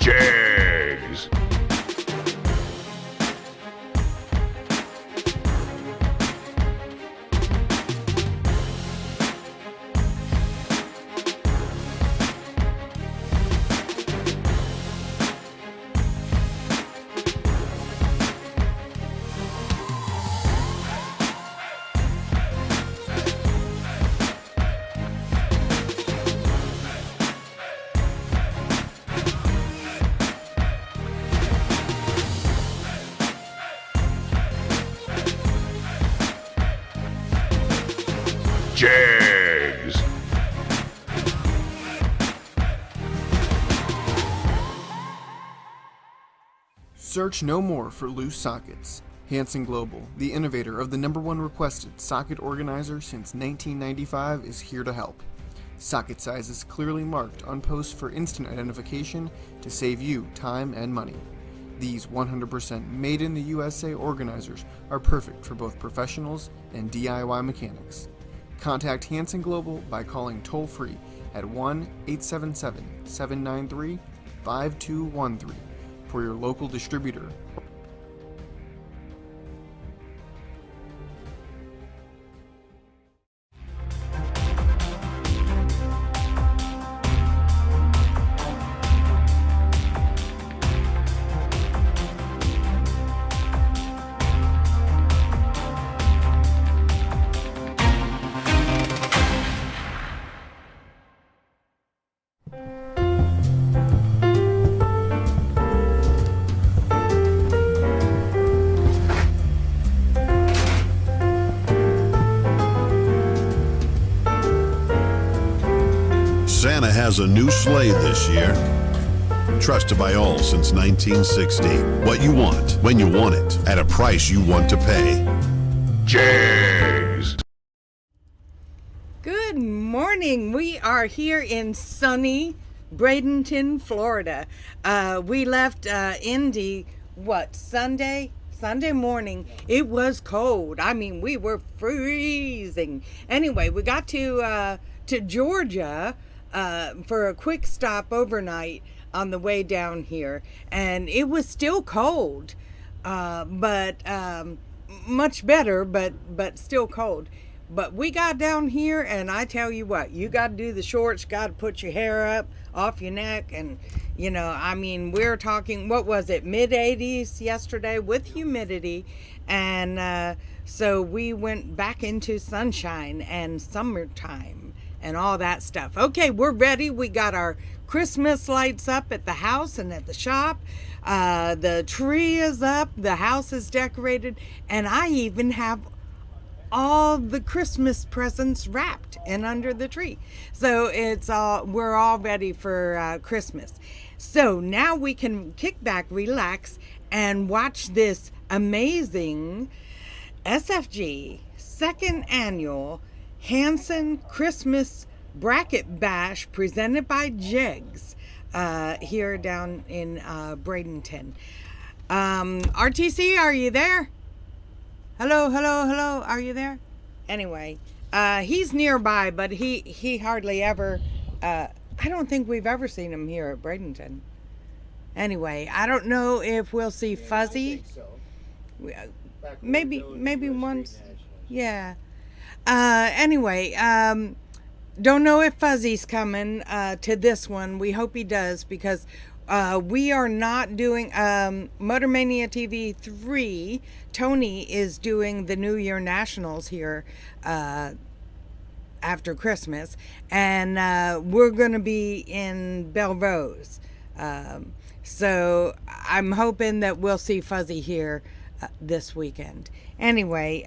Jags. Jags. Search no more for loose sockets. Hansen Global, the innovator of the #1 requested socket organizer since 1995, is here to help. Socket sizes clearly marked on posts for instant identification to save you time and money. These 100% made in the USA organizers are perfect for both professionals and DIY mechanics. Contact Hansen Global by calling toll-free at 1-877-793-5213 for your local distributor. Santa has a new sleigh this year. Trusted by all since 1960. What you want, when you want it, at a price you want to pay. Jags. Good morning. We are here in sunny Bradenton, Florida. We left Indy, Sunday morning. It was cold. I mean, we were freezing. Anyway, we got to Georgia for a quick stop overnight on the way down here, and it was still cold, but much better, but still cold. But we got down here, and I tell you what, you got to do the shorts, got to put your hair up off your neck, and I mean, we're talking, what was it, mid-80s yesterday with humidity, and so we went back into sunshine and summertime and all that stuff. Okay, we're ready. We got our Christmas lights up at the house and at the shop. The tree is up, the house is decorated, and I even have all the Christmas presents wrapped and under the tree. So we're all ready for Christmas. So now we can kick back, relax, and watch this amazing SFG second annual Hansen Christmas Bracket Bash presented by Jegs here down in Bradenton. RTC, are you there? Hello, are you there? Anyway, he's nearby, but he hardly ever, I don't think we've ever seen him here at Bradenton. Anyway, I don't know if we'll see Fuzzy. I think so. Maybe once. Yeah. Anyway, don't know if Fuzzy's coming to this one. We hope he does, because we are not doing Motor Mania TV 3. Tony is doing the New Year Nationals here after Christmas, and we're going to be in Belrose. So I'm hoping that we'll see Fuzzy here this weekend. Anyway,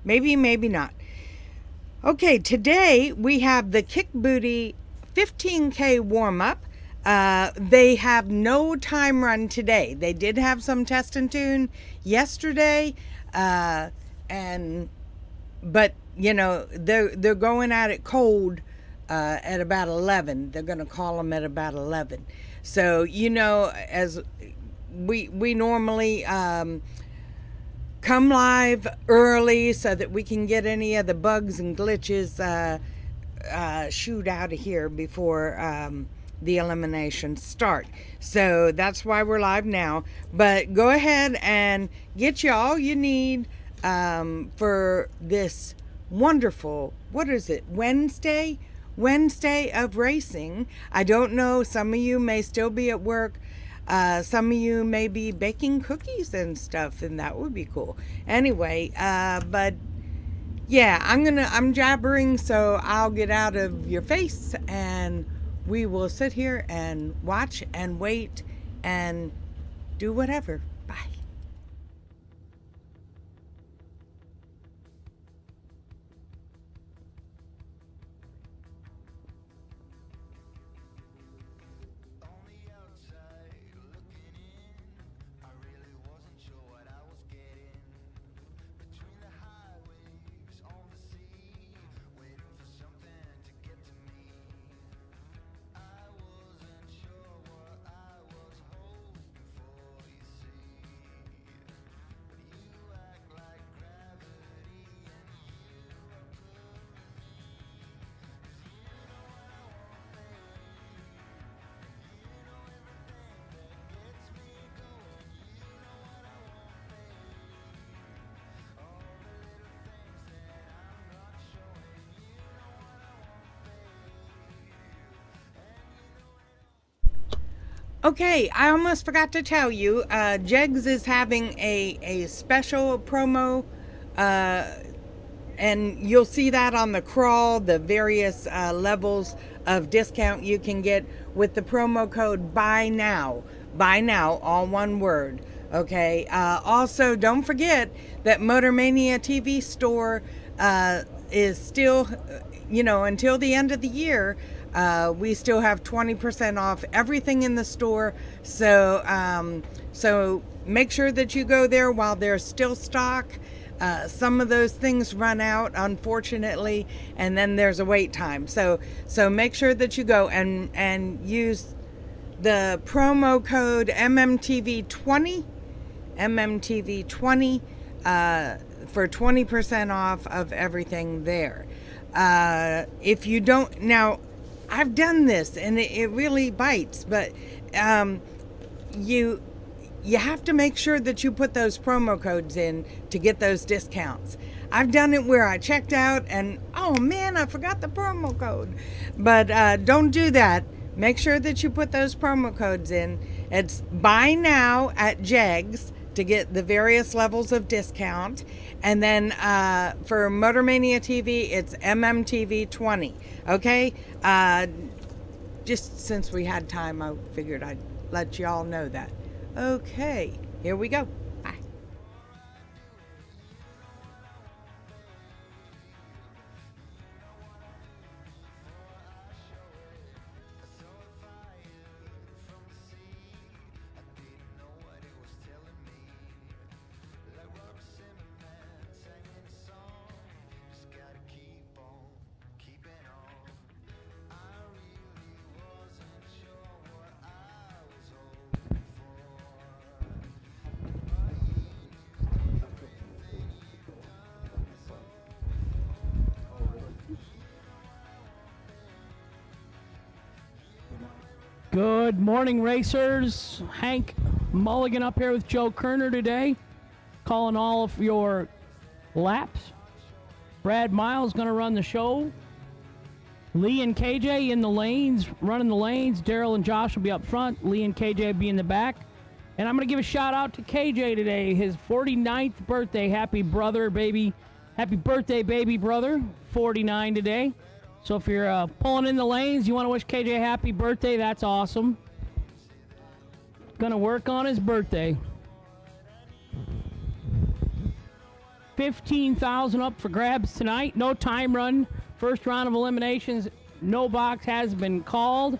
maybe not. Okay, today we have the Kick Booty 15K warm-up. They have no time run today. They did have some test and tune yesterday, but they're going at it cold at about 11. They're going to call them at about 11. So as we normally come live early so that we can get any of the bugs and glitches shoot out of here before the eliminations start. So that's why we're live now. But go ahead and get you all you need for this wonderful, what is it, Wednesday of racing. I don't know, some of you may still be at work. Some of you may be baking cookies and stuff, and that would be cool. Anyway, but yeah, I'm jabbering, so I'll get out of your face and we will sit here and watch and wait and do whatever. Bye. Okay, I almost forgot to tell you, Jegs is having a special promo, and you'll see that on the crawl, the various levels of discount you can get with the promo code Buy Now, all one word. Okay, also don't forget that Motor Mania TV store is still, until the end of the year. We still have 20% off everything in the store. So make sure that you go there while there's still stock. Some of those things run out, unfortunately, and then there's a wait time. So make sure that you go and use the promo code MMTV20 for 20% off of everything there. If you don't, now I've done this and it really bites, but you have to make sure that you put those promo codes in to get those discounts. I've done it where I checked out and, oh man, I forgot the promo code. But don't do that. Make sure that you put those promo codes in. It's Buy Now at Jegs to get the various levels of discount. And then for Motor Mania TV, it's MMTV20. Okay? Just since we had time, I figured I'd let y'all know that. Okay, here we go. Bye. Good morning, racers. Hank Mulligan up here with Joe Kerner today, calling all of your laps. Brad Miles going to run the show. Lee and KJ in the lanes, running the lanes. Daryl and Josh will be up front. Lee and KJ will be in the back. And I'm going to give a shout out to KJ today, his 49th birthday. Happy birthday, baby brother. 49 today. So if you're pulling in the lanes, you want to wish KJ a happy birthday, that's awesome. Gonna work on his birthday. 15,000 up for grabs tonight. No time run. First round of eliminations. No box has been called.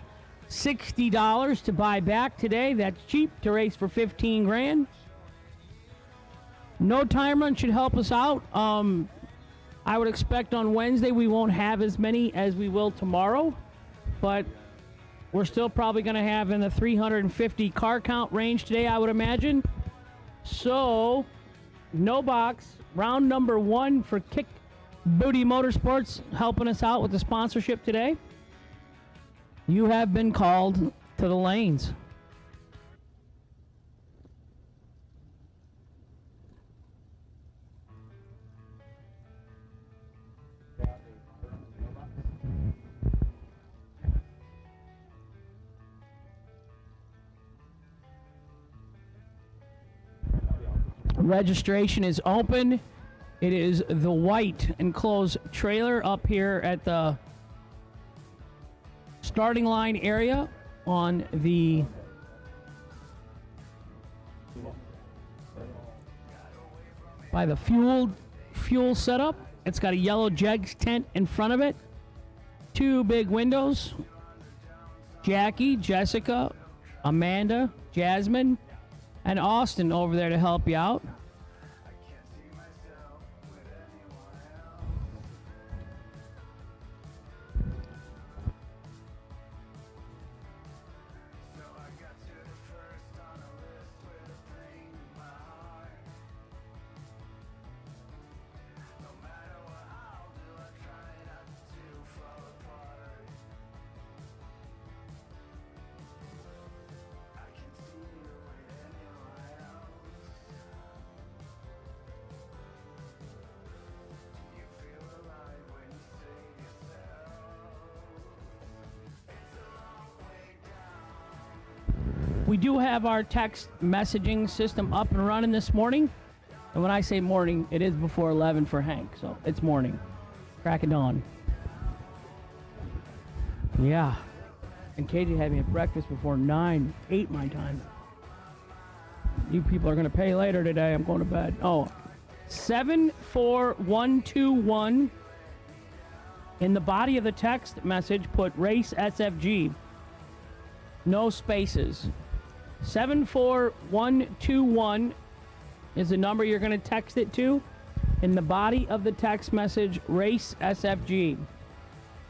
$60 to buy back today. That's cheap to race for 15 grand. No time run should help us out. I would expect on Wednesday we won't have as many as we will tomorrow, but we're still probably going to have in the 350 car count range today, I would imagine. So, no box. Round number 1 for Kick Booty Motorsports, helping us out with the sponsorship today. You have been called to the lanes. Registration is open. It is the white enclosed trailer up here at the starting line area on the by the fuel setup. It's got a yellow jegs tent in front of it. 2 big windows. Jackie, Jessica, Amanda, Jasmine, and Austin over there to help you out. We do have our text messaging system up and running this morning. And when I say morning, it is before 11 for Hank. So it's morning. Crack of dawn. Yeah. And KJ had me at breakfast before 8 my time. You people are going to pay later today. I'm going to bed. Oh, 74121. In the body of the text message, put race SFG. No spaces. 74121 is the number you're going to text it to. In the body of the text message, race SFG.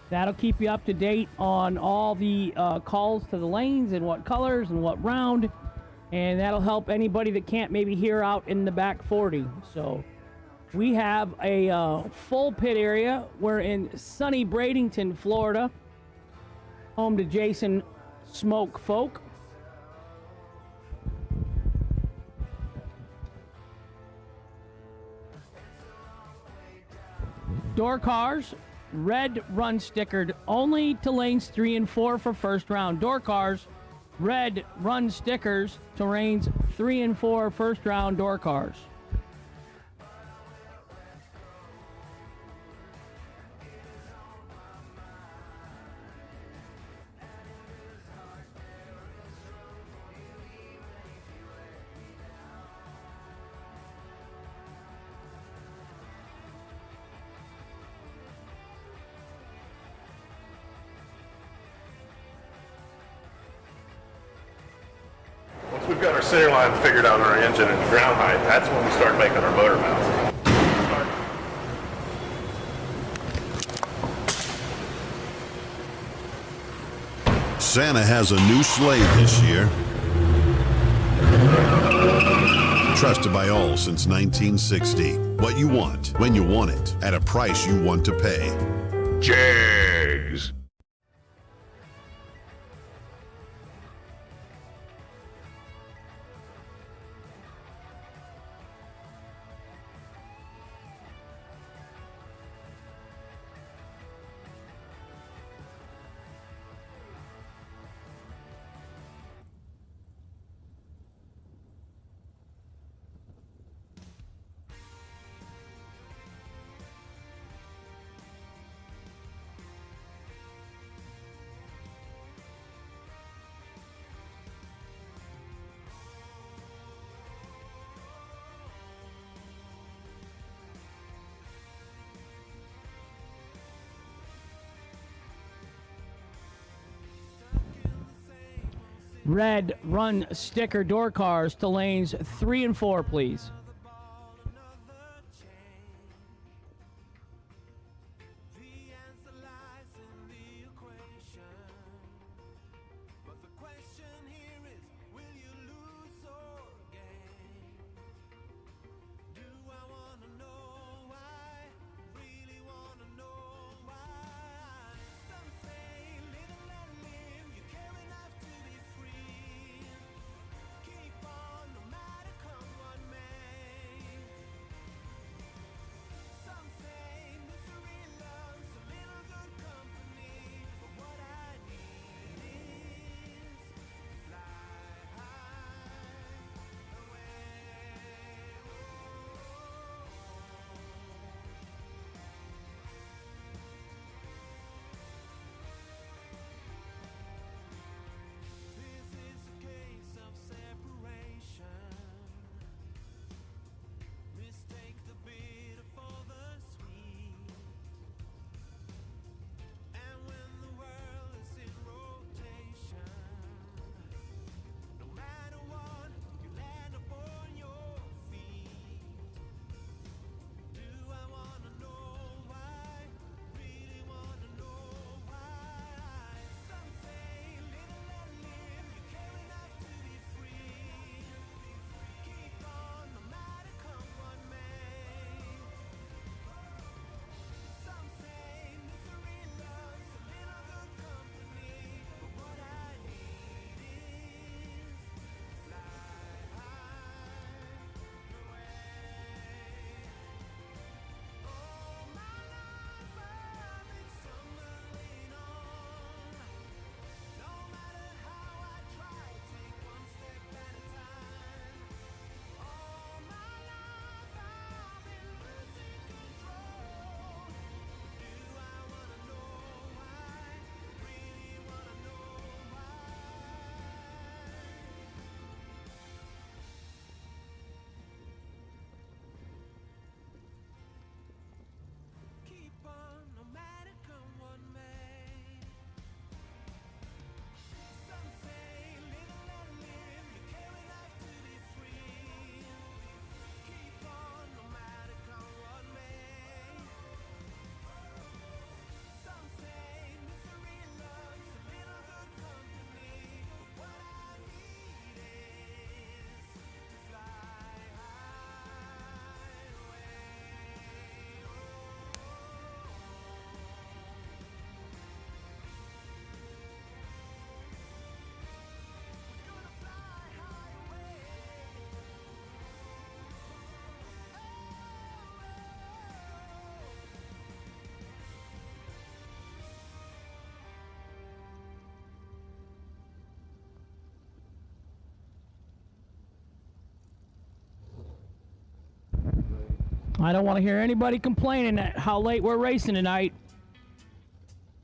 That'll keep you up to date on all the calls to the lanes and what colors and what round. And that'll help anybody that can't maybe hear out in the back 40. So we have a full pit area. We're in sunny Bradenton, Florida. Home to Jason Smoke Folk. Door cars, red run stickered only to lanes 3 and 4 for first round. Door cars, red run stickers to lanes 3 and 4 first round door cars. We've got our center line figured out on our engine and ground height. That's when we start making our motor mounts. Santa has a new sleigh this year. Trusted by all since 1960. What you want, when you want it, at a price you want to pay. Jags. Red run sticker door cars to lanes 3 and 4, please. I don't want to hear anybody complaining at how late we're racing tonight.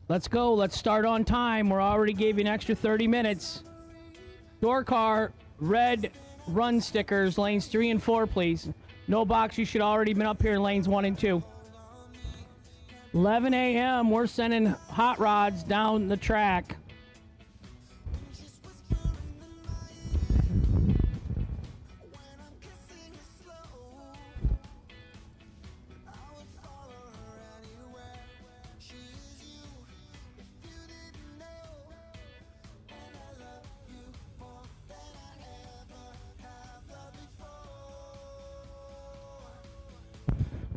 Let's go. Let's start on time. We're already gave you an extra 30 minutes. Door car, red run stickers, lanes 3 and 4, please. No box. You should already been up here in lanes 1 and 2. 11 a.m. We're sending hot rods down the track.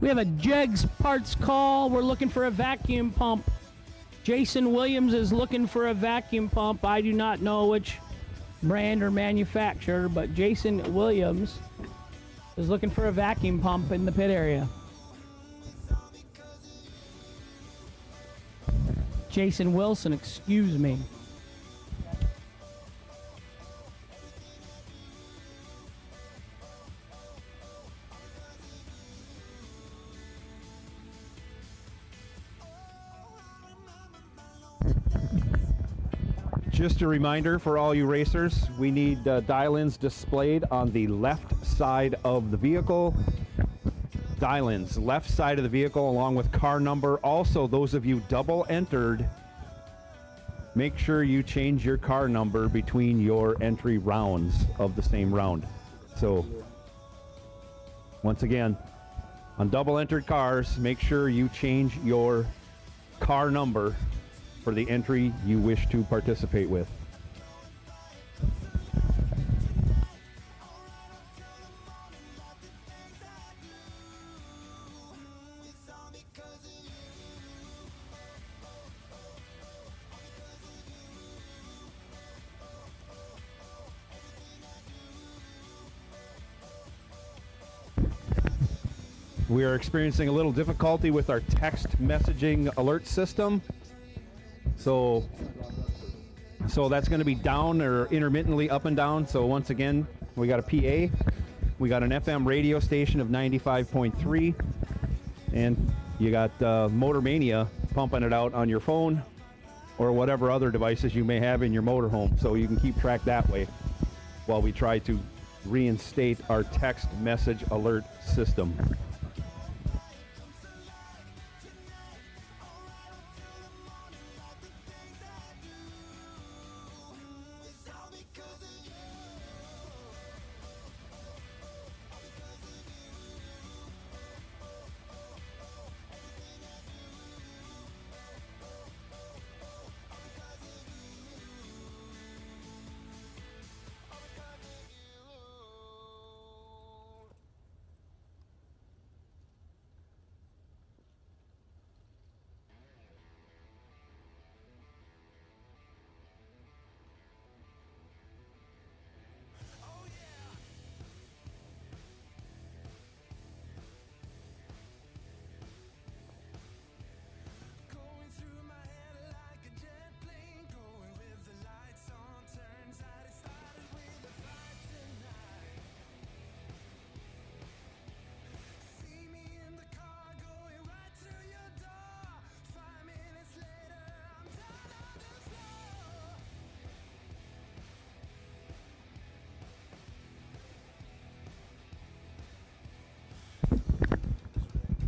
We have a Jegs parts call. We're looking for a vacuum pump. Jason Williams is looking for a vacuum pump. I do not know which brand or manufacturer, but Jason Williams is looking for a vacuum pump in the pit area. Jason Wilson, excuse me. Just a reminder for all you racers, we need dial-ins displayed on the left side of the vehicle. Dial-ins, left side of the vehicle along with car number. Also, those of you double entered, make sure you change your car number between your entry rounds of the same round. So, once again, on double entered cars, make sure you change your car number for the entry you wish to participate with. We are experiencing a little difficulty with our text messaging alert system. So that's going to be down or intermittently up and down. So once again, we got a PA, we got an FM radio station of 95.3, and you got Motor Mania pumping it out on your phone or whatever other devices you may have in your motorhome. So you can keep track that way while we try to reinstate our text message alert system.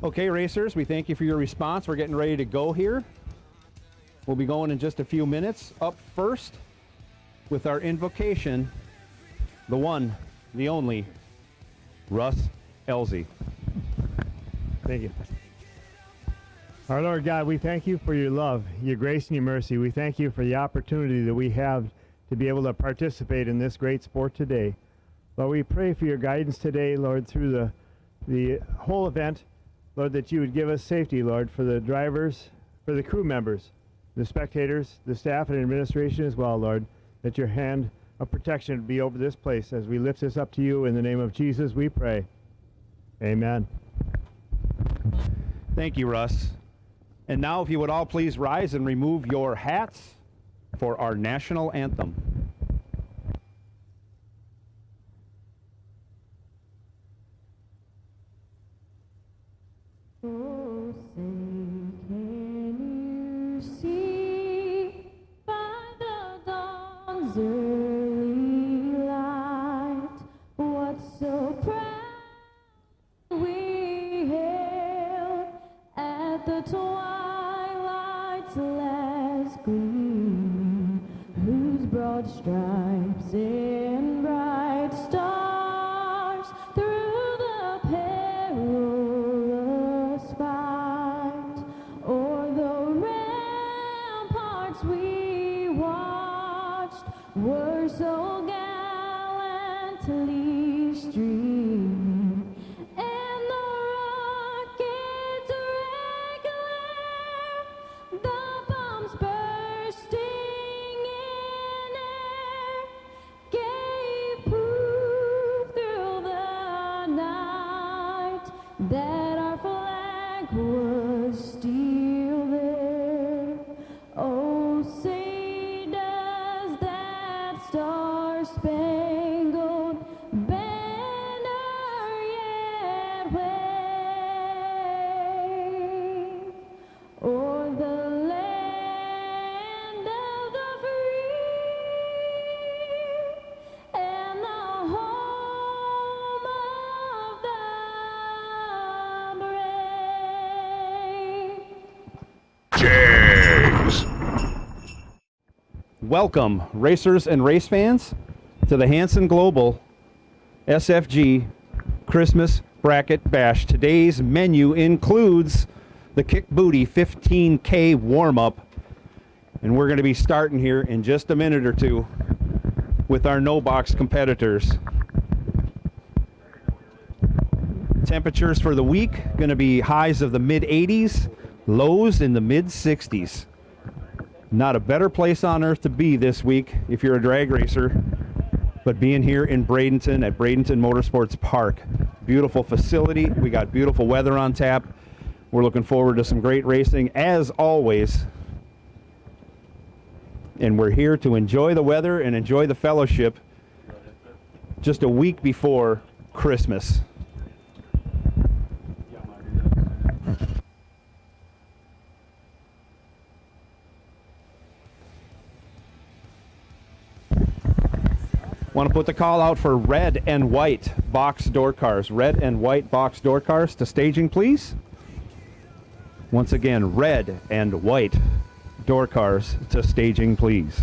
Okay, racers, we thank you for your response. We're getting ready to go here. We'll be going in just a few minutes. Up first with our invocation, the one, the only, Russ Elzy. Thank you. Our Lord God, we thank you for your love, your grace, and your mercy. We thank you for the opportunity that we have to be able to participate in this great sport today. Lord, we pray for your guidance today, Lord, through the whole event. Lord, that you would give us safety, Lord, for the drivers, for the crew members, the spectators, the staff and administration as well, Lord, that your hand of protection would be over this place as we lift this up to you. In the name of Jesus, we pray. Amen. Thank you, Russ. And now, if you would all please rise and remove your hats for our national anthem. dawn's early light. What's so proud we hailed at the twilight's last gleam, whose broad stripes and bright stars through the perilous fight o'er the ramparts we watched were so gallantly streaming, and the rockets regular, the bombs bursting in air, gave proof through the night that our flag was still there. Oh, say does that star-spangled banner yet wave o'er the land of the free and the home of the brave. James. Welcome, racers and race fans, to the Hansen Global SFG Christmas Bracket Bash. Today's menu includes the Kick Booty 15K warm-up, and we're going to be starting here in just a minute or two with our no-box competitors. Temperatures for the week going to be highs of the mid-80s, lows in the mid-60s. Not a better place on earth to be this week if you're a drag racer, but being here in Bradenton at Bradenton Motorsports Park. Beautiful facility. We got beautiful weather on tap. We're looking forward to some great racing as always. And we're here to enjoy the weather and enjoy the fellowship just a week before Christmas. Want to put the call out for red and white box door cars. Red and white box door cars to staging, please. Once again, red and white door cars to staging, please.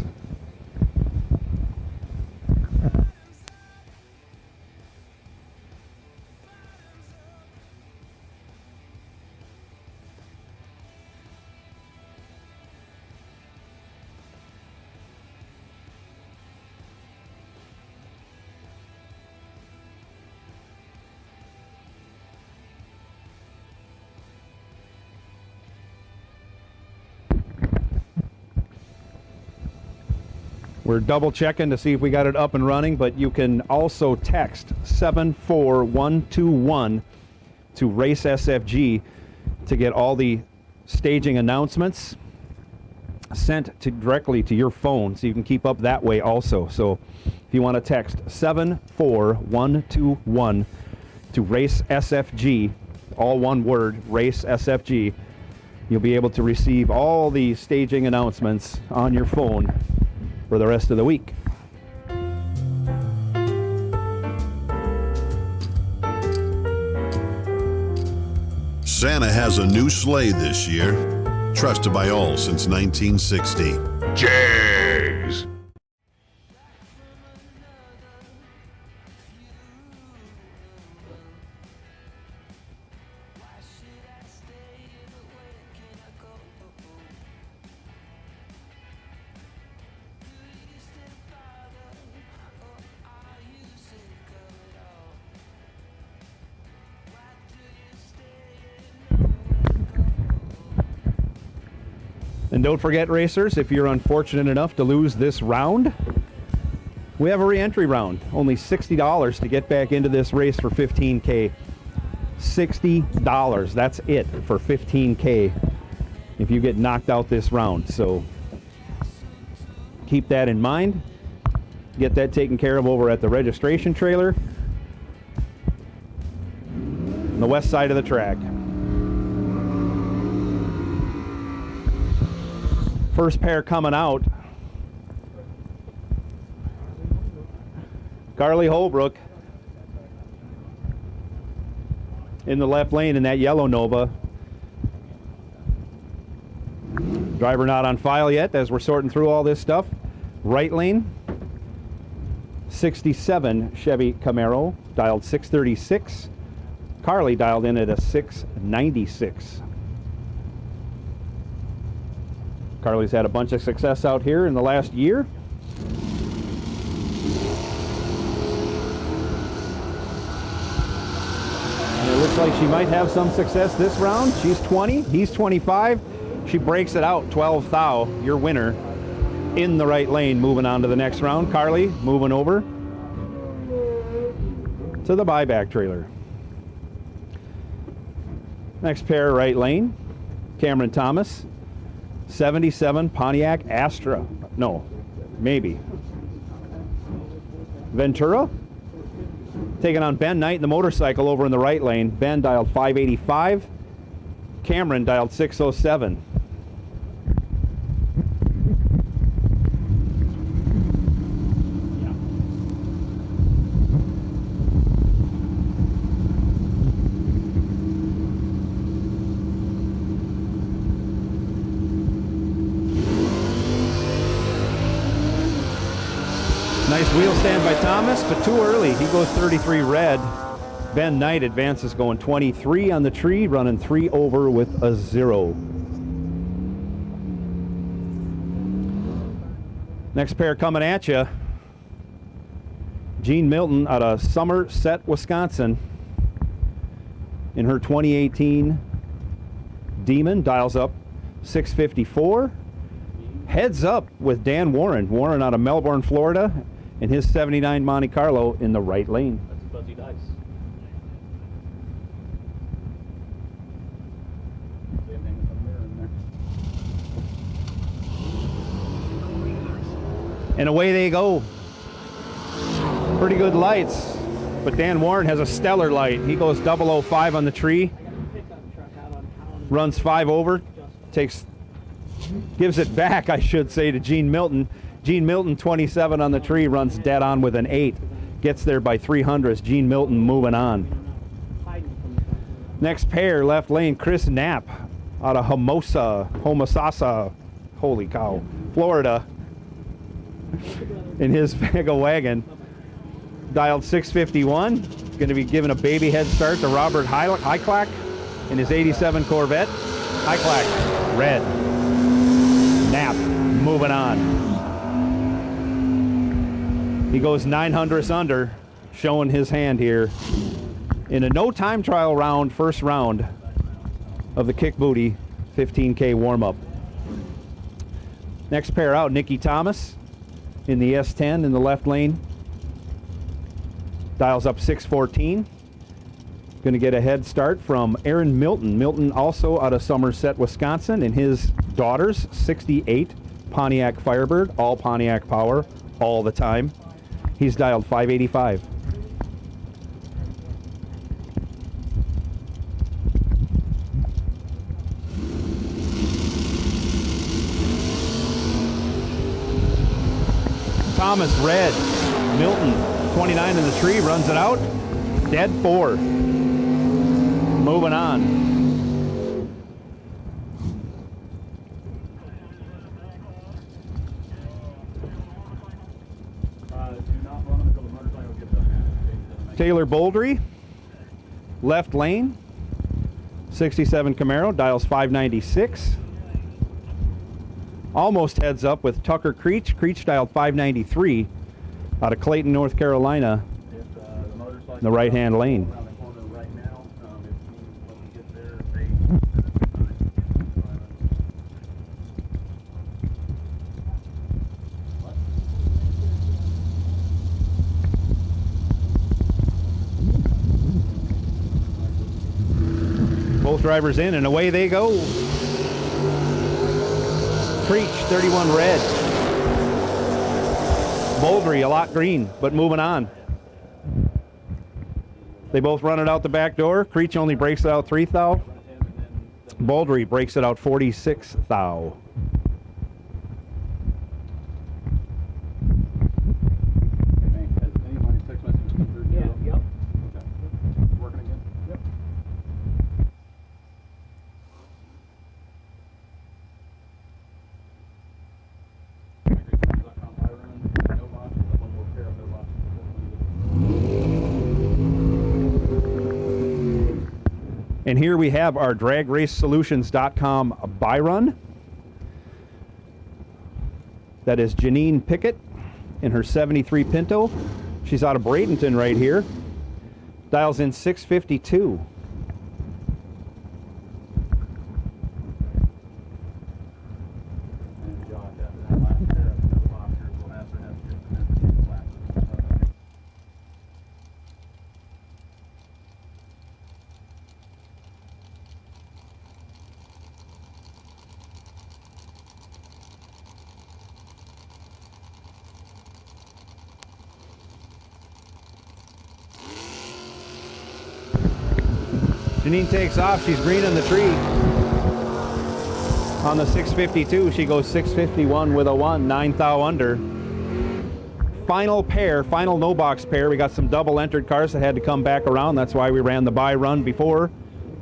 We're double checking to see if we got it up and running, but you can also text 74121 to Race SFG to get all the staging announcements sent directly to your phone, so you can keep up that way also. So if you want to text 74121 to Race SFG, all one word, Race SFG, you'll be able to receive all the staging announcements on your phone for the rest of the week. Santa has a new sleigh this year, trusted by all since 1960. James. And don't forget, racers, if you're unfortunate enough to lose this round, we have a re-entry round. Only $60 to get back into this race for 15K. $60. That's it for 15K if you get knocked out this round. So keep that in mind. Get that taken care of over at the registration trailer on the west side of the track. First pair coming out Carly Holbrook in the left lane in that yellow Nova. Driver not on file yet as we're sorting through all this stuff. Right lane, 67 Chevy Camaro, dialed 636. Carly dialed in at a 696. Carly's had a bunch of success out here in the last year. And it looks like she might have some success this round. She's 20, he's 25. She breaks it out, 12 thou, your winner, in the right lane, moving on to the next round. Carly moving over to the buyback trailer. Next pair, right lane, Cameron Thomas, 77 Pontiac Astra. No, maybe. Ventura taking on Ben Knight in the motorcycle over in the right lane. Ben dialed 585. Cameron dialed 607. Nice wheel stand by Thomas, but too early. He goes 33 red. Ben Knight advances going 23 on the tree, running 3 over with a 0. Next pair coming at you. Jean Milton out of Somerset, Wisconsin, in her 2018 Demon, dials up 654. Heads up with Dan Warren. Warren out of Melbourne, Florida, in his 79 Monte Carlo in the right lane. That's fuzzy dice. And away they go. Pretty good lights, but Dan Warren has a stellar light. He goes 005 on the tree, runs 5 over, gives it back, I should say, to Gene Milton. Gene Milton, 27 on the tree, runs dead on with an 8. Gets there by 300s. Gene Milton moving on. Next pair, left lane, Chris Knapp out of Homosassa, holy cow, Florida, in his mega wagon. Dialed 651. Going to be giving a baby head start to Robert Hyclack in his 87 Corvette. Hyclack, red. Knapp, moving on. He goes 900ths under, showing his hand here in a no time trial round, first round of the Kick Booty 15K warm-up. Next pair out, Nikki Thomas in the S10 in the left lane. Dials up 614. Going to get a head start from Aaron Milton. Milton also out of Somerset, Wisconsin, in his daughter's 68 Pontiac Firebird, all Pontiac power, all the time. He's dialed 585. Thomas, red. Milton, 29 in the tree, runs it out. Dead 4. Moving on. Taylor Boldry, left lane, 67 Camaro, dials 596. Almost heads up with Tucker Creech. Creech dialed 593 out of Clayton, North Carolina, in the right-hand lane. Both drivers in, and away they go. Creech, 31 red. Boldry, a lot green, but moving on. They both run it out the back door. Creech only breaks it out 3 thou. Boldry breaks it out 46 thou. And here we have our DragRaceSolutions.com buy run. That is Janine Pickett in her 73 Pinto. She's out of Bradenton right here. Dials in 652. Janine takes off. She's green in the tree. On the 652, she goes 651 with a 1, 9 thou under. Final pair, final no box pair. We got some double entered cars that had to come back around. That's why we ran the buy run before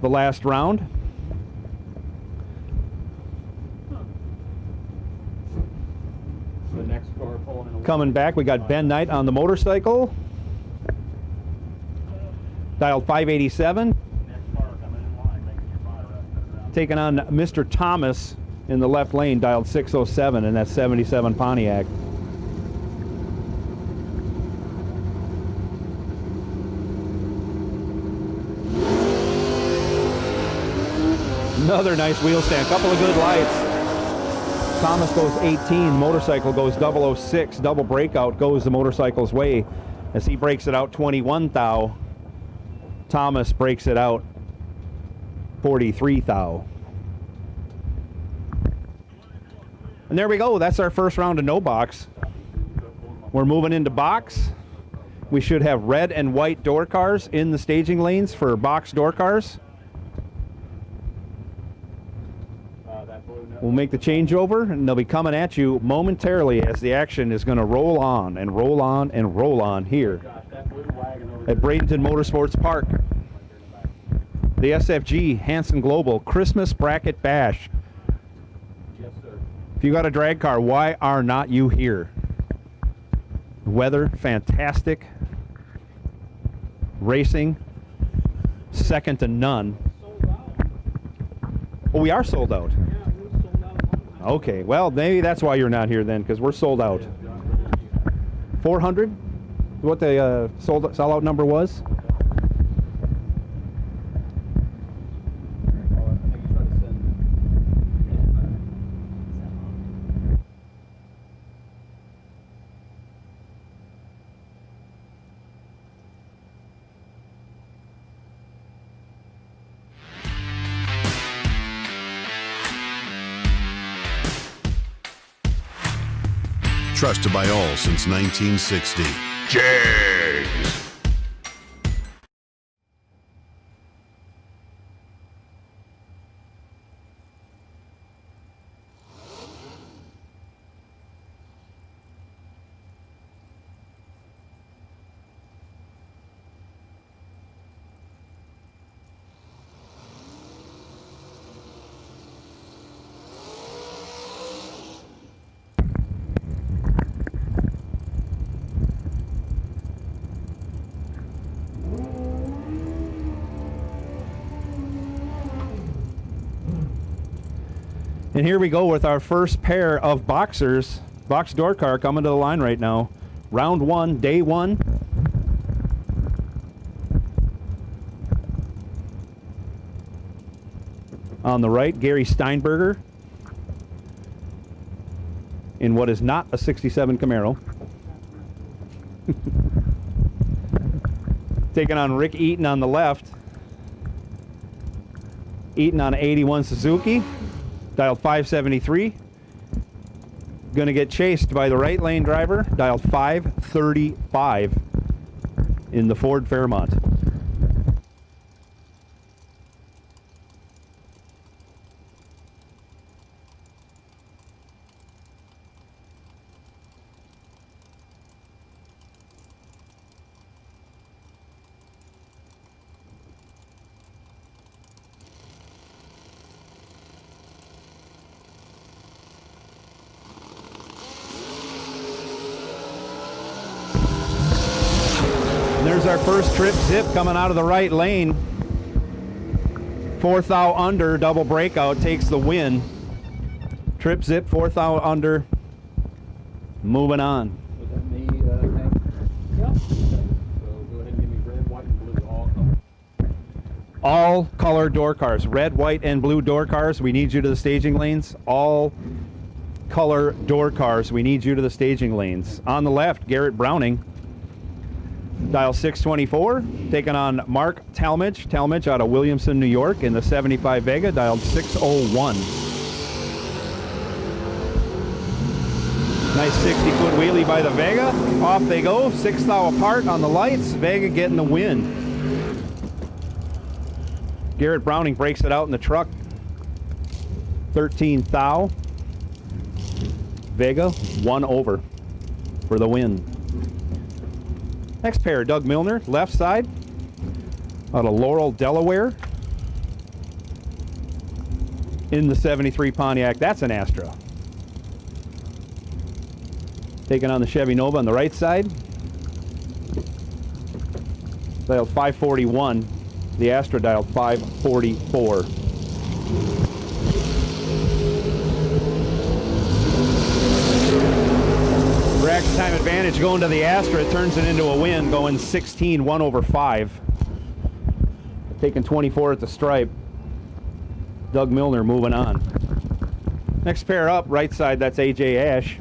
the last round. Coming back, we got Ben Knight on the motorcycle. Dialed 587. Taking on Mr. Thomas in the left lane, dialed 607 in that 77 Pontiac. Another nice wheel stand, couple of good lights. Thomas goes 18, motorcycle goes 006, double breakout goes the motorcycle's way as he breaks it out 21 thou. Thomas breaks it out 43 thou. And there we go. That's our first round of no box. We're moving into box. We should have red and white door cars in the staging lanes for box door cars. We'll make the changeover and they'll be coming at you momentarily as the action is going to roll on and roll on and roll on here at Bradenton Motorsports Park. The SFG Hansen Global Christmas Bracket Bash. Yes, sir. If you got a drag car, why are not you here? Weather, fantastic. Racing, second to none. Oh, we are sold out. Okay, well, maybe that's why you're not here then, because we're sold out. 400? What the sellout number was? Trusted by all since 1960. Jags. And here we go with our first pair of boxers. Box door car coming to the line right now. Round one, day one. On the right, Gary Steinberger in what is not a 67 Camaro. Taking on Rick Eaton on the left. Eaton on an 81 Suzuki. Dialed 573. Going to get chased by the right lane driver, dialed 535 in the Ford Fairmont. There's our first trip zip coming out of the right lane. Fourth thou under, double breakout, takes the win. Trip zip, fourth thou under. Moving on. Was that me, Hank? Yep. Okay. So go ahead and give me red, white, and blue, all color. All color door cars, red, white, and blue door cars. We need you to the staging lanes. All color door cars. We need you to the staging lanes. On the left, Garrett Browning. Dial 624, taking on Mark Talmadge. Talmadge out of Williamson, New York, in the 75 Vega, dialed 601. Nice 60-foot wheelie by the Vega. Off they go, 6 thou apart on the lights. Vega getting the win. Garrett Browning breaks it out in the truck. 13 thou. Vega, 1 over for the win. Next pair, Doug Milner, left side, out of Laurel, Delaware, in the 73 Pontiac. That's an Astra. Taking on the Chevy Nova on the right side. Dialed 541. The Astra dialed 544. Rack time advantage going to the Astra. It turns it into a win, going 16, 1 over 5. Taking 24 at the stripe. Doug Milner moving on. Next pair up, right side, that's AJ Ash.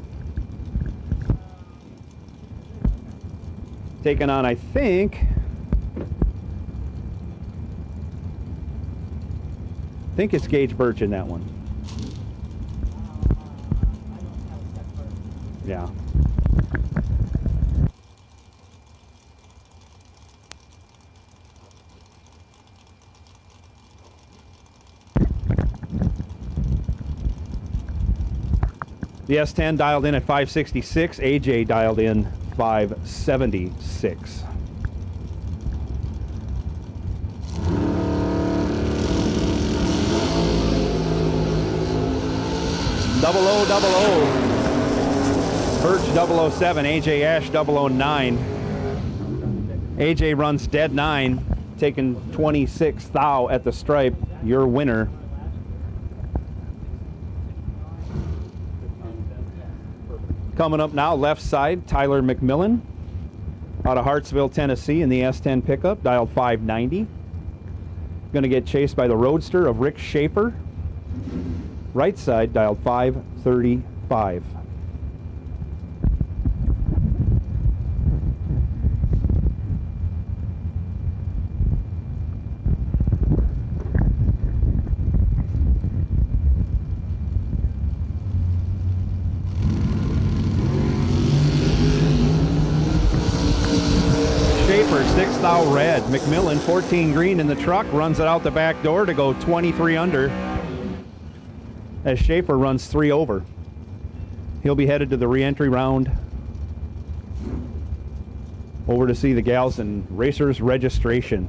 Taking on, I think it's Gage Birch in that one. Yeah. The S10 dialed in at 566. AJ dialed in 576. Double O. Birch 007, AJ Ash 009. AJ runs dead 9, taking 26 thou at the stripe. Your winner. Coming up now, left side, Tyler McMillan out of Hartsville, Tennessee, in the S10 pickup, dialed 590. Going to get chased by the Roadster of Rick Schaefer. Right side, dialed 535. Schaefer, 6 thou red. McMillan, 14 green in the truck, runs it out the back door to go 23 under. As Schaefer runs 3 over. He'll be headed to the re-entry round. Over to see the gals in Racers Registration.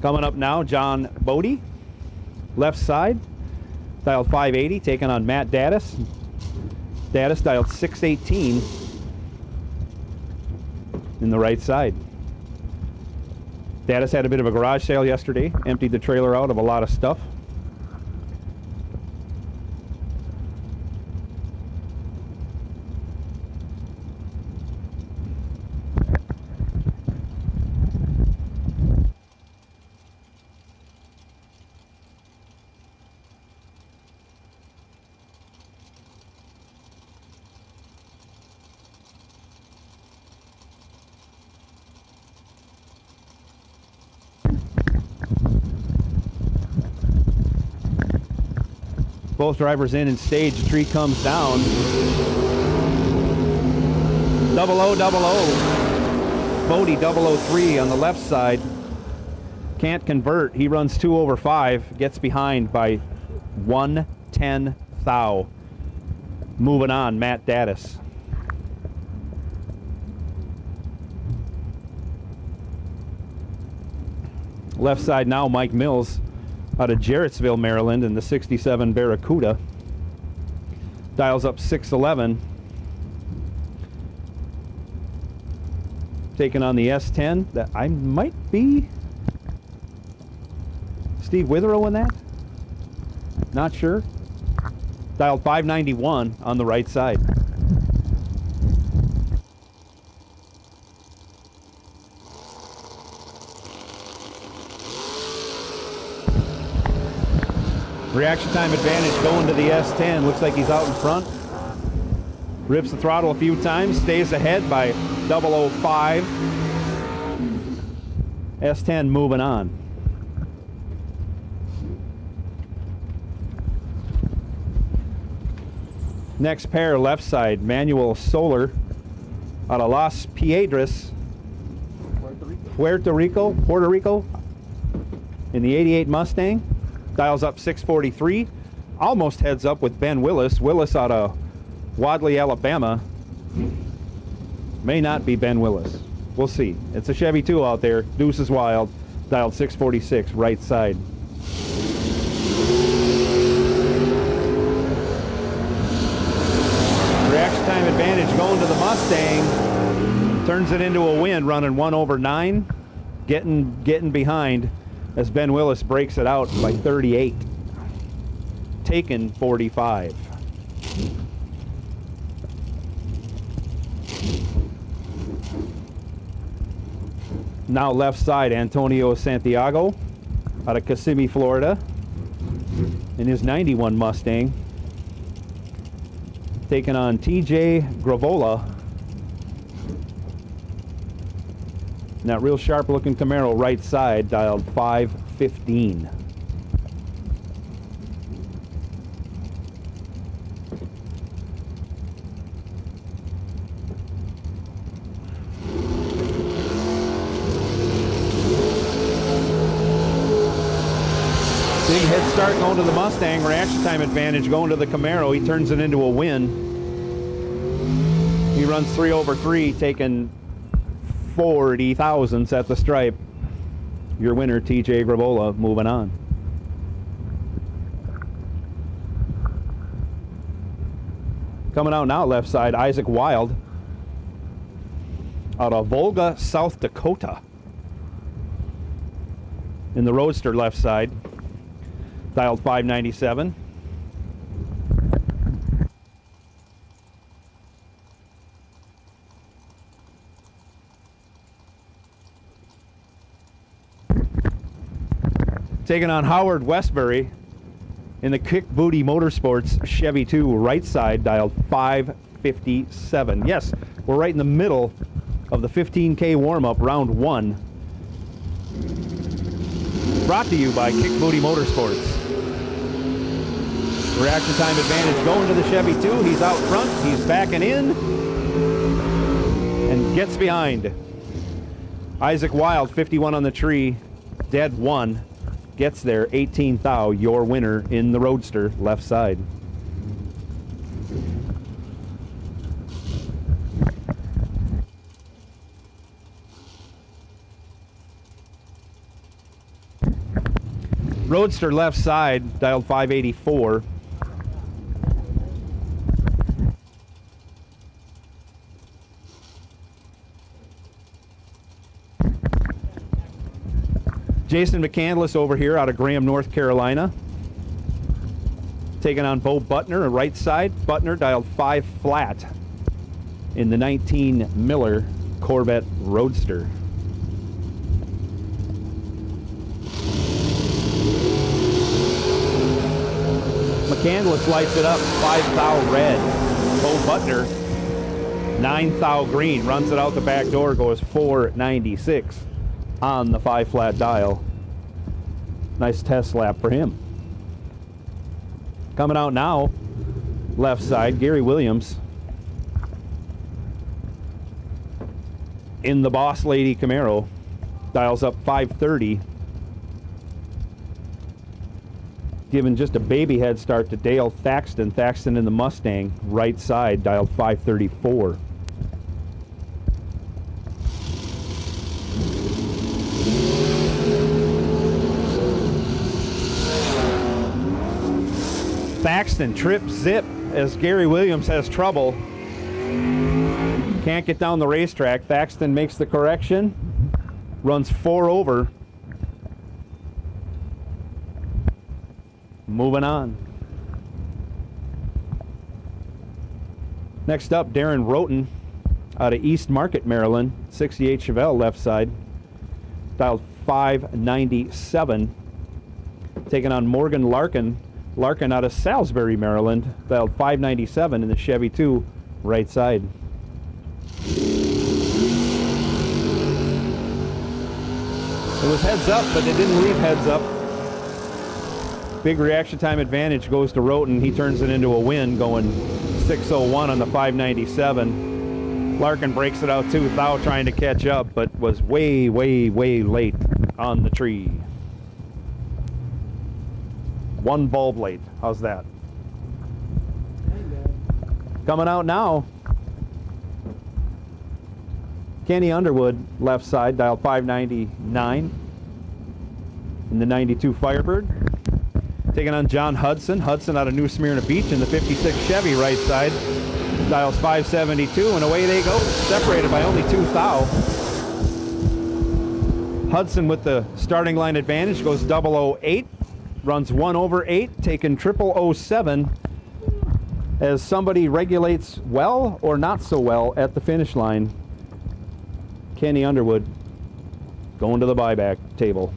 Coming up now, John Bodie, left side, dialed 580, taking on Matt Daddis. Daddis dialed 618 in the right side. Daddis had a bit of a garage sale yesterday, emptied the trailer out of a lot of stuff. Both drivers in stage, the tree comes down. 0-0-0-0. Bodie 003 on the left side. Can't convert. He runs 2 over 5. Gets behind by 110 thou. Moving on, Matt Daddis. Left side now, Mike Mills out of Jarrettsville, Maryland, in the 67 Barracuda. Dials up 611. Taking on the S10. That I might be Steve Witherow in that? Not sure. Dialed 591 on the right side. Reaction time advantage going to the S10. Looks like he's out in front. Rips the throttle a few times, stays ahead by 005. S10 moving on. Next pair, left side, Manuel Solar out of Las Piedras, Puerto Rico, in the 88 Mustang. Dials up 643. Almost heads up with Ben Willis. Willis out of Wadley, Alabama. May not be Ben Willis. We'll see. It's a Chevy 2 out there. Deuce is wild. Dialed 646, right side. Reaction time advantage going to the Mustang. Turns it into a win, running 1/9. Getting behind as Ben Willis breaks it out by 38. Taken 45. Now left side, Antonio Santiago out of Kissimmee, Florida, in his 91 Mustang. Taking on TJ Gravola. And that real sharp looking Camaro right side, dialed 515. Big head start going to the Mustang. Reaction time advantage going to the Camaro. He turns it into a win. He runs 3/3, taking 40 thousandths at the stripe. Your winner, TJ Gravola, moving on. Coming out now, left side, Isaac Wild out of Volga, South Dakota, in the Roadster left side. Dialed 597. Taking on Howard Westbury in the Kick Booty Motorsports Chevy 2 right side, dialed 557. Yes, we're right in the middle of the 15K warm-up, round 1. Brought to you by Kick Booty Motorsports. Reaction time advantage going to the Chevy 2. He's out front. He's backing in and gets behind. Isaac Wild, 51 on the tree, dead 1. Gets there, 18 thou, your winner in the Roadster left side. Roadster left side, dialed 584. Jason McCandless over here out of Graham, North Carolina. Taking on Bo Butner, right side. Butner dialed 5 flat in the 19 Miller Corvette Roadster. McCandless lights it up, 5 thou red. Bo Butner, 9 thou green, runs it out the back door, goes 496 on the 5 flat dial. Nice test lap for him. Coming out now, left side, Gary Williams in the Boss Lady Camaro, dials up 530. Giving just a baby head start to Dale Thaxton. Thaxton in the Mustang, right side, dialed 534. Thaxton trip zip as Gary Williams has trouble. Can't get down the racetrack. Thaxton makes the correction, runs 4 over. moving on. Next up, Darren Roten out of East Market, Maryland, 68 Chevelle left side, dialed 597. Taking on Morgan Larkin. Larkin out of Salisbury, Maryland, dialed 597 in the Chevy 2 right side. It was heads up, but it didn't leave heads up. Big reaction time advantage goes to Roten. He turns it into a win, going 601 on the 597. Larkin breaks it out too, Thou trying to catch up, but was way, way, way late on the tree. One bulb late. How's that? Coming out now, Kenny Underwood, left side, dialed 599 in the 92 Firebird. Taking on John Hudson. Hudson out of New Smyrna Beach in the 56 Chevy right side, dials 572, and away they go. Separated by only 2 thou. Hudson with the starting line advantage goes 008, runs 1 over 8, taking 0007 as somebody regulates well or not so well at the finish line. Kenny Underwood going to the buyback table.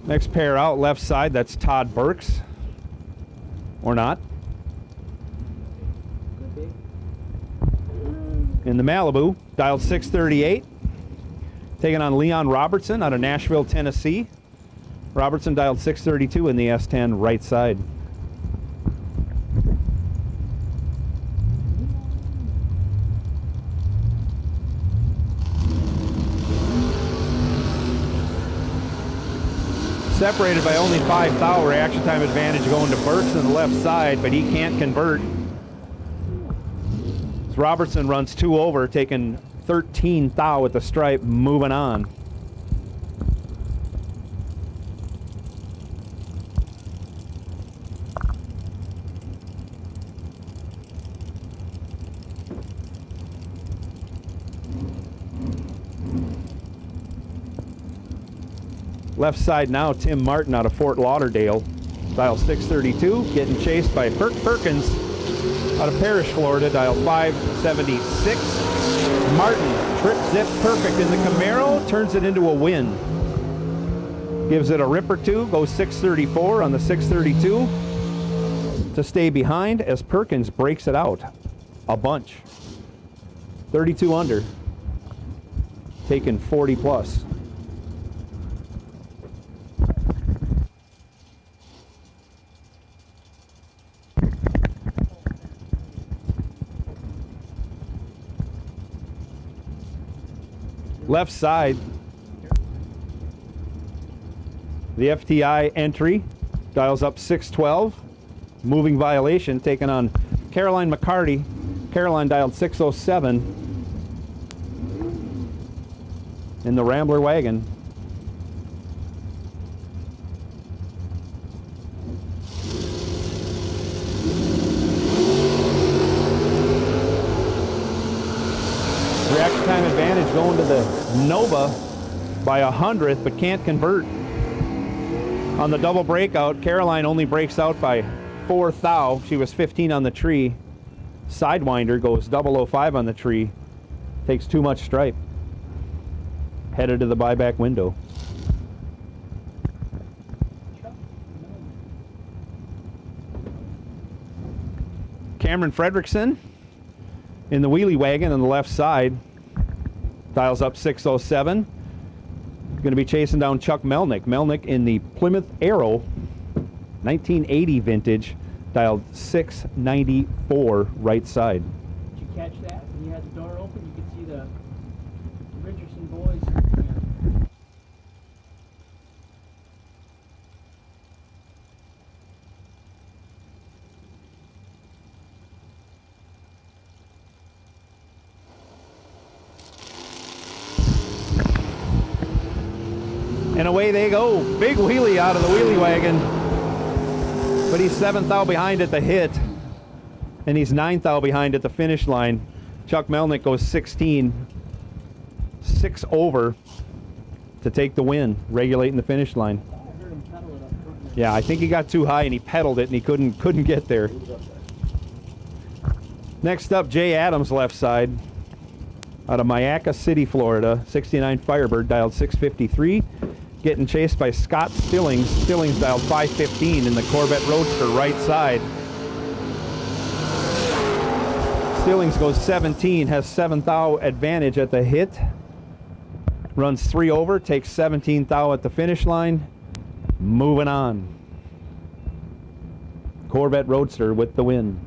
Next pair out, left side, that's Todd Burks. Or not. In the Malibu, dialed 638. Taking on Leon Robertson out of Nashville, Tennessee. Robertson dialed 632 in the S10 right side. Separated by only 5 thou. Reaction time advantage going to Burks on the left side, but he can't convert. As Robertson runs 2 over, taking 13 thou at the stripe, moving on. Left side now, Tim Martin out of Fort Lauderdale, dial 632, getting chased by Perkins out of Parrish, Florida, dial 576. Martin trip zip perfect in the Camaro, turns it into a win. Gives it a rip or two, goes 634 on the 632 to stay behind as Perkins breaks it out a bunch. 32 under, taking 40 plus. Left side, the FTI entry, dials up 612, moving violation, taking on Caroline McCarty. Caroline dialed 607 in the Rambler wagon. Reaction time advantage going to the Nova by 100th, but can't convert. On the double breakout, Caroline only breaks out by 4 thou. She was 15 on the tree. Sidewinder goes 005 on the tree. Takes too much stripe. Headed to the buyback window. Cameron Fredrickson in the wheelie wagon on the left side, dials up 607. Going to be chasing down Chuck Melnick. Melnick in the Plymouth Arrow 1980 vintage, dialed 694 right side. Did you catch that? When you had the door open, you could see the Richardson boys. And away they go. Big wheelie out of the wheelie wagon. But he's 7th thou behind at the hit, and he's 9th thou behind at the finish line. Chuck Melnick goes 16, 6 over to take the win, regulating the finish line. Yeah, I think he got too high and he pedaled it and he couldn't get there. Next up, Jay Adams, left side, out of Mayaca City, Florida, 69 Firebird, dialed 653, getting chased by Scott Stillings. Stillings dialed 515 in the Corvette Roadster, right side. Stillings goes 17, has 7th thou advantage at the hit, runs 3 over, takes 17th thou at the finish line. Moving on. Corvette Roadster with the win.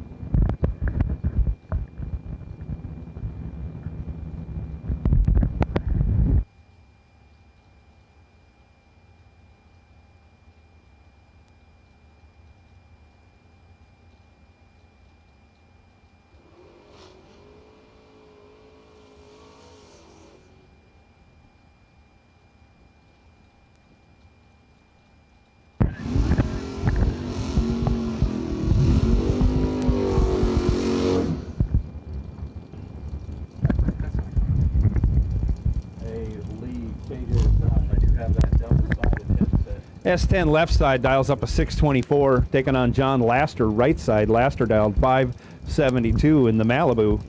S10 left side dials up a 624, taking on John Laster, right side. Laster dialed 572 in the Malibu.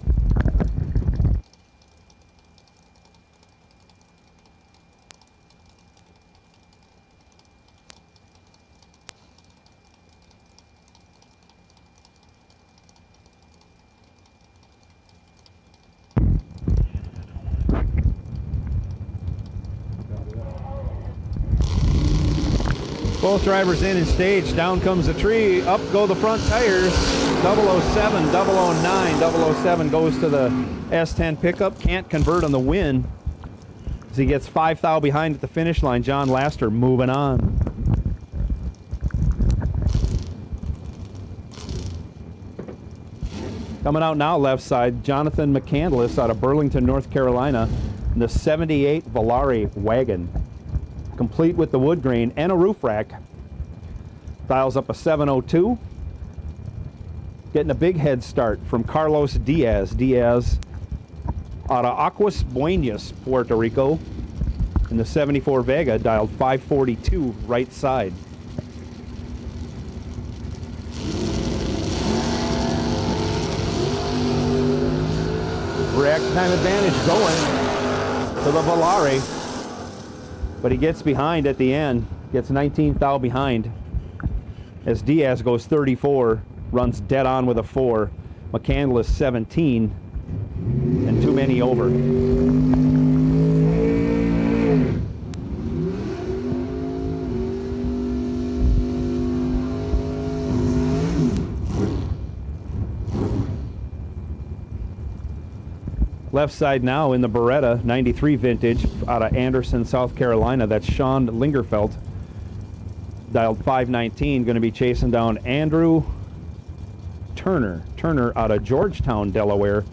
Both drivers in and stage. Down comes the tree. Up go the front tires. 007, 009. 007 goes to the S10 pickup. Can't convert on the win as he gets 5 thou behind at the finish line. John Laster moving on. Coming out now left side, Jonathan McCandless out of Burlington, North Carolina, in the 78 Volare wagon, complete with the wood grain and a roof rack. Dials up a 702. Getting a big head start from Carlos Diaz. Diaz out of Aguas Buenas, Puerto Rico, in the 74 Vega, dialed 542 right side. React time advantage going to the Volare, but he gets behind at the end, gets 19th thou behind as Diaz goes 34, runs dead on with a 4. McCandless 17, and too many over. Left side now in the Beretta 93 vintage out of Anderson, South Carolina. That's Sean Lingerfeld, dialed 519, going to be chasing down Andrew Turner out of Georgetown, Delaware.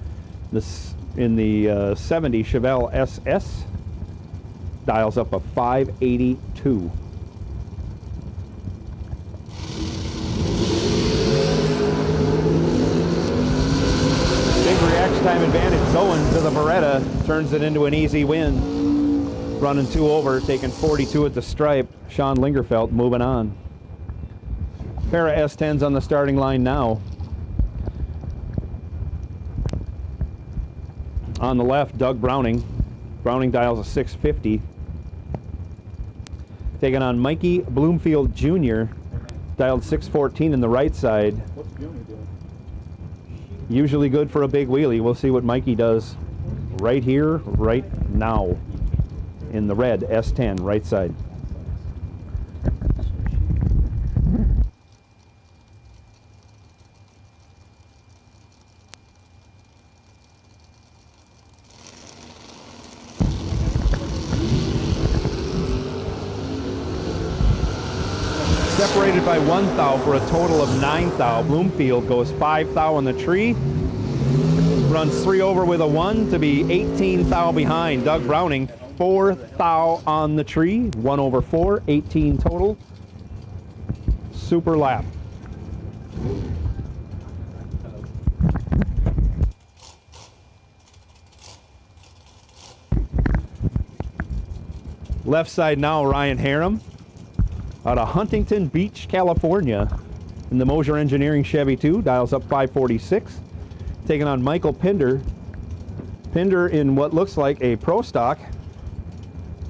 This in the 70 Chevelle SS, dials up a 582. Big reaction time advantage going to the Beretta, turns it into an easy win. Running 2 over, taking 42 at the stripe. Sean Lingerfeld moving on. Pair of S10s on the starting line now. On the left, Doug Browning. Browning dials a 650. Taking on Mikey Bloomfield Jr., dialed 614 in the right side. What's Junior doing? Usually good for a big wheelie. We'll see what Mikey does right here, right now, in the red S10, right side. Separated by 1 thou for a total of 9 thou. Bloomfield goes 5 thou on the tree. Runs 3 over with a 1 to be 18 thou behind. Doug Browning 4 thou on the tree. 1 over 4, 18 total. Super lap. Left side now, Ryan Harum out of Huntington Beach, California, in the Mosier Engineering Chevy 2, dials up 546. Taking on Michael Pinder. Pinder in what looks like a Pro Stock,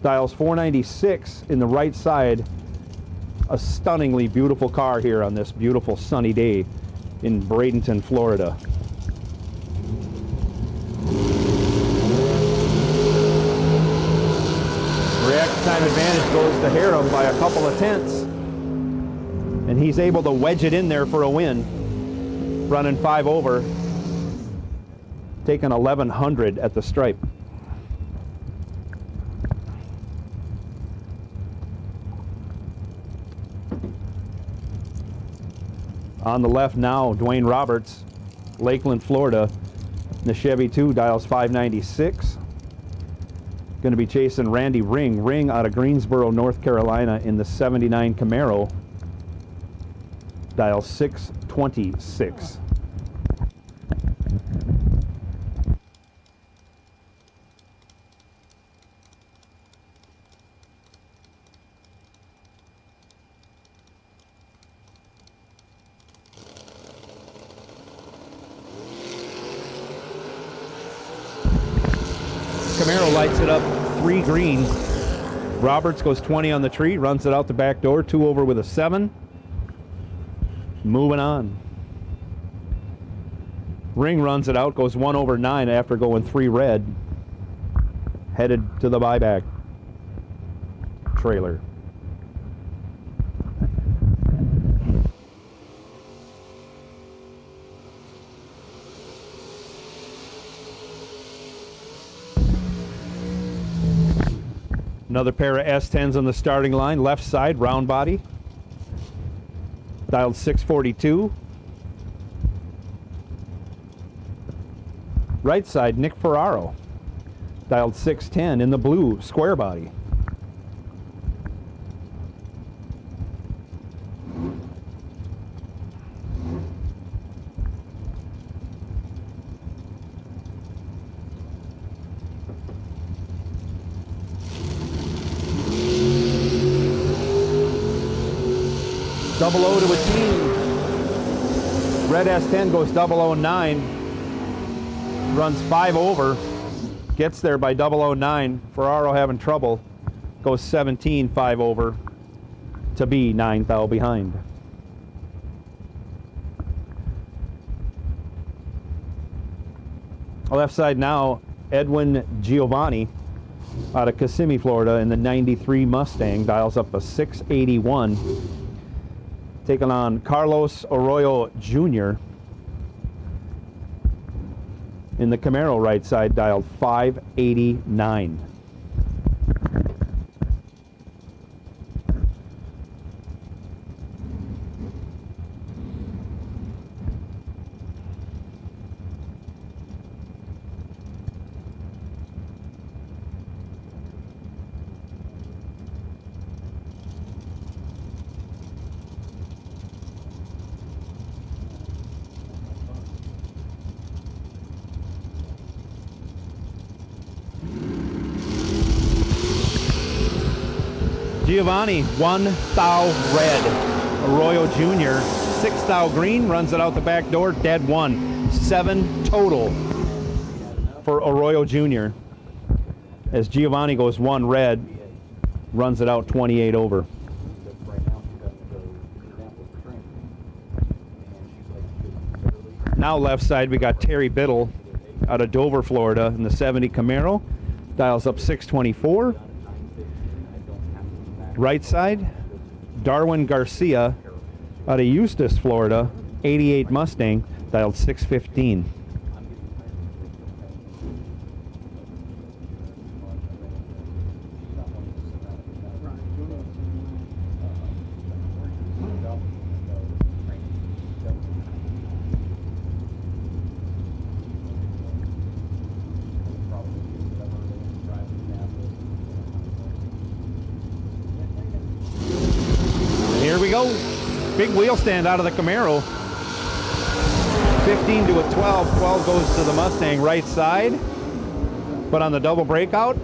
dials 496 in the right side. A stunningly beautiful car here on this beautiful sunny day in Bradenton, Florida. Reaction time advantage goes to Harum by a couple of tenths, and he's able to wedge it in there for a win, running 5 over, taking 1100 at the stripe. On the left now, Dwayne Roberts, Lakeland, Florida, the Chevy 2, dials 596. Going to be chasing Randy Ring out of Greensboro, North Carolina, in the 79 Camaro, dial 626. Camaro lights it up 3 green. Roberts goes 20 on the tree, runs it out the back door, 2 over with a 7. Moving on. Ring runs it out, goes 1 over 9 after going 3 red. Headed to the buyback trailer. Another pair of S10s on the starting line. Left side, round body. Dialed 642. Right side, Nick Ferraro. Dialed 610 in the blue, square body. Double O to a team. Red S10 goes 009. Runs 5 over. Gets there by 009. Ferraro having trouble. Goes 17, 5 over. To be 9 thou behind. Left side now, Edwin Giovanni out of Kissimmee, Florida, in the 93 Mustang. Dials up a 681. Taking on Carlos Arroyo Jr. in the Camaro right side, dialed 589. Giovanni, 1 thou red. Arroyo Jr., 6 thou green, runs it out the back door, dead 1. 7 total for Arroyo Jr. as Giovanni goes 1 red, runs it out 28 over. Now left side we got Terry Biddle out of Dover, Florida in the 70 Camaro. Dials up 624. Right side, Darwin Garcia out of Eustis, Florida, 88 Mustang, dialed 615. Here we go. Big wheel stand out of the Camaro. 15 to a 12. 12 goes to the Mustang right side. But on the double breakout,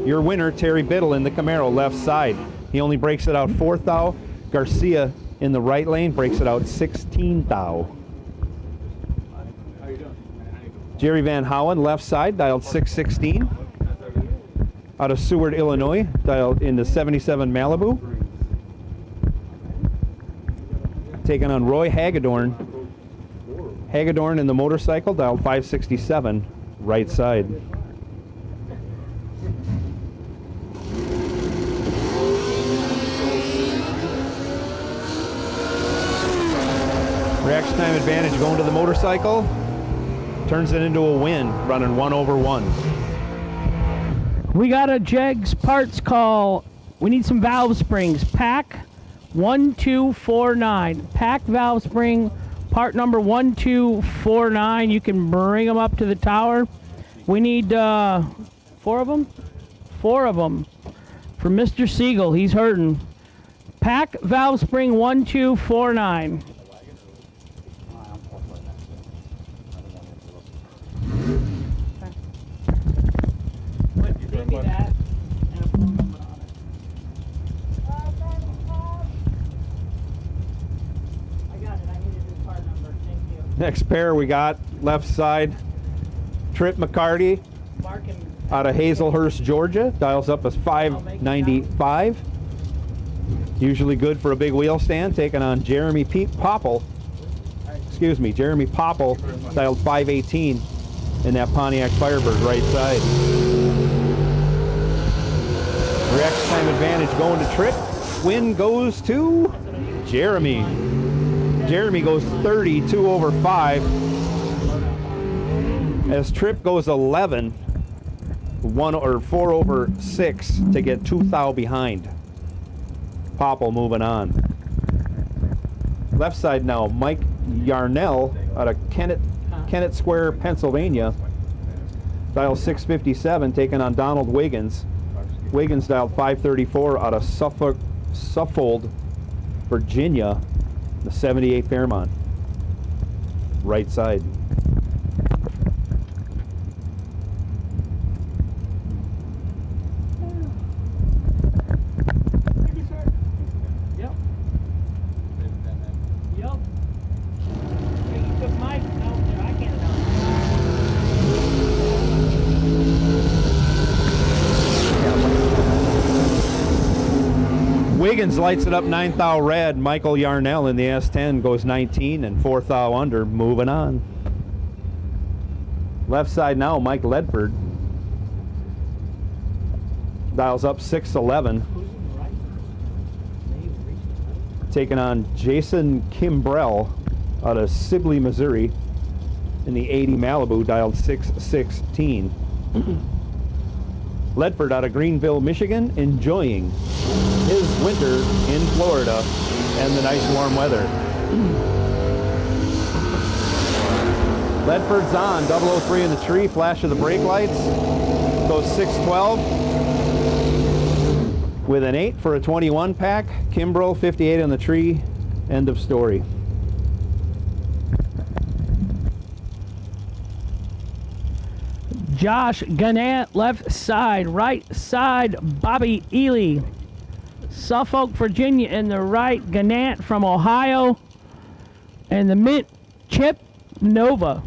your winner, Terry Biddle, in the Camaro left side. He only breaks it out 4 thou. Garcia in the right lane breaks it out 16 thou. Jerry Van Howen, left side, dialed 616. Out of Seward, Illinois, dialed into 77 Malibu. Taking on Roy Hagedorn. Hagedorn in the motorcycle, dialed 567, right side. Reaction time advantage going to the motorcycle. Turns it into a win, running 1/1. We got a Jegs parts call. We need some valve springs. Pack 1249. Pack valve spring, part number 1249. You can bring them up to the tower. We need 4 of them? 4 of them for Mr. Siegel. He's hurting. Pack valve spring 1249. Give me that and a phone number on it. I got it. I needed his part number. Thank you. Next pair we got left side, Trip McCarty Mark and out of Hazelhurst, Georgia. Dials up as 595. Usually good for a big wheel stand. Taking on Jeremy Popple. Jeremy Popple, dialed 518 in that Pontiac Firebird right side. Reaction time advantage going to Trip. Win goes to Jeremy. Jeremy goes 32 over 5. As Trip goes 11, 4 over 6 to get 2 thou behind. Popple moving on. Left side now, Mike Yarnell out of Kennett Square, Pennsylvania. Dial 657, taking on Donald Wiggins. Wiggins dialed 534 out of Suffolk, Virginia, the 78 Fairmont. Right side. Yep. Yep. Hey, you took Mike. No, I can't know. Wiggins lights it up 9 thou red. Michael Yarnell in the S10 goes 19 and 4 thou under. Moving on. Left side now, Mike Ledford. Dials up 611. Taking on Jason Kimbrell out of Sibley, Missouri in the 80 Malibu, dialed 616. Ledford out of Greenville, Michigan, enjoying his winter in Florida and the nice warm weather. Ledford's on, 003 in the tree, flash of the brake lights, goes 612 with an 8 for a 21 pack. Kimbrell 58 in the tree, end of story. Josh Gannett, left side. Right side, Bobby Ely. Suffolk, Virginia in the right. Gannett from Ohio. And the mint, Chip Nova.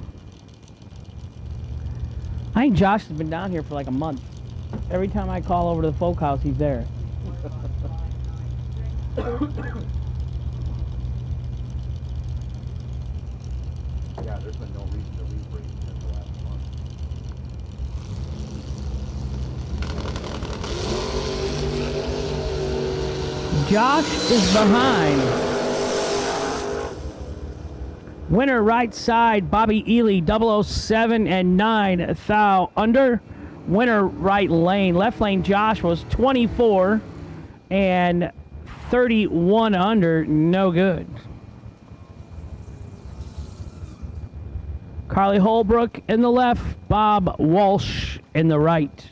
I think Josh has been down here for like a month. Every time I call over to the folk house, he's there. Yeah, there's been no reason to leave racing since the last month. Josh is behind. Winner right side, Bobby Ely, 007 and 9 thou under. Winner right lane. Left lane, Josh was 24 and 31 under. No good. Carly Holbrook in the left, Bob Walsh in the right.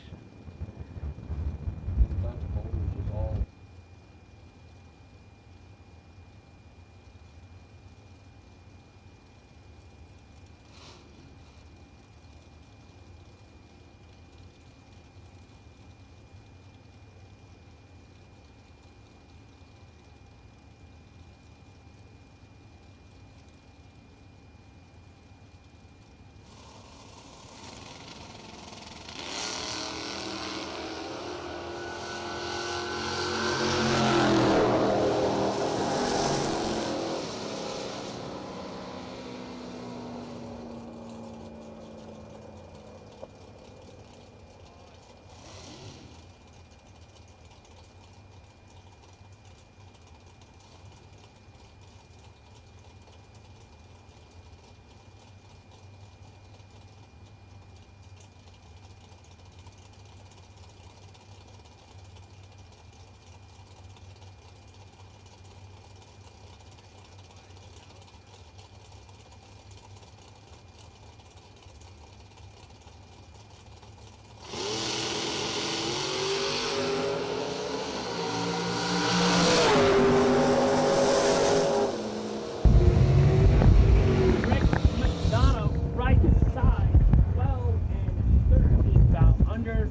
under.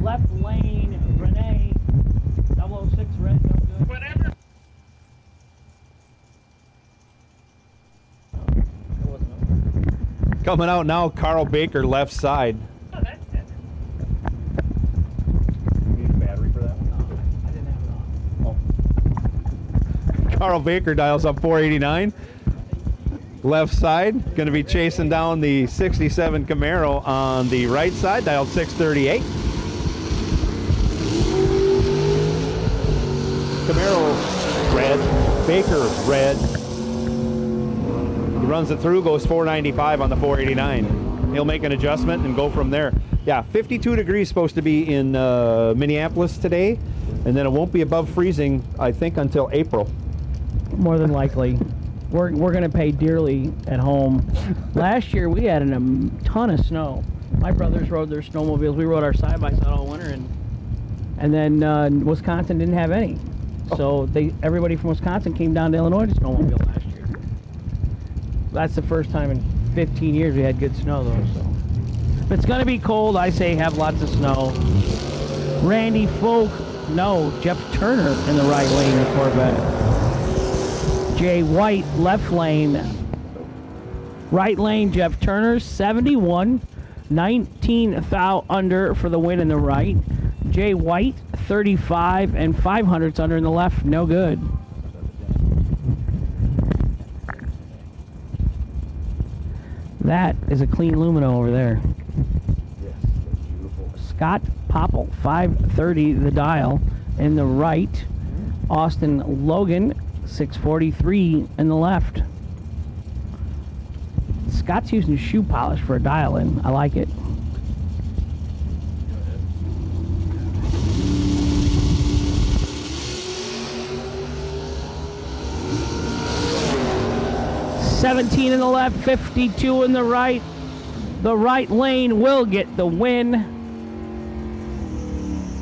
Left lane, Renee. 006 red, no good. Whatever. Coming out now, Carl Baker, left side. Oh, that's it. Need a battery for that one? I didn't have it on. Carl Baker dials up 489. Left side, going to be chasing down the 67 Camaro on the right side, dialed 638. Camaro red, Baker red. He runs it through, goes 495 on the 489. He'll make an adjustment and go from there. Yeah, 52 degrees supposed to be in Minneapolis today, and then it won't be above freezing, I think, until April. More than likely. We're going to pay dearly at home. Last year we had a ton of snow. My brothers rode their snowmobiles. We rode our side-by-side all winter, and then Wisconsin didn't have any. So everybody from Wisconsin came down to Illinois to snowmobile last year. That's the first time in 15 years we had good snow, though. So if it's going to be cold, I say have lots of snow. Randy Folk, no. Jeff Turner in the right lane in the Corvette. Jay White, left lane. Right lane, Jeff Turner, 71. 19 thou under for the win in the right. Jay White, 35 and 500ths under in the left, no good. That is a clean Lumino over there. Yes, that's beautiful. Scott Popple, 530 the dial in the right. Austin Logan, 643 in the left. Scott's using shoe polish for a dial in. I like it. $17 in the left, 52 in the right. The right lane will get the win.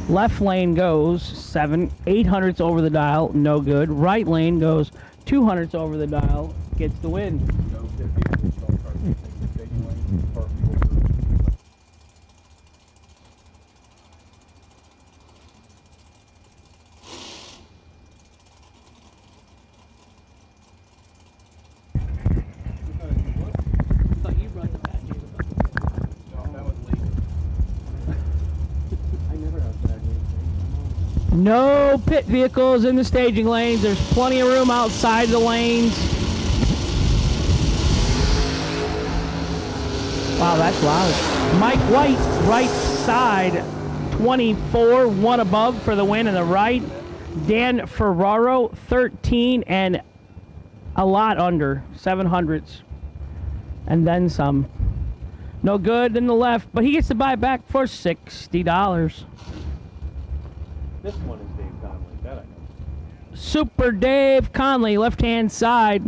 Left lane goes 800ths over the dial, no good. Right lane goes 200ths over the dial, gets the win. No pit vehicles in the staging lanes. There's plenty of room outside the lanes. Wow, that's loud. Mike White, right side, 24, one above for the win in the right. Dan Ferraro, 13 and a lot under, 700ths. And then some. No good in the left, but he gets to buy it back for $60. This one is Dave Conley, that I know. Super Dave Conley, left-hand side.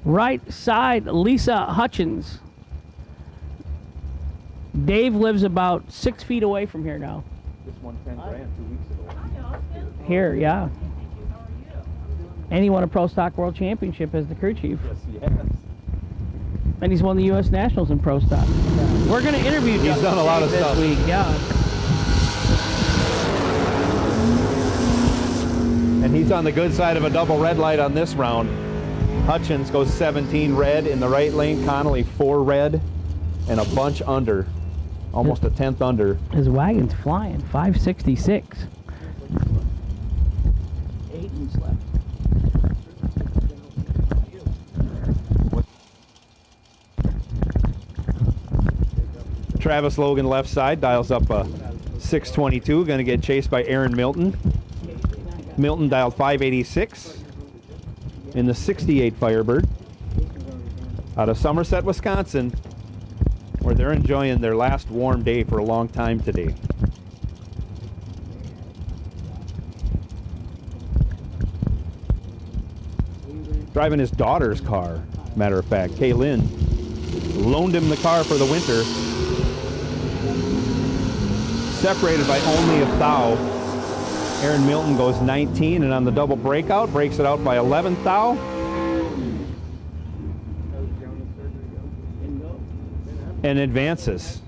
Right side, Lisa Hutchins. Dave lives about 6 feet away from here now. This won 10 grand 2 weeks ago. Here, yeah. And he won a Pro Stock World Championship as the crew chief. Yes, yes. And he's won the U.S. Nationals in Pro Stock. We're going to interview He's done a lot of this stuff week, yeah. And he's on the good side of a double red light on this round. Hutchins goes 17 red in the right lane, Connolly 4 red, and a bunch under. Almost a 10th under. His wagon's flying, 566. 8 inches left. Travis Logan left side dials up a 622, going to get chased by Aaron Milton. Milton dialed 586 in the 68 Firebird out of Somerset, Wisconsin, where they're enjoying their last warm day for a long time today. Driving his daughter's car, matter of fact. Kaylin loaned him the car for the winter. Separated by only a thou. Aaron Milton goes 19, and on the double breakout, breaks it out by 11 thou. And advances.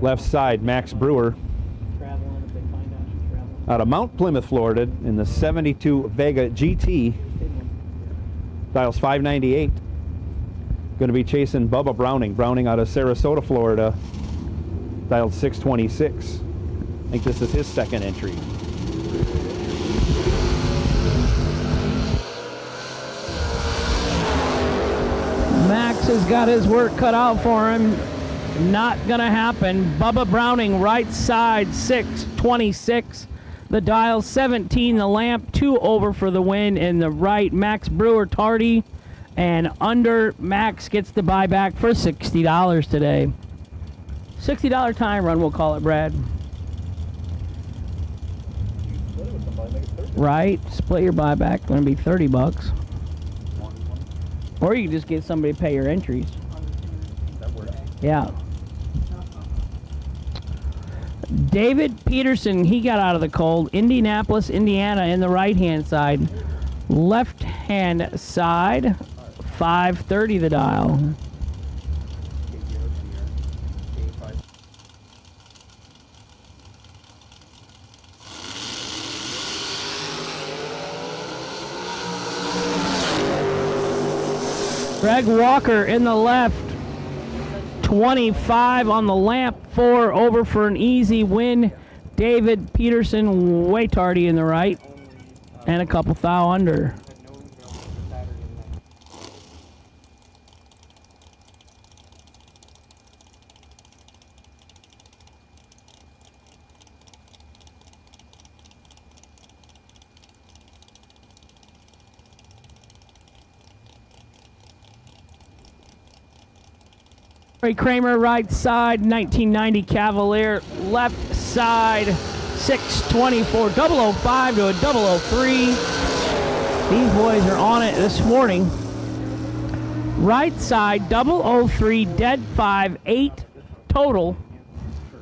Left side, Max Brewer. Traveling if they find out she's traveling. Out of Mount Plymouth, Florida, in the 72 Vega GT. Dials 598. Going to be chasing Bubba Browning. Browning out of Sarasota, Florida. Dialed 626. I think this is his second entry. Max has got his work cut out for him. Not gonna happen. Bubba Browning, right side, 626. The dial 17, the lamp 2 over for the win in the right. Max Brewer tardy and under. Max gets the buyback for $60 today. $60 time run, we'll call it, Brad. Right, split your buyback. Going to be $30. Or you can just get somebody to pay your entries. Yeah. David Peterson, he got out of the cold. Indianapolis, Indiana, in the right-hand side. Left-hand side, 530 the dial. Greg Walker in the left, 25 on the lamp, 4 over for an easy win. David Peterson way tardy in the right, and a couple thou under. Corey Kramer, right side, 1990 Cavalier, left side, 624, 005 to a 003. These boys are on it this morning. Right side, 003, dead 5, 8 total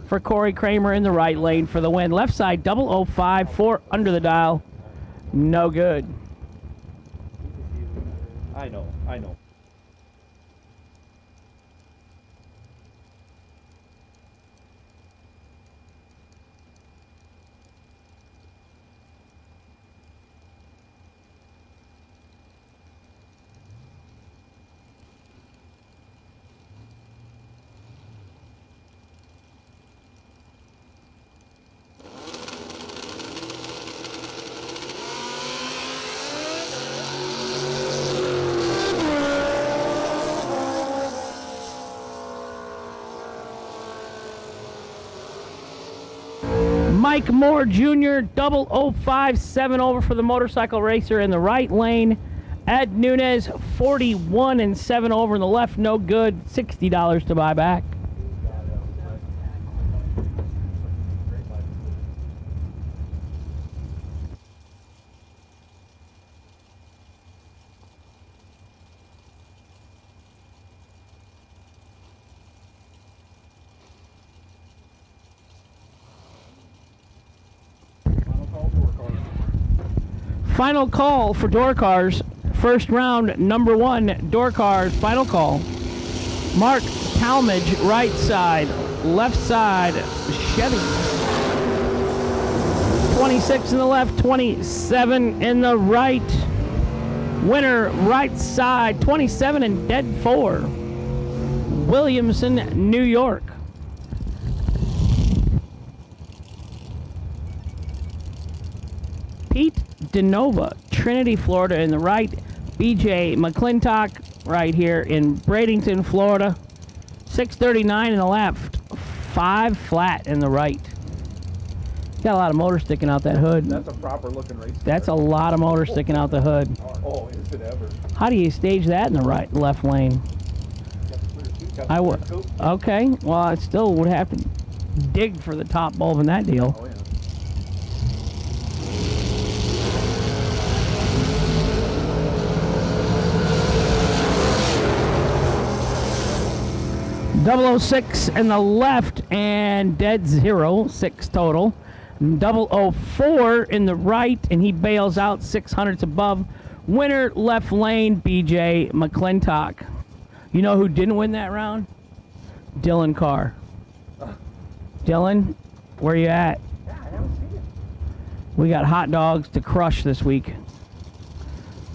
for Corey Kramer in the right lane for the win. Left side, 005, 4 under the dial, no good. I know. Mike Moore Jr., 005, 7 over for the motorcycle racer in the right lane. Ed Nunez, 41 and 7 over in the left, no good, $60 to buy back. Final call for door cars. First round, number 1, door cars, final call. Mark Talmadge, right side. Left side, Chevy. 26 in the left, 27 in the right. Winner, right side, 27 and dead 4. Williamson, New York. Pete DeNova, Trinity, Florida in the right. BJ McClintock right here in Bradenton, Florida. 639 in the left, 5 flat in the right. Got a lot of motor sticking out that hood. That's a proper looking race. That's a lot of motor sticking out the hood. Oh, is it ever? How do you stage that in the left lane? Okay, well, I still would have to dig for the top bulb in that deal. Oh, yeah. 006 in the left and dead 0, 6 total. 004 in the right, and he bails out 600s above. Winner left lane, BJ McClintock. You know who didn't win that round? Dylan Carr. Dylan, where you at? We got hot dogs to crush this week.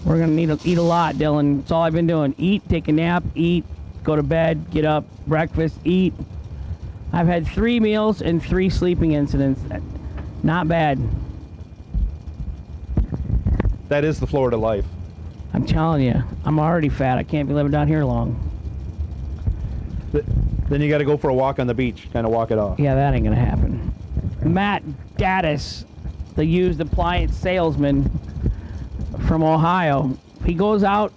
We're going to need to eat a lot, Dylan. That's all I've been doing. Eat, take a nap, eat, go to bed, get up, breakfast, eat. I've had 3 meals and 3 sleeping incidents. Not bad. That is the Florida life. I'm telling you, I'm already fat. I can't be living down here long. Then you got to go for a walk on the beach, kind of walk it off. Yeah, that ain't going to happen. Matt Gaddis, the used appliance salesman from Ohio. He goes out.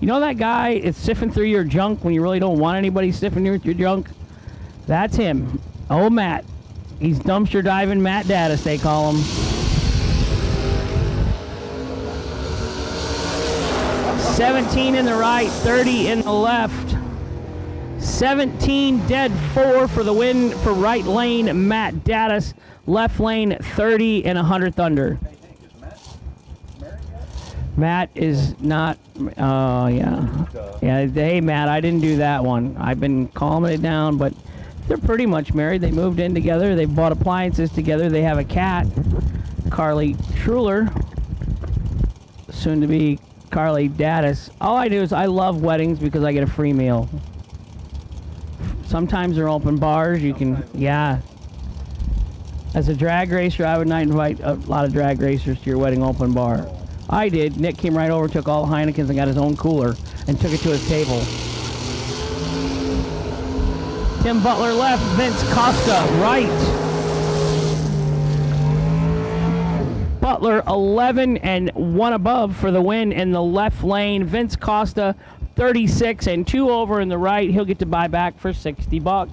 You know that guy is sifting through your junk when you really don't want anybody sifting through your junk? That's him. Oh, Matt. He's dumpster diving Matt Gaddis, they call him. 17 in the right, 30 in the left. 17 dead 4 for the win for right lane, Matt Gaddis. Left lane, 30 and 100th under. Matt is not, yeah. Yeah, hey, Matt, I didn't do that one. I've been calming it down, but they're pretty much married. They moved in together. They bought appliances together. They have a cat, Carly Truler, soon to be Carly Gaddis. All I do is I love weddings because I get a free meal. Sometimes they're open bars. You can, yeah. As a drag racer, I would not invite a lot of drag racers to your wedding open bar. I did. Nick came right over, took all the Heinekens and got his own cooler and took it to his table. Tim Butler left, Vince Costa right. Butler 11 and 1 above for the win in the left lane. Vince Costa 36 and 2 over in the right. He'll get to buy back for $60.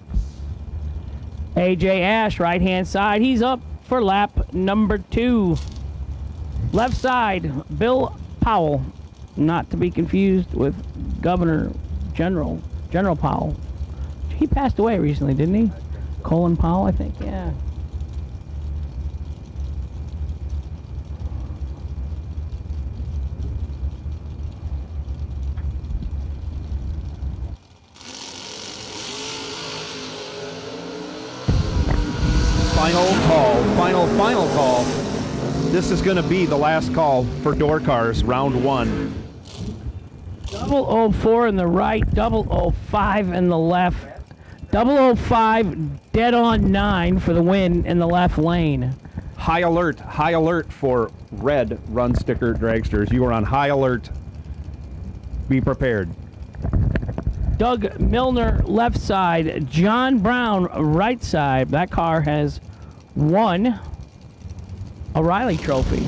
AJ Ash, right hand side. He's up for lap number 2. Left side, Bill Powell, not to be confused with General Powell. He passed away recently, didn't he? Colin Powell, I think, yeah. Final call. This is going to be the last call for door cars, round 1. 004 in the right, 005 in the left. 005 dead on 9 for the win in the left lane. High alert for red run sticker dragsters. You are on high alert. Be prepared. Doug Milner left side, John Brown right side. That car has won a Riley Trophy.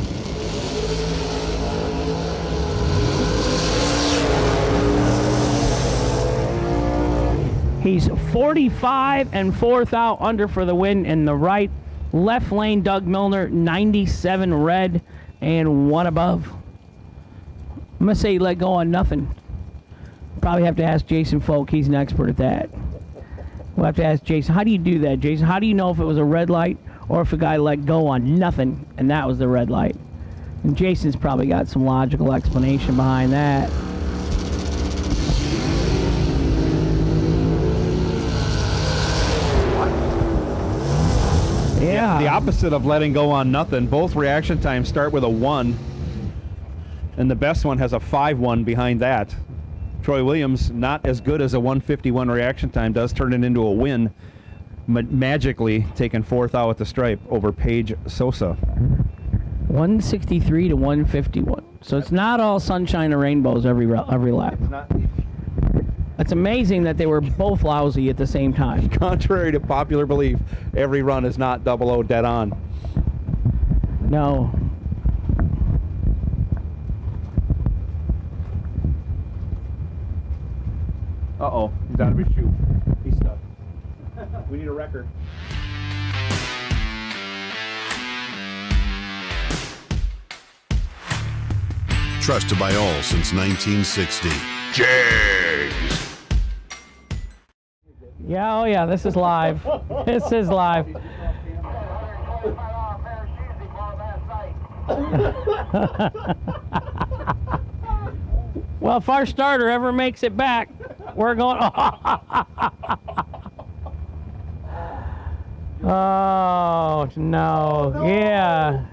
He's 45 and 4th out under for the win in the right. Left lane, Doug Milner, 97 red and 1 above. I'm going to say he let go on nothing. Probably have to ask Jason Folk. He's an expert at that. We'll have to ask Jason. How do you do that, Jason? How do you know if it was a red light or if a guy let go on nothing and that was the red light? And Jason's probably got some logical explanation behind that. Yeah. The opposite of letting go on nothing. Both reaction times start with a 1, and the best one has a 5-1 behind that. Troy Williams, not as good as a 151 reaction time, does turn it into a win, magically taking 4th out at the stripe over Paige Sosa. 163 to 151. So it's not all sunshine and rainbows every lap. It's not. It's amazing that they were both lousy at the same time. Contrary to popular belief, every run is not 00 dead on. No. Uh-oh, he's out of his shoe. He's stuck. We need a record. Trusted by all since 1960. Jags. Yeah, oh yeah, this is live. This is live. Well, if our starter ever makes it back, we're going. Oh, no. Yeah.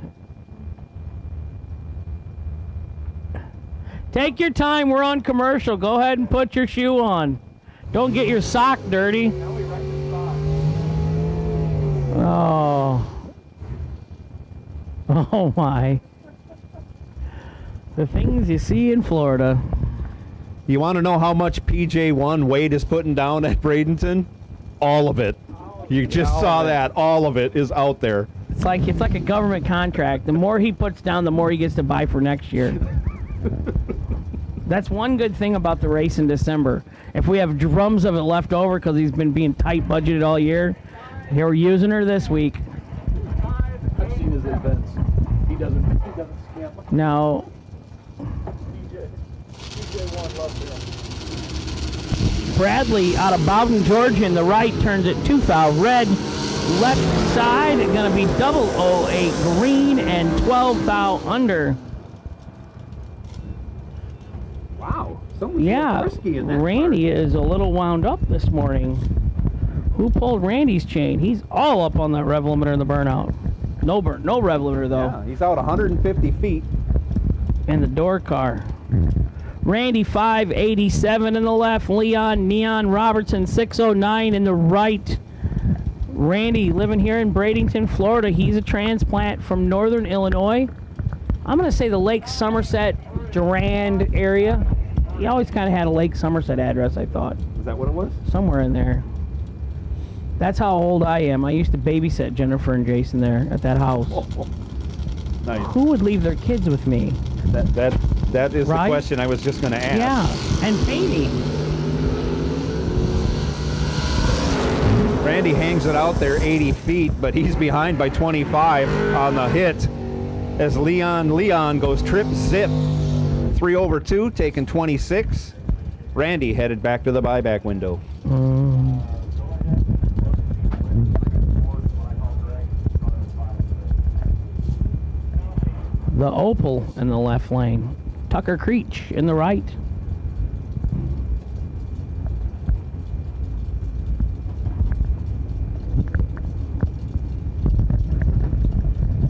Take your time. We're on commercial. Go ahead and put your shoe on. Don't get your sock dirty. Oh. Oh, my. The things you see in Florida. You want to know how much PJ1 Wade is putting down at Bradenton? All of it. You just saw that. All of it is out there. It's like a government contract. The more he puts down, the more he gets to buy for next year. That's one good thing about the race in December. If we have drums of it left over because he's been being tight budgeted all year, we're using her this week. I've seen his events. He doesn't scamp. Now, PJ1 loves him. Bradley out of Bowden, Georgia, in the right turns it 2 foul. Red left side, going to be 008 green and 12 foul under. Wow. Someone's Yeah, risky in that Randy is a little wound up this morning. Who pulled Randy's chain? He's all up on that rev limiter in the burnout. No rev limiter though. Yeah, he's out 150 feet. In the door car. Randy 587 in the left. Leon Neon Robertson 609 in the right. Randy living here in Bradenton, Florida. He's a transplant from Northern Illinois. I'm going to say the Lake Somerset, Durand area. He always kind of had a Lake Somerset address, I thought. Is that what it was? Somewhere in there. That's how old I am. I used to babysit Jennifer and Jason there at that house. Nice. Who would leave their kids with me? That is Right? the question I was just going to ask. Yeah, and pay me. Randy hangs it out there 80 feet, but he's behind by 25 on the hit as Leon goes trip zip 3/2, taking 26. Randy headed back to the buyback window. The Opal in the left lane. Tucker Creech in the right.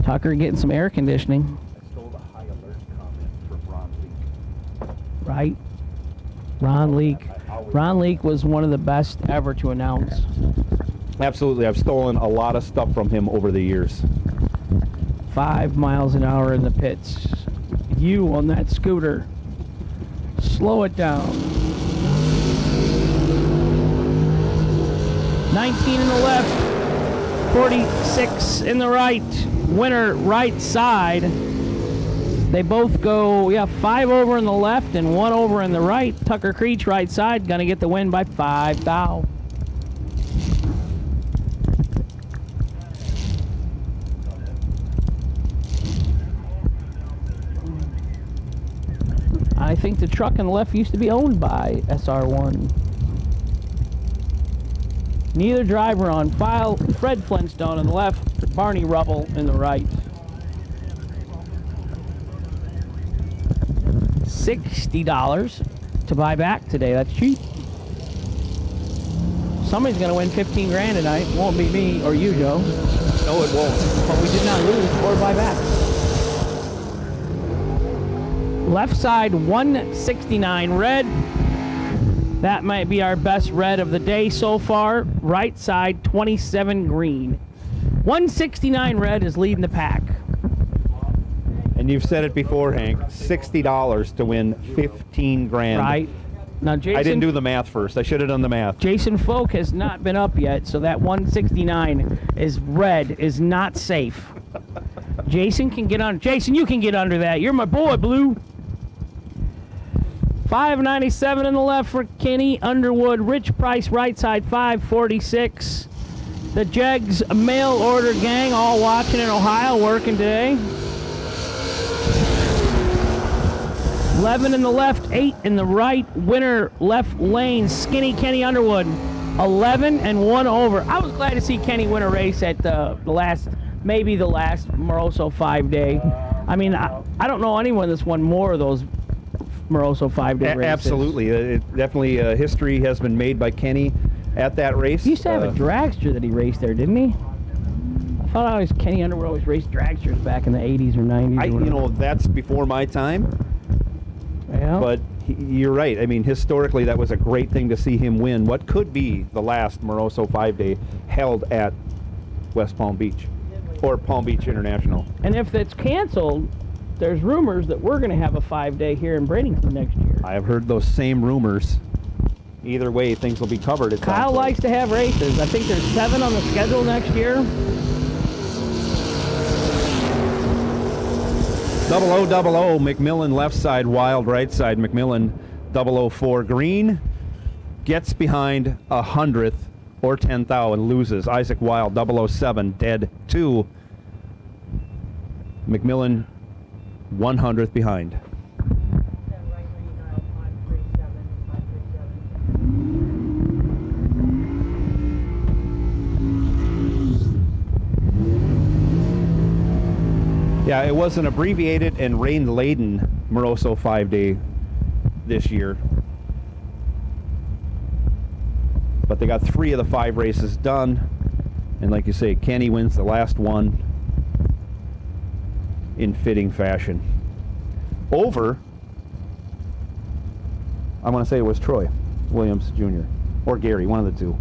Tucker getting some air conditioning. I stole the high alert comment from Ron Leake. Right. Ron Leake. Ron Leake was one of the best ever to announce. Absolutely. I've stolen a lot of stuff from him over the years. 5 miles an hour in the pits. You on that scooter. Slow it down. 19 in the left. 46 in the right. Winner right side. They both go, 5 over in the left and 1 over in the right. Tucker Creech right side gonna get the win by 5 thou. I think the truck on the left used to be owned by SR1. Neither driver on file. Fred Flintstone on the left, Barney Rubble in the right. $60 to buy back today. That's cheap. Somebody's going to win 15 grand tonight. Won't be me or you, Joe. No, it won't. But we did not lose or buy back. Left side 169 red. That might be our best red of the day so far. Right side 27 green. 169 red is leading the pack. And you've said it before, Hank, $60 to win 15 grand. Right. Now, Jason, I didn't do the math first. I should have done the math. Jason Folk has not been up yet, so that 169 is red, is not safe. Jason can get on. Jason, you can get under that. You're my boy, Blue. 597 in the left for Kenny Underwood. Rich Price right side 546. The Jegs mail order gang all watching in Ohio, working today. 11 in the left, 8 in the right. Winner left lane, Skinny Kenny Underwood. 11 and 1 over. I was glad to see Kenny win a race at the last Moroso 5-day. I mean, I don't know anyone that's won more of those Moroso 5-day races. Absolutely. Definitely history has been made by Kenny at that race. He used to have a dragster that he raced there, didn't he? thought always Kenny Underwood always raced dragsters back in the 80s or 90s. You know, that's before my time. Yeah. But you're right. I mean, historically, that was a great thing to see him win what could be the last Moroso 5-day held at West Palm Beach or Palm Beach International. And if it's canceled, there's rumors that we're going to have a 5-day here in Bradenton next year. I have heard those same rumors. Either way, things will be covered. Kyle likes to have races. I think there's 7 on the schedule next year. 0000 McMillan left side, Wild right side. McMillan 004 green gets behind 100th or 10th and loses. Isaac Wild 007 dead 2. McMillan 100th behind. Yeah, it was an abbreviated and rain-laden Moroso 5-day this year. But they got 3 of the 5 races done. And like you say, Kenny wins the last one in fitting fashion. Over, I want to say it was Troy Williams Jr. or Gary, one of the two.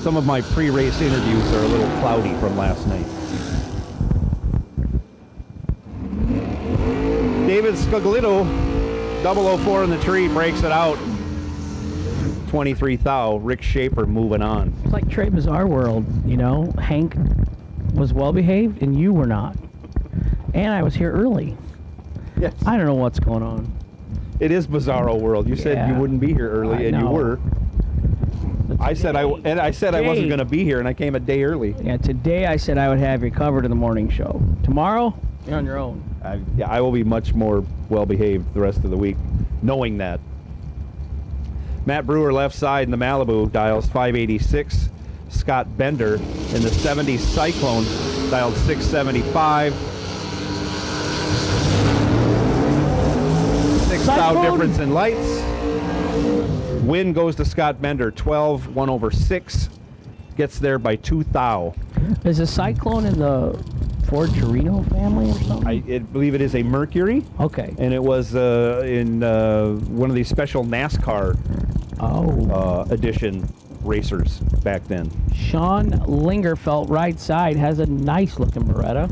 Some of my pre-race interviews are a little cloudy from last night. David Scoglito, 004 in the tree, breaks it out. 23 thou. Rick Shaper moving on. It's like Trey Bizarre World, you know. Hank was well behaved and you were not. And I was here early. Yes. I don't know what's going on. It is Bizarro World. You said you wouldn't be here early, and you were. I said I wasn't going to be here, and I came a day early. Yeah, today I said I would have you covered in the morning show. Tomorrow, you're on your own. I will be much more well-behaved the rest of the week, knowing that. Matt Brewer left side in the Malibu dials 586. Scott Bender in the 70 Cyclone dialed 675. 6 thou difference in lights. Win goes to Scott Bender, 12, 1/6. Gets there by 2 thou. Is a Cyclone in the Ford Torino family or something? I believe it is a Mercury. Okay. And it was in one of these special NASCAR edition racers back then. Sean Lingerfelt, right side, has a nice looking Beretta.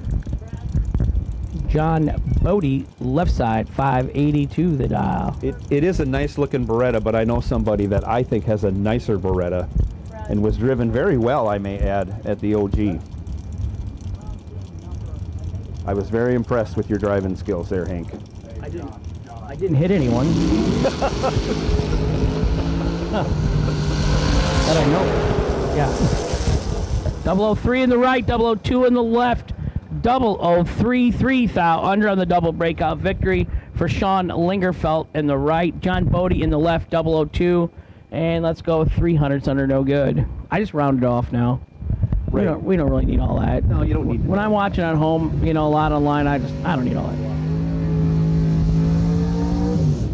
John Bodie, left side, 582 the dial. It is a nice looking Beretta, but I know somebody that I think has a nicer Beretta and was driven very well, I may add, at the OG. I was very impressed with your driving skills there, Hank. I didn't hit anyone. But I know. Yeah. 003 in the right, 002 in the left. 003 thou under on the double breakout victory for Sean Lingerfelt in the right, John Bodie in the left, 002, and let's go with 300s under no good. I just rounded off now. Right. We don't really need all that. No, you don't need. When I'm watching at home, you know, a lot online, I don't need all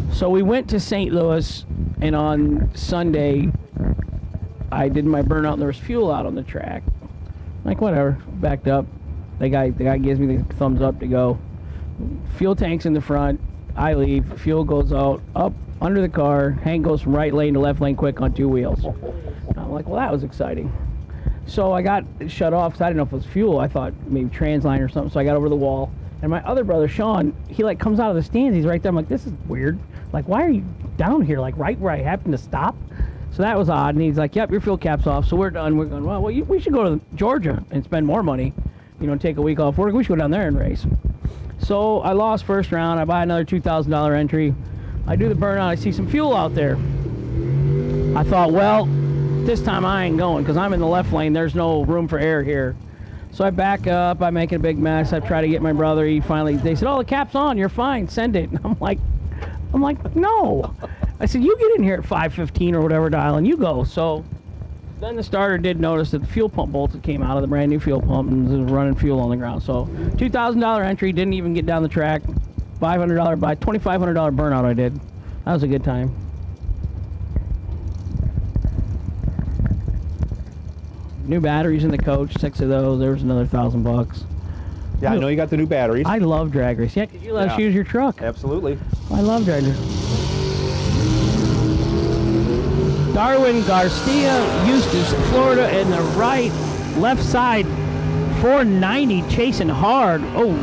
that. So we went to St. Louis, and on Sunday, I did my burnout, and there was fuel out on the track. Like whatever, backed up. The guy gives me the thumbs up to go. Fuel tank's in the front. I leave. Fuel goes out, up under the car. Hank goes from right lane to left lane quick on 2 wheels. I'm like, well, that was exciting. So I got shut off because I didn't know if it was fuel. I thought maybe transline or something. So I got over the wall. And my other brother, Sean, he like comes out of the stands. He's right there. I'm like, this is weird. Like, why are you down here? Like right where I happened to stop? So that was odd. And he's like, yep, your fuel cap's off. So we're done. We're going, well, we should go to Georgia and spend more money. You know, take a week off work. We should go down there and race. So I lost first round. I buy another $2,000 entry. I do the burnout. I see some fuel out there. I thought, well, this time I ain't going because I'm in the left lane. There's no room for air here. So I back up. I make a big mess. I try to get my brother. They said, oh, the cap's on. You're fine. Send it. And I'm like, no. I said, you get in here at 5:15 or whatever dial and you go. So then the starter did notice that the fuel pump bolts that came out of the brand new fuel pump and was running fuel on the ground. So $2,000 entry, didn't even get down the track. $2,500 burnout I did. That was a good time. New batteries in the coach, 6 of those. There was another $1,000. Yeah, I know you got the new batteries. I love drag race. Yeah, because you let us use your truck. Absolutely. I love drag race. Darwin Garcia, Eustis, Florida, in the right, left side, 490, chasing hard. Oh,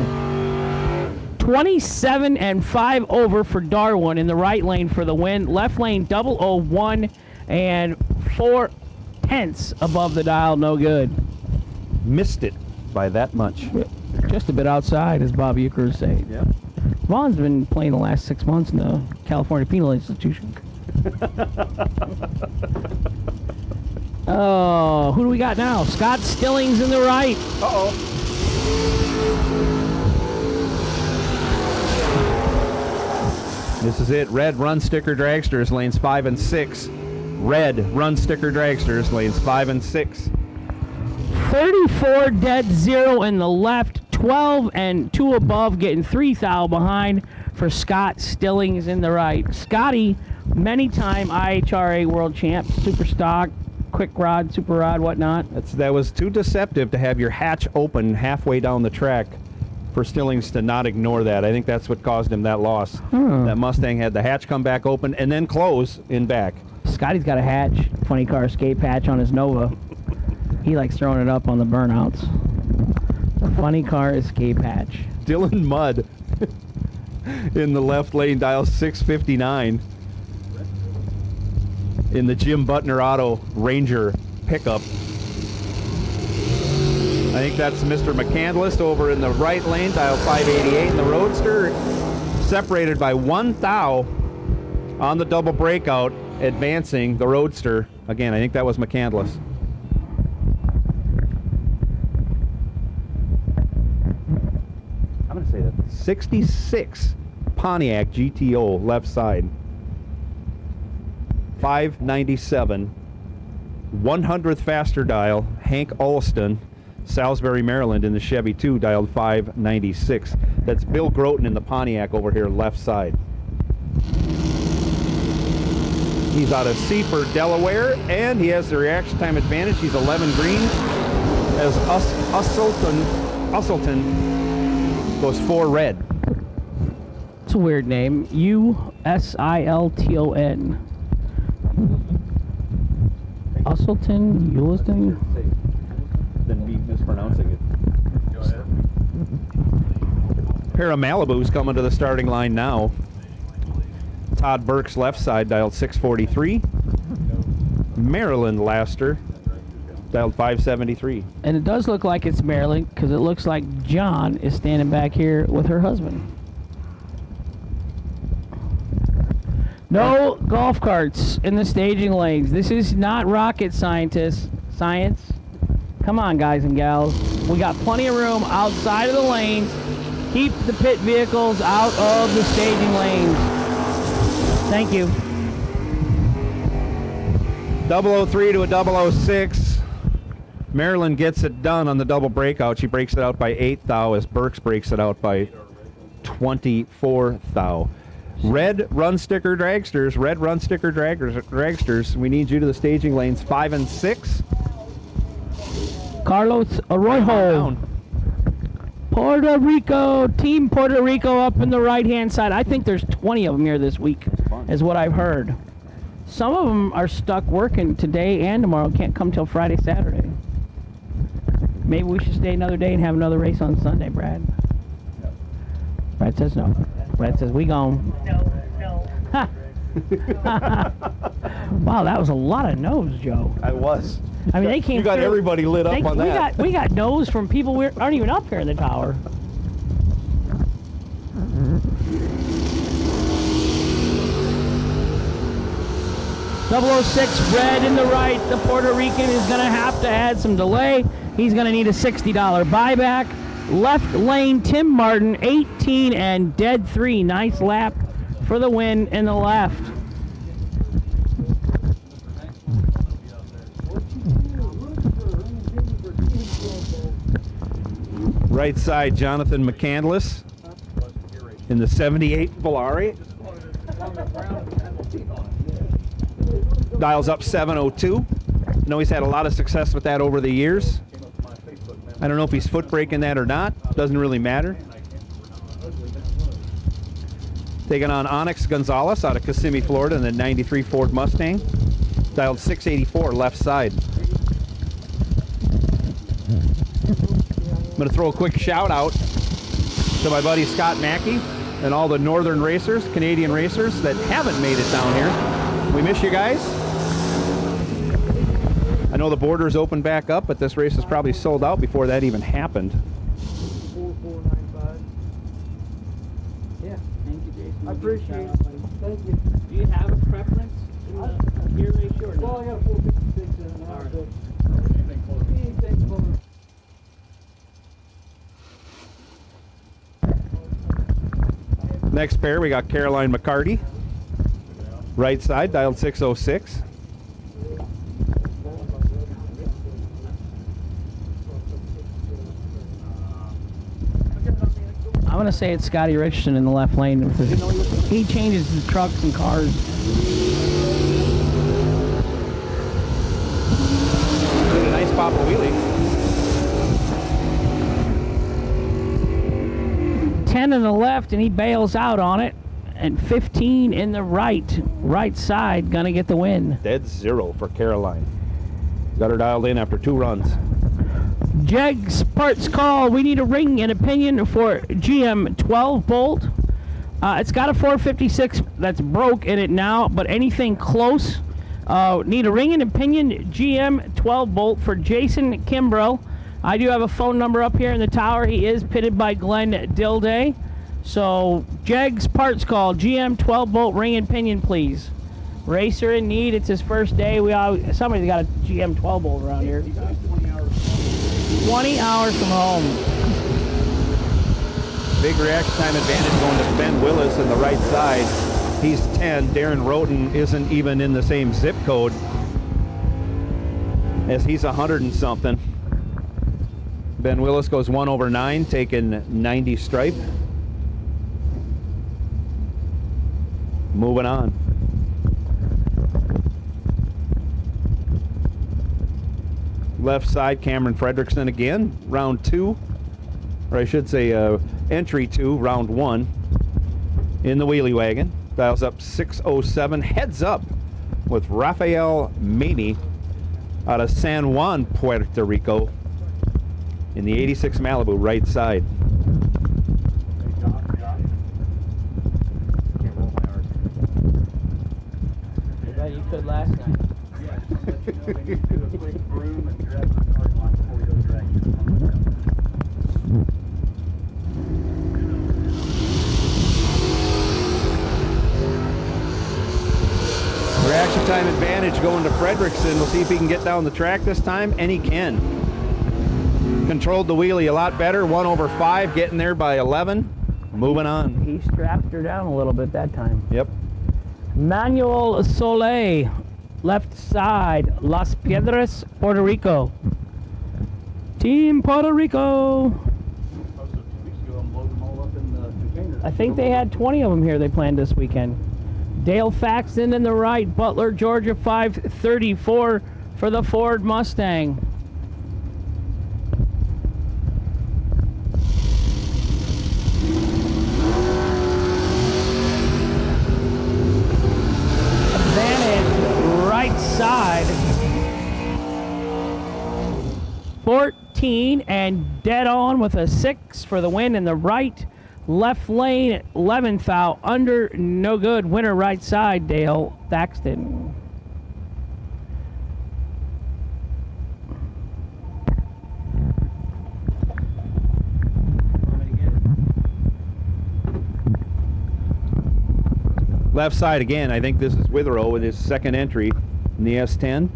27 and 5 over for Darwin in the right lane for the win. Left lane 001 and 4/10 above the dial. No good. Missed it by that much. Just a bit outside, as Bob Euchre would say. Yeah. Vaughn's been playing the last 6 months in the California Penal Institution. Oh, who do we got now? Scott Stillings in the right. Uh-oh. This is it. Red Run Sticker Dragsters, lanes 5 and 6. Red Run Sticker Dragsters, lanes 5 and 6. 34 dead, 0 in the left. 12 and 2 above, getting 3 thou behind for Scott Stillings in the right. Scotty, many-time IHRA world champ, super stock, quick rod, super rod, whatnot. That was too deceptive to have your hatch open halfway down the track for Stillings to not ignore that. I think that's what caused him that loss. That Mustang had the hatch come back open and then close in back. Scotty's got a hatch, funny car escape hatch on his Nova. He likes throwing it up on the burnouts. Funny car escape hatch. Dylan Mudd in the left lane, dial 659. In the Jim Butner Auto Ranger pickup. I think that's Mr. McCandless over in the right lane, dial 588 in the Roadster. Separated by 1 thou on the double breakout, advancing the Roadster. Again, I think that was McCandless. I'm going to say that 66 Pontiac GTO left side. 597, 100th faster dial, Hank Alston, Salisbury, Maryland in the Chevy 2, dialed 596. That's Bill Groten in the Pontiac over here, left side. He's out of Seaford, Delaware, and he has the reaction time advantage. He's 11 green, as Usselton goes 4 red. It's a weird name. Usilton. Usselton? Than me mispronouncing it. Pair of Malibus coming to the starting line now. Todd Burke's left side, dialed 643. Maryland Laster, dialed 573. And it does look like it's Maryland, because it looks like John is standing back here with her husband. No golf carts in the staging lanes. This is not rocket science. Come on, guys and gals. We got plenty of room outside of the lanes. Keep the pit vehicles out of the staging lanes. Thank you. 003 to a 006. Maryland gets it done on the double breakout. She breaks it out by 8 thou as Burks breaks it out by 24 thou. Red Run Sticker Dragsters, Red Run Sticker Dragsters. We need you to the staging lanes 5 and 6. Carlos Arroyo. Puerto Rico, Team Puerto Rico up in the right-hand side. I think there's 20 of them here this week, is what I've heard. Some of them are stuck working today and tomorrow. Can't come till Friday, Saturday. Maybe we should stay another day and have another race on Sunday, Brad. Brad says no. Brad says we gone. No. Ha. Wow, that was a lot of no's, Joe. I was. I mean, they came. You got through. everybody lit up on that. We got no's from people who aren't even up here in the tower. .006 red in the right. The Puerto Rican is going to have to add some delay. He's going to need a $60 buyback. Left lane, Tim Martin, 18 and dead 3. Nice lap for the win in the left. Right side, Jonathan McCandless in the 78 Volare. Dials up 702. I know he's had a lot of success with that over the years. I don't know if he's foot braking that or not. Doesn't really matter. Taking on Onyx Gonzalez out of Kissimmee, Florida in the 93 Ford Mustang. Dialed 684 left side. I'm going to throw a quick shout out to my buddy Scott Mackey and all the northern racers, Canadian racers that haven't made it down here. We miss you guys. I know the borders opened back up, but this race is probably sold out before that even happened. 4495. Yeah, thank you, Jason. I appreciate it. Thank you. Do you have a preference in the gear ratio or Well, I not? got 456 in and out, but anything close. Next pair, we got Caroline McCarty. Right side, dialed 606. I'm going to say it's Scotty Richardson in the left lane. He changes his trucks and cars. Did a nice pop wheelie. 10 in the left, and he bails out on it. And 15 in the right side, going to get the win. Dead zero for Caroline. Got her dialed in after 2 runs. Jegs parts call. We need a ring and opinion for GM 12 bolt. It's got a 456 that's broke in it now, but anything close. Need a ring and opinion GM 12 bolt for Jason Kimbrell. I do have a phone number up here in the tower. He is pitted by Glenn Dilday. So Jegs parts call. GM 12 bolt ring and pinion, please. Racer in need. It's his first day. Somebody's got a GM 12 bolt around here. 20 hours from home. Big reaction time advantage going to Ben Willis in the right side. He's 10. Darren Roten isn't even in the same zip code as he's 100 and something. Ben Willis goes 1/9, taking 90 stripe. Moving on. Left side, Cameron Fredrickson again, round 2, or I should say entry 2, round 1, in the wheelie wagon. Dials up 607, heads up with Rafael Maney out of San Juan, Puerto Rico, in the 86 Malibu, right side. I bet you could last night. Reaction time advantage going to Fredrickson. We'll see if he can get down the track this time, and he can. Controlled the wheelie a lot better, 1/5, getting there by 11. Moving on. He strapped her down a little bit that time. Yep. Manuel Soleil, left side, Las Piedras, Puerto Rico. Team Puerto Rico. I think they had 20 of them here they planned this weekend. Dale Faxton in the right, Butler, Georgia, 534 for the Ford Mustang. Advantage, right side. 14 and dead on with a 6 for the win in the right. Left lane, 11th out, under, no good. Winner right side, Dale Thaxton. Left side again, I think this is Withrow with his second entry in the S10.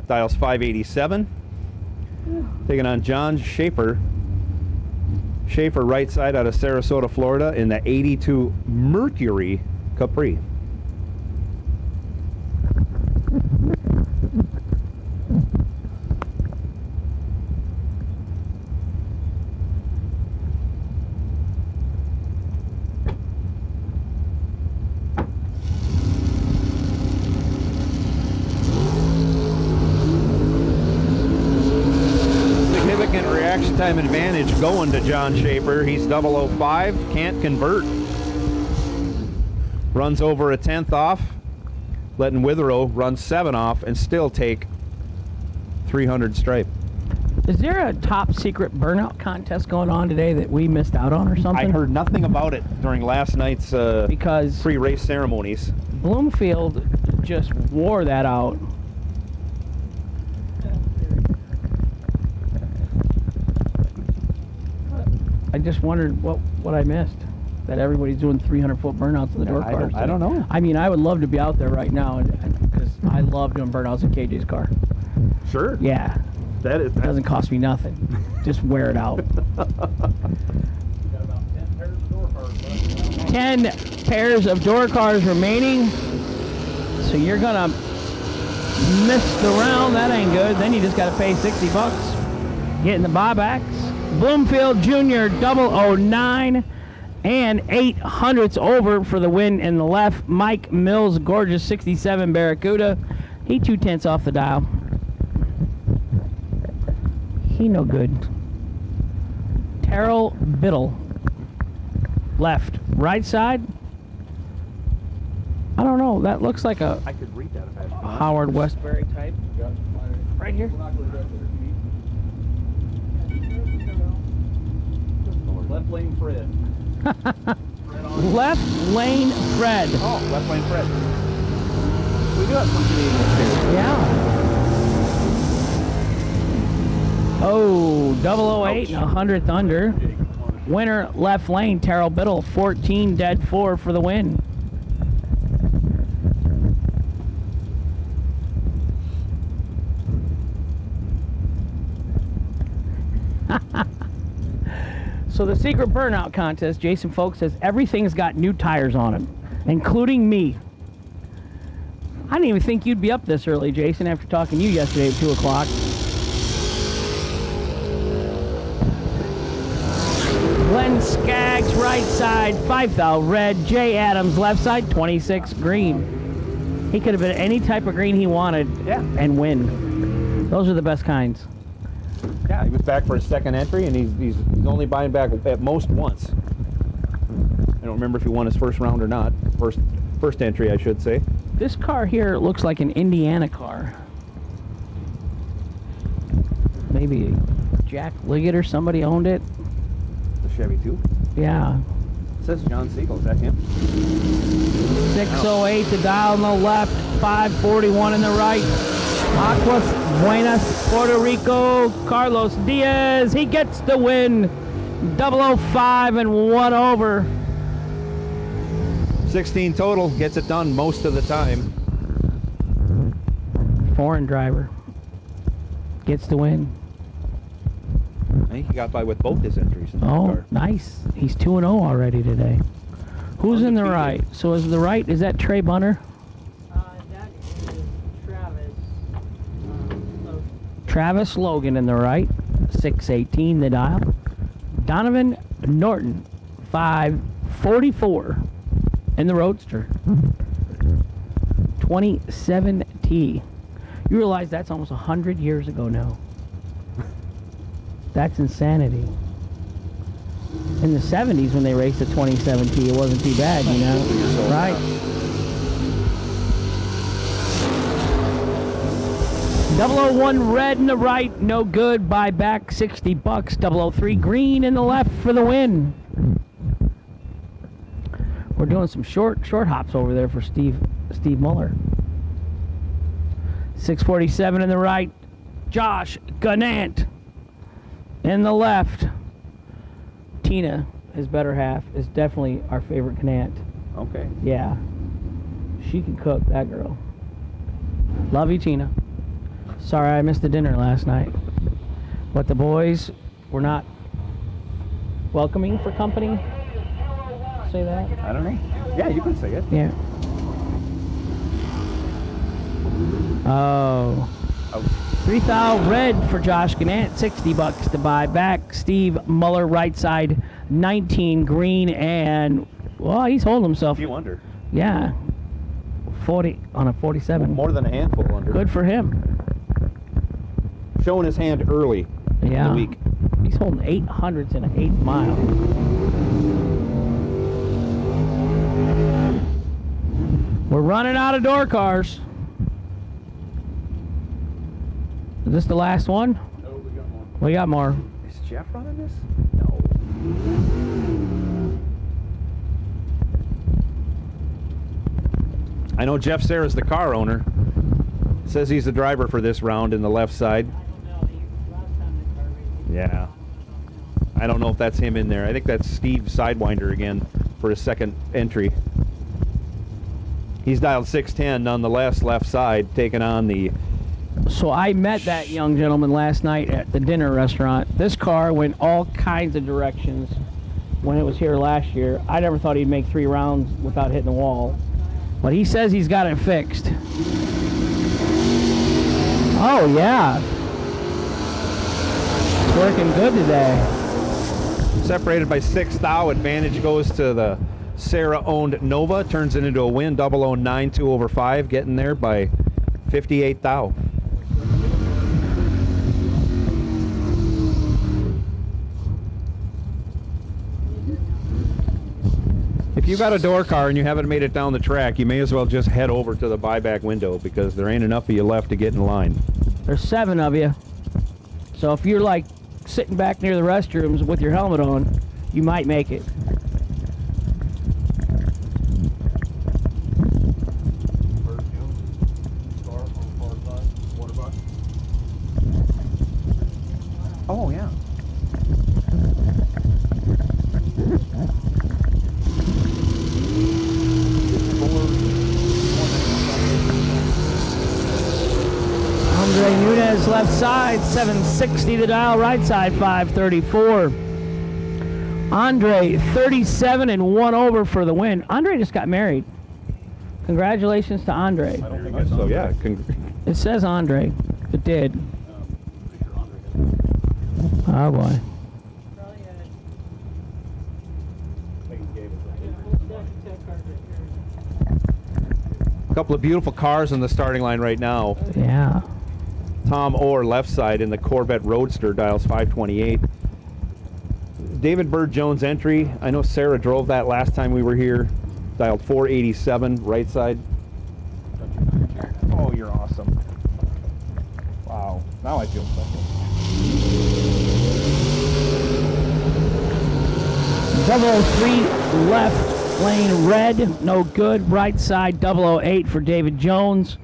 Dials 587. Taking on John Schaefer. Schaefer right side out of Sarasota, Florida in the 82 Mercury Capri. time advantage going to John Schaefer. He's 005, can't convert. Runs over a 10th off, letting Witherow run 7 off and still take 300 stripe. Is there a top secret burnout contest going on today that we missed out on or something? I heard nothing about it during last night's because pre-race ceremonies. Bloomfield just wore that out. I just wondered what I missed. That everybody's doing 300-foot burnouts in the door cars. I don't know. I mean, I would love to be out there right now because I love doing burnouts in KJ's car. Sure. Yeah. It doesn't cost me nothing. Just wear it out. 10 pairs of door cars remaining. So you're gonna miss the round. That ain't good. Then you just gotta pay $60. Getting the buybacks. Bloomfield Jr. 009 and 800ths over for the win in the left. Mike Mills, gorgeous 67 Barracuda. He 2/10 off the dial. He no good. Terrell Biddle. Left. Right side. I don't know. That looks like a I could read that if I had Howard Westbury type. Right here. Left lane Fred. Left lane Fred. Oh, left lane Fred. We do have some Canadians here. Yeah. Oh, 008 and 100th under. Winner left lane, Terrell Biddle, 14 dead 4 for the win. So the secret burnout contest, Jason Folk says everything's got new tires on them, including me. I didn't even think you'd be up this early, Jason, after talking to you yesterday at 2 o'clock. Glenn Skaggs, right side, 5,000 red. Jay Adams, left side, 26 green. He could have been any type of green he wanted and win. Those are the best kinds. Yeah, he was back for his second entry, and he's only buying back at most once. I don't remember if he won his first round or not. First entry, I should say. This car here looks like an Indiana car. Maybe Jack Liggett or somebody owned it. The Chevy 2? Yeah. It says John Siegel. Is that him? 608 to dial on the left, 541 in the right. Aguas Buenas, Puerto Rico, Carlos Diaz. He gets the win. 005 and 1 over. 16 total. Gets it done most of the time. Foreign driver. Gets the win. I think he got by with both his entries in the car. Nice. He's 2-0 already today. Who's in the right? So is the right, is that Trey Bunner? That is Travis. Travis Logan in the right, 618 the dial. Donovan Norton, 544 in the Roadster. 27T. You realize that's almost 100 years ago now. That's insanity. In the 70s when they raced a 27T, it wasn't too bad, you know? Right. 001 red in the right, no good. Buy back $60. 003 green in the left for the win. We're doing some short hops over there for Steve Muller. 647 in the right. Josh Gannant in the left. Tina, his better half, is definitely our favorite Gannant. Okay. Yeah. She can cook, that girl. Love you, Tina. Sorry I missed the dinner last night. But the boys were not welcoming for company. Say that? I don't know. Yeah, you can say it. Yeah. Oh. 3,000 red for Josh Gannant, $60 to buy back. Steve Muller, right side, 19 green, and well, he's holding himself. You wonder. Yeah. 40 on a 47. More than a handful under. Good for him. Showing his hand early in the week. He He's holding 800s in an 8 mile. We're running out of door cars. Is this the last one? No, we got more. We got more. Is Jeff running this? No. I know Jeff Serra's the car owner. Says he's the driver for this round in the left side. Yeah. I don't know if that's him in there. I think that's Steve Sidewinder again for his second entry. He's dialed 610 nonetheless, left side, taking on the... So I met that young gentleman last night at the dinner restaurant. This car went all kinds of directions when it was here last year. I never thought he'd make 3 rounds without hitting the wall. But he says he's got it fixed. Oh, yeah. It's working good today. Separated by 6 thou. Advantage goes to the Sarah-owned Nova. Turns it into a win. 0092 over 5. Getting there by 58 thou. If you got a door car and you haven't made it down the track, you may as well just head over to the buyback window because there ain't enough of you left to get in line. There's 7 of you. So if you're like sitting back near the restrooms with your helmet on, you might make it. Oh, yeah. Andre Nunez left side, 760 the dial, right side 534. Andre 37 and 1 over for the win. Andre just got married. Congratulations to Andre. I don't think I saw. Yeah. It says Andre. It did. Oh boy. A couple of beautiful cars on the starting line right now. Yeah. Tom Orr left side in the Corvette Roadster, dials 528. David Bird Jones entry. I know Sarah drove that last time we were here. Dialed 487 right side. Oh, you're awesome. Wow. Now I feel special. 003 left lane red, no good. Right side 008 for David Jones.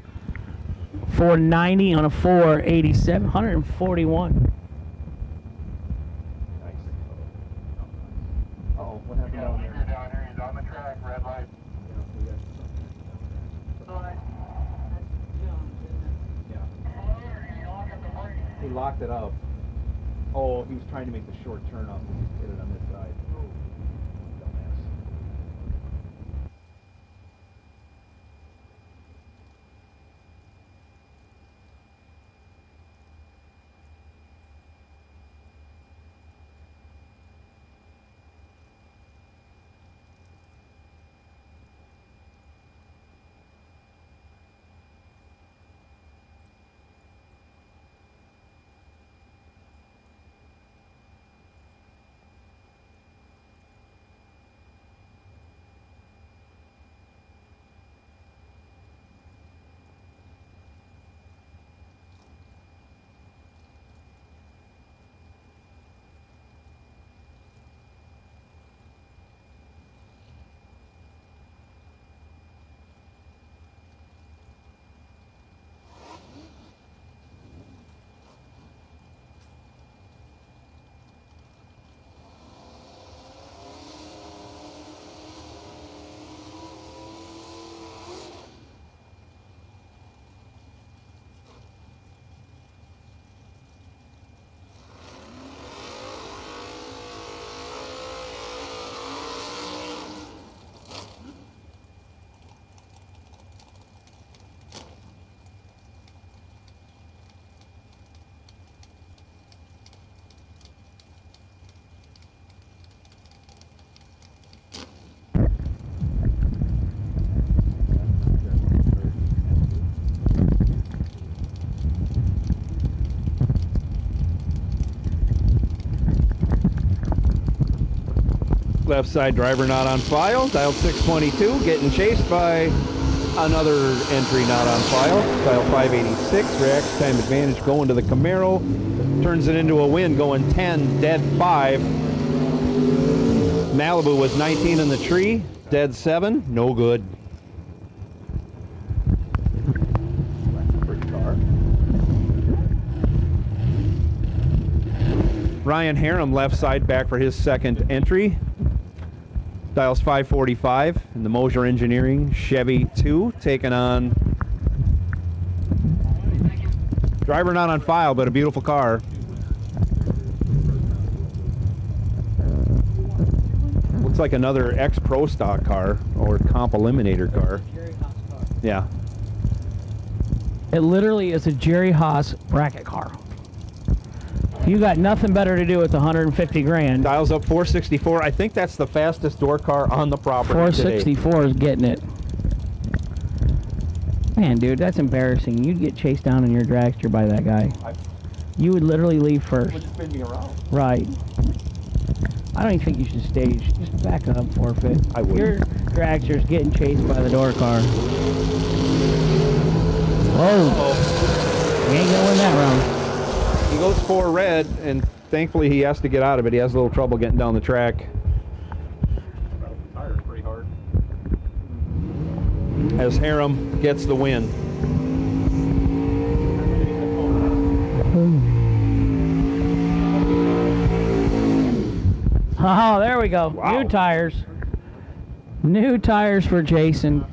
490 on a 487, 141. Nice. Oh, what happened down there? Down here, he's on the track, red light. He locked it up. Oh, he was trying to make the short turn up and hit it on this side. Dumbass. Left side driver not on file. Dial 622, getting chased by another entry not on file. Dial 586, reaction time advantage going to the Camaro. Turns it into a win, going 10, dead 5. Malibu was 19 in the tree, dead 7, no good. Ryan Harem left side back for his second entry. Dials 545 in the Mosier Engineering Chevy 2, taking on driver not on file, but a beautiful car. Looks like another ex-Pro Stock car or Comp Eliminator car. Yeah. It literally is a Jerry Haas bracket car. You got nothing better to do with 150 grand. Dials up 464. I think that's the fastest door car on the property 464 today. is getting it. Man, dude, that's embarrassing. You'd get chased down in your dragster by that guy. You would literally leave first. Would spin me around. Right. I don't even think you should stage. Just back up, forfeit. I would. Your dragster's getting chased by the door car. Whoa. You ain't gonna win that round. He goes for red, and thankfully he has to get out of it. He has a little trouble getting down the track. Pretty hard. As Harem gets the win. Oh, there we go. Wow. New tires. New tires for Jason.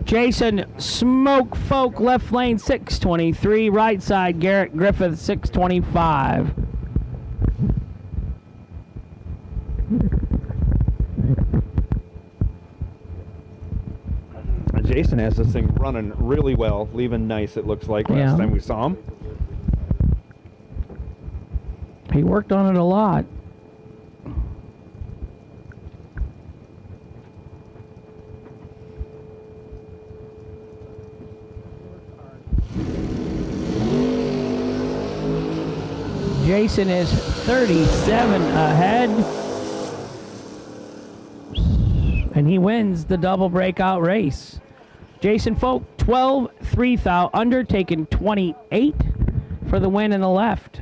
Jason Smoke Folk, left lane 623, right side Garrett Griffith 625. Jason has this thing running really well, leaving nice, it looks like, last time we saw him. He worked on it a lot. Jason is 37 ahead. And he wins the double breakout race. Jason Folk, 12, 3,000, undertaken 28 for the win in the left.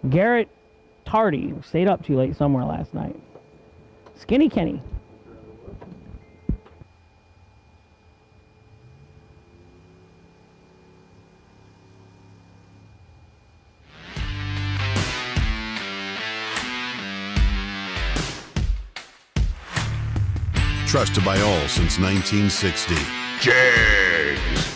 Garrett Tardy stayed up too late somewhere last night. Skinny Kenny. Trusted by all since 1960. Jags.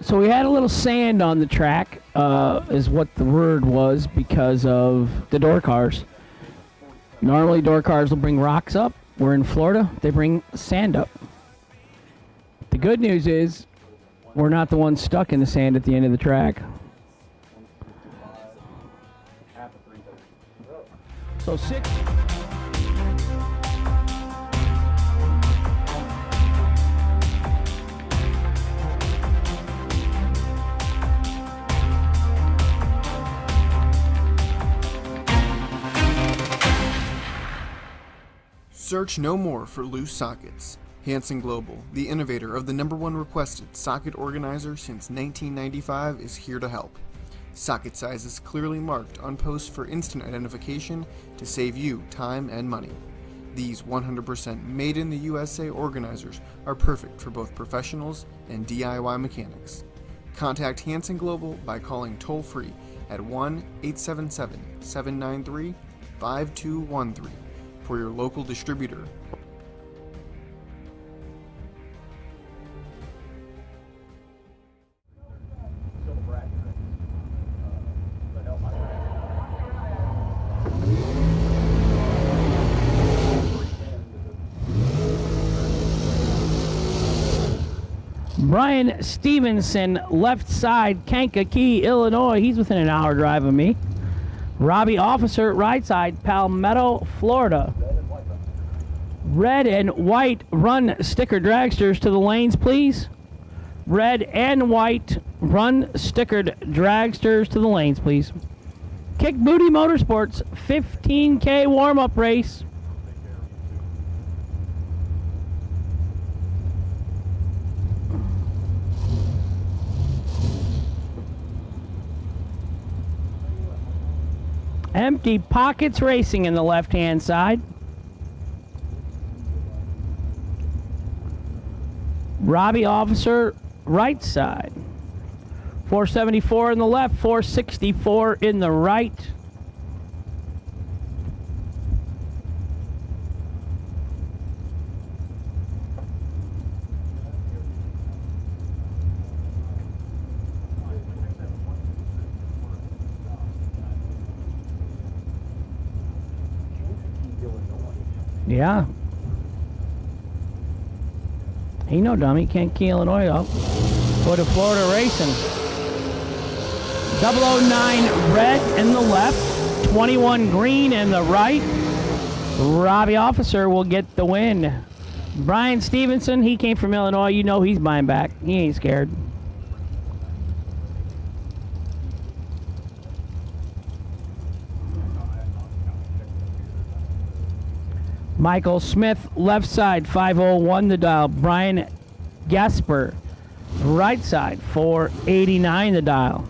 So we had a little sand on the track, is what the word was, because of the door cars. Normally door cars will bring rocks up. We're in Florida. They bring sand up. The good news is we're not the ones stuck in the sand at the end of the track. So 6. Search no more for loose sockets. Hansen Global, the innovator of the #1 requested socket organizer since 1995, is here to help. Socket sizes clearly marked on posts for instant identification to save you time and money. These 100% made in the USA organizers are perfect for both professionals and DIY mechanics. Contact Hansen Global by calling toll-free at 1-877-793-5213 for your local distributor. Brian Stevenson, left side, Kankakee, Illinois. He's within an hour drive of me. Robbie Officer, right side, Palmetto, Florida. Red and white run sticker dragsters to the lanes, please. Red and white run stickered dragsters to the lanes, please. Kick Booty Motorsports, 15K warm-up race. Empty Pockets Racing in the left-hand side. Robbie Officer, right side. 474 in the left, 464 in the right. Yeah. He no dummy. Can't key Illinois up. Go to Florida Racing. 009 red in the left. 21 green in the right. Robbie Officer will get the win. Brian Stevenson, he came from Illinois. You know he's buying back. He ain't scared. Michael Smith, left side, 501 the dial. Brian Gasper, right side, 489 the dial.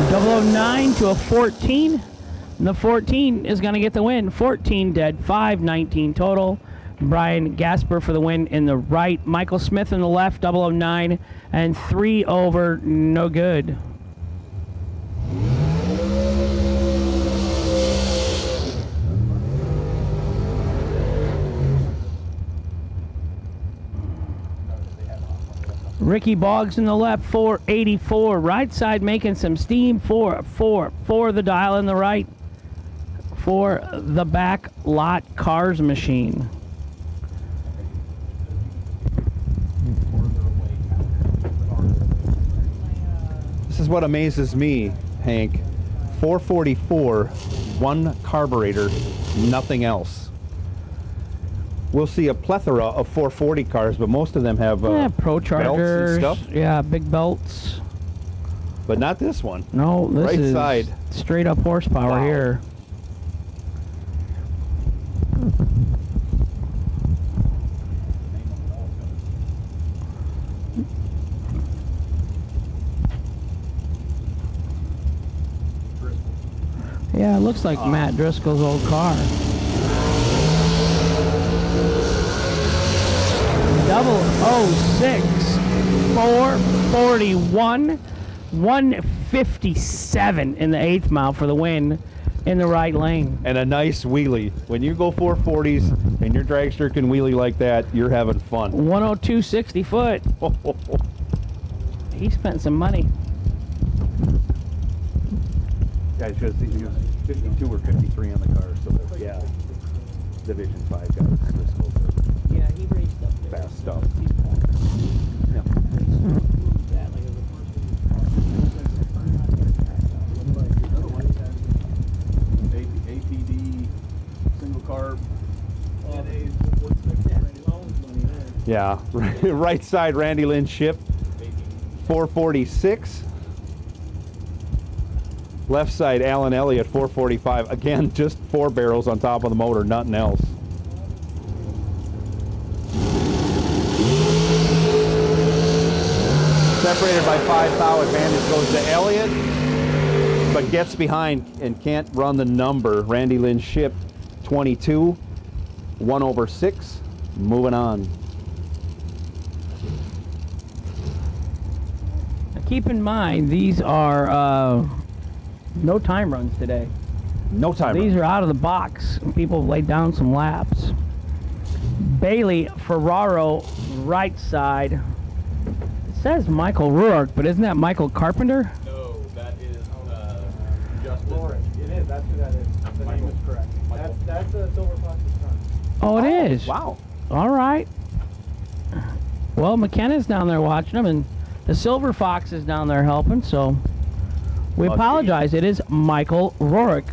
.009 to a 14. And the 14 is going to get the win. 14 dead, 519 total. Brian Gasper for the win in the right. Michael Smith in the left, 009. And 3 over, no good. Ricky Boggs in the left, 484. Right side making some steam, 444. The dial in the right for the back lot cars machine. This is what amazes me, Hank. 444, one carburetor, nothing else. We'll see a plethora of 440 cars, but most of them have Pro Chargers, belts and stuff. Yeah, big belts. But not this one. No, this right is side. Straight up horsepower Wow. here. Looks like Matt Driscoll's old car. 006 441 157 in the 8th mile for the win in the right lane. And a nice wheelie. When you go 440s and your dragster can wheelie like that, you're having fun. 102 60 foot. He spent some money. Guys, just he was 52 or 53 on the car, so yeah. Division 5 guys. Yeah, he raced up there. Fast stuff. Yeah. APD, single carb. Yeah, right side Randy Lynn ship, 446. Left side Alan Elliott, 445. Again, just 4 barrels on top of the motor, nothing else. Separated by 5 thou, advantage goes to Elliott, but gets behind and can't run the number. Randy Lynn ship, 22, 1/6, moving on. Keep in mind, these are no time runs today. No time These runs. are out of the box. People have laid down some laps. Bailey Ferraro, right side. It says Michael Rourke, but isn't that Michael Carpenter? No, that is Justin. It is. That's who that is. The name is correct. That's the Silver Fox's son. Oh, it is. Wow. All right. Well, McKenna's down there watching them, and the Silver Fox is down there helping, so we Must be. apologize. It is Michael Rourke.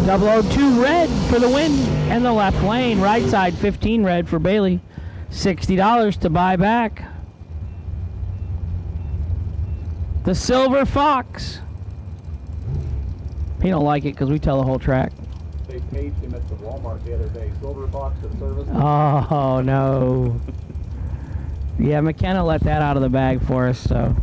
.002 red for the win and the left lane. Right side 15 red for Bailey. $60 to buy back. The Silver Fox. He don't like it because we tell the whole track. They paged him at the Walmart the other day. Silver Fox to service. Oh, no. Yeah, McKenna let that out of the bag for us, so.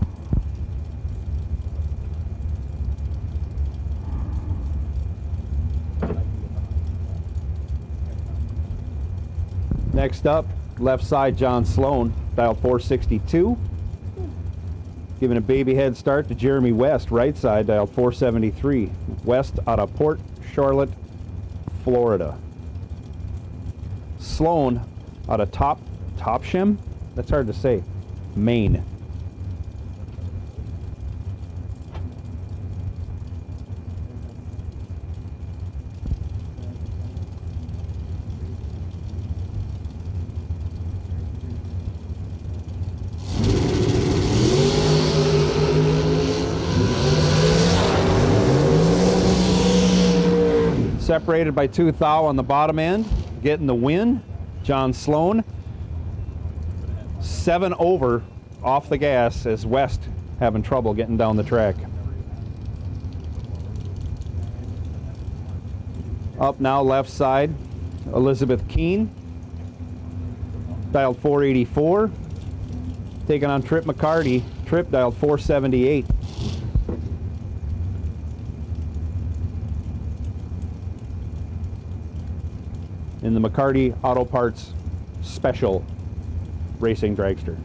Next up, left side John Sloan, dial 462. Giving a baby head start to Jeremy West, right side, dial 473. West out of Port Charlotte, Florida. Sloan out of Topsham? That's hard to say. Maine. Separated by 2 thou on the bottom end, getting the win. John Sloan, 7 over off the gas as West having trouble getting down the track. Up now left side, Elizabeth Keene, dialed 484. Taking on Trip McCarty, Trip dialed 478. In the McCarty Auto Parts Special Racing Dragster.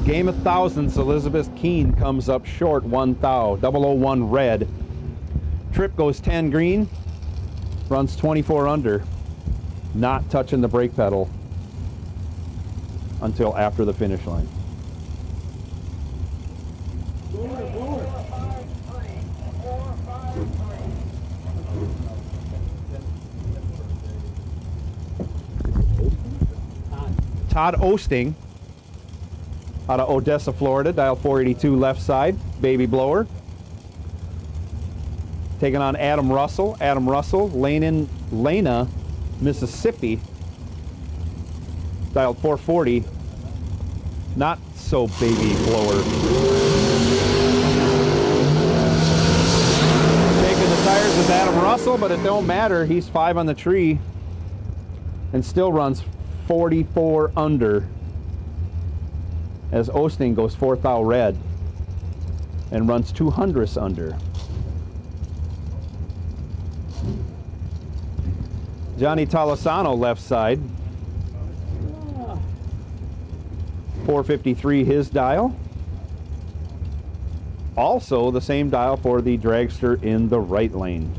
Game of thousands, Elizabeth Keene comes up short 1 thou, 001 red. Trip goes 10 green, runs 24 under, not touching the brake pedal until after the finish line. Todd Osting out of Odessa, Florida, dial 482 left side, baby blower. Taking on Adam Russell. Adam Russell, Lena, Mississippi, dialed 440. Not so baby blower. Taking the tires is Adam Russell, but it don't matter. He's 5 on the tree and still runs 44 under as Osting goes 4th thou red and runs 200ths under. Johnny Tolosano left side, 453 his dial. Also the same dial for the dragster in the right lane.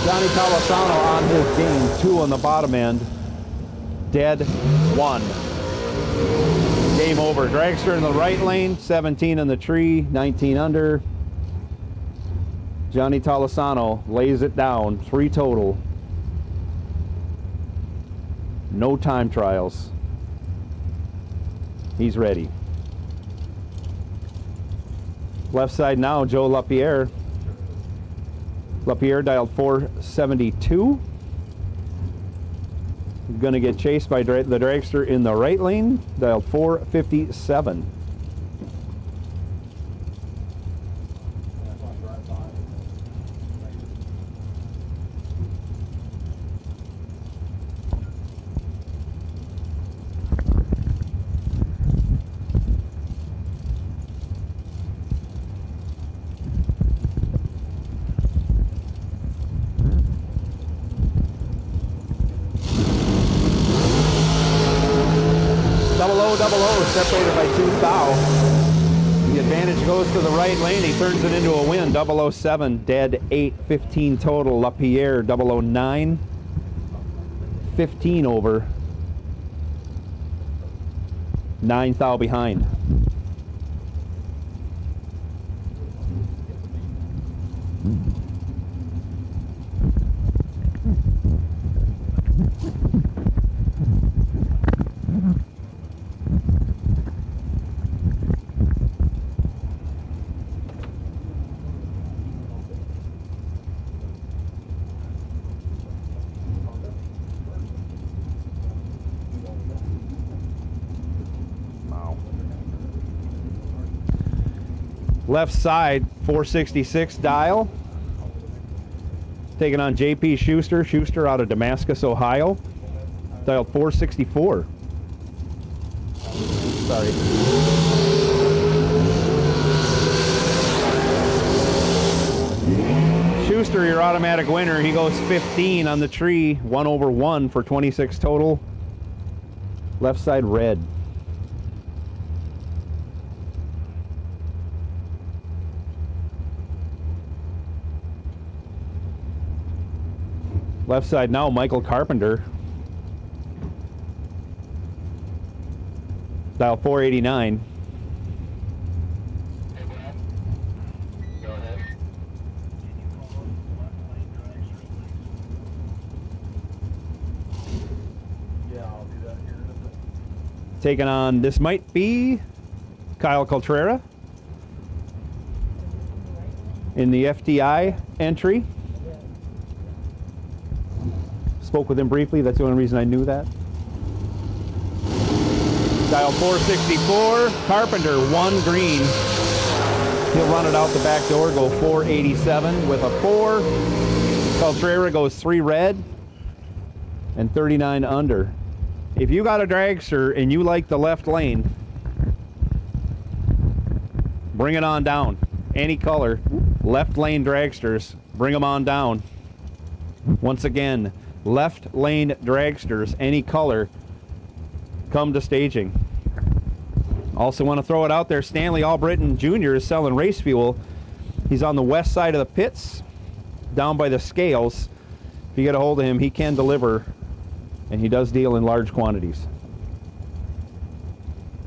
Johnny Tolosano on his game, 2 on the bottom end, dead 1. Game over. Dragster in the right lane, 17 in the tree, 19 under. Johnny Tolosano lays it down, 3 total. No time trials. He's ready. Left side now, Joe LaPierre. LaPierre dialed 472. Going to get chased by the dragster in the right lane, dialed 457. Double O, separated by 2 thou. The advantage goes to the right lane. He turns it into a win. 007, dead 8, 15 total. LaPierre, 009, 15 over. 9 thou behind. Left side, 466 dial. Taking on JP Schuster. Schuster out of Damascus, Ohio. Dial 464. Sorry. Schuster, your automatic winner. He goes 15 on the tree. 1 over 1 for 26 total. Left side red. Left side now, Michael Carpenter. Dial 489. Go ahead. Yeah, I'll do that here. Taking on, this might be Kyle Coltrera in the FTI entry. Spoke with him briefly, that's the only reason I knew that. Dial 464, Carpenter, 1 green. He'll run it out the back door, go 487 with a 4. Coltrera goes 3 red and 39 under. If you got a dragster and you like the left lane, bring it on down. Any color, left lane dragsters, bring them on down. Once again, left lane dragsters, any color, come to staging. Also want to throw it out there, Stanley Albritton Jr. is selling race fuel. He's on the west side of the pits, down by the scales. If you get a hold of him, he can deliver, and he does deal in large quantities.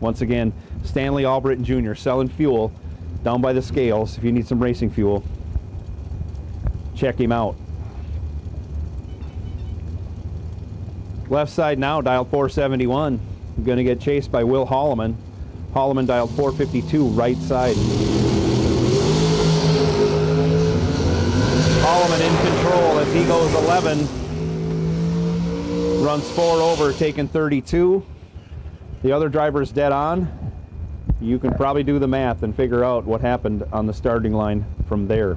Once again, Stanley Albritton Jr. selling fuel down by the scales. If you need some racing fuel, check him out. Left side now, dialed 471. I'm going to get chased by Will Holloman. Holloman dialed 452, right side. Holloman in control as he goes 11. Runs 4 over, taking 32. The other driver's dead on. You can probably do the math and figure out what happened on the starting line from there.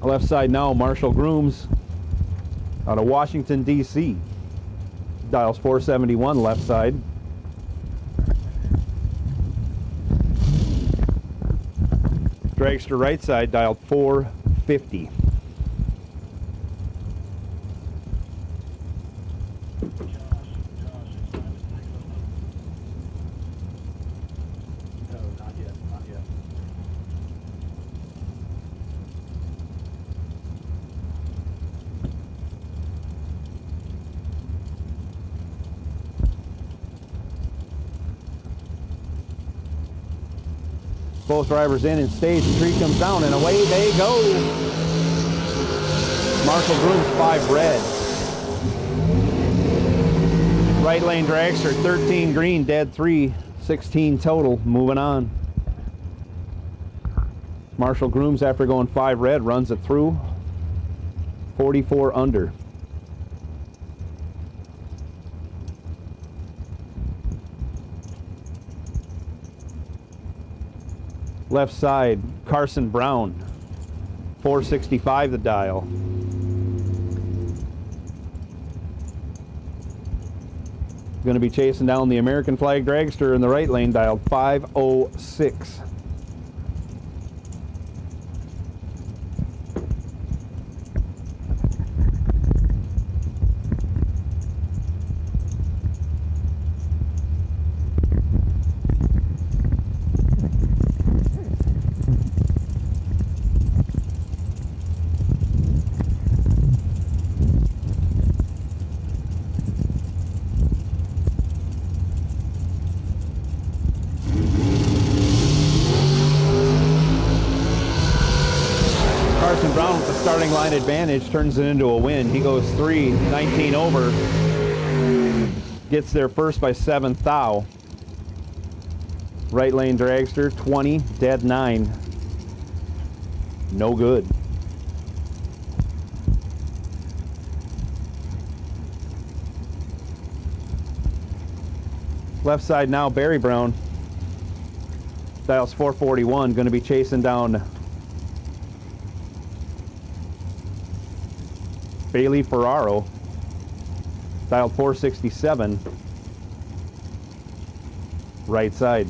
Left side now, Marshall Grooms out of Washington, D.C. Dials 471 left side. Dragster right side, dialed 450. Both drivers in stage, the tree comes down, and away they go. Marshall Grooms 5 red. Right lane dragster, 13 green, dead 3, 16 total, moving on. Marshall Grooms, after going 5 red, runs it through, 44 under. Left side, Carson Brown, 465 the dial. Going to be chasing down the American flag dragster in the right lane, dialed 506. Brown with the starting line advantage turns it into a win. He goes 3, 19 over. Gets there first by 7 thou. Right lane dragster, 20, dead 9. No good. Left side now, Barry Brown. Dials 441, going to be chasing down Bailey Ferraro, dialed 467, right side.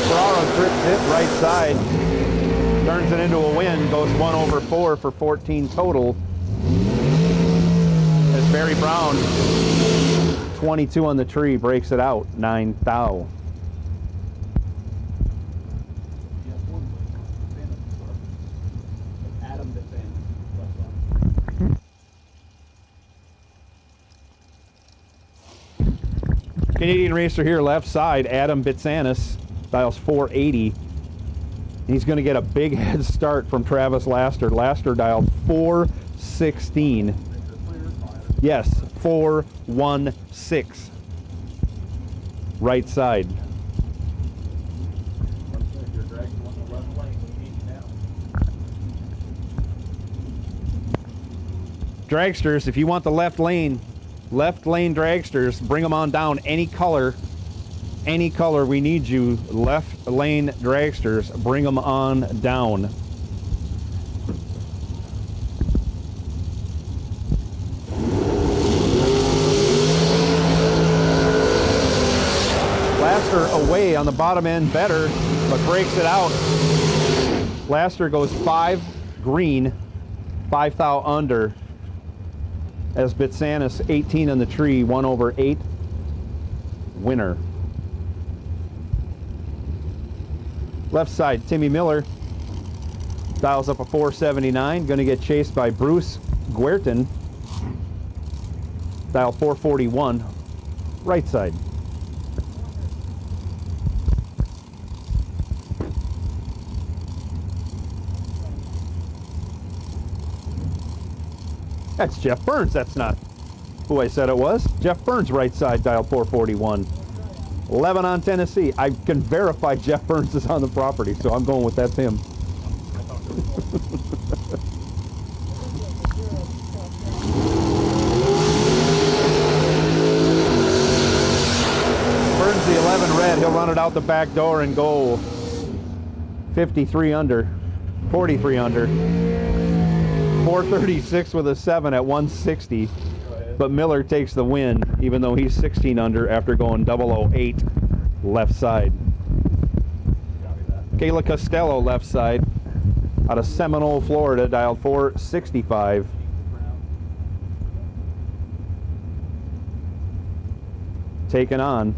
Ferraro trips it right side, turns it into a win, goes 1 over 4 for 14 total. As Barry Brown, 22 on the tree, breaks it out, 9 thou. Canadian racer here, left side, Adam Bitsanis, dials 480. He's going to get a big head start from Travis Laster. Laster dialed 416. Yes, 416. Right side. Dragsters, if you want the left lane dragsters, bring them on down. Any color, we need you. Left lane dragsters, bring them on down. Laster away on the bottom end, better, but breaks it out. Laster goes 5 green, 5 thou under. As Bitsanis 18 on the tree, 1/8, winner. Left side, Timmy Miller dials up a 479, going to get chased by Bruce Guertin, dial 441, right side. That's Jeff Burns. That's not who I said it was. Jeff Burns, right side, dial 441. 11 on Tennessee. I can verify Jeff Burns is on the property, so I'm going with that's him. Burns the 11 red. He'll run it out the back door and go 53 under, 43 under. 436 with a 7 at 160, but Miller takes the win, even though he's 16 under after going 008 left side. Kayla Costello left side out of Seminole, Florida, dialed 465. Taken on.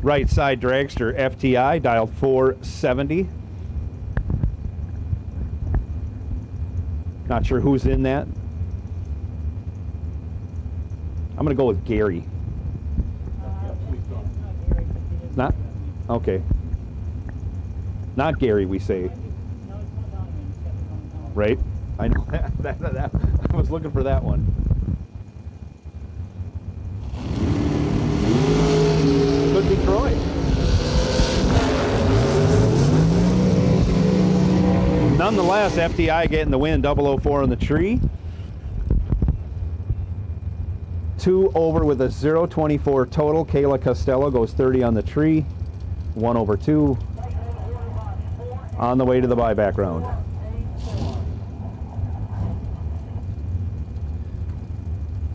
Right side dragster FTI, dialed 470. Not sure who's in that. I'm gonna go with Gary. Not? Okay. Not Gary, we say. Right? I know that. I was looking for that one. Could be Troy. Nonetheless, FTI getting the win, 004 on the tree. 2 over with a 0.24 total. Kayla Costello goes 30 on the tree. 1/2. On the way to the buyback round.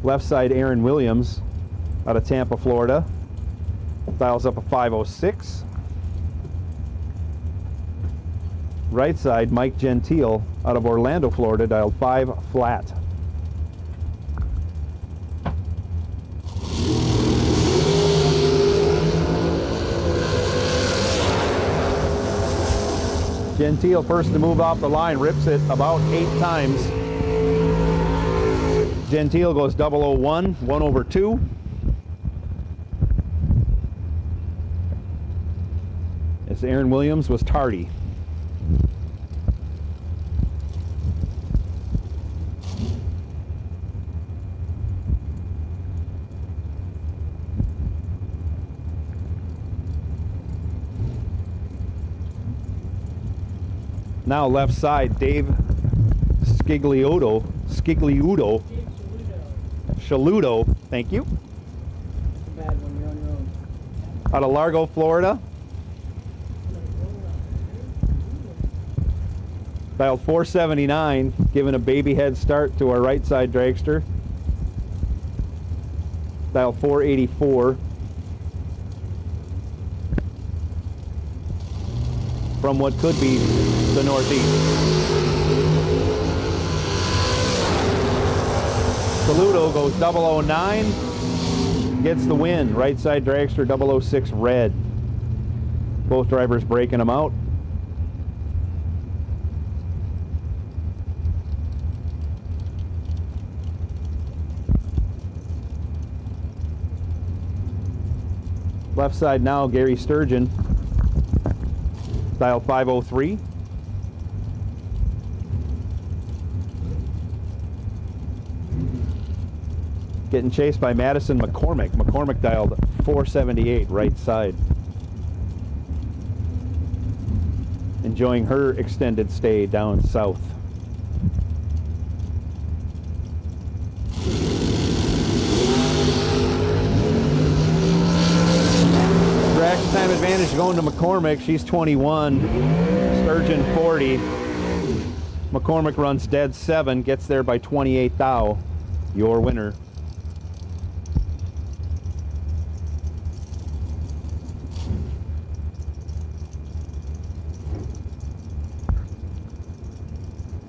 Left side, Aaron Williams out of Tampa, Florida. Dials up a 506. Right side, Mike Gentile out of Orlando, Florida, dialed 5 flat. Gentile first to move off the line, rips it about 8 times. Gentile goes 001, 1/2. As Aaron Williams was tardy. Now left side, Dave Scigliuto, Shaludo, thank you. Bad when you're on your own. Out of Largo, Florida. Dialed 479, giving a baby head start to our right side dragster. Dialed 484. From what could be the northeast. Saludo goes 009, gets the win. Right side dragster 006 red. Both drivers breaking them out. Left side now, Gary Sturgeon. Dial 503. Getting chased by Madison McCormick. McCormick dialed 478 right side. Enjoying her extended stay down south. Traction time advantage going to McCormick. She's 21. Sturgeon 40. McCormick runs dead 7. Gets there by 28 thou. Your winner.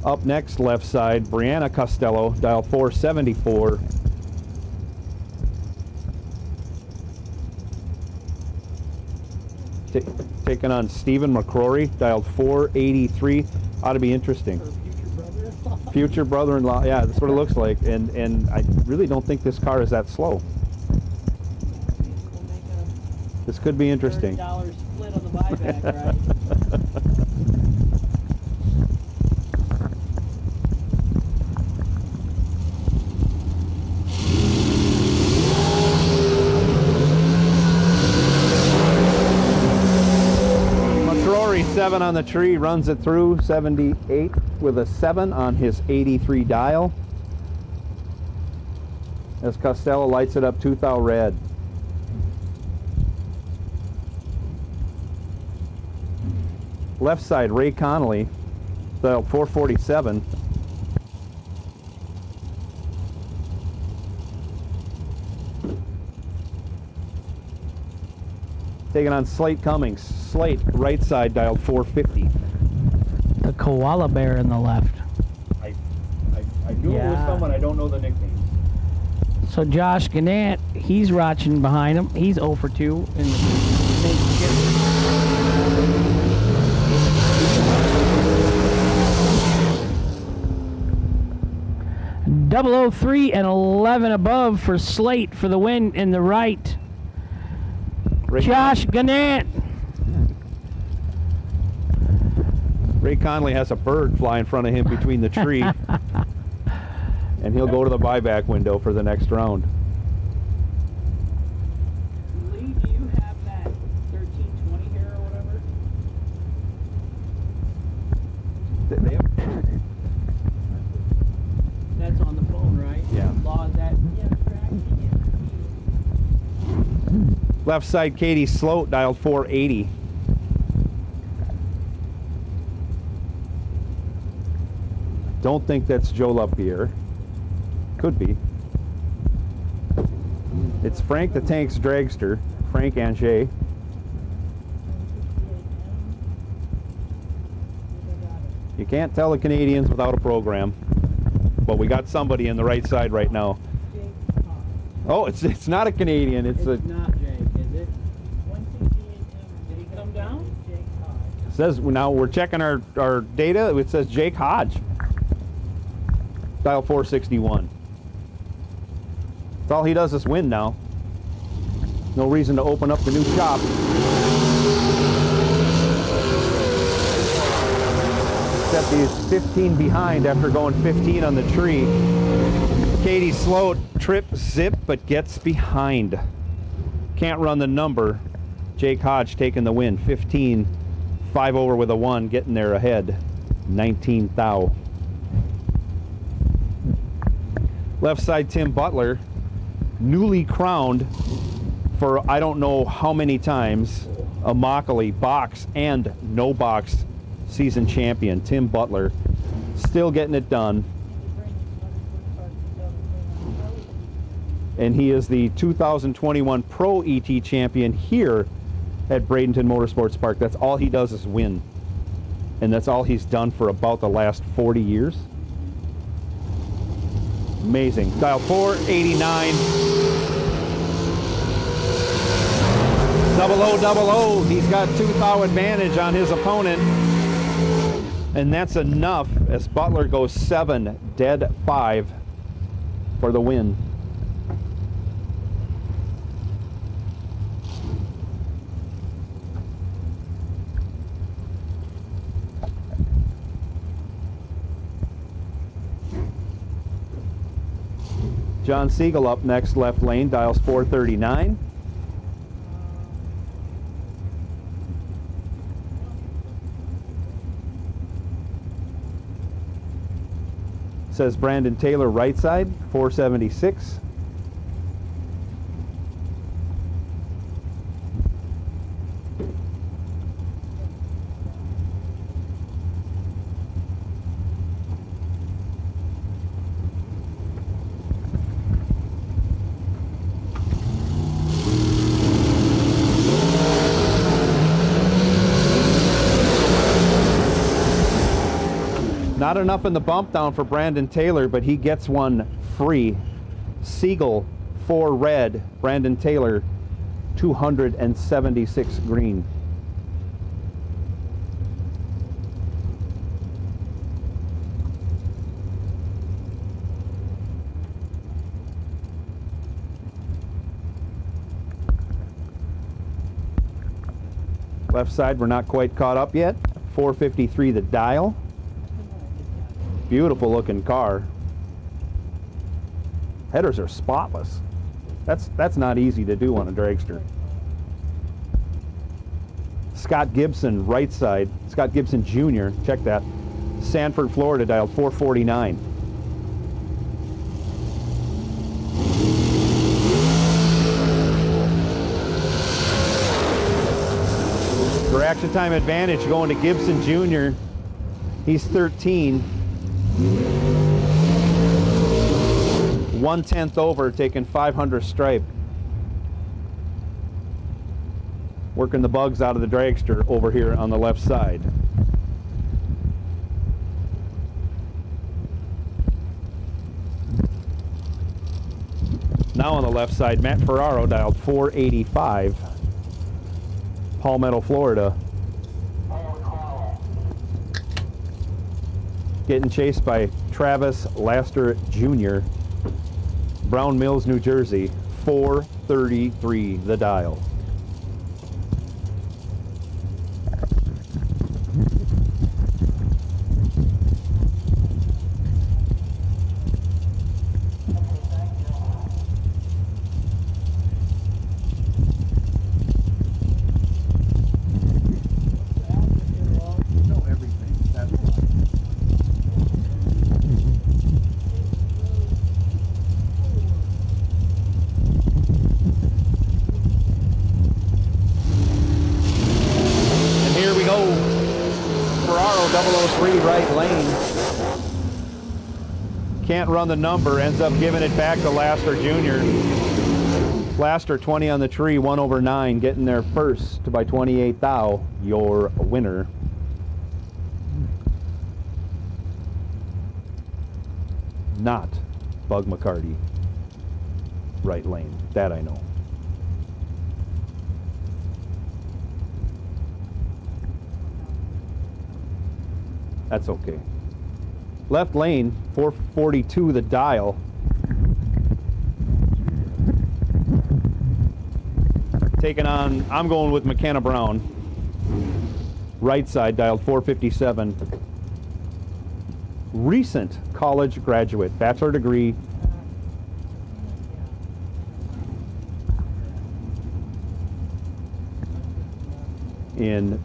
Up next, left side, Brianna Costello, dial 474. Taking on Stephen McCrory, dialed 483. Ought to be interesting. Future brother-in-law. Yeah, that's what it looks like. And I really don't think this car is that slow. This could be interesting. $30 split on the buyback, right? McCrory 7 on the tree, runs it through 78 with a 7 on his 83 dial. As Costello lights it up 2,000 red. Left side, Ray Connolly, dial 447. Taking on Slate Cummings. Slate, right side, dialed 450. The koala bear in the left. I knew it was someone, I don't know the nickname. So Josh Gannett, he's watching behind him. He's 0 for 2 in the 003 and 11 above for Slate for the win in the right. Josh Gannett. Ray Conley has a bird fly in front of him between the tree. And he'll go to the buyback window for the next round. Lee, do you have that 1320 here or whatever? They have That's on the phone, right? Yeah. Law is that? left side, Katie Sloat, dialed 480. Don't think that's Joe LaPierre. Could be. It's Frank the Tank's dragster, Frank Anget. You can't tell the Canadians without a program, but we got somebody in the right side right now. Oh, it's not a Canadian. It's not Jake, is it? Did he come down? It says now we're checking our data. It says Jake Hodge. Dial 461. That's all he does is win now. No reason to open up the new shop. Except he's 15 behind after going 15 on the tree. Katie Sloat, trip, zip, but gets behind. Can't run the number. Jake Hodge taking the win. 15, 5 over with a 1, getting there ahead. 19 thou. Left side, Tim Butler, newly crowned for I don't know how many times a Immokalee box and no box season champion. Tim Butler still getting it done. And he is the 2021 Pro ET champion here at Bradenton Motorsports Park. That's all he does is win. And that's all he's done for about the last 40 years. Amazing. Dial 489. 0000. He's got 2 thou advantage on his opponent. And that's enough as Butler goes 7 dead 5 for the win. John Siegel up next, left lane, dials 439. Says Brandon Taylor, right side, 476. Not Not enough in the bump down for Brandon Taylor, but he gets one free. Siegel, 4 red. Brandon Taylor, 276 green. Left side, we're not quite caught up yet. 453 the dial. Beautiful looking car. Headers are spotless. That's not easy to do on a dragster. Scott Gibson, right side. Scott Gibson Jr., check that. Sanford, Florida, dialed 449. Reaction time advantage going to Gibson Jr. He's 13. 1/10 over, taking 500 stripe. Working the bugs out of the dragster over here on the left side. Now on the left side, Matt Ferraro dialed 485. Palmetto, Florida. Getting chased by Travis Laster Jr. Brown Mills, New Jersey. 433 the dial. Can't run the number, ends up giving it back to Laster Jr. Laster 20 on the tree, 1/9, getting there first by 28 thou, your winner. Not Bug McCarty. Right lane, that I know. That's okay. Left lane, 442 the dial. Taking on, I'm going with McKenna Brown. Right side, dialed 457. Recent college graduate, bachelor degree. In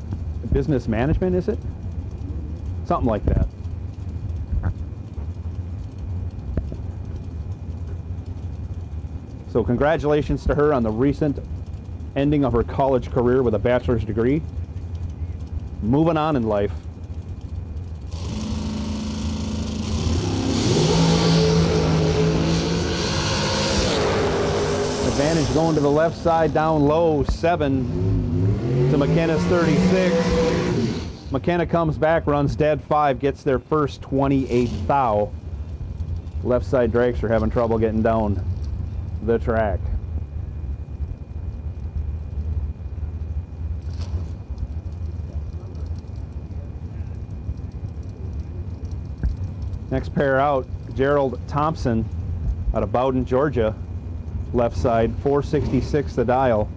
business management, is it? Something like that. So congratulations to her on the recent ending of her college career with a bachelor's degree. Moving on in life. Advantage going to the left side, down low, 7 to McKenna's 36. McKenna comes back, runs dead 5, gets their first 28 thou. Left side dragster having trouble getting down the track. Next pair out, Gerald Thompson out of Bowden, Georgia. Left side, 466 the dial.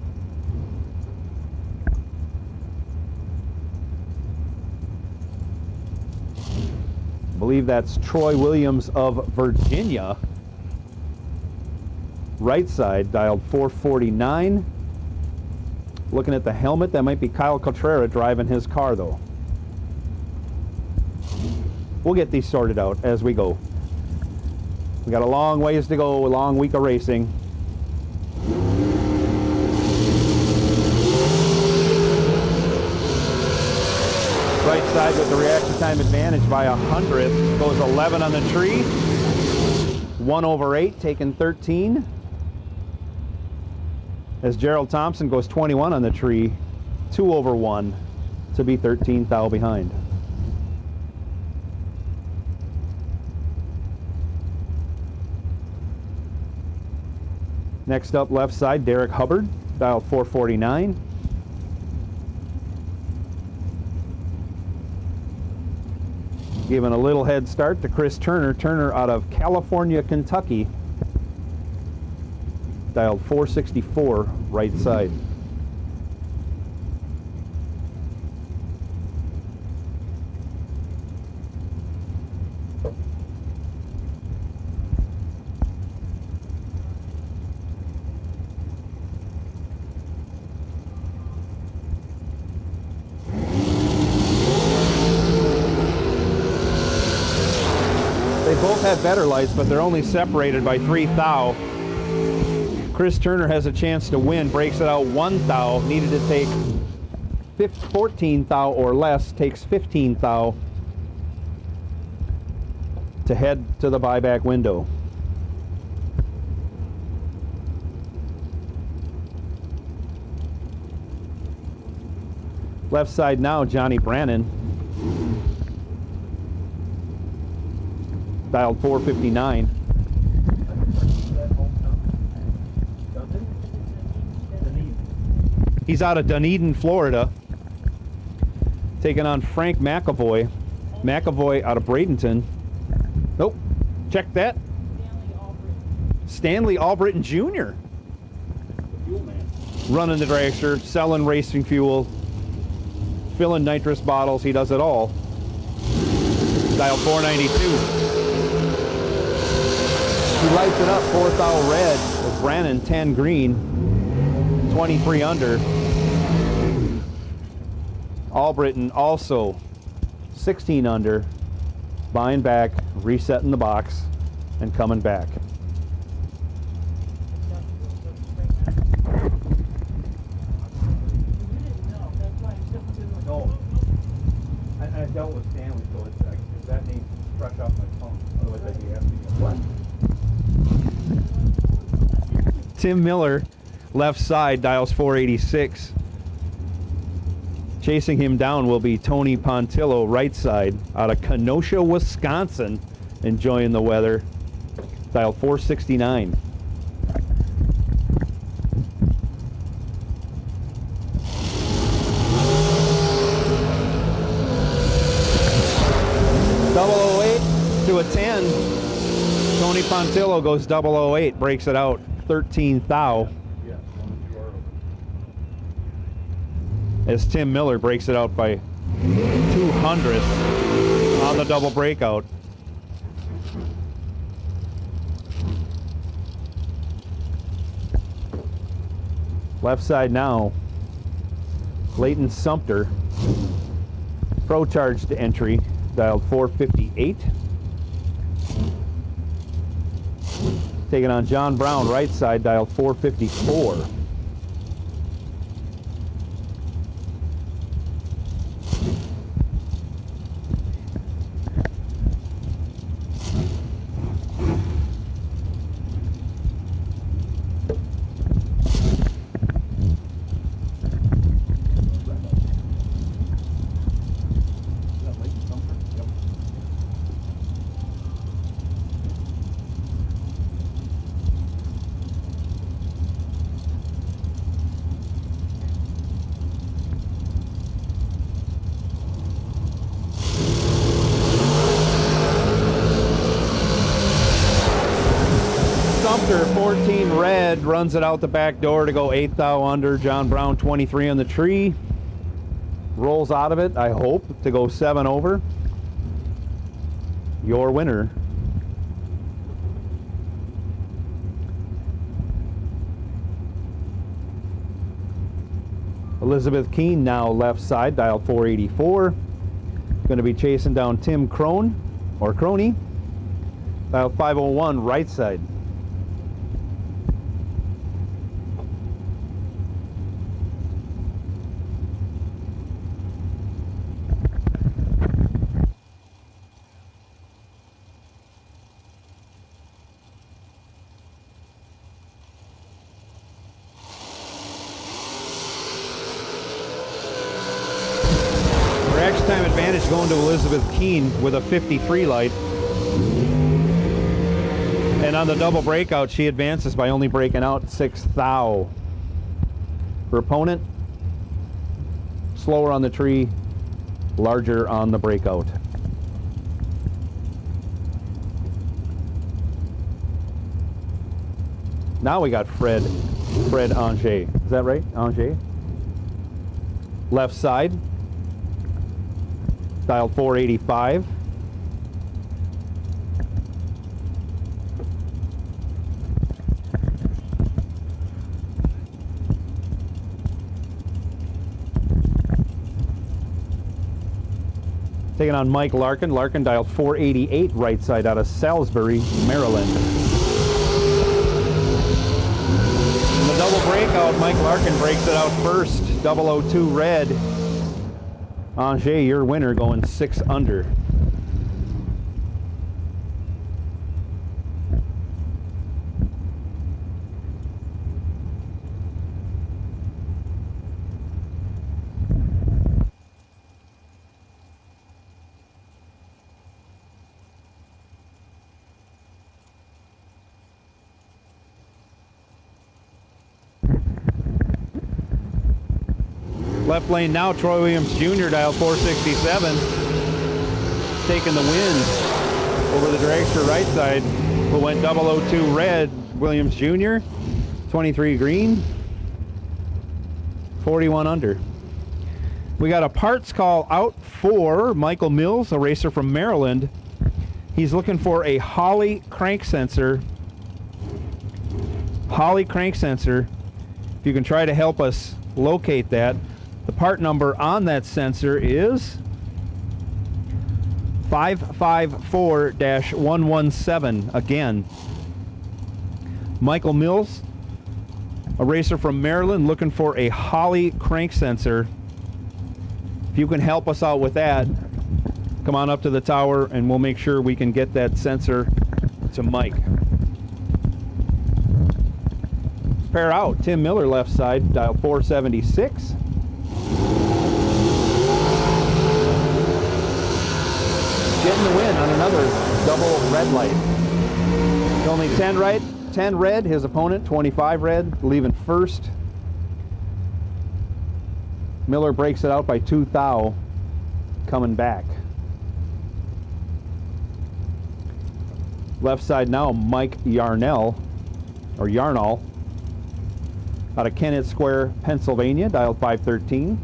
I believe that's Troy Williams of Virginia. Right side, dialed 449. Looking at the helmet, that might be Kyle Cotrera driving his car though. We'll get these sorted out as we go. We got a long ways to go, a long week of racing. Right side with the reaction time advantage by 100. Goes 11 on the tree. 1/8, taking 13. As Gerald Thompson goes 21 on the tree. 2/1 to be 13 thou behind. Next up, left side, Derek Hubbard, dial 449. Giving a little head start to Chris Turner. Turner out of California, Kentucky, dialed 464, right side. They both have better lights, but they're only separated by 3 thou. Chris Turner has a chance to win, breaks it out 1 thou, needed to take 14 thou or less, takes 15 thou to head to the buyback window. Left side now, Johnny Brannon, dialed 459. He's out of Dunedin, Florida, taking on Frank McAvoy. McAvoy out of Bradenton. Nope, check that. Stanley Albritton Jr. Running the dragster, selling racing fuel, filling nitrous bottles. He does it all. Dial 492. He lights it up, 4 thou red with Brannon, 10 green, 23 under. Albritton also 16 under, buying back, resetting the box, and coming back. No, I dealt with Stanley, so it's that name fresh off my tongue. Otherwise I'd be asking you what? Tim Miller, left side, dials 486. Chasing him down will be Tony Pontillo, right side, out of Kenosha, Wisconsin, enjoying the weather. Dial 469. .008 to a 10. Tony Pontillo goes .008, breaks it out 13 thou. As Tim Miller breaks it out by 200th on the double breakout. Left side now, Leighton Sumter, Pro Charged entry, dialed 458. Taking on John Brown, right side, dialed 454. Sumter, 14 red, runs it out the back door to go 8 thou under. John Brown, 23 on the tree. Rolls out of it, I hope, to go 7 over. Your winner. Elizabeth Keene now left side, dial 484. Going to be chasing down Tim Crone, or Croney, dial 501 right side. Time advantage going to Elizabeth Keene with a 53 light. And on the double breakout, she advances by only breaking out 6 thou. Her opponent, slower on the tree, larger on the breakout. Now we got Fred Angers. Is that right? Angers? Left side. Dialed 485. Taking on Mike Larkin. Larkin dialed 488 right side out of Salisbury, Maryland. In the double breakout, Mike Larkin breaks it out first. 002 red. Angers, your winner, going 6 under. Left lane now, Troy Williams Jr. dial 467. Taking the wind over the dragster right side. Who went 002 red, Williams Jr. 23 green. 41 under. We got a parts call out for Michael Mills, a racer from Maryland. He's looking for a Holley crank sensor. Holley crank sensor. If you can try to help us locate that. The part number on that sensor is 554-117. Again, Michael Mills, a racer from Maryland, looking for a Holley crank sensor. If you can help us out with that, come on up to the tower and we'll make sure we can get that sensor to Mike. Pair out, Tim Miller left side, dial 476. Getting the win on another double red light. Only 10 right, 10 red, his opponent 25 red, leaving first. Miller breaks it out by 2 thou, coming back. Left side now, Mike Yarnell, or Yarnall, out of Kennett Square, Pennsylvania, dialed 513.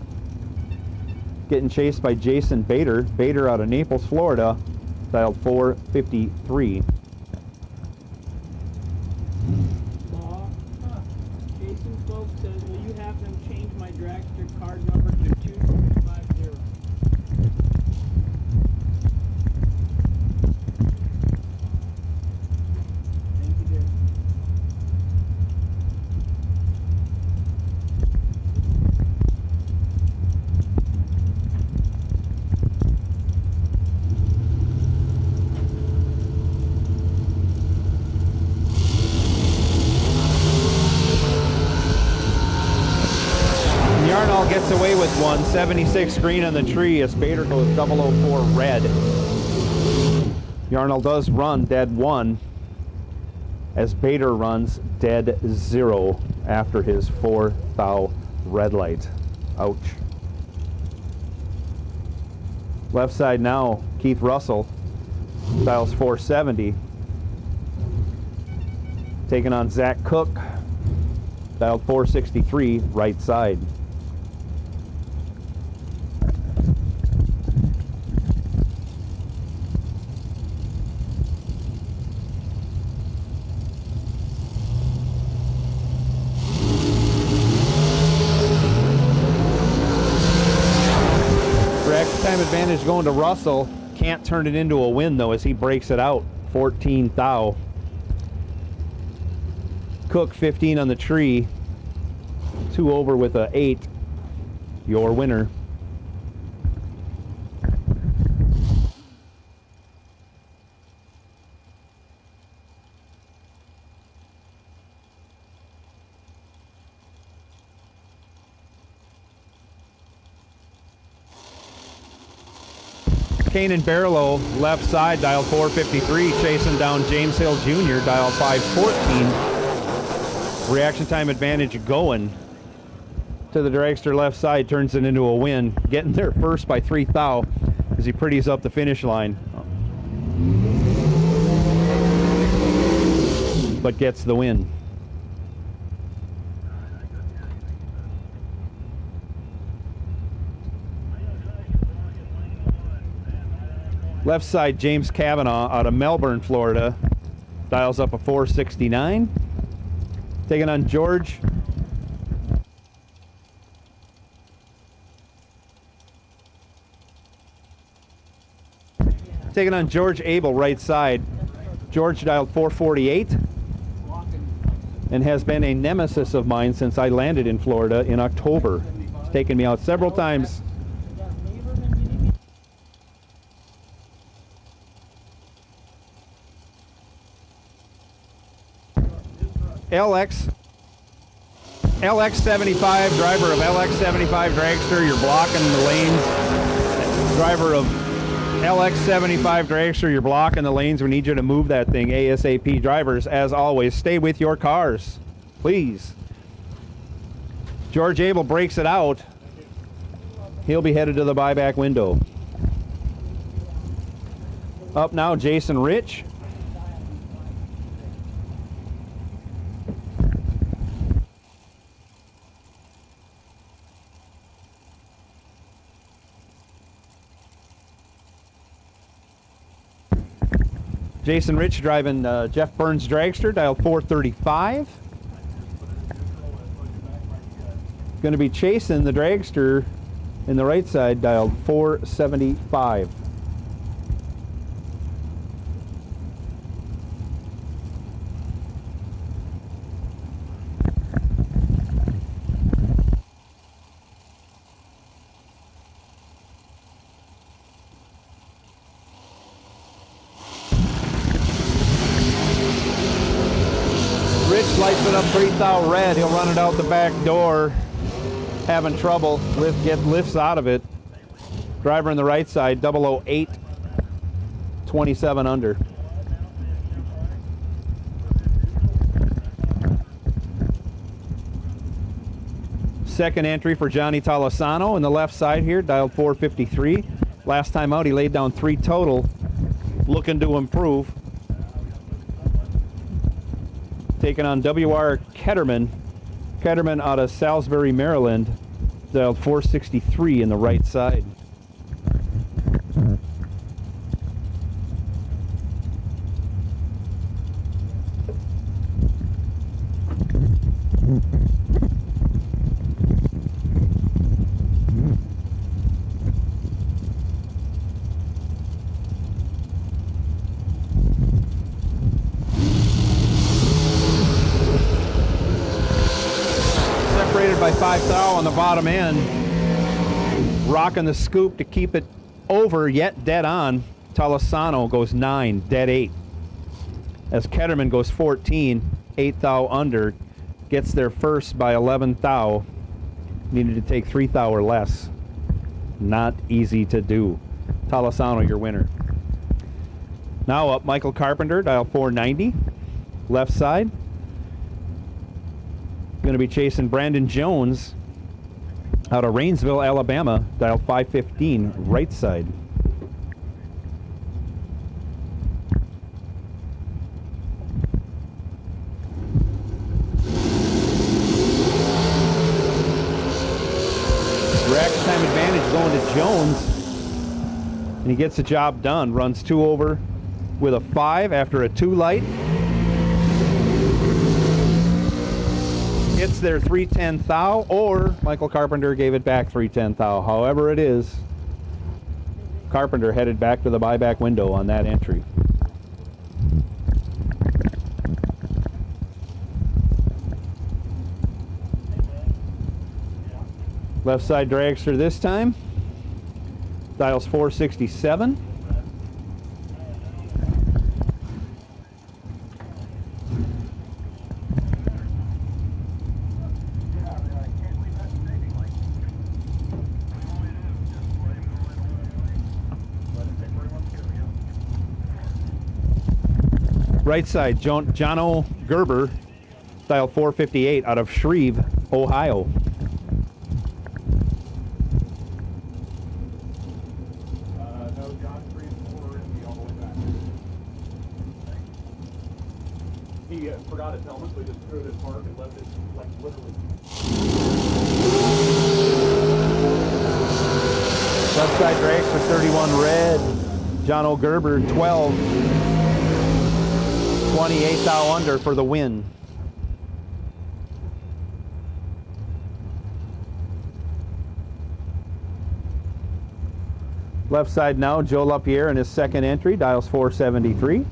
Getting chased by Jason Bader. Bader out of Naples, Florida, dialed 453. Jason Folk says, will you have them change my dragster card number to 2250? Thank you, dear. Yarnall gets away with one, 76 green on the tree as Bader goes 004 red. Yarnall does run dead 1 as Bader runs dead 0 after his 4 thou red light. Ouch. Left side now, Keith Russell, dials 470. Taking on Zach Cook, dialed 463, right side. Time advantage going to Russell. Can't turn it into a win though as he breaks it out. 14 thou. Cook 15 on the tree. 2 over with a 8. Your winner. Kanan Barlow, left side, dial 453, chasing down James Hill Jr., dial 514. Reaction time advantage going to the dragster left side, turns it into a win. Getting there first by 3 thou as he pretties up the finish line. But gets the win. Left side, James Kavanaugh out of Melbourne, Florida. Dials up a 469. Taking on George. Taking on George Abel, right side. George dialed 448 and has been a nemesis of mine since I landed in Florida in October. It's taken me out several times. LX75, driver of LX75 dragster, you're blocking the lanes. Driver of LX75 dragster, you're blocking the lanes. We need you to move that thing ASAP. Drivers, as always, stay with your cars, please. George Abel breaks it out. He'll be headed to the buyback window. Up now, Jason Rich. Jason Rich driving Jeff Burns dragster, dial 435. Going to be chasing the dragster in the right side, dialed 475. Lights it up 3 thou red. He'll run it out the back door. Having trouble. Lifts out of it. Driver in the right side, 008, 27 under. Second entry for Johnny Tolosano in the left side here, dialed 453. Last time out he laid down 3 total. Looking to improve. Taking on W.R. Ketterman. Ketterman out of Salisbury, Maryland. Dialed 463 in the right side. By 5 thou on the bottom end, rocking the scoop to keep it over yet dead on. Tolosano goes 9, dead 8. As Ketterman goes 14, 8 thou under, gets there first by 11 thou. Needed to take 3 thou or less. Not easy to do. Tolosano, your winner. Now up, Michael Carpenter, dial 490, left side. Going to be chasing Brandon Jones out of Rainsville, Alabama, dial 515, right side. Reaction time advantage going to Jones, and he gets the job done. Runs 2 over with a 5 after a 2 light. Gets there 310 thou, or Michael Carpenter gave it back 310 thou. However it is, Carpenter headed back to the buyback window on that entry. Left side dragster this time. Dials 467. Right side, Jono Gerber, style 458 out of Shreve, Ohio. No, John 3 and 4 are in the all the way back. He forgot his helmet, so he just threw it in park and left it, like, literally. Left side drags for 31 red, Jono Gerber 12, 28 thou under for the win. Left side now, Joe LaPierre in his second entry, dials 473.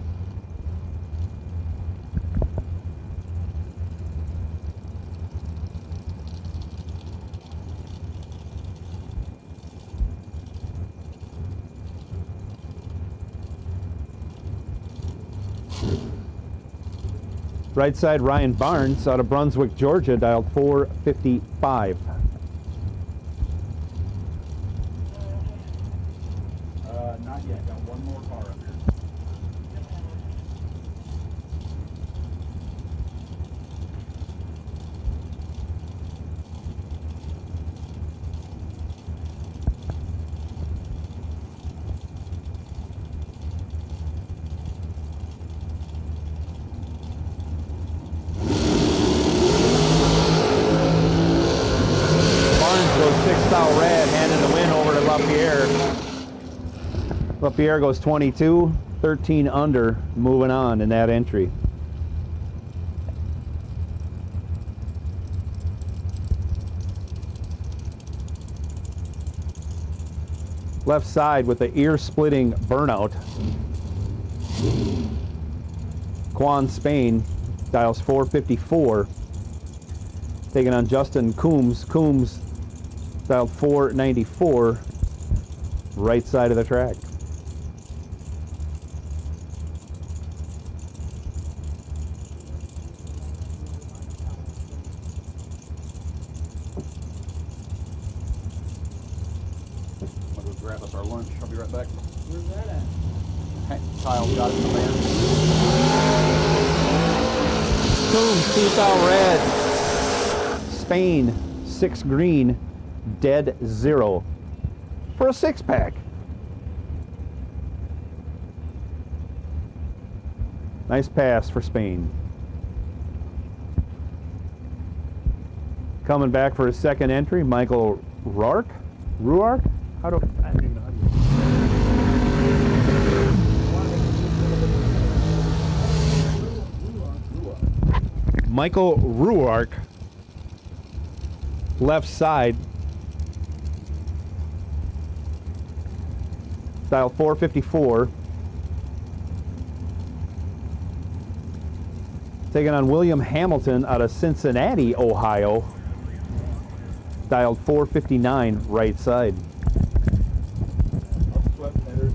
Right side, Ryan Barnes out of Brunswick, Georgia, dialed 455. Not yet. Got one more car up here. Barnes goes 6 thou red, handing the win over to LaPierre. LaPierre goes 22, 13 under, moving on in that entry. Left side with the ear-splitting burnout. Quan Spain dials 454. Taking on Justin Coombs. Coombs dialed 494. Right side of the track. I'm gonna go grab us our lunch. I'll be right back. Where's that at? Hey, Kyle's got it in the van. Coombs 2 thou red. Spain 6 green. Dead 0 for a 6-pack. Nice pass for Spain. Coming back for his second entry, Michael Ruark. How do I don't even know how to Michael Ruark, left side, style 454. Taking on William Hamilton out of Cincinnati, Ohio. Dialed 459 right side. Upswept headers.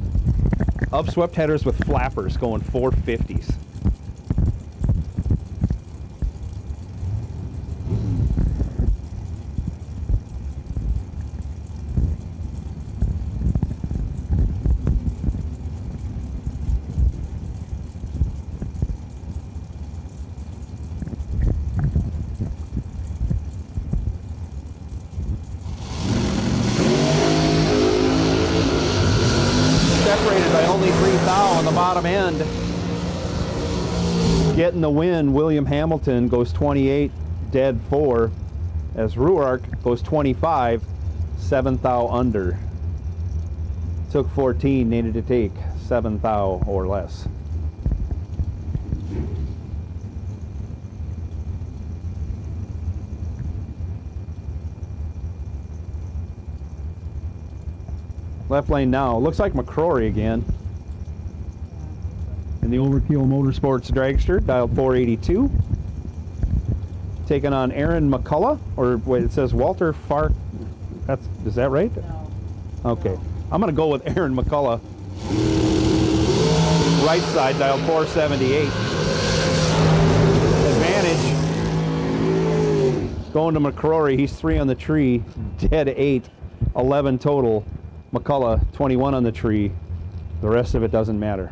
Upswept headers with flappers going 450s. Separated by only 3 thou on the bottom end. Getting the win, William Hamilton goes 28, dead 4, as Ruark goes 25, 7 thou under. Took 14, needed to take 7 thou or less. Left lane now. Looks like McCrory again. In the Overkill Motorsports Dragster, dialed 482. Taking on Aaron McCullough, or wait, it says Walter Fark. Is that right? No. Okay. I'm going to go with Aaron McCullough. Right side, dialed 478. Advantage. Going to McCrory. He's 3 on the tree. Dead 8. 11 total. McCullough, 21 on the tree. The rest of it doesn't matter.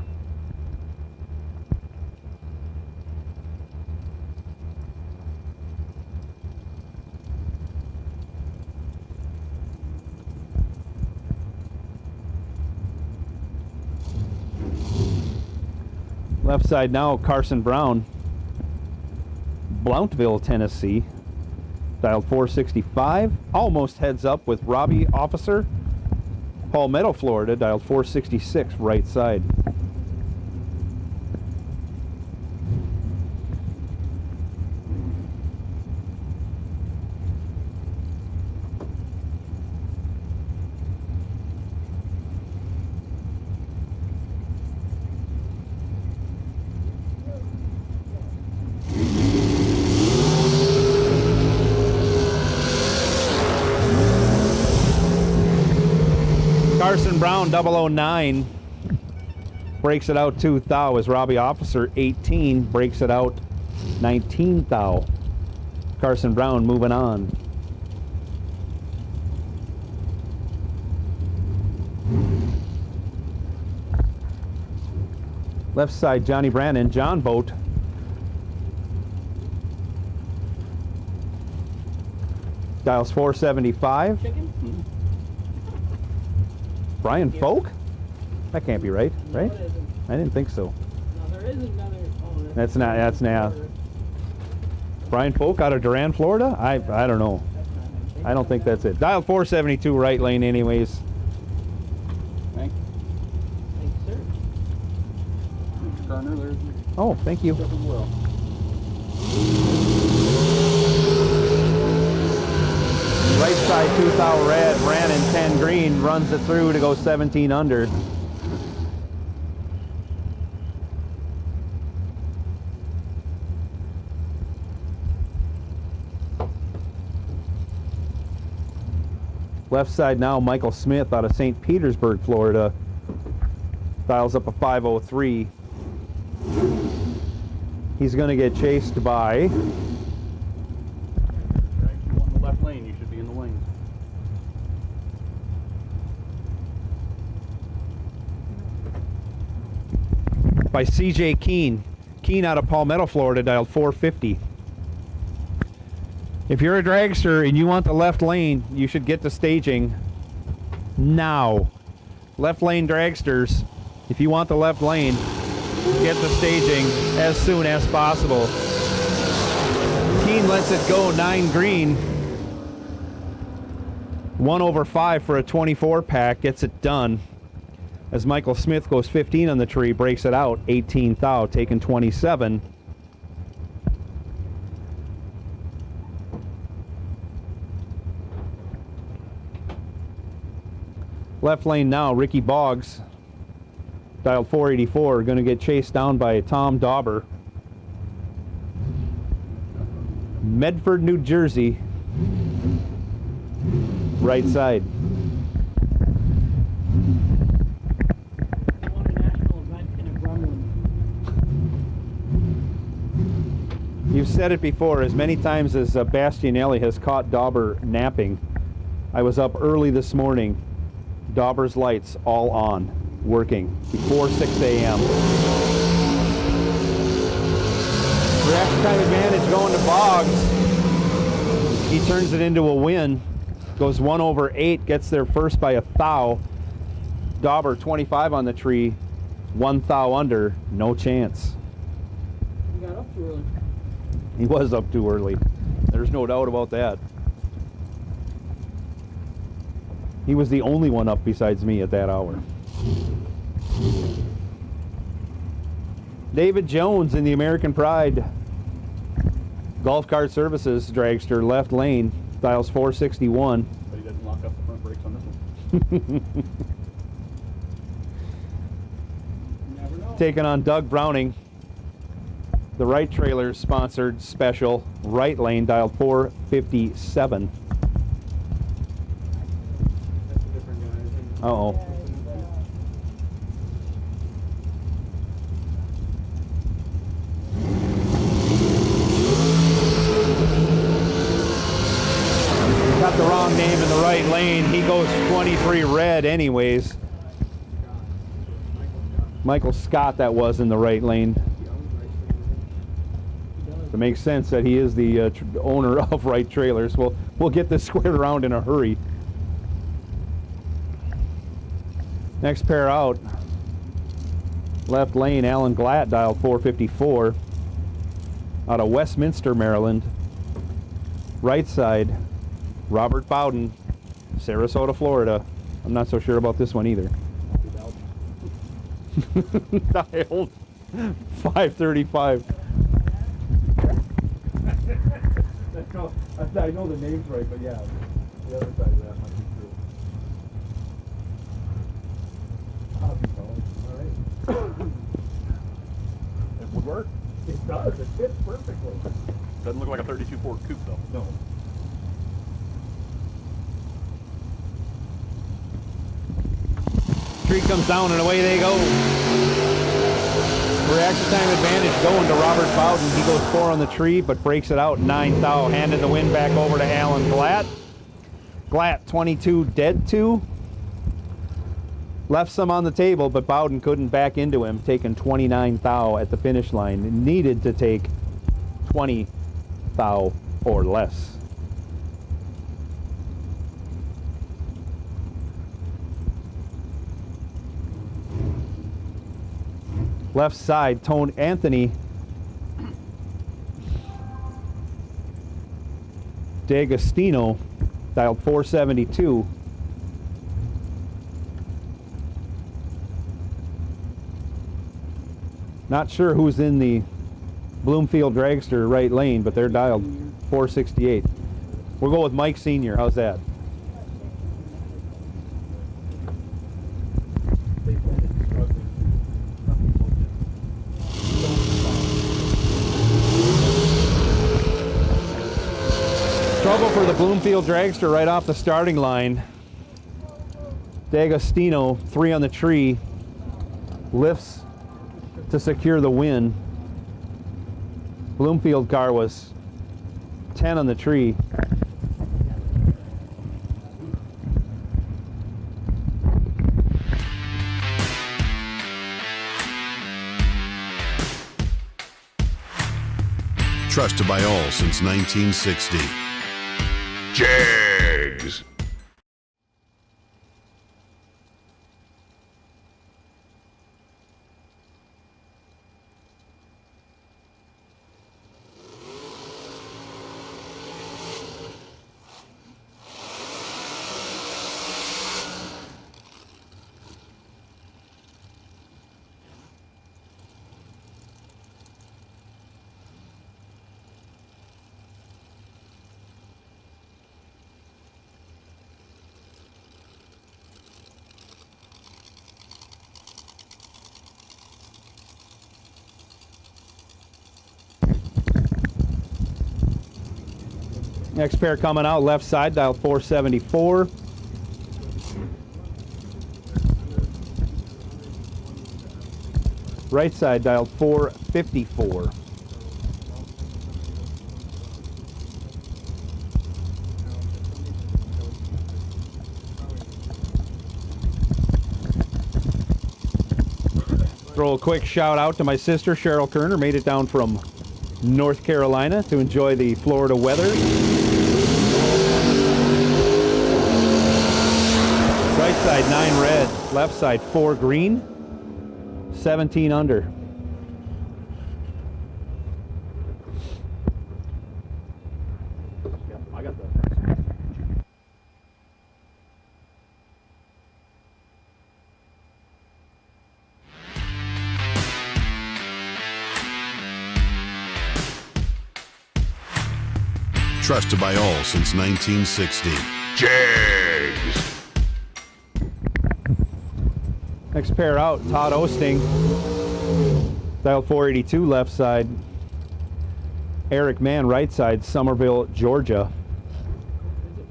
Left side now, Carson Brown, Blountville, Tennessee, dialed 465. Almost heads up with Robbie Officer, Palmetto, Florida, dialed 466, right side. Carson Brown 009 breaks it out 2 thou as Robbie Officer 18 breaks it out 19 thou. Carson Brown moving on. Left side Johnny Brannon, John Boat. Dials 475. Chicken? Brian Folk? That can't be right, No, right? it isn't. I didn't think so. No, there is another. Oh, That's not, that's now. Brian Folk out of Durand, Florida? I don't know. That's not him. I don't think that's it. Dial 472 right lane anyways. Thank Thank you, sir. Mr. Garner, there's your Oh, thank you. stuff as well. Right side 2 thou red, Brannon 10 green, runs it through to go 17 under. Left side now, Michael Smith out of St. Petersburg, Florida. Dials up a 503. He's going to get chased by If you want in the left lane, you should be in the lanes. CJ Keene. Keene out of Palmetto, Florida, dialed 450. If you're a dragster and you want the left lane, you should get to staging now. Left lane dragsters, if you want the left lane, get to staging as soon as possible. Keene lets it go 9 green. 1/5 for a 24 pack, gets it done. As Michael Smith goes 15 on the tree, breaks it out 18 thou, taking 27. Left lane now, Ricky Boggs, dialed 484, going to get chased down by Tom Dauber. Medford, New Jersey, right side. I won a national event in a gremlin. You've said it before, as many times as Bastianelli has caught Dauber napping. I was up early this morning. Dauber's lights all on, working before 6 a.m. Reaction time advantage going to Boggs. He turns it into a win. Goes 1/8, gets there first by a thou. Dauber 25 on the tree, 1 thou under, no chance. You got up too early. He was up too early. There's no doubt about that. He was the only one up besides me at that hour. David Jones in the American Pride. Golf Cart Services dragster, left lane, dials 461. But he doesn't lock up the front brakes on this one. You never know. Taking on Doug Browning. The right trailer sponsored special, right lane, dialed 457. That's a different guy. I think. Uh-oh. Got the wrong name in the right lane. He goes 23 red anyways. Michael Scott that was in the right lane. It makes sense that he is the owner of Right Trailers. We'll get this squared around in a hurry. Next pair out. Left lane, Alan Glatt, dialed 454. Out of Westminster, Maryland. Right side, Robert Bowden, Sarasota, Florida. I'm not so sure about this one either. Dialed 535. I know the name's right, but yeah, the other side of that might be true. All right. It would work. It does. It fits perfectly. Doesn't look like a 32 Ford coupe though. No. Tree comes down and away they go. Reaction time advantage going to Robert Bowden. He goes 4 on the tree, but breaks it out 9 thou. Handed the win back over to Alan Glatt. Glatt 22 dead 2. Left some on the table, but Bowden couldn't back into him, taking 29 thou at the finish line. Needed to take 20 thou or less. Left side, Tone Anthony D'Agostino, dialed 472. Not sure who's in the Bloomfield Dragster right lane, but they're dialed 468. We'll go with Mike Sr. How's that? Trouble for the Bloomfield Dragster right off the starting line. D'Agostino, 3 on the tree, lifts to secure the win. Bloomfield car was 10 on the tree. Trusted by all since 1960. Jags. Next pair coming out, left side, dial 474. Right side, dial 454. Throw a quick shout out to my sister, Cheryl Kerner, made it down from North Carolina to enjoy the Florida weather. Right side 9 red, left side 4 green, 17 under. Trusted by all since 1960. Jags. Next pair out, Todd Osting, dial 482 left side. Eric Mann right side, Somerville, Georgia,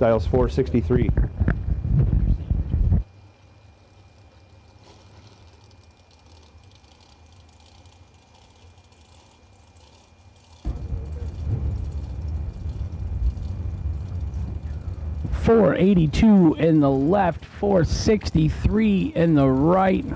dials 463. .482 in the left, 463 in the right.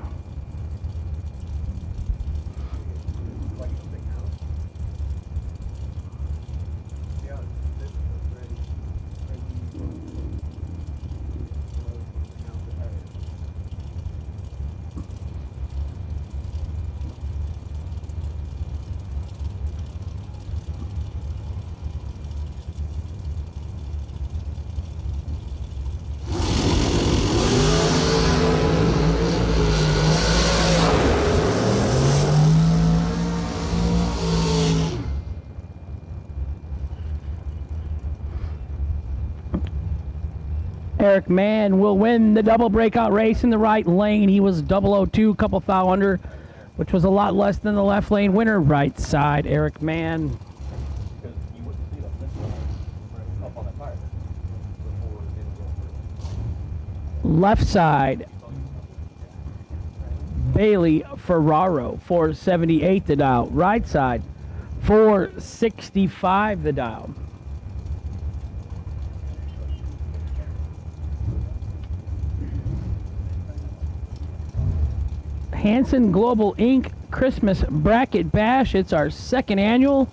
Eric Mann will win the double breakout race in the right lane. He was 002, couple thou under, which was a lot less than the left lane winner. Right side, Eric Mann. Left side, Bailey Ferraro, 478 the dial. Right side, 465 the dial. Hansen Global Inc. Christmas Bracket Bash. It's our second annual.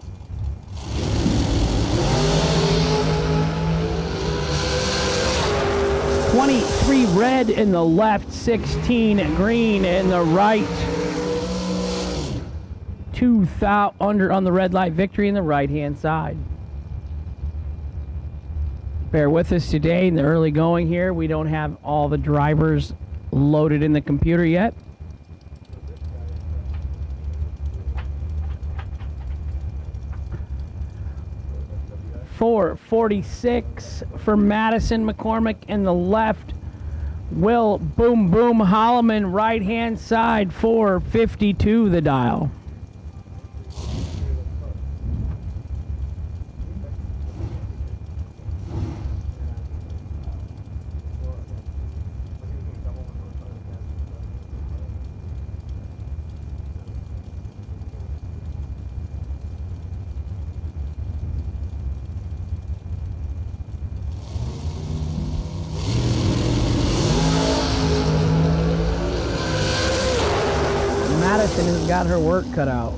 $23 red in the left, $16 green in the right. 2,000 under on the red light victory in the right-hand side. Bear with us today in the early going here. We don't have all the drivers loaded in the computer yet. $446 for Madison McCormick in the left. Will Boom Boom Holloman right hand side, $452 the dial. Madison has got her work cut out.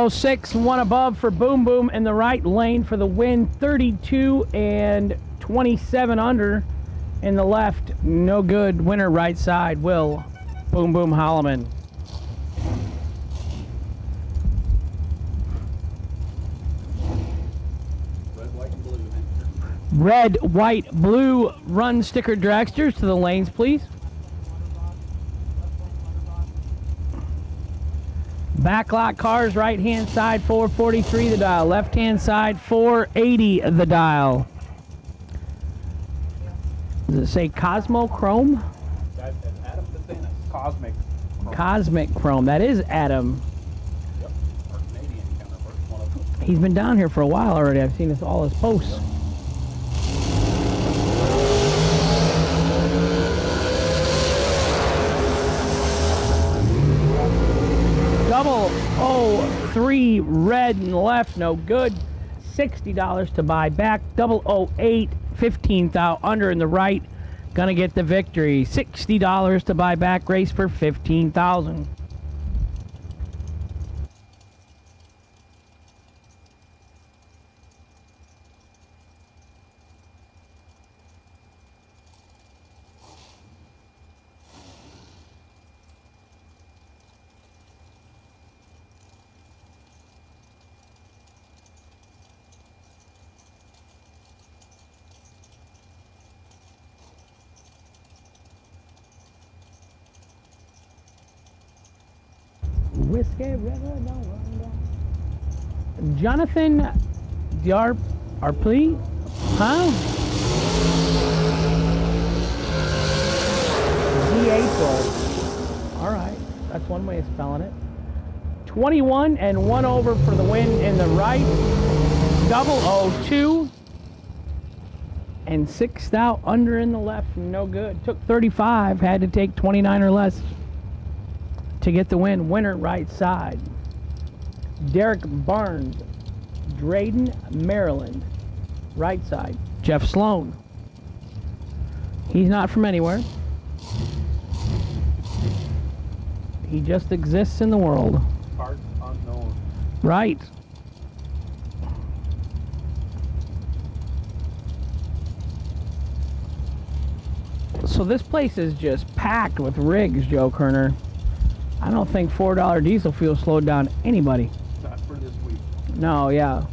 006, one above for Boom Boom in the right lane for the win. 32 and 27 under in the left. No good. Winner right side, Will Boom Boom Holloman. Red, white, blue, run sticker dragsters to the lanes, please. Backlot cars, right-hand side, 443 the dial. Left-hand side, 480 the dial. Does it say Cosmo Chrome? That's Adam DeSantis. Cosmic. Cosmic Chrome. That is Adam. Yep. Our Canadian counterpart, one of them. He's been down here for a while already. I've seen all his posts. Double 03 red and left, no good. $60 to buy back. 008, 15,000 under in the right. Gonna get the victory. $60 to buy back. Race for 15,000. Whiskey River, no run down. Jonathan Arpley? Huh? D-April. Alright, that's one way of spelling it. 21 and 1 over for the win in the right. 002. And 6,000 under in the left, no good. Took 35, had to take 29 or less to get the win. Winner right side. Derek Barnes, Drayden, Maryland. Right side. Jeff Sloan. He's not from anywhere. He just exists in the world. Parts unknown. Right. So this place is just packed with rigs, Joe Kerner. I don't think $4 diesel fuel slowed down anybody. Not for this week. No, yeah.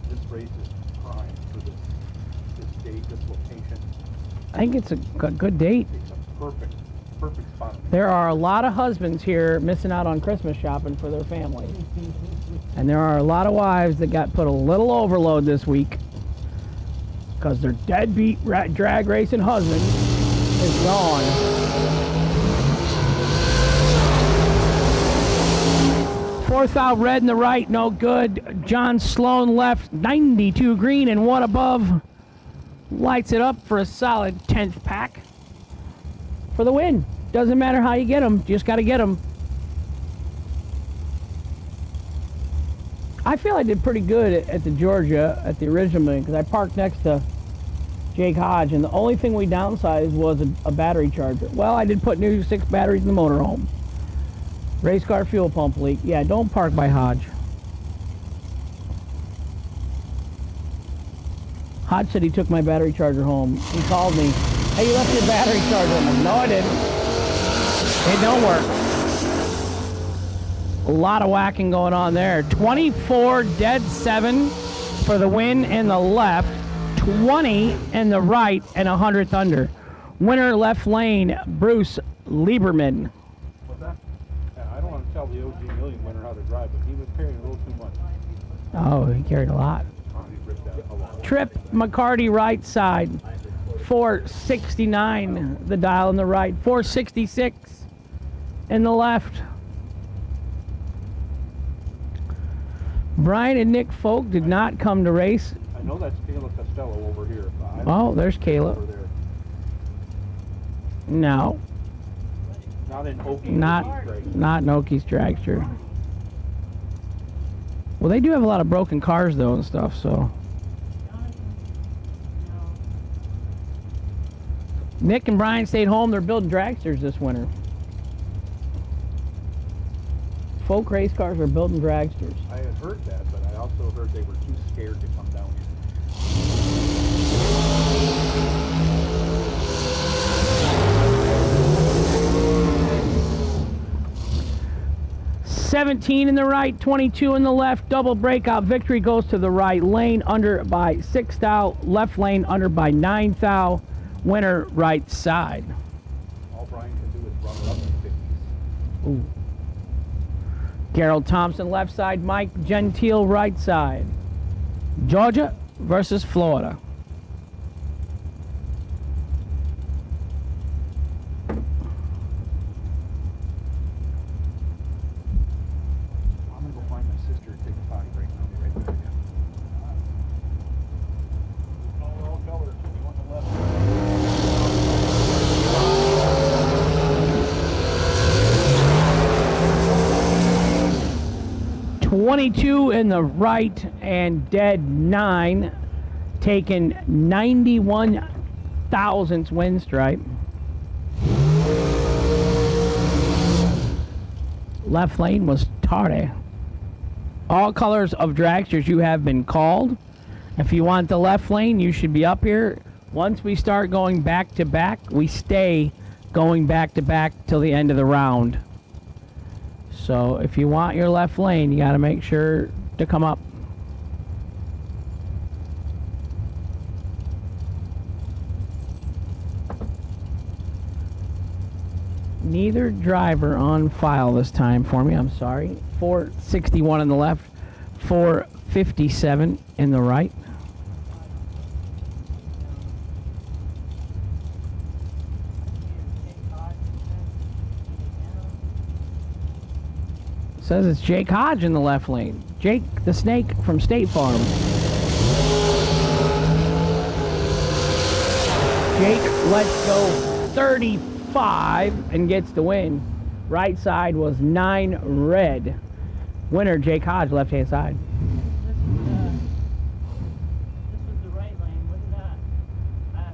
This race is prime for this date, this location. I think it's a good date. It's a perfect perfect spot. There are a lot of husbands here missing out on Christmas shopping for their family. And there are a lot of wives that got put a little overload this week because their deadbeat drag racing husband is gone. Fourth out, red in the right, no good. John Sloan left, 92 green and one above. Lights it up for a solid 10th pack for the win. Doesn't matter how you get them, you just got to get them. I feel I did pretty good at the Georgia, at the original meeting, because I parked next to Jake Hodge, and the only thing we downsized was a battery charger. Well, I did put new 6 batteries in the motorhome. Race car fuel pump leak. Yeah, don't park by Hodge. Hodge said he took my battery charger home. He called me. Hey, you left your battery charger home. No, I didn't. It don't work. A lot of whacking going on there. 24 dead 7 for the win in the left. 20 in the right and 100th under. Winner left lane, Bruce Lieberman. What's that? Yeah, I don't want to tell the OG Million winner how to drive, but he was carrying a little too much. Oh, he carried a lot. He ripped that a lot. Trip McCarty right side. 469 the dial in the right. 466 in the left. Brian and Nick Folk did not come to race. I know that's Kayla Costello over here. Oh, there's Kayla. Over there. No, Not in Okie. not Noki's dragster. Well, they do have a lot of broken cars though and stuff, so. Nick and Brian stayed home. They're building dragsters this winter. Folk race cars are building dragsters. I had heard that, but I also heard they were too scared to come down here. 17 in the right, 22 in the left. Double breakout victory goes to the right lane, under by 6 thou. Left lane under by 9 thou. Winner right side. All Brian can do is run it up in 50s. Ooh. Gerald Thompson left side, Mike Gentile right side. Georgia versus Florida. I'm gonna go find my sister and take a potty break, and I'll be right back. I'll tell her she'll be on the left. 22 in the right and dead 9, taking 91 thousandths win stripe. Left lane was tardy. All colors of dragsters you have been called. If you want the left lane, you should be up here. Once we start going back to back, we stay going back to back till the end of the round. So if you want your left lane, you got to make sure to come up. Neither driver on file this time for me, I'm sorry. 461 in the left, 457 in the right. Says it's Jake Hodge in the left lane. Jake the Snake from State Farm. Jake lets go 35 and gets the win. Right side was 9 red. Winner Jake Hodge, left hand side. This was the right lane, wasn't that?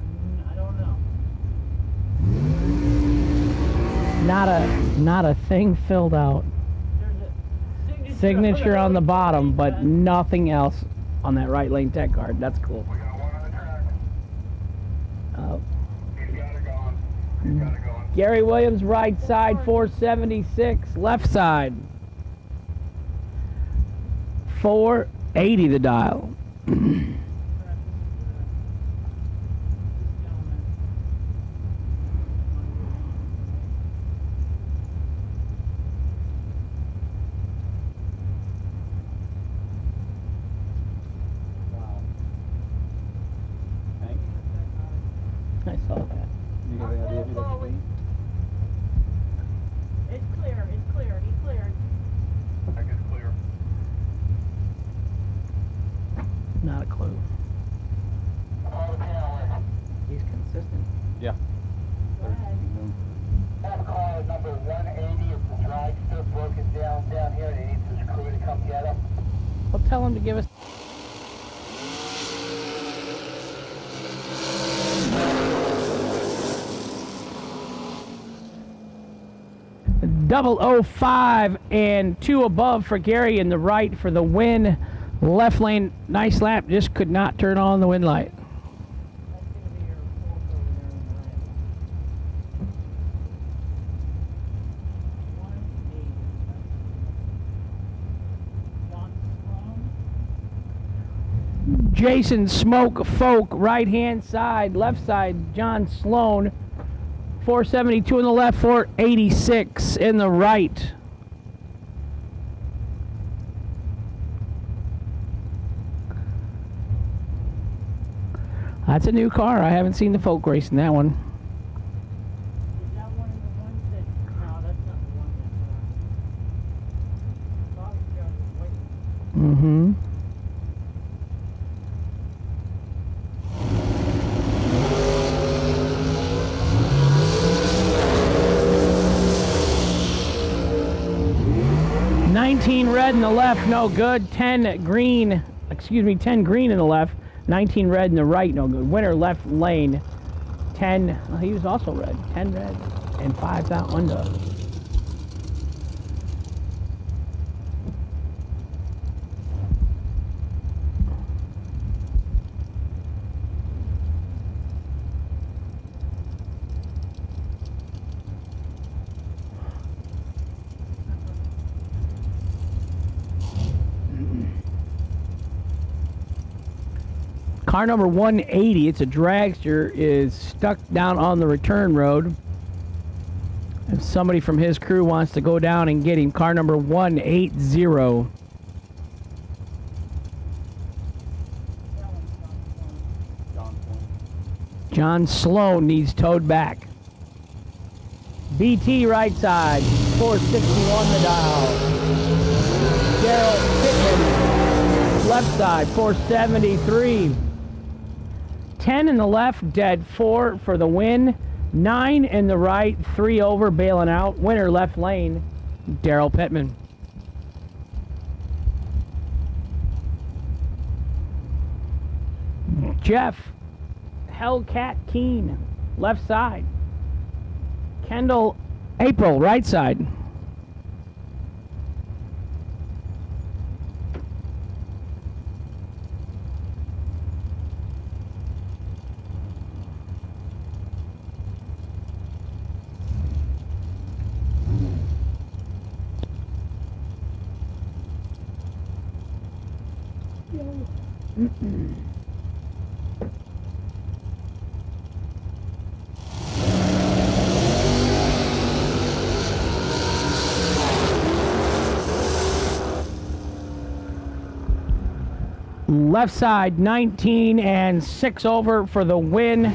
I don't know. Not a thing filled out. There's a Signature on the bottom, but nothing else on that right lane tech card. That's cool. We got one on the track. He's got it going. He's got it going. Gary Williams, right side, 476. Left side, 480 the dial. We'll tell him to give us. Double 05 and 2 above for Gary in the right for the win. Left lane, nice lap, just could not turn on the wind light. Jason Smoke Folk, right hand side, left side, John Sloan. 472 in the left, 486 in the right. That's a new car. I haven't seen the folk race in that one. Is that one of the ones that? No, that's not the one that. Bobby Jones was waiting. Mm-hmm. Red in the left, no good. 10 green in the left. 19 red in the right, no good. Winner left lane. 10, he was also red. 10 red and 5 that under. Car number 180, it's a dragster, is stuck down on the return road. If somebody from his crew wants to go down and get him, car number 180. John Sloan needs towed back. BT right side, 461 the dial. Daryl Pittman, left side, 473. 10 in the left, dead 4 for the win. 9 in the right, 3 over, bailing out. Winner left lane, Daryl Pittman. Jeff Hellcat Keen, left side. Kendall April, right side. Left side 19 and 6 over for the win.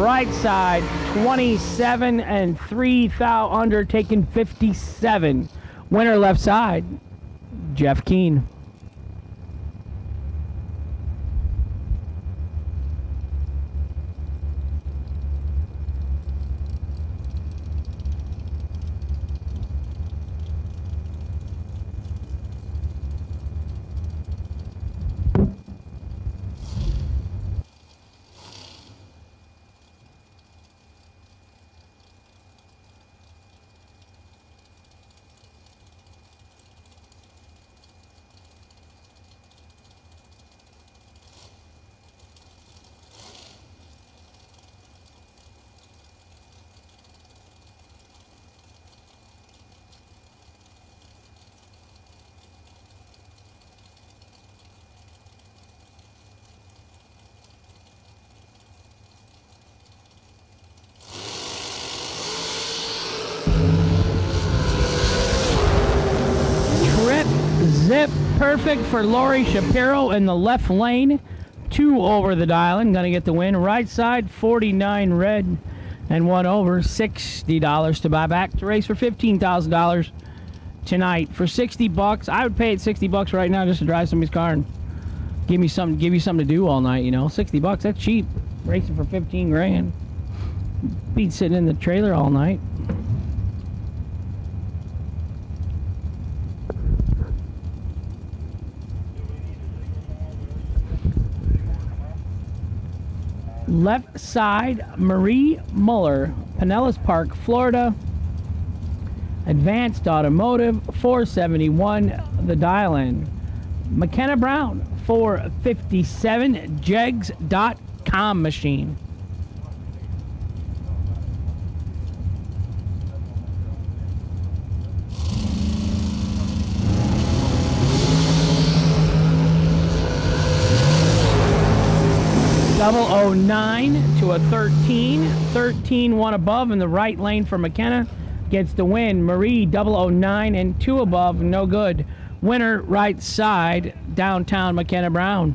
Right side 27 and 3 thou under, taking 57. Winner left side, Jeff Keen. Zip perfect for Lori Shapiro in the left lane. 2 over the dialing, gonna get the win. Right side 49 red and 1 over, $60 to buy back to race for $15,000 tonight. For 60 bucks, I would pay it 60 bucks right now just to drive somebody's car and give you something to do all night, you know. 60 bucks, that's cheap. Racing for 15 grand. Beat sitting in the trailer all night. Left side, Marie Muller, Pinellas Park, Florida. Advanced Automotive, 471, the dial-in. McKenna Brown, 457, jegs.com machine. Double 09 to a 13. 13, one above in the right lane for McKenna. Gets the win. Marie, 009 and 2 above, no good. Winner, right side, downtown McKenna Brown.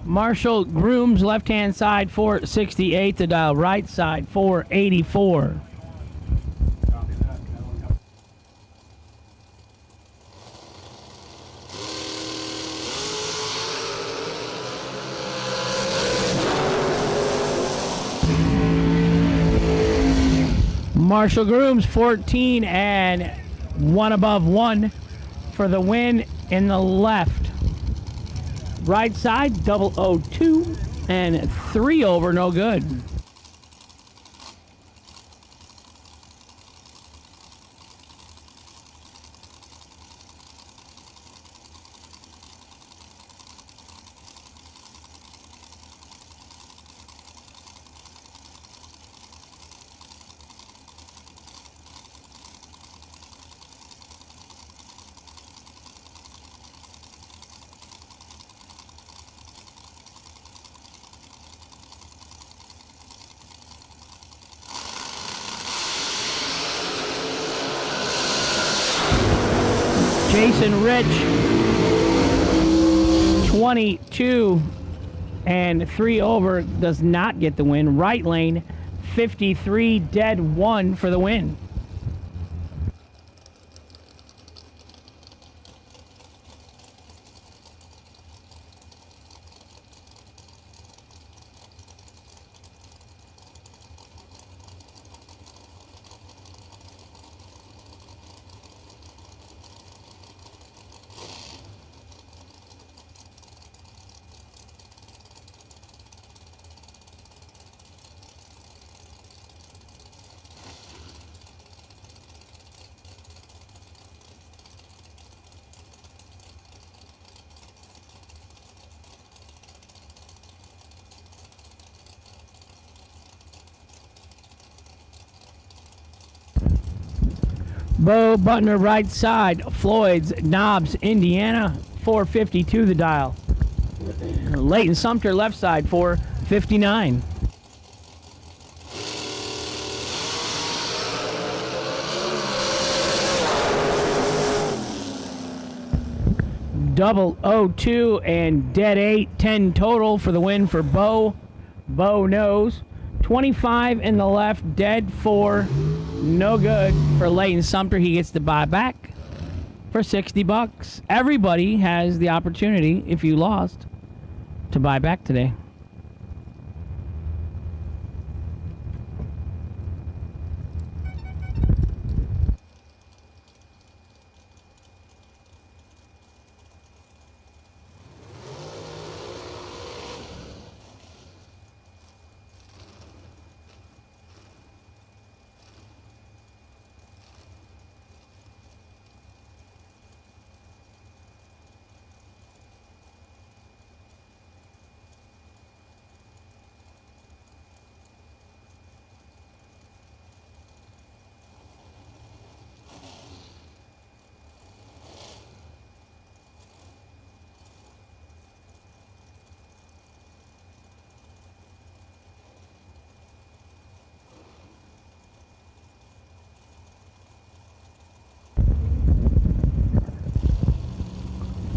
Marshall Grooms, left-hand side, 468. The dial, right side, 484. Marshall Grooms, 14 and 1 above 1 for the win in the left. Right side, 002 and 3 over, no good. Jason Rich, 22 and 3 over, does not get the win. Right lane, 53, dead 1 for the win. Bo Butner, right side, Floyd's, Knobs, Indiana, 452 the dial. Leighton Sumter, left side, 459. Double 02 and dead 8, 10 total for the win for Bo. Bo knows. 25 in the left, dead 4, no good for Leighton Sumter. He gets to buy back for $60. Everybody has the opportunity, if you lost, to buy back today.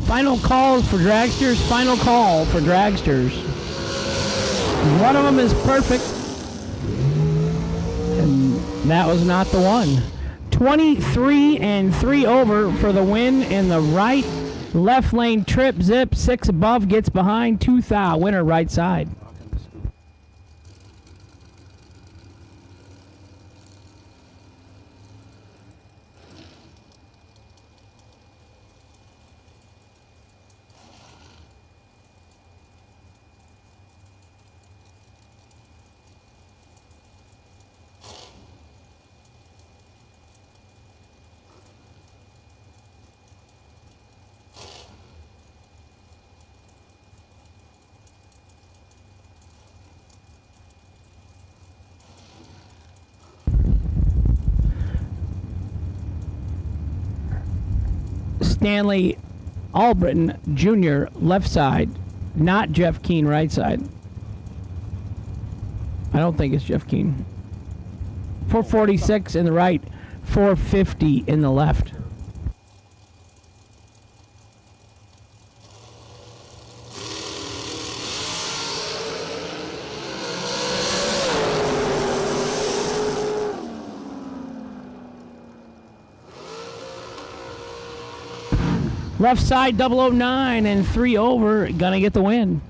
Final calls for dragsters. Final call for dragsters. One of them is perfect. That was not the one. 23 and 3 over for the win in the right. Left lane trip, zip, 6 above, gets behind, 2 thou. Winner right side. Stanley Albritton Jr. left side, not Jeff Keen right side. I don't think it's Jeff Keen. 446 in the right, 450 in the left. Left side 009 and 3 over, gonna get the win.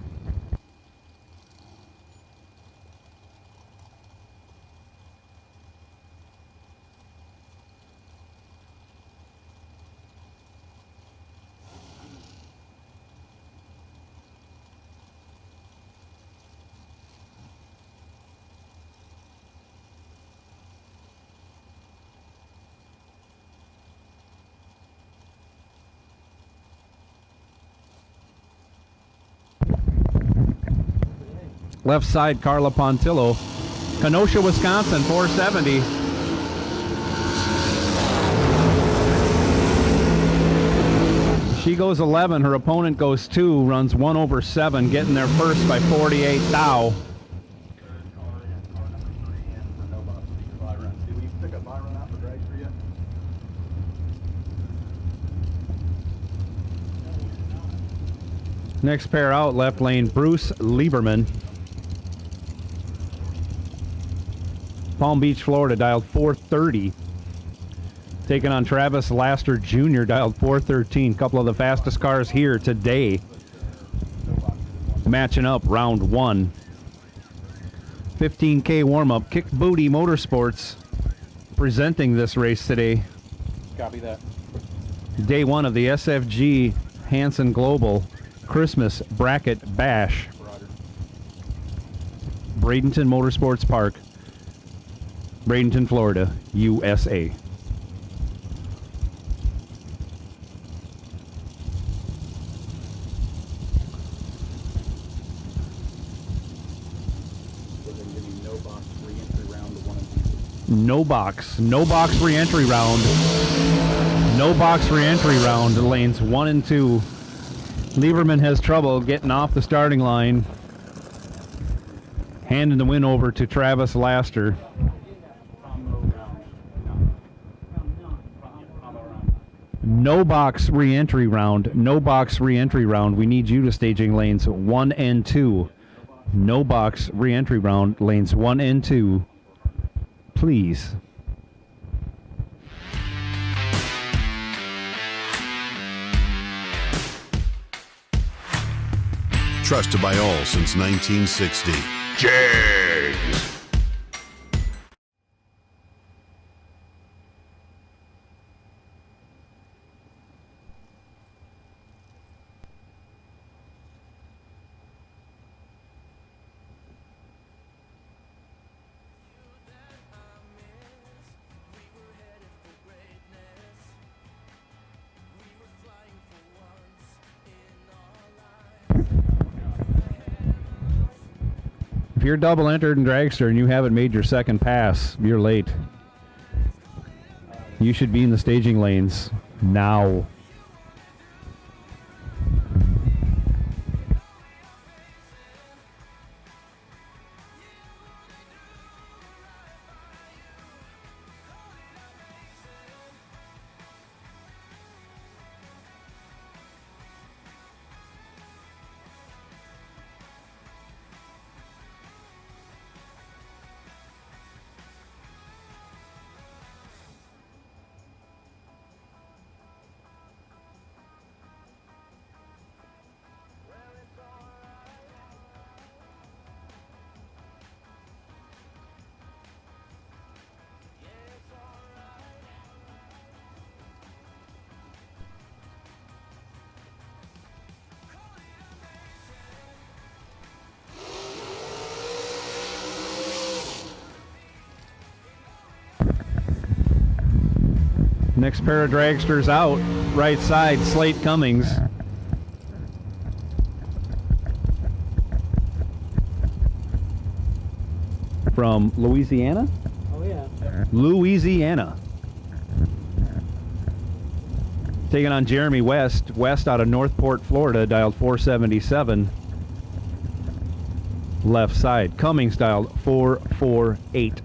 Left side, Carla Pontillo. Kenosha, Wisconsin, 470. She goes 11. Her opponent goes 2. Runs 1 over 7. Getting there first by 48 thou. Next pair out, left lane, Bruce Lieberman. Palm Beach, Florida, dialed 430. Taking on Travis Laster Jr., dialed 413. Couple of the fastest cars here today. Matching up round 1. 15K warm-up. Kick Booty Motorsports presenting this race today. Copy that. Day 1 of the SFG Hansen Global Christmas Bracket Bash. Bradenton Motorsports Park, Bradenton, Florida, USA. No box re-entry round. No box re-entry round. Lanes 1 and 2. Lieberman has trouble getting off the starting line. Handing the win over to Travis Laster. No box re-entry round. No box re-entry round. We need you to staging lanes 1 and 2. No box re-entry round. Lanes 1 and 2. Please. Trusted by all since 1960. Jags. If you're double entered in Dragster and you haven't made your second pass, you're late. You should be in the staging lanes now. Next pair of dragsters out. Right side, Slate Cummings. From Louisiana? Oh, yeah. Louisiana. Taking on Jeremy West. West out of Northport, Florida, dialed 477. Left side. Cummings dialed 448.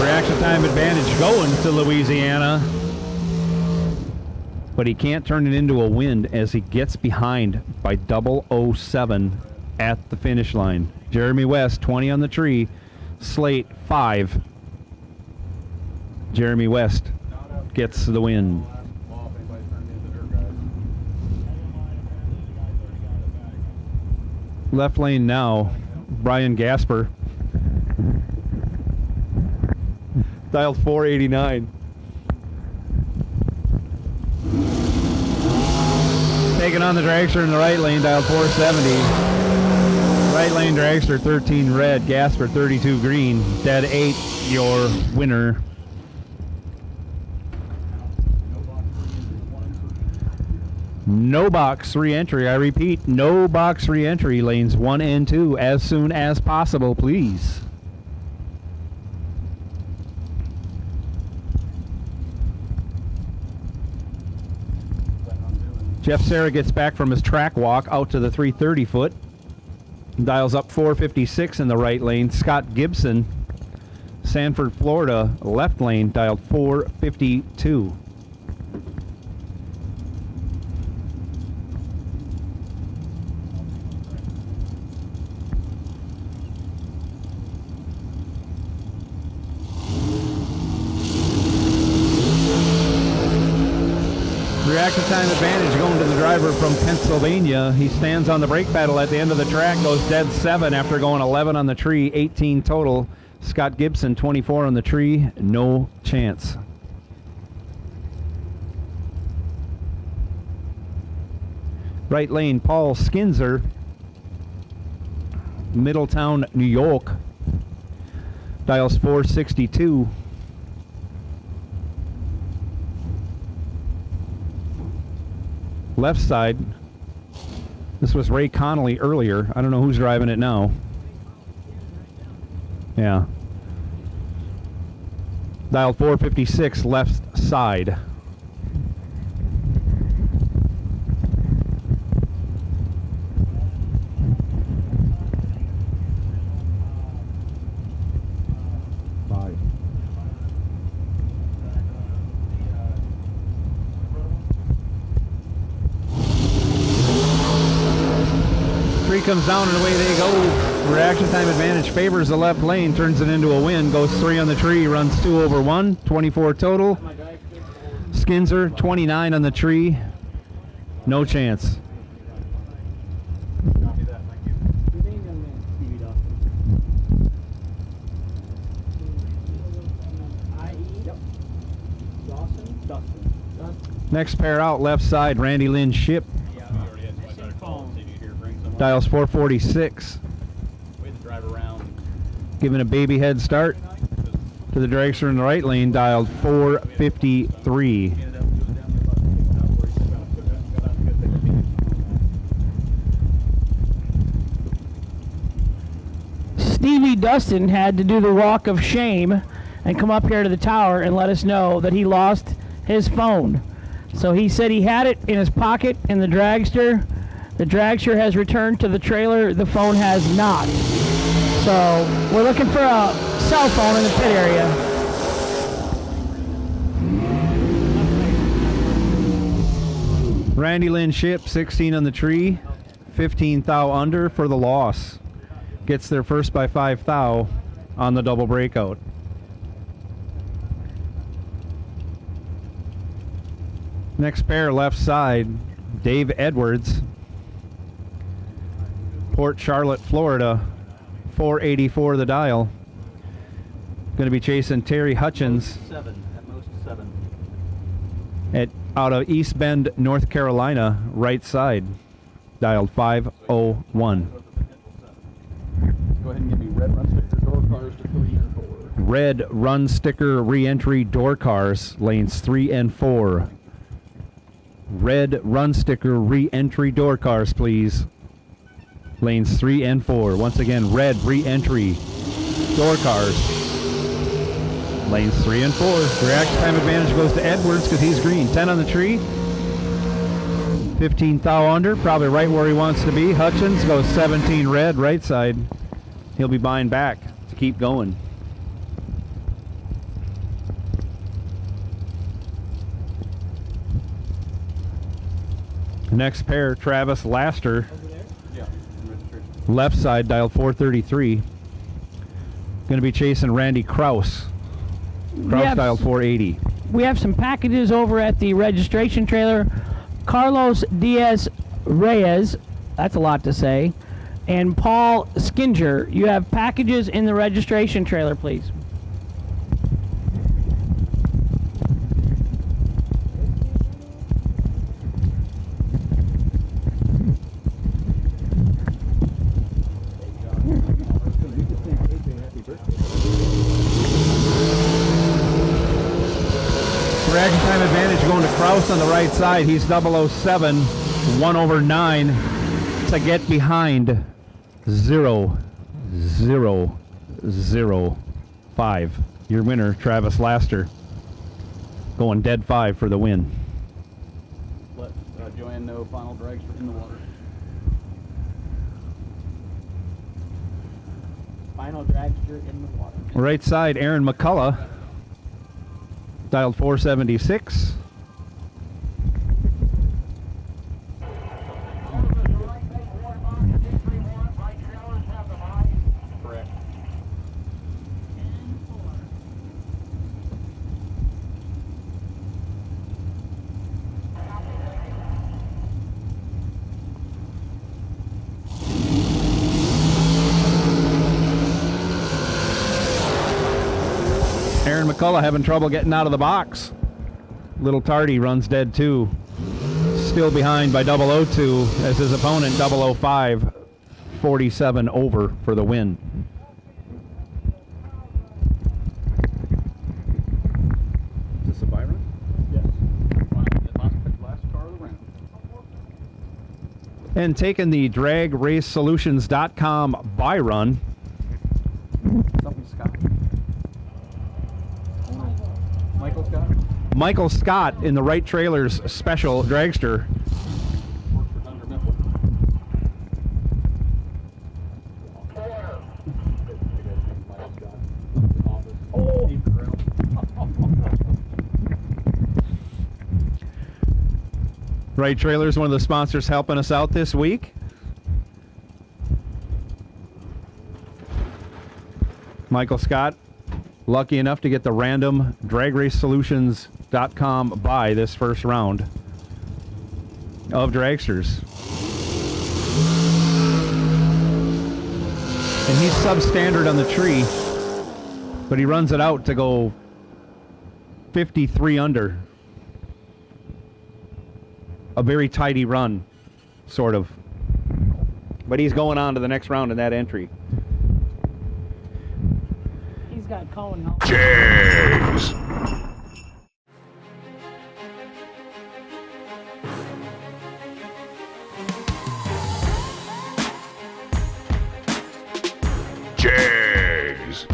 Reaction time advantage going to Louisiana. But he can't turn it into a win as he gets behind by 007 at the finish line. Jeremy West, 20 on the tree. Slate, 5. Jeremy West gets the win. Left lane now, Brian Gasper. Dialed 489. Taking on the dragster in the right lane, dialed 470. Right lane dragster 13 red, Gasper 32 green. Dead 8, your winner. No box re-entry. I repeat, no box re-entry. Lanes 1 and 2 as soon as possible, please. Jeff Serra gets back from his track walk out to the 330 foot. Dials up 456 in the right lane. Scott Gibson, Sanford, Florida, left lane, dialed 452. Reaction time advantage going to the driver from Pennsylvania. He stands on the brake pedal at the end of the track, goes dead 7 after going 11 on the tree, 18 total. Scott Gibson, 24 on the tree, no chance. Right lane, Paul Skinzer, Middletown, New York, dials 462. Left side, this was Ray Connolly earlier. I don't know who's driving it now. Yeah. Dialed 456, left side. Comes down and away they go. Reaction time advantage favors the left lane, turns it into a win, goes 3 on the tree, runs 2 over 1, 24 total. Skinzer, 29 on the tree, no chance. Next pair out, left side, Randy Lynn Ship. Dials 446. Giving a baby head start to the dragster in the right lane, dialed 453. Stevie Dustin had to do the walk of shame and come up here to the tower and let us know that he lost his phone. So he said he had it in his pocket in the dragster. The dragster has returned to the trailer. The phone has not. So we're looking for a cell phone in the pit area. Randy Lynn Ship, 16 on the tree, 15 thou under for the loss. Gets there first by 5 thou on the double breakout. Next pair, left side, Dave Edwards. Port Charlotte, Florida, 484 the dial. Going to be chasing Terry Hutchins. At most seven. Out of East Bend, North Carolina, right side, dialed 501. Go ahead and give me red run sticker door cars to 3 and 4. Red run sticker re-entry door cars, lanes 3 and 4. Red run sticker re-entry door cars, please. Lanes 3 and 4. Once again, red re-entry door cars. Lanes 3 and 4. Reaction time advantage goes to Edwards because he's green. 10 on the tree. 15 thou under, probably right where he wants to be. Hutchins goes 17 red, right side. He'll be buying back to keep going. Next pair, Travis Laster. Yeah. Left side, dial 433. Going to be chasing Randy Kraus. Kraus dial 480. We have some packages over at the registration trailer. Carlos Diaz Reyes, that's a lot to say, and Paul Skinger. You have packages in the registration trailer, please. Reaction time advantage going to Kraus on the right side. He's 007, 1/9 to get behind 0-0-0-5. Your winner, Travis Laster, going dead 5 for the win. Let Joanne know final dragster in the water. Final dragster in the water. Right side, Aaron McCullough, dialed 476. Correct. Aaron McCullough having trouble getting out of the box. Little Tardy runs dead 2. Still behind by 002 as his opponent 005, 47 over for the win. Is this a buy run? Yes. Last car of the round. And taking the DragRaceSolutions.com buy run. Something Scott. Michael Scott. Michael Scott in the right trailer's special dragster. Works for Thunder Mifflin. Oh! Right trailer is one of the sponsors helping us out this week. Michael Scott, lucky enough to get the random DragRaceSolutions.com buy this first round of dragsters. And he's substandard on the tree, but he runs it out to go 53 under. A very tidy run, sort of. But he's going on to the next round in that entry. He's got Cohen help. Jags. Jags.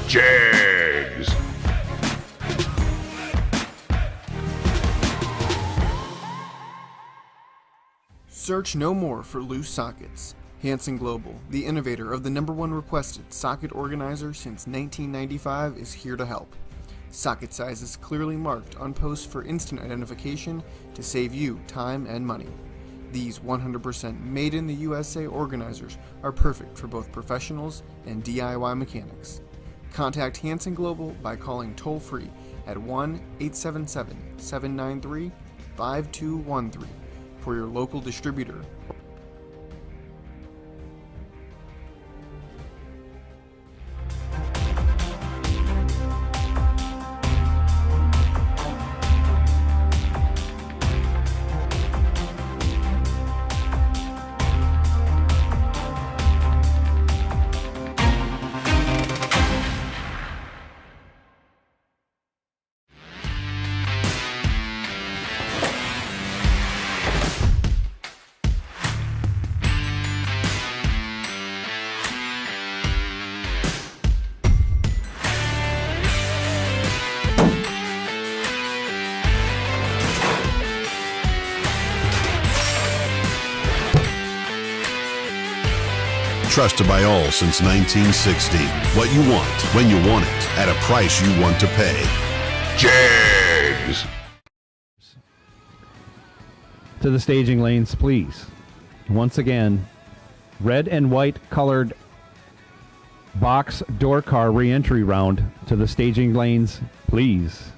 Jags. Search no more for loose sockets. Hansen Global, the innovator of the #1 requested socket organizer since 1995, is here to help. Socket sizes clearly marked on posts for instant identification to save you time and money. These 100% made in the USA organizers are perfect for both professionals and DIY mechanics. Contact Hansen Global by calling toll-free at 1-877-793-5213 for your local distributor. Trusted by all since 1960. What you want, when you want it, at a price you want to pay. Jags! To the staging lanes, please. Once again, red and white colored box door car re-entry round to the staging lanes, please.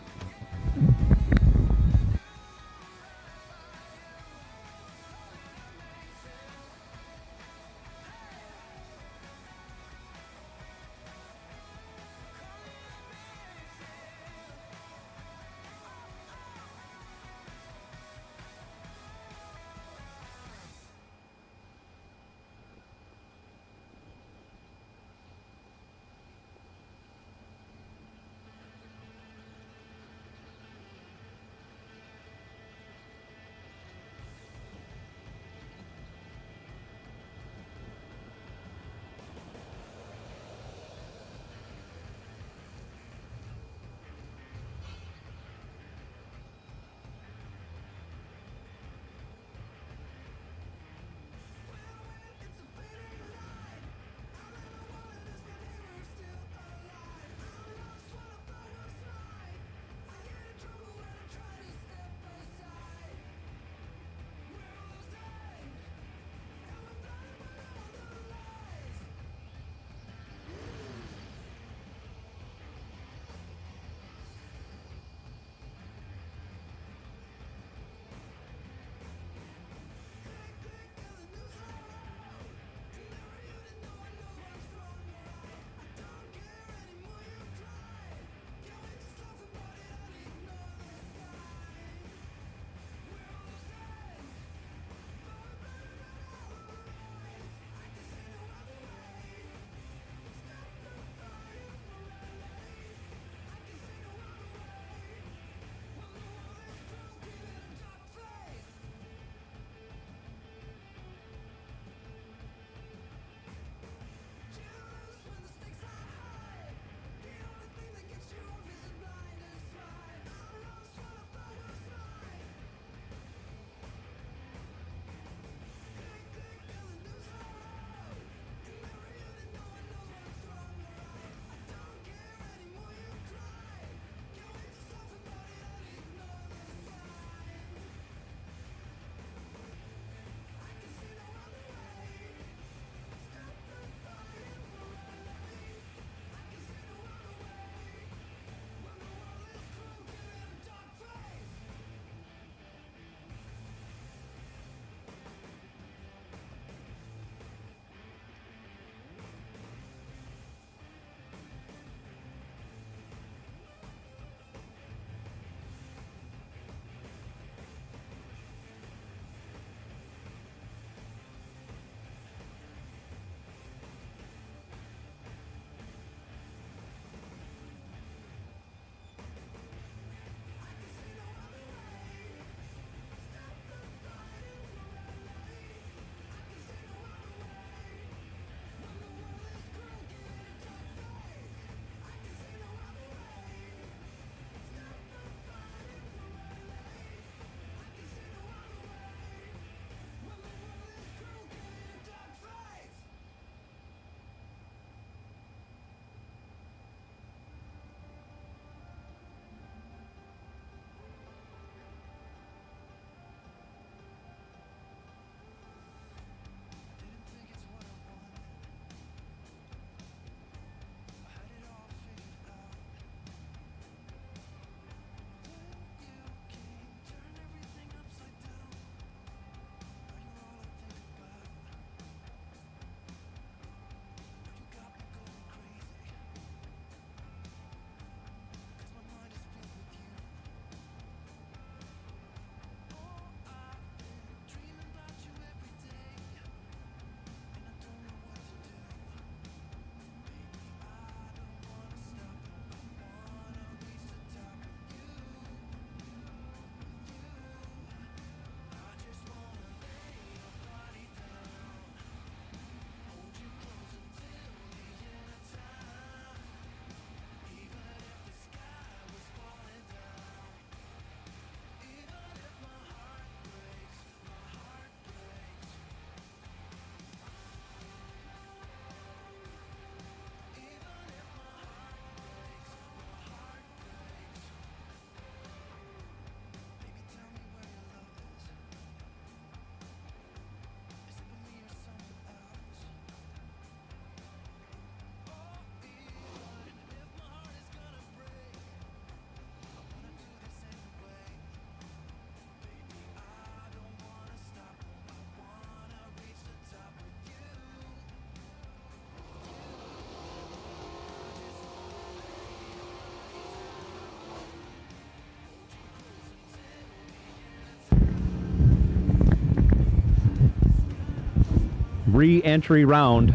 re-entry round.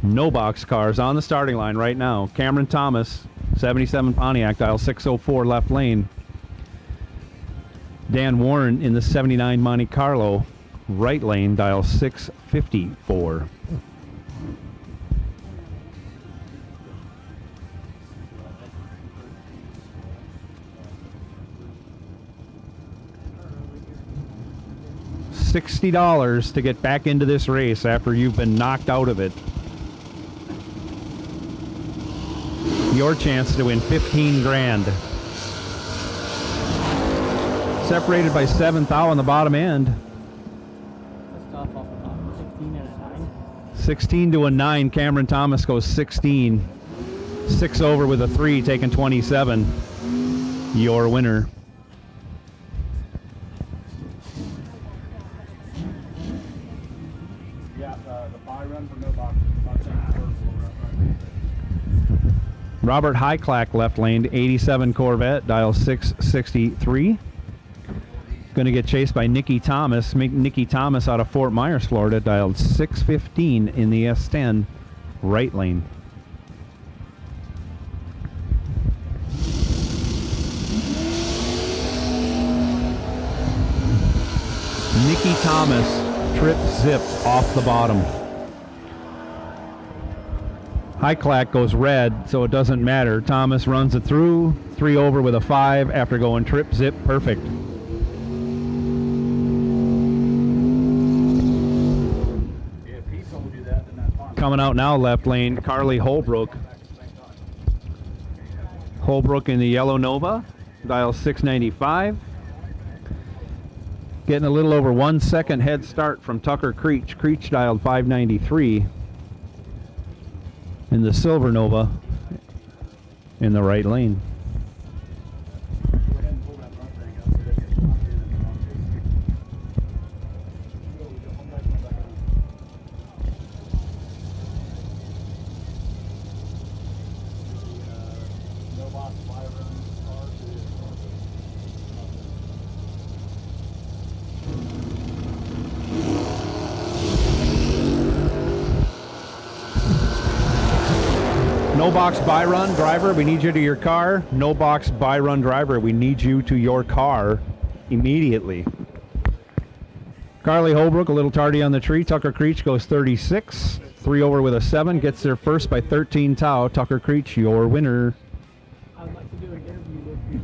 No box cars on the starting line right now. Cameron Thomas, 77 Pontiac, dial 604 left lane. Dan Warren in the 79 Monte Carlo, right lane, dial 654. $60 to get back into this race after you've been knocked out of it. Your chance to win 15 grand. Separated by 7th thou on the bottom end. That's tough off the top. 16 and a 9. 16 to a 9. Cameron Thomas goes 16. 6 over with a 3, taking 27. Your winner. Yeah, the buy run for no box. Robert Highclack left lane, 87 Corvette, dial 663. Going to get chased by Nicky Thomas. Nicky Thomas out of Fort Myers, Florida, dialed 615 in the S10 right lane. Nicky Thomas trip zipped off the bottom. Highclack goes red, so it doesn't matter. Thomas runs it through, 3 over with a 5 after going trip zip perfect. If he told you that, then that's fine. Coming out now, left lane, Carly Holbrook. Holbrook in the yellow Nova, dial 695. Getting a little over 1 second head start from Tucker Creech. Creech dialed 593. In the silver Nova in the right lane. Go ahead and pull that Mustang up so that it's not in and wrong. No box buy run car No box buy run driver, we need you to your car. No box buy run driver, we need you to your car immediately. Carly Holbrook a little tardy on the tree. Tucker Creech goes 36. 3 over with a 7, gets there first by 13 thou. Tucker Creech, your winner. I'd like to do an interview with you.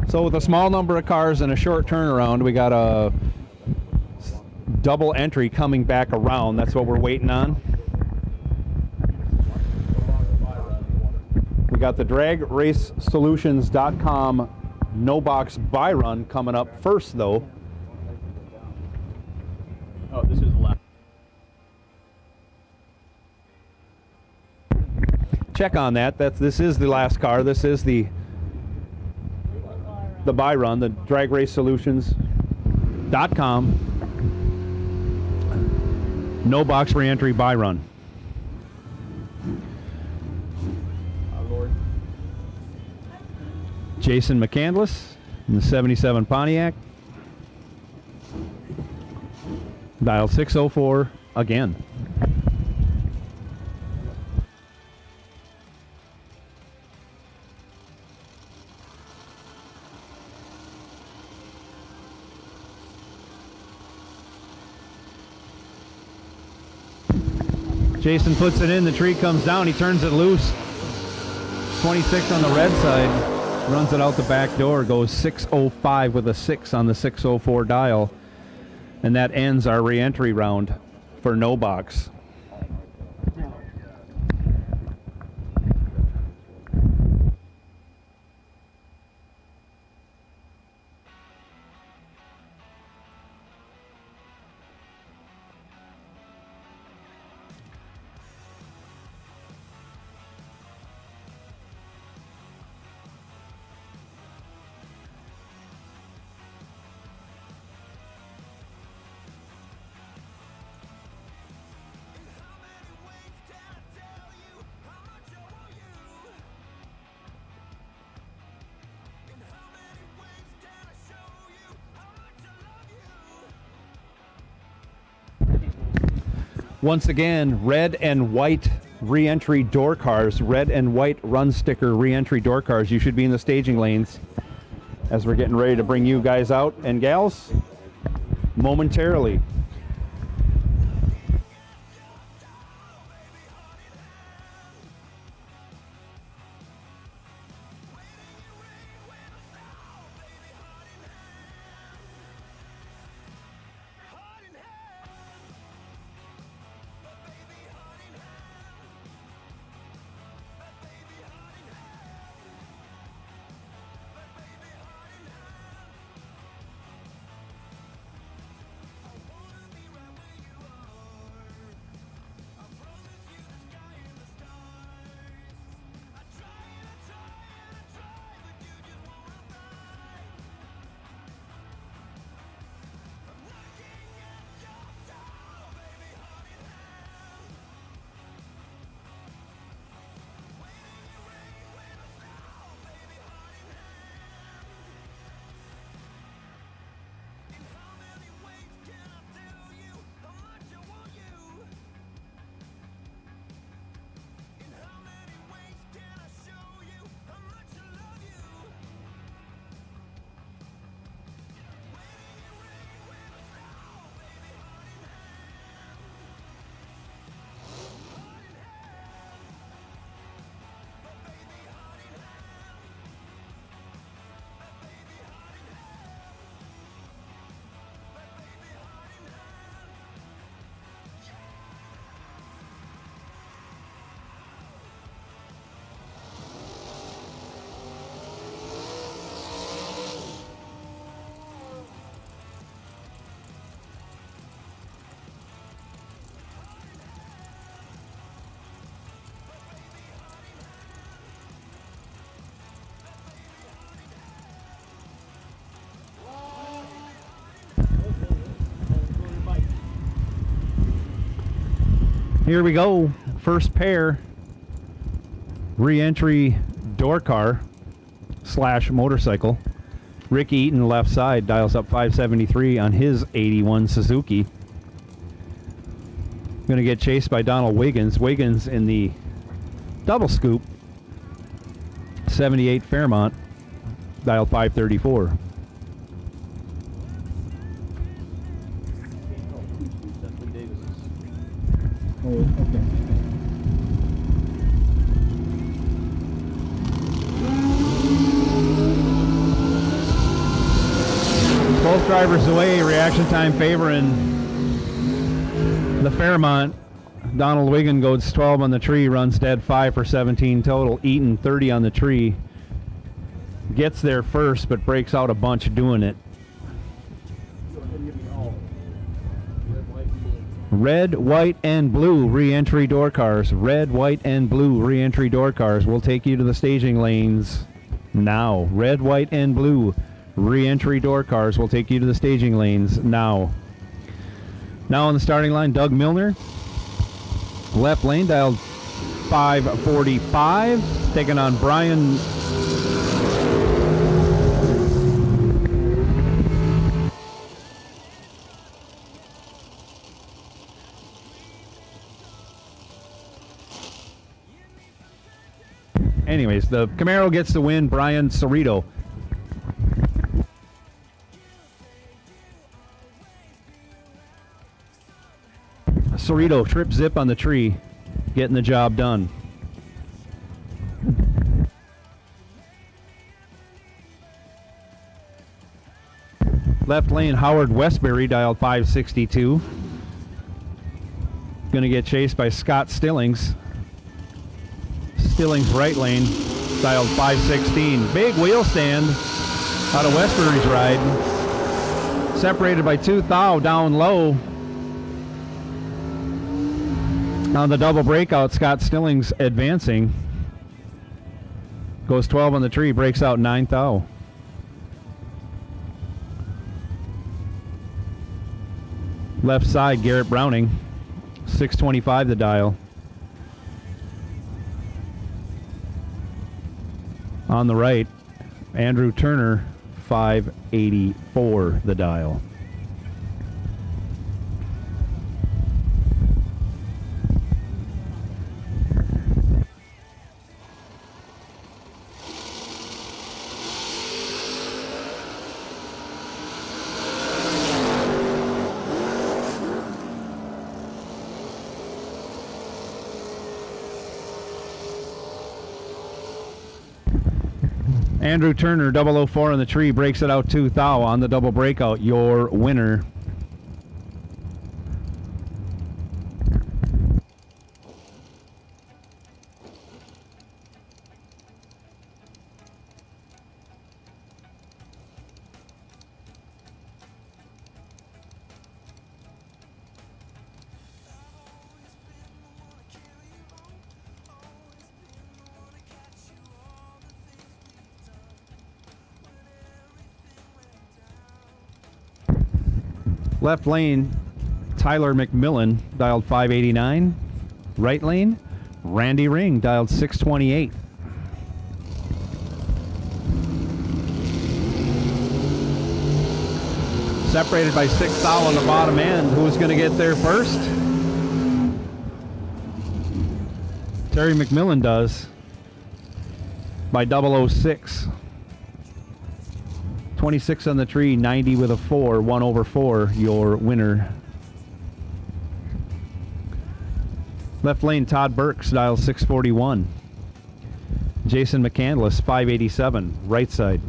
So with a small number of cars and a short turnaround, we got a double entry coming back around. That's what we're waiting on. We got the DragRaceSolutions.com no box buy run coming up first, though. Oh, this is the last. Check on that. This is the last car. This is the buy run, the DragRaceSolutions.com no box re-entry buy run. Lord. Jason McCandless in the 77 Pontiac. Dial 604 again. Jason puts it in. The tree comes down. He turns it loose. 26 on the red side. Runs it out the back door. Goes 605 with a 6 on the 604 dial. And that ends our re-entry round for no box. Once again, red and white re-entry door cars, red and white run sticker re-entry door cars. You should be in the staging lanes as we're getting ready to bring you guys out and gals momentarily. Here we go. First pair. Re-entry door car / motorcycle. Rick Eaton, left side, dials up 573 on his 81 Suzuki. Going to get chased by Donald Wiggins. Wiggins in the double scoop. 78 Fairmont, dial 534. Both drivers away, reaction time favoring the Fairmont. Donald Wiggin goes 12 on the tree, runs dead 5 for 17 total. Eaton 30 on the tree. Gets there first, but breaks out a bunch doing it. Red, white, and blue re-entry door cars. Red, white, and blue re-entry door cars. We'll take you to the staging lanes now. Red, white, and blue re-entry door cars will take you to the staging lanes now. Now on the starting line, Doug Milner. Left lane, dialed 545. Taking on Brian. Anyways, the Camaro gets the win. Brian Cerrito. Cerrito trip zip on the tree. getting the job done. Left lane, Howard Westbury, dialed 562. Going to get chased by Scott Stillings. Stillings right lane, dialed 516. Big wheel stand out of Westbury's ride. Separated by 2 thou down low. On the double breakout, Scott Stillings advancing. Goes 12 on the tree, breaks out 9 thou. Left side, Garrett Browning, 625 the dial. On the right, Andrew Turner, 584 the dial. Andrew Turner, 004 on the tree, breaks it out 2 thou on the double breakout. Your winner. Left lane, Tyler McMillan, dialed 589. Right lane, Randy Ring, dialed 628. Separated by 6 thou on the bottom end. Who's going to get there first? Terry McMillan does by 006. 26 on the tree, 90 with a 4, 1 over 4, your winner. Left lane, Todd Burks, dial 641. Jason McCandless, 587, right side.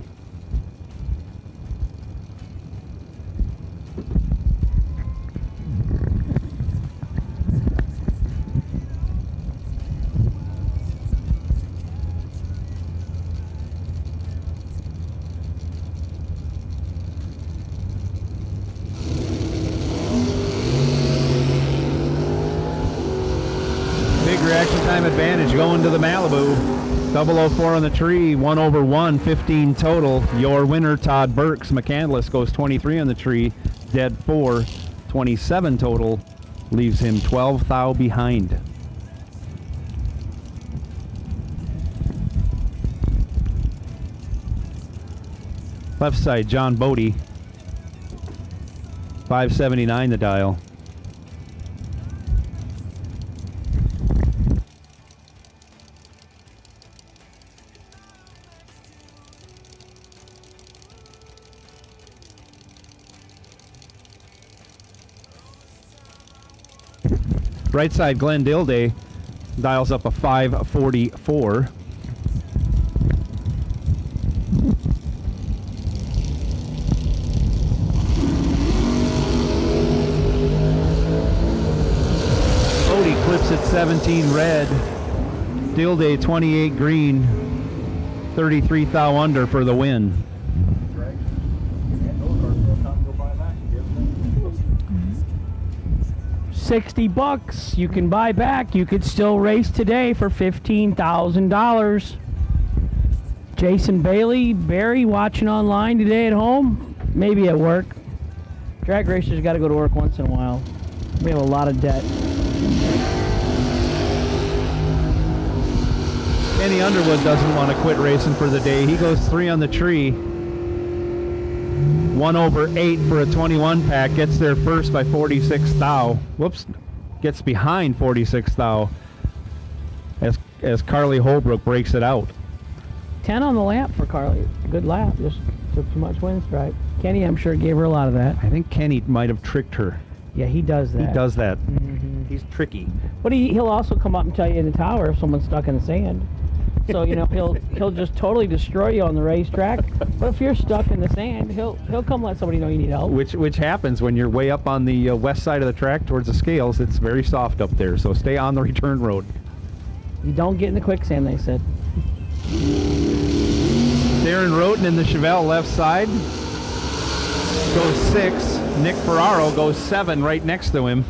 Reaction time advantage going to the Malibu. 004 on the tree, 1 over 1, 15 total. Your winner, Todd Burks. McCandless goes 23 on the tree, dead 4, 27 total. Leaves him 12 thou behind. Left side, John Bodie. 579 the dial. Right side, Glenn Dilday dials up a 544. Bodie clips at 17 red. Dilday 28 green. 33 thou under for the win. $60 you can buy back. You could still race today for $15,000. Jason Barry watching online today at home, maybe at work. Drag racers got to go to work once in a while. We have a lot of debt. Kenny Underwood doesn't want to quit racing for the day. He goes 3 on the tree. 1 over 8 for a 21 pack. Gets there first by 46 thou. Whoops. Gets behind 46 thou as Carly Holbrook breaks it out. 10 on the lap for Carly. Good lap. Just took too much wind strike. Kenny, I'm sure, gave her a lot of that. I think Kenny might have tricked her. Yeah, he does that. He does that. Mm-hmm. He's tricky. But he'll also come up and tell you in the tower if someone's stuck in the sand. So he'll just totally destroy you on the racetrack. But if you're stuck in the sand, he'll come let somebody know you need help. Which happens when you're way up on the west side of the track towards the scales. It's very soft up there, so stay on the return road. You don't get in the quicksand, they said. Darren Roten in the Chevelle left side goes 6. Nick Ferraro goes 7 right next to him.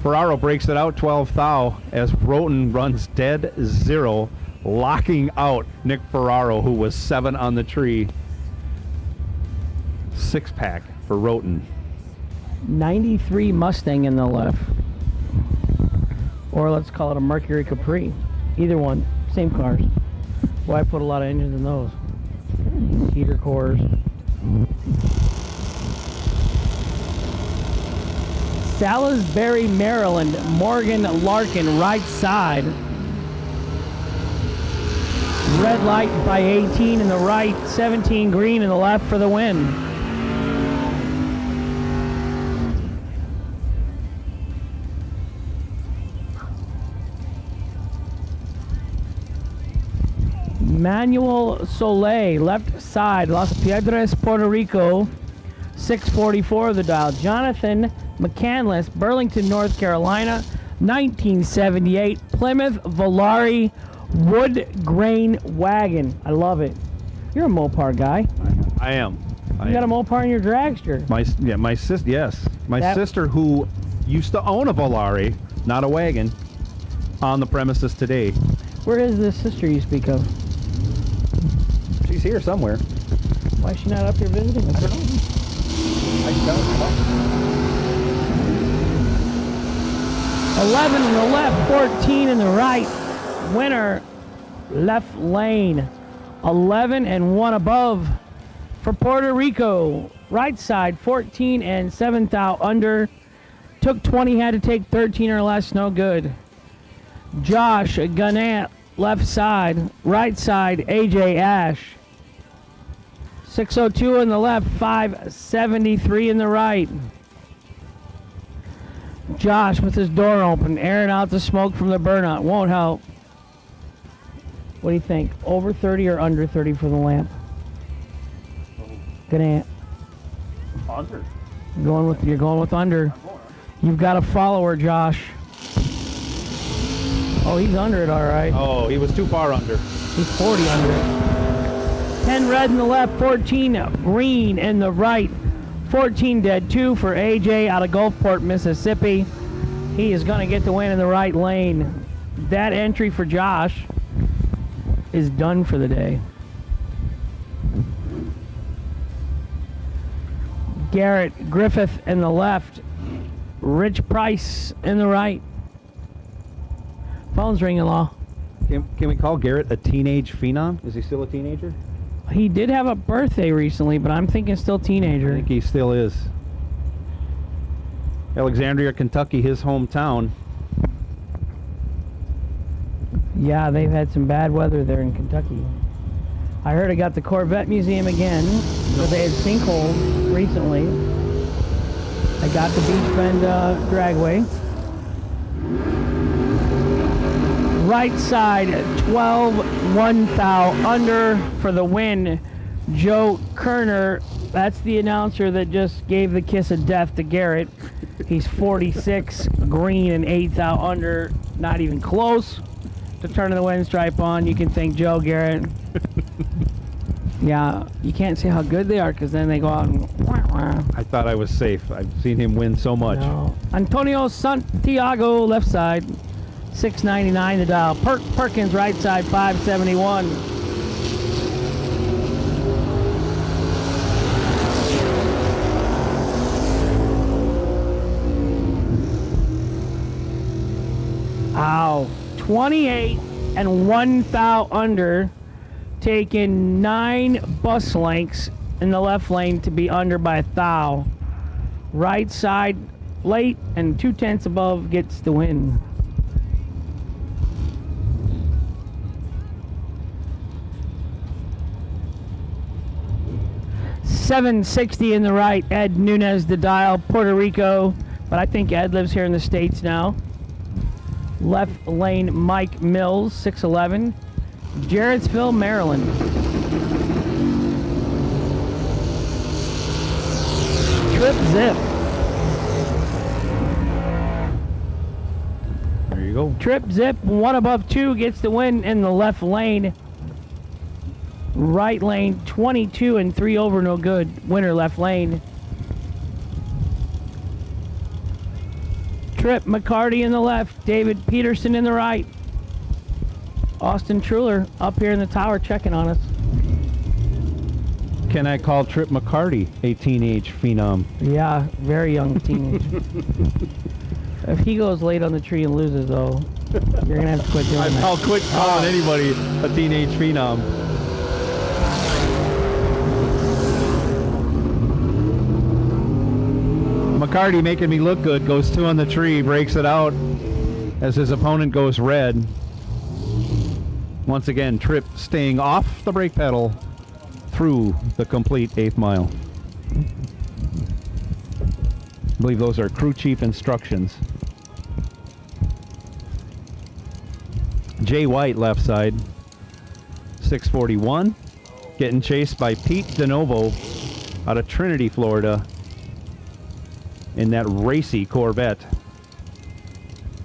Ferraro breaks it out 12 thou as Roten runs dead 0, locking out Nick Ferraro, who was 7 on the tree. 6-pack for Roten. 93 Mustang in the left. Or let's call it a Mercury Capri. Either one, same cars. Why put a lot of engines in those? Heater cores. Salisbury, Maryland, Morgan Larkin, right side. Red light by 18 in the right, 17 green in the left for the win. Manuel Soleil, left side, Las Piedras, Puerto Rico, 644 of the dial. Jonathan McCandless, Burlington, North Carolina, 1978 Plymouth Volare wood grain wagon. I love it. You're a Mopar guy. I am. You got a Mopar in your dragster. My sister, yes. My sister, who used to own a Volare, not a wagon, on the premises today. Where is this sister you speak of? She's here somewhere. Why is she not up here visiting us? I don't know. 11 in the left, 14 in the right. Winner, left lane. 11 and 1 above for Puerto Rico. Right side, 14 and 7 thou under. Took 20, had to take 13 or less, no good. Josh Gannett, left side. Right side, AJ Ash. 602 in the left, 573 in the right. Josh with his door open, airing out the smoke from the burnout. Won't help. What do you think? Over 30 or under 30 for the lamp? Gonna Under. you're going with under. You've got a follower, Josh. Oh, he's under it, all right. Oh, he was too far under. He's 40 under it. 10 red in the left, 14 green in the right. 14 dead, 2 for AJ out of Gulfport, Mississippi. He is going to get the win in the right lane. That entry for Josh is done for the day. Garrett Griffith in the left. Rich Price in the right. Phone's ringing, Law. Can we call Garrett a teenage phenom? Is he still a teenager? He did have a birthday recently, but I'm thinking still teenager. I think he still is. Alexandria, Kentucky, his hometown. Yeah, they've had some bad weather there in Kentucky. I heard I got the Corvette Museum again, where they had sinkholes recently. I got the Beach Bend dragway. Right side, 12, 1 thou under for the win. Joe Kerner, that's the announcer that just gave the kiss of death to Garrett. He's 46, green and 8 thou under, not even close to turning the wind stripe on. You can thank Joe, Garrett. Yeah, you can't say how good they are because then they go out and wah, wah. I thought I was safe. I've seen him win so much. No. Antonio Santiago, left side, 699 the dial. Perkins, right side, 571. Ow. 28 and 1 thou under, taking 9 bus lengths in the left lane to be under by 1 thou. Right side late and 2/10 above gets the win. $760 in the right. Ed Nunez the dial. Puerto Rico, but I think Ed lives here in the States now. Left lane, Mike Mills, 6'11", Jarrettsville, Maryland. Trip Zip. There you go. Trip Zip, 1 above 2, gets the win in the left lane. Right lane, 22 and 3 over, no good. Winner left lane. Trip McCarty in the left, David Peterson in the right. Austin Truller up here in the tower checking on us. Can I call Trip McCarty a teenage phenom? Yeah, very young teenage. If he goes late on the tree and loses, though, you're going to have to quit doing that. I'll quit calling anybody a teenage phenom. McCarty making me look good, goes 2 on the tree, breaks it out as his opponent goes red. Once again, Trip staying off the brake pedal through the complete 8th mile. I believe those are crew chief instructions. Jay White left side, 641, getting chased by Pete DeNovo out of Trinity, Florida, in that racy Corvette.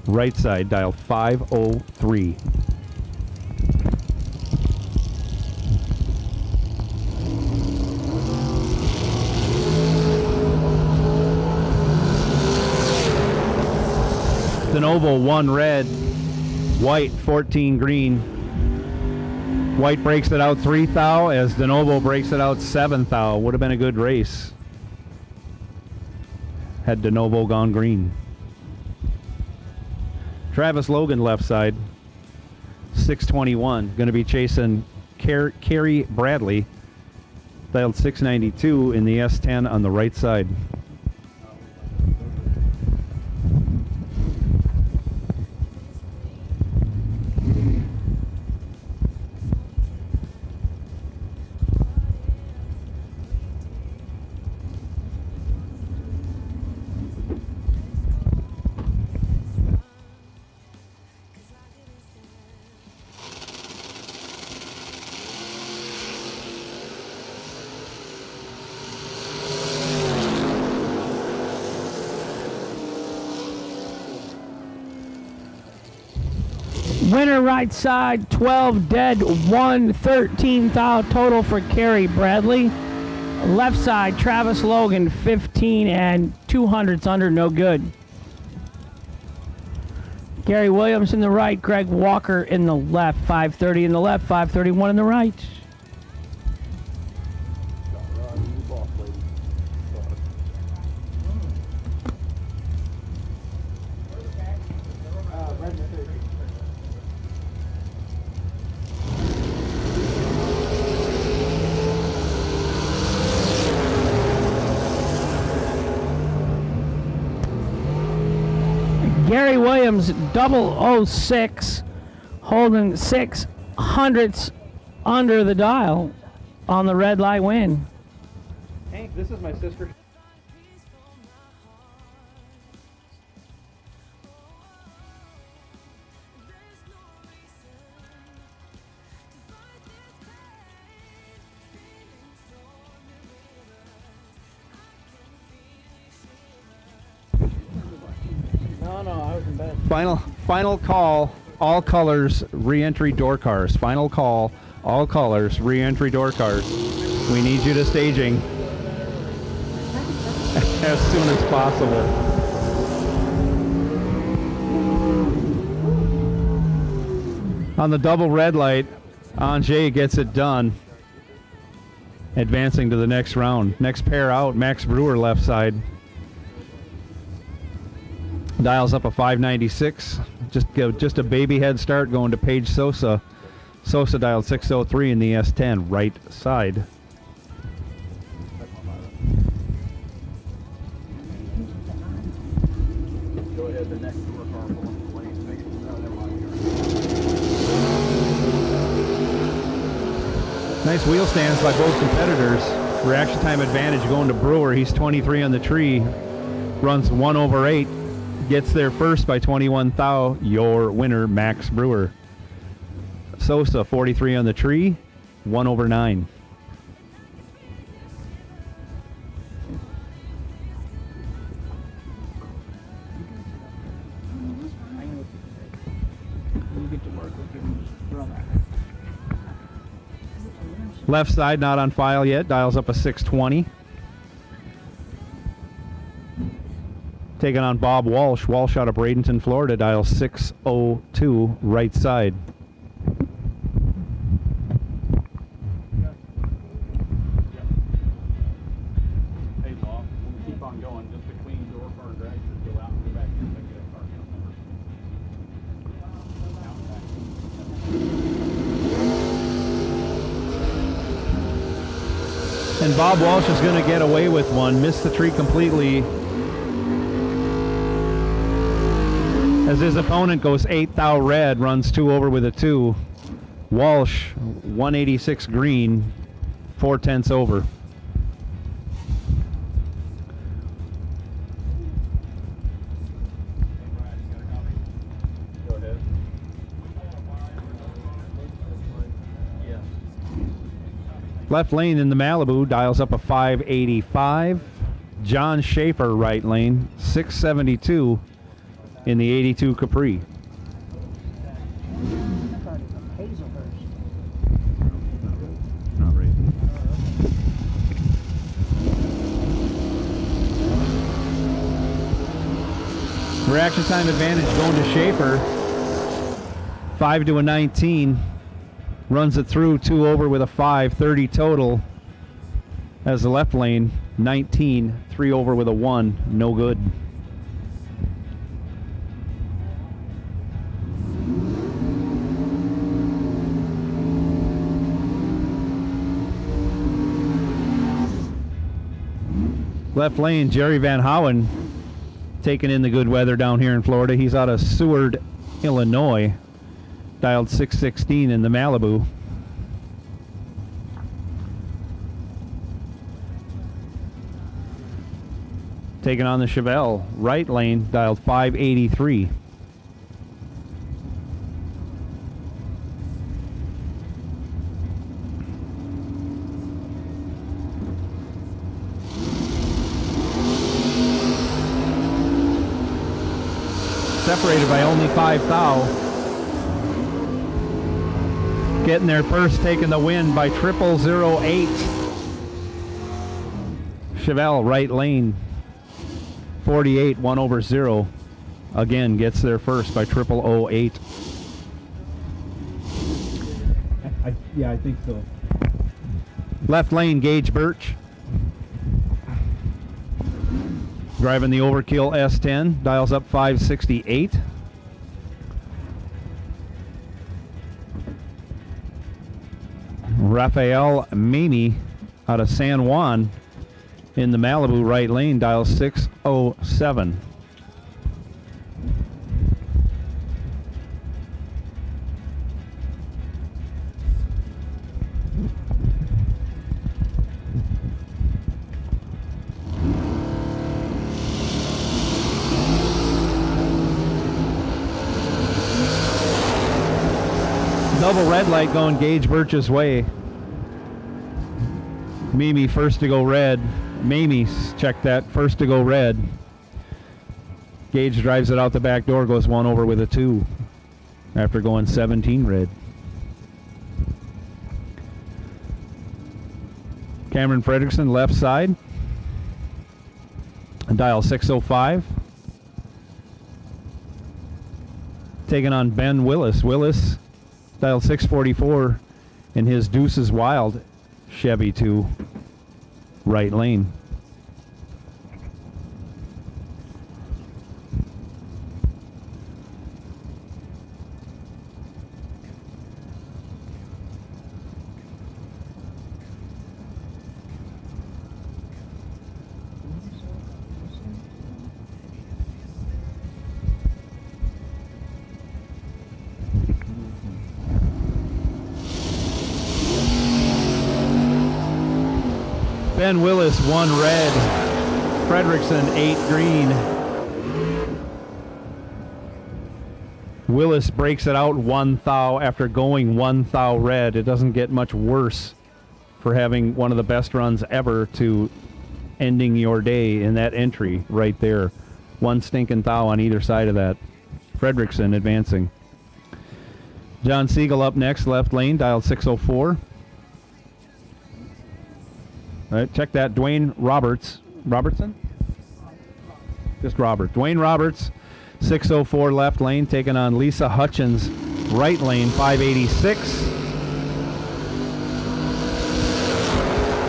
Right side, dial 503. DeNovo 1 red, White 14 green. White breaks it out 3 thou as DeNovo breaks it out 7 thou. Would have been a good race had DeNovo gone green. Travis Logan left side, 621, going to be chasing Kerry Bradley, dialed 692 in the S10 on the right side. Winner right side, 12 dead, 113 thou total for Kerry Bradley. Left side, Travis Logan, 15 and 200s under, no good. Gary Williams in the right, Greg Walker in the left, 530 in the left, 531 in the right. Gary Williams, 006, holding 600ths under the dial on the red light win. Hank, this is my sister. No, I was in bed. Final call, all colors, re-entry door cars. Final call, all colors, re-entry door cars. We need you to staging as soon as possible. On the double red light, Anjay gets it done, advancing to the next round. Next pair out, Max Brewer left side. Dials up a 596. Just a baby head start going to Paige Sosa. Sosa dialed 603 in the S10 right side. Go ahead, the next door car pulling the lanes, make it. Nice wheel stands by both competitors. Reaction time advantage going to Brewer. He's 23 on the tree. runs 1/8, gets there first by 21 thou. Your winner, Max Brewer. Sosa, 43 on the tree, 1/9. Left side not on file yet, dials up a 620. Taking on Bob Walsh. Walsh out of Bradenton, Florida, dials 602, right side. Hey, Bob, we'll keep on going. Just a clean door for our dragsters. Go out and go back in and get a car count number. And Bob Walsh is going to get away with one. Missed the tree completely. As his opponent goes 8 thou red, runs 2 over with a 2. Walsh, 186 green, 4/10 over. Go ahead. Yeah. Left lane in the Malibu, dials up a 585. John Schaefer, right lane, 672 in the 82 Capri. Not really. Reaction time advantage going to Schaefer. 5 to a 19. Runs it through, 2 over with a 5, 30 total. As the left lane, 19, 3 over with a 1, no good. Left lane, Jerry Van Howen taking in the good weather down here in Florida. He's out of Seward, Illinois. Dialed 616 in the Malibu. Taking on the Chevelle, right lane, dialed 583. Separated by only 5 thou. Getting there first, taking the win by 0008. Chevelle, right lane, 48, 1 over 0. Again, gets there first by 0008. Yeah, I think so. Left lane, Gage Birch. Driving the Overkill S10, dials up 568. Rafael Mamie out of San Juan in the Malibu, right lane, dials 607. Double red light going Gage Birch's way. Mimi first to go red. Mamie's check that, first to go red. Gage drives it out the back door, goes 1 over with a 2 after going 17 red. Cameron Fredrickson left side. Dial 605. Taking on Ben Willis. Willis dial 644 in his Deuces Wild Chevy 2, right lane. Ben Willis, 1 red. Fredrickson, 8 green. Willis breaks it out 1 thou after going 1 thou red. It doesn't get much worse for having one of the best runs ever to ending your day in that entry right there. 1 stinking thou on either side of that. Fredrickson advancing. John Siegel up next, left lane, dialed 604. All right, check that. Dwayne Robertson? Just Robert. Dwayne Roberts, 604 left lane, taking on Lisa Hutchins, right lane, 586.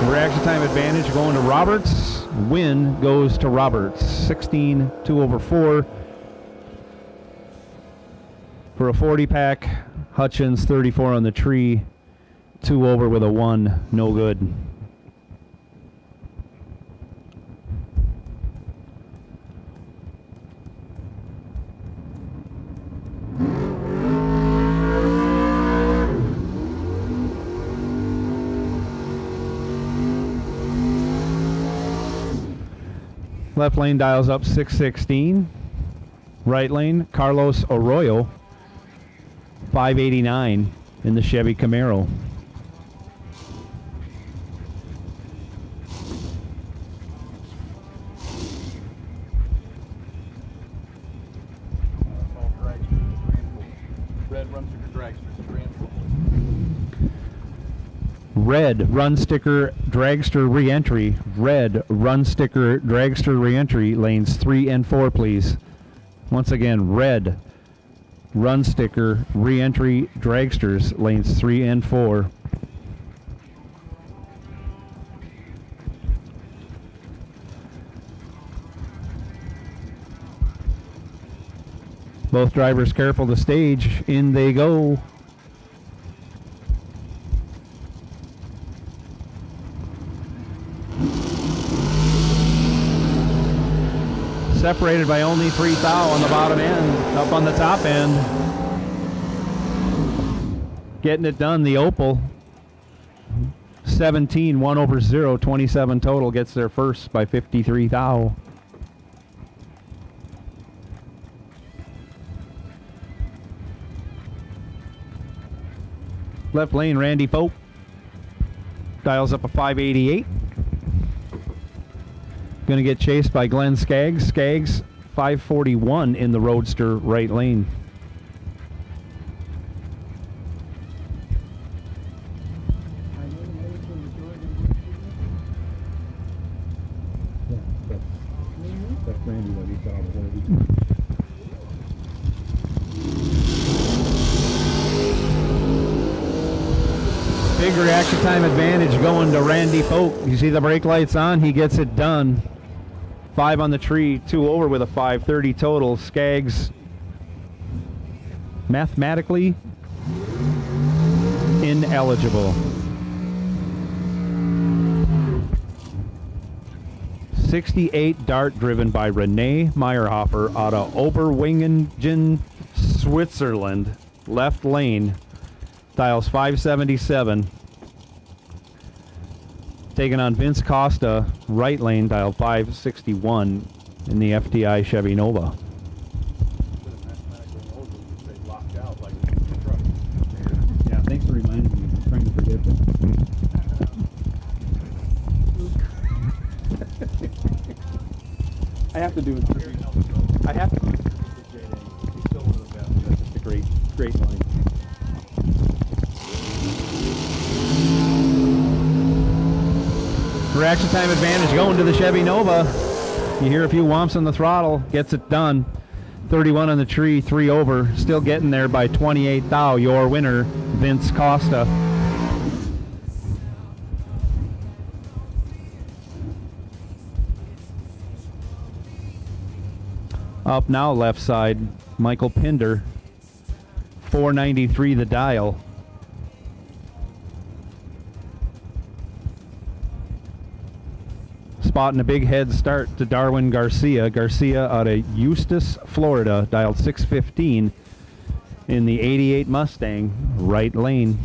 Reaction time advantage going to Roberts. Win goes to Roberts. 16, 2 over 4. For a 40 pack, Hutchins 34 on the tree. 2 over with a 1. No good. Left lane dials up 616. Right lane, Carlos Arroyo, 589 in the Chevy Camaro. Red run sticker dragster re-entry. Red run sticker dragster re-entry, lanes 3 and 4, please. Once again, red run sticker re-entry dragsters, lanes 3 and 4. Both drivers careful to stage. In they go. Separated by only 3 thou on the bottom end. Up on the top end. Getting it done, the Opal. 17, 1 over 0, 27 total. Gets there first by 53 thou. Left lane, Randy Pope. Dials up a 588. Going to get chased by Glenn Skaggs. Skaggs, 541 in the Roadster right lane. That's Randy what he saw before we... Big reaction time advantage going to Randy Pope. You see the brake lights on, he gets it done. 5 on the tree, 2 over with a 530 total. Skaggs mathematically ineligible. 68 dart driven by Renee Meyerhofer out of Oberwingen, Switzerland. Left lane, dials 577. Taking on Vince Costa, right lane, dial 561 in the FTI Chevy Nova. Yeah, thanks for reminding me. I'm trying to forget that. I have to do it. I have to do it. He's still one of the best. That's just a great line. Reaction time advantage going to the Chevy Nova. You hear a few whomps on the throttle, gets it done. 31 on the tree, 3 over. Still getting there by 28 thou. Your winner, Vince Costa. Up now, left side, Michael Pinder. 493 the dial. Spotting a big head start to Darwin Garcia. Garcia out of Eustis, Florida, dialed 615 in the 88 Mustang, right lane.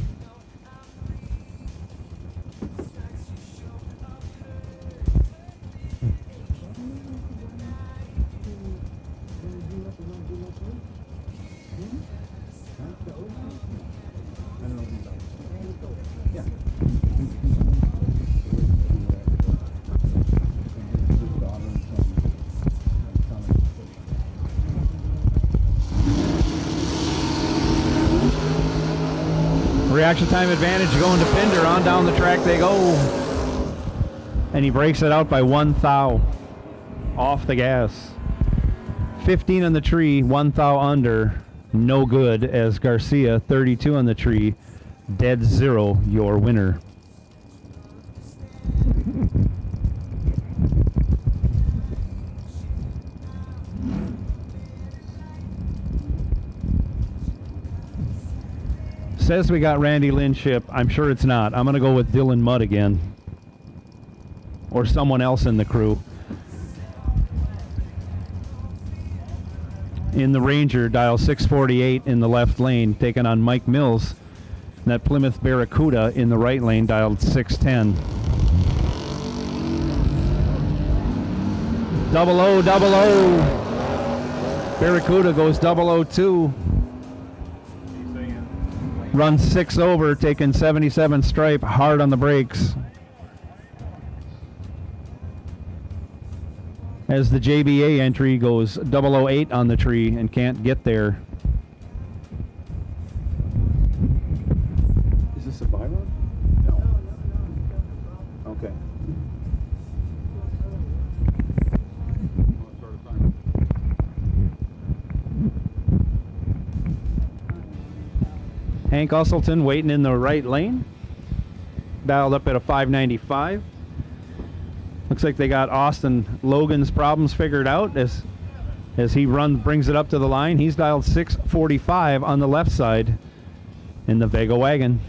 Reaction time advantage going to Pinder. On down the track they go. And he breaks it out by 1 thou. Off the gas. 15 on the tree, 1 thou under. No good as Garcia, 32 on the tree. Dead zero, your winner. Says we got Randy Linship. I'm sure it's not. I'm going to go with Dylan Mudd again. Or someone else in the crew. In the Ranger, dial 648 in the left lane, taking on Mike Mills. And that Plymouth Barracuda in the right lane, dialed 610. 0000. Barracuda goes 002. Runs 6 over, taking 77 stripe, hard on the brakes. As the JBA entry goes 008 on the tree and can't get there. Is this a byroad? No. Okay. Hank Usselton waiting in the right lane. Dialed up at a 595. Looks like they got Austin Logan's problems figured out as he brings it up to the line. He's dialed 645 on the left side in the Vega wagon.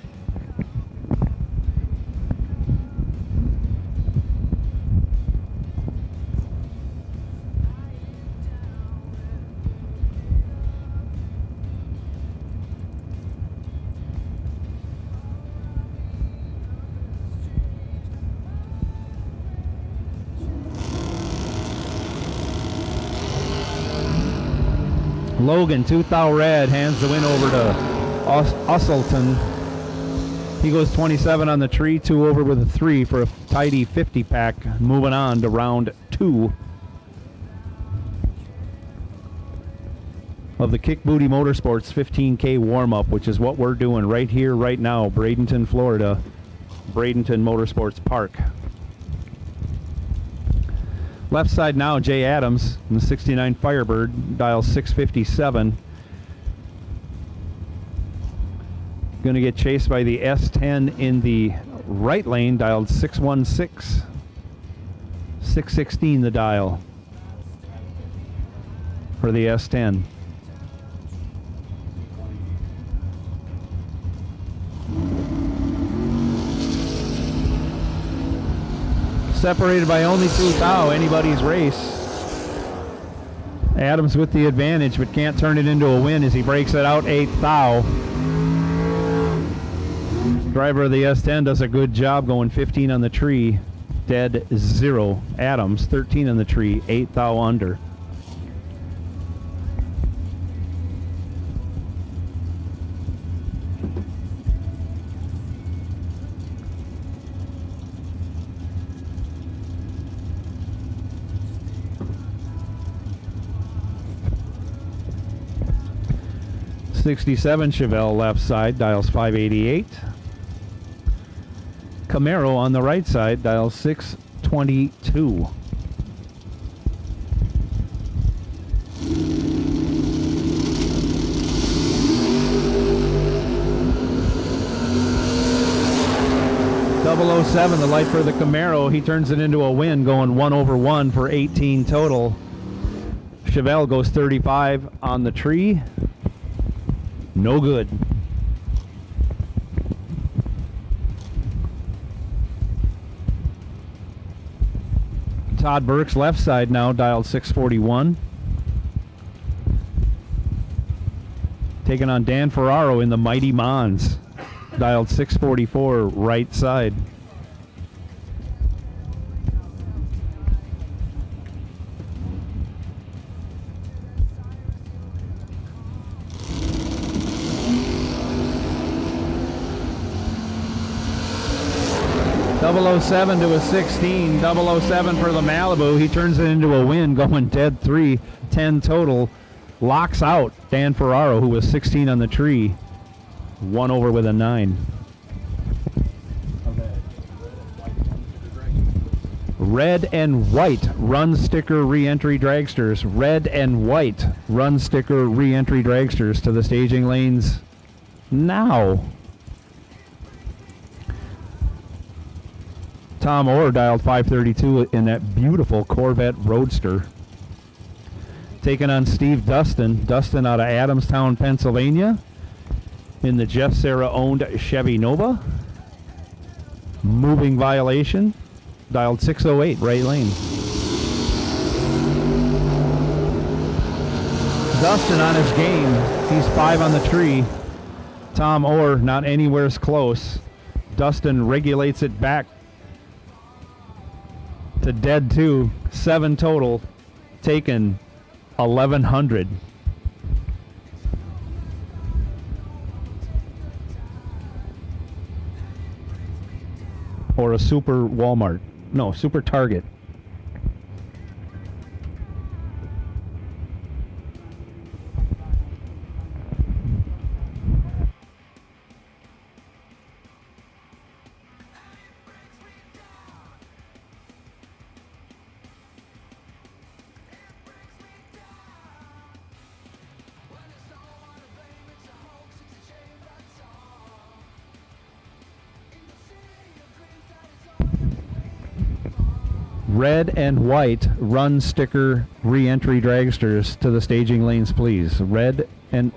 Logan, 2 thou red, hands the win over to Usselton. He goes 27 on the tree, 2 over with a 3 for a tidy 50 pack. Moving on to round 2 of the Kick Booty Motorsports 15K warm-up, which is what we're doing right here, right now, Bradenton, Florida, Bradenton Motorsports Park. Left side now, Jay Adams in the 69 Firebird, dial 657. Going to get chased by the S10 in the right lane, dialed 616. 616 the dial for the S10. Separated by only 2 thou, anybody's race. Adams with the advantage, but can't turn it into a win as he breaks it out 8 thou. Driver of the S10 does a good job going 15 on the tree, dead zero. Adams 13 on the tree, 8 thou under. '67 Chevelle left side, dials 588. Camaro on the right side, dials 622. .007, the light for the Camaro. He turns it into a win, going 1 over 1 for 18 total. Chevelle goes 35 on the tree. No good. Todd Burke's left side now, dialed 641. Taking on Dan Ferraro in the Mighty Mons, dialed 644 right side. .007 to a 16, .007 for the Malibu. He turns it into a win, going dead 3, 10 total. Locks out Dan Ferraro, who was 16 on the tree. 1 over with a 9. Red and white run sticker re-entry dragsters. Red and white run sticker re-entry dragsters to the staging lanes now. Tom Orr dialed 532 in that beautiful Corvette Roadster. Taking on Steve Dustin. Dustin out of Adamstown, Pennsylvania, in the Jeff Serra owned Chevy Nova. Moving violation. Dialed 608, right lane. Dustin on his game. He's 5 on the tree. Tom Orr not anywhere close. Dustin regulates it back to dead 2. 7 total. Taken 1,100. Or a super Walmart. No, super Target. Red and white run sticker re-entry dragsters to the staging lanes, please. Red and...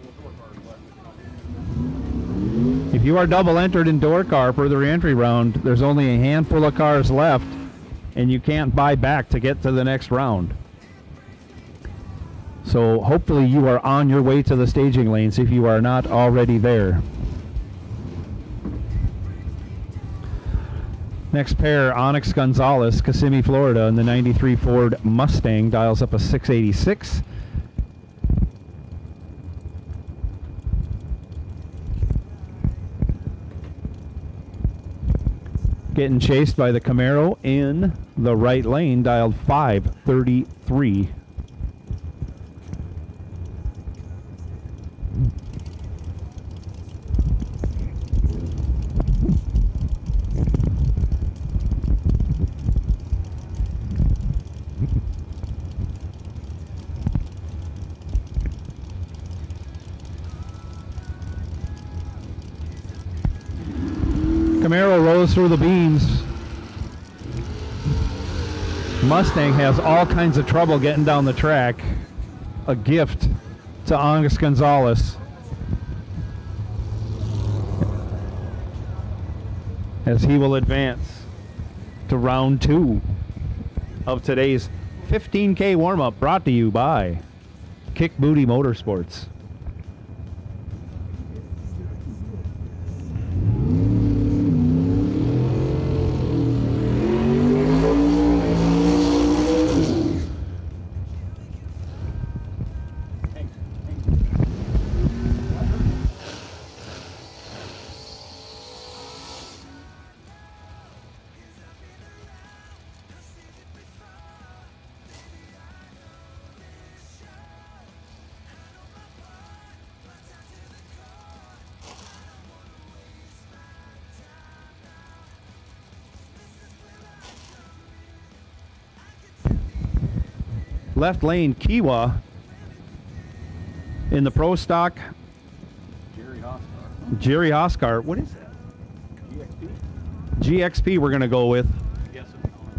If you are double entered in door car for the re-entry round, there's only a handful of cars left, and you can't buy back to get to the next round. So hopefully you are on your way to the staging lanes if you are not already there. Next pair, Onyx Gonzalez, Kissimmee, Florida, in the 93 Ford Mustang, dials up a 686. Getting chased by the Camaro in the right lane, dialed 533. Camaro rolls through the beams. Mustang has all kinds of trouble getting down the track. A gift to Onyx Gonzalez as he will advance to round 2 of today's 15K warm-up, brought to you by Kick Booty Motorsports. Left lane, Kiwa in the Pro Stock. Jerry Hoskar. What is that? GXP we're going to go with.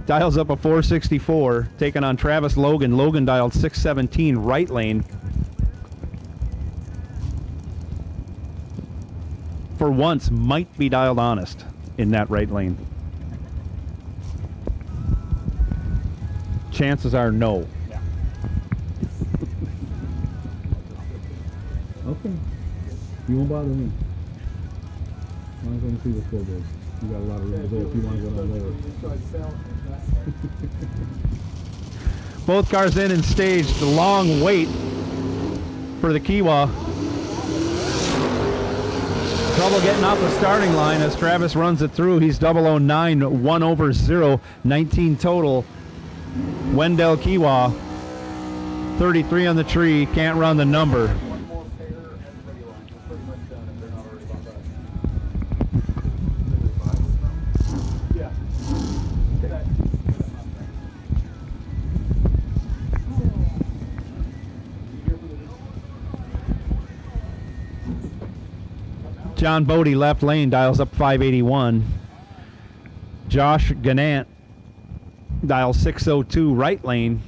Dials up a 464, taking on Travis Logan. Logan dialed 617, right lane. For once, might be dialed honest in that right lane. Chances are no. Okay. You won't bother me. As long as I can see the scoreboard. You got a lot of room to go if you want to go down lower. Both cars in and staged. Long wait for the Kiwa. Trouble getting off the starting line as Travis runs it through. He's 009, 1 over 0, 19 total. Wendell Kiwa, 33 on the tree, can't run the number. John Bodie, left lane, dials up 581. Josh Gannant, dial 602, right lane.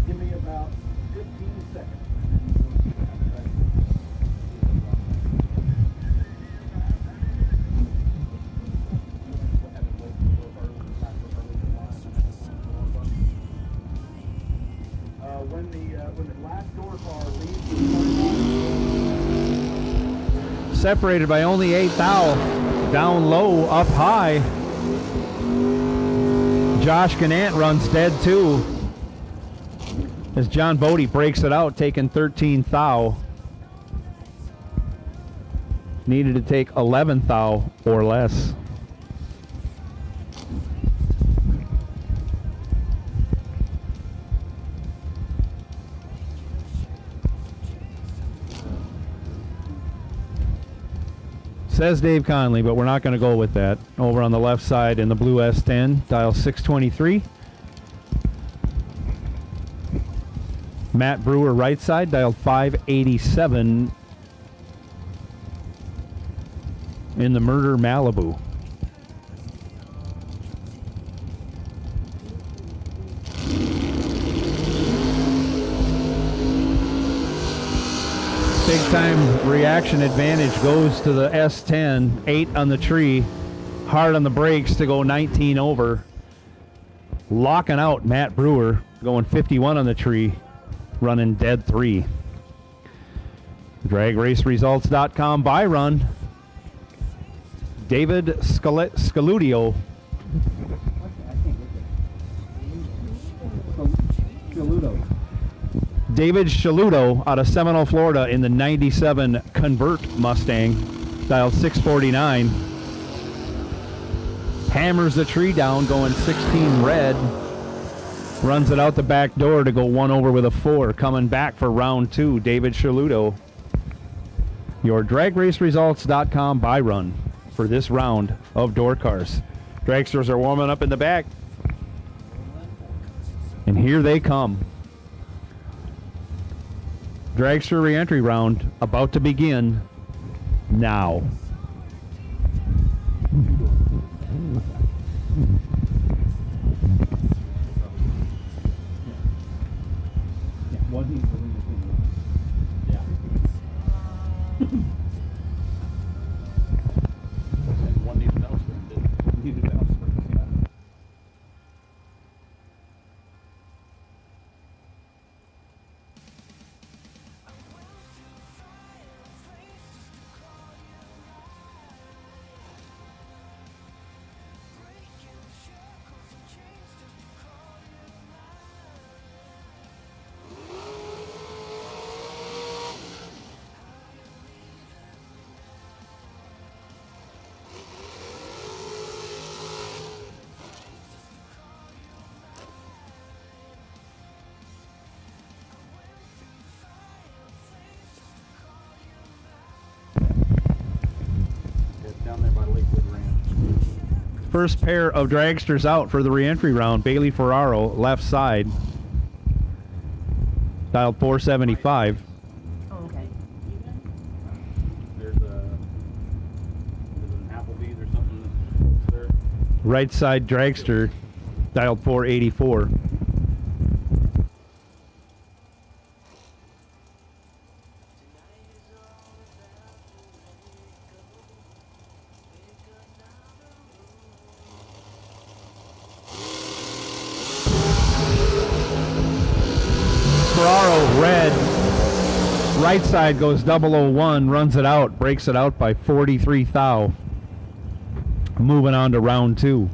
Give me about 15 seconds. When the last door car leaves the Separated by only 8 thou. Down low, up high. Josh Gannant runs dead too. As John Bodie breaks it out, taking 13 thou. Needed to take 11 thou or less. Says Dave Conley, but we're not going to go with that. Over on the left side in the blue S10, dial 623. Matt Brewer, right side, dialed 587 in the Murder Malibu. Big time reaction advantage goes to the S10, 8 on the tree, hard on the brakes to go 19 over. Locking out Matt Brewer, going 51 on the tree, running dead 3. DragRaceResults.com by run. David Scaludio. David Shaludo out of Seminole, Florida in the 97 Convert Mustang, dialed 649. Hammers the tree down, going 16 red. Runs it out the back door to go 1 over with a 4. Coming back for round 2, David Shaludo. Your DragRaceResults.com buy run for this round of door cars. Dragsters are warming up in the back. And here they come. Dragster re-entry round about to begin now. one needs an L-spring. Needed an L-spring, yeah. First pair of dragsters out for the re-entry round. Bailey Ferraro, left side. Dialed 475. Oh, okay. There's an Applebee's or something there. Right side dragster, dialed 484. Ferraro, red. Right side goes 001, runs it out, breaks it out by 43 thou. Moving on to round 2.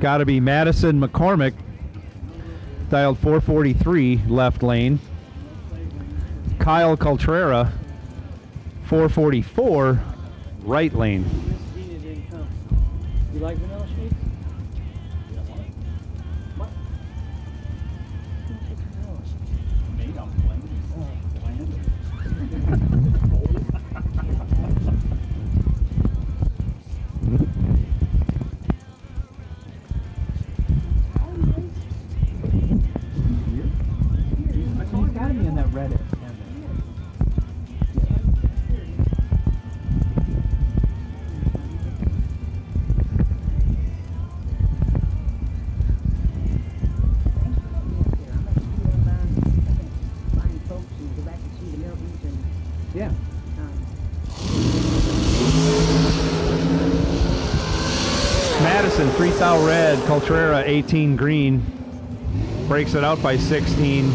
Got to be Madison McCormick, dialed 443, left lane. Kyle Coltrera, 444, right lane. You like vanilla shakes? What? Made on plain. Bland. Stevenson, 3 thou red, Coltrera 18 green. Breaks it out by 16.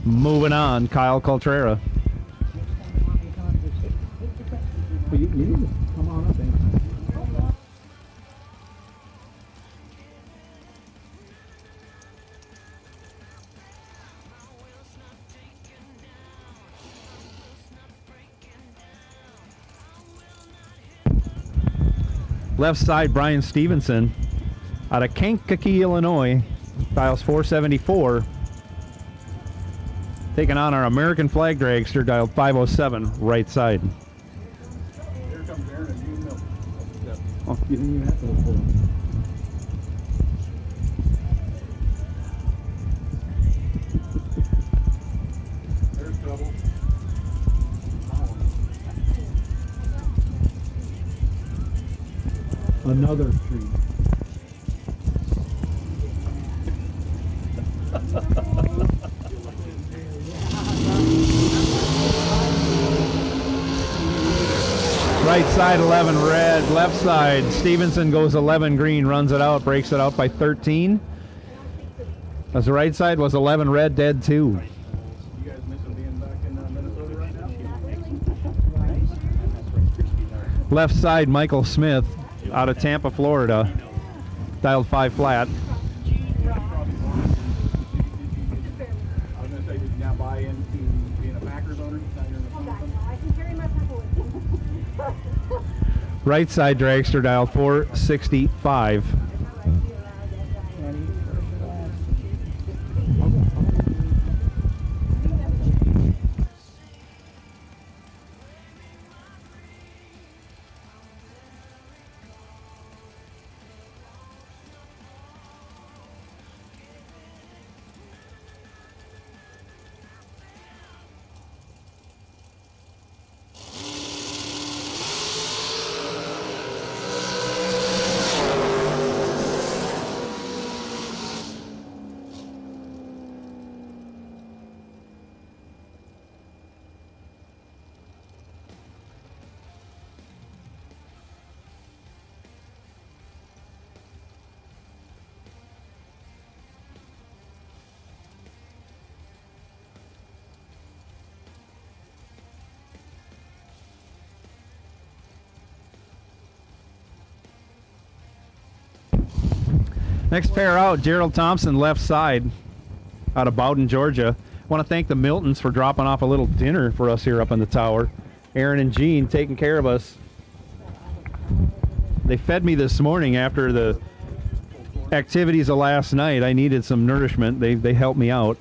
Moving on, Kyle Coltrera. Well, you need to come on up anytime. Left side, Brian Stevenson out of Kankakee, Illinois. Dials 474. Taking on our American flag dragster, dialed 507, right side. Here comes Aaron and you know. Oh, you didn't even have to look for him. There's trouble. Another tree. Right side 11 red, left side Stevenson goes 11 green, runs it out, breaks it out by 13. As the right side was 11 red, dead 2. You guys missing being back in Minnesota right now? Left side Michael Smith out of Tampa, Florida. Dialed 5 flat. I was going to say, did you now buy into being a Packers owner? Now you're in the I can carry my pepper with me. Right side dragster dialed 465. Next pair out, Gerald Thompson, left side, out of Bowden, Georgia. Want to thank the Miltons for dropping off a little dinner for us here up in the tower. Aaron and Jean taking care of us. They fed me this morning after the activities of last night. I needed some nourishment. They helped me out.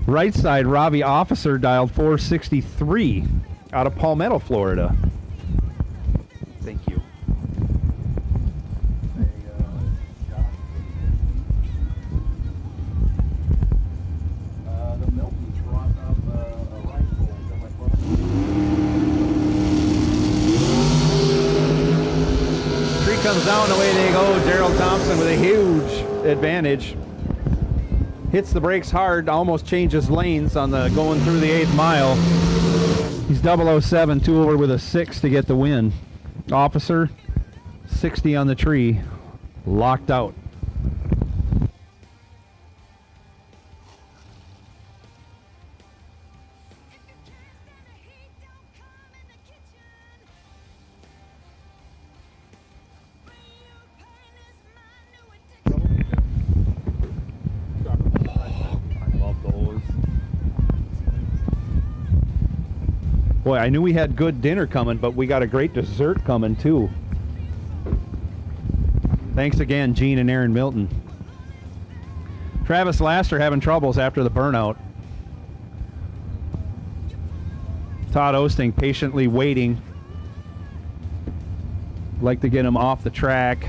Right side, Robbie Officer, dialed 463, out of Palmetto, Florida. Thank you. Comes down, away they go. Gerald Thompson with a huge advantage. Hits the brakes hard, almost changes lanes on the going through the 8th mile. He's 007, 2 over with a 6 to get the win. Officer, 60 on the tree, locked out. Boy, I knew we had good dinner coming, but we got a great dessert coming too. Thanks again, Gene and Aaron Milton. Travis Laster having troubles after the burnout. Todd Osting patiently waiting. Like to get him off the track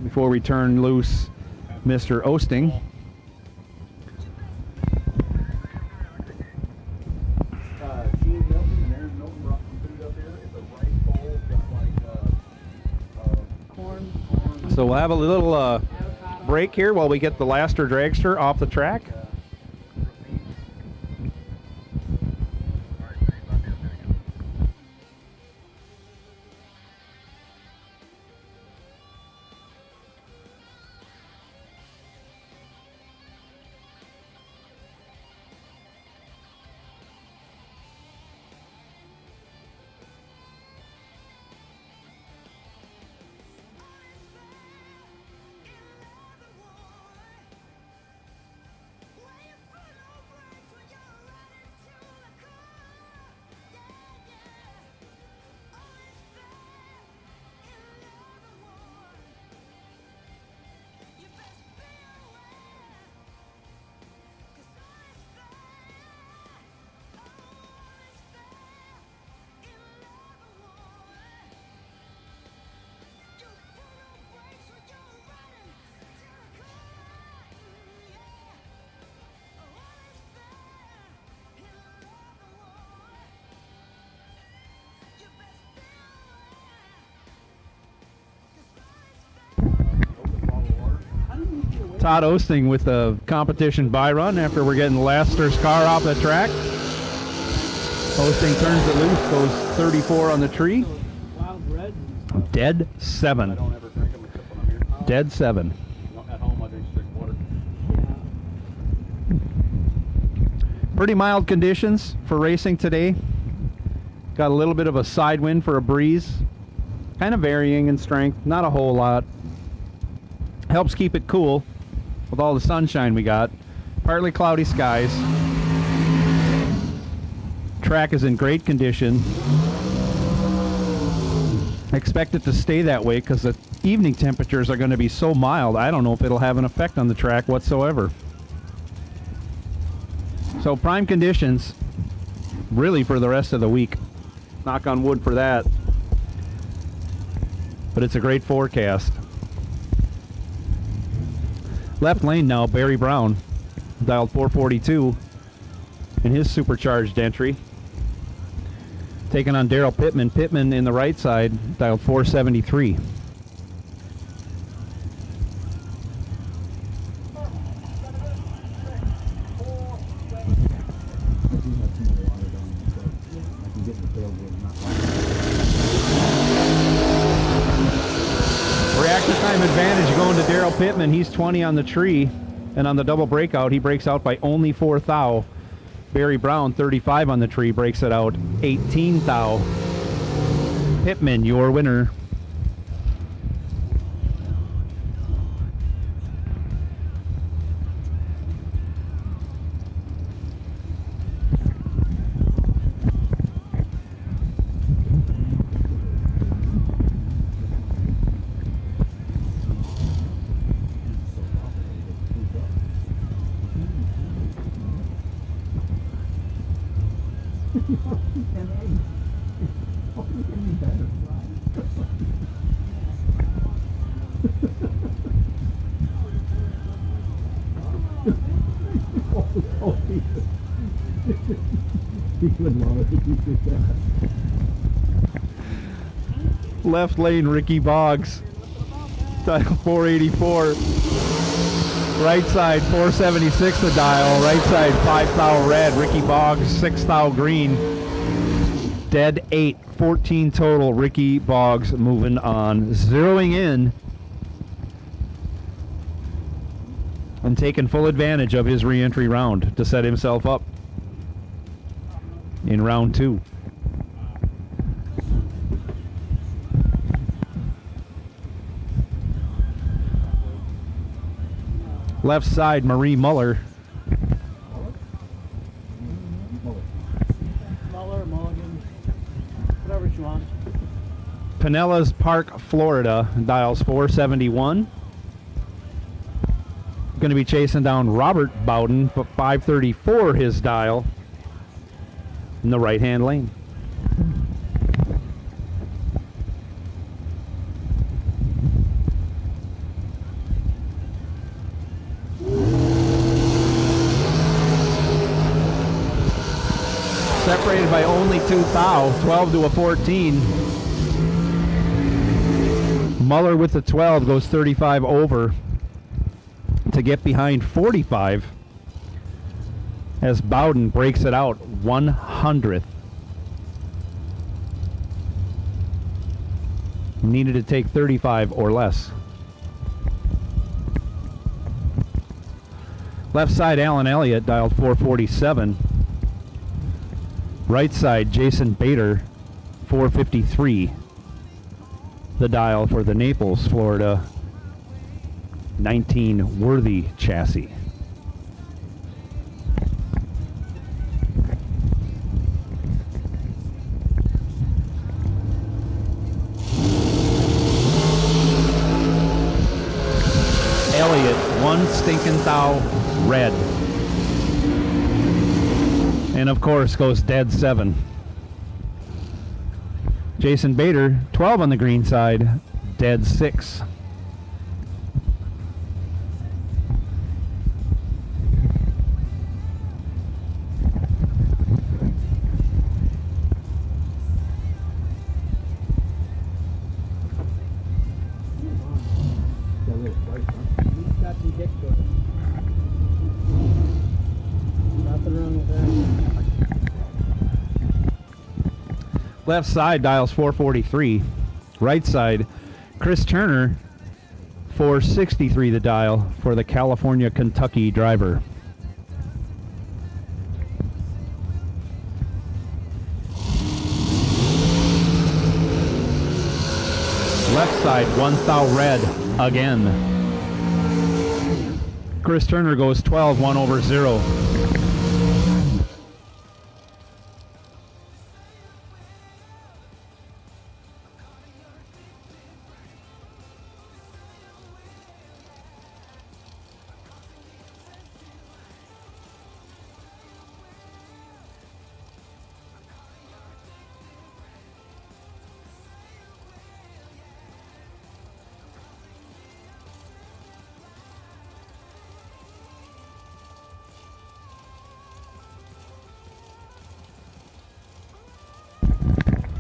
before we turn loose Mr. Osting. So we'll have a little break here while we get the Laster dragster off the track. Todd Osting with a competition by run after we're getting Lester's car off the track. Osting turns it loose, goes 34 on the tree. Dead 7. Dead 7. At home, I drink straight water. Pretty mild conditions for racing today. Got a little bit of a side wind for a breeze. Kind of varying in strength, not a whole lot. Helps keep it cool with all the sunshine we got. Partly cloudy skies. Track is in great condition. Expect it to stay that way because the evening temperatures are going to be so mild. I don't know if it'll have an effect on the track whatsoever. So prime conditions really for the rest of the week. Knock on wood for that. But it's a great forecast. Left lane now, Barry Brown, dialed 442 in his supercharged entry. Taking on Daryl Pittman. Pittman in the right side, dialed 473. Reactor time advantage going to Daryl Pittman. He's 20 on the tree, and on the double breakout, he breaks out by only 4 thou. Barry Brown, 35 on the tree, breaks it out 18 thou. Pittman, your winner. Left lane, Ricky Boggs, dial 484. Right side, 476 the dial. Right side, 5 thou red. Ricky Boggs, 6 thou green. Dead 8, 14 total. Ricky Boggs moving on, zeroing in and taking full advantage of his re-entry round to set himself up in round 2. Left side, Marie Muller. Muller, Mulligan, whatever she wants. Pinellas Park, Florida, dials 471. Going to be chasing down Robert Bowden, but 534 his dial in the right-hand lane. Separated by only 2 thou, 12 to a 14. Muller with the 12 goes 35 over to get behind 45 as Bowden breaks it out 100th. Needed to take 35 or less. Left side, Alan Elliott, dialed 447. Right side, Jason Bader, 453. The dial for the Naples, Florida 19 Worthy chassis. Elliott, 1 stinking thou red. And of course goes dead 7. Jason Bader, 12 on the green side, dead 6. Got some dick to it. Left side dials 443. Right side, Chris Turner, 463 the dial for the California Kentucky driver. Left side, 1,000 red again. Chris Turner goes 12, 1 over 0.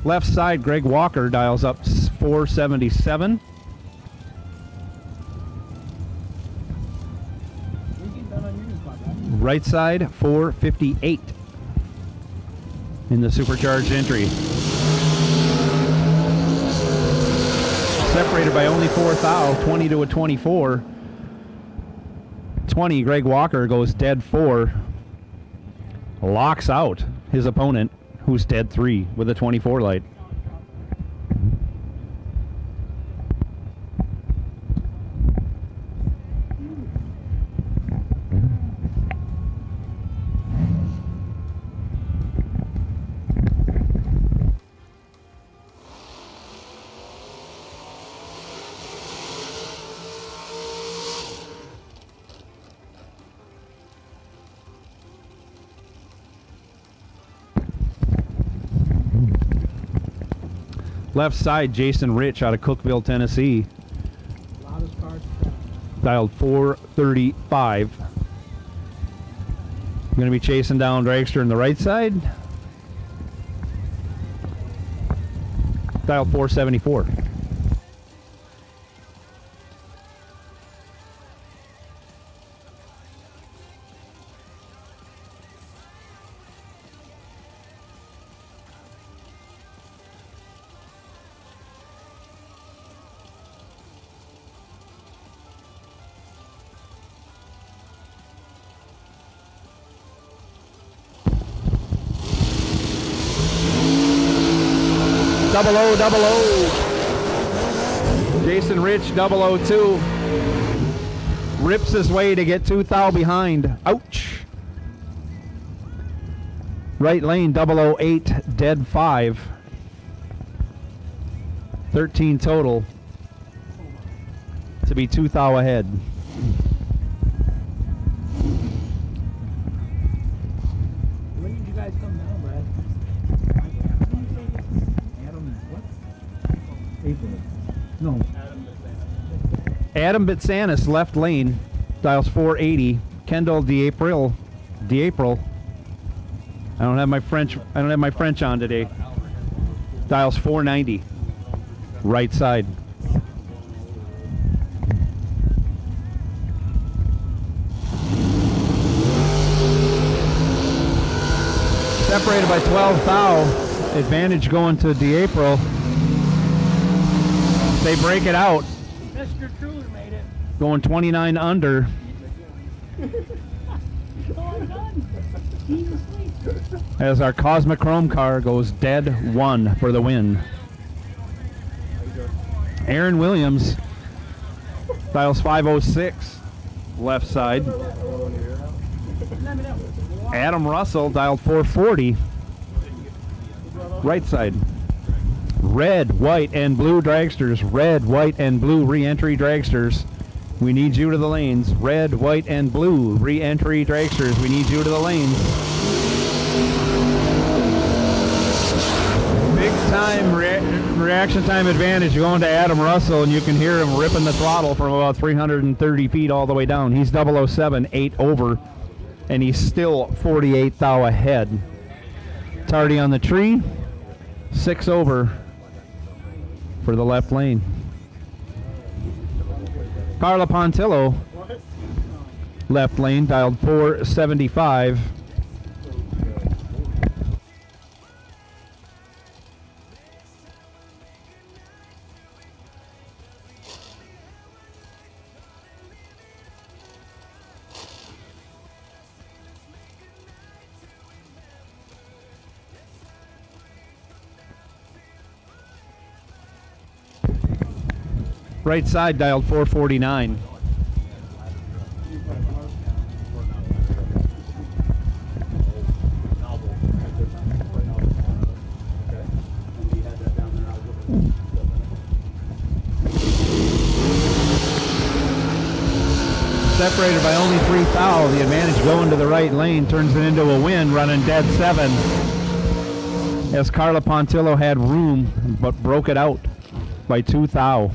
Left side, Greg Walker dials up 477. Right side, 458 in the supercharged entry. Separated by only 4 thou, 20 to a 24. 20, Greg Walker goes dead 4. Locks out his opponent, who's dead 3 with a 24 light. Left side, Jason Rich out of Cookeville, Tennessee. Dialed 435. Going to be chasing down Dragster in the right side. Dialed 474. Double O. Jason Rich, 002. Rips his way to get 2 thou behind. Ouch. Right lane, 008, dead 5. 13 total to be 2 thou ahead. When did you guys come down, Brad? April. No. Adam Bitsanis, left lane, dials 480. Kendall D'April. I don't have my French on today. Dials 490. Right side. Separated by 12 thou. Advantage going to D'April. They break it out. Mr. Trude made it. Going 29 under. Oh, I'm done. He's asleep. As our Cosmic Chrome car goes dead 1 for the win. Aaron Williams dials 506, left side. Adam Russell dialed 440, right side. Red, white, and blue dragsters. Red, white, and blue re-entry dragsters. We need you to the lanes. Red, white, and blue re-entry dragsters. We need you to the lanes. Big time reaction time advantage going to Adam Russell, and you can hear him ripping the throttle from about 330 feet all the way down. He's 007, 8 over, and he's still 48 thou ahead. Tardy on the tree, 6 over for the left lane. Carla Pontillo, left lane, dialed 475. Right side dialed 449. Separated by only 3 thou. The advantage going to the right lane turns it into a win, running dead 7. As Carla Pontillo had room, but broke it out by 2 thou.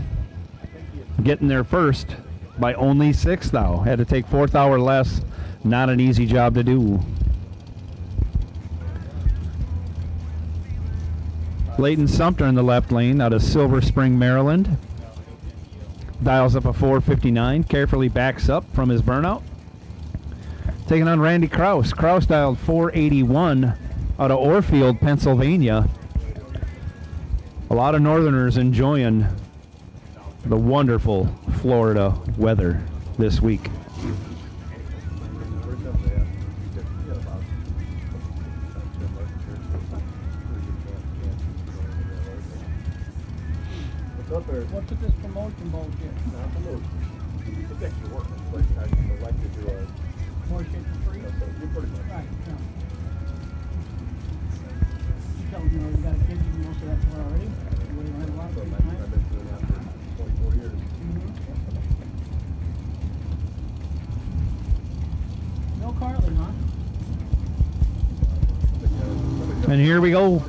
Getting there first by only 6 thou. Had to take 4 thou or less. Not an easy job to do. Leighton Sumter in the left lane out of Silver Spring, Maryland. Dials up a 459, carefully backs up from his burnout. Taking on Randy Kraus. Kraus dialed 481 out of Orfield, Pennsylvania. A lot of Northerners enjoying the wonderful Florida weather this week. What's with this promotion bullshit? Not promotion. It's extra work. But I like to do a... More shit for free? You're pretty much... Right, no. You don't know, you gotta give you most of that for already. You wouldn't have a lot of free time. I've been doing that for 24 years. No Carlin, huh? And here we go.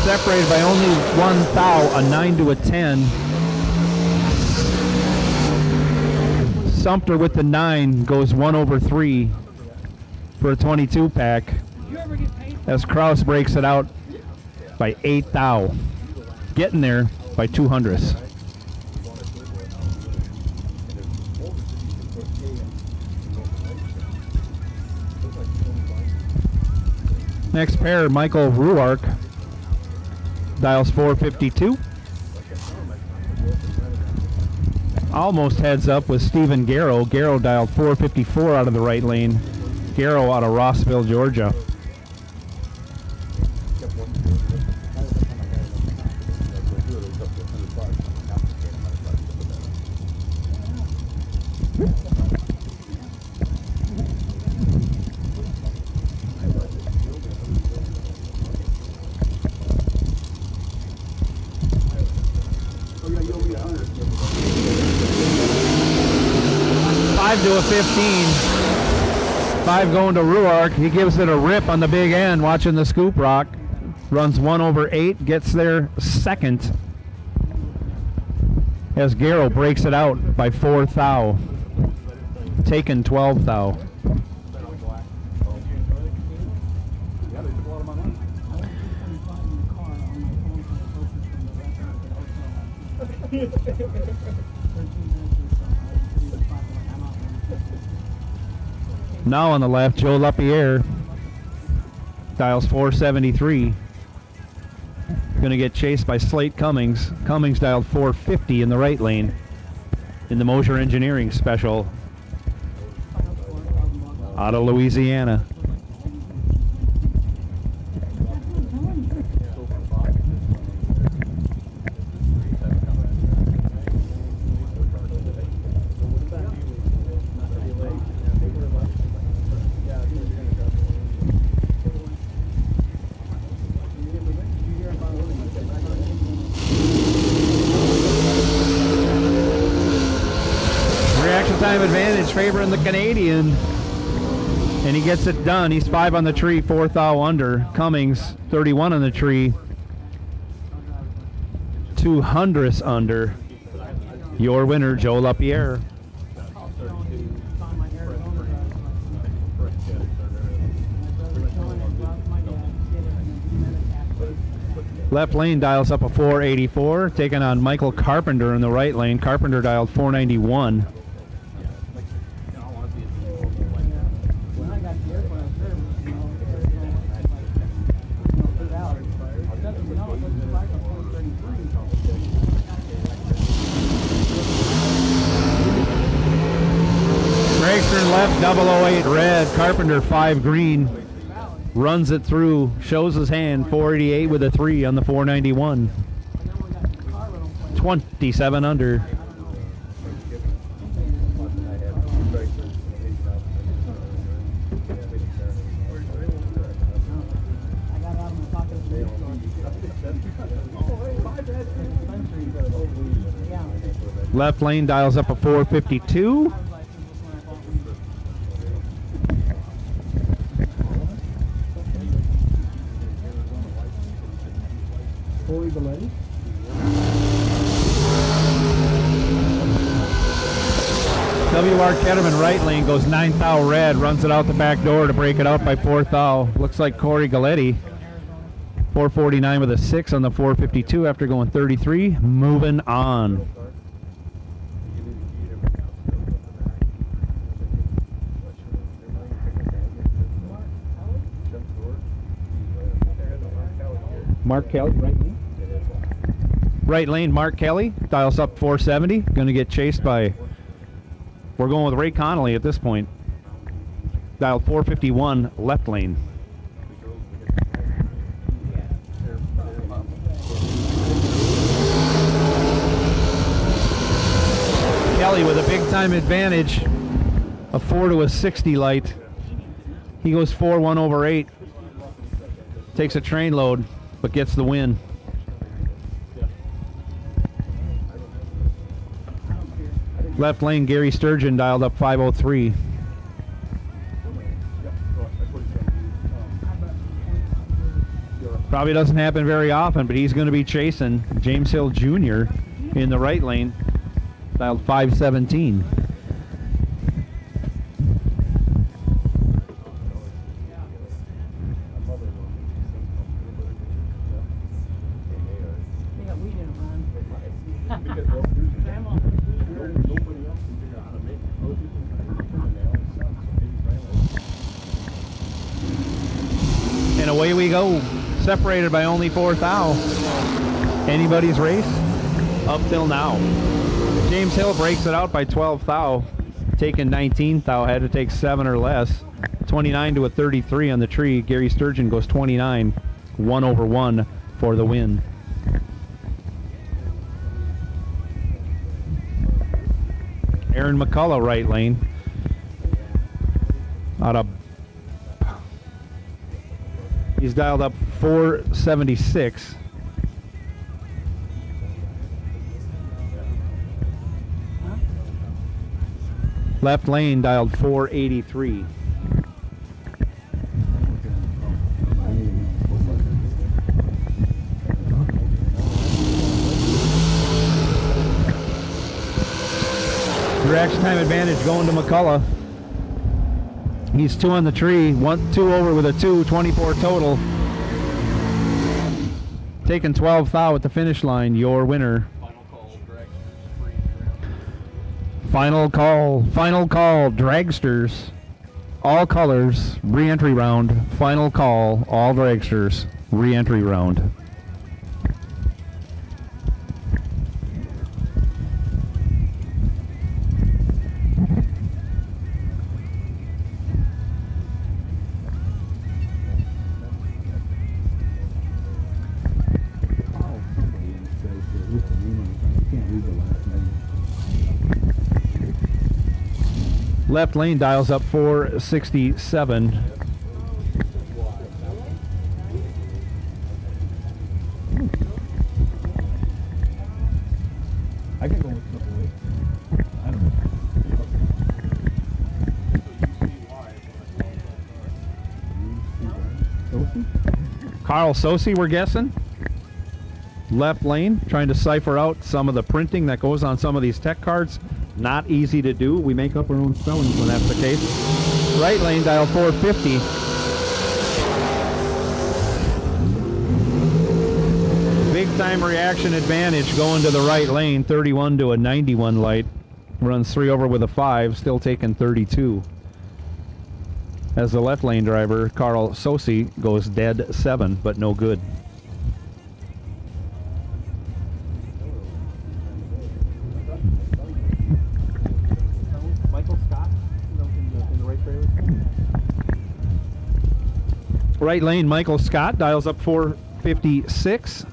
Separated by only 1 thou, a 9 to a 10. Sumter with the 9 goes 1/3 for a 22 pack. As Kraus breaks it out by 8 thou. Getting there by 200ths. Next pair, Michael Ruark. Dials 452. Almost heads up with Stephen Garrow. Garrow dialed 454 out of the right lane. Garrow out of Rossville, Georgia. To a 15. 5 going to Ruark. He gives it a rip on the big end, watching the scoop rock. Runs 1/8, gets there second. As Garrow breaks it out by 4 thou. Taken 12 thou. Now on the left, Joe LaPierre dials 473. Going to get chased by Slate Cummings. Cummings dialed 450 in the right lane in the Mosier Engineering Special out of Louisiana. Time advantage favoring the Canadian, and he gets it done. He's 5 on the tree, 4 thou under. Cummings 31 on the tree, 200ths under. Your winner, Joe LaPierre. Left lane dials up a 484, taking on Michael Carpenter in the right lane. Carpenter dialed 491. Left 008 red, Carpenter 5 green, runs it through, shows his hand, 488 with a 3 on the 491. 27 under. Left lane dials up a 452. WR Ketterman right lane goes 9th thou red, runs it out the back door to break it out by 4th thou. Looks like Corey Galletti. 449 with a 6 on the 452 after going 33. Moving on. Mark Kelly, right lane. Right lane, Mark Kelly dials up 470. Going to get chased by, we're going with Ray Connolly at this point. Dialed 451, left lane. Kelly with a big time advantage, a 4 to a 60 light. He goes 4-1 over 8. Takes a train load, but gets the win. Left lane, Gary Sturgeon dialed up 503. Probably doesn't happen very often, but he's going to be chasing James Hill Jr. in the right lane, dialed 517. And away we go, separated by only 4 thou. Anybody's race up till now. James Hill breaks it out by 12 thou, taking 19 thou, had to take 7 or less. 29 to a 33 on the tree. Gary Sturgeon goes 29, 1 over 1 for the win. Aaron McCullough right lane. Out of, he's dialed up 476. Left lane dialed 483. Reaction time advantage going to McCullough. He's 2 on the tree, 2 over with a 2, 24 total. Taking 12 thou at the finish line, your winner. Final call, dragsters, all colors, re-entry round. Final call, all dragsters, re-entry round. Left lane dials up 467. I can go with a couple ways. I don't know. Carl Sosi, we're guessing. Left lane, trying to cipher out some of the printing that goes on some of these tech cards. Not easy to do. We make up our own spellings when that's the case. Right lane, dial 450. Big time reaction advantage going to the right lane. 31 to a 91 light. Runs 3 over with a 5, still taking 32. As the left lane driver, Carl Sosi, goes dead 7, but no good. Right lane, Michael Scott dials up 456.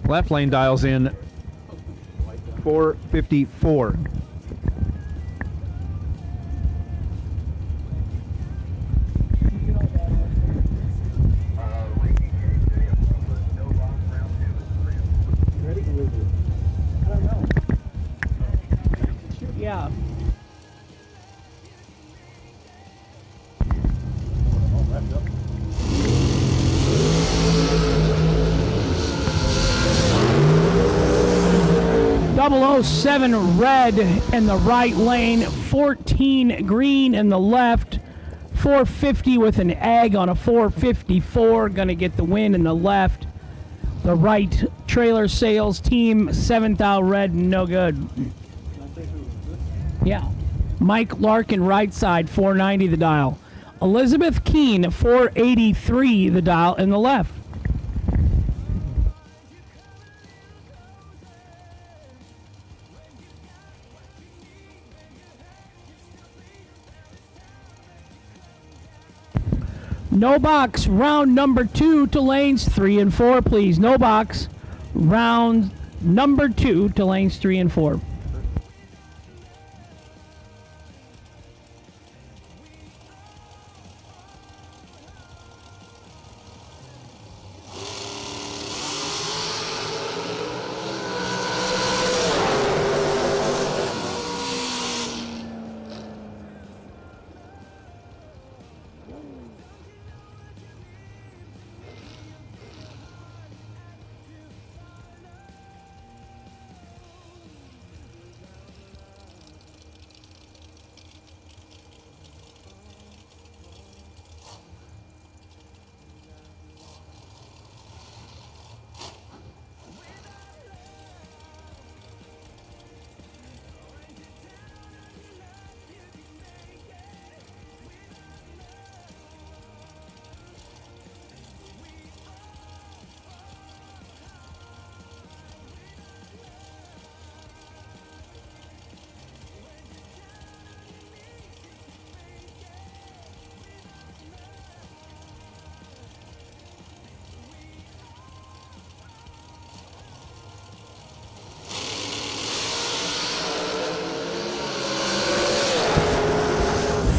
Left lane dials in 454. Yeah. .007 red in the right lane, 14 green in the left, 450 with an egg on a 454, gonna get the win in the left. The right trailer sales team, 7th red, no good. Yeah. Mike Larkin, right side, 490 the dial. Elizabeth Keene, 483 the dial in the left. No box, round number 2 to lanes 3 and 4, please. No box, round number 2 to lanes 3 and 4.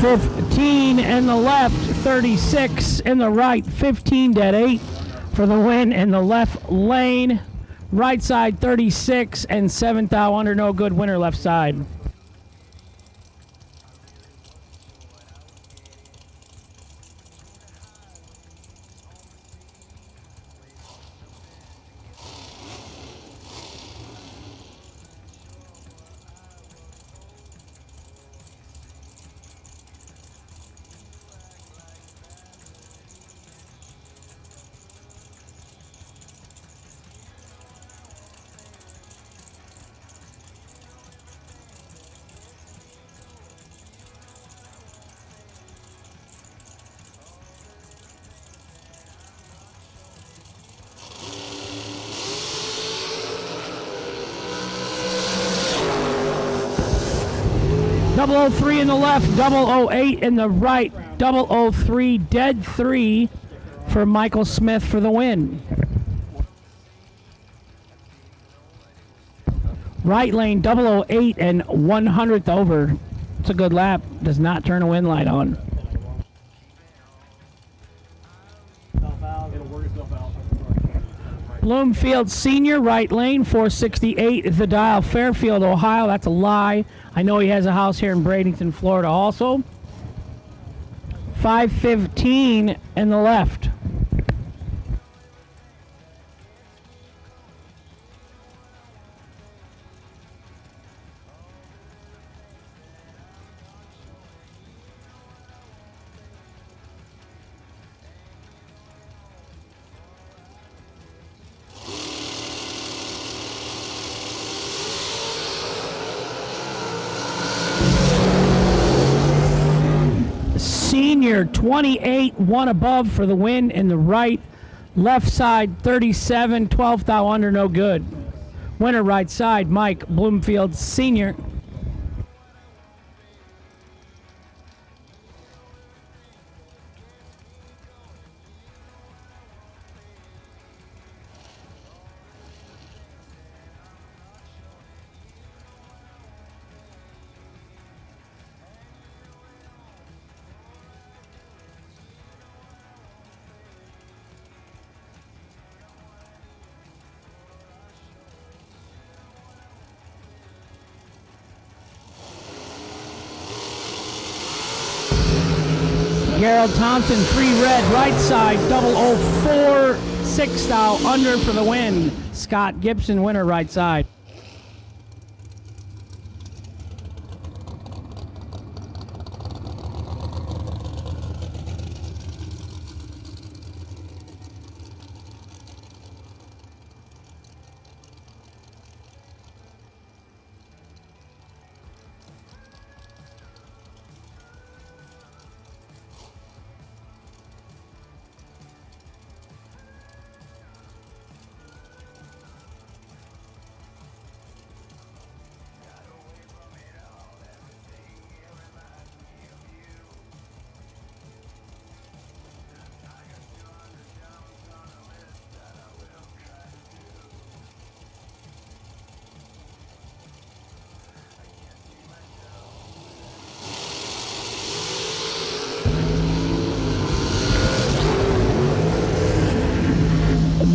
.15 in the left, 36 in the right, 15 dead 8 for the win in the left lane. Right side 36 and 7th under, no good, winner left side. .003 in the left, .008 in the right, .003 dead 3 for Michael Smith for the win. Right lane 008 and 100th over. It's a good lap. Does not turn a wind light on. Bloomfield Senior, right lane, 468 the dial, Fairfield, Ohio. That's a lie. I know he has a house here in Bradenton, Florida also. 515 in the left. Senior 28, one above for the win in the right. Left side 37, 12th under, no good. Winner right side, Mike Bloomfield Senior. Gerald Thompson, 3 red, right side, 004, 6 thou, under for the win. Scott Gibson, winner, right side.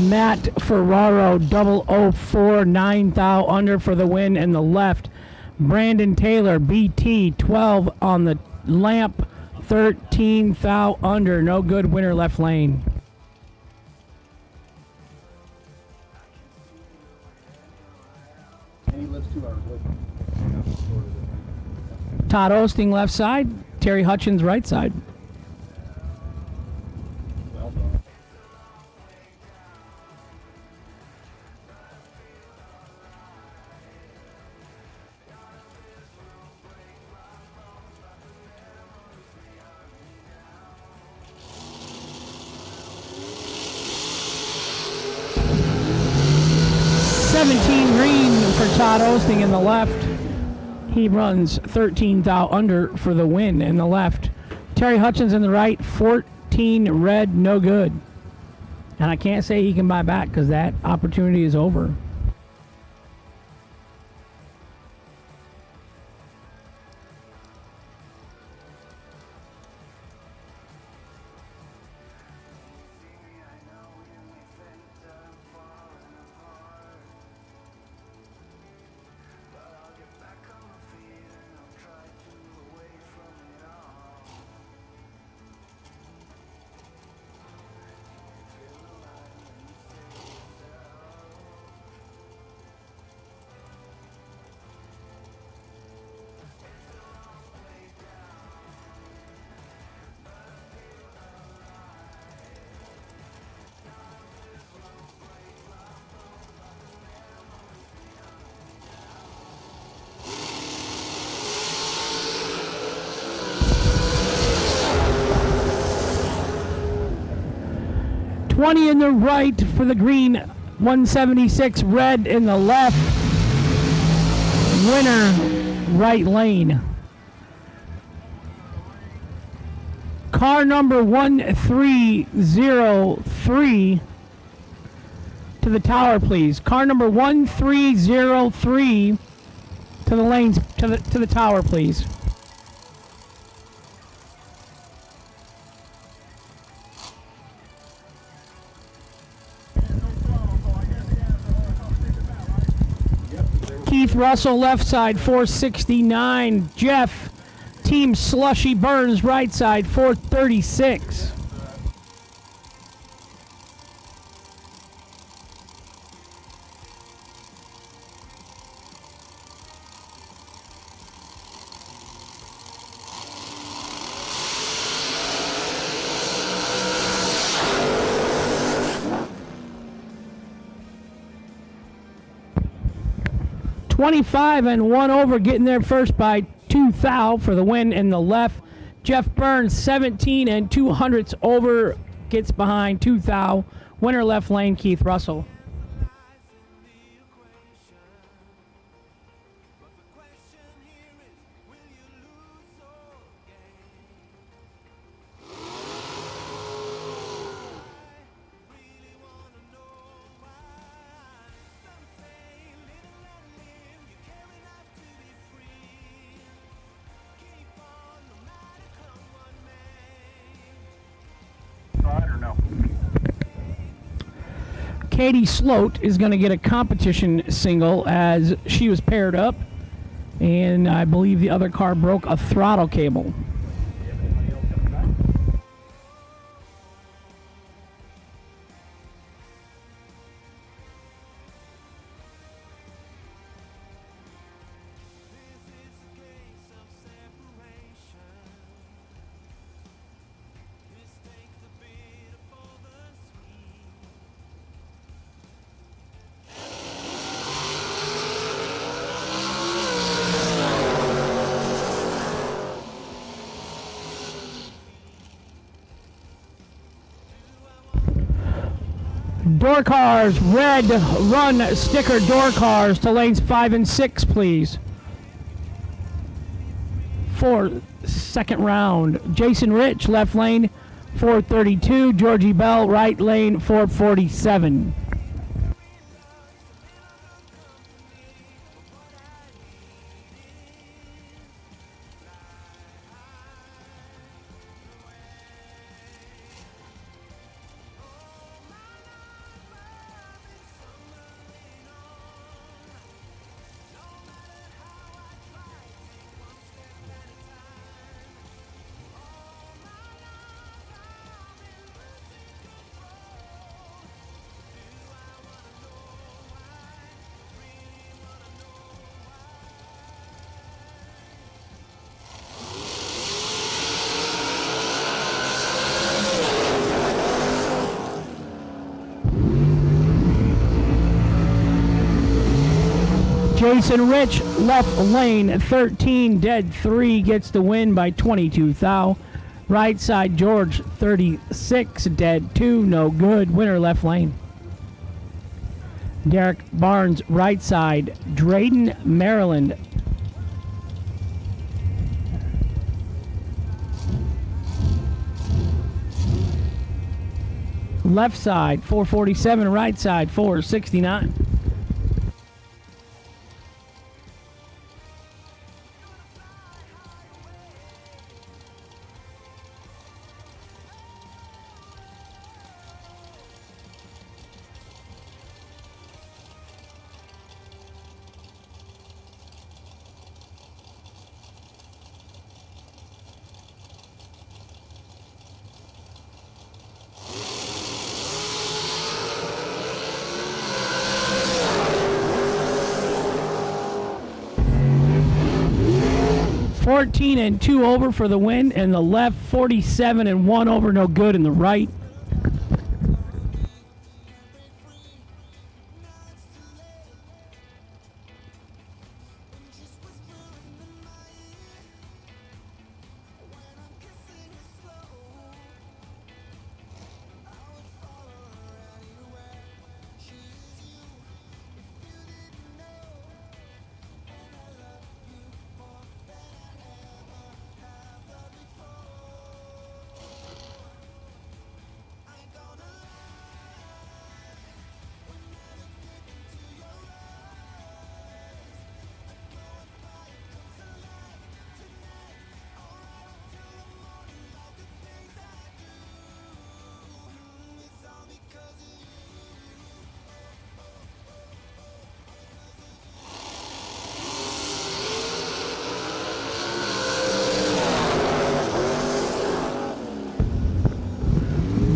Matt Ferraro, 004, 9 thou, under for the win in the left. Brandon Taylor, BT, 12 on the lamp, 13 thou, under. No good, winner, left lane. Todd Osting, left side. Terry Hutchins, right side. Todd Osting in the left. He runs 13 thou, under for the win in the left. Terry Hutchins in the right, 14 red, no good. And I can't say he can buy back because that opportunity is over. $20 in the right for the green, 176 red in the left. Winner, right lane. Car number 1303 to the tower, please. Car number 1303 to the lanes, to the tower, please. Keith Russell, left side, 469. Jeff, Team Slushy Burns, right side, 436. $25 and 1 over, getting there first by 2 thou for the win in the left. Jeff Burns, 17 and 2/100 over, gets behind 2 thou. Winner, left lane, Keith Russell. Katie Sloat is going to get a competition single as she was paired up, and I believe the other car broke a throttle cable. Door cars, red run sticker door cars to lanes 5 and 6, please. For second round, Jason Rich, left lane, 432. Georgie Bell, right lane, 447. Jason Rich, left lane, 13, dead 3, gets the win by 22 thou. Right side, George, 36, dead 2, no good. Winner, left lane. Derek Barnes, right side, Drayden, Maryland. Left side, 447, right side, 469. $14 and 2 over for the win, and the left, 47 and 1 over, no good in the right.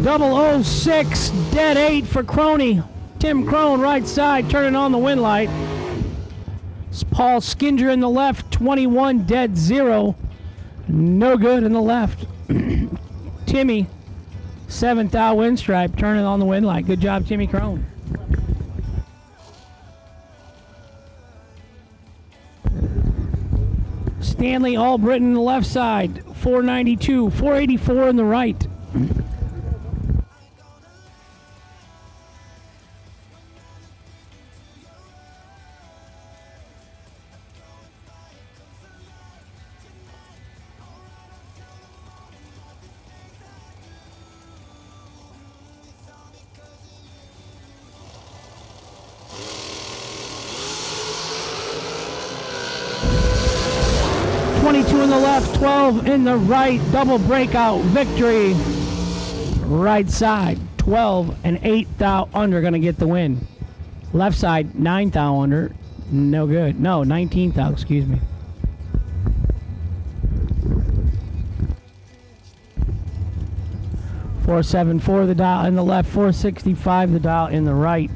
.006, dead 8 for Crony. Tim Crone, right side, turning on the win light. Paul Skinger in the left, 21, dead 0. No good in the left. Timmy, 7th thou win stripe, turning on the win light. Good job, Timmy Crone. Stanley Albritton in the left side, 492, 484 in the right. In the left, 12 in the right, double breakout victory. Right side, 12 and 8 thou under, gonna get the win. Left side, 9 thou under, no good. No, 19 thou, excuse me. .474 the dial in the left, 465 the dial in the right.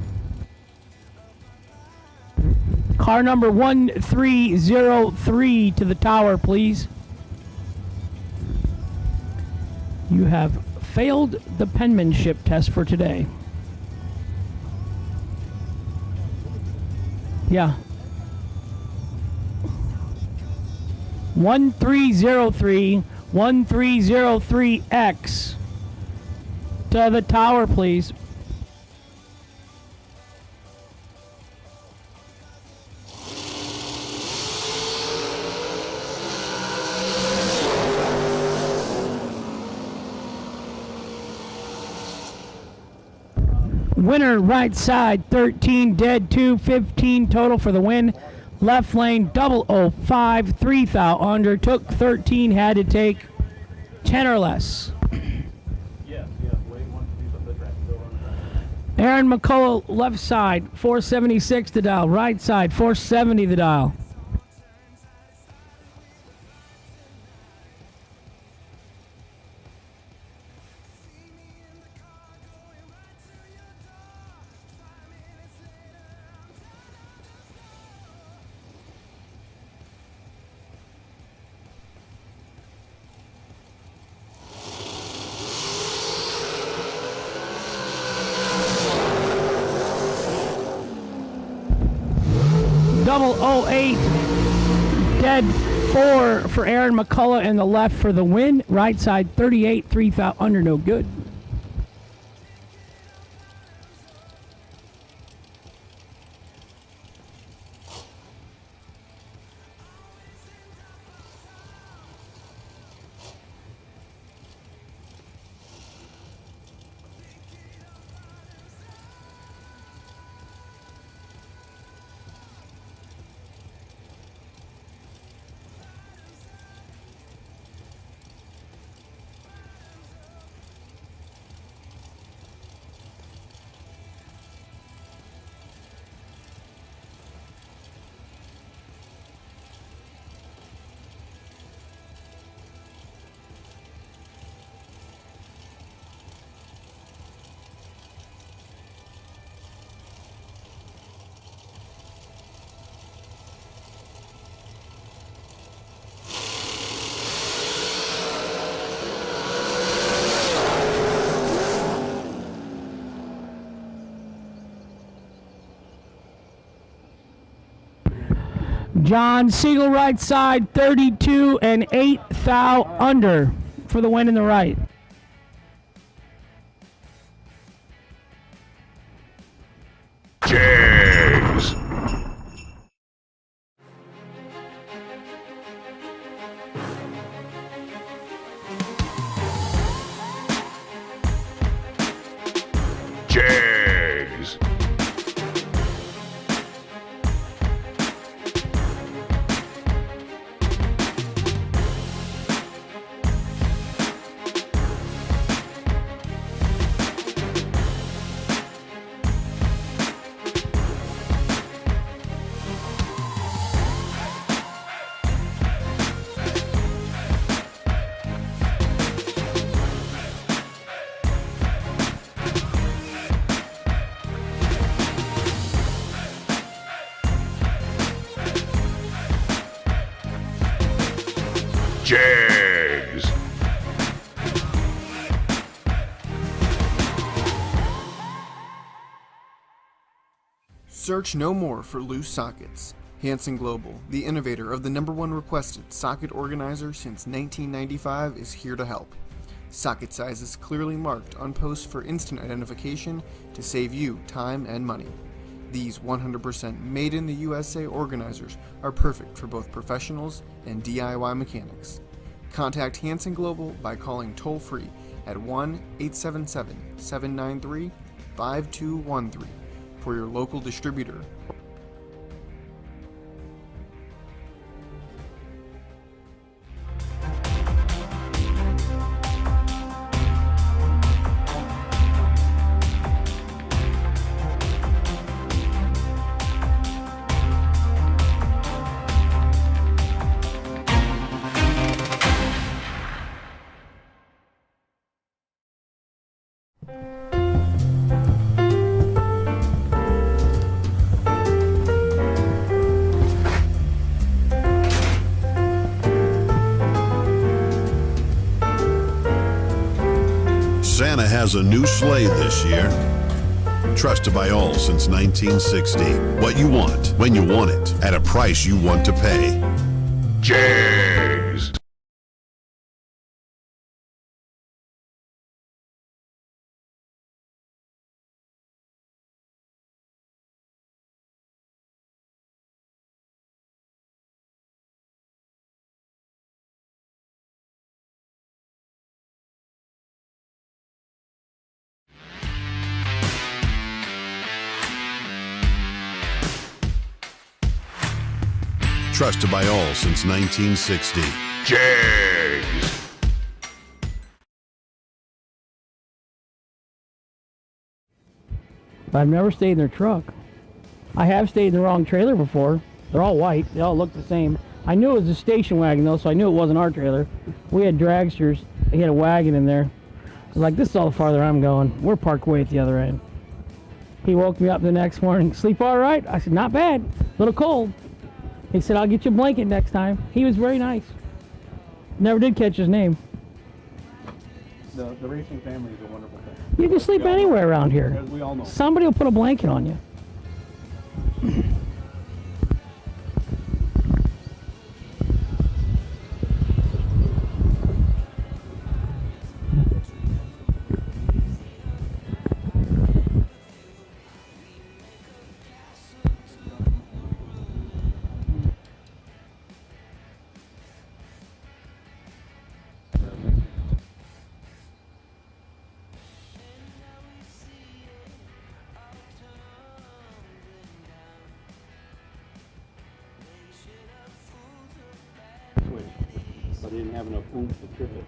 Car number 1303 to the tower, please. You have failed the penmanship test for today. Yeah. 1303, 1303X to the tower, please. Winner, right side, 13, dead 2, 15 total for the win. Left lane, 005, 3 thou under. Took 13, had to take 10 or less. Yes, Wade wants to do something to the track. Still on the track. Aaron McCullough, left side, 476 the dial. Right side, 470 the dial. Double 08, dead 4 for Aaron McCullough and the left for the win. Right side 38, 3 thou under, no good. John Siegel, right side, 32 and 8 thou under for the win in the right. Jags. Jags. Jags. Search no more for loose sockets. Hansen Global, the innovator of the #1 requested socket organizer since 1995, is here to help. Socket sizes clearly marked on posts for instant identification to save you time and money. These 100% made in the USA organizers are perfect for both professionals and DIY mechanics. Contact Hansen Global by calling toll-free at 1-877-793-5213 for your local distributor. Santa has a new sleigh this year. Trusted by all since 1960. What you want, when you want it, at a price you want to pay. Jags. Trusted by all since 1960. Jeez. But I've never stayed in their truck. I have stayed in the wrong trailer before. They're all white. They all look the same. I knew it was a station wagon, though, so I knew it wasn't our trailer. We had dragsters. He had a wagon in there. I was like, this is all the farther I'm going. We're parked way at the other end. He woke me up the next morning. Sleep all right? I said, not bad. A little cold. He said, I'll get you a blanket next time. He was very nice. Never did catch his name. The racing family is a wonderful thing. You can sleep anywhere around here. As we all know. Somebody will put a blanket on you. But they didn't have enough oomph to trip it.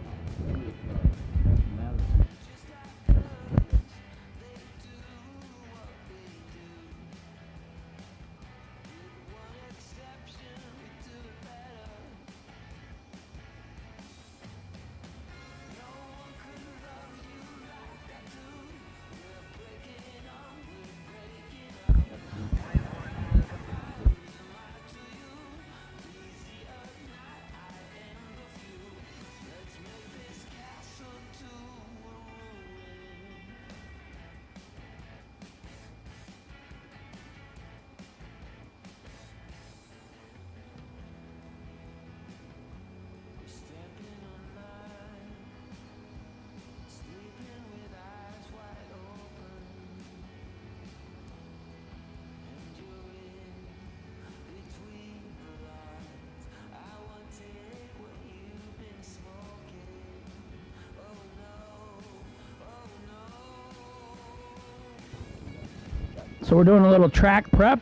So we're doing a little track prep.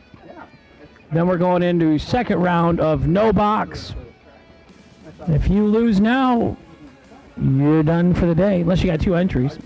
Then we're going into second round of no box. If you lose now, you're done for the day, unless you got 2 entries.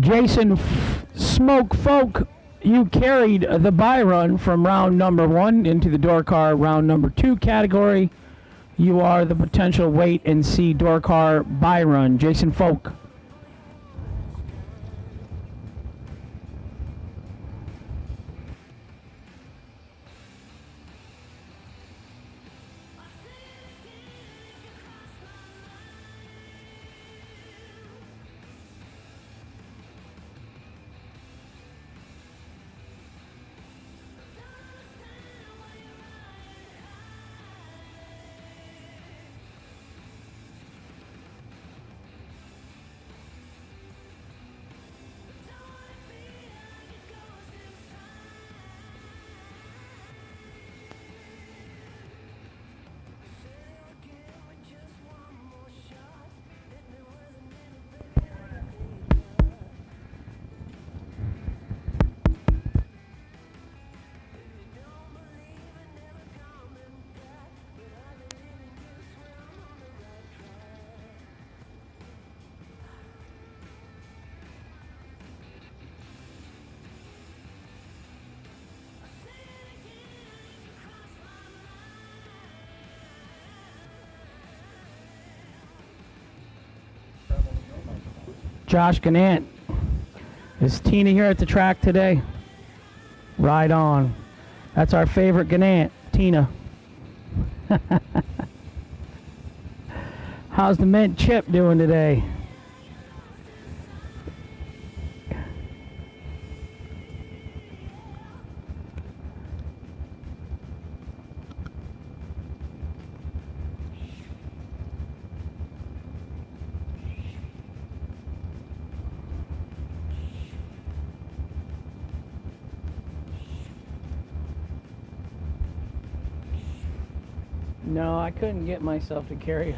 Jason Smoke Folk, you carried the buy run from round number 1 into the door car round number 2 category. You are the potential wait and see door car buy run. Jason Folk. Josh Gannant. Is Tina here at the track today? Right on. That's our favorite Gannant, Tina. How's the mint chip doing today? No, I couldn't get myself to carry.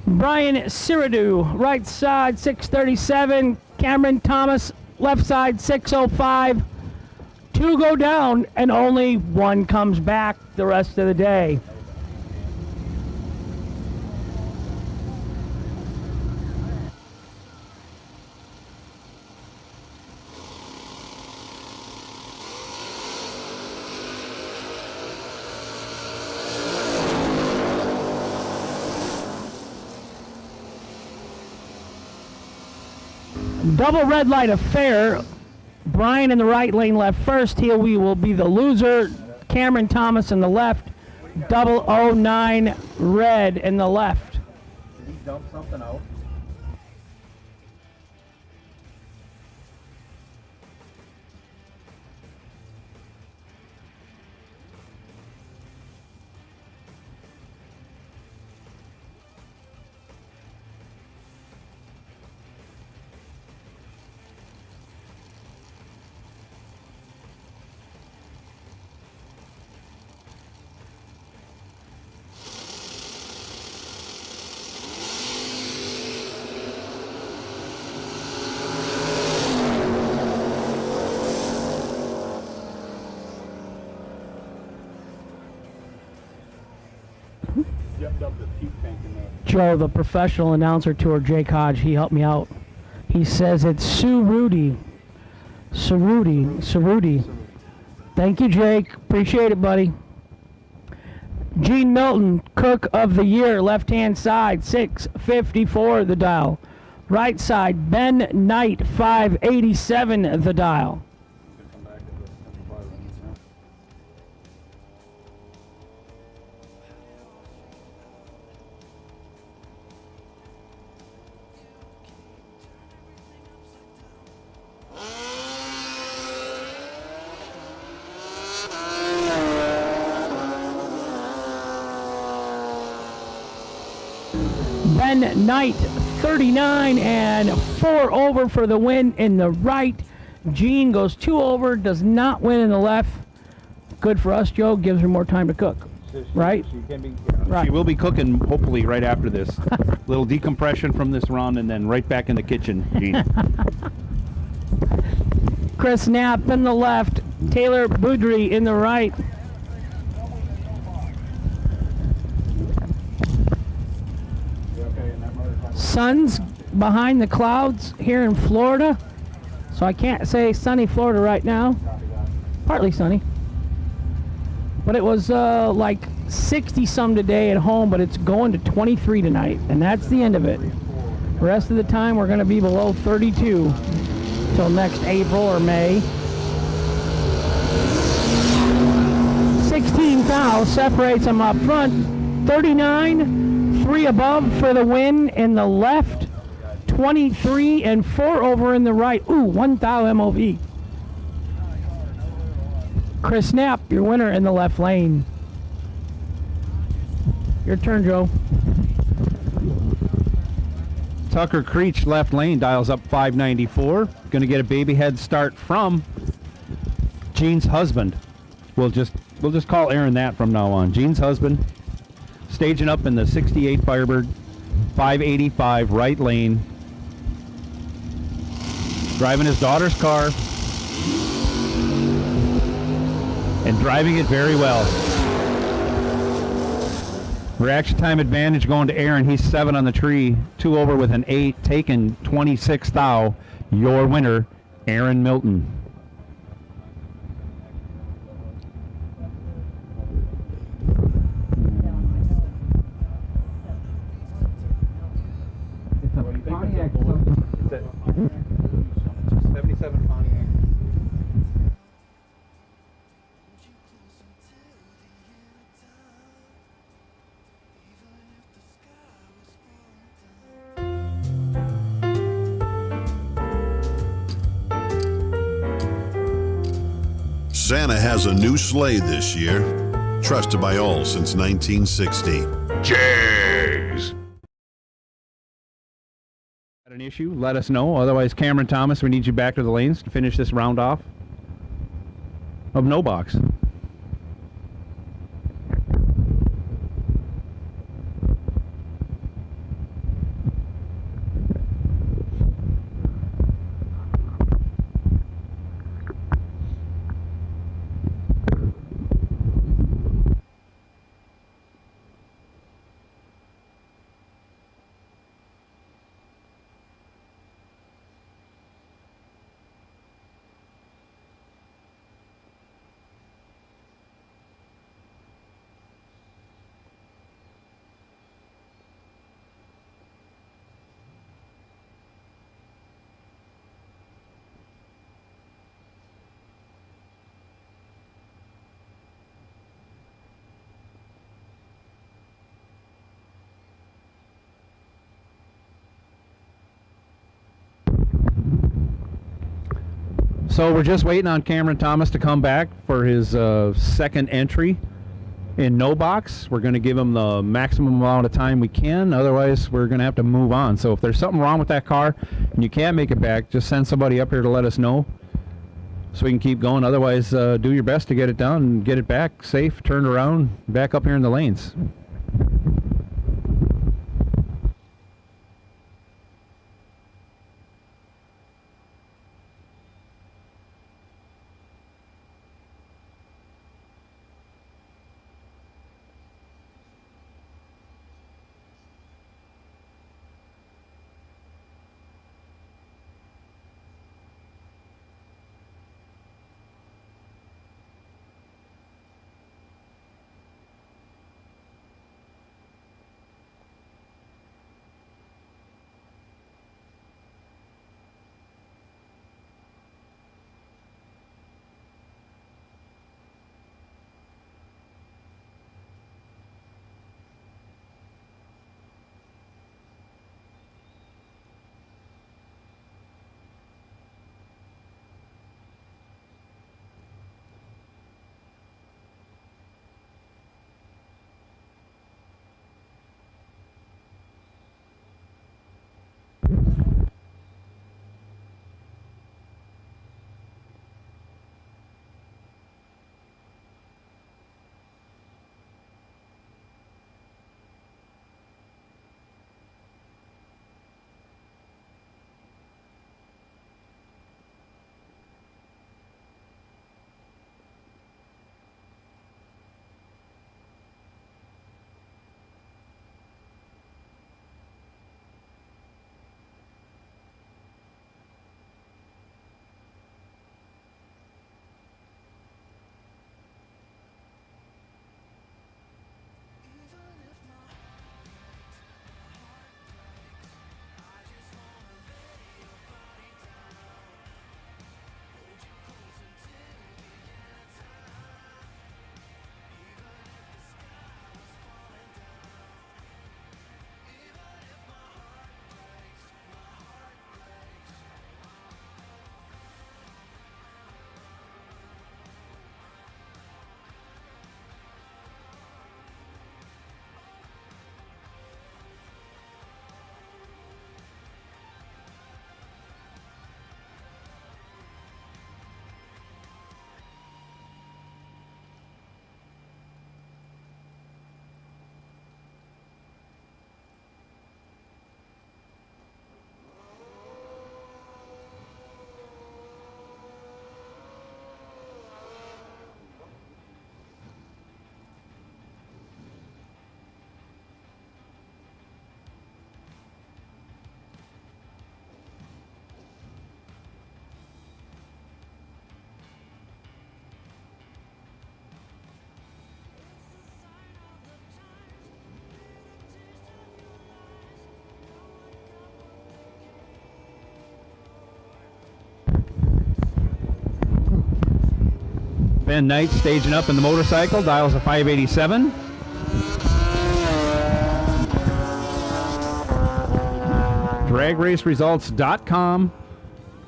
Brian Siridu, right side 637. Cameron Thomas, left side 605. 2 go down and only 1 comes back the rest of the day. Double red light affair. Brian in the right lane left first. He will be the loser. Cameron Thomas in the left. 009 red in the left. Did he dump something out? Joe, the professional announcer tour, Jake Hodge, he helped me out. He says it's Cerruti. Thank you, Jake. Appreciate it, buddy. Gene Milton, Cook of the Year, left-hand side, 654 the dial. Right side, Ben Knight, 587 the dial. Ben Knight, 39 and 4 over for the win in the right. Gene goes 2 over, does not win in the left. Good for us, Joe. Gives her more time to cook, right? She can be, right. She will be cooking hopefully right after this. Little decompression from this run and then right back in the kitchen, Gene. Chris Knapp in the left. Taylor Boudry in the right. Sun's behind the clouds here in Florida, so I can't say sunny Florida right now. Partly sunny, but it was like 60 some today at home, but it's going to 23 tonight, and that's the end of it. The rest of the time we're going to be below 32 till next April or May. 16 fouls separates them up front. 39, 3 above for the win in the left. 23 and 4 over in the right. Ooh, 1 foul MOV. Chris Knapp, your winner in the left lane. Your turn, Joe. Tucker Creech, left lane, dials up 594. Going to get a baby head start from Gene's husband. We'll just call Aaron that from now on. Gene's husband, staging up in the 68 Firebird, 585 right lane. Driving his daughter's car. And driving it very well. Reaction time advantage going to Aaron. He's 7 on the tree. 2 over with an 8. Taken 26 thou. Your winner, Aaron Milton. It's a Pontiac. It's a 77 Pontiac. Santa has a new sleigh this year, trusted by all since 1960. Jays! Got an issue? Let us know. Otherwise, Cameron Thomas, we need you back to the lanes to finish this round off of no box. So we're just waiting on Cameron Thomas to come back for his second entry in no box. We're going to give him the maximum amount of time we can. Otherwise, we're going to have to move on. So if there's something wrong with that car and you can't make it back, just send somebody up here to let us know so we can keep going. Otherwise, do your best to get it done and get it back safe, turned around, back up here in the lanes. Ben Knight staging up in the motorcycle, dials a 587. DragRaceResults.com,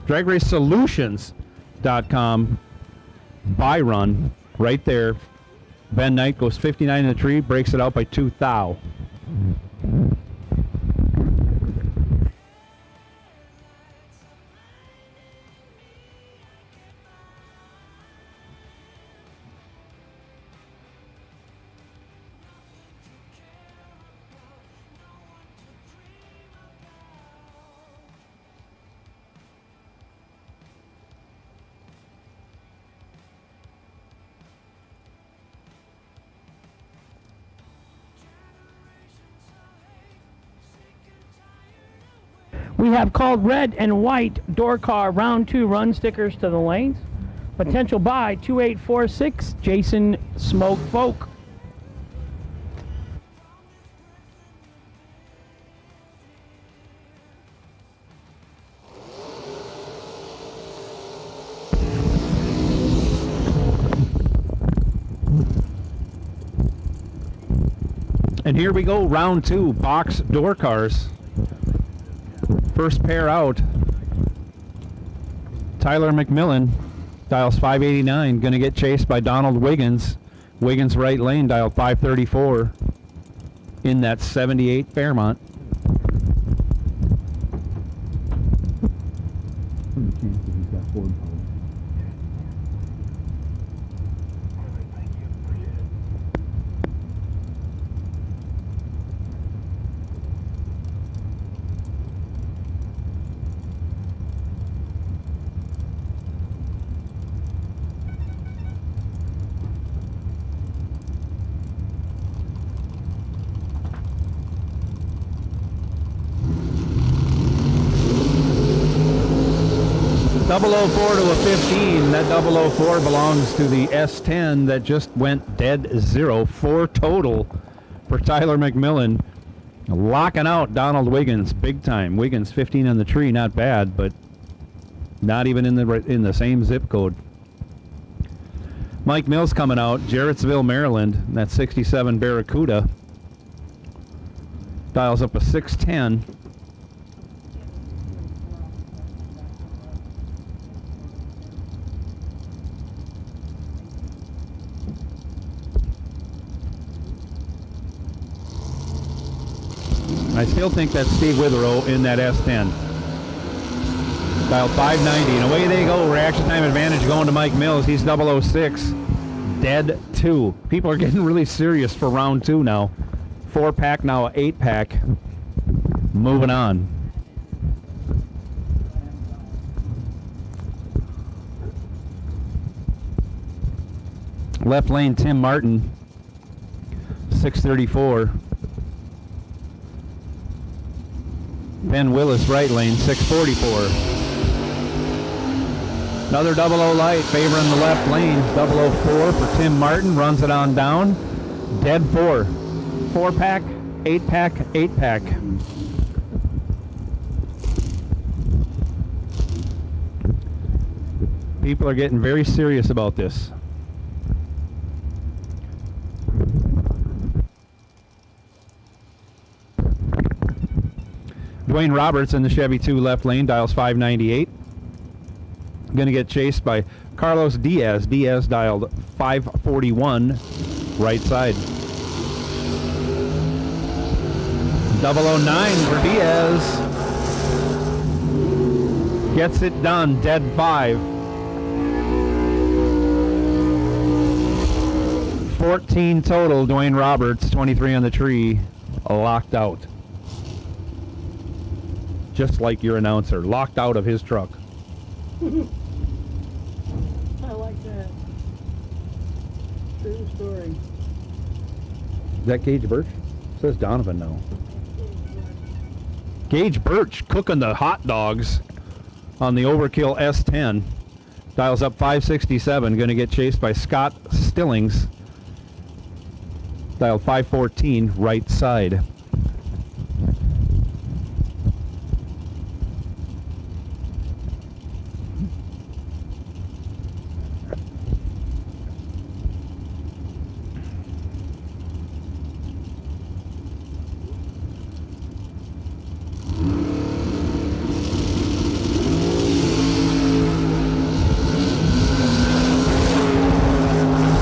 DragRaceSolutions.com, buy run, right there. Ben Knight goes 59 in the tree, breaks it out by 2 thou. We have called red and white door car round 2 run stickers to the lanes. Potential buy 2846 Jason Smoke Folk. And here we go, round 2, box door cars. First pair out. Tyler McMillan, dials 589, going to get chased by Donald Wiggins. Wiggins right lane, dial 534 in that 78 Fairmont. What are the chances he's got Ford power? Double 04 to a 15. That 004 belongs to the S10 that just went dead 0. 4 total for Tyler McMillan. Locking out Donald Wiggins big time. Wiggins 15 on the tree, not bad, but not even in the same zip code. Mike Mills coming out, Jarrettsville, Maryland. That 67 Barracuda. Dials up a 610. I still think that's Steve Witherow in that S10. Dial 590, and away they go. Reaction time advantage going to Mike Mills. He's 006. Dead 2. People are getting really serious for round 2 now. 4-pack, now an 8-pack. Moving on. Left lane, Tim Martin. 634. Ben Willis, right lane, 644. Another 00 light favoring the left lane. 004 for Tim Martin, runs it on down. Dead 4. 4-pack, 8-pack, 8-pack. People are getting very serious about this. Dwayne Roberts in the Chevy 2 left lane, dials 598. Going to get chased by Carlos Diaz. Diaz dialed 541, right side. 009 for Diaz. Gets it done, dead 5. 14 total, Dwayne Roberts, 23 on the tree, locked out. Just like your announcer, locked out of his truck. I like that. True story. Is that Gage Birch? Says Donovan now. Gage Birch cooking the hot dogs on the Overkill S10. Dials up 567, going to get chased by Scott Stillings. Dial 514, right side.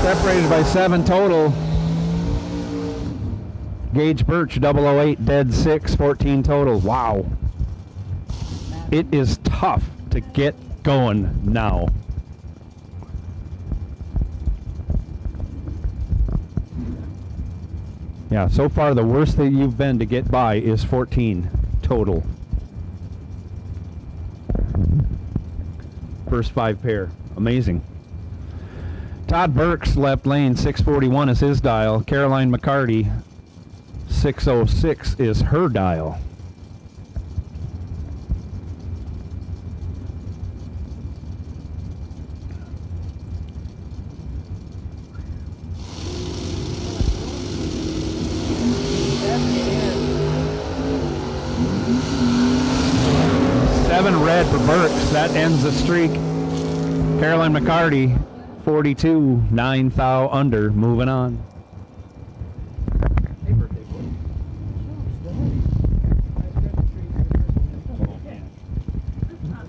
Separated by 7 total. Gage Birch, 008, dead 6, 14 total. Wow. It is tough to get going now. Yeah, so far the worst that you've been to get by is 14 total. First 5 pair. Amazing. Todd Burks, left lane, 641 is his dial. Caroline McCarty, 606 is her dial. Seven red for Burks. That ends the streak. Caroline McCarty, 42, 9 thou under. Moving on.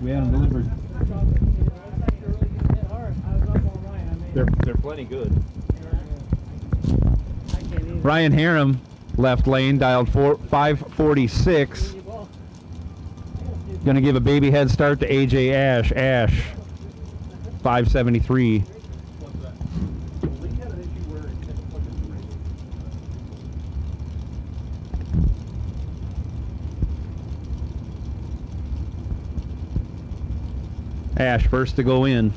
We had them delivered. plenty good. Ryan Harem, left lane, dialed 546. Going to give a baby head start to AJ Ash. Ash, 573. Ash first to go in.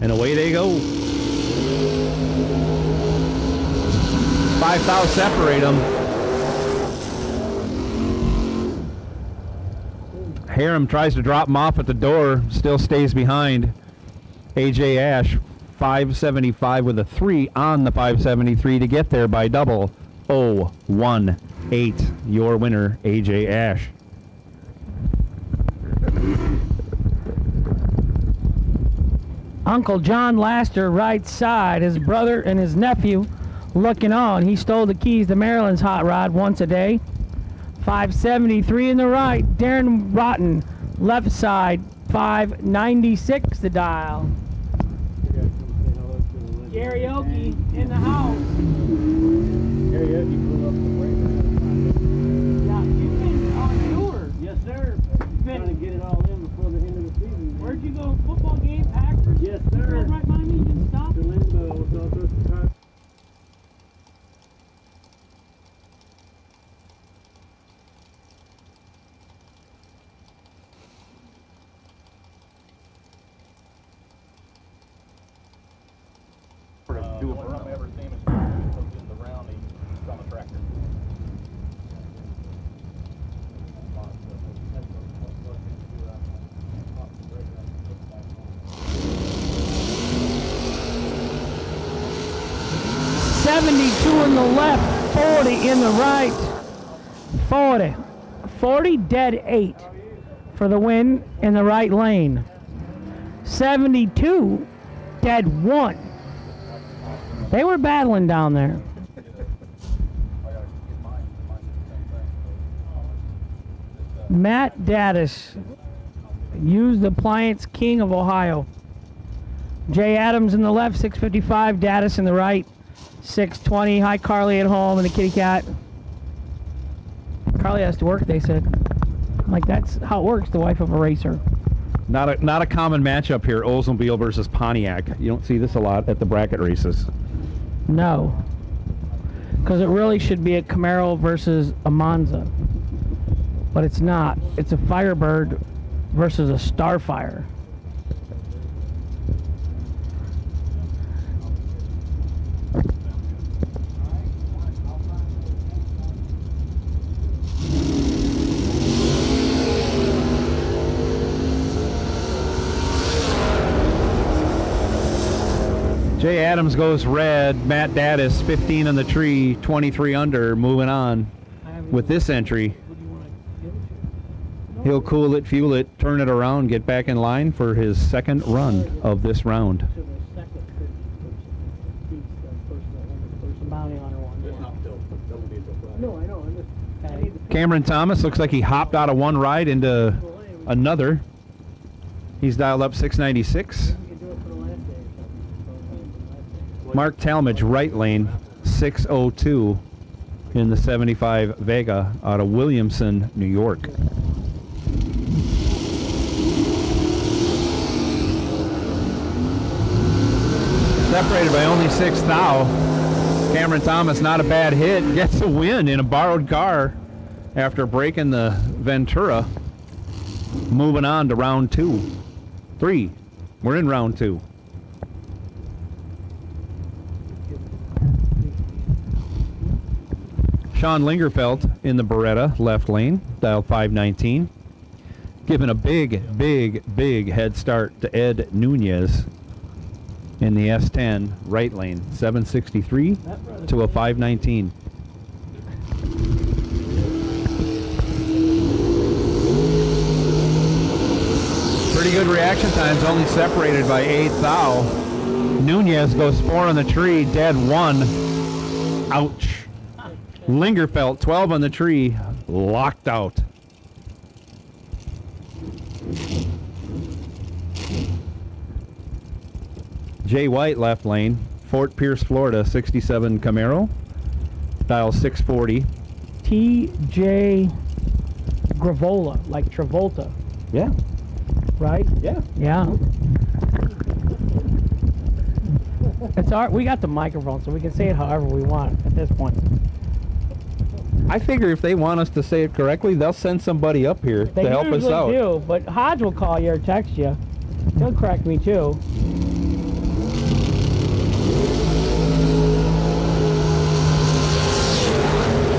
And away they go. 5 thou separate them. Harem tries to drop him off at the door, still stays behind. AJ Ash, 575 with a 3 on the 573 to get there by double. 018. Your winner, AJ Ash. Uncle John Laster, right side. His brother and his nephew looking on. He stole the keys to Maryland's hot rod once a day. 573 in the right. Darren Rotten, left side. 596 the dial. Karaoke in the house. Karaoke blew up the break. Yeah, you've been on tour. Yes, sir. Trying to get it all in before the end of the season. Where'd you go? Football game, Packers? Yes, sir. Right by me, you didn't stop? The limbo with all sorts of time. Do a run ever seen is in the round on the tractor. 72 in the left, 40 in the right. 40 dead 8 for the win in the right lane. 72 dead 1. They were battling down there. Matt Daddis, used appliance king of Ohio. Jay Adams in the left, 655. Daddis in the right, 620. Hi, Carly at home and the kitty cat. Carly has to work, they said. I'm like, that's how it works, the wife of a racer. Not a common matchup here, Oldsmobile versus Pontiac. You don't see this a lot at the bracket races. No. Because it really should be a Camaro versus a Monza. But it's not. It's a Firebird versus a Starfire. Jay Adams goes red. Matt Daddis, 15 on the tree, 23 under, moving on with this entry. He'll cool it, fuel it, turn it around, get back in line for his second run of this round. Cameron Thomas looks like he hopped out of one ride into another. He's dialed up 696. Mark Talmadge, right lane, 602 in the 75 Vega out of Williamson, New York. Separated by only 6 thou. Cameron Thomas, not a bad hit, gets a win in a borrowed car after breaking the Ventura. Moving on to round 3. We're in round 2. Sean Lingerfeld in the Beretta, left lane, dial 519. Giving a big head start to Ed Nunez in the S10, right lane, 763 to a 519. Pretty good reaction times, only separated by 8 thou. Nunez goes 4 on the tree, dead 1. Ouch. Lingerfeld, 12 on the tree, locked out. Jay White, left lane. Fort Pierce, Florida, 67 Camaro. Dial 640. TJ Gravola, like Travolta, Yeah. right? Yeah. Yeah. It's our, we got the microphone, so we can say it however we want at this point. I figure if they want us to say it correctly, they'll send somebody up here They to help us usually out. do, but Hodge will call you or text you. He'll correct me too.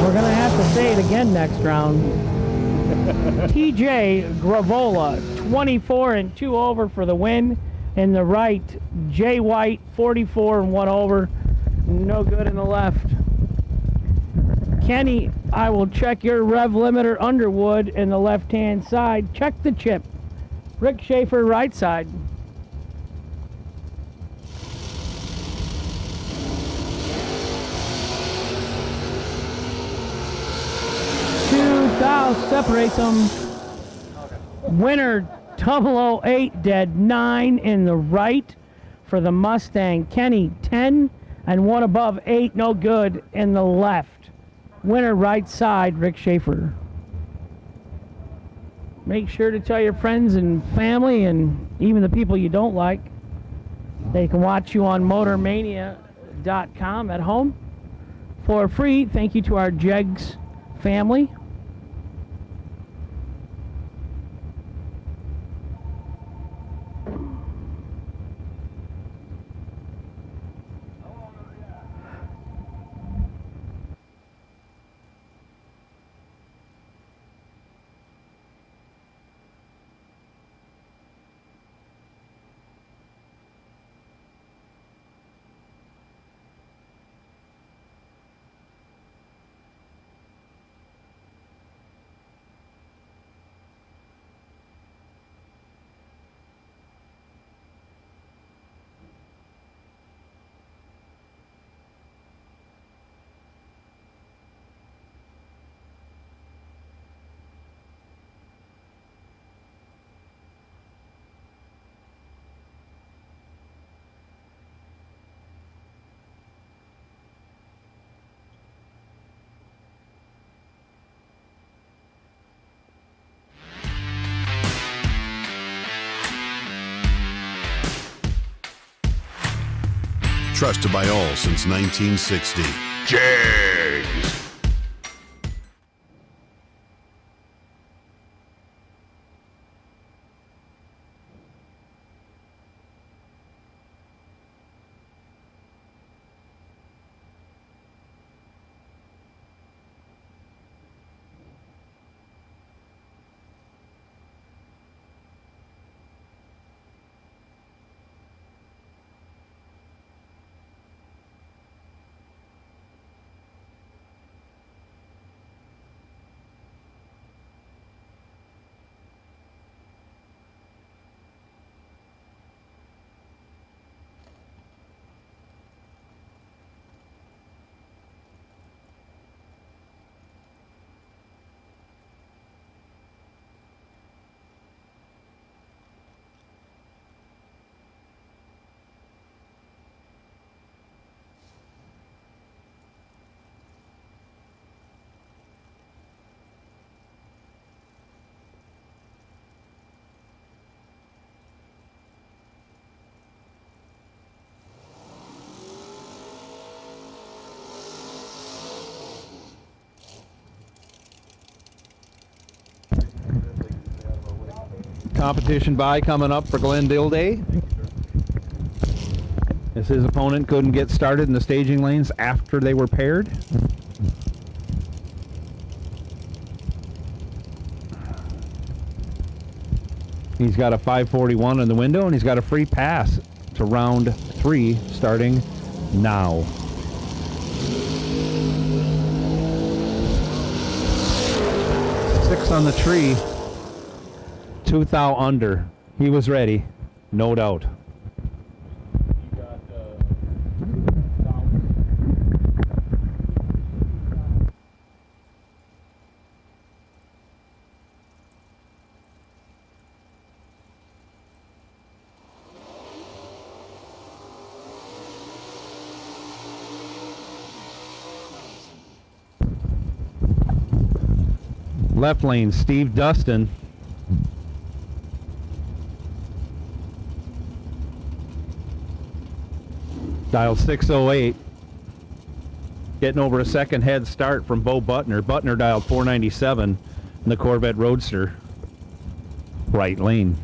We're gonna have to say it again next round. TJ Gravola, 24 and 2 over for the win. In the right, Jay White, 44 and 1 over. No good in the left. Kenny, I will check your rev limiter Underwood in the left-hand side. Check the chip. Rick Schaefer, right side. Separates them. Winner 008, dead 9 in the right for the Mustang. Kenny 10 and 1 above 8, no good in the left. Winner right side, Rick Schaefer. Make sure to tell your friends and family and even the people you don't like. They can watch you on motormania.com at home for free. Thank you to our Jegs family. Trusted by all since 1960. Jags. Competition bye coming up for Glenn Dilday, as his opponent couldn't get started in the staging lanes after they were paired. He's got a 541 in the window, and he's got a free pass to round 3 starting now. Six on the tree. 2 thou under. He was ready, no doubt. Left lane, Steve Dustin. Dial 608. Getting over a second head start from Bo Butner. Butner dialed 497 in the Corvette Roadster. Right lane.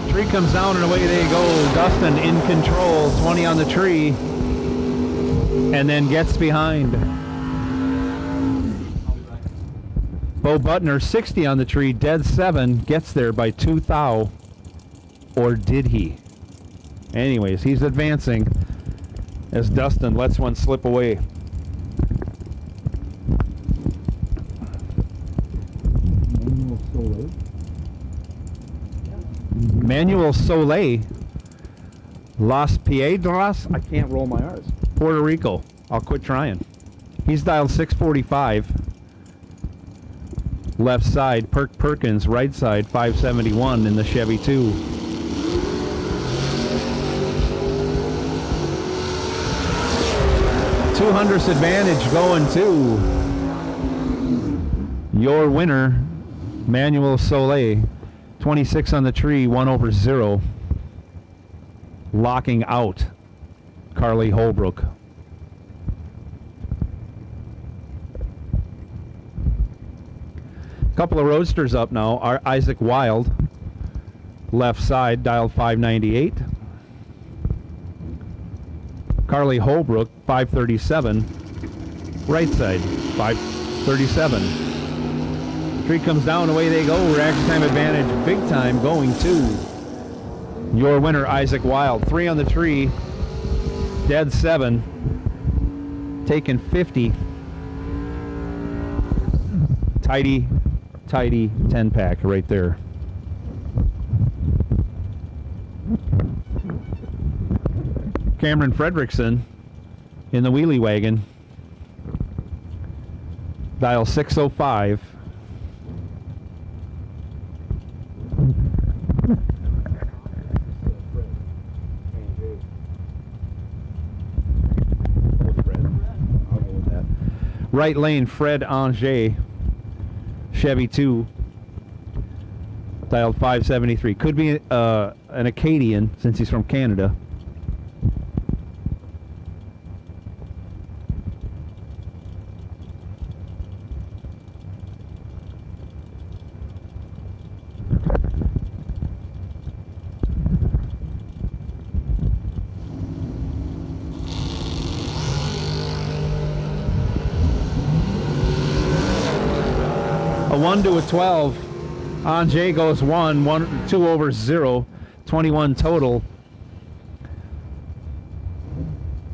Tree comes down and away they go. Dustin in control, 20 on the tree, and then gets behind. Bo Butner, 60 on the tree, dead 7, gets there by 2 thou. Or did he? Anyways, he's advancing as Dustin lets one slip away. Manuel Soleil, Las Piedras, I can't roll my R's, Puerto Rico. I'll quit trying. He's dialed 645. Left side, Perkins, right side, 571 in the Chevy 2. $200 advantage going to your winner, Manuel Soleil. 26 on the tree, 1/0. Locking out Carly Holbrook. Couple of roadsters up now. Our Isaac Wild, left side, dialed 598. Carly Holbrook, 537. Right side, 537. Tree comes down, away they go. Reaction time advantage, big time, going to your winner, Isaac Wild. 3 on the tree, dead 7, taking 50. Tidy 10-pack right there. Cameron Fredrickson in the wheelie wagon. Dial 605. Right lane, Fred Anger, Chevy 2, dialed 573. Could be an Acadian since he's from Canada. A 1 to a 12. Anjay goes 2 over 0. 21 total.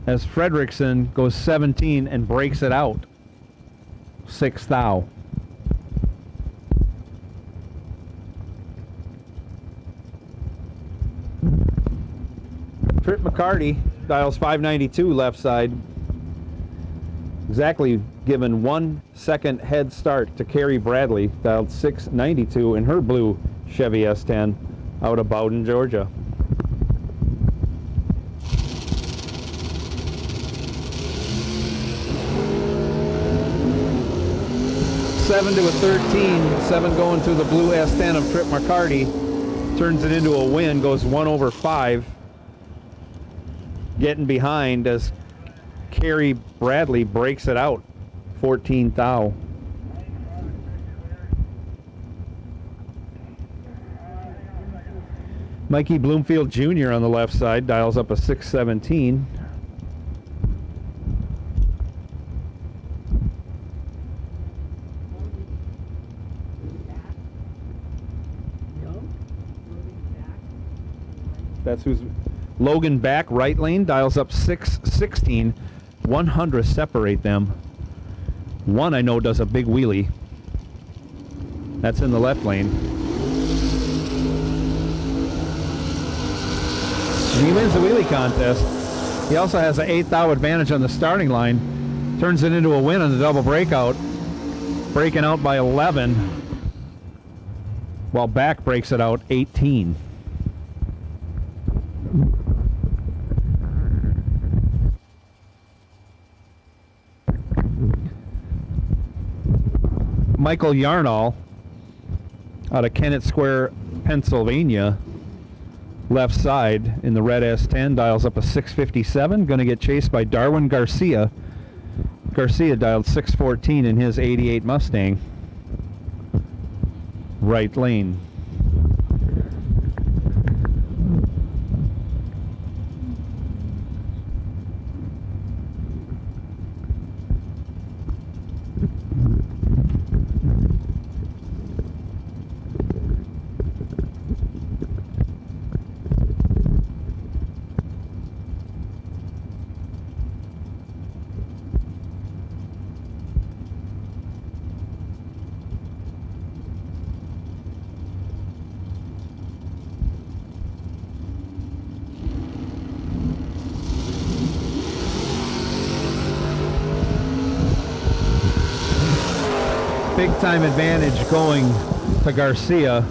As Fredrickson goes 17 and breaks it out. 6 thou. Trip McCarty dials 592 left side. Exactly given 1 second head start to Carrie Bradley, dialed 692 in her blue Chevy S10 out of Bowden, Georgia. Seven to a 13, 7 going to the blue S10 of Trip McCarty. Turns it into a win, goes 1 over 5. Getting behind as Carrie Bradley breaks it out. 14 thou. Mikey Bloomfield Jr. on the left side dials up a 617. That's who's Logan back, right lane, dials up 616. 100 separate them. One I know does a big wheelie. That's in the left lane. And he wins the wheelie contest. He also has an 8 thou advantage on the starting line. Turns it into a win on the double breakout. Breaking out by 11. While back breaks it out 18. Michael Yarnall out of Kennett Square, Pennsylvania, left side in the red S10, dials up a 657, going to get chased by Darwin Garcia. Garcia dialed 614 in his 88 Mustang. Right lane. Big time advantage going to Garcia.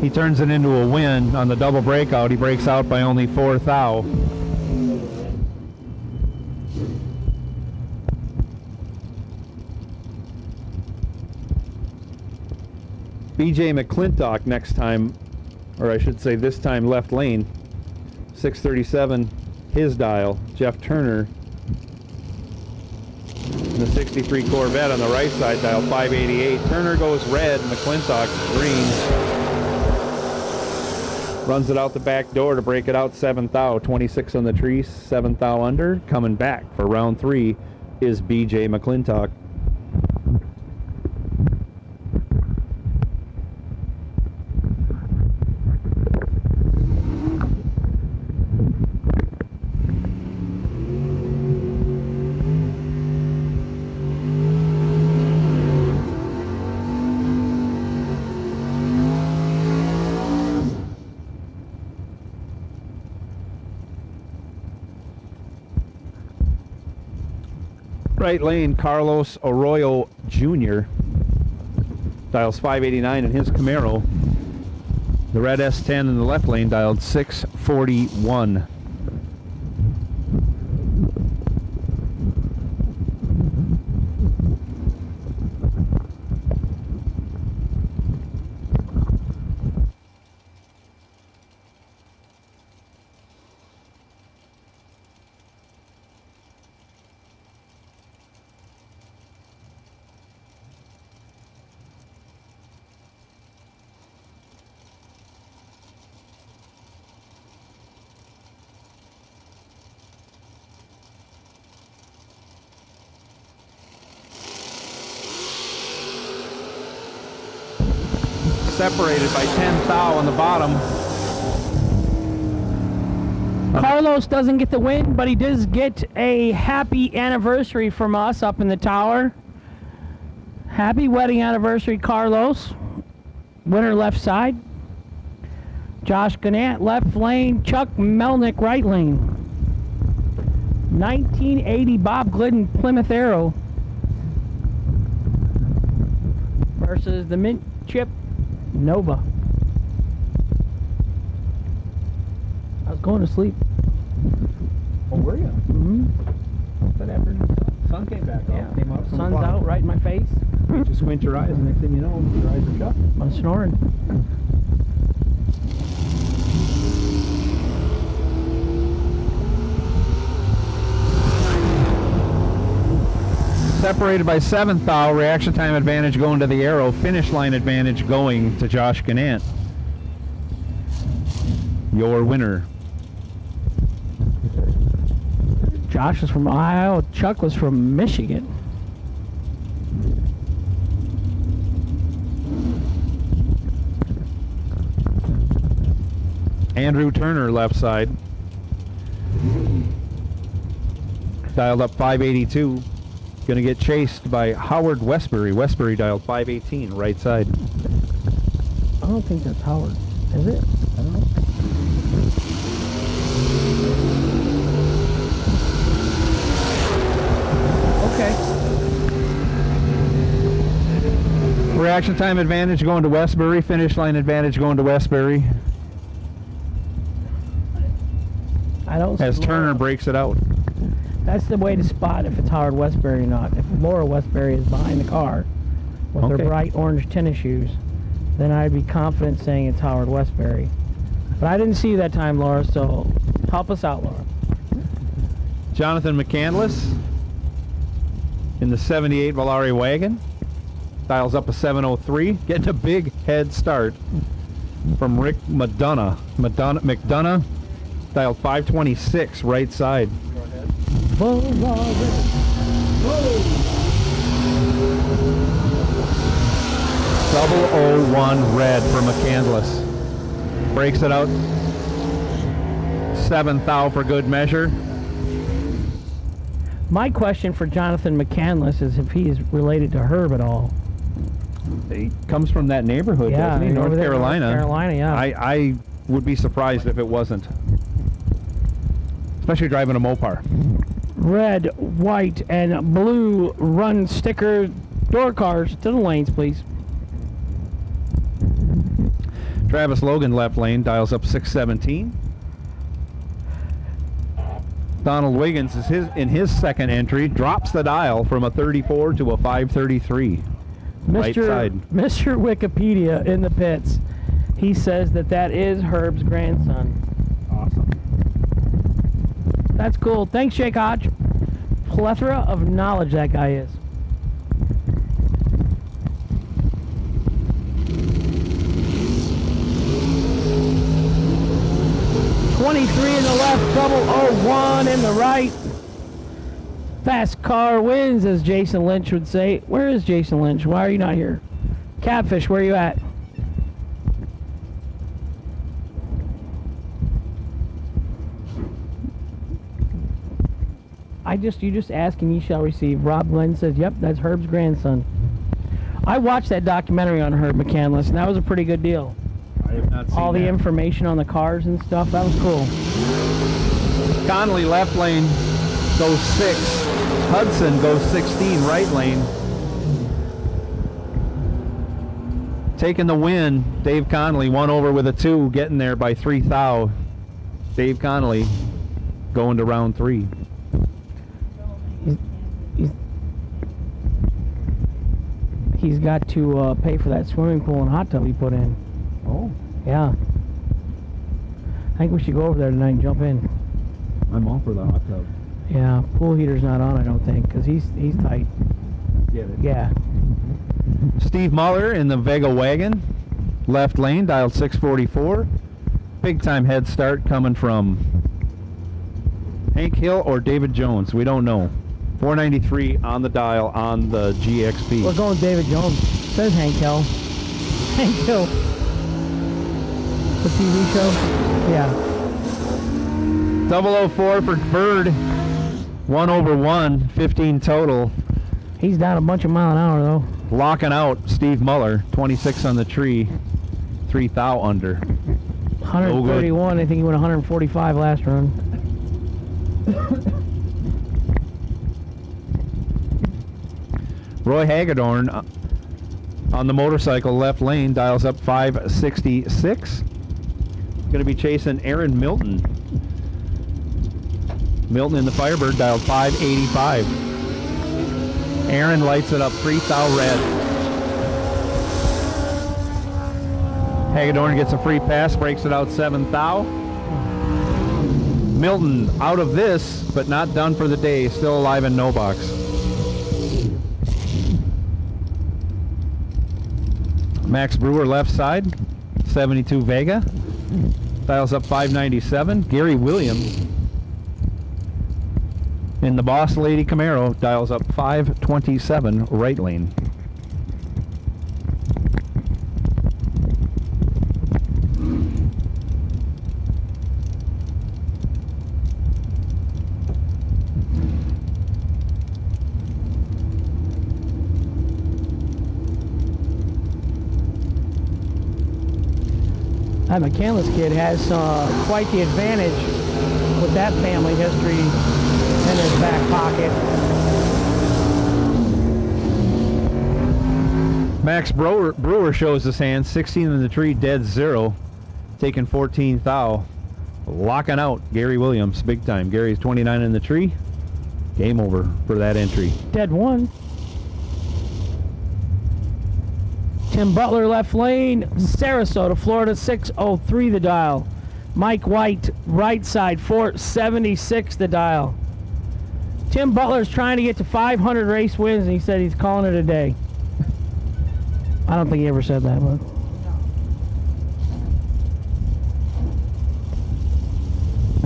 He turns it into a win on the double breakout. He breaks out by only 4 thou. BJ McClintock next time, or I should say this time left lane. 637 his dial. Jeff Turner in the 63 Corvette on the right side, dial 588. Turner goes red, McClintock green. Runs it out the back door to break it out 7 thou. 26 on the tree, 7 thou under. Coming back for round 3 is BJ McClintock. Right lane, Carlos Arroyo Jr. dials 589 in his Camaro. The red S10 in the left lane dialed 641. Separated by 10 thou on the bottom. Carlos doesn't get the win, but he does get a happy anniversary from us up in the tower. Happy wedding anniversary, Carlos. Winner left side. Josh Gannett left lane. Chuck Melnick right lane. 1980 Bob Glidden Plymouth Arrow versus the Mint Chip Nova. I was going to sleep. Oh, were you? Mm-hmm. Whatever. Sun came back up. Yeah. Came up from Sun's the bottom. out right in my face. You squint your eyes, and next thing you know, your eyes are shut. I'm snoring. Separated by 7 thou, reaction time advantage going to the Arrow, finish line advantage going to Josh Gannett. Your winner. Josh is from Ohio. Chuck was from Michigan. Andrew Turner left side. Dialed up 582. Going to get chased by Howard Westbury. Westbury dialed 518 right side. I don't think that's Howard. Is it? I don't know. Okay. Reaction time advantage going to Westbury. Finish line advantage going to Westbury. I don't. As Turner breaks it out. That's the way to spot if it's Howard Westbury or not. If Laura Westbury is behind the car with her bright orange tennis shoes, then I'd be confident saying it's Howard Westbury. But I didn't see you that time, Laura, so help us out, Laura. Jonathan McCandless in the 78 Volare wagon. Dials up a 703. Getting a big head start from Rick McDonough. McDonough dialed 526 right side. Go ahead. 001 red for McCandless. Breaks it out. 7th thou for good measure. My question for Jonathan McCandless is if he is related to Herb at all. He comes from that neighborhood, doesn't he? North Carolina. North Carolina, yeah. I would be surprised if it wasn't. Especially driving a Mopar. Red, white, and blue run sticker door cars to the lanes, please. Travis Logan left lane, dials up 617. Donald Wiggins is in his second entry, drops the dial from a 34 to a 533. Right side. Mr. Wikipedia in the pits. He says that is Herb's grandson. Awesome. That's cool. Thanks, Jake Hodge. Plethora of knowledge that guy is. .23 in the left, 001 in the right. Fast car wins, as Jason Lynch would say. Where is Jason Lynch? Why are you not here? Catfish, where are you at? You just ask and ye shall receive. Rob Glenn says, yep, that's Herb's grandson. I watched that documentary on Herb McCandless, and that was a pretty good deal. I have not seen all the that. information on the cars and stuff. That was cool. Connolly left lane goes 6. Hudson goes 16 right lane. Taking the win, Dave Connolly, 1 over with a 2, getting there by 3 thou. Dave Connolly going to round 3. He's got to pay for that swimming pool and hot tub he put in. Oh. Yeah. I think we should go over there tonight and jump in. I'm all for the hot tub. Yeah, pool heater's not on, I don't think, because he's tight. Get it? Yeah. Steve Muller in the Vega wagon, left lane, dialed 644. Big time head start coming from Hank Hill or David Jones. We don't know. 493 on the dial on the GXP. We're going David Jones. Says Hank Hill. Hank Hill. The TV show? Yeah. 004 for Bird. 1 over 1, 15 total. He's down a bunch of mile an hour though. Locking out Steve Muller, 26 on the tree, 3 thou under. 131, I think he went 145 last run. Roy Hagedorn on the motorcycle left lane, dials up 566. Going to be chasing Aaron Milton. Milton in the Firebird dialed 585. Aaron lights it up 3 thou red. Hagedorn gets a free pass, breaks it out 7 thou. Milton out of this, but not done for the day. Still alive in no box. Max Brewer left side, 72 Vega. Dials up 597. Gary Williams in the Boss Lady Camaro dials up 527 right lane. That McCandless kid has quite the advantage with that family history in his back pocket. Max Brewer shows his hand, 16 in the tree, dead 0, taking 14 thou. Locking out Gary Williams, big time. Gary's 29 in the tree. Game over for that entry. Dead 1. Tim Butler, left lane, Sarasota, Florida, 603 the dial. Mike White, right side, 476 the dial. Tim Butler's trying to get to 500 race wins, and he said he's calling it a day. I don't think he ever said that, but...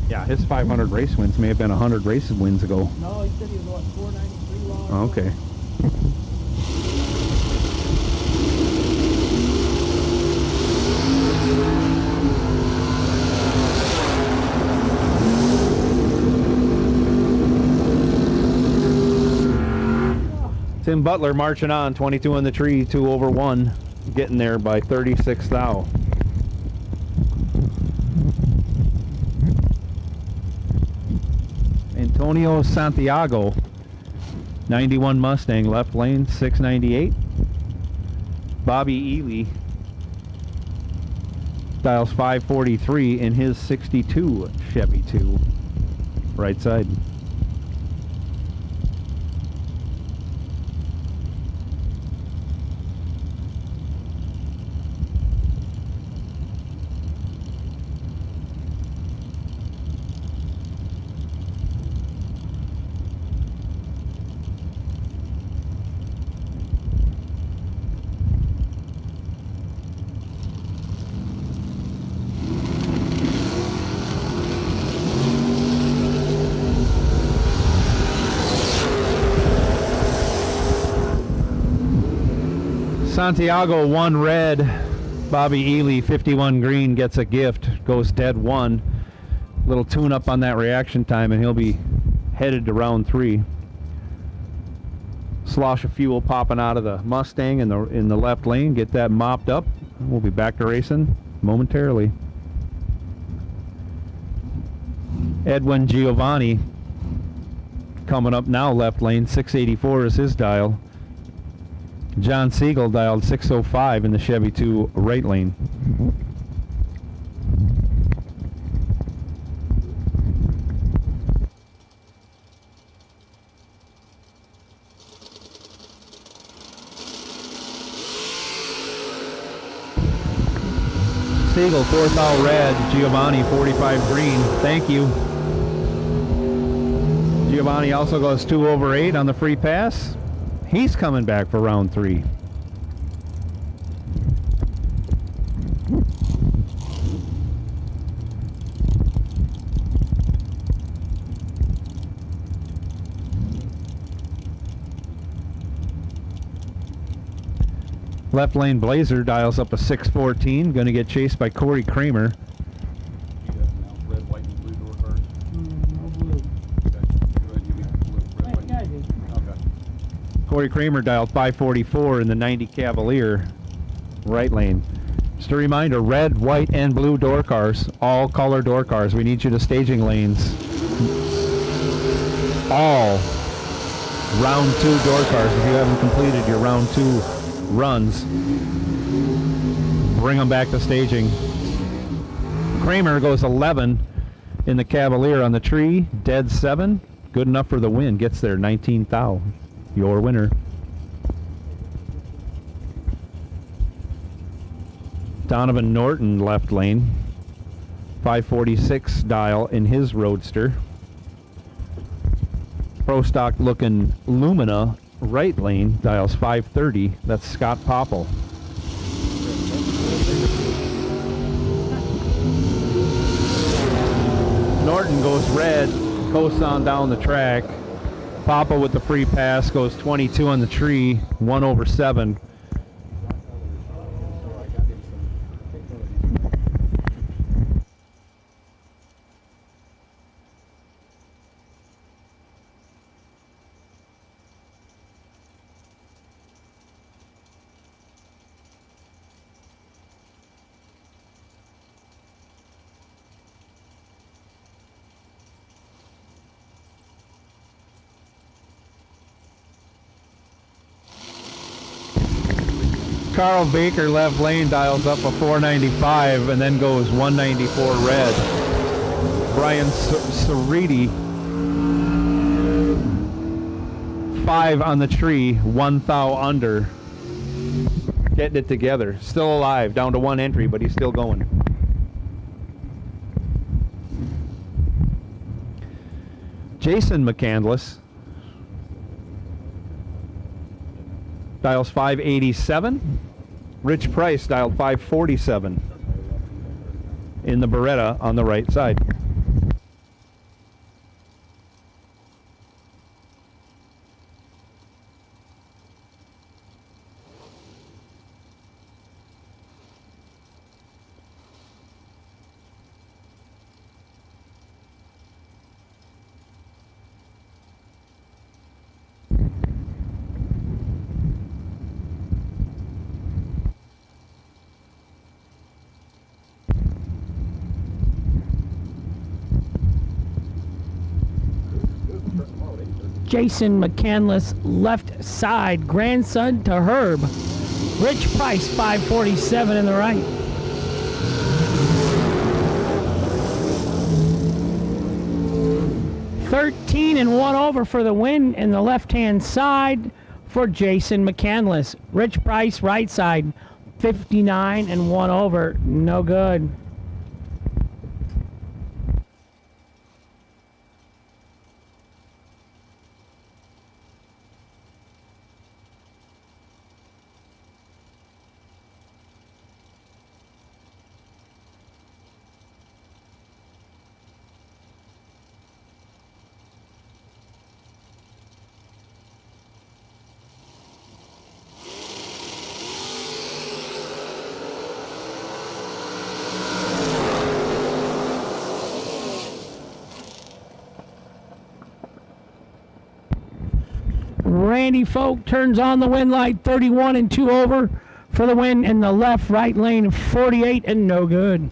Yeah, his 500 race wins may have been 100 race wins ago. No, he said he was what, 493 long. Okay. Tim Butler marching on, 22 in the tree, 2 over 1, getting there by 36 thou. Antonio Santiago, 91 Mustang, left lane, 698. Bobby Ely dials 543 in his 62 Chevy 2, right side. Santiago 1 red, Bobby Ely 51 green gets a gift, goes dead 1. Little tune up on that reaction time and he'll be headed to round 3. Slosh of fuel popping out of the Mustang in the left lane, get that mopped up. We'll be back to racing momentarily. Edwin Giovanni coming up now, left lane, 684 is his dial. John Siegel dialed 605 in the Chevy 2 right lane. Siegel 4th out red, Giovanni 45 green. Thank you. Giovanni also goes 2 over 8 on the free pass. He's coming back for round 3. Left lane Blazer dials up a 614, going to get chased by Corey Kramer. Red, white, and blue door cars? No blue. Yeah, I did. Okay. Corey Kramer dialed 544 in the 90 Cavalier right lane. Just a reminder, red, white, and blue door cars, all color door cars. We need you to staging lanes. All round 2 door cars. If you haven't completed your round 2 runs, bring them back to staging. Kramer goes 11 in the Cavalier on the tree, dead 7, good enough for the win, gets there 19 thou. Your winner. Donovan Norton left lane, 546 dial in his Roadster. Pro stock looking Lumina right lane, dials 530. That's Scott Popple. Norton goes red, coasts on down the track. Popple with the free pass goes 22 on the tree, 1 over 7. Carl Baker left lane dials up a 495 and then goes 194 red. Brian Ceriti, 5 on the tree, 1 thou under. Getting it together. Still alive, down to 1 entry, but he's still going. Jason McCandless dials 587. Rich Price dialed 547 in the Beretta on the right side. Jason McCandless, left side, grandson to Herb. Rich Price, 547 in the right. $13 and 1 over for the win in the left-hand side for Jason McCandless. Rich Price, right side, 59 and 1 over. No good. Randy Folk turns on the win light, 31 and 2 over for the win in the left right lane, 48 and no good.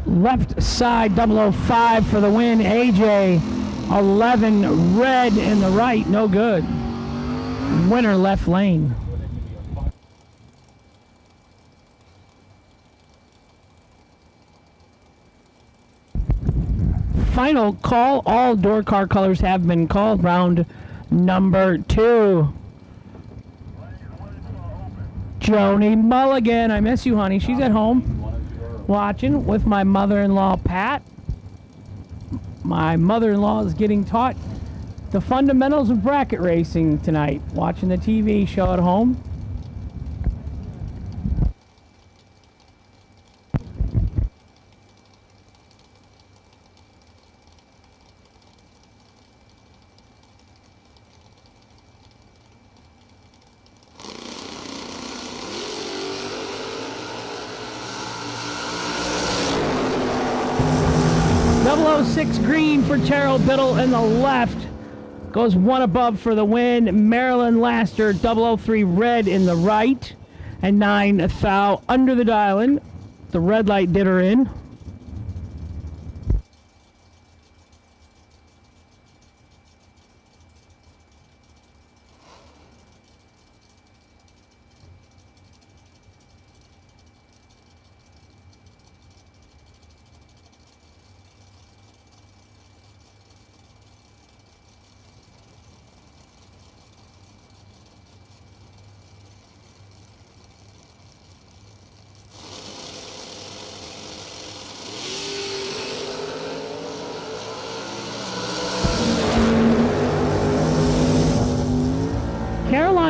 Left side 005 for the win. AJ 11 red in the right, no good. Winner left lane. Final call. All door car colors have been called. Round number 2. Joni Mulligan, I miss you, honey. She's at home watching with my mother-in-law, Pat. My mother-in-law is getting taught the fundamentals of bracket racing tonight, watching the TV show at home. .006 green for Terrell Biddle in the left. Goes 1 above for the win. Marilyn Laster, 003 red in the right. And 9 thou under the dial-in. The red light did her in.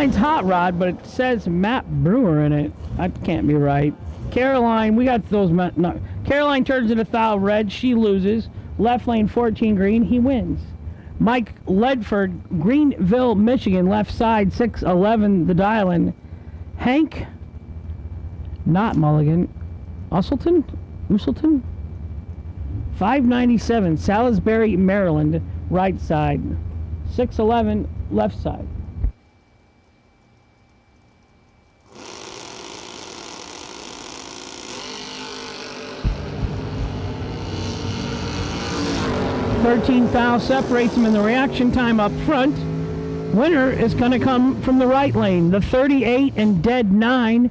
Caroline's Hot Rod, but it says Matt Brewer in it. That can't be right. Caroline, we got those. No. Caroline turns into Thal red. She loses. Left lane 14 green. He wins. Mike Ledford, Greenville, Michigan. Left side 611. The dial-in. Hank, not Mulligan. Usselton? 597. Salisbury, Maryland. Right side. 611. Left side. $13,000 separates them in the reaction time up front. Winner is going to come from the right lane. The 38 and dead 9.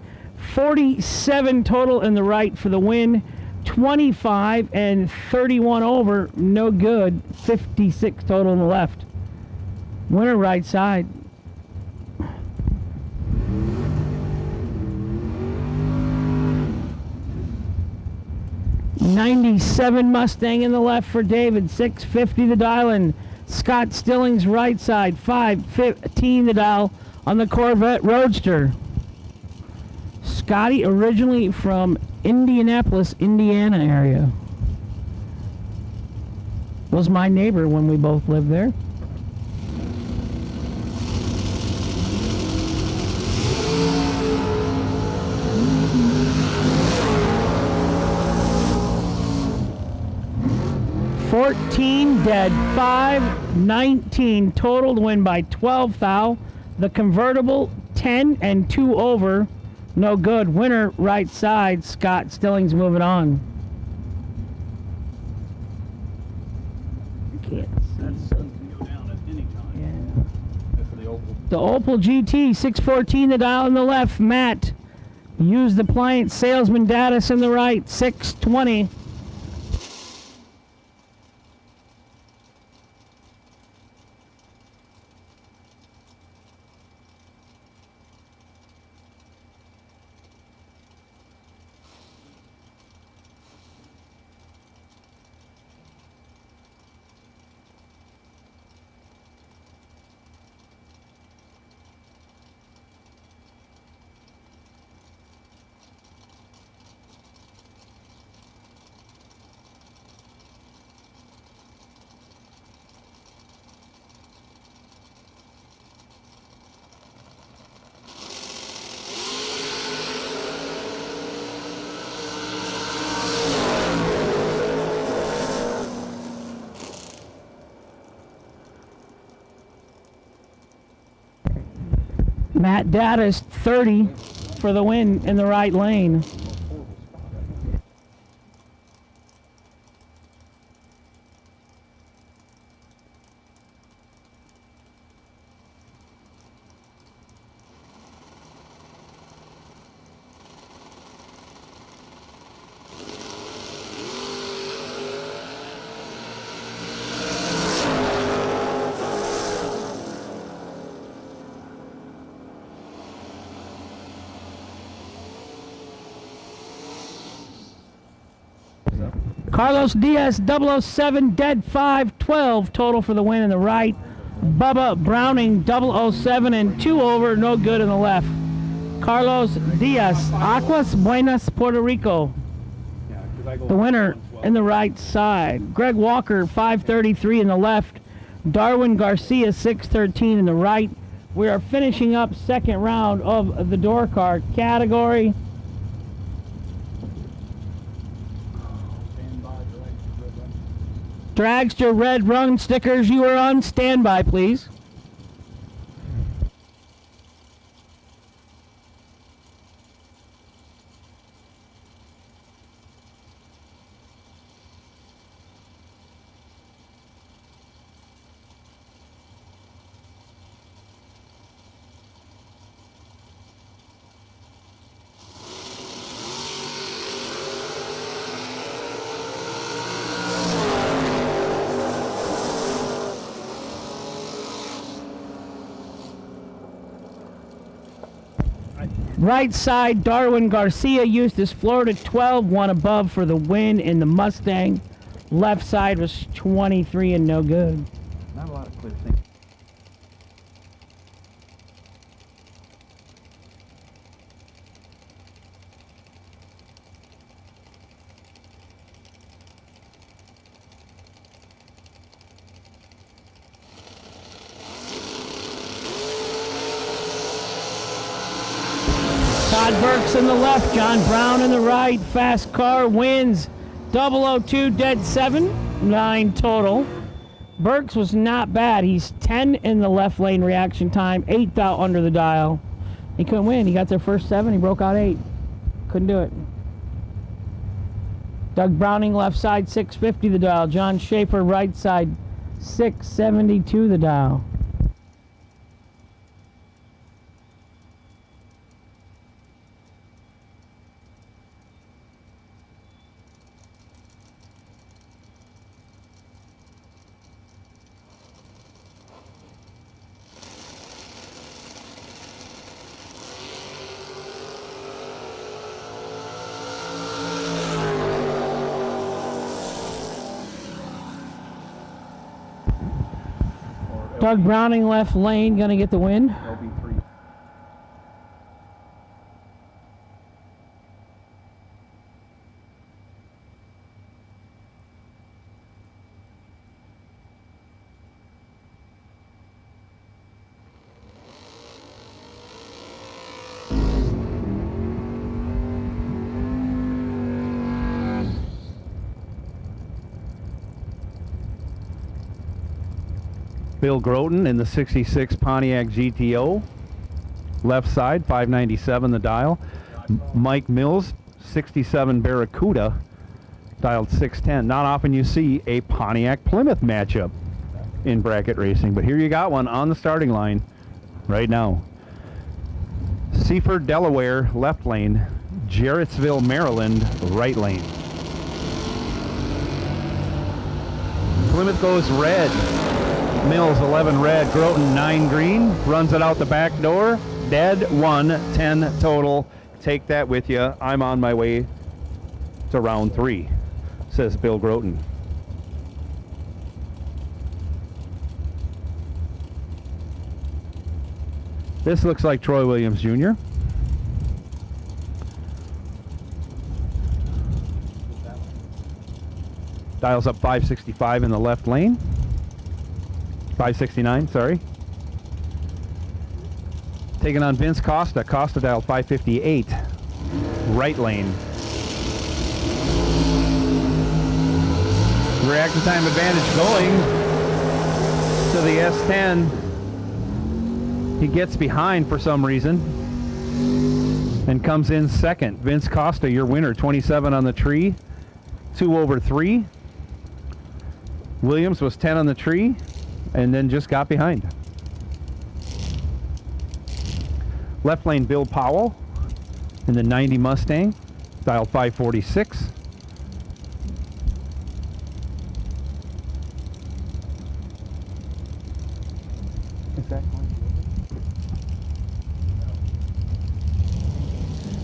47 total in the right for the win. 25 and 31 over. No good. 56 total in the left. Winner right side. '97 Mustang in the left for David. 650 the dial-in. Scott Stillings right side. 515 the dial on the Corvette Roadster. Scotty originally from Indianapolis, Indiana area. Was my neighbor when we both lived there. $14 dead, 519 total to win by 12 thou. The convertible 10 and 2 over. No good. Winner right side. Scott Stillings moving on. Can't see. The Opel GT 614 the dial in the left. Matt used the appliance salesman Datus in the right. 620. Matt Datus 30 for the win in the right lane. Carlos Diaz, 007, dead 5, 12 total for the win in the right. Bubba Browning, 007 and 2 over, no good in the left. Carlos Diaz, Aguas Buenas, Puerto Rico. The winner in the right side. Greg Walker, 533 in the left. Darwin Garcia, 613 in the right. We are finishing up second round of the door car category. Dragster red rung stickers, you are on standby, please. Right side, Darwin Garcia used his Florida 12, one above for the win in the Mustang. Left side was 23 and no good. Not a lot of clear things. Burks in the left, John Brown in the right. Fast car wins 002 dead 7, 9 total. Burks was not bad. He's 10 in the left lane reaction time, 8th out under the dial. He couldn't win. He got there first 7. He broke out 8. Couldn't do it. Doug Browning left side, 650 the dial. John Schaefer right side, 672 the dial. Doug Browning left lane, gonna get the win. LB3. Bill Groten in the 66 Pontiac GTO. Left side, 597 the dial. Mike Mills, 67 Barracuda, dialed 610. Not often you see a Pontiac Plymouth matchup in bracket racing, but here you got one on the starting line right now. Seaford, Delaware, left lane. Jarrettsville, Maryland, right lane. Plymouth goes red. Mills 11 red, Groten 9 green, runs it out the back door, dead 1, 10 total. Take that with you. I'm on my way to round 3, says Bill Groten. This looks like Troy Williams Jr. Dials up 565 in the left lane. 569, sorry. Taking on Vince Costa. Costa dialed 558. Right lane. Reaction time advantage going to the S10. He gets behind for some reason and comes in second. Vince Costa, your winner, 27 on the tree, 2 over 3. Williams was 10 on the tree and then just got behind. Left lane, Bill Powell in the 90 Mustang, dialed 546.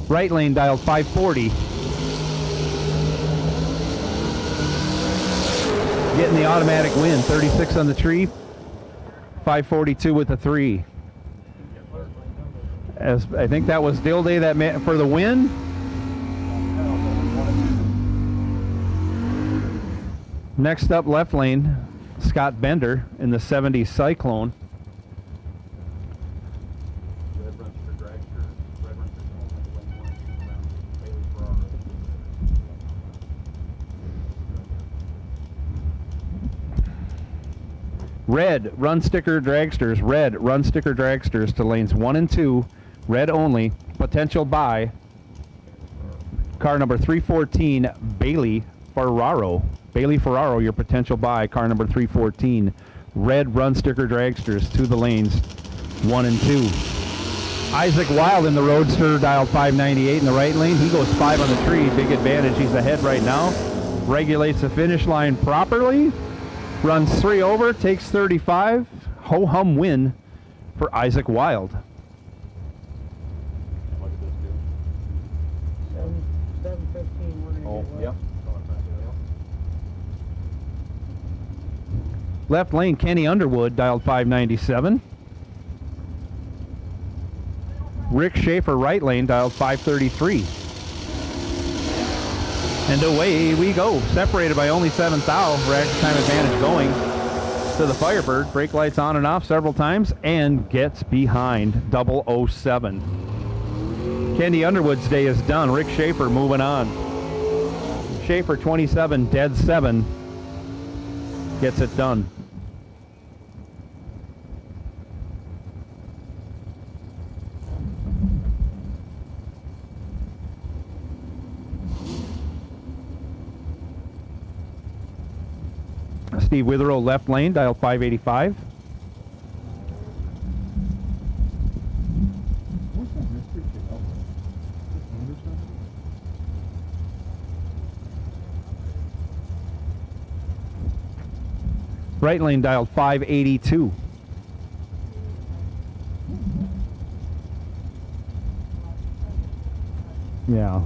Right lane, dialed 540. Getting the automatic win, 36 on the tree, 542 with the 3. As I think that was Dilday that for the win. Next up, left lane, Scott Bender in the 70 Cyclone. Red run sticker dragsters, red run sticker dragsters to lanes 1 and 2, red only, potential buy. Car number 314, Bailey Ferraro. Bailey Ferraro, your potential buy, car number 314. Red run sticker dragsters to the lanes 1 and 2. Isaac Wild in the Roadster, dialed 598 in the right lane. He goes 5 on the tree, big advantage. He's ahead right now. Regulates the finish line properly. Runs 3 over, takes 35. Ho-hum win for Isaac Wild. 7:15. We're gonna get Yep. Left lane, Kenny Underwood, dialed 597. Rick Schaefer, right lane, dialed 533. And away we go. Separated by only 7 thou. Reaction time advantage going to the Firebird. Brake lights on and off several times and gets behind 007. Candy Underwood's day is done. Rick Schaefer moving on. Schaefer 27, dead 7. Gets it done. Steve Withrow, left lane, dial 585. What's that mystery kid out there? Anderson? Right lane, dial 582. Yeah.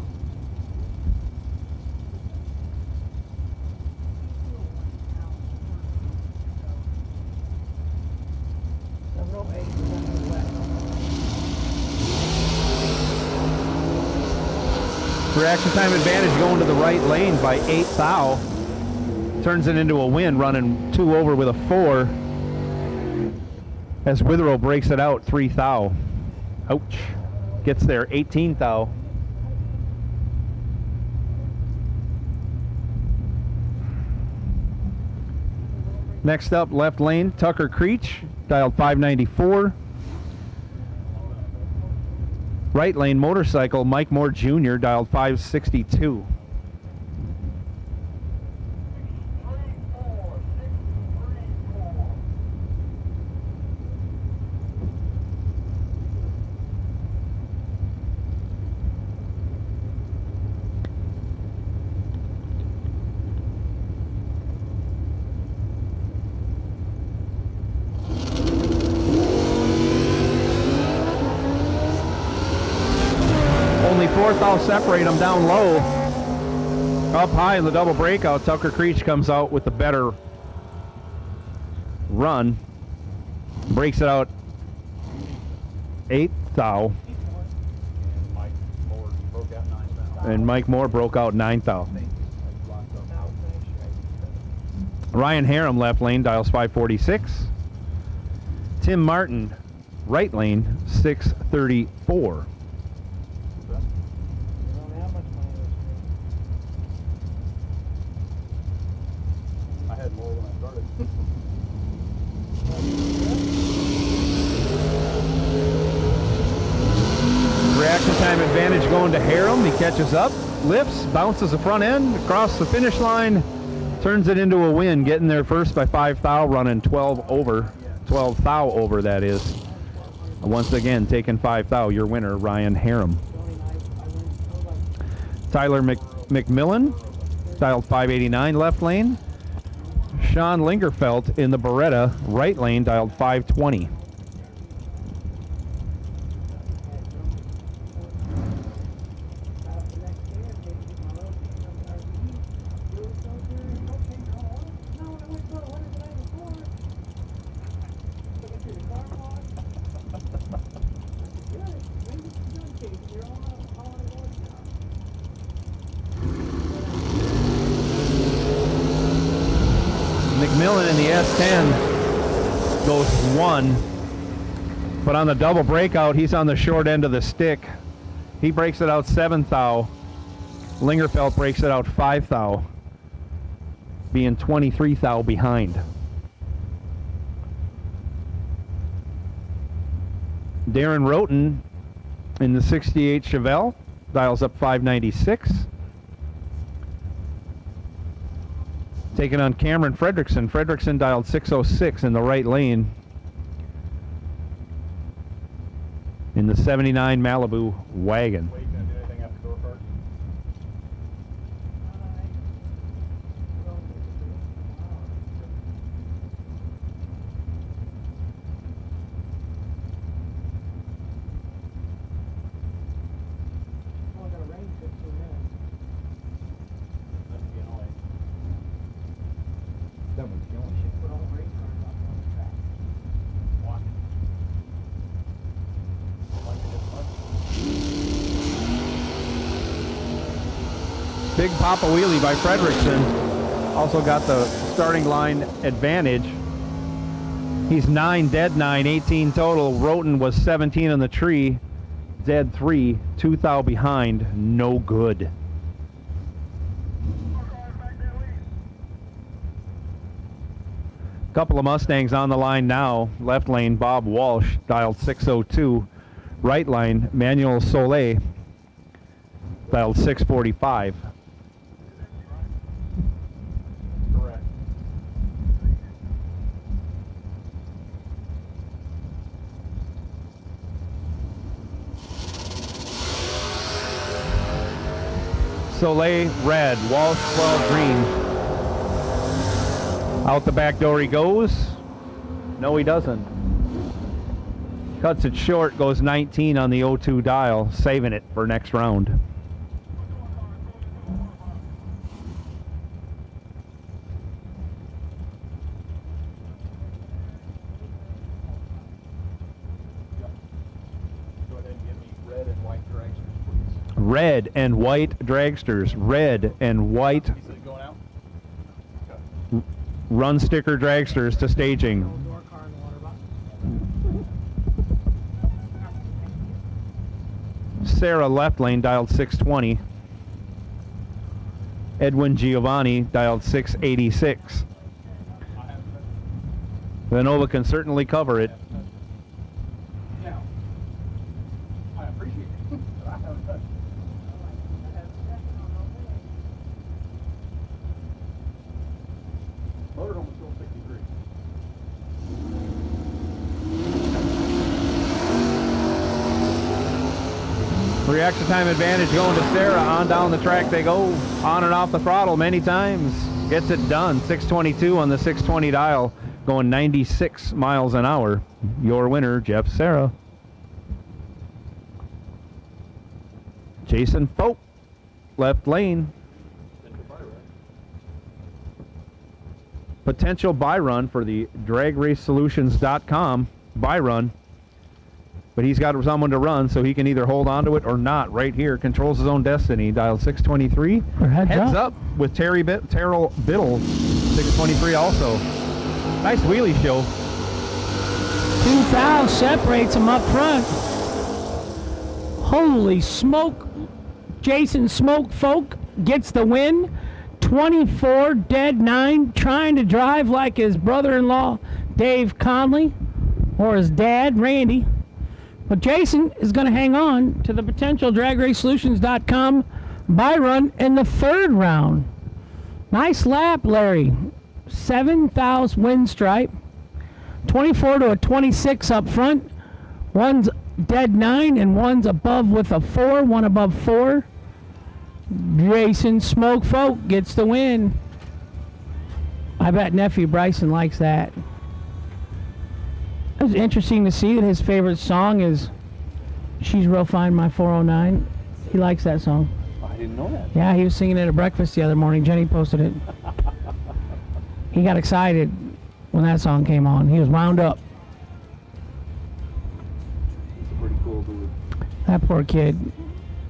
Reaction time advantage going to the right lane by 8 thou. Turns it into a win, running 2 over with a 4. As Withrow breaks it out 3 thou. Ouch. Gets there 18 thou. Next up, left lane, Tucker Creech, dialed 594. Right lane, motorcycle, Mike Moore Jr., dialed 562. Only 4 thou separate them down low. Up high in the double breakout, Tucker Creech comes out with the better run. Breaks it out 8 thou. And Mike Moore broke out 9 thou. Ryan Harem, left lane, dials 546. Tim Martin, right lane, 634. Reaction time advantage going to Harem. He catches up, lifts, bounces the front end across the finish line, turns it into a win, getting there first by 5 thou, running 12 thou over, that is. Once again, taking 5 thou, your winner, Ryan Harem. Tyler McMillan, dialed 589, left lane. Sean Lingerfelt in the Beretta, right lane, dialed 520. McMillan in the S10 goes 1, but on the double breakout, he's on the short end of the stick. He breaks it out 7 thou. Lingerfelt breaks it out 5 thou, being 23 thou behind. Darren Roten in the 68 Chevelle dials up 596. Taking on Cameron Fredrickson. Fredrickson dialed 606 in the right lane. In the 79 Malibu wagon. Big Papa Wheelie by Fredrickson. Also got the starting line advantage. He's 9 dead 9, 18 total. Roten was 17 on the tree. Dead 3, 2 thou behind, no good. Couple of Mustangs on the line now. Left lane, Bob Walsh, dialed 602. Right line, Manuel Soleil, dialed 645. Correct. Soleil, red. Walsh, 12, green. Out the back door he goes. No, he doesn't. Cuts it short, goes 19 on the 02 dial, saving it for next round. Go ahead and give me red and white dragsters, please. Red and white dragsters. Red and white Is it going out? Okay. run sticker dragsters to staging. Sarah, left lane, dialed 620. Edwin Giovanni, dialed 686. Vanova can certainly cover it. Now, I appreciate it, but I haven't touched it. Motorhome is still 63. Reaction time advantage going to Sarah. On down the track they go. On and off the throttle many times. Gets it done. 622 on the 620 dial. Going 96 miles an hour. Your winner, Jeff Sarah. Jason Folk, left lane. Potential buy run for the dragracesolutions.com buy run. But he's got someone to run, so he can either hold on to it or not. Right here, controls his own destiny. Dial 623. Heads up with Terrell Biddle, 623 also. Nice wheelie show. 2,000 separates him up front. Holy smoke. Jason Smoke Folk gets the win. 24 dead 9, trying to drive like his brother-in-law Dave Conley or his dad Randy. But Jason is going to hang on to the potential dragracesolutions.com buy run in the third round. Nice lap, Larry. 7,000 win stripe. 24 to a 26 up front. One's dead 9 and one's above with a 4. One above 4. Jason Smoke Folk gets the win. I bet nephew Bryson likes that. It was interesting to see that his favorite song is She's Real Fine, My 409. He likes that song. I didn't know that. Yeah, he was singing it at breakfast the other morning. Jenny posted it. He got excited when that song came on. He was wound up. He's a pretty cool dude. That poor kid.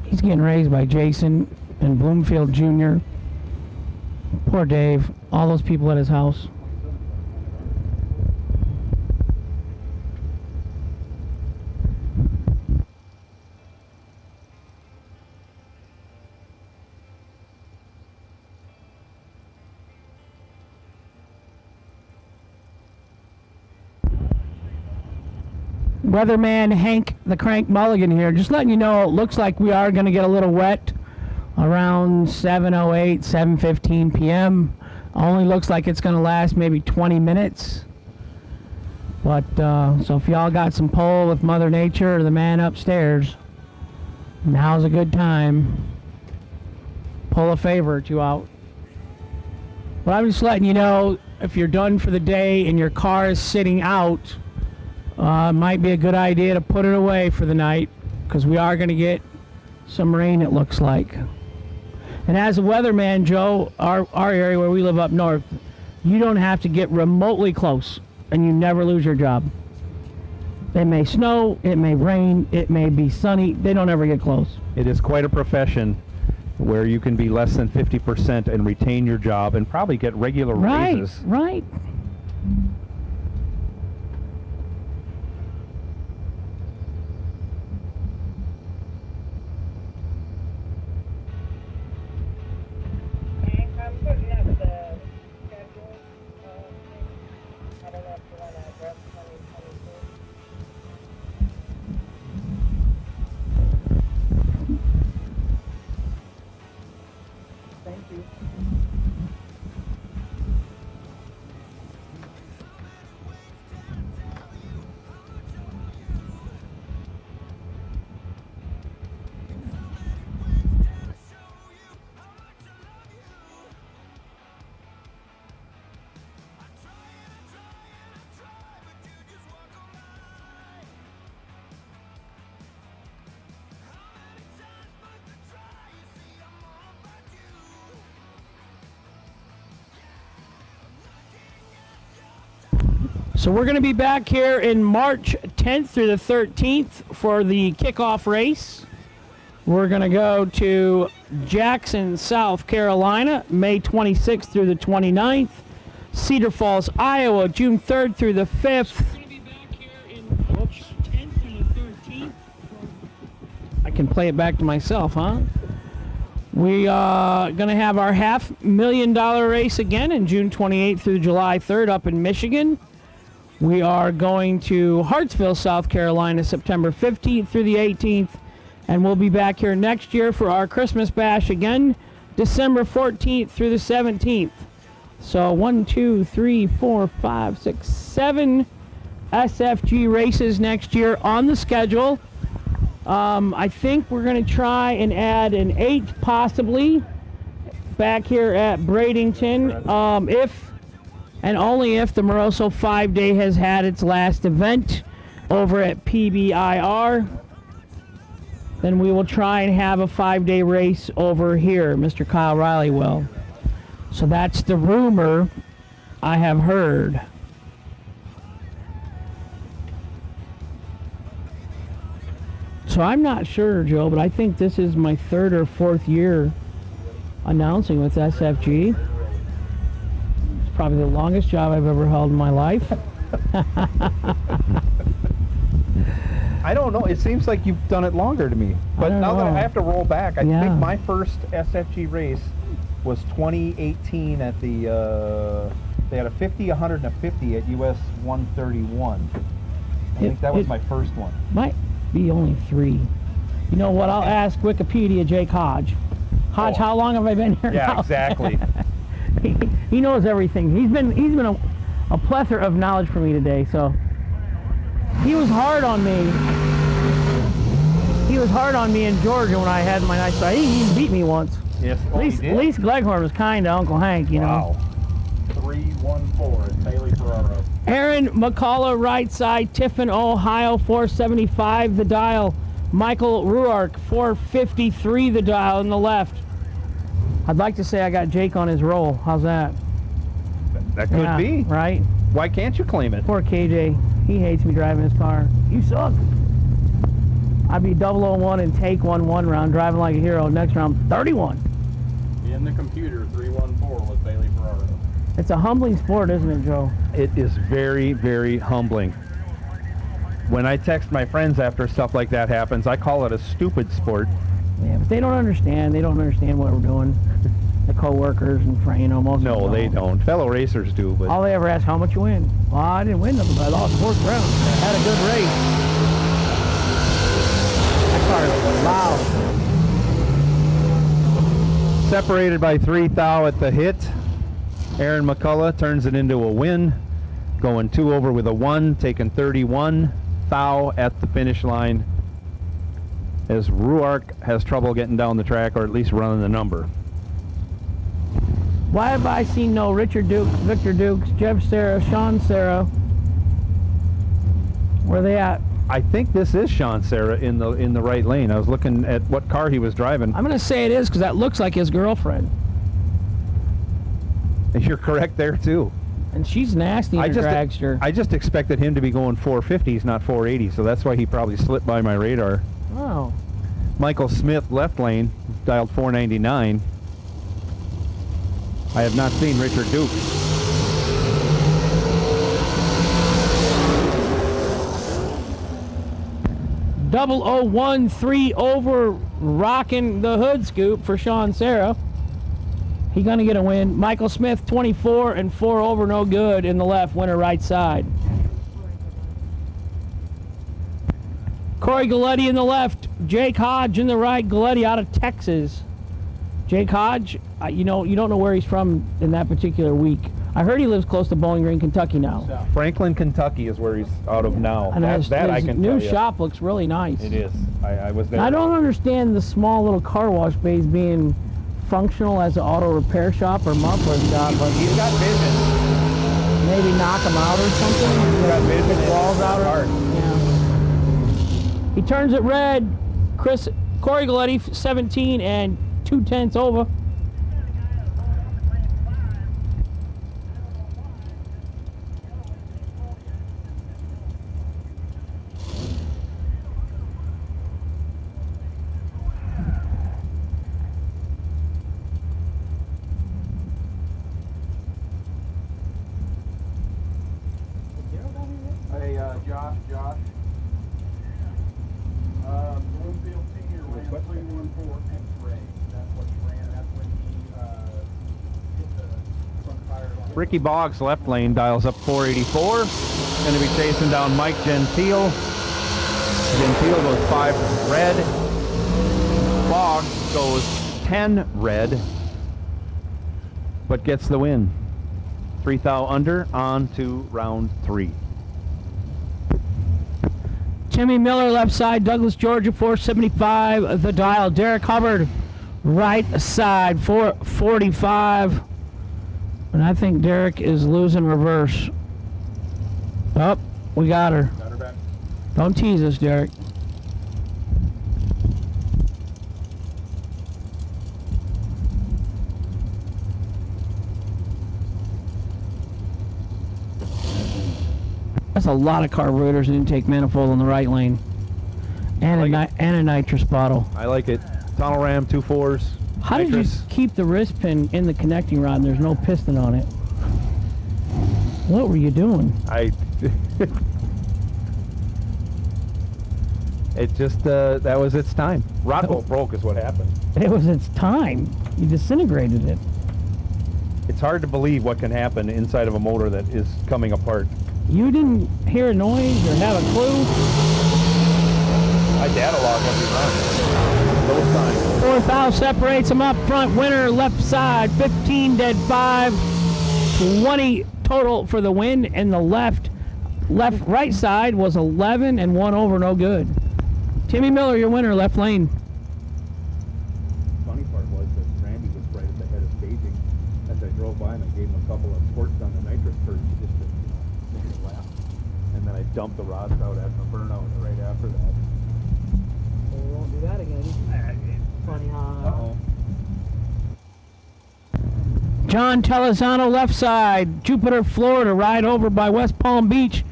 He's getting raised by Jason and Bloomfield Jr. Poor Dave. All those people at his house. Weatherman Hank the Crank Mulligan here. Just letting you know, it looks like we are going to get a little wet around 7:08, 7:15 p.m. Only looks like it's going to last maybe 20 minutes. But, so if y'all got some pull with Mother Nature or the man upstairs, now's a good time. Pull a favor or two out. But I'm just letting you know, if you're done for the day and your car is sitting out, might be a good idea to put it away for the night, because we are going to get some rain, it looks like. And as a weatherman, Joe, our area where we live up north, you don't have to get remotely close, and you never lose your job. It may snow, it may rain, it may be sunny. They don't ever get close. It is quite a profession where you can be less than 50% and retain your job and probably get regular raises. Right. So we're going to be back here in March 10th through the 13th for the kickoff race. We're going to go to Jackson, South Carolina, May 26th through the 29th. Cedar Falls, Iowa, June 3rd through the 5th. I can play it back to myself, huh? We are going to have our $500,000 race again in June 28th through July 3rd up in Michigan. We are going to Hartsville, South Carolina, September 15th through the 18th. And we'll be back here next year for our Christmas bash again, December 14th through the 17th. So 1, 2, 3, 4, 5, 6, 7 SFG races next year on the schedule. I think we're going to try and add an 8th possibly back here at Bradenton. If and only if the Moroso 5-Day has had its last event over at PBIR, then we will try and have a 5-day race over here. Mr. Kyle Riley will. So that's the rumor I have heard. So I'm not sure, Joe, but I think this is my 3rd or 4th year announcing with SFG. It's probably the longest job I've ever held in my life. I don't know. It seems like you've done it longer to me. But now that I have to roll back, I think my first SFG race was 2018 at the, they had a 50, 100, and a 50 at US 131. I think that was my first one. Might be only 3. You know what? I'll ask Wikipedia Jake Hodge. Hodge, how long have I been here? Yeah, now? exactly. He knows everything. He's been a plethora of knowledge for me today. So he was hard on me. He was hard on me in Georgia when I had my nice ride. He even beat me once. Yes. At least Gleghorn was kind to Uncle Hank, you know. 314 at Bailey Ferraro. Aaron McCullough, right side. Tiffin, Ohio, 475 the dial. Michael Ruark, 453 the dial in the left. I'd like to say I got Jake on his roll. How's that? That could be. Right? Why can't you claim it? Poor KJ. He hates me driving his car. You suck. I'd be 001 and take one round, driving like a hero. Next round, 31. In the computer, 314 with Bailey Ferraro. It's a humbling sport, isn't it, Joe? It is very, very humbling. When I text my friends after stuff like that happens, I call it a stupid sport. Yeah, but they don't understand. They don't understand what we're doing. The co-workers and friends, you know, most of them No, they don't. Fellow racers do, but all they ever ask, how much you win? Well, I didn't win nothing, but I lost 4th round. I had a good race. That car is loud. separated by 3 thou at the hit. Aaron McCullough turns it into a win, going 2 over with a 1, taking 31 thou at the finish line, as Ruark has trouble getting down the track, or at least running the number. Why have I seen no Richard Dukes, Victor Dukes, Jeff Serra, Sean Serra? Where are they at? I think this is Sean Serra in the right lane. I was looking at what car he was driving. I'm going to say it is because that looks like his girlfriend. And you're correct there too. And she's nasty in her dragster. I just expected him to be going 450s, not 480s, so that's why he probably slipped by my radar. Oh. Michael Smith, left lane, dialed 499. I have not seen Richard Dukes. Double 013 over, rocking the hood scoop for Sean Serra. He's going to get a win. Michael Smith, 24 and 4 over, no good in the left, winner right side. Corey Galletti in the left, Jake Hodge in the right. Galletti out of Texas. Jake Hodge, you don't know where he's from in that particular week. I heard he lives close to Bowling Green, Kentucky now. Franklin, Kentucky is where he's out of now. And that I can tell new you. shop looks really nice. It is. I was there. I don't understand the small little car wash bays being functional as an auto repair shop or muffler shop. But he's got vision. Maybe knock them out or something. He's got vision. Walls out. Yeah. He turns it red. Corey Galletti, 17 and 2/10 over. Josh. Bloomfield Senior ran 314 X-ray. That's what he ran. That's when he hit the front tires on Ricky Boggs, left lane, dials up 484. Going to be chasing down Mike Gentile. Gentile goes 5 red. Boggs goes 10 red, but gets the win. 3 thou under on to round 3. Timmy Miller, left side, Douglas, Georgia, 475, the dial. Derek Hubbard, right side, 445. And I think Derek is losing reverse. Oh, we got her. Got her back. Don't tease us, Derek. That's a lot of carburetors that didn't take manifold in the right lane. And, and a nitrous bottle. I like it. Tunnel ram, 2.4s. How did you keep the wrist pin in the connecting rod and there's no piston on it? What were you doing? It just, that was its time. Rod bolt broke is what happened. It was its time. You disintegrated it. It's hard to believe what can happen inside of a motor that is coming apart. You didn't hear a noise or have a clue? My data log will be running. Those signs. 4 thou separates them up front. Winner left side, 15 dead 5. 20 total for the win. And the right side was 11 and 1 over, no good. Timmy Miller, your winner, left lane. Funny part was that Randy was right at the head of staging. As I drove by and I gave him a couple of squirts on the nitrous purge just to, make it laugh. And then I dumped the rods out at the burnout right after that. So we won't do that again. Funny how. Uh-oh. John Telesano, left side, Jupiter, Florida, ride over by West Palm Beach.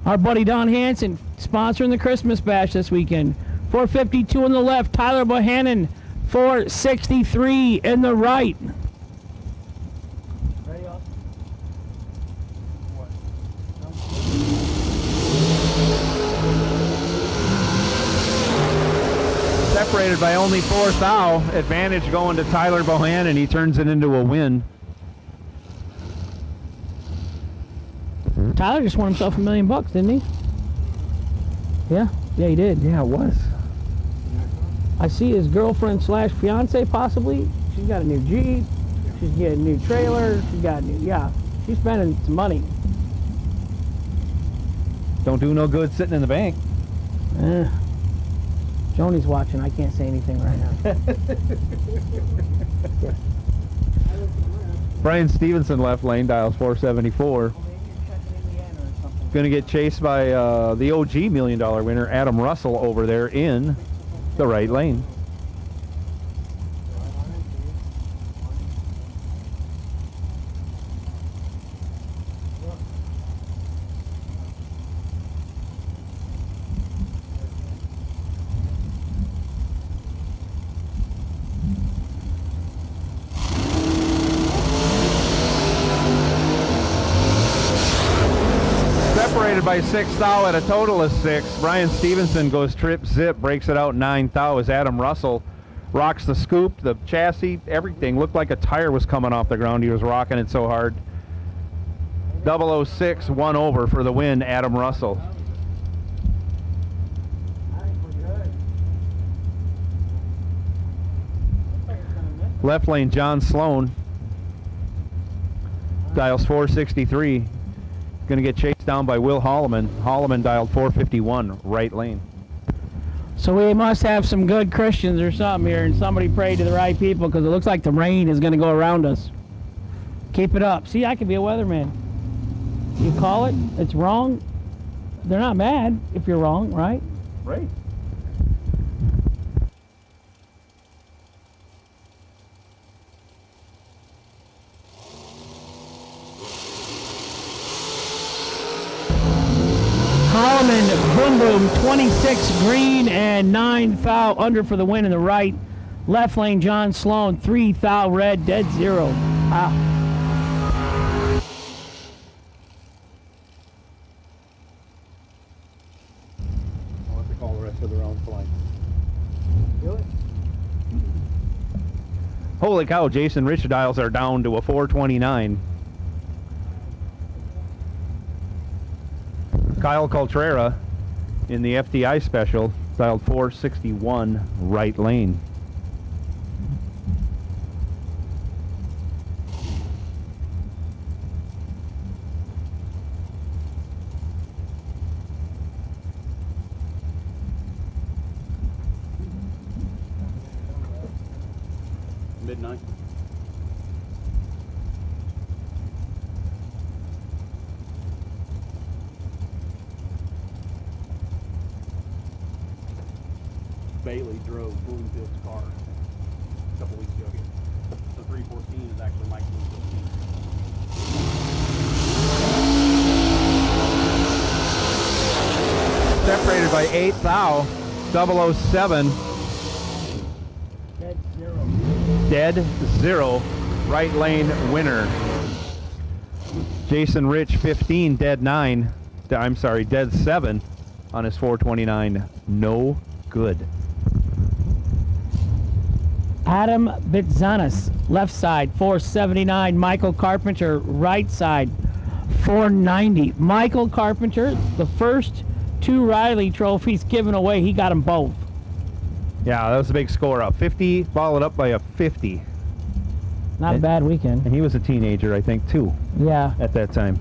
Our buddy Don Hansen sponsoring the Christmas Bash this weekend. 452 on the left, Tyler Bohannon, 463 in the right. Ready, Austin? Separated by only 4 thou. Advantage going to Tyler Bohannon. He turns it into a win. Tyler just won himself $1 million, didn't he? Yeah, he did. Yeah, it was. I see his girlfriend slash fiance possibly. She's got a new Jeep. She's getting a new trailer. She's got she's spending some money. Don't do no good sitting in the bank. Joni's watching. I can't say anything right now. Brian Stevenson, left lane, dials 474. Going to get chased by the OG $1 million winner, Adam Russell, over there in the right lane. Separated by 6 thou at a total of 6. Brian Stevenson goes trip zip, breaks it out 9 thou as Adam Russell rocks the scoop, the chassis, everything. Looked like a tire was coming off the ground. He was rocking it so hard. 006, 1 over for the win, Adam Russell. Left lane, John Sloan, dials 463. Going to get chased down by Will Holloman. Holloman dialed 451, right lane. So we must have some good Christians or something here, and somebody prayed to the right people, because it looks like the rain is going to go around us. Keep it up. See, I could be a weatherman. You call it, it's wrong. They're not mad if you're wrong, right? Right. Holloman, boom boom, 26 green and 9 thou under for the win in the right. Left lane, John Sloan, 3 thou red, dead 0. Holy cow, Jason Rich dials are down to a 429. Kyle Coltrera in the FDI special dialed 461 right lane. Midnight. Bailey drove Bloomfield's car a couple weeks ago here. The 314 is actually Mike Bloomfield's team. Separated by 8 thou, 007. Dead zero, right lane winner. Jason Rich 15, dead 9. I'm sorry, dead 7 on his 429. No good. Adam Bitzanis, left side, 479. Michael Carpenter, right side, 490. Michael Carpenter, the first 2 Riley trophies given away, he got them both. Yeah, that was a big score up. 50, followed up by a 50. Not a bad weekend. And he was a teenager, I think, too. Yeah. At that time.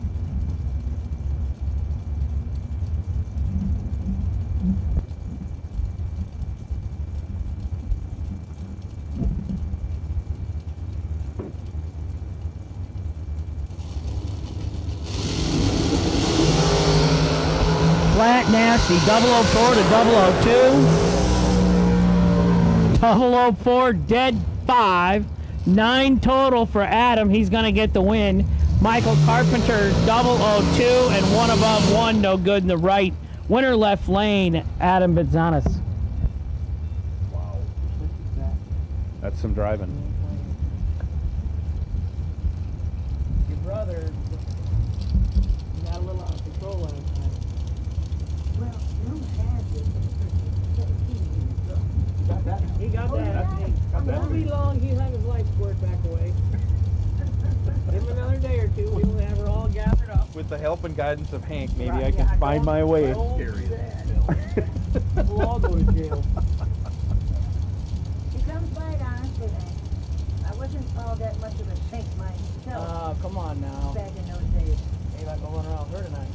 Flat nasty, 004 to 002. 004, dead 5. 9 total for Adam. He's going to get the win. Michael Carpenter, 002, and 1 above 1, no good in the right. Winner left lane, Adam Bitzanis. Wow. That's some driving. Your brother got a little out of control last night. Well, you had it. He got that. It won't be long. He'll have his light squirt back away. Give him another day or two. We'll have her all gathered up. With the help and guidance of Hank, maybe I can find my way. We'll all go to jail. He comes by honestly. I wasn't all that much of a saint myself. Oh, come on now. Back in those days. Maybe I can run around her tonight.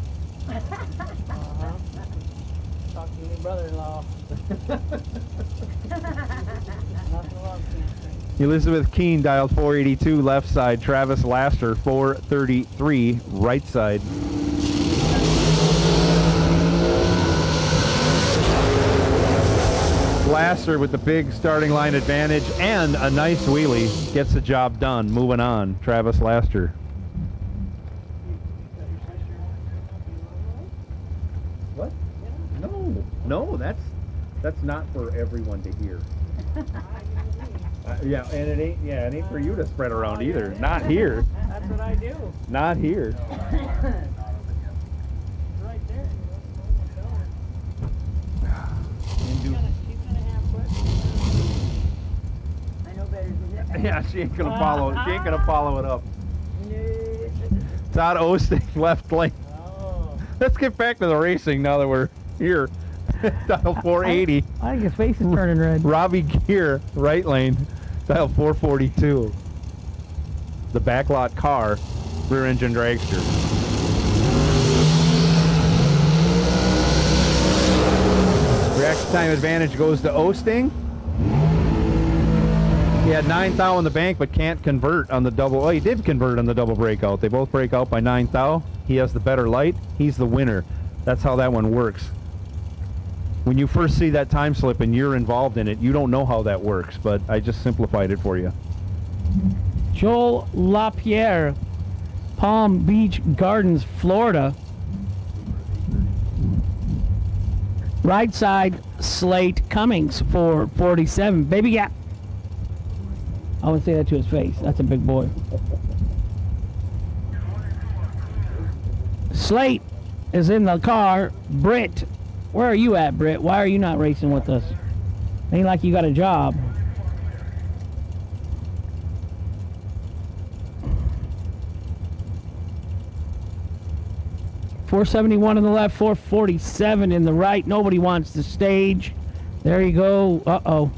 Talk to your new brother-in-law. Nothing wrong with you. Elizabeth Keene dialed 482 left side. Travis Laster 433 right side. Laster with the big starting line advantage and a nice wheelie gets the job done. Moving on, Travis Laster. What? No, that's not for everyone to hear. Yeah, and it ain't for you to spread around either. Not here. That's what I do. Not here. Right there. She's gonna have questions. I know better than that. Yeah, she ain't gonna follow. She ain't gonna follow it up. Todd Osting left lane. Oh. Let's get back to the racing now that we're here. Dial 480. I think his face is turning red. Robbie Gear, right lane. Dial 442. The backlot car, rear engine dragster. Reaction time advantage goes to Osting. He had 9 thou in the bank, but can't convert on the double. Oh, he did convert on the double breakout. They both break out by 9 thou. He has the better light. He's the winner. That's how that one works. When you first see that time slip and you're involved in it, you don't know how that works, but I just simplified it for you. Joel LaPierre, Palm Beach Gardens, Florida. Right side, Slate Cummings, 447. Baby gap. I wouldn't say that to his face. That's a big boy. Slate is in the car. Britt, where are you at, Britt? Why are you not racing with us? Ain't like you got a job. 471 in the left, 447 in the right. Nobody wants the stage. There you go. Uh-oh.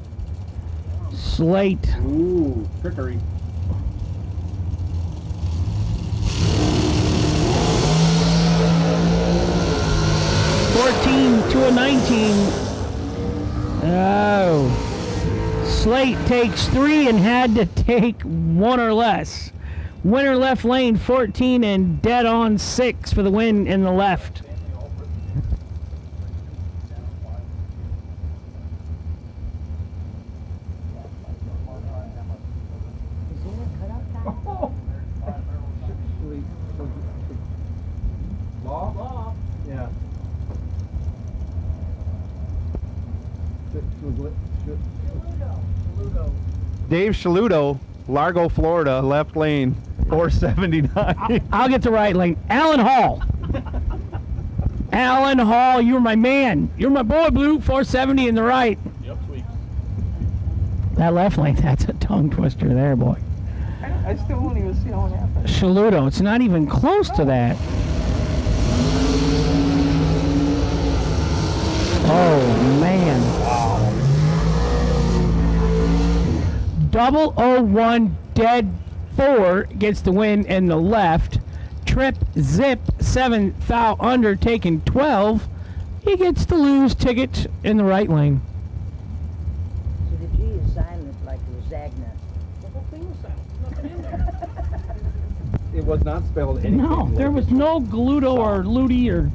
Slate. Ooh, trickery. To a 19. Oh. Slate takes 3 and had to take 1 or less. Winner left lane 14 and dead on 6 for the win in the left. Law? Yeah. Dave Shaludo, Largo, Florida, left lane, 479. I'll get the right lane. Alan Hall. Alan Hall, you're my man. You're my boy, Blue. 470 in the right. Yep, sweet. That left lane, that's a tongue twister there, boy. I still won't even see how it happened. Shaludo, it's not even close to that. Oh, man. Wow. 001 dead 4 gets the win in the left. Trip Zip 7 foul undertaken 12. He gets the lose ticket in the right lane. So the G is silent like it was Zagna. The whole thing was silent. Nothing in there. It was not spelled anything. No, there was no gluto or ludi or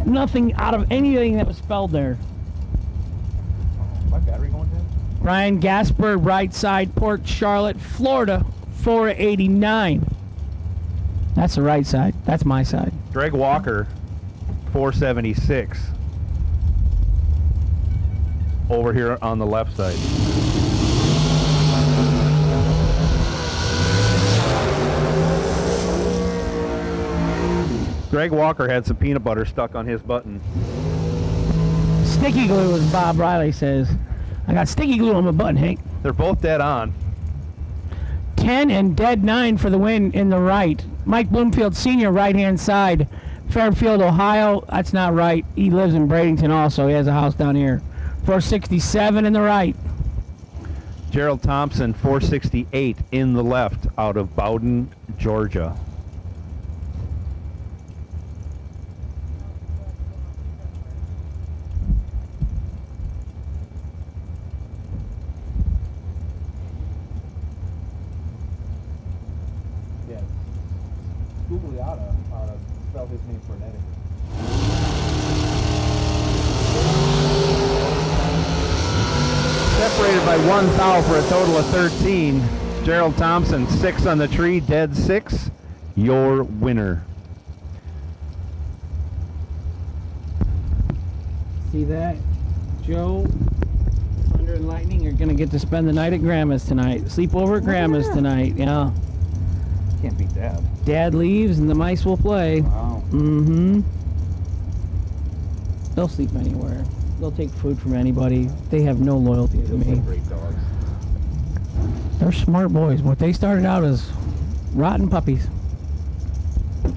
nothing out of anything that was spelled there. My battery going down? Ryan Gasper, right side, Port Charlotte, Florida, 489. That's the right side. That's my side. Greg Walker, 476. Over here on the left side. Greg Walker had some peanut butter stuck on his button. Sticky glue, as Bob Riley says. I got sticky glue on my button, Hank. They're both dead on. 10 and dead 9 for the win in the right. Mike Bloomfield Sr., right-hand side, Fairfield, Ohio. That's not right. He lives in Bradenton also. He has a house down here. 467 in the right. Gerald Thompson, 468 in the left out of Bowden, Georgia. Spell his name phonetically. Separated by 1 foul for a total of 13. Gerald Thompson, 6 on the tree, dead 6. Your winner. See that? Joe, Thunder and Lightning, you're going to get to spend the night at Grandma's tonight. Sleep over at Grandma's tonight, yeah. Can't beat that. Dad leaves and the mice will play. Wow. Mm-hmm. They'll sleep anywhere. They'll take food from anybody. They have no loyalty to me. Great dogs. They're smart boys. What they started out as rotten puppies. You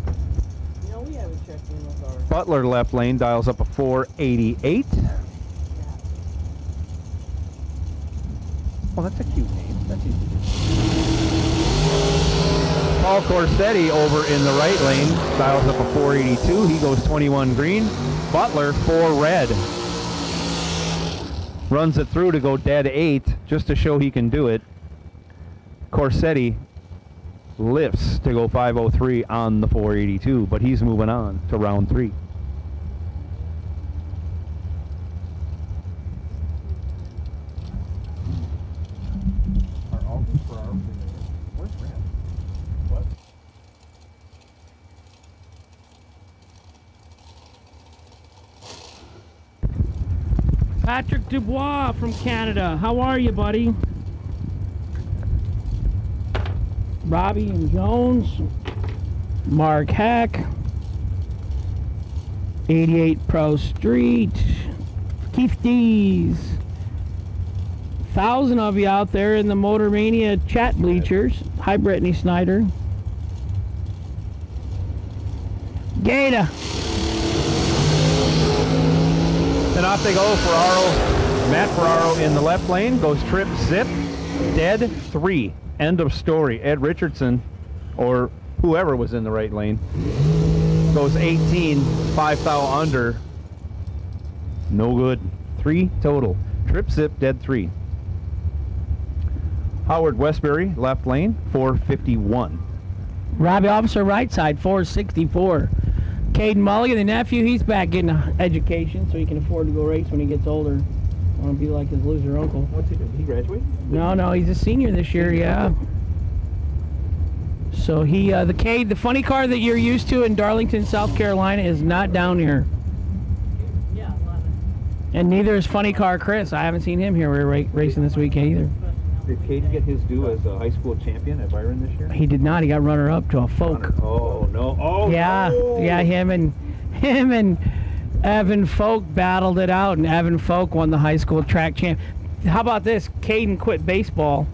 know, we haven't checked in with our... Butler left lane dials up a 488. Well, that's a cute name. That's easy to do. Paul Corsetti over in the right lane dials up a 482. He goes 21 green. Butler 4 red. Runs it through to go dead 8 just to show he can do it. Corsetti lifts to go 503 on the 482, but he's moving on to round 3. Patrick Dubois from Canada. How are you, buddy? Robbie and Jones. Mark Hack. 88 Pro Street. Keith Dees. 1,000 of you out there in the Motor Mania chat bleachers. Hi, Brittany Snyder. Gator. Then off they go. Matt Ferraro in the left lane goes trip zip, dead 3. End of story. Ed Richardson, or whoever was in the right lane, goes 18, 5 thou under. No good. 3 total. Trip zip, dead 3. Howard Westbury, left lane, 451. Robbie Officer, right side, 464. Caden Mulligan, the nephew, he's back getting an education so he can afford to go race when he gets older. I want to be like his loser uncle. What's he doing? Did he graduate? No, he's a senior this year, yeah. So the funny car that you're used to in Darlington, South Carolina is not down here. Yeah, I love it. And neither is funny car Chris. I haven't seen him here racing this weekend either. Did Cade get his due as a high school champion at Byron this year? He did not. He got runner-up to a Folk. Oh, no. Oh, yeah, no. Yeah, him and Evan Folk battled it out, and Evan Folk won the high school track champ. How about this? Caden quit baseball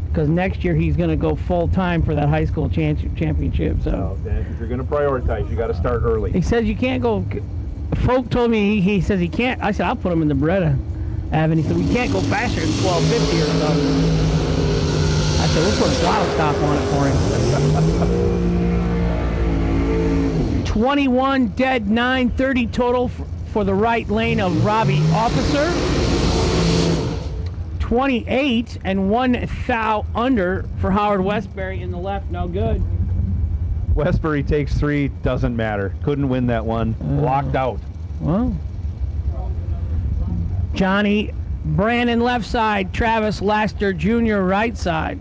because next year he's going to go full-time for that high school championship. So Dan, if you're going to prioritize, you got to start early. he says you can't go. Folk told me he says he can't. I said I'll put him in the Beretta. Evan, he said we can't go faster than 1250 or something. I said we'll put a throttle stop on it for him. 21 dead, 930 total for the right lane of Robbie Officer. 28 and 1 thou under for Howard Westbury in the left. No good. Westbury takes 3, doesn't matter. Couldn't win that one. Locked out. Well, Johnny Brandon left side, Travis Laster Jr. right side.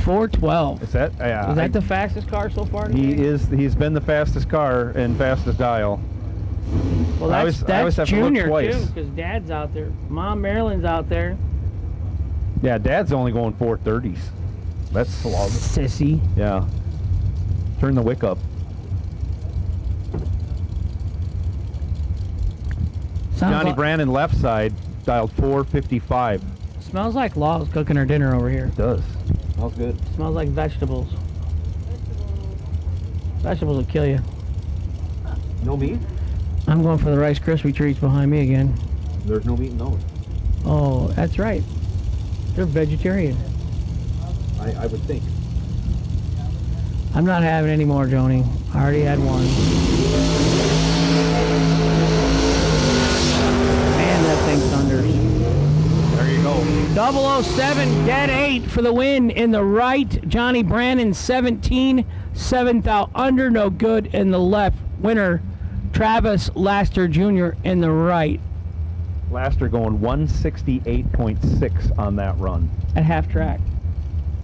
412. Is that the fastest car so far today? He's been the fastest car and fastest dial. Well, I that's always have to look Junior twice. too, because Dad's out there. Mom Marilyn's out there. Yeah, Dad's only going 430s. That's slug. Sissy. Yeah. Turn the wick up. Johnny Brandon left side dialed 455. Smells like Law's cooking her dinner over here. It does. Smells good. Smells like vegetables. Vegetables will kill you. No meat? I'm going for the Rice Krispie treats behind me again. There's no meat in those. Oh, that's right. They're vegetarian. I would think. I'm not having any more, Joni. I already had one. Man, that thing thunders. There you go. 007, dead 8 for the win in the right. Johnny Brandon, 17, 7 thou under, no good in the left. Winner, Travis Laster Jr. in the right. Laster going 168.6 on that run. At half track.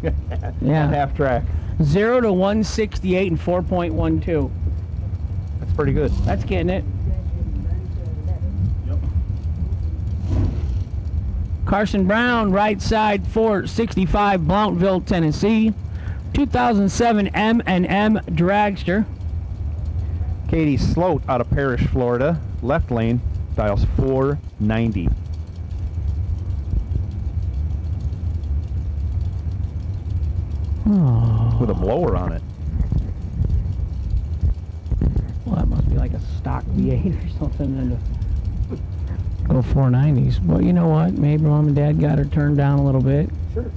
Yeah. At half track. 0 to 168 and 4.12. That's pretty good. That's getting it. Yep. Carson Brown, right side, 465, Blountville, Tennessee. 2007 M&M Dragster. Katie Sloat out of Parrish, Florida. Left lane, dials 490. Oh. With a blower on it. Well, that must be like a stock V8 or something. And go 490s. But you know what? Maybe Mom and Dad got her turned down a little bit. Sure.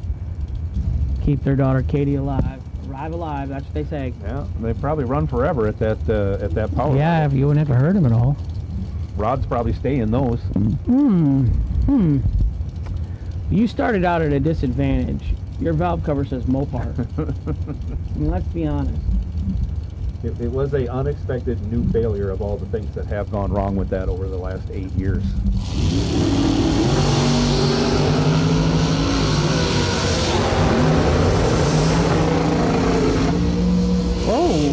Keep their daughter Katie alive. Arrive alive, that's what they say. Yeah, they probably run forever at that power. Yeah, if you wouldn't have to hurt them at all. Rods probably stay in those. You started out at a disadvantage. Your valve cover says Mopar. I mean, let's be honest. It was a unexpected new failure of all the things that have gone wrong with that over the last 8 years. Whoa.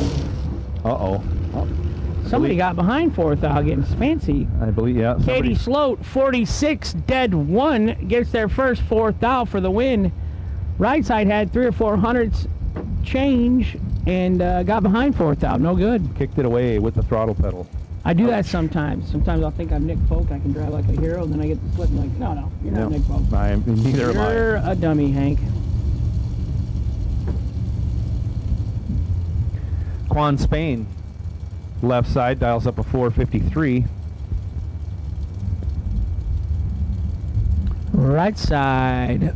Uh-oh. Somebody got behind fourth thou getting fancy. I believe, yeah. Katie Sloat, 46, dead 1, gets their first fourth thou for the win. Right side had 3 or 4 hundredths change and got behind fourth thou. No good. Kicked it away with the throttle pedal. I do that sometimes. Sometimes I'll think I'm Nick Folk. I can drive like a hero, and then I get the slip and like, no, you're not Nick Folk. Neither am I. You're a dummy, Hank. Quan Spain, left side, dials up a 453. Right side,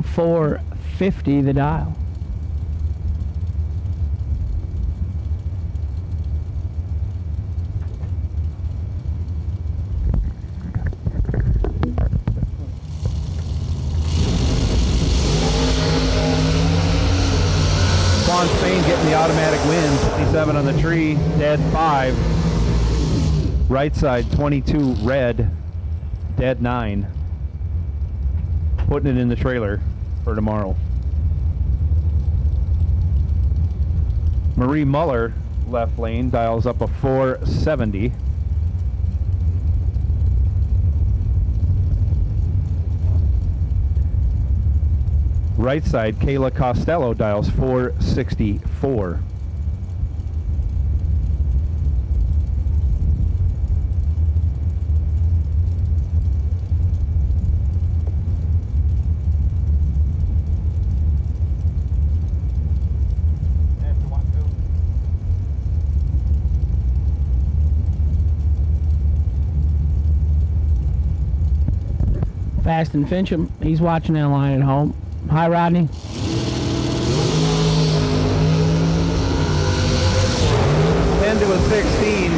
450 the dial. Quan Spain getting the automatic win, 27 on the tree, dead 5. Right side, 22 red, dead 9. Putting it in the trailer for tomorrow. Marie Muller, left lane, dials up a 470. Right side, Kayla Costello dials 464. Fast and Fincham, he's watching that line at home. Hi, Rodney. 10 to a 16.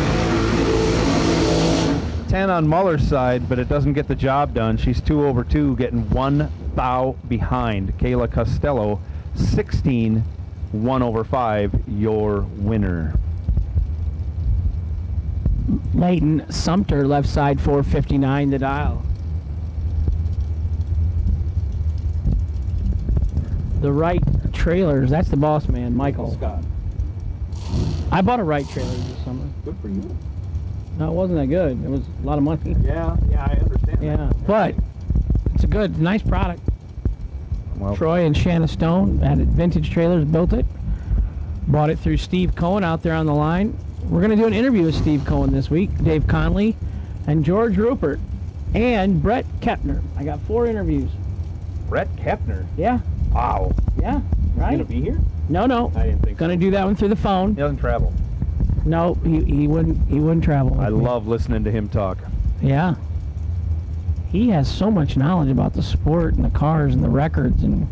10 on Muller's side, but it doesn't get the job done. She's 2 over 2, getting 1 thou behind. Kayla Costello, 16, 1 over 5, your winner. Leighton Sumter, left side, 459 the dial. The right trailers, that's the boss man, Michael. Scott. I bought a right trailer this summer. Good for you. No, it wasn't that good. It was a lot of money. Yeah, I understand. Yeah, that. but it's a good, nice product. Well, Troy and Shanna Stone at Vintage Trailers built it. Bought it through Steve Cohen out there on the line. We're going to do an interview with Steve Cohen this week, Dave Conley, and George Rupert, and Brett Kepner. I got 4 interviews. Brett Kepner. Yeah. Wow. Yeah, right? He's gonna be here? No. I didn't think Gonna do that one through the phone. He doesn't travel. No, he wouldn't travel. I with me. love listening to him talk. Yeah. He has so much knowledge about the sport and the cars and the records and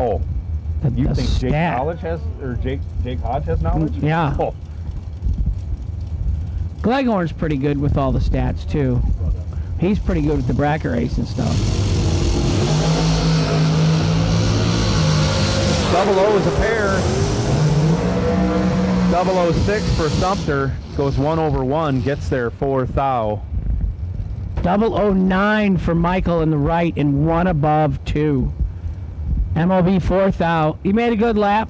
Oh, the, you the think Jake stat. Hodge has, or Jake Hodge has knowledge? Yeah. Oh, Gleghorn's pretty good with all the stats too. He's pretty good with the bracket race and stuff. Double O is a pair. 006 for Sumter. Goes 1 over 1. Gets there 4 thou. 009 for Michael in the right and 1 above 2. MOB 4 thou. He made a good lap.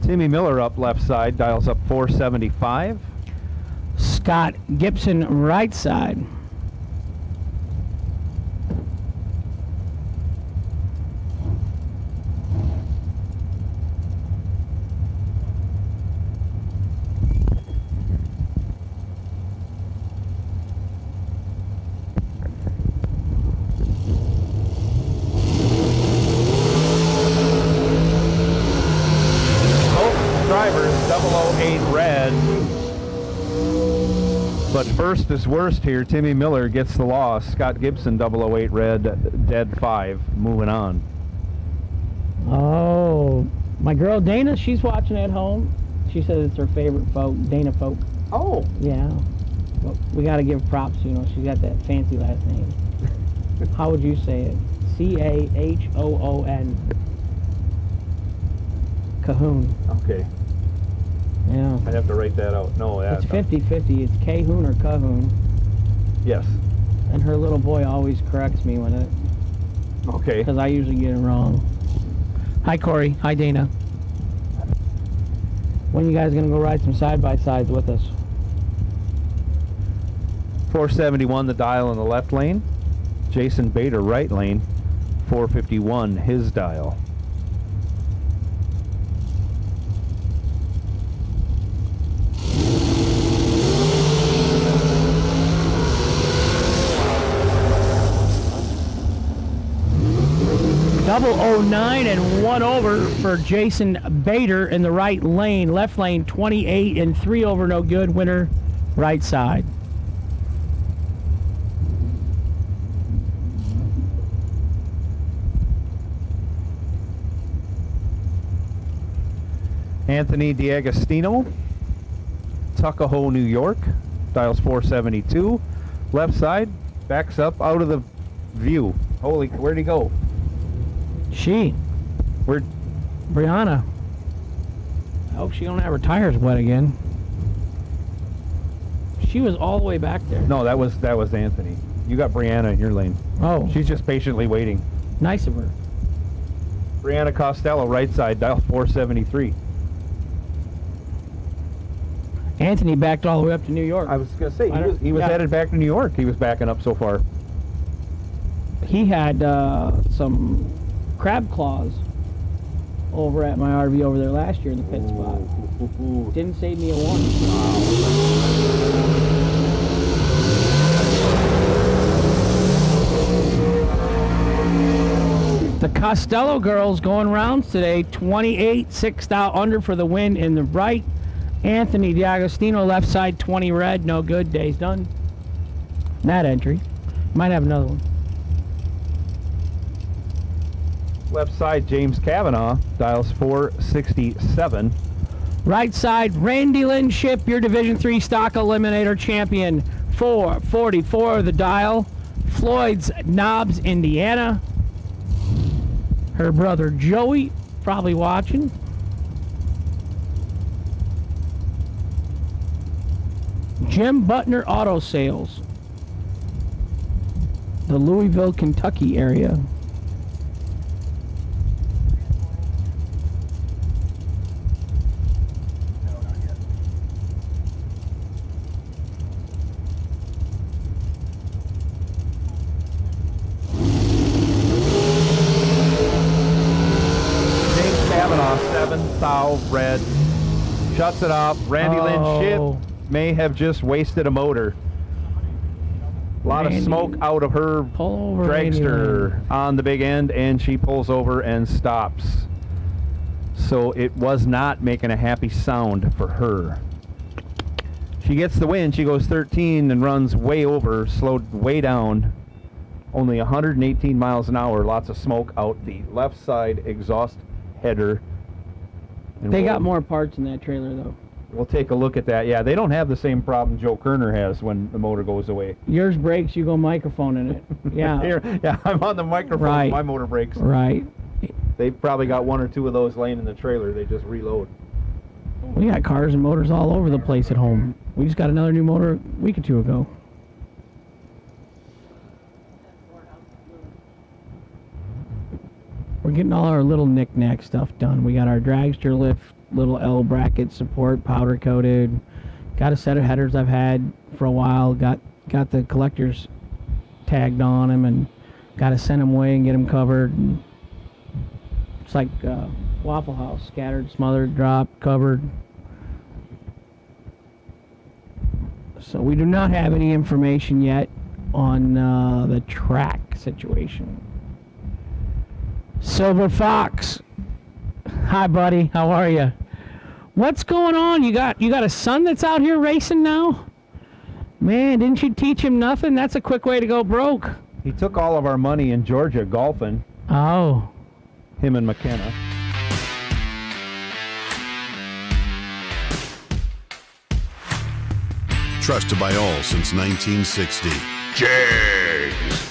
Timmy Miller up left side. Dials up 475. Scott Gibson right side. Drivers 008 red. But first is worst here. Timmy Miller gets the loss. Scott Gibson 008 red, dead 5. Moving on. Oh, my girl Dana, she's watching at home. She said it's her favorite folk, Dana Folk. Oh. Yeah. Well, we got to give props, you know, she's got that fancy last name. How would you say it? Cahoon. Cahoon. Okay. Yeah. I'd have to write that out. No, It's 50-50. It's Cahoon or Cahoon. Yes. And her little boy always corrects me when it, Okay. because I usually get it wrong. Hi, Corey. Hi, Dana. When you guys gonna go ride some side-by-sides with us? 471 the dial in the left lane. Jason Bader right lane. 451 his dial. Double 09 and 1 over for Jason Bader in the right lane. Left lane 28 and 3 over, no good. Winner right side. Anthony D'Agostino, Tuckahoe, New York. Dials 472. Left side, backs up out of the view. Holy, where'd he go? Where'd Brianna? I hope she don't have her tires wet again. She was all the way back there. No, that was Anthony. You got Brianna in your lane. Oh. She's just patiently waiting. Nice of her. Brianna Costello, right side, dial 473. Anthony backed all the way up to New York. I was going to say, he was headed back to New York. He was backing up so far. He had some crab claws over at my RV over there last year in the pit spot. Didn't save me a one. The Costello girls going rounds today. 28, 6 out under for the win in the right. Anthony D'Agostino left side, 20 red, no good. Day's done. That entry. Might have another one. Left side, James Kavanaugh, dials 467. Right side, Randy Lynn Ship, your Division III Stock Eliminator champion. 444 the dial. Floyd's Knobs, Indiana. Her brother Joey, probably watching. Jim Butner Auto Sales, the Louisville, Kentucky area. James Kavanaugh, 7 thou red. Shuts it off. Randy Lynn Ship may have just wasted a motor. A lot of smoke out of her dragster on the big end, and she pulls over and stops. So it was not making a happy sound for her. She gets the win. She goes 13 and runs way over, slowed way down. Only 118 miles an hour. Lots of smoke out the left side exhaust header. And They got more parts in that trailer, though. We'll take a look at that. Yeah, they don't have the same problem Joe Kerner has when the motor goes away. Yours breaks, you go microphone in it. Yeah. Here, yeah, I'm on the microphone. Right. My motor breaks. Right. They've probably got 1 or 2 of those laying in the trailer. They just reload. We got cars and motors all over the place at home. We just got another new motor a week or 2 ago. We're getting all our little knick-knack stuff done. We got our dragster lift, little L bracket support, powder coated. Got a set of headers I've had for a while. Got the collectors tagged on them, and got to send them away and get them covered. And it's like Waffle House, scattered, smothered, dropped, covered. So we do not have any information yet on the track situation. Silver Fox, hi buddy, how are you? What's going on? You got a son that's out here racing now? Man, didn't you teach him nothing? That's a quick way to go broke. He took all of our money in Georgia golfing. Oh. Him and McKenna. Trusted by all since 1960. Jags.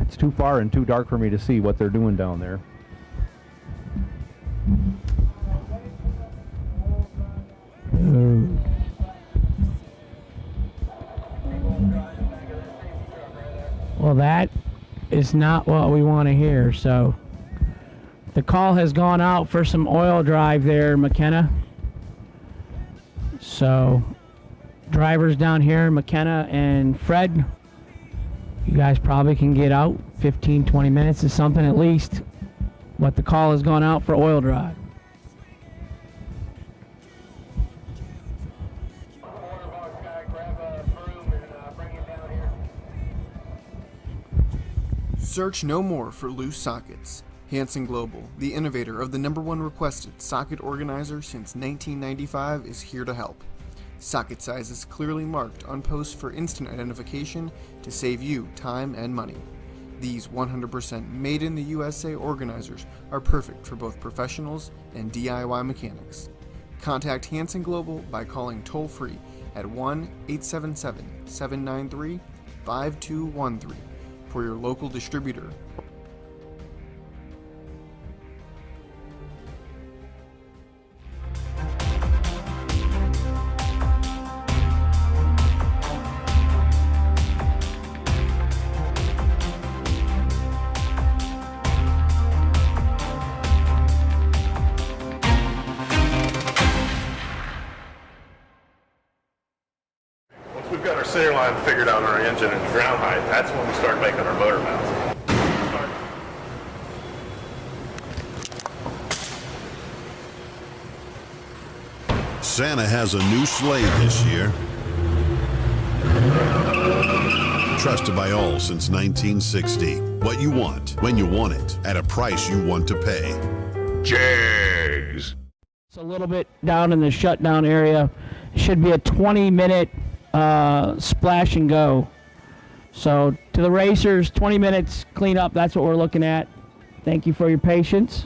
It's too far and too dark for me to see what they're doing down there. Well, that is not what we want to hear, so the call has gone out for some oil drive there, McKenna. So drivers down here, McKenna and Fred, you guys probably can get out 15-20 minutes or something at least. But the call has gone out for oil drive. Search no more for loose sockets. Hansen Global, the innovator of the #1 requested socket organizer since 1995, is here to help. Socket sizes clearly marked on posts for instant identification to save you time and money. These 100% made in the USA organizers are perfect for both professionals and DIY mechanics. Contact Hansen Global by calling toll-free at 1-877-793-5213 for your local distributor. Once we've got our center line figured out on our engine and ground height, that's when we start making our motor mounts. Santa has a new sleigh this year. Trusted by all since 1960. What you want, when you want it, at a price you want to pay. Jays. It's a little bit down in the shutdown area. It should be a 20-minute splash and go. So to the racers, 20 minutes clean up. That's what we're looking at. Thank you for your patience.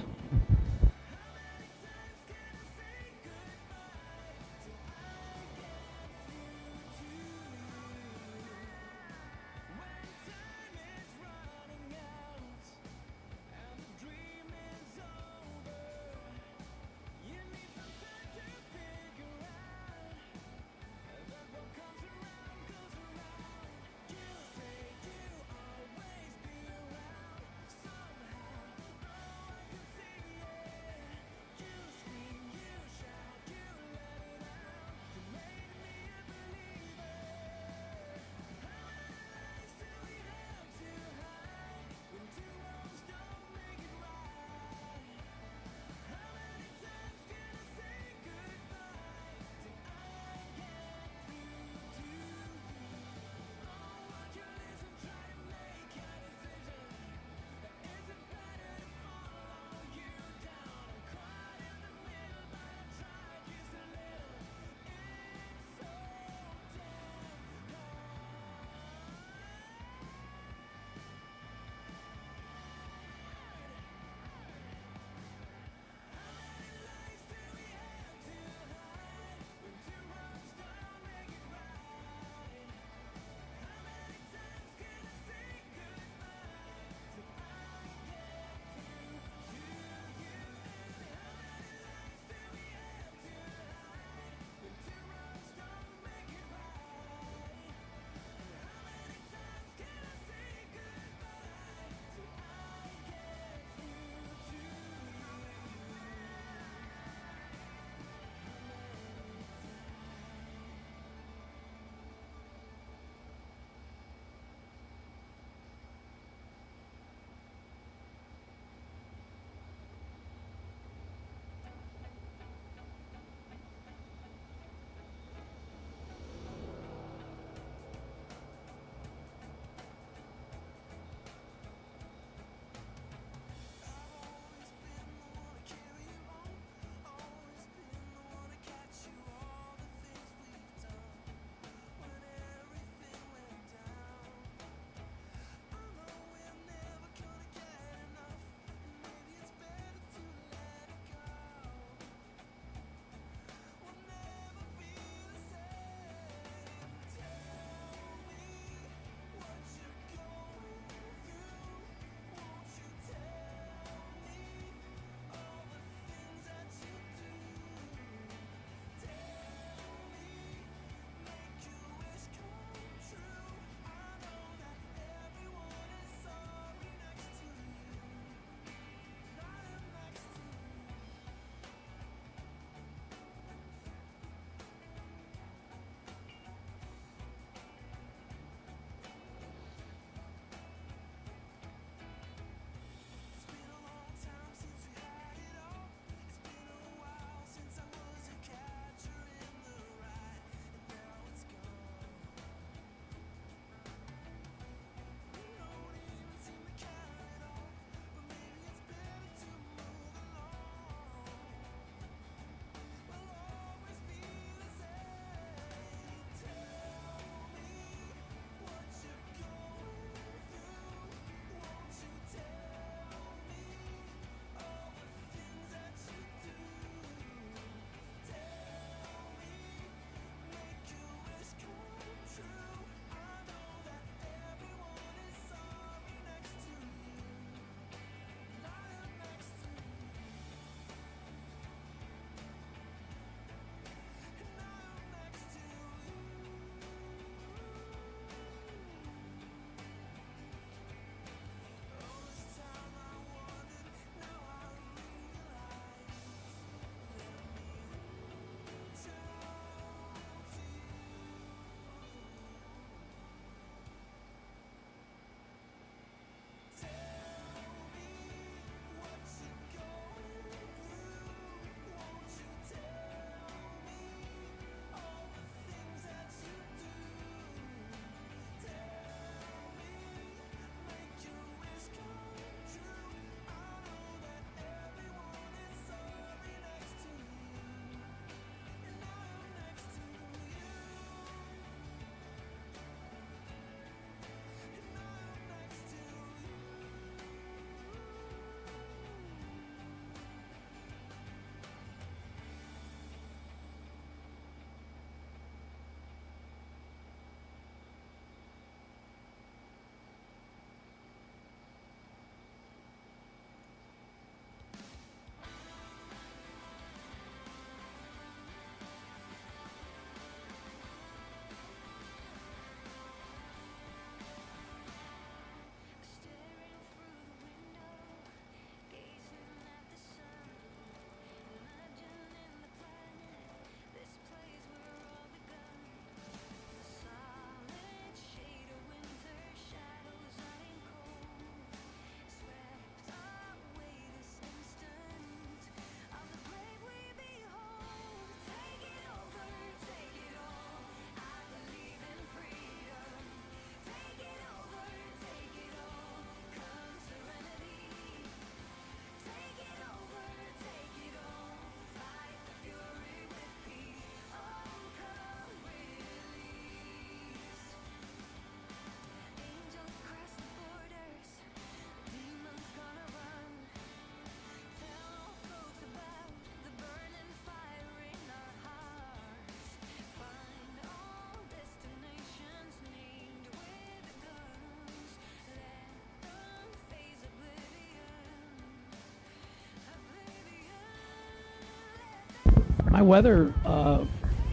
My weather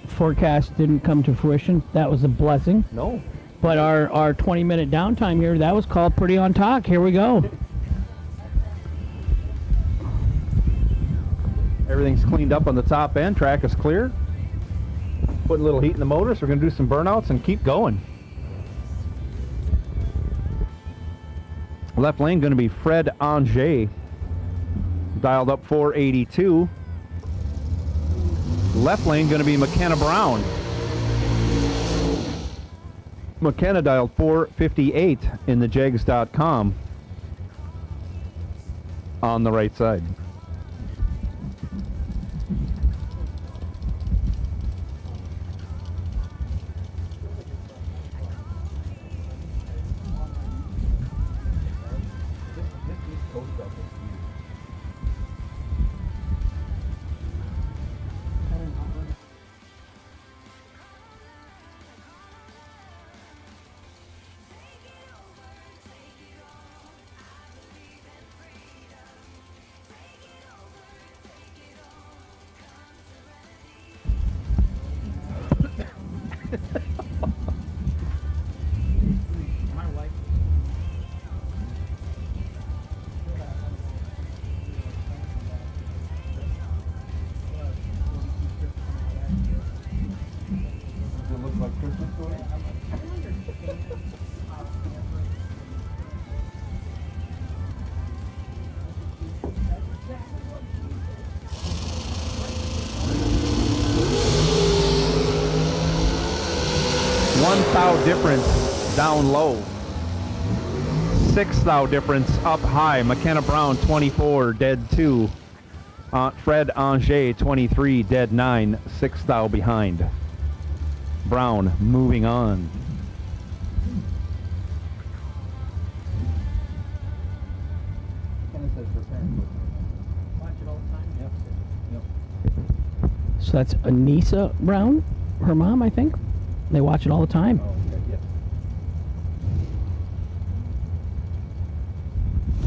forecast didn't come to fruition. That was a blessing. No. But our 20-minute downtime here, that was called pretty on talk. Here we go. Everything's cleaned up on the top end. Track is clear. Putting a little heat in the motors. We're going to do some burnouts and keep going. Left lane going to be Fred Anger. Dialed up 482. Left lane going to be McKenna Brown. McKenna dialed 458 in the jegs.com on the right side. Difference down low. 6 thou difference up high. McKenna Brown 24 dead 2. Fred Anger 23 dead 9. 6 thou behind. Brown moving on. So that's Anissa Brown, her mom, I think. They watch it all the time.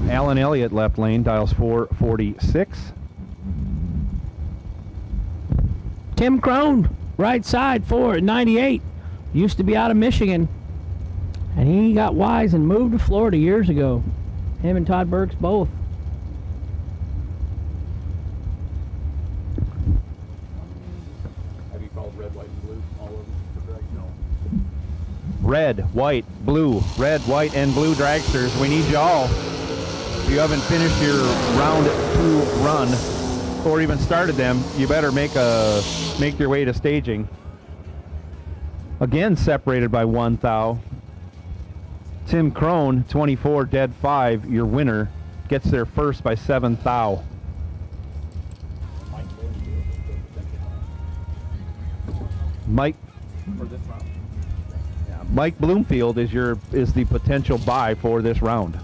Alan Elliott left lane, dials 446. Tim Crone, right side, 498. Used to be out of Michigan. And he got wise and moved to Florida years ago. Him and Todd Burks both. Have you called red, white, and blue? All of them for drag? No. Red, white, blue. Red, white, and blue dragsters. We need you all. If you haven't finished your round 2 run or even started them, you better make your way to staging. Again separated by 1 thou. Tim Crone, 24 dead 5, your winner, gets there first by 7 thou. Mike Bloomfield is the potential buy for this round.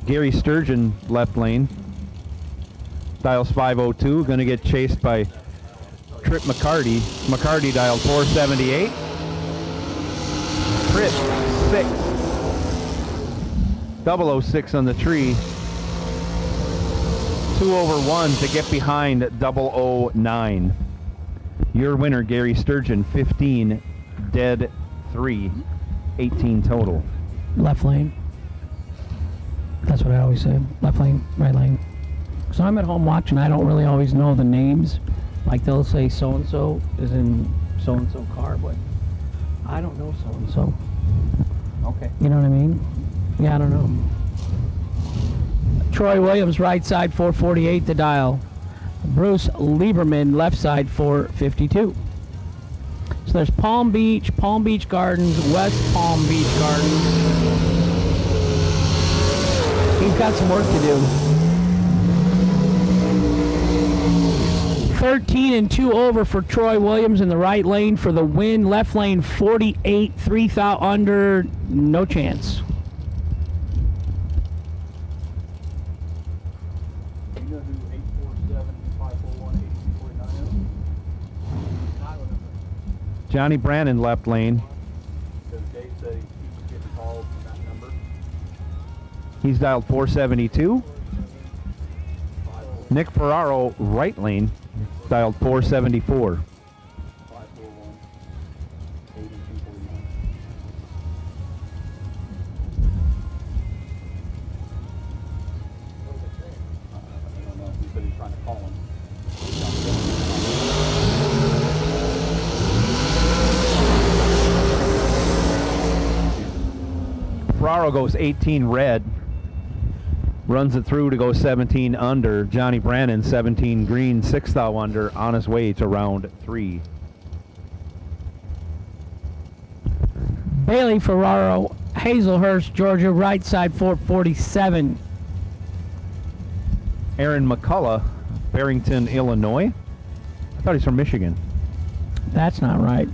Gary Sturgeon left lane, dials 502, going to get chased by Trip McCarty. McCarty dialed 478. Trip 6. 006 on the tree. 2 over 1 to get behind 009. Your winner, Gary Sturgeon, 15 dead 3, 18 total. Left lane. That's what I always say. Left lane, right lane. So I'm at home watching. I don't really always know the names. Like they'll say so-and-so is in so-and-so car, but I don't know so-and-so. Okay. You know what I mean? Yeah, I don't know. Troy Williams, right side, 448 the dial. Bruce Lieberman, left side, 452. So there's Palm Beach Gardens, West Palm Beach Gardens. He's got some work to do. 13 and 2 over for Troy Williams in the right lane for the win. Left lane 48, 3 thou under, no chance. Johnny Brannon left lane. He's dialed 472. Nick Ferraro, right lane, dialed 474. 541 8249. I don't know. He said he's trying to call him. Ferraro goes 18 red. Runs it through to go 17 under. Johnny Brannon, 17 green, 6 thou under, on his way to round 3. Bailey Ferraro, Hazelhurst, Georgia, right side 447. Aaron McCullough, Barrington, Illinois. I thought he's from Michigan. That's not right.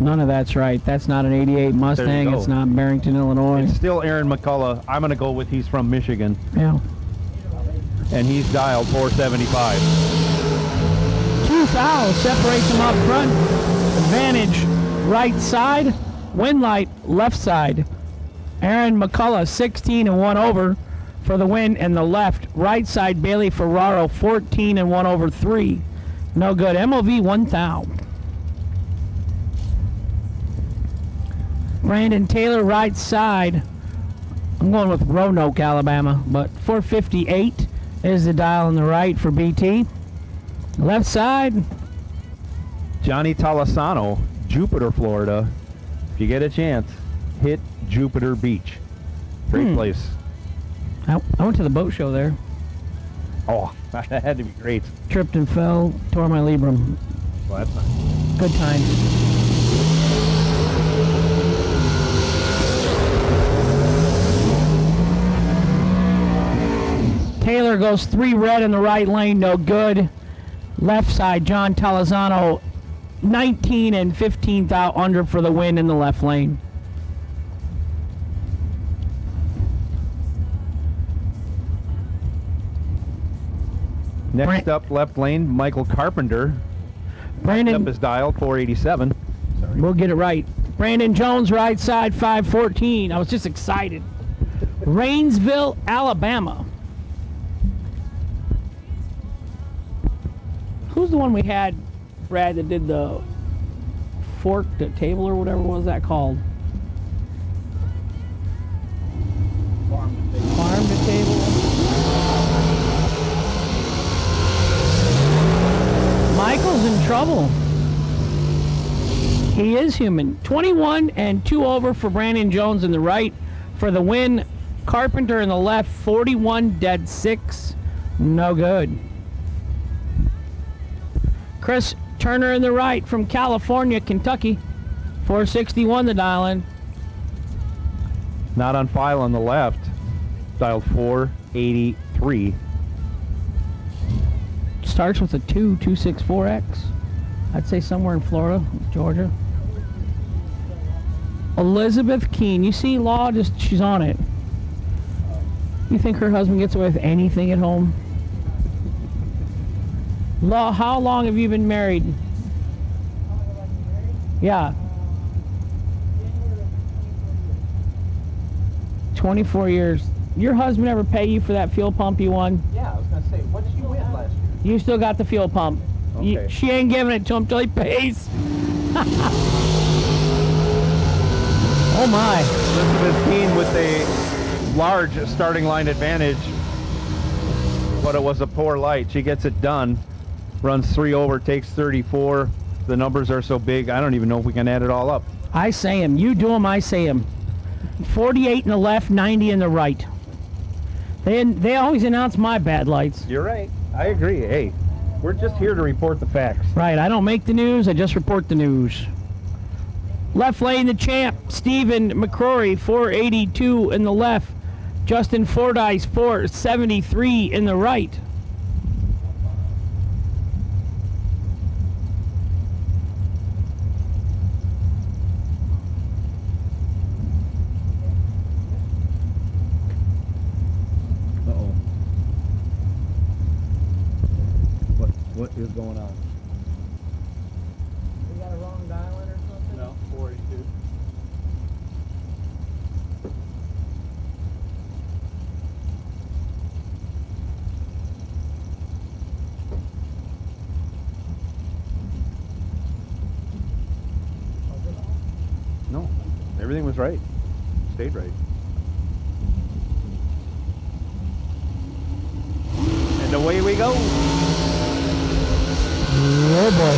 None of that's right. That's not an 88 Mustang. go. It's not Barrington, Illinois. It's still Aaron McCullough. I'm going to go with he's from Michigan. Yeah. And he's dialed 475. 2 fouls separates them up front. Advantage right side. Wind light left side. Aaron McCullough 16 and 1 over for the win, and the left right side Bailey Ferraro 14 and 1 over 3. No good. MOV 1 thou. Brandon Taylor right side. I'm going with Roanoke, Alabama, but 458 is the dial on the right for BT. Left side. Johnny Tolasano, Jupiter, Florida. If you get a chance, hit Jupiter Beach. Great place. I went to the boat show there. Oh, that had to be great. Tripped and fell, tore my labrum. Well, that's nice. Good times. Taylor goes 3 red in the right lane, no good. Left side, John Talazano, 19 and 15 thou under for the win in the left lane. Next up, left lane, Michael Carpenter. Brandon Up his dial, 487. Sorry. We'll get it right. Brandon Jones, right side, 514. I was just excited. Rainsville, Alabama. Who's the one we had, Brad, that did the forked table or whatever was that called? Farm to table. Farm to table. Michael's in trouble. He is human. 21 and 2 over for Brandon Jones in the right for the win. Carpenter in the left, 41 dead 6. No good. Chris Turner in the right from California, Kentucky. 461 the dial in. Not on file on the left. Dialed 483. Starts with a 264X. I'd say somewhere in Florida, Georgia. Elizabeth Keene. You see Law, just she's on it. You think her husband gets away with anything at home? Law, how long have you been married? Yeah. 24 years. Your husband ever pay you for that fuel pump you won? Yeah, I was going to say, what did you win last year? You still got the fuel pump. Okay. She ain't giving it to him till he pays. Oh my. Elizabeth Keene with a large starting line advantage, but it was a poor light. She gets it done. Runs 3 over, takes 34. The numbers are so big, I don't even know if we can add it all up. I say him. You do him, I say him. 48 in the left, 90 in the right. They always announce my bad lights. You're right. I agree. Hey, we're just here to report the facts. Right, I don't make the news, I just report the news. Left lane, the champ, Stephen McCrory, 482 in the left. Justin Fordyce, 473 in the right. Uh-oh. What is going on? We got a wrong dial in or something? No, 482. Everything was right. Stayed right. And away we go. Oh boy.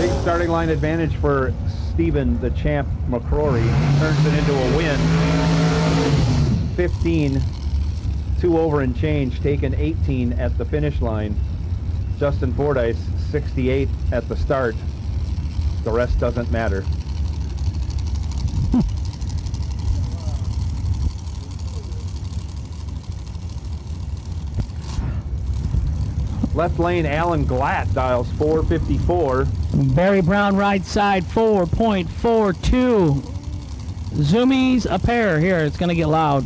Big starting line advantage for Stephen, the champ McCrory. Turns it into a win. 15, 2 over and change, taken 18 at the finish line. Justin Fordyce, 68 at the start. The rest doesn't matter. Left lane, Alan Glatt dials 454. Barry Brown right side 4.42. Zoomies a pair. Here, it's going to get loud.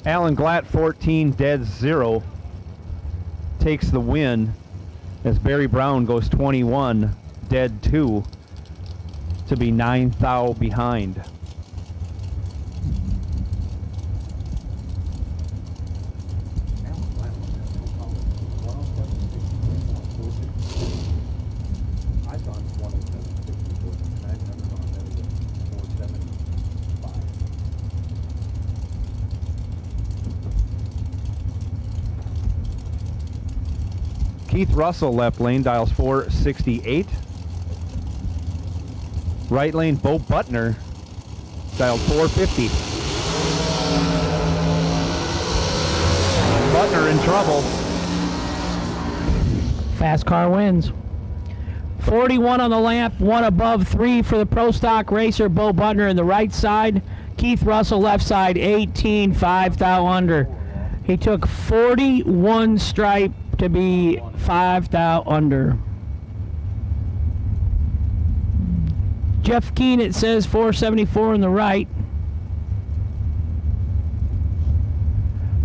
Alan Glatt, 14, dead 0, takes the win as Barry Brown goes 21, dead 2, to be 9 thou behind. Keith Russell, left lane, dials 468. Right lane, Bo Butner, dialed 450. Butner in trouble. Fast car wins. 41 on the lamp, 1 above, 3 for the Pro Stock racer, Bo Butner in the right side. Keith Russell, left side, 18, 5 thou under. He took 41 stripe to be 5 thou under. Jeff Keen, it says 474 in the right.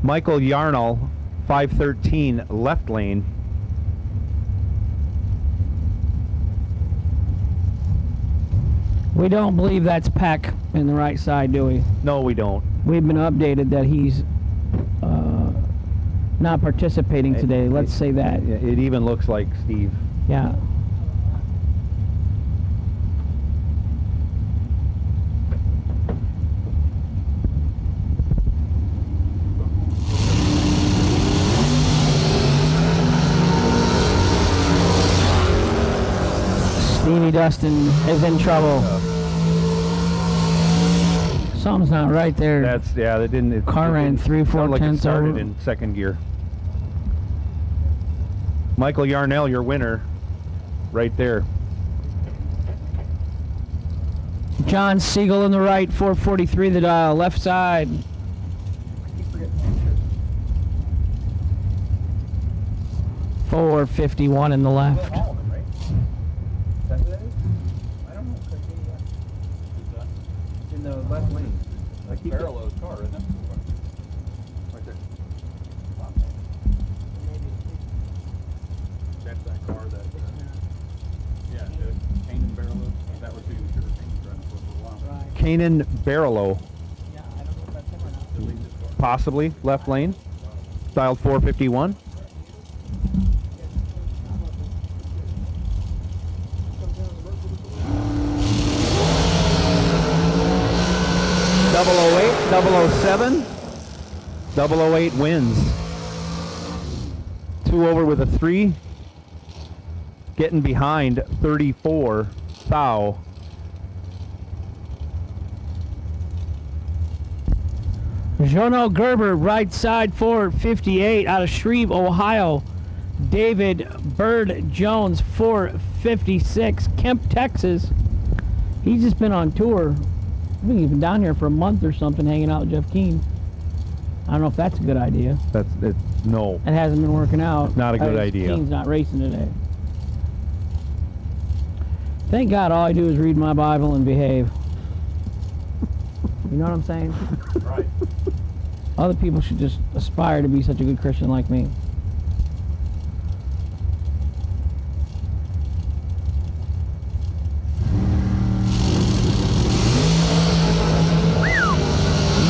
Michael Yarnall, 513, left lane. We don't believe that's Peck in the right side, do we? No, we don't. We've been updated that he's not participating today. Let's say that. It even looks like Steve. Yeah. Stevie Dustin is in trouble. Something's not right there. That's, yeah, they didn't. Car ran 3/4 like it tenths started over. in second gear. Michael Yarnell, your winner, right there. John Siegel in the right, 443 the dial, left side. $451 in the left. In the left lane. That's Barrelow's car, isn't it? Right there. That's that car that, yeah, Kanan Barrelow. That was who Sugar King was running for a while. Right. Kanan Barrelow. Yeah, I don't know if that's him or not. Possibly, left lane. Dialed 451. Double 007. 008 wins. 2 over with a 3. Getting behind 34 thou. Jono Gerber, right side, 458 out of Shreve, Ohio. David Bird Jones, 456. Kemp, Texas. He's just been on tour. I think he's been down here for a month or something, hanging out with Jeff Keen. I don't know if that's a good idea. No. It hasn't been working out. Not a good idea. Team's not racing today. Thank God all I do is read my Bible and behave. You know what I'm saying? Right. Other people should just aspire to be such a good Christian like me.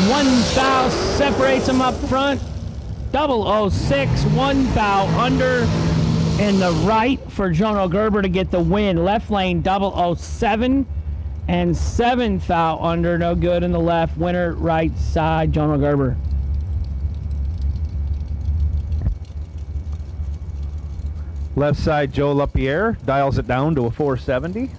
One foul separates them up front. 006, one foul under in the right for Jono Gerber to get the win. Left lane 007 and 7 foul under, no good in the left. Winner right side, Jono Gerber. Left side, Joe LaPierre dials it down to a 470.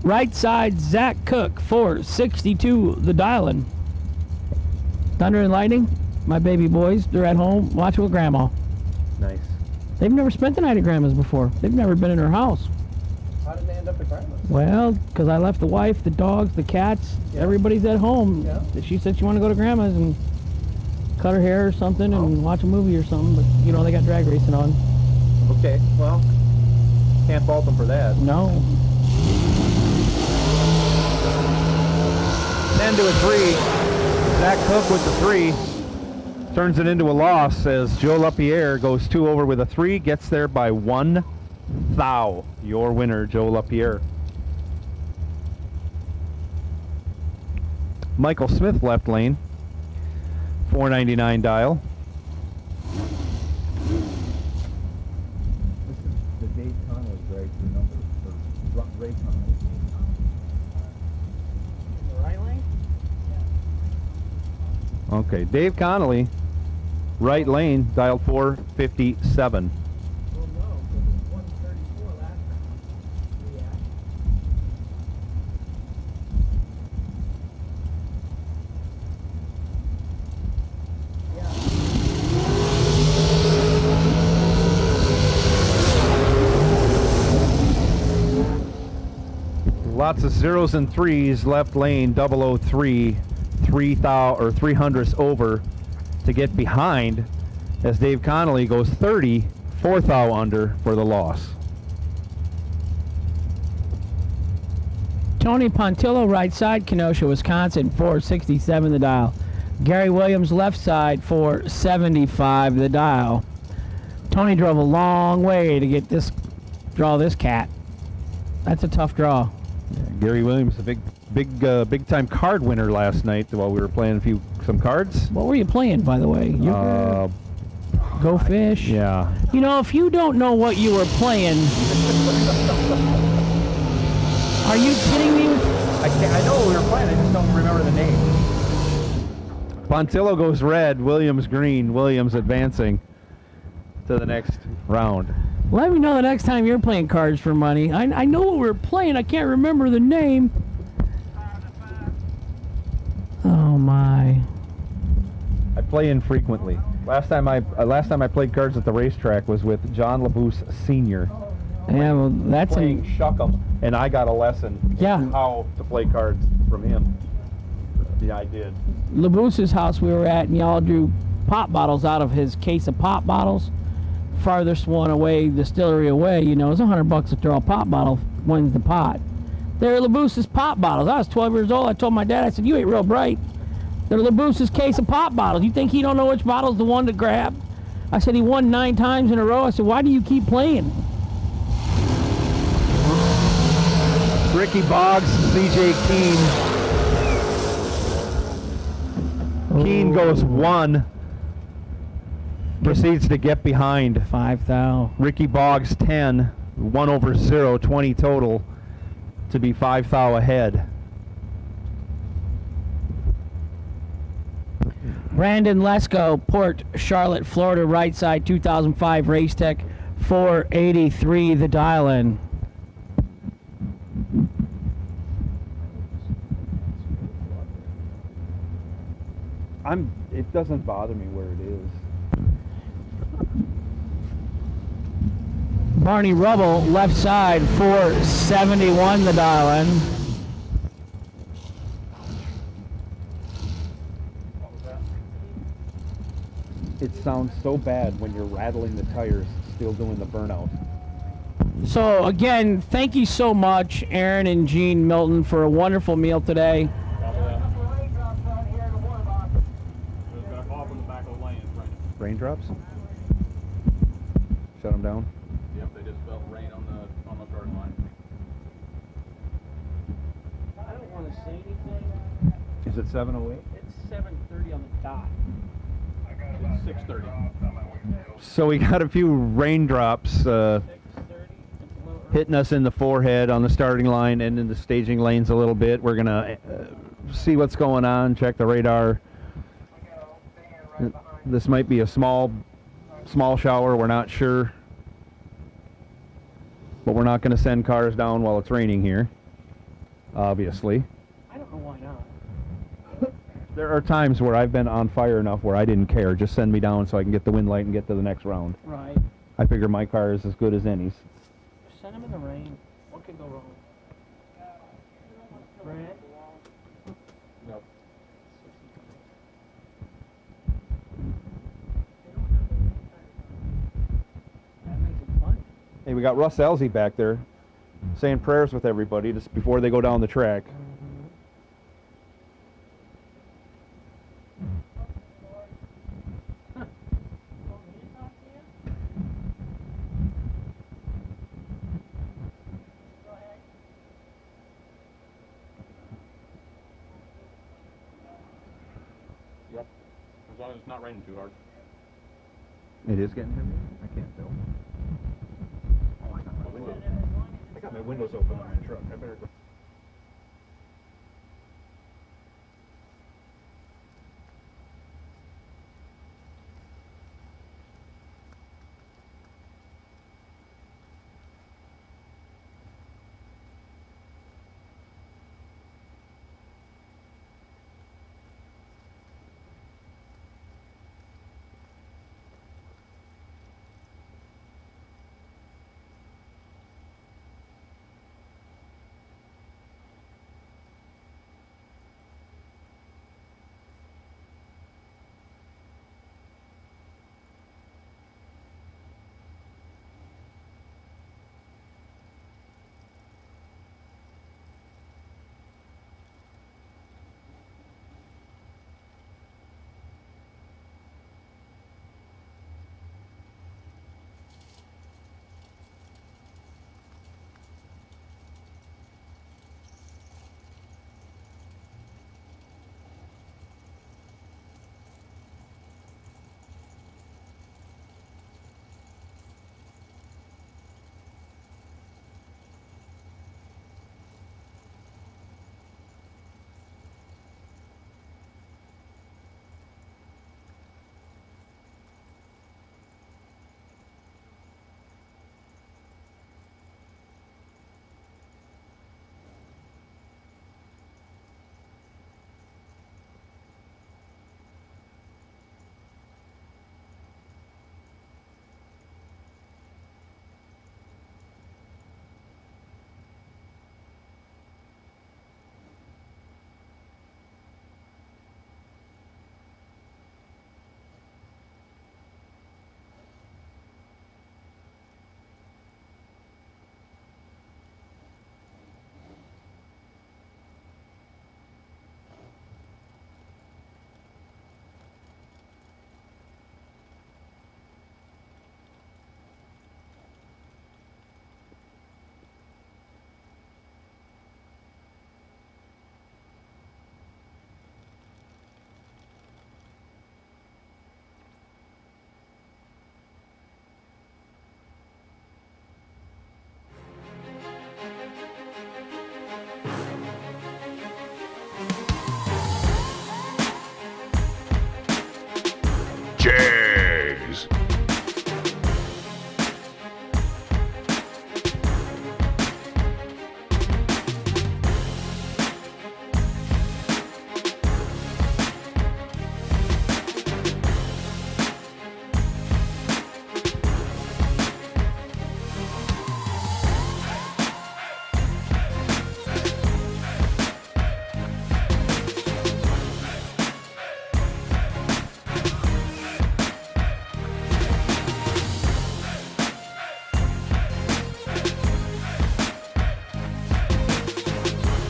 Right side, Zach Cook, 462, the dialing. Thunder and Lightning, my baby boys, they're at home watching with Grandma. Nice. They've never spent the night at Grandma's before. They've never been in her house. How did they end up at Grandma's? Well, because I left the wife, the dogs, the cats, everybody's at home. Yeah. She said she wanted to go to Grandma's and cut her hair or something and watch a movie or something, but you know, they got drag racing on. Okay, well, can't fault them for that. No. 10 to a 3. Zach Cook with the 3. Turns it into a loss as Joe LaPierre goes 2 over with a 3. Gets there by 1 thou. Your winner, Joe LaPierre. Michael Smith left lane. 499 dial. This is the Dave Connolly race, the number for Ray Connolly. Right lane? Okay, Dave Connolly, right lane, dialed 457. Well, no, because it was 134 last time. Yeah. Lots of zeros and threes, left lane, 003, 300ths over to get behind as Dave Connolly goes 30, 4 thou under for the loss. Tony Pontillo, right side, Kenosha, Wisconsin, 467 the dial. Gary Williams, left side, 475 the dial. Tony drove a long way to get this, draw this cat. That's a tough draw. Yeah, Gary Williams, a big time card winner last night while we were playing some cards. What were you playing, by the way? Go Fish? Yeah. You know, if you don't know what you were playing, are you kidding me? I know what we were playing, I just don't remember the name. Pontillo goes red, Williams green, Williams advancing to the next round. Let me know the next time you're playing cards for money. I know what we were playing. I can't remember the name. Oh my! I play infrequently. Last time I played cards at the racetrack was with John LaBouse Sr. Yeah, well, that's playing Shuck'em, and I got a lesson how to play cards from him. Yeah, I did. LaBouse's house we were at, and y'all drew pop bottles out of his case of pop bottles. Farthest one away, distillery away, you know, it's $100 to throw a pop bottle, wins the pot. They're LaBouse's pop bottles. I was 12 years old. I told my dad, I said, you ain't real bright. They're LaBouse's case of pop bottles. You think he don't know which bottle's the one to grab? I said, he won 9 times in a row. I said, why do you keep playing? Ricky Boggs, CJ Keene. Keene goes 1. Proceeds to get behind. 5 thou. Ricky Boggs 10, 1 over 0, 20 total to be 5 thou ahead. Brandon Lesko, Port Charlotte, Florida, right side, 2005 Race Tech, 483 the dial in. It doesn't bother me where it is. Barney Rubble, left side, 471 the dial in. It sounds so bad when you're rattling the tires, still doing the burnout. So again, thank you so much, Aaron and Gene Milton, for a wonderful meal today. Raindrops? Shut them down? Yep, they just felt rain on the starting line. I don't want to say anything. Is it 7:08? It's 7:30 on the dot. It's 6:30. So we got a few raindrops hitting us in the forehead on the starting line and in the staging lanes a little bit. We're going to see what's going on, check the radar. This might be a small shower, we're not sure. But we're not going to send cars down while it's raining here, obviously. I don't know why not. There are times where I've been on fire enough where I didn't care. Just send me down so I can get the wind light and get to the next round. Right. I figure my car is as good as any's. Just send them in the rain. What could go wrong? Brad? Nope. That makes it fun. Hey, we got Russ Elsie back there saying prayers with everybody just before they go down the track. Yep. As long as it's not raining too hard. It is getting heavy? I can't tell. Oh, I got my windows open on my truck. I better go.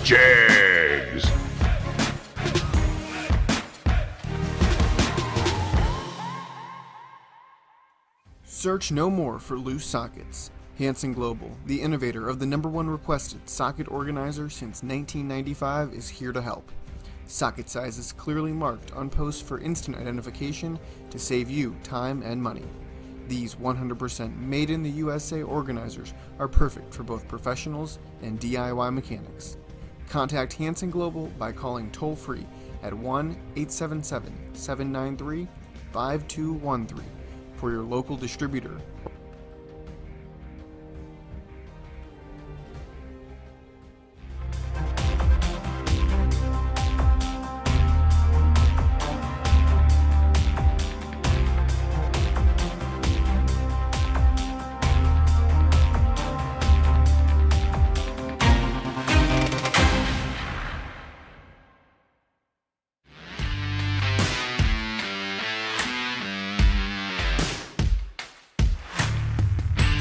Jags. Search no more for loose sockets. Hansen Global, the innovator of the #1 requested socket organizer since 1995, is here to help. Socket sizes clearly marked on posts for instant identification to save you time and money. These 100% made in the USA organizers are perfect for both professionals and DIY mechanics. Contact Hansen Global by calling toll-free at 1-877-793-5213 for your local distributor.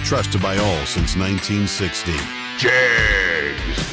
Trusted by all since 1960. Jags.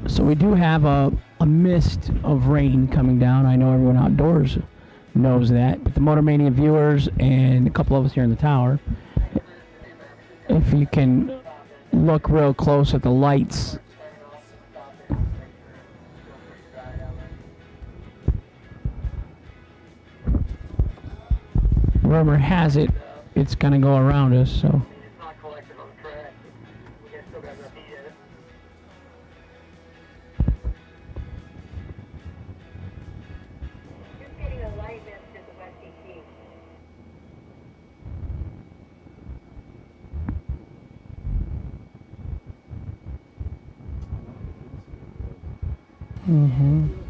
So we do have a mist of rain coming down. I know everyone outdoors knows that, but the Motor Mania viewers and a couple of us here in the tower, if you can look real close at the lights, rumor has it, it's going to go around us, so. It's not collected on the track. We guys still got enough heat in it. Just getting a light mist at the West ET. Mm-hmm.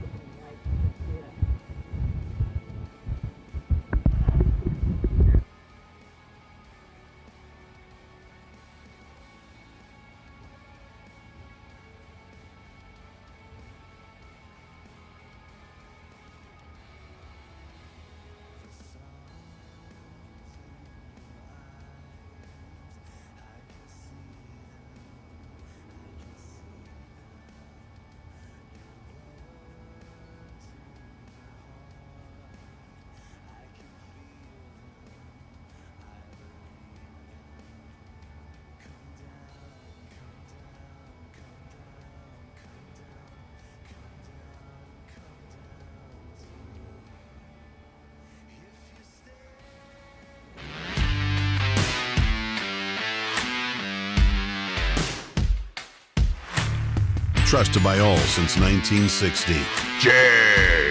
Trusted by all since 1960. Jags.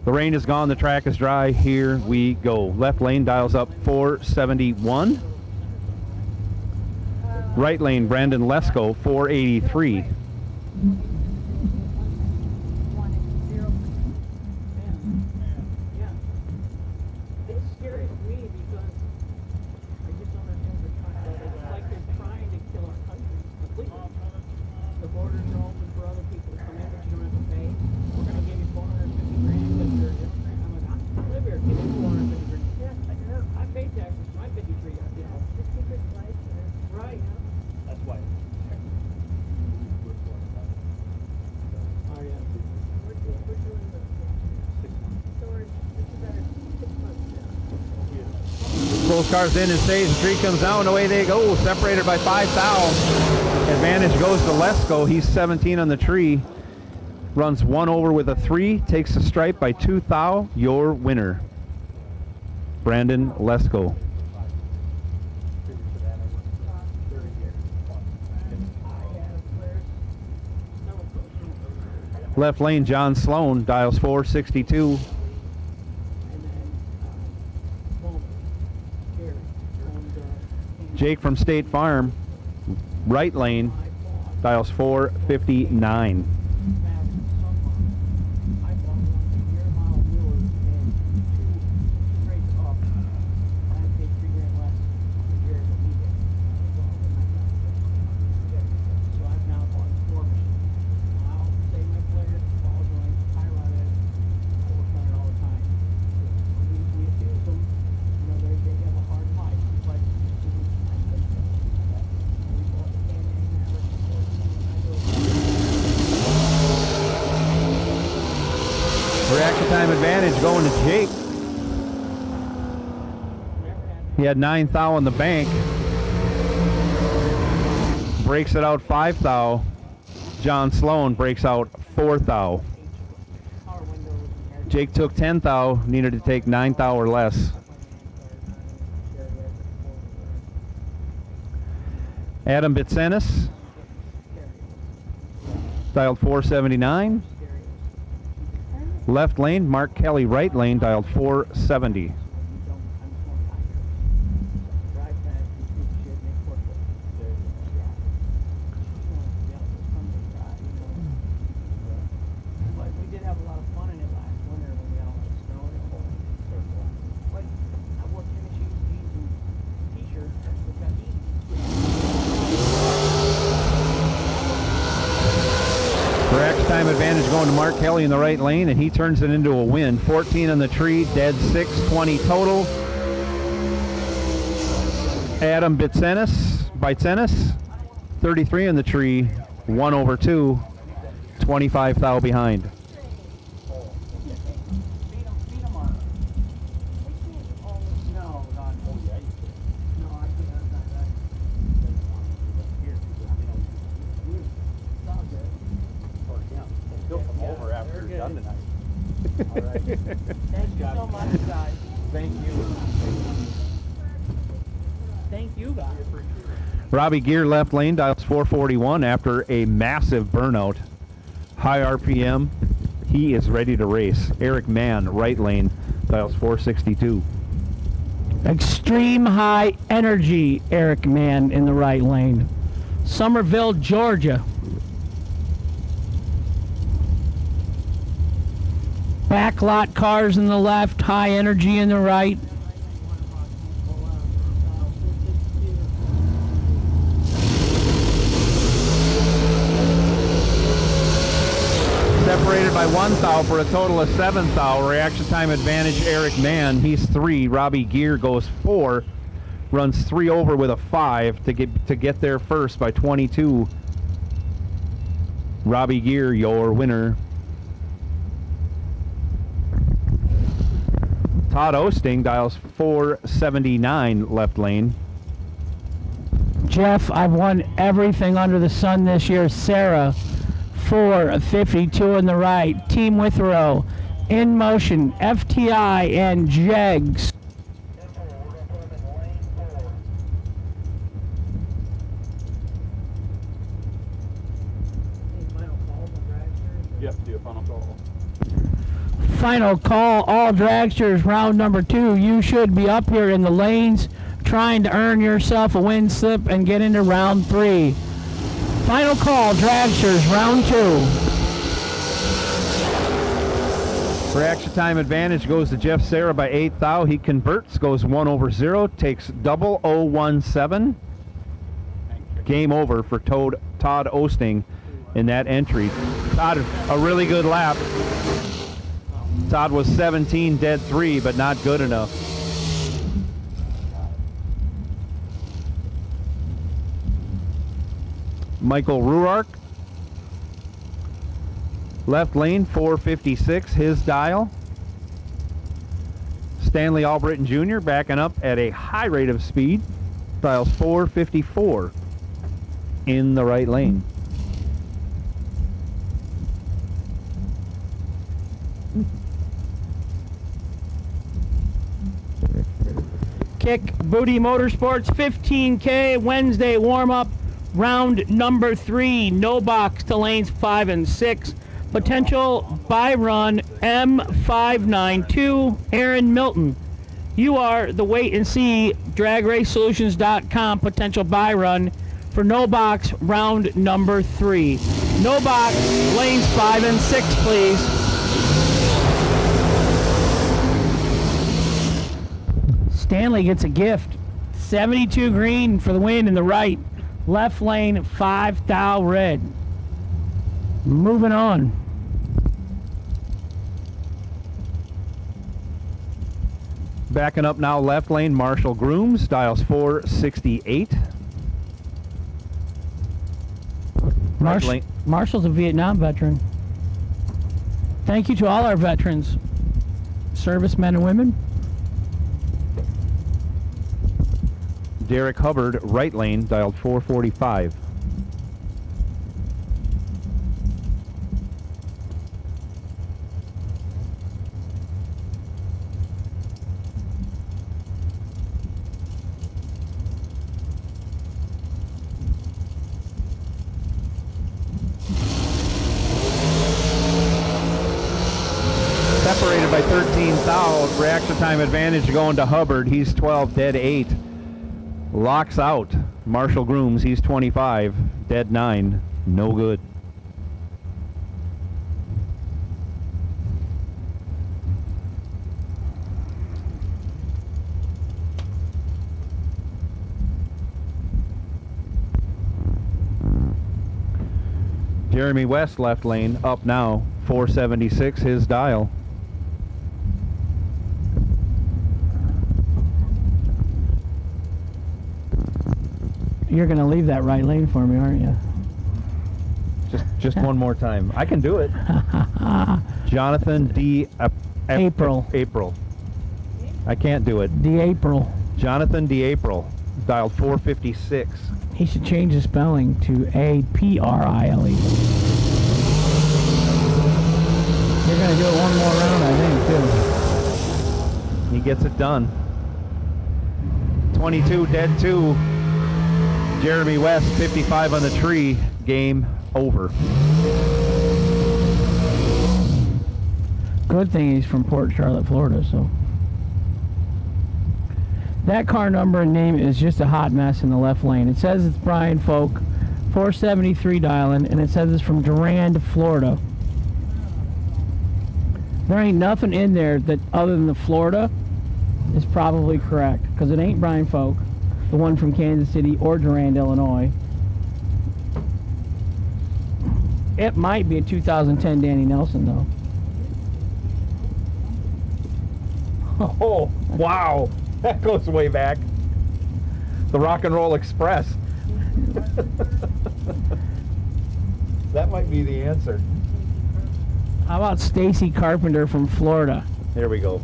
The rain is gone, the track is dry, here we go. Left lane dials up 471. Right lane, Brandon Lesko, 483. Pulls cars in and stays. The tree comes down. Away they go. Separated by 5 thou. Advantage goes to Lesko. He's 17 on the tree. Runs 1 over with a 3. Takes the stripe by 2 thou. Your winner, Brandon Lesko. Left lane, John Sloan dials 462. Jake from State Farm, right lane, dials 459. Reaction time advantage going to Jake. He had 9 thou in the bank. Breaks it out 5 thou. John Sloan breaks out 4 thou. Jake took 10 thou, needed to take 9 thou or less. Adam Bitsenis dialed 479. Left lane, Mark Kelly, right lane, dialed 470. Time advantage going to Mark Kelly in the right lane, and he turns it into a win. 14 on the tree, dead 6, 20 total. Adam Bitsenis, 33 on the tree, 1 over 2, 25 thou behind. All right. Thank you so much, guys. Thank you. Thank you, guys. Robbie Gear left lane dials 441 after a massive burnout. High RPM. He is ready to race. Eric Mann, right lane, dials 462. Extreme high energy, Eric Mann in the right lane. Somerville, Georgia. Backlot cars in the left, high energy in the right. Separated by 1 thou for a total of 7 thou. Reaction time advantage, Eric Mann. He's 3. Robbie Gear goes 4. Runs 3 over with a 5 to get there first by 22. Robbie Gear, your winner. Todd Osting dials 479 left lane. Jeff, I've won everything under the sun this year. Sarah, 452 in the right. Team Withrow, In Motion, FTI, and Jegs. Yep, do a final call. Final call, all dragsters, round number 2. You should be up here in the lanes trying to earn yourself a win slip and get into round 3. Final call, dragsters, round 2. Reaction time advantage goes to Jeff Serra by 8 thou. He converts, goes 1 over 0, takes 0017. Game over for Todd Osting in that entry. Todd, a really good lap. Todd was 17 dead 3, but not good enough. Michael Ruark, left lane 456, his dial. Stanley Albritton Jr. backing up at a high rate of speed, dials 454 in the right lane. Kick Booty Motorsports 15K Wednesday warm-up, round number 3. No box to lanes 5 and 6. Potential by run M592 Aaron Milton. You are the wait and see DragRaceSolutions.com potential buy run for no box round number 3. No box lanes 5 and 6, please. Stanley gets a gift. 72 green for the win in the right. Left lane 5 thou red. Moving on. Backing up now, left lane, Marshall Grooms, dials 468. Marshall's a Vietnam veteran. Thank you to all our veterans, servicemen and women. Derek Hubbard, right lane, dialed 445. Separated by 13 thou. Reaction time advantage going to Hubbard. He's 12, dead 8. Locks out Marshall Grooms. He's 25, dead 9. No good. Jeremy West, left lane, up now, 476, his dial. You're going to leave that right lane for me, aren't you? Just one more time. I can do it. Jonathan D. April. April. I can't do it. D. April. Jonathan D. April, dialed 456. He should change the spelling to A-P-R-I-L-E. You're going to do it one more round, I think, too. He gets it done. 22, dead 2. Jeremy West, 55 on the tree. Game over. Good thing he's from Port Charlotte, Florida, so. That car number and name is just a hot mess in the left lane. It says it's Brian Folk, 473 dialing, and it says it's from Durand, Florida. There ain't nothing in there that other than the Florida is probably correct, because it ain't Brian Folk, the one from Kansas City or Durand, Illinois. It might be a 2010 Danny Nelson, though. Oh, wow. That goes way back. The Rock and Roll Express. That might be the answer. How about Stacy Carpenter from Florida? There we go.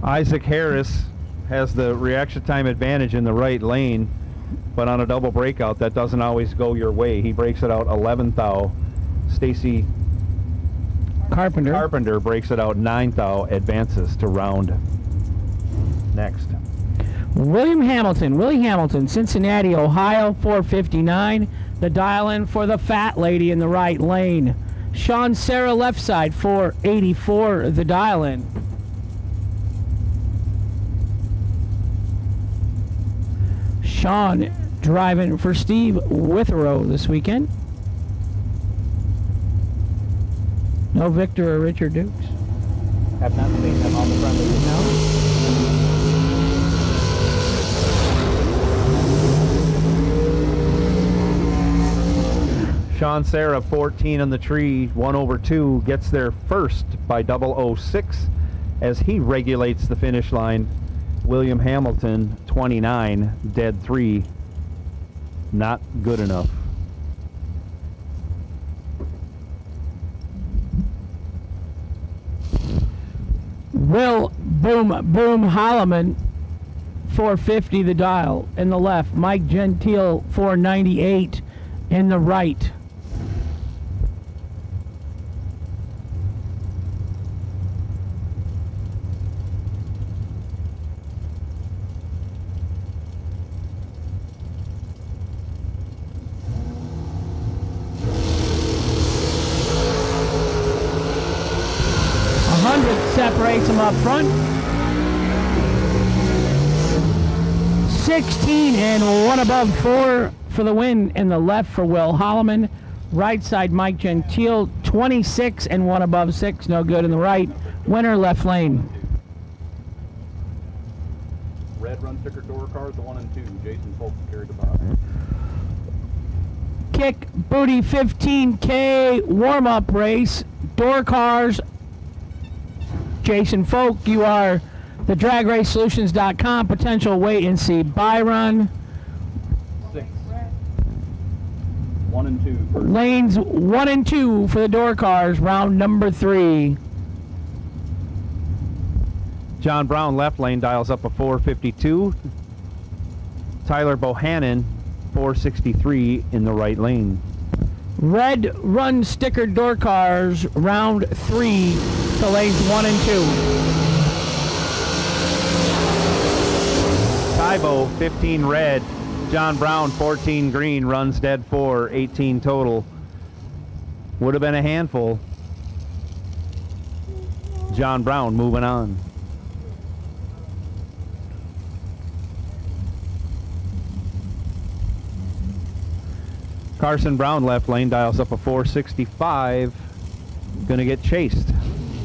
Isaac Harris has the reaction time advantage in the right lane, but on a double breakout, that doesn't always go your way. He breaks it out 11 thou. Stacy Carpenter breaks it out 9 thou, advances to round next. Willie Hamilton, Cincinnati, Ohio, 459. The dial in for the fat lady in the right lane. Sean Serra, left side, 484. The dial in. Sean driving for Steve Withrow this weekend. No Victor or Richard Dukes. Have not seen them on the front of the Sean Serra, 14 on the tree, 1/2, gets there first by 006 as he regulates the finish line. William Hamilton, 29, dead 3. Not good enough. Will Boom Holloman, 450 the dial in the left. Mike Gentile, 498 in the right. Separates them up front. 16 and 1 above 4 for the win in the left for Will Holloman. Right side Mike Gentile, 26 and 1 above 6, no good in the right. Winner left lane. Red run sticker door cars, the 1 and 2. Jason Polk carried the bottom. Kick Booty 15K warm-up race. Door cars. Jason Folk, you are the DragRaceSolutions.com. Potential wait and see buy run. 6. 1 and 2. First. Lanes 1 and 2 for the door cars, round number 3. John Brown, left lane, dials up a 452. Tyler Bohannon, 463 in the right lane. Red run sticker door cars, round 3, to lanes 1 and 2. Tybo, 15 red. John Brown, 14 green, runs dead 4, 18 total. Would have been a handful. John Brown moving on. Carson Brown, left lane, dials up a 465. Going to get chased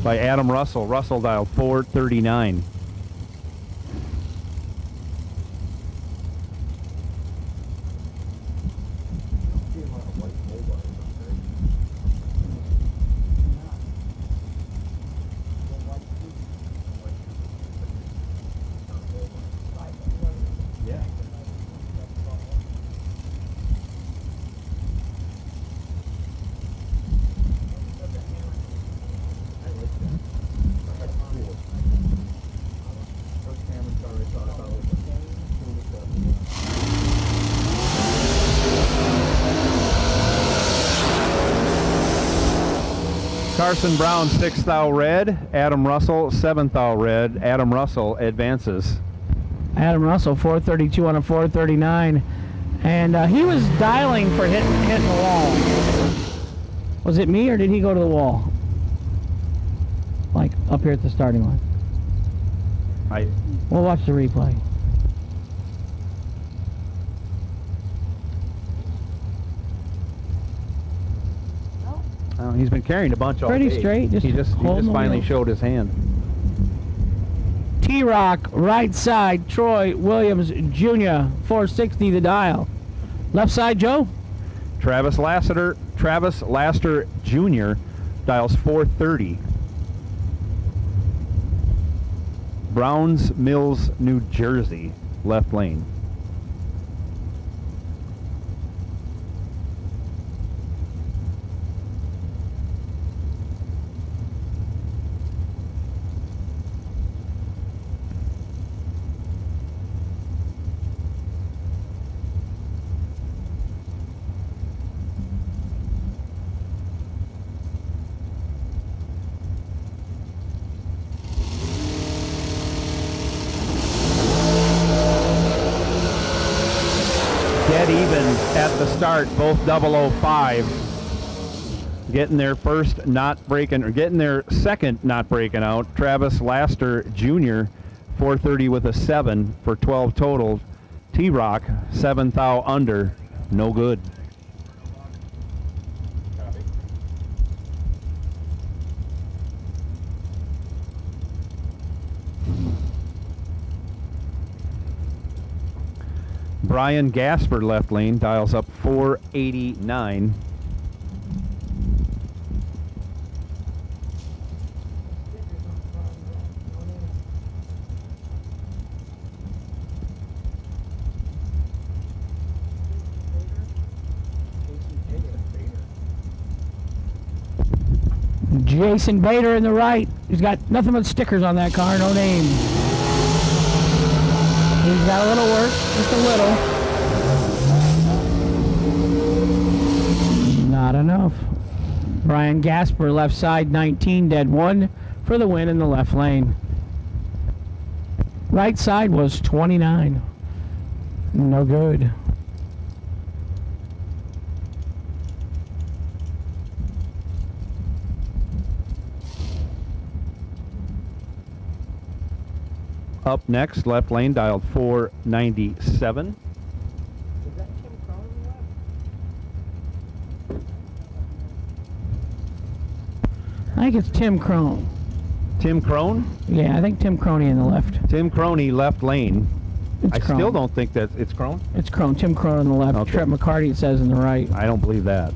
by Adam Russell. Russell dialed 439. Carson Brown, 6th thou red. Adam Russell, 7th thou red. Adam Russell advances. Adam Russell, 432 on a 439. And he was dialing for hitting the wall. Was it me or did he go to the wall? Like up here at the starting line. We'll watch the replay. He's been carrying a bunch all Pretty day. straight. He just finally showed his hand. T-Rock, right side, Troy Williams Jr., 460 the dial. Left side, Joe? Travis Laster Jr. dials 430. Browns Mills, New Jersey, left lane. dead even at the start, both 005. Getting their first not breaking, or getting their second not breaking out. Travis Laster Jr., 430 with a 7 for 12 total. T-Rock, 7 thou under, no good. Brian Gasper left lane, dials up 489. Jason Bader in the right. He's got nothing but stickers on that car, no name. He's got a little work, just a little. Not enough. Brian Gasper, left side, 19, dead 1 for the win in the left lane. Right side was 29. No good. Up next, left lane, dialed 497. I think it's Tim Crone. Tim Crone? Yeah, I think Tim Croney in the left. Tim Croney, left lane. I Crone. still don't think that it's Crone. It's Crone. Tim Crone on the left. Okay. Trent McCarty, it says, in the right. I don't believe that.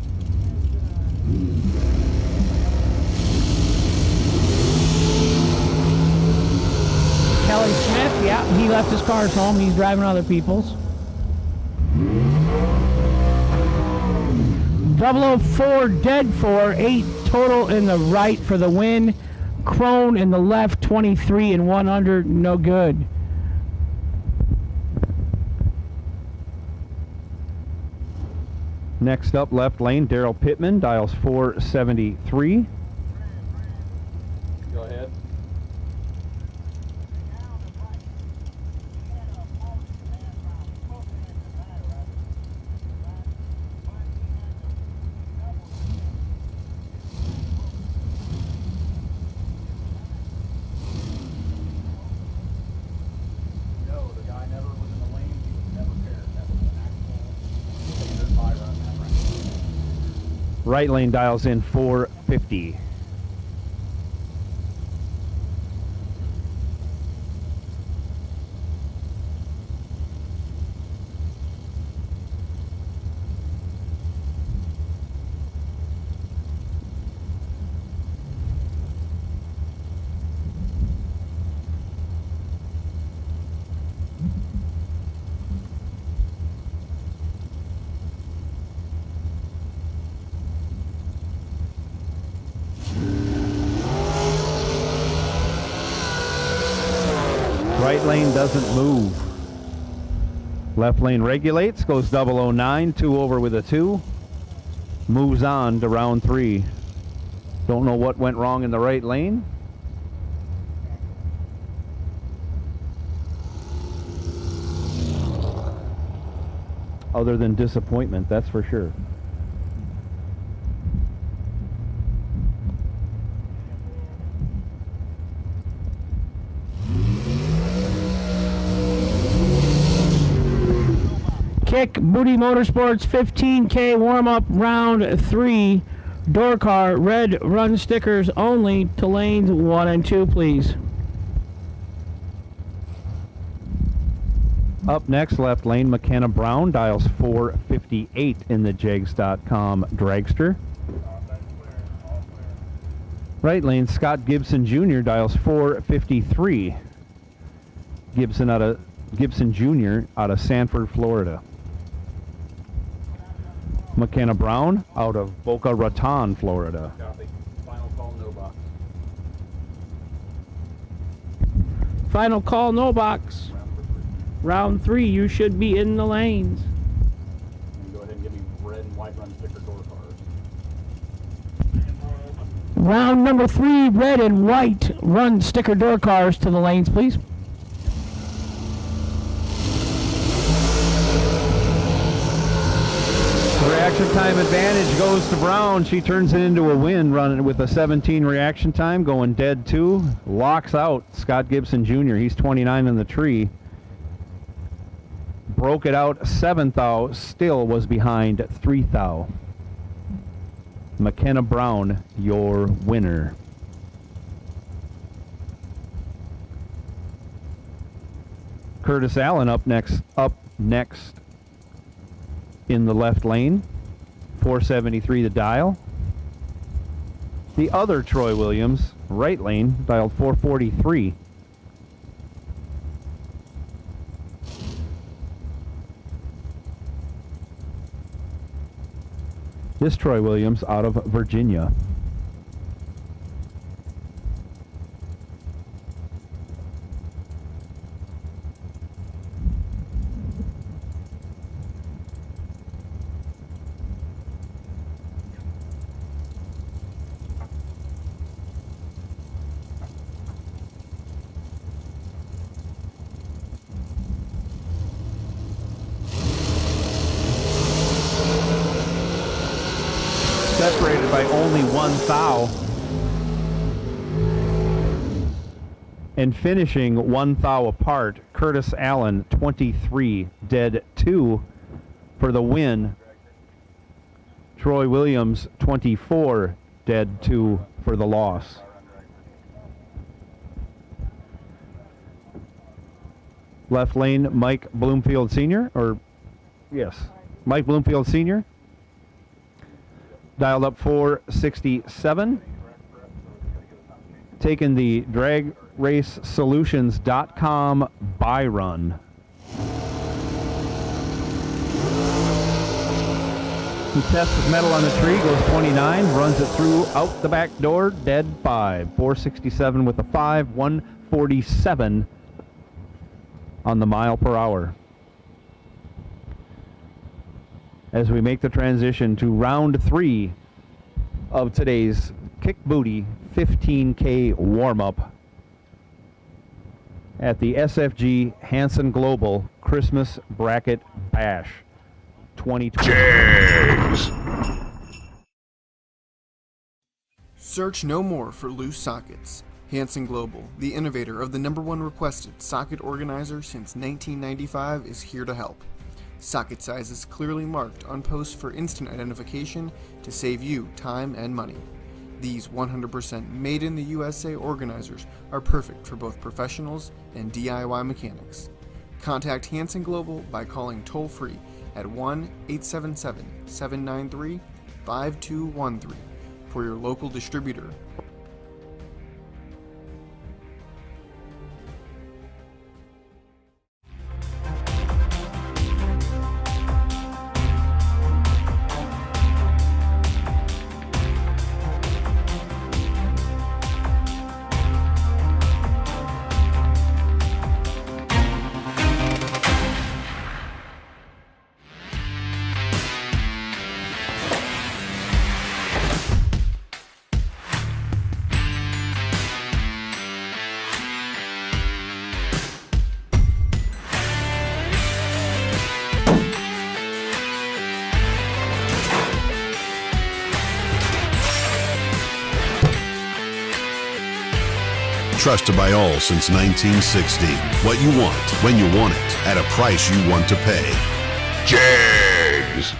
Kelly Smith, yeah, he left his cars home. He's driving other people's. 004 dead for 8 total in the right for the win. Crone in the left, 23 and 1 under, no good. Next up, left lane, Daryl Pittman, dials 473. Go ahead. No, the guy never was in the lane. He was never paired. That was an actual standard fire on that round. Right lane dials in 450. Right lane doesn't move. Left lane regulates, goes 009, 2 over with a 2. Moves on to round 3. Don't know what went wrong in the right lane. Other than disappointment, that's for sure. Kick Booty Motorsports 15K warm-up round 3. Door car, red run stickers only to lanes 1 and 2, please. Up next, left lane, McKenna Brown, dials 458 in the Jegs.com dragster. Right lane, Scott Gibson Jr. dials 453. Gibson Jr. out of Sanford, Florida. McKenna Brown out of Boca Raton, Florida. Copy. Final call, no box. Final call, no box. Round 3, you should be in the lanes. And go ahead and give me red and white run sticker door cars. Round number 3, red and white run sticker door cars to the lanes, please. reaction time advantage goes to Brown. She turns it into a win, running with a 17 reaction time, going dead 2. Locks out Scott Gibson Jr. He's 29 in the tree. Broke it out 7th thou, still was behind 3 thou. McKenna Brown, your winner. Curtis Allen up next in the left lane. 473 the dial. The other Troy Williams, right lane, dialed 443. This Troy Williams out of Virginia. Separated by only 1 thou. And finishing 1 thou apart, Curtis Allen, 23, dead 2 for the win. Troy Williams, 24, dead 2 for the loss. Left lane, Mike Bloomfield Sr., Mike Bloomfield Sr., dialed up 467. Taking the DragRaceSolutions.com buy run. He tests with metal on the tree, goes 29, runs it through out the back door, dead 5. 467 with a 5, 147 on the mile per hour. As we make the transition to round 3 of today's Kick Booty 15K warm-up at the SFG Hansen Global Christmas Bracket Bash 2020. Search no more for loose sockets. Hansen Global, the innovator of the #1 requested socket organizer since 1995, is here to help. Socket sizes clearly marked on posts for instant identification to save you time and money. These 100% made in the USA organizers are perfect for both professionals and DIY mechanics. Contact Hansen Global by calling toll-free at 1-877-793-5213 for your local distributor. Trusted by all since 1960. What you want, when you want it, at a price you want to pay. Jags!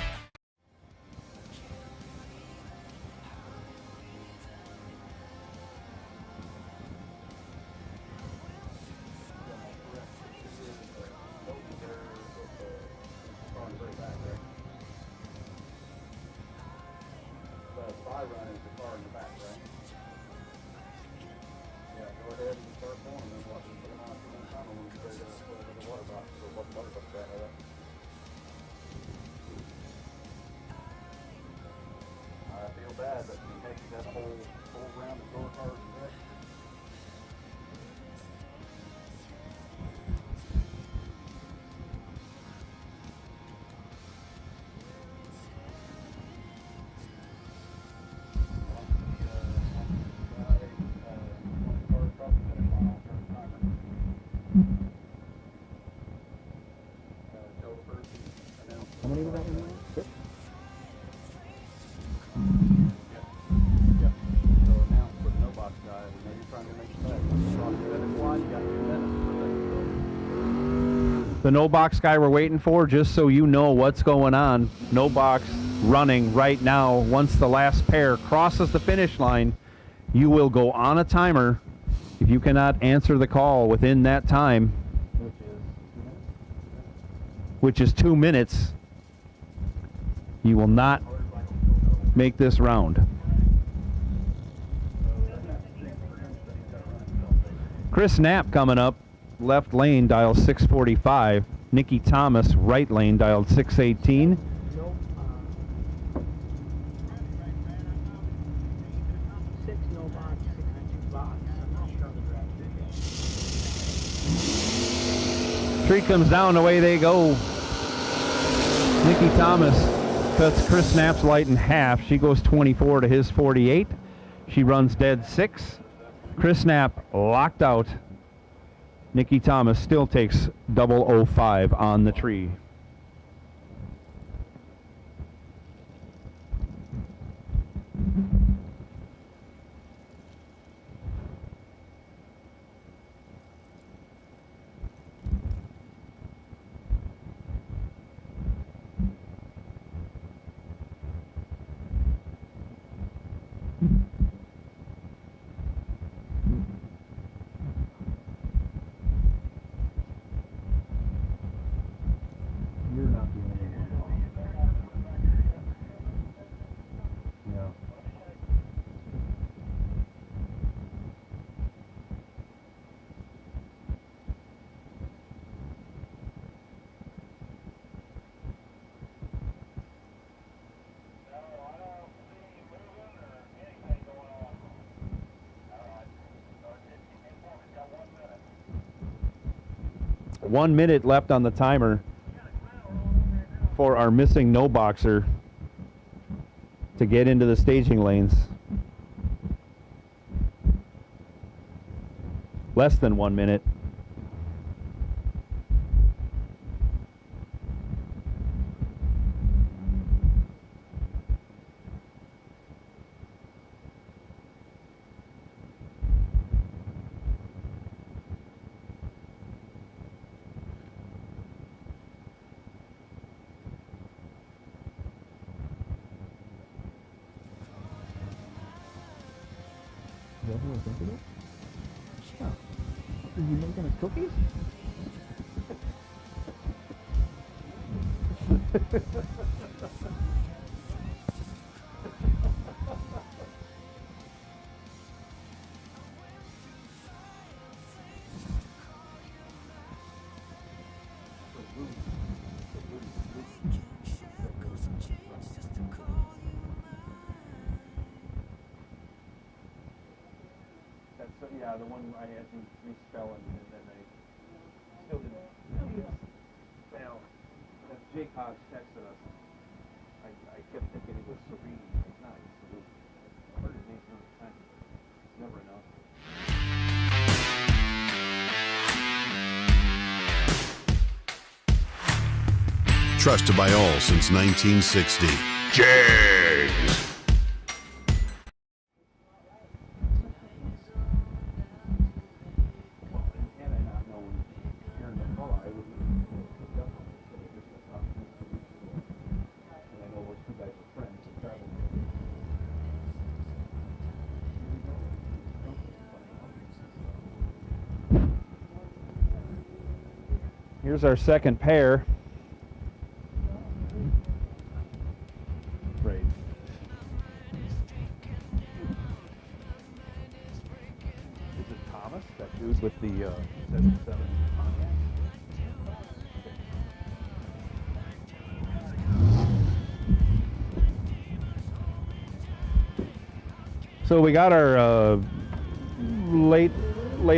no box guy we're waiting for, just so you know what's going on. No box running right now. Once the last pair crosses the finish line, you will go on a timer. If you cannot answer the call within that time, which is 2 minutes, you will not make this round. Chris Knapp coming up, left lane, dial 645. Nikki Thomas, right lane, dialed 618. Tree comes down, away they go. Nikki Thomas cuts Chris Knapp's light in half. She goes 24 to his 48. She runs dead 6. Chris Knapp locked out. Nikki Thomas still takes 005 on the tree. You're not the only one. Yeah. One minute left on the timer for our missing no boxer to get into the staging lanes. Less than 1 minute. Is that what I think it is? Yeah. Are you making us cookies? Yeah, the one I had to respell and then I still didn't. Well, as Jake Hodge texted us, I kept thinking it was Serene. It's not. It's Serene. I heard his name another time. Never enough. Trusted by all since 1960. Jags. Here's our second pair. Right. Is it Thomas, that dude with the 77 Pontiac? So we got our late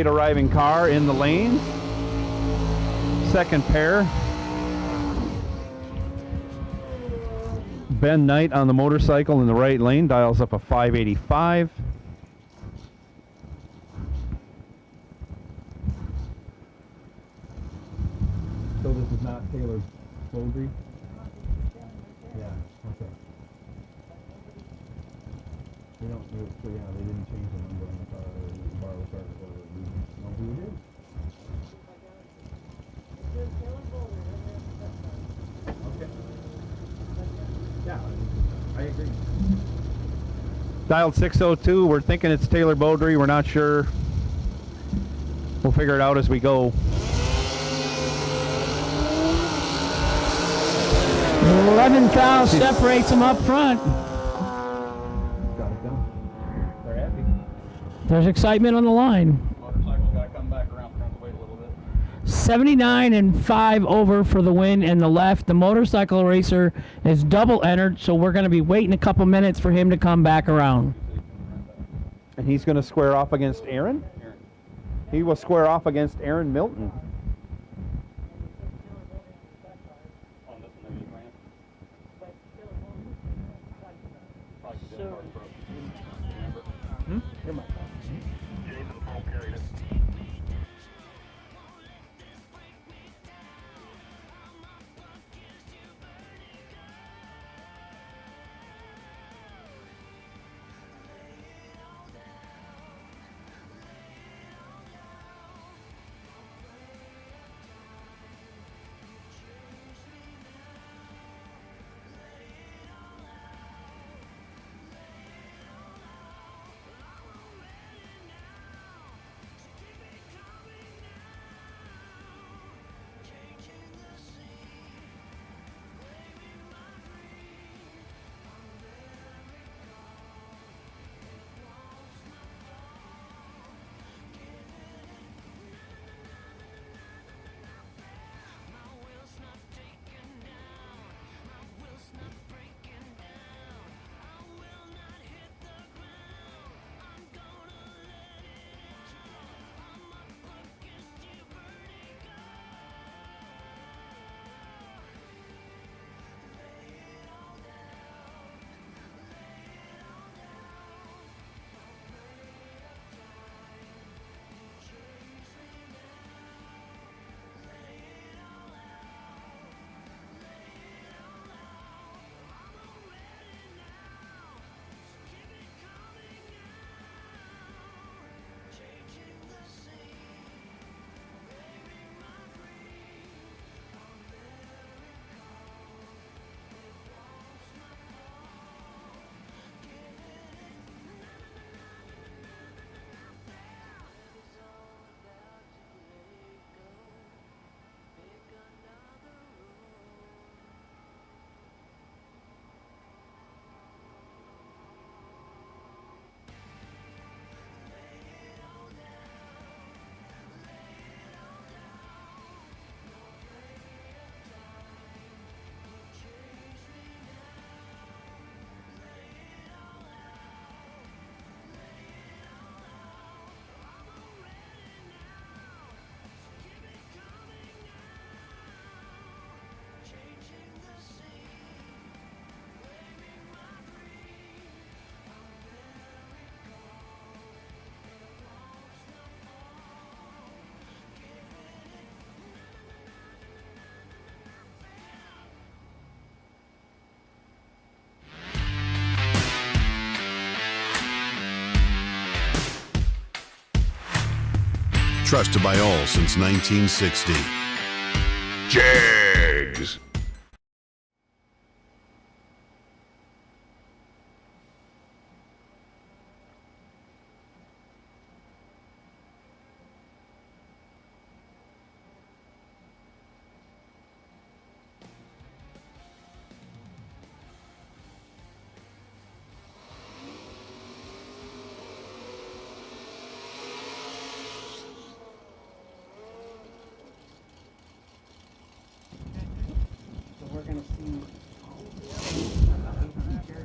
arriving car in the lane. Second pair. Ben Knight on the motorcycle in the right lane, dials up a 585. So this is not Taylor Soldry? Yeah, okay. They don't, so yeah, they didn't change the number on the car, the bar was started for a reason. No, who did? Dialed 602. We're thinking it's Taylor Beaudry. We're not sure. We'll figure it out as we go. 11 cows separates them up front. Got it done. They're happy. There's excitement on the line. Motorcycle's got to come back around to wait a little bit. 79 and 5 over for the win in the left. The motorcycle racer is double entered, so we're going to be waiting a couple minutes for him to come back around. And he's going to square off against Aaron? He will square off against Aaron Milton. Trusted by all since 1960. Jags.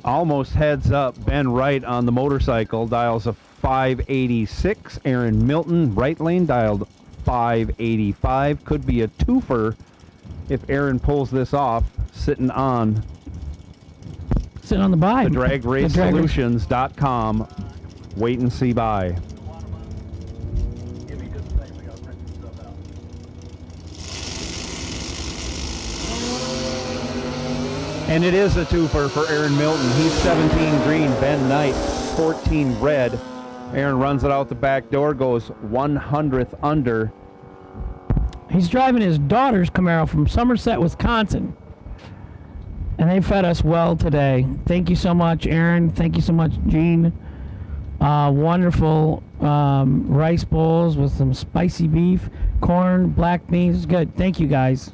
Almost heads up. Ben Wright on the motorcycle dials a 586. Aaron Milton, right lane, dialed 585. Could be a twofer if Aaron pulls this off, sitting on the buy. The DragRaceSolutions.com. Wait and see buy. And it is a twofer for Aaron Milton. He's 17 green, Ben Knight 14 red. Aaron runs it out the back door, goes 100th under. He's driving his daughter's Camaro from Somerset, Wisconsin. And they fed us well today. Thank you so much, Aaron. Thank you so much, Gene. Wonderful rice bowls with some spicy beef, corn, black beans. It's good. Thank you, guys.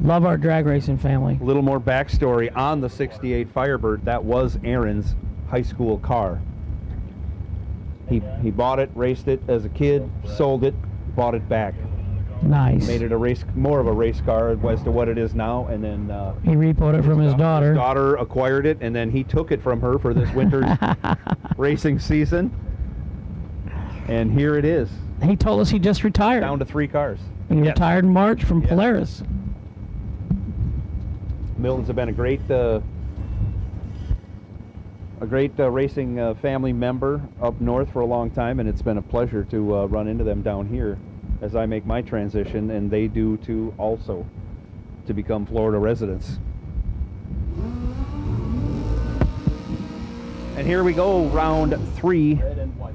Love our drag racing family. A little more backstory on the 68 Firebird. That was Aaron's high school car. He bought it, raced it as a kid, sold it, bought it back. Nice. Made it more of a race car as to what it is now, and then he repoed it from his daughter. His daughter acquired it, and then he took it from her for this winter's racing season. And here it is. He told us he just retired. Down to 3 cars. He retired in March from Polaris. Milton's have been a great racing family member up north for a long time, and it's been a pleasure to run into them down here as I make my transition, and they do too also, to become Florida residents. And here we go, round 3. Red and white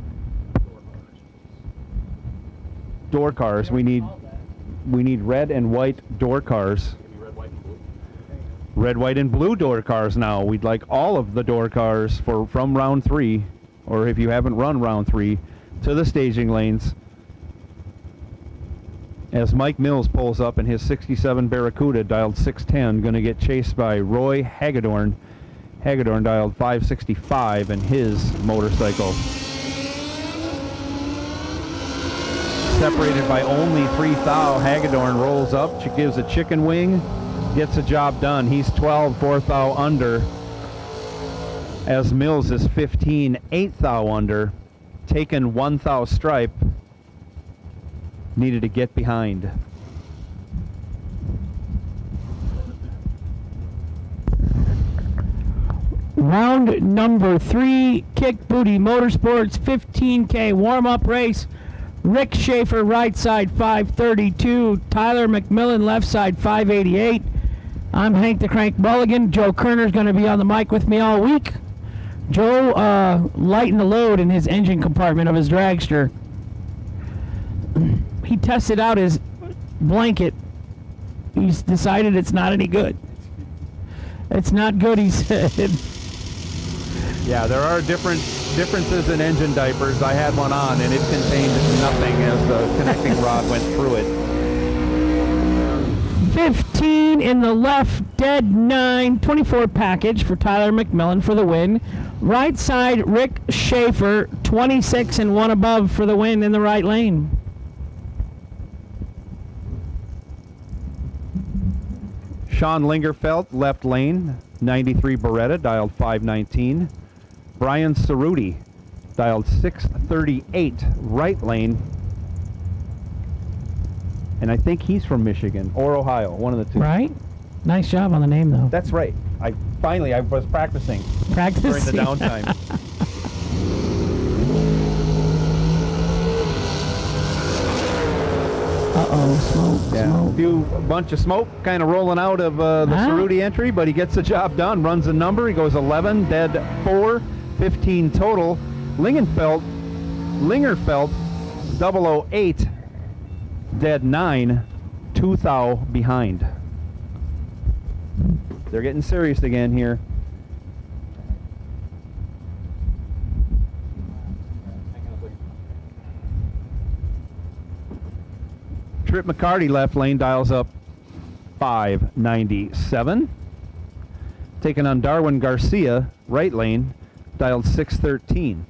Door cars. We need red and white door cars. red, white, and blue. Red, white, and blue door cars now. We'd like all of the door cars from round 3, or if you haven't run round 3, to the staging lanes. As Mike Mills pulls up in his 67 Barracuda, dialed 610, going to get chased by Roy Hagedorn. Hagedorn dialed 565 in his motorcycle. Separated by only 3 thou. Hagedorn rolls up, she gives a chicken wing, gets the job done. He's 12, 4 thou under. As Mills is 15, 8 thou under. Taken 1 thou stripe. Needed to get behind. Round number 3, Kick Booty Motorsports 15K warm-up race. Rick Schaefer right side 532, Tyler McMillan left side 588. I'm Hank the Crank Mulligan. Joe Kerner's going to be on the mic with me all week. Joe lightened the load in his engine compartment of his dragster. He tested out his blanket. He's decided it's not any good. It's not good, he said. Yeah, there are differences in engine diapers. I had one on, and it contained nothing as the connecting rod went through it. 15 in the left, dead 9, 24 package for Tyler McMillan for the win. Right side, Rick Schaefer, 26 and 1 above for the win in the right lane. Sean Lingerfeld, left lane, 93 Beretta, dialed 519. Brian Cerruti, dialed 638, right lane. And I think he's from Michigan or Ohio, one of the two. Right? Nice job on the name, though. That's right. I was practicing. During the downtime. Uh-oh, smoke. A bunch of smoke kind of rolling out of the Cerruti entry, but he gets the job done, runs the number. He goes 11, dead 4, 15 total. Lingerfeld, 008, dead 9, 2 thou behind. They're getting serious again here. Trip McCarty, left lane, dials up 597. Taking on Darwin Garcia, right lane, dialed 613.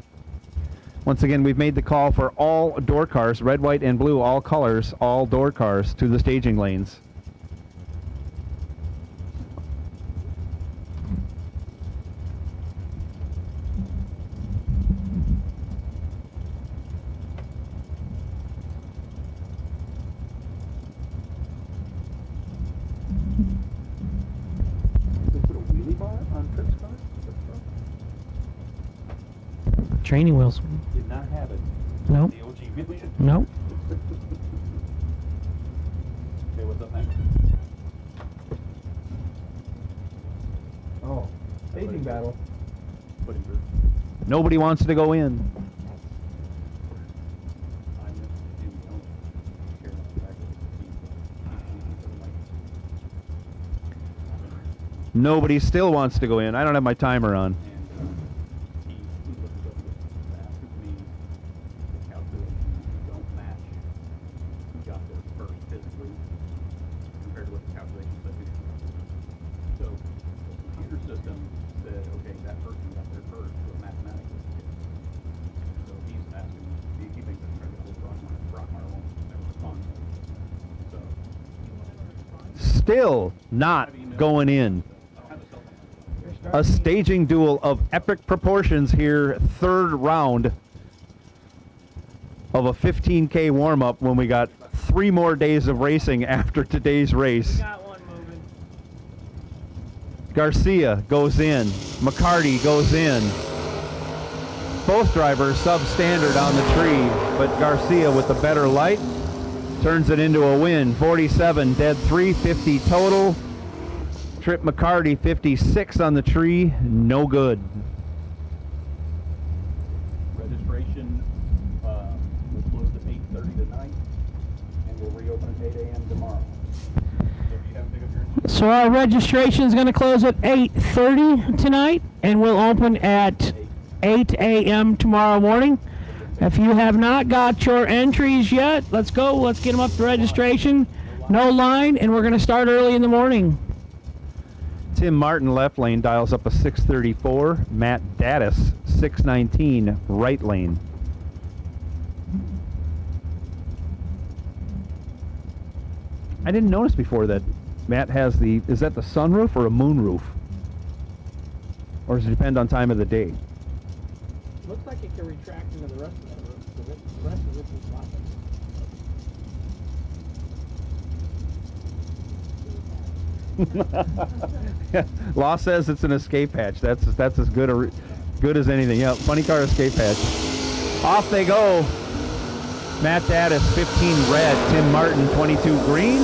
Once again, we've made the call for all door cars, red, white, and blue, all colors, all door cars to the staging lanes. Training wheels. Did not have it. Nope. The OG million. Nope. Okay, what's up next? Oh, staging battle. Nobody wants to go in. Nobody still wants to go in. I don't have my timer on. He looked at us and asked me the calculations don't match who got there first physically compared to what the calculations said we should. So the computer system said, okay, that person got there first, but mathematically. So he's asking, he thinks I'm trying to hold Brockmeyer won't never respond. So Still not going in. A staging duel of epic proportions here, third round of a 15K warm-up when we got 3 more days of racing after today's race. Garcia goes in. McCarty goes in. Both drivers substandard on the tree, but Garcia with the better light turns it into a win. 47, dead 3, 50 total. Trip McCarty, 56 on the tree, no good. registration will close at 8:30 tonight, and we'll reopen at 8 a.m. tomorrow. So if you have to pick up your So our registration is going to close at 8:30 tonight, and we'll open at 8 a.m. tomorrow morning. If you have not got your entries yet, let's go. Let's get them up to registration. No line, and we're going to start early in the morning. Tim Martin, left lane, dials up a 634. Matt Daddis, 619, right lane. I didn't notice before that Matt has the, is that the sunroof or a moonroof? Or does it depend on time of the day? Looks like it can retract into the rest of the roof. The rest of this is locked. Law says it's an escape hatch. That's as good as anything. Yeah, funny car escape hatch. Off they go. Matt Daddis, 15 red. Tim Martin, 22 green.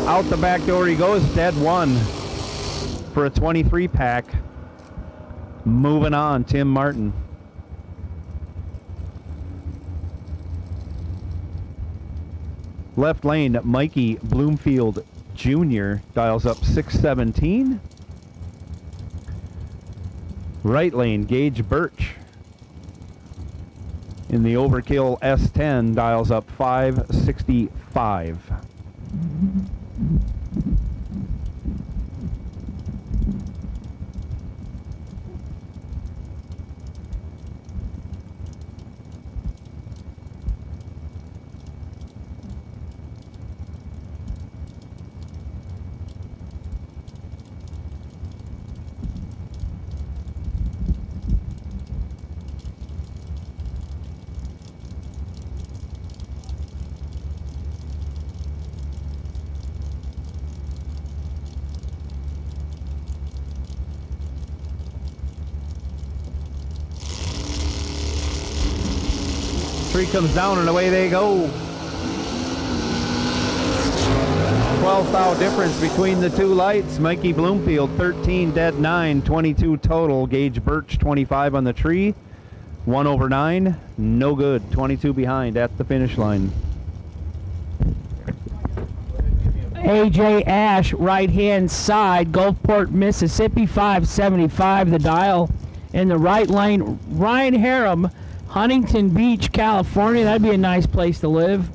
Out the back door he goes, dead one for a 23 pack. Moving on, Tim Martin. Left lane, Mikey Bloomfield Jr. dials up 617. Right lane, Gage Birch in the Overkill S10 dials up 565. Tree comes down and away they go. 12th thou difference between the two lights. Mikey Bloomfield, 13, dead 9, 22 total. Gage Birch, 25 on the tree. 1 over 9, no good. 22 behind at the finish line. AJ Ash, right-hand side, Gulfport, Mississippi, 575 the dial. In the right lane, Ryan Harem, Huntington Beach, California. That'd be a nice place to live.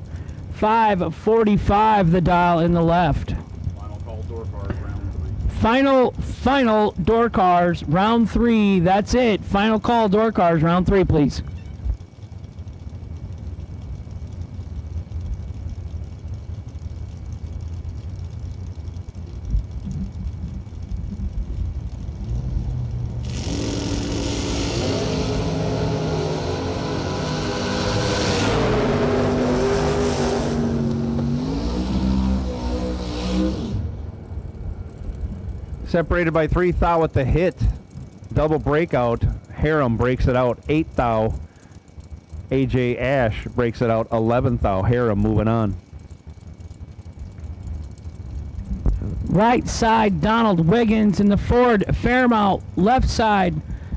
545 the dial in the left. final call door cars round 3. Final door cars, round 3. That's it. Final call door cars, round 3, please. Separated by 3 thou at the hit. Double breakout. Harem breaks it out 8 thou. AJ Ash breaks it out 11 thou. Harem moving on. Right side, Donald Wiggins in the Ford Fairmount. Left side,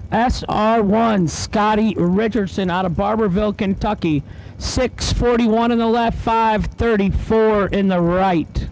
SR1, Scotty Richardson out of Barberville, Kentucky. 641 in the left, 534 in the right.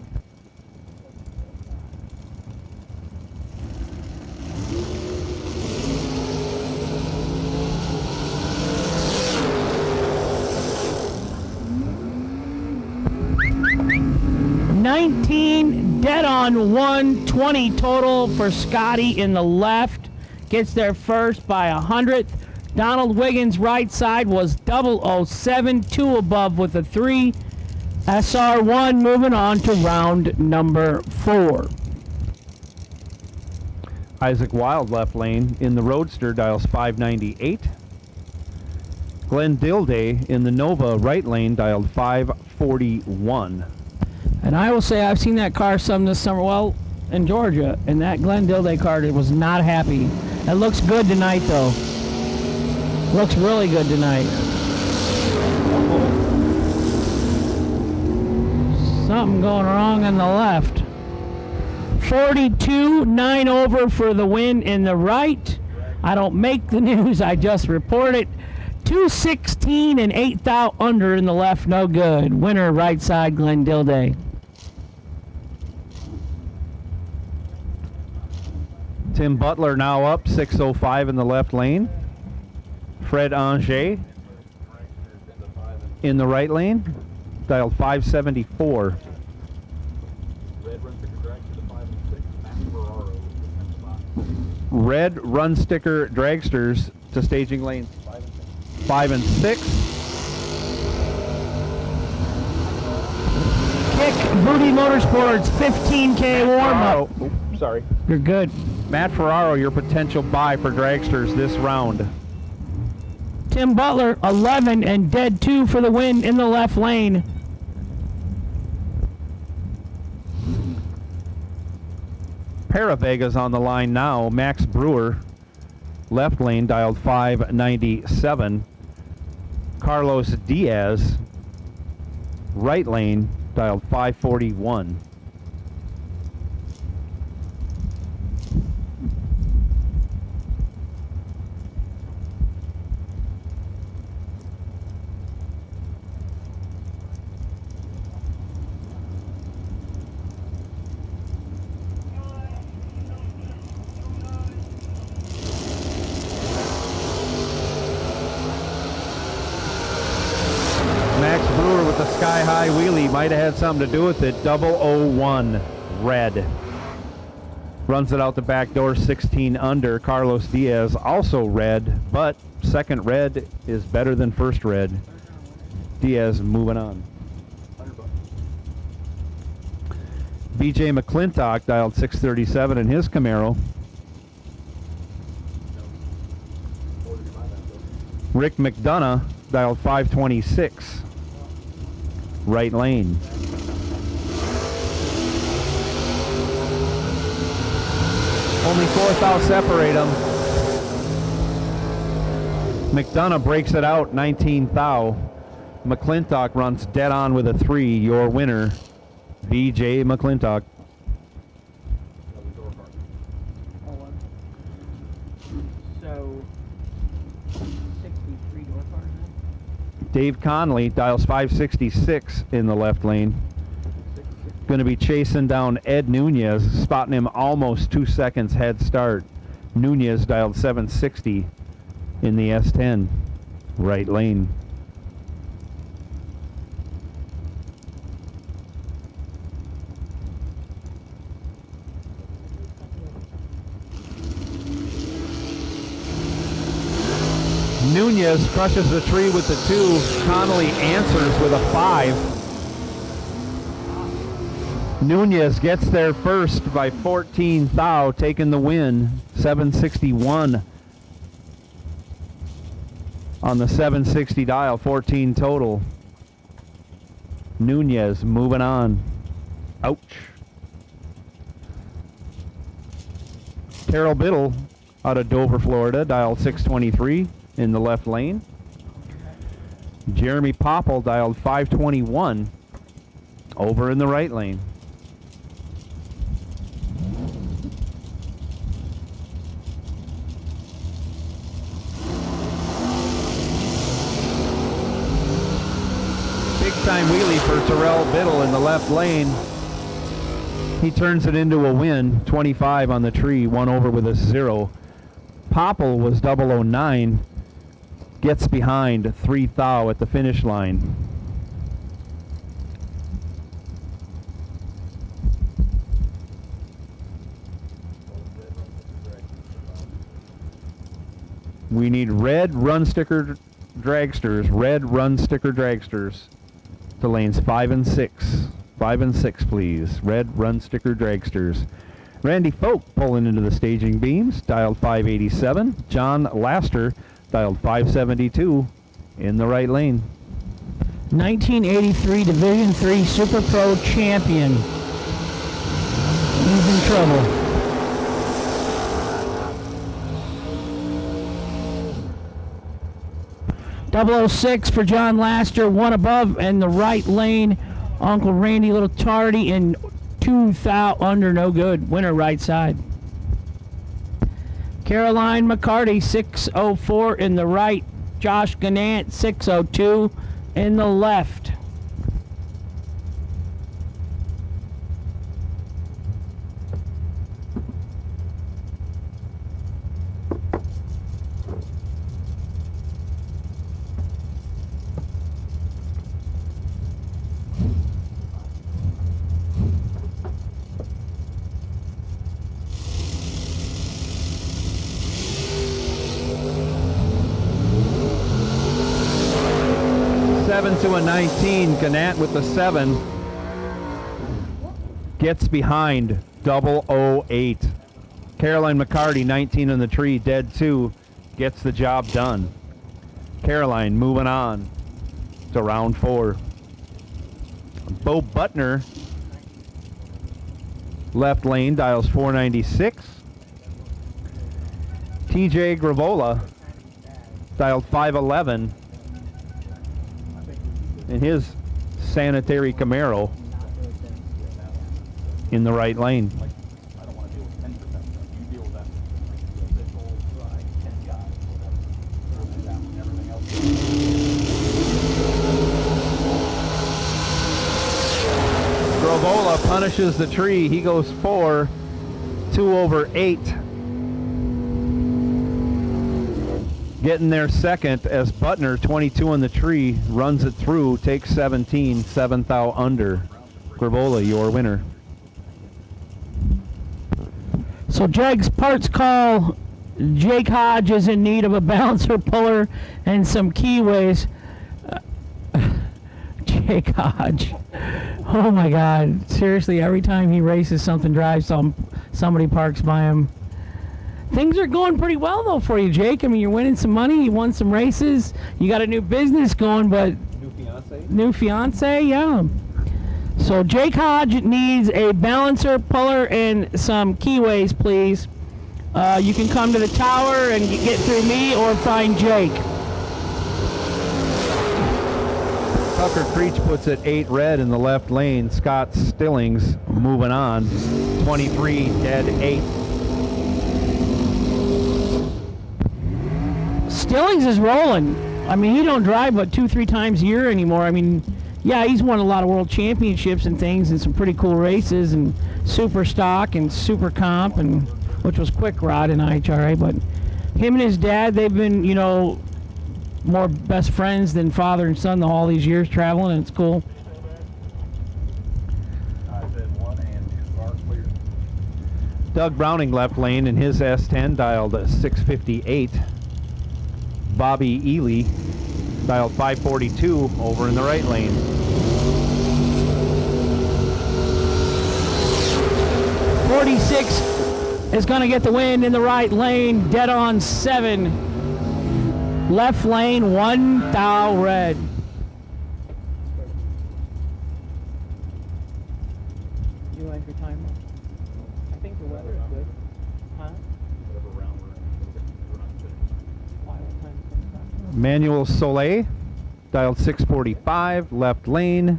19 dead on 120 total for Scotty in the left. Gets there first by 100th. Donald Wiggins right side was 007, 2 above with a 3. SR1 moving on to round number 4. Isaac Wild left lane in the Roadster, dials 598. Glenn Dilday in the Nova right lane, dialed 541. And I will say I've seen that car some this summer, well, in Georgia, and that Glenn Dilday car was not happy. It looks good tonight, though. Looks really good tonight. Something going wrong on the left. 42, 9 over for the win in the right. I don't make the news, I just report it. 216 and 8 thou under in the left, no good. Winner right side, Glenn Dilday. Tim Butler now up, 605 in the left lane. Fred Anger in the right lane, dialed 574. Red run sticker dragsters to staging lanes 5 and 6. Kick Booty Motorsports 15K warm-up. Oh, sorry. You're good. Matt Ferraro, your potential buy for dragsters this round. Tim Butler 11 and dead 2 for the win in the left lane. Paravega's on the line now. Max Brewer, left lane, dialed 597. Carlos Diaz, right lane, dialed 541. Sky high wheelie might have had something to do with it. 001 red. Runs it out the back door, 16 under. Carlos Diaz also red, but second red is better than first red. Diaz moving on. BJ McClintock dialed 637 in his Camaro. Rick McDonough dialed 526. Right lane. Only 4th out separate them. McDonough breaks it out, 19 thou. McClintock runs dead on with a 3. Your winner, BJ McClintock. So, 63 door cars. Dave Conley dials 566 in the left lane. Going to be chasing down Ed Nunez, spotting him almost 2 seconds head start. Nunez dialed 760 in the S10, right lane. Nunez crushes the tree with the 2. Connolly answers with a 5. Nunez gets there first by 14 thou, taking the win. 761 on the 760 dial, 14 total. Nunez moving on. Ouch. Terrell Biddle out of Dover, Florida, dialed 623 in the left lane. Jeremy Popple dialed 521 over in the right lane. Big time wheelie for Terrell Biddle in the left lane. He turns it into a win, 25 on the tree, 1 over with a 0. Popple was 009. Gets behind 3 thou at the finish line. We need red run sticker dragsters, to lanes 5 and 6. 5 and 6, please. Red run sticker dragsters. Randy Folk pulling into the staging beams, dialed 587. John Laster, dialed 572 in the right lane. 1983 Division III Super Pro champion. He's in trouble. .006 for John Laster, one above in the right lane. Uncle Randy a little tardy and 2,000 under, no good. Winner right side. Caroline McCarty 604 in the right. Josh Gannant 602 in the left. To a 19, Gannat with the 7 gets behind 008. Caroline McCarty 19 in the tree, dead 2, gets the job done. Caroline moving on to round 4. Bo Butner, left lane, dials 496. TJ Gravola dialed 511 in his sanitary Camaro in the right lane. I don't want to deal with 10%. You deal with that. The official, 10 guys, whatever. That one, everything else. Gravola punishes the tree. He goes 4, 2 over 8. Getting there second as Butner, 22 on the tree, runs it through, takes 17, 7th out under. Gravola, your winner. So Jags parts call. Jake Hodge is in need of a balancer puller and some keyways. Jake Hodge. Oh my God. Seriously, every time he races, something drives, somebody parks by him. Things are going pretty well, though, for you, Jake. I mean, you're winning some money. You won some races. You got a new business going, but... New fiance, yeah. So Jake Hodge needs a balancer, puller, and some keyways, please. You can come to the tower and get through me or find Jake. Tucker Creech puts it 8 red in the left lane. Scott Stillings moving on. 23, dead 8. Stillings is rolling. I mean, he don't drive but 2-3 times a year anymore. I mean, yeah, he's won a lot of world championships and things and some pretty cool races and super stock and super comp, and which was quick rod in IHRA. But him and his dad, they've been, you know, more best friends than father and son all these years traveling, and it's cool. Doug Browning left lane in his S10, dialed 658. Bobby Ely dialed 542 over in the right lane. .46 is going to get the win in the right lane, dead on 7. Left lane, 1 thou red. You like your timer? I think the weather is good. Huh? Manuel Soleil dialed 645, left lane.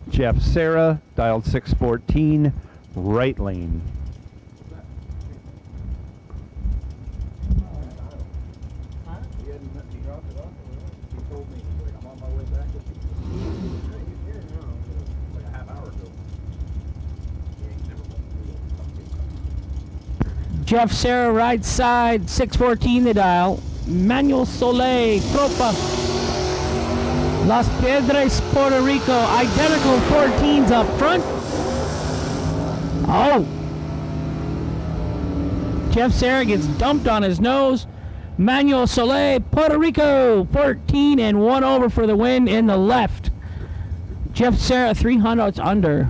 Jeff Serra dialed 614, right lane. Jeff Serra, right side, 614 the dial. Manuel Soleil, Tropa. Las Piedras, Puerto Rico, identical 14s up front. Oh. Jeff Serra gets dumped on his nose. Manuel Soleil, Puerto Rico, 14 and 1 over for the win in the left. Jeff Serra, 300 under.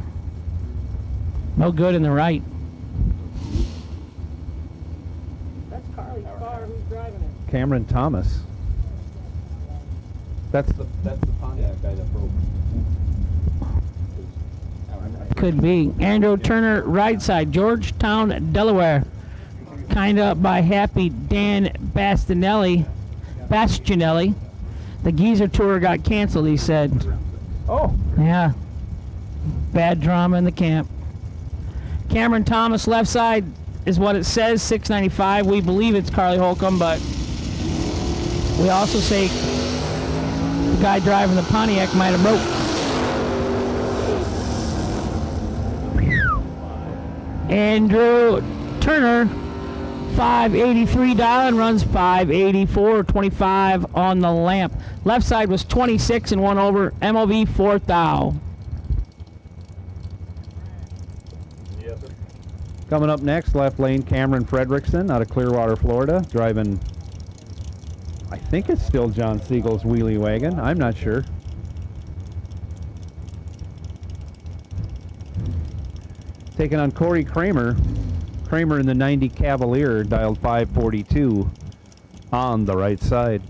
No good in the right. That's Carly's car. Who's driving it? Cameron Thomas. That's the Pontiac guy that broke. Could be. Andrew Turner, right side, Georgetown, Delaware. Kind up by Happy Dan Bastianelli. The Geezer tour got canceled, he said. Oh. Yeah. Bad drama in the camp. Cameron Thomas, left side, is what it says, 695. We believe it's Carly Holcomb, but we also say the guy driving the Pontiac might have broke. Andrew Turner, 583 dial, runs 584, 25 on the lamp. Left side was 26 and 1 over. MOV 4th thou. Yes, sir. Coming up next, left lane, Cameron Fredrickson out of Clearwater, Florida, driving, I think it's still John Siegel's wheelie wagon. I'm not sure. Taking on Corey Kramer. Kramer in the 90 Cavalier, dialed 542 on the right side.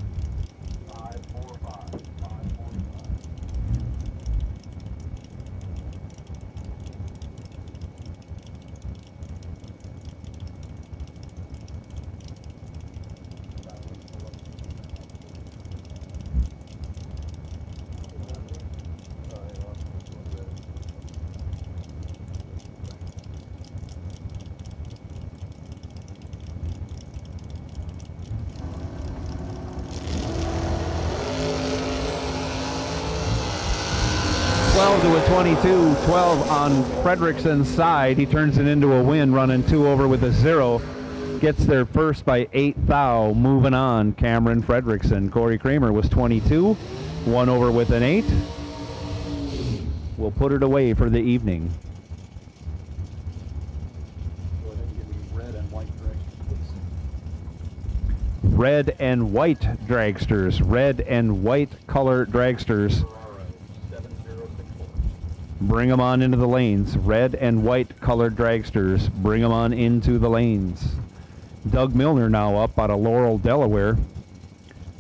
545. To a 22, 12 on Fredrickson's side. He turns it into a win, running 2 over with a 0. Gets there first by 8 thou. Moving on, Cameron Fredrickson. Corey Kramer was 22, 1 over with an 8. We'll put it away for the evening. Go ahead and give me red and white dragsters. Red and white dragsters. Red and white color dragsters. Bring them on into the lanes. Red and white colored dragsters. Bring them on into the lanes. Doug Milner now up out of Laurel, Delaware.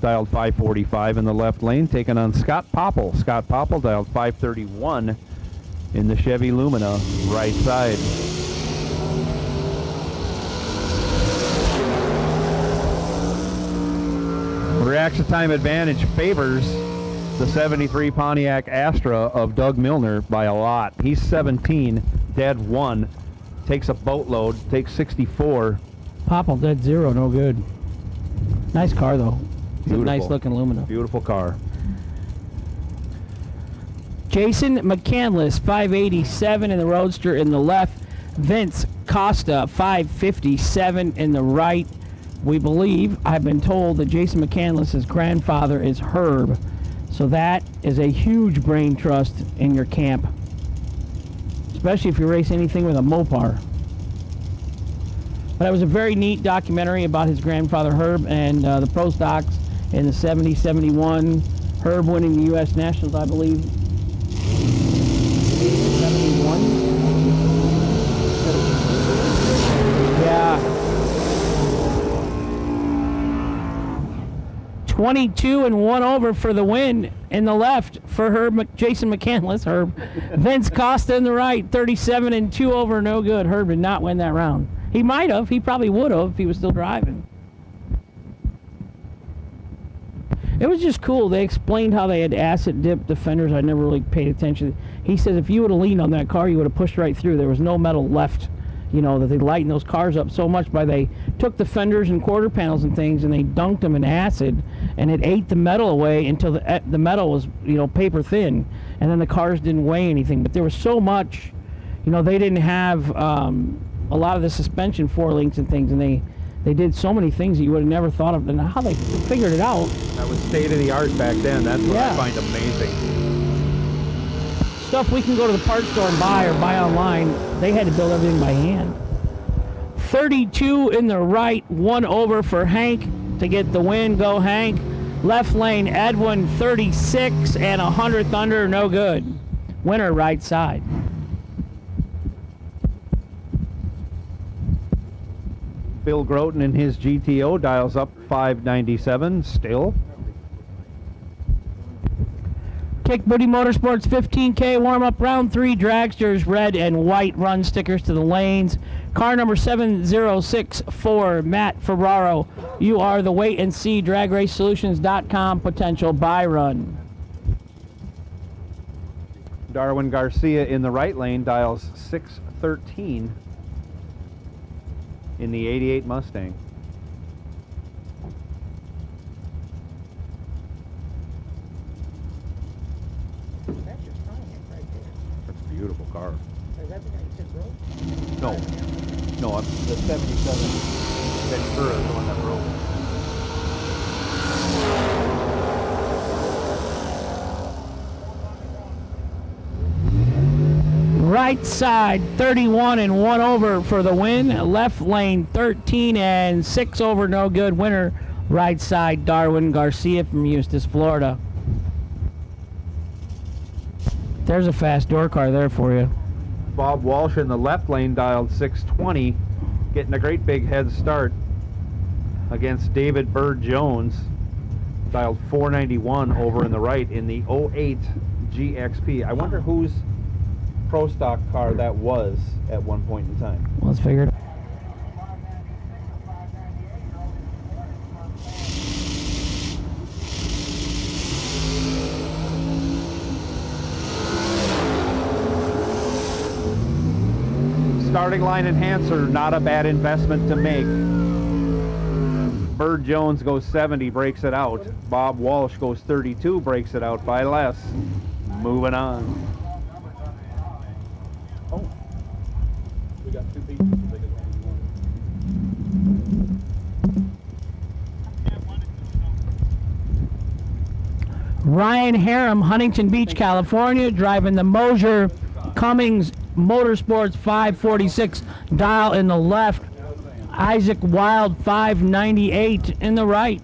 Dialed 545 in the left lane, taking on Scott Popple. Scott Popple dialed 531 in the Chevy Lumina, right side. Reaction time advantage favors the 73 Pontiac Astra of Doug Milner by a lot. He's 17, dead 1, takes a boatload, takes 64. Popple dead 0, no good. Nice car though. Beautiful. Nice looking Lumina. Beautiful car. Jason McCandless, 587 in the Roadster in the left. Vince Costa, 557 in the right. We believe, I've been told, that Jason McCandless's grandfather is Herb. So that is a huge brain trust in your camp, especially if you race anything with a Mopar. But it was a very neat documentary about his grandfather Herb and the Pro Stocks in the 70, 71. Herb winning the U.S. Nationals, I believe. 71? Yeah. 22 and 1 over for the win in the left for Herb, Jason McCandless. Herb. Vince Costa in the right, 37 and 2 over, no good. Herb did not win that round. He might have. He probably would have if he was still driving. It was just cool. They explained how they had acid dip defenders. I never really paid attention. He says if you would have leaned on that car, you would have pushed right through. There was no metal left. You know, that they lightened those cars up so much by they took the fenders and quarter panels and things and they dunked them in acid and it ate the metal away until the metal was, you know, paper thin, and then the cars didn't weigh anything. But there was so much, you know, they didn't have a lot of the suspension 4 links and things, and they did so many things that you would have never thought of, and how they figured it out. That was state of the art back then. That's what I find amazing. Stuff we can go to the parts store and buy or buy online. They had to build everything by hand. 32 in the right, 1 over for Hank to get the win. Go Hank. Left lane, Edwin, 36 and 100th under, no good. Winner, right side. Bill Groten in his GTO dials up 597 still. Kick Booty Motorsports 15K warm-up round 3. Dragsters red and white run stickers to the lanes. Car number 7064, Matt Ferraro. You are the wait and see. DragRaceSolutions.com potential buy run. Darwin Garcia in the right lane dials 613 in the 88 Mustang. That's your Pontiac right there. That's a beautiful car. Is that the guy you said broke? No, no, the 77 Ventura is the one that broke. Right side, 31 and 1 over for the win. Left lane, 13 and 6 over, no good. Winner, right side, Darwin Garcia from Eustis, Florida. There's a fast door car there for you. Bob Walsh in the left lane dialed 620, getting a great big head start against David Bird Jones. Dialed 491 over in the right in the 08 GXP. I wonder whose Pro Stock car that was at one point in time. Let's figure it out. Starting line enhancer, not a bad investment to make. Bird Jones goes 70, breaks it out. Bob Walsh goes 32, breaks it out by less. Moving on. Oh, we got 2 pieces. As big as one. Ryan Harem, Huntington Beach, California, driving the Mosier Cummings Motorsports 546 dial in the left. Isaac Wild 598 in the right.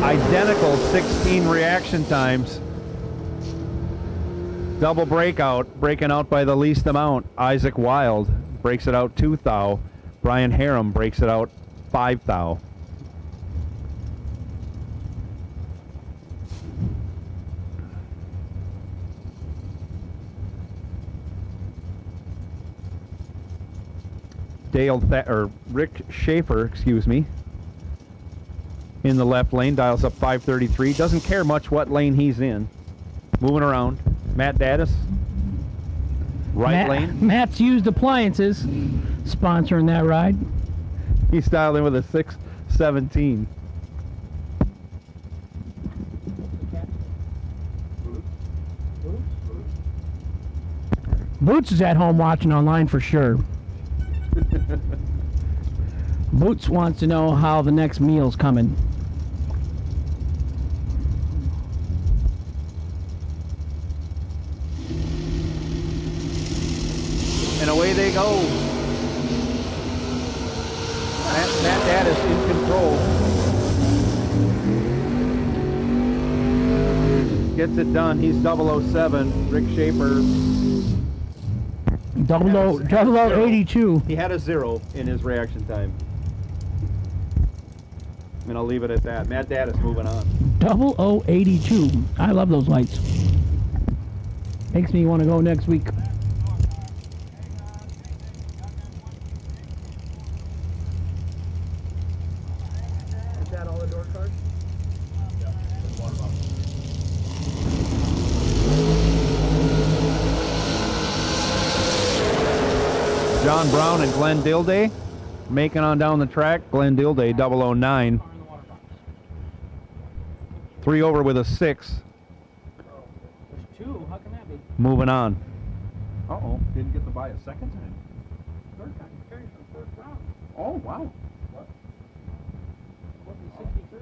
Identical 16 reaction times. Double breakout, breaking out by the least amount. Isaac Wild breaks it out 2 thou. Brian Harem breaks it out 5 thou. Rick Schaefer, excuse me, in the left lane, dials up 533. Doesn't care much what lane he's in. Moving around. Matt Daddis, right lane. Matt's Used Appliances sponsoring that ride. He's dialed in with a 617. Boots is at home watching online for sure. Boots wants to know how the next meal's coming. And away they go. Matt Daddis in control. Gets it done. He's 007. Rick Schaefer. 0082. He had a 0 in his reaction time. And I'll leave it at that. Matt Daddis moving on. 0082. I love those lights. Makes me want to go next week. Is that all the door cards? John Brown and Glenn Dilday making on down the track. Glenn Dilday, 009. 3 over with a 6. There's 2. How can that be? Moving on. Uh-oh, didn't get to buy a second time. Third time. Carries from first round. Oh, wow. What? 63.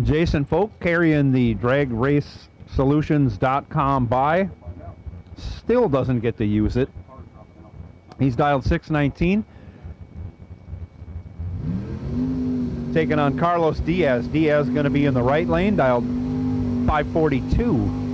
Jason Folk carrying the dragracesolutions.com buy. Still doesn't get to use it. He's dialed 619. Taking on Carlos Diaz. Diaz going to be in the right lane, dialed 542.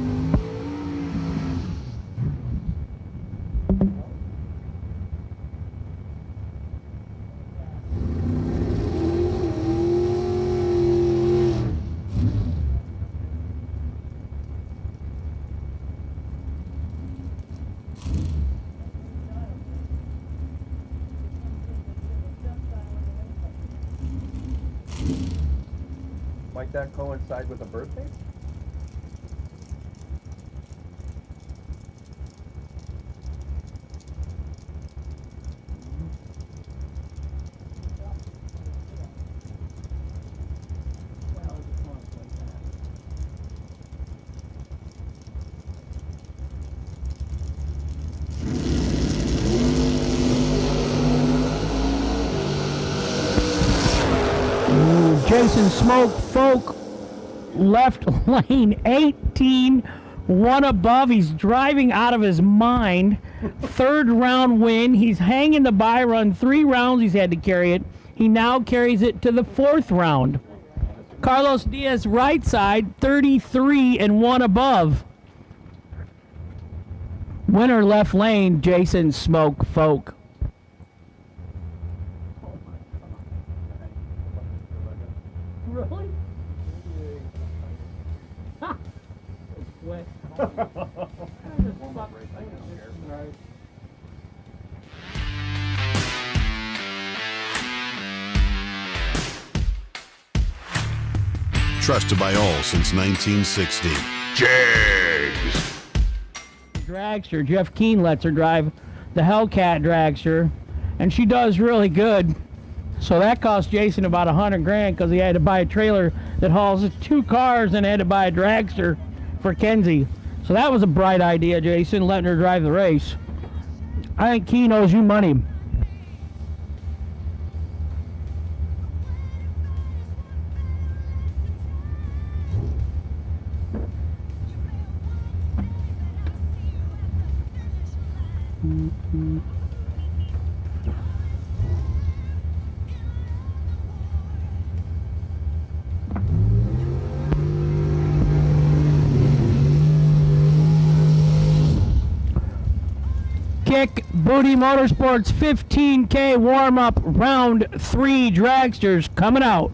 Might that coincide with a birthday? Jason Smoke Folk, left lane 18, one above. He's driving out of his mind. Third round win. He's hanging the bye run. 3 rounds he's had to carry it. He now carries it to the 4th round. Carlos Diaz, right side, 33 and one above. Winner left lane, Jason Smoke Folk. Really? Ha! Wet. Trusted by all since 1960. Jags. Dragster, Jeff Keane lets her drive the Hellcat dragster, and she does really good. So that cost Jason about $100,000 because he had to buy a trailer that hauls 2 cars and had to buy a dragster for Kenzie. So that was a bright idea, Jason, letting her drive the race. I think Keane owes you money. Kick Booty Motorsports 15K warm-up round 3 dragsters coming out.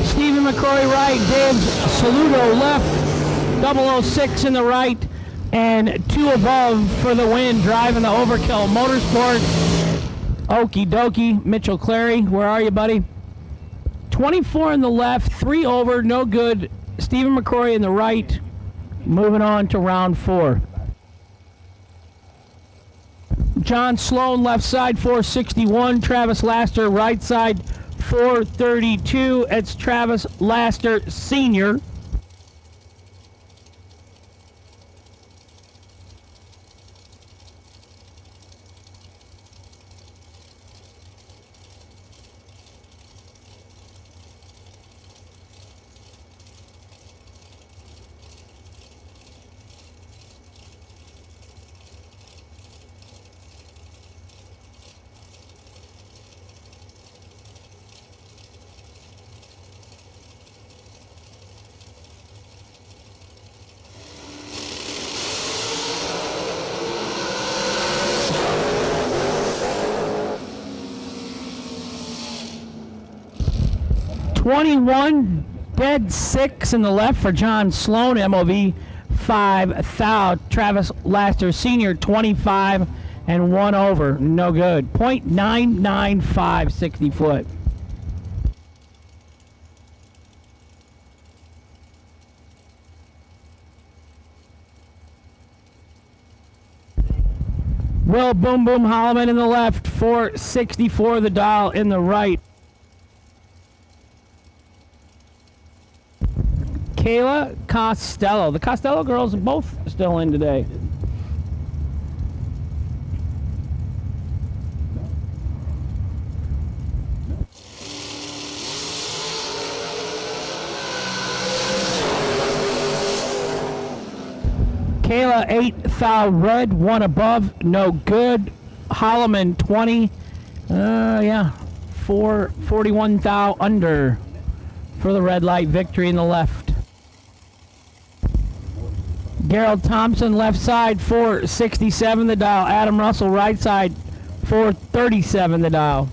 Stephen McCrory right, Dave Saludo left, 006 in the right, and 2 above for the win, driving the Overkill Motorsport. Okie dokie. Mitchell Clary, where are you, buddy? 24 in the left, 3 over, no good. Stephen McCrory in the right. Moving on to round 4. John Sloan, left side, 461. Travis Laster, right side, 432. It's Travis Laster Sr. .21 dead 6 in the left for John Sloan, MOV 5 thou. Travis Laster Sr. 25 and 1 over, no good. .995 60 foot. Will Boom Boom Holloman in the left, 464 the dial in the right. Kayla Costello. The Costello girls are both still in today. Kayla 8 thou red, 1 above, no good. Holloman 20, 441 thou under for the red light victory in the left. Gerald Thompson, left side, 467 the dial. Adam Russell, right side, 437 the dial.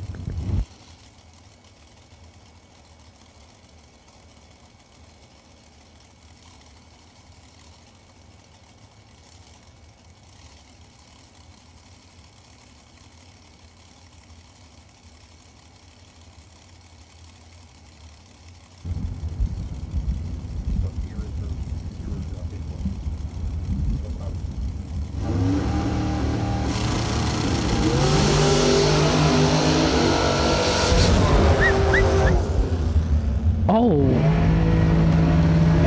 Oh,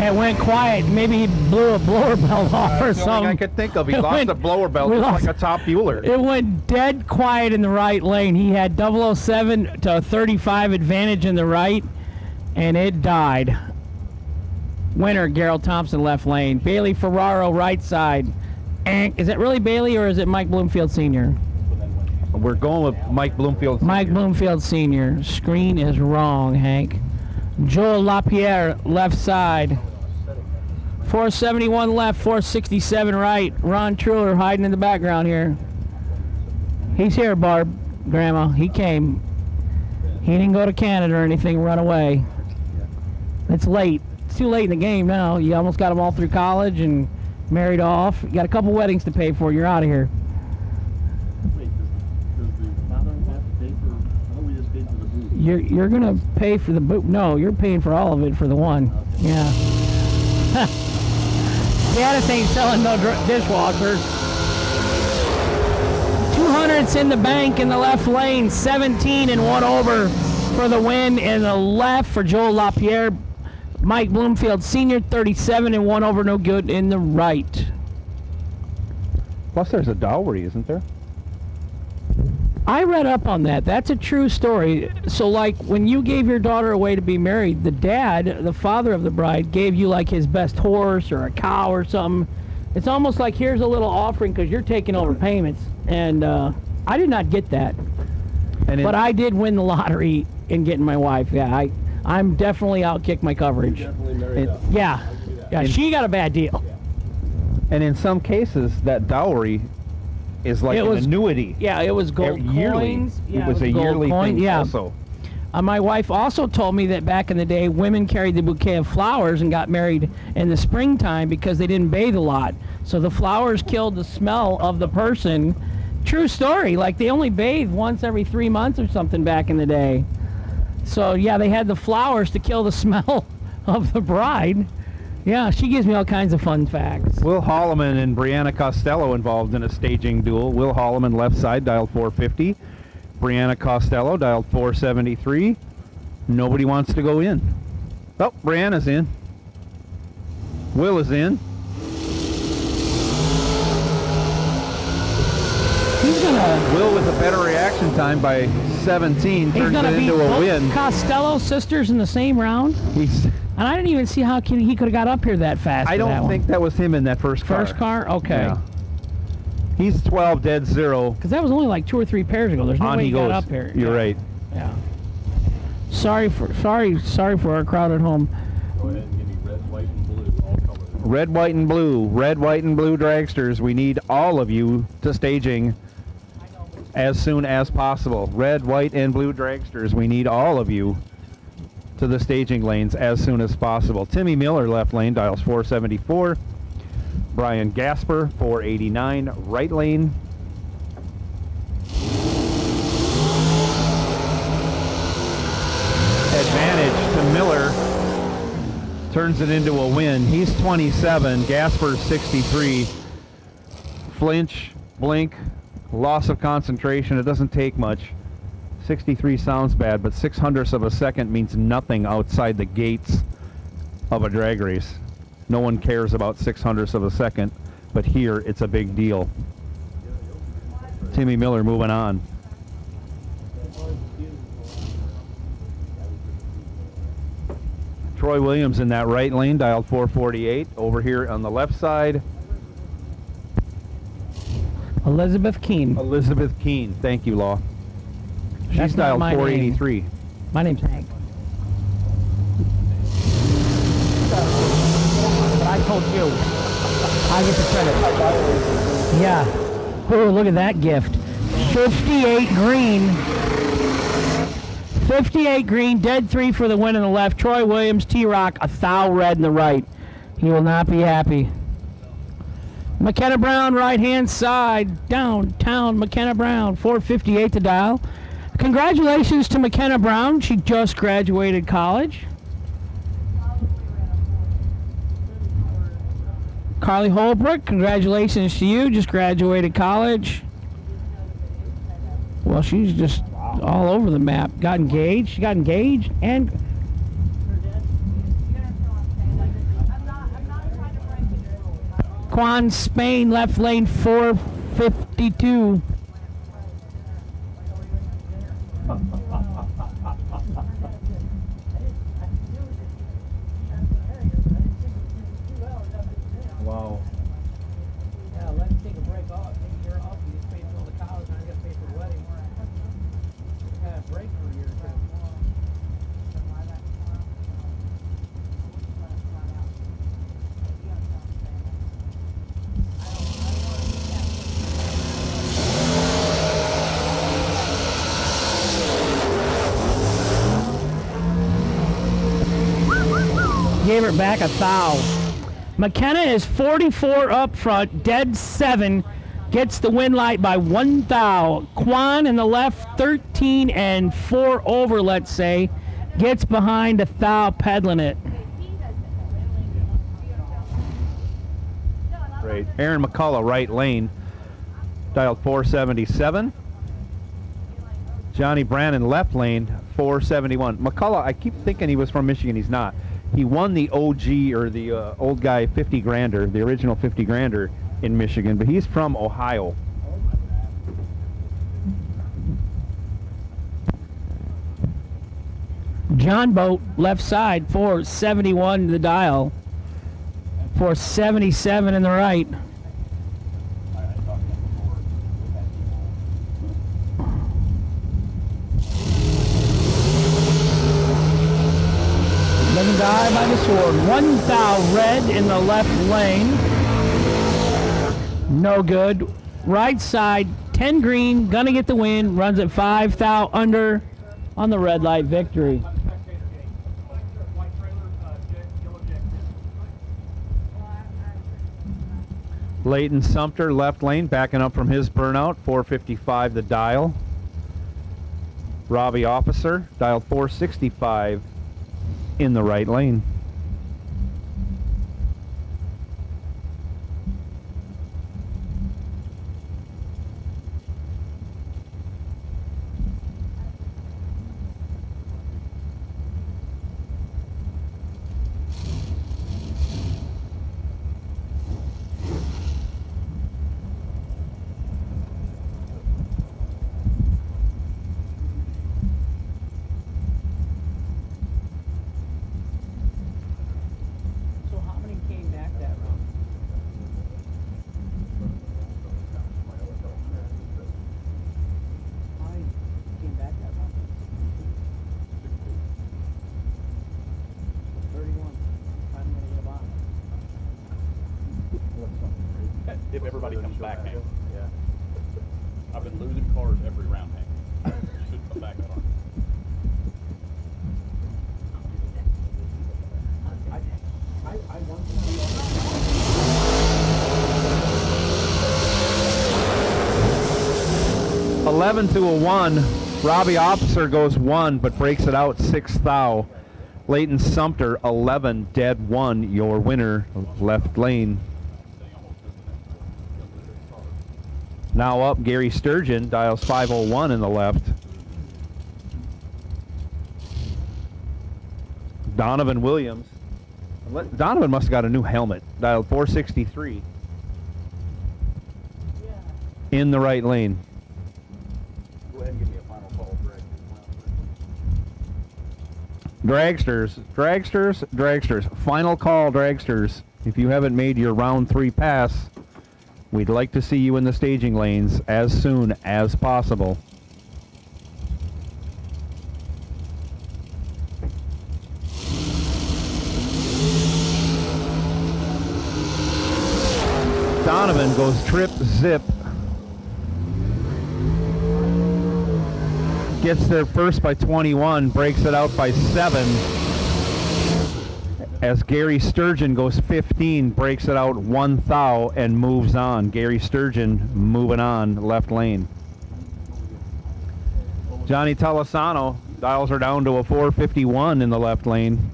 it went quiet. Maybe he blew a blower belt off or something. The only thing I could think of, he lost a blower belt just like a top fueler. It went dead quiet in the right lane. He had 007 to 35 advantage in the right, and it died. Winner, Gerald Thompson, left lane. Bailey Ferraro, right side. Is it really Bailey or is it Mike Bloomfield Sr.? We're going with Mike Bloomfield Sr. Mike Bloomfield Sr. Screen is wrong, Hank. Joel LaPierre, left side. 471 left, 467 right. Ron Truller hiding in the background here. He's here, Barb, Grandma. He came. He didn't go to Canada or anything, run away. It's late. It's too late in the game now. You almost got them all through college and married off. You got a couple weddings to pay for. You're out of here. You're gonna pay for the boot. No, you're paying for all of it for the one. Yeah. Gaddis ain't selling no dishwasher. 200's in the bank in the left lane. 17 and 1 over for the win in the left for Joel LaPierre. Mike Bloomfield Sr. 37 and 1 over, no good in the right. Plus there's a dowry, isn't there? I read up on that. That's a true story. So, like, when you gave your daughter away to be married, the dad, the father of the bride, gave you, like, his best horse or a cow or something. It's almost like, here's a little offering because you're taking over payments. And I did not get that. But I did win the lottery in getting my wife. Yeah, I'm definitely outkicked my coverage. Yeah, she got a bad deal. And in some cases, that dowry is like an annuity. Yeah, it was gold coins. Yeah, it was a yearly thing also. My wife also told me that back in the day, women carried the bouquet of flowers and got married in the springtime because they didn't bathe a lot. So the flowers killed the smell of the person. True story. Like, they only bathed once every 3 months or something back in the day. So, yeah, they had the flowers to kill the smell of the bride. Yeah, she gives me all kinds of fun facts. Will Holloman and Brianna Costello involved in a staging duel. Will Holloman left side, dialed 450. Brianna Costello, dialed 473. Nobody wants to go in. Oh, Brianna's in. Will is in. He's gonna. Will with a better reaction time by 17 He's turns gonna it beat into a both win. Costello sisters in the same round. And I didn't even see how he could have got up here that fast. I don't think that was him in that first car. First car? Okay. Yeah. He's 12 dead 0. Because that was only like 2 or 3 pairs ago. There's no On way he he got goes. up here. You're right. Yeah. Sorry for our crowd at home. Go ahead and give me red, white, and blue, all colors. Red, white, and blue. Red, white, and blue dragsters. We need all of you to staging as soon as possible. Red, white, and blue dragsters. We need all of you to the staging lanes as soon as possible. Timmy Miller, left lane, dials 474. Brian Gasper, 489, right lane. Advantage to Miller. Turns it into a win. He's 27, Gasper's 63. Flinch, blink, loss of concentration. It doesn't take much. 63 sounds bad, but 600ths of a second means nothing outside the gates of a drag race. No one cares about 600ths of a second, but here it's a big deal. Timmy Miller moving on. Troy Williams in that right lane, dialed 448. Over here on the left side, Elizabeth Keene. Elizabeth Keene. Thank you, Law. She's That's not dialed my 483. name. My name's Hank. But I told you. I get the credit. Yeah. Oh, look at that gift. 58 green. 58 green, dead 3 for the win in the left. Troy Williams, T-Rock, a thou red in the right. He will not be happy. McKenna Brown, right-hand side, downtown McKenna Brown, 458 to dial. Congratulations to McKenna Brown. She just graduated college. Carly Holbrook, congratulations to you. Just graduated college. Well, she's just all over the map. Got engaged. She got engaged and Quan Spain, left lane, 452. Wow. Yeah, let's take a break off. Take a year off. You just paid for all the college, and I got to pay for the wedding. We got a break for a year or two. Gave her back a thou. McKenna is 44 up front, dead 7, gets the win light by 1 thou. Quan in the left, 13 and 4 over, let's say, gets behind a thou, peddling it. Great. Aaron McCullough, right lane, dialed 477. Johnny Brannon, left lane, 471. McCullough, I keep thinking he was from Michigan. He's not. He won the OG, or the old guy 50 grander, the original 50 grander in Michigan, but he's from Ohio. John Boat, left side, 471 to the dial. 477 in the right. Living die by the sword. 1 thou red in the left lane. No good. Right side, 10 green, gonna get the win. Runs at 5 thou under on the red light victory. Leighton Sumter, left lane, backing up from his burnout, 455 the dial. Robbie Officer, dialed 465 in the right lane. If everybody comes back, Hank. Yeah. I've been losing cars every round, Hank. Should come back on. 11 to a 1. Robbie Officer goes 1, but breaks it out 6 thou. Leighton Sumter 11, dead 1. Your winner, left lane. Now up, Gary Sturgeon dials 501 in the left. Donovan Williams. Donovan must have got a new helmet. Dialed 463. In the right lane. Go ahead and give me a final call, Greg. Dragsters. Final call, dragsters. If you haven't made your round 3 pass, we'd like to see you in the staging lanes as soon as possible. Donovan goes trip zip. Gets there first by 21, breaks it out by 7. As Gary Sturgeon goes 15, breaks it out 1 thou and moves on. Gary Sturgeon moving on, left lane. Johnny Tolosano dials her down to a 451 in the left lane.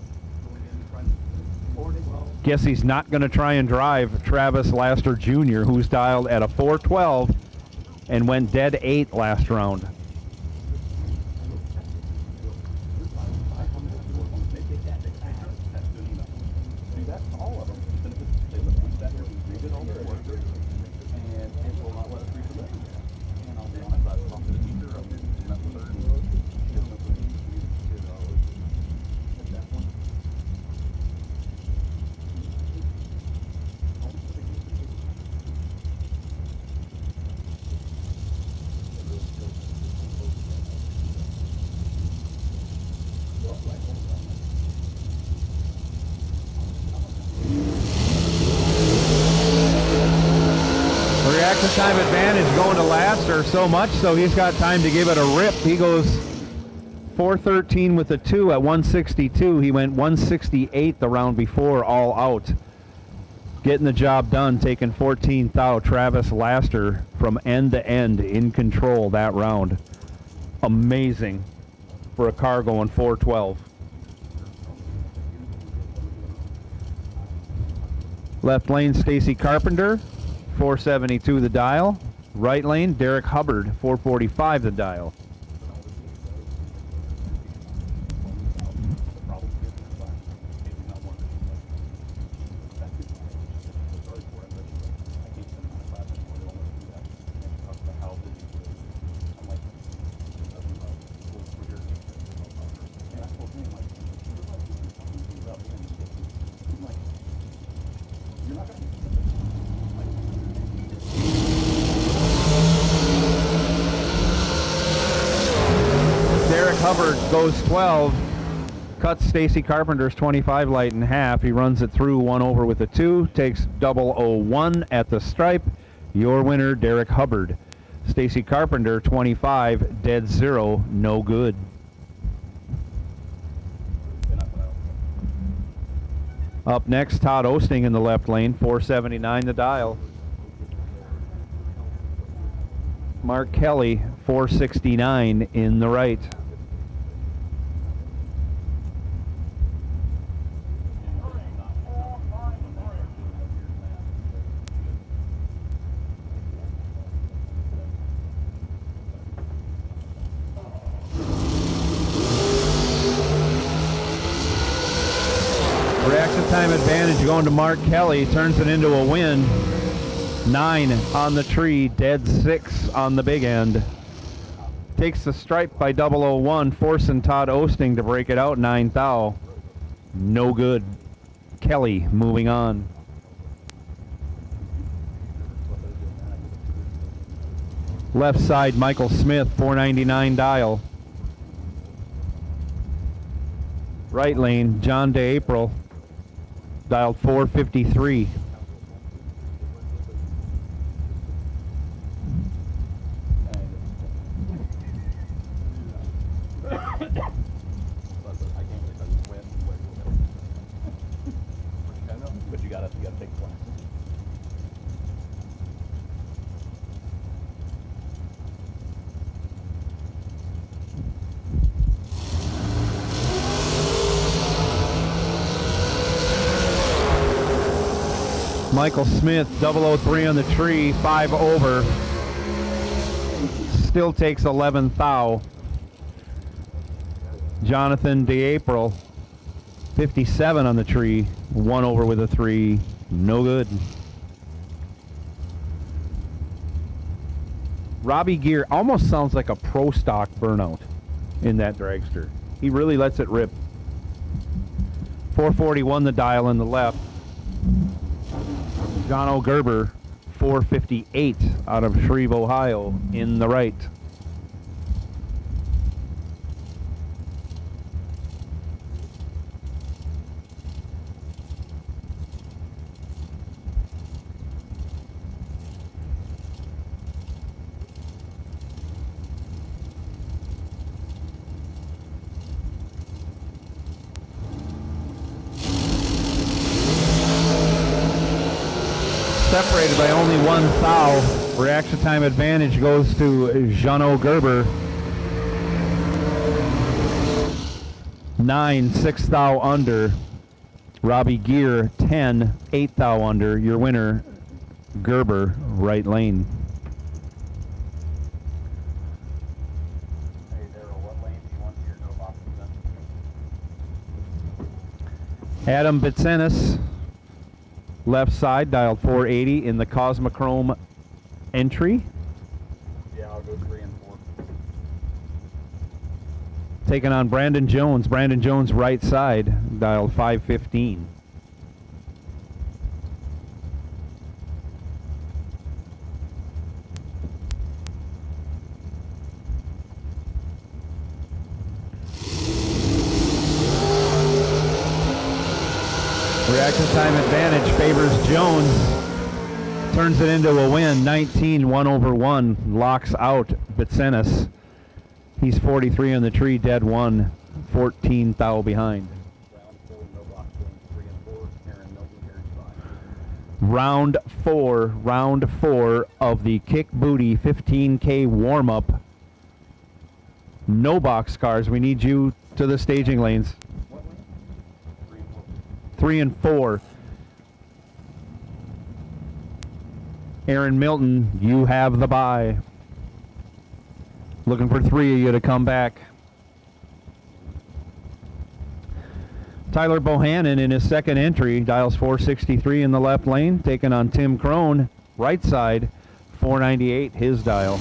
Guess he's not going to try and drive Travis Laster Jr., who's dialed at a 412 and went dead 8 last round. Time advantage going to Laster, so much so he's got time to give it a rip. He goes 413 with a 2 at 162. He went 168 the round before, all out. Getting the job done, taking 14 thou. Travis Laster from end to end in control that round. Amazing for a car going 412. Left lane, Stacy Carpenter. 472 the dial. Right lane, Derek Hubbard, 445 the dial. Hubbard goes 12, cuts Stacy Carpenter's 25 light in half. He runs it through, 1 over with a 2, takes 001 at the stripe. Your winner, Derek Hubbard. Stacy Carpenter, 25, dead 0, no good. Up next, Todd Osting in the left lane, 479 the dial. Mark Kelly, 469 in the right. Reaction time advantage going to Mark Kelly, turns it into a win. 9 on the tree, dead 6 on the big end. Takes the stripe by 001, forcing Todd Osting to break it out 9 thou. No good. Kelly moving on. Left side, Michael Smith, 499 dial. Right lane, John DeApril, dialed 453. but you gotta take class. Michael Smith, 003 on the tree, 5 over. Still takes 11 thou. Jonathan DeApril, 57 on the tree, 1 over with a 3, no good. Robbie Gear almost sounds like a pro stock burnout in that dragster. He really lets it rip. 441 the dial in the left. John O'Gerber, 458 out of Shreve, Ohio, in the right. Separated by only 1 thou. Reaction time advantage goes to Jean O'Gerber. 9, 6 thou under. Robbie Gear, 10, 8 thou under. Your winner, Gerber, right lane. Hey Daryl, what lane do you want your no boxes in? Adam Bitsenis, left side, dialed 480 in the Cosmochrome entry. Yeah, I'll go 3 and 4. Taking on Brandon Jones. Brandon Jones, right side, dialed 515. Reaction time advantage favors Jones. Turns it into a win. 19, 1 over 1. Locks out Bitsenis. He's 43 on the tree, dead 1. 14 thou behind. Round 4 of the Kick Booty 15K warm-up. No box cars. We need you to the staging lanes. 3 and 4. Aaron Milton, you have the bye. Looking for 3 of you to come back. Tyler Bohannon in his second entry, dials 463 in the left lane, taking on Tim Crone, right side, 498 his dial.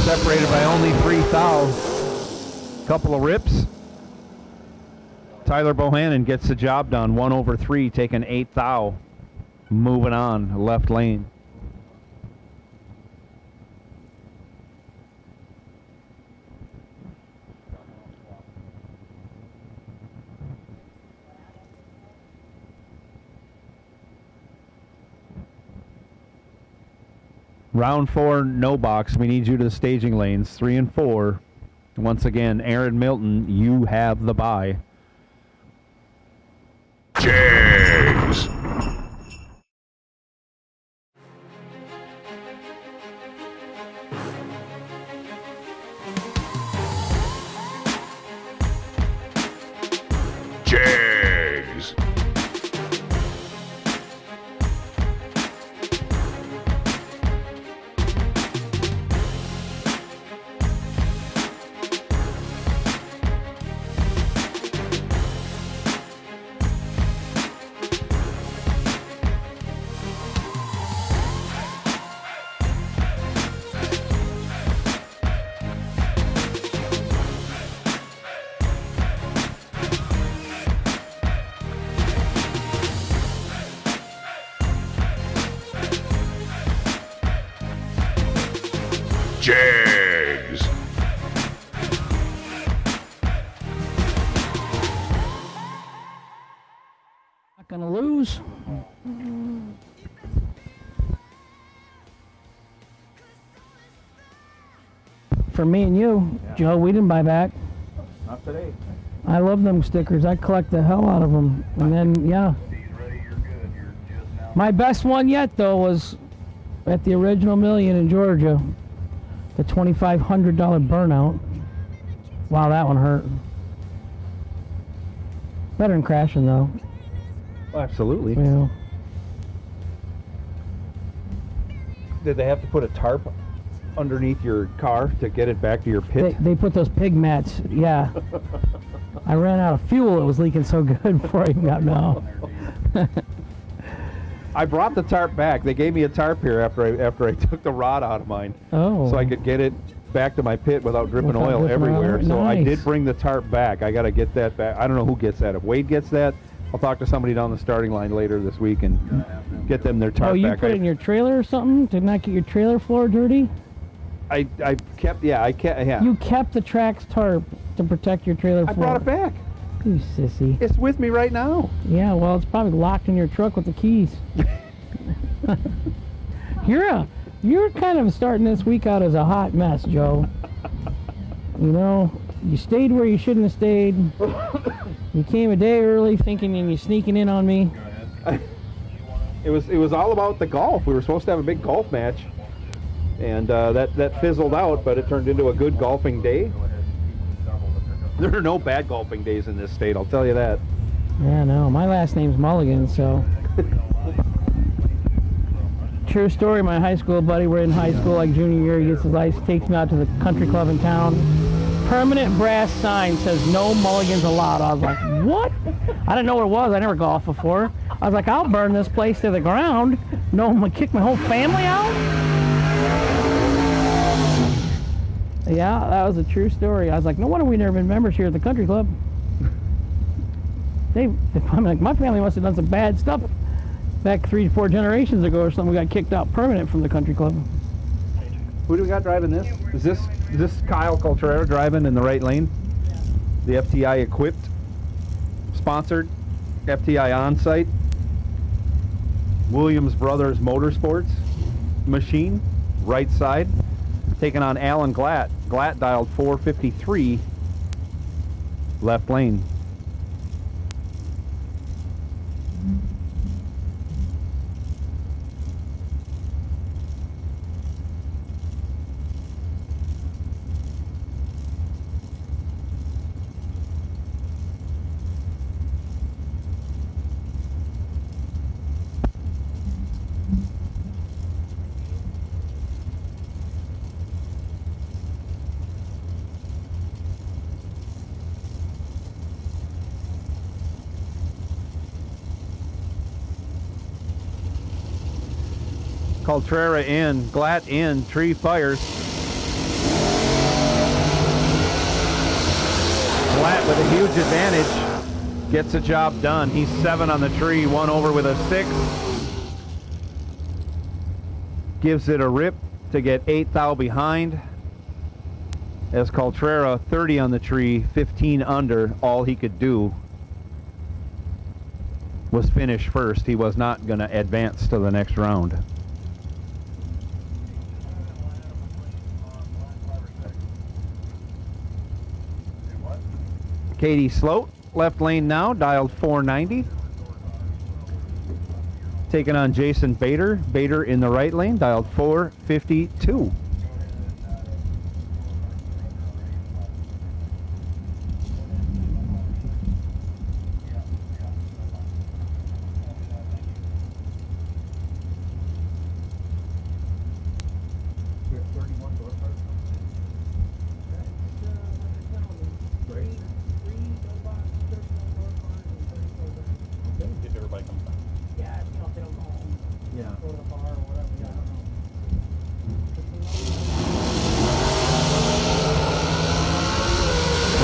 Separated by only 3 thou. Couple of rips. Tyler Bohannon gets the job done. 1 over 3, taking 8 thou. Moving on, left lane. Round 4, no box. We need you to the staging lanes. 3 and 4. Once again, Aaron Milton, you have the bye. Jags. Jags. Jags. Not gonna lose. For me and you, Joe, we didn't buy back. Not today. I love them stickers. I collect the hell out of them. And then, yeah. My best one yet, though, was at the original Million in Georgia. The $2,500 burnout. Wow, that one hurt. Better than crashing, though. Absolutely. Yeah. Did they have to put a tarp underneath your car to get it back to your pit? They put those pig mats, yeah. I ran out of fuel. It was leaking so good before I even got no. I brought the tarp back. They gave me a tarp here after I took the rod out of mine. Oh. So I could get it back to my pit without dripping oil everywhere. So I did bring the tarp back. I got to get that back. I don't know who gets that. If Wade gets that, I'll talk to somebody down the starting line later this week and get them their tarp back. Oh, you put it in your trailer or something? Did not get your trailer floor dirty? I kept, yeah. You kept the Trax tarp to protect your trailer floor. I brought it back. You sissy. It's with me right now. Yeah, well, it's probably locked in your truck with the keys. You're kind of starting this week out as a hot mess, Joe. You know, you stayed where you shouldn't have stayed. You came a day early thinking and you sneaking in on me. It was all about the golf. We were supposed to have a big golf match, and that fizzled out, but it turned into a good golfing day. There are no bad golfing days in this state, I'll tell you that. Yeah, no, my last name's Mulligan, so. True story, my high school buddy, we're in high school, like junior year, he gets his license, takes me out to the country club in town. Permanent brass sign says no mulligans allowed. I was like, what? I didn't know what it was. I never golfed before. I was like, I'll burn this place to the ground. No, I'm gonna kick my whole family out? Yeah, that was a true story. I was like, no wonder we never been members here at the country club. I'm like, my family must have done some bad stuff back 3 to 4 generations ago or something. We got kicked out permanent from the country club. Who do we got driving this? Is this Kyle Coltrera driving in the right lane? The FTI equipped, sponsored, FTI on site. Williams Brothers Motorsports machine, right side. Taking on Alan Glatt. Glatt dialed 453, left lane. Coltrera in, Glatt in, tree fires. Glatt with a huge advantage gets the job done. He's 7 on the tree, 1 over with a 6. Gives it a rip to get 8 thou behind. As Coltrera 30 on the tree, 15 under. All he could do was finish first. He was not going to advance to the next round. Katie Sloat, left lane now, dialed 490. Taking on Jason Bader. Bader in the right lane, dialed 452.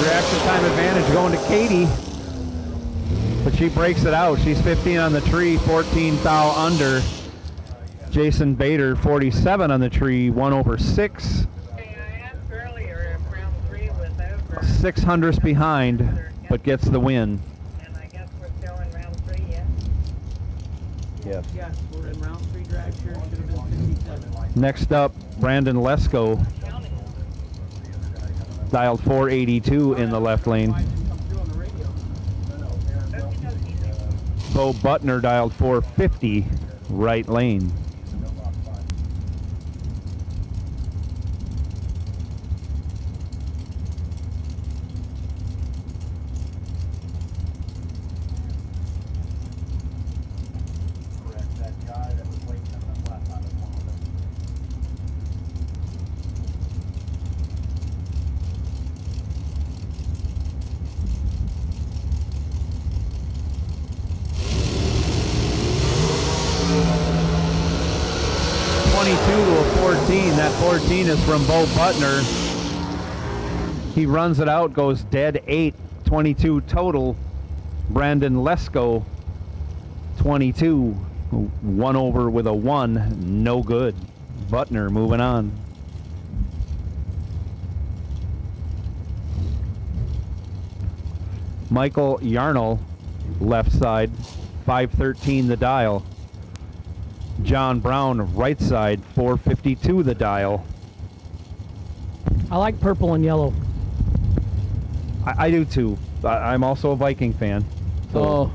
Reaction time advantage going to Katie, but she breaks it out. She's 15 on the tree, 14 thou under. Jason Bader 47 on the tree, 1 over 6. 6 hundredths behind, but gets the win. And I guess we're still in round 3 yet? Yes. Yes, we're in round 3 drag sure. Should have been 57. Next up, Brandon Lesko, dialed 482 in the left lane. Bo Butner dialed 450, right lane. Correct. That guy that was late coming up last time is one of them. To a 14. That 14 is from Bo Butner. He runs it out, goes dead 8, 22 total. Brandon Lesko, 22. 1 over with a 1, no good. Butner moving on. Michael Yarnell, left side, 513 the dial. John Brown, right side, 452 the dial. I like purple and yellow. I do too. I'm also a Viking fan. So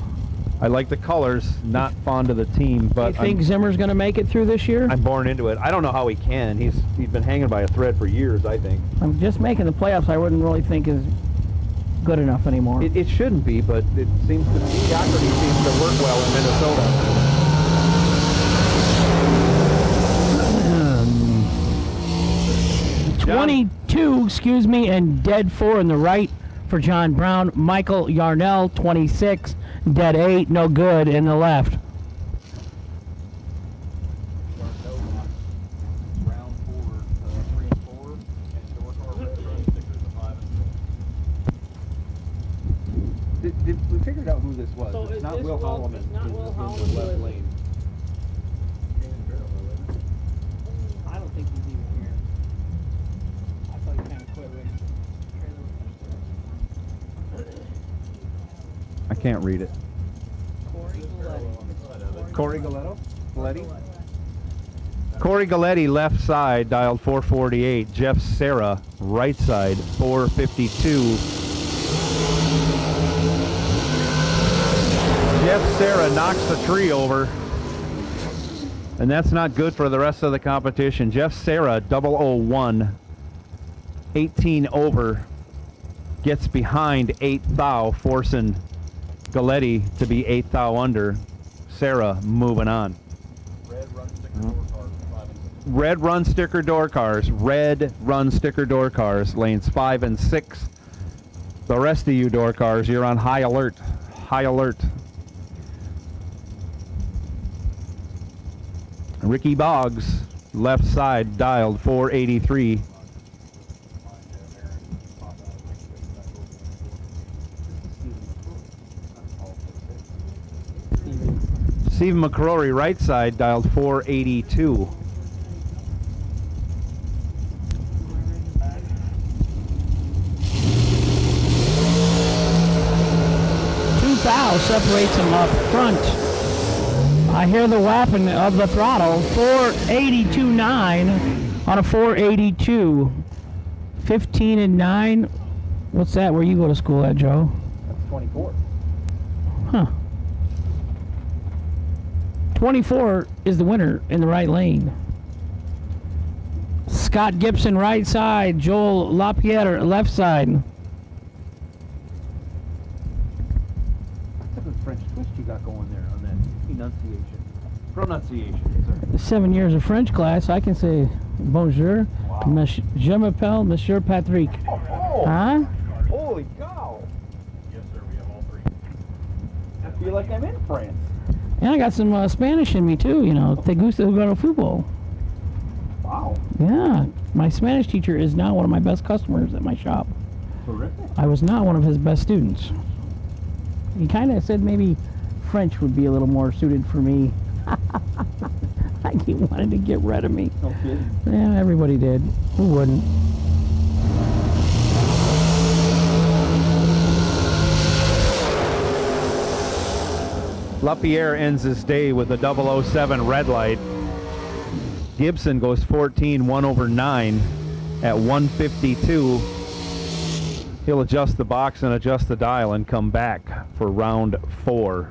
I like the colors, not fond of the team. But you think Zimmer's going to make it through this year? I'm born into it. I don't know how he can. He's been hanging by a thread for years, I think. I'm just making the playoffs. I wouldn't really think is good enough anymore. It shouldn't be, but it seems to mediocrity seems to work well in Minnesota. 22, excuse me, and dead 4 in the right for John Brown. Michael Yarnell, 26, dead 8, no good in the left. Round 4, 3 and 4, and Dorcar red run stickers of 5 and 6. We figured out who this was. So it's is not this Will Will- Holloman. it's not Will in Holloman, the left who is it? lane. I don't think he's even here. I thought he kind of quit racing. I can't read it. Corey Galletti. Corey Galetto? Galetti? Corey Galetti, left side, dialed 448. Jeff Serra, right side, 452. Jeff Serra knocks the tree over. And that's not good for the rest of the competition. Jeff Serra, 001, 18 over, gets behind 8th thou, forcing Galetti to be 8th thou under. Serra moving on. Red run sticker door cars, 5 and 6. Red run sticker door cars, lanes 5 and 6. The rest of you door cars, you're on high alert. High alert. Ricky Boggs, left side, dialed 483. Stephen McCrory, right side, dialed 482. Thou separates him up front. I hear the whapping of the throttle. 482.9 on a 482. 15 and 9. What's that? Where you go to school at, Joe? That's 24. Huh. 24 is the winner in the right lane. Scott Gibson, right side. Joel LaPierre, left side. French twist you got going there on that pronunciation, sir. 7 years of French class, I can say bonjour, je m'appelle Monsieur Patrick. Oh, Huh? holy cow! Yes, sir. We have all 3. I feel like I'm in France. And I got some Spanish in me too, you know. Te gusta jugar fútbol. Wow. Yeah, my Spanish teacher is now one of my best customers at my shop. Terrific. I was not one of his best students. He kind of said maybe French would be a little more suited for me. Like he wanted to get rid of me. No kidding. Yeah, everybody did. Who wouldn't? LaPierre ends his day with a 007 red light. Gibson goes 14, 1 over 9 at 152. He'll adjust the box and adjust the dial and come back for round 4.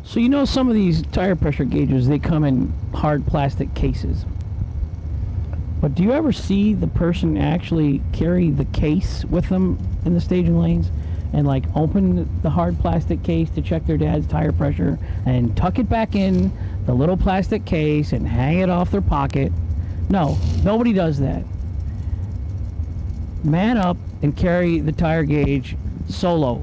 So you know some of these tire pressure gauges, they come in hard plastic cases. But do you ever see the person actually carry the case with them in the staging lanes and like open the hard plastic case to check their dad's tire pressure and tuck it back in the little plastic case and hang it off their pocket? No, nobody does that. Man up and carry the tire gauge solo.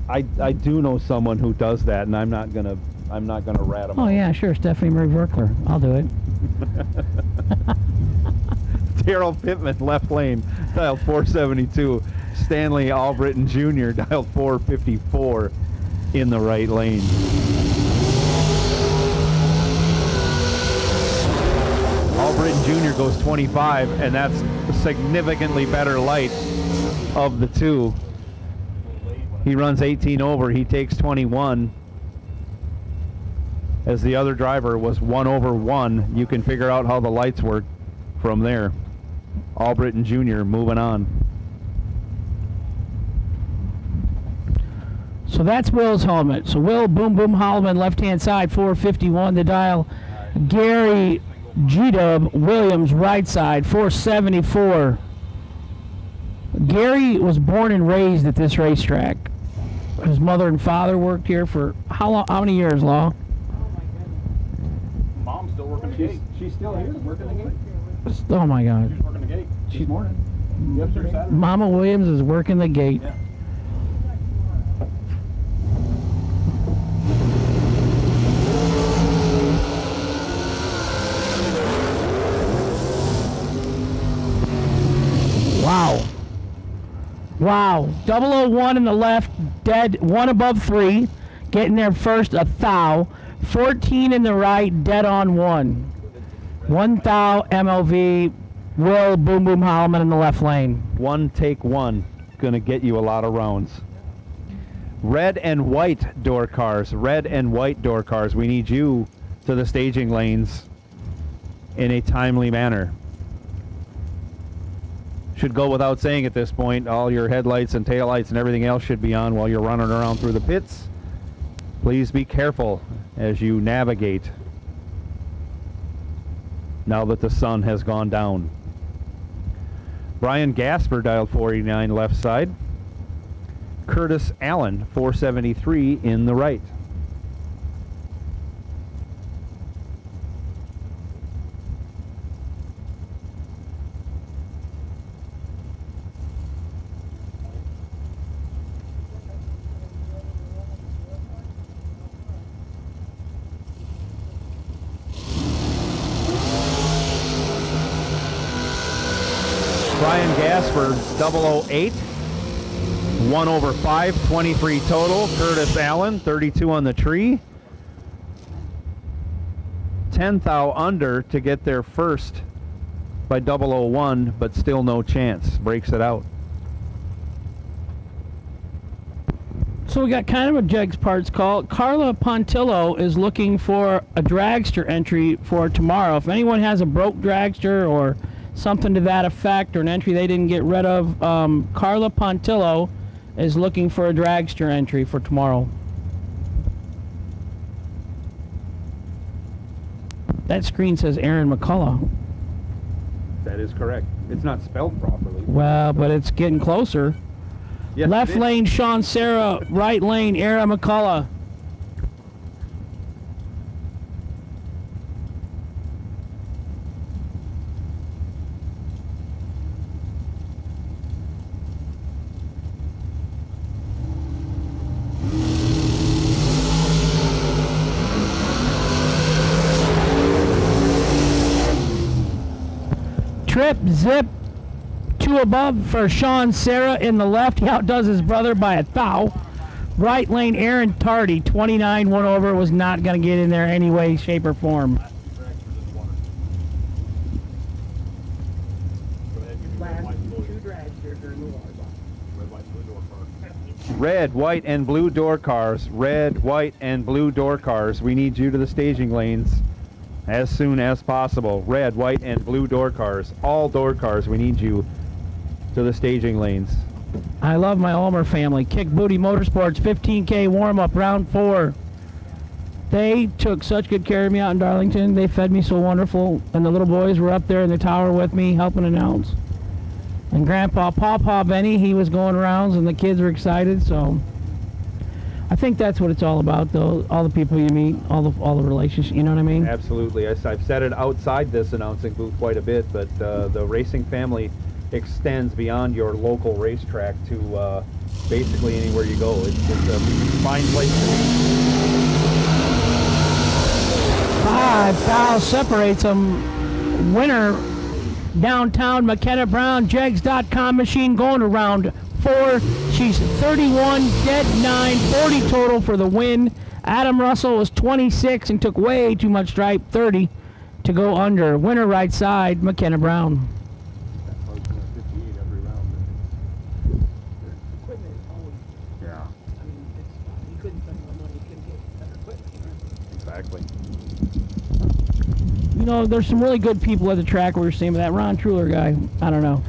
I do know someone who does that, and I'm not gonna rat him. Oh yeah, sure, Stephanie Marie Verkler. I'll do it. Daryl Pittman, left lane, dial 472. Stanley Albritton Jr., dial 454 in the right lane. Albritton Jr. goes 25, and that's significantly better light of the two. He runs 18 over, he takes 21. As the other driver was 1 over 1, you can figure out how the lights work from there. Albritton Jr. moving on. So that's Will's helmet. So Will Boom Boom Holloman, left-hand side, 451 to dial. Gary G-Dub Williams, right side, 474. Gary was born and raised at this racetrack. His mother and father worked here for how long? How many years, Law? Mom's still working the gate. She's still here working the gate. Oh my God. She's working the gate this morning. Yep, sir, Saturday. Mama Williams is working the gate. Yeah. Wow. Wow. 001 in the left, dead, 1 above 3. Getting there first, a thou. 14 in the right, dead on 1. 1 thou, MLV, Will Boom Boom Holloman in the left lane. One take one, gonna get you a lot of rounds. Red and white door cars, red and white door cars. We need you to the staging lanes in a timely manner. Should go without saying at this point, all your headlights and taillights and everything else should be on while you're running around through the pits. Please be careful as you navigate now that the sun has gone down. Brian Gasper, dialed 489 left side. Curtis Allen, 473 in the right. Brian Gasper, 008, 1 over 5, 23 total. Curtis Allen, 32 on the tree. 10 thou under to get there first by 001, but still no chance. Breaks it out. So we got kind of a Jegs Parts call. Carla Pontillo is looking for a dragster entry for tomorrow. If anyone has a broke dragster or something to that effect, or an entry they didn't get rid of, Carla Pontillo is looking for a dragster entry for tomorrow. That screen says Aaron McCullough. That is correct. It's not spelled properly. Well, but it's getting closer. Yes, left lane, Sean Serra. Right lane, Aaron McCullough. Trip, zip, 2 above for Sean Serra in the left. He outdoes his brother by a thou. Right lane, Aaron Tardy, 29, 1 over. Was not going to get in there any way, shape, or form. Red, white, and blue door cars. Red, white, and blue door cars. We need you to the staging lanes as soon as possible. Red, white, and blue door cars. All door cars, we need you to the staging lanes. I love my Ulmer family. Kick Booty Motorsports 15K warm-up round 4. They took such good care of me out in Darlington. They fed me so wonderful. And the little boys were up there in the tower with me helping announce. And Grandpa Pawpaw Benny, he was going rounds and the kids were excited. So I think that's what it's all about, though. All the people you meet, all the relationships, you know what I mean? Absolutely. I've said it outside this announcing booth quite a bit, but the racing family extends beyond your local racetrack to basically anywhere you go. It's a fine place to be. 5 fouls separates them. Winner, downtown McKenna Brown, Jegs.com machine going to round 4. She's 31, dead 9, 40 total for the win. Adam Russell was 26 and took way too much stripe, 30 to go under. Winner right side, McKenna Brown. Exactly. You know, there's some really good people at the track we were seeing, but that Ron Truler guy, I don't know.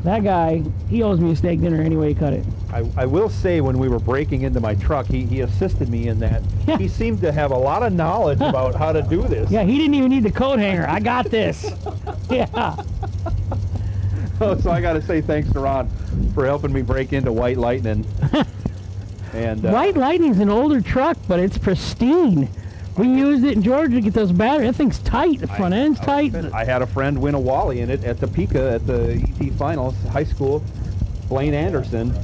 That guy, he owes me a steak dinner any way he cut it. I will say, when we were breaking into my truck, he assisted me in that. Yeah. He seemed to have a lot of knowledge about how to do this. Yeah, he didn't even need the coat hanger. I got this. Yeah. So I got to say thanks to Ron for helping me break into White Lightning. And White Lightning's an older truck, but it's pristine. We used it in Georgia to get those batteries. That thing's tight. The front end's tight. I had a friend win a Wally in it at Topeka at the ET Finals, high school. Blaine Anderson,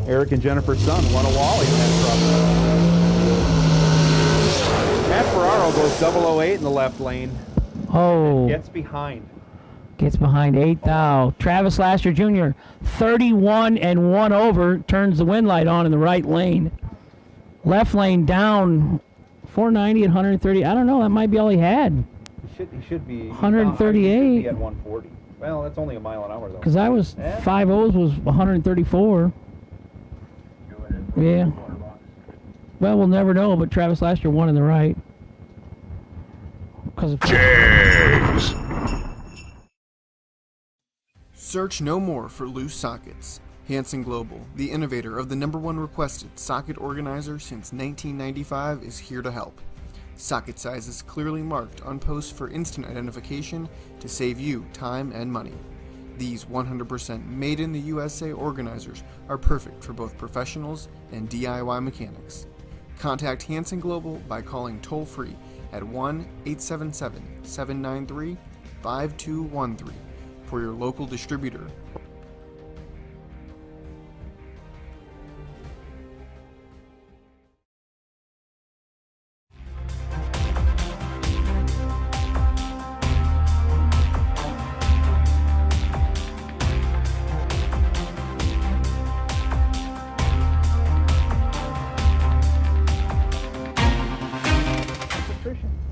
Eric and Jennifer's son, won a Wally in that truck. Matt Ferraro goes 008 in the left lane. Oh. Gets behind. Gets behind 8 thou. Travis Laster Jr., 31 and 1 over, turns the wind light on in the right lane. Left lane down 490 and 130. I don't know. That might be all he had. He should be 138. He should be at 140. Well, that's only a mile an hour though. Because I was 5.0s was 134. Yeah. Well, we'll never know, but Travis Laster won in the right. Because of Jags. Search no more for loose sockets. Hansen Global, the innovator of the #1 requested socket organizer since 1995, is here to help. Socket sizes clearly marked on posts for instant identification to save you time and money. These 100% made in the USA organizers are perfect for both professionals and DIY mechanics. Contact Hansen Global by calling toll-free at 1-877-793-5213 for your local distributor.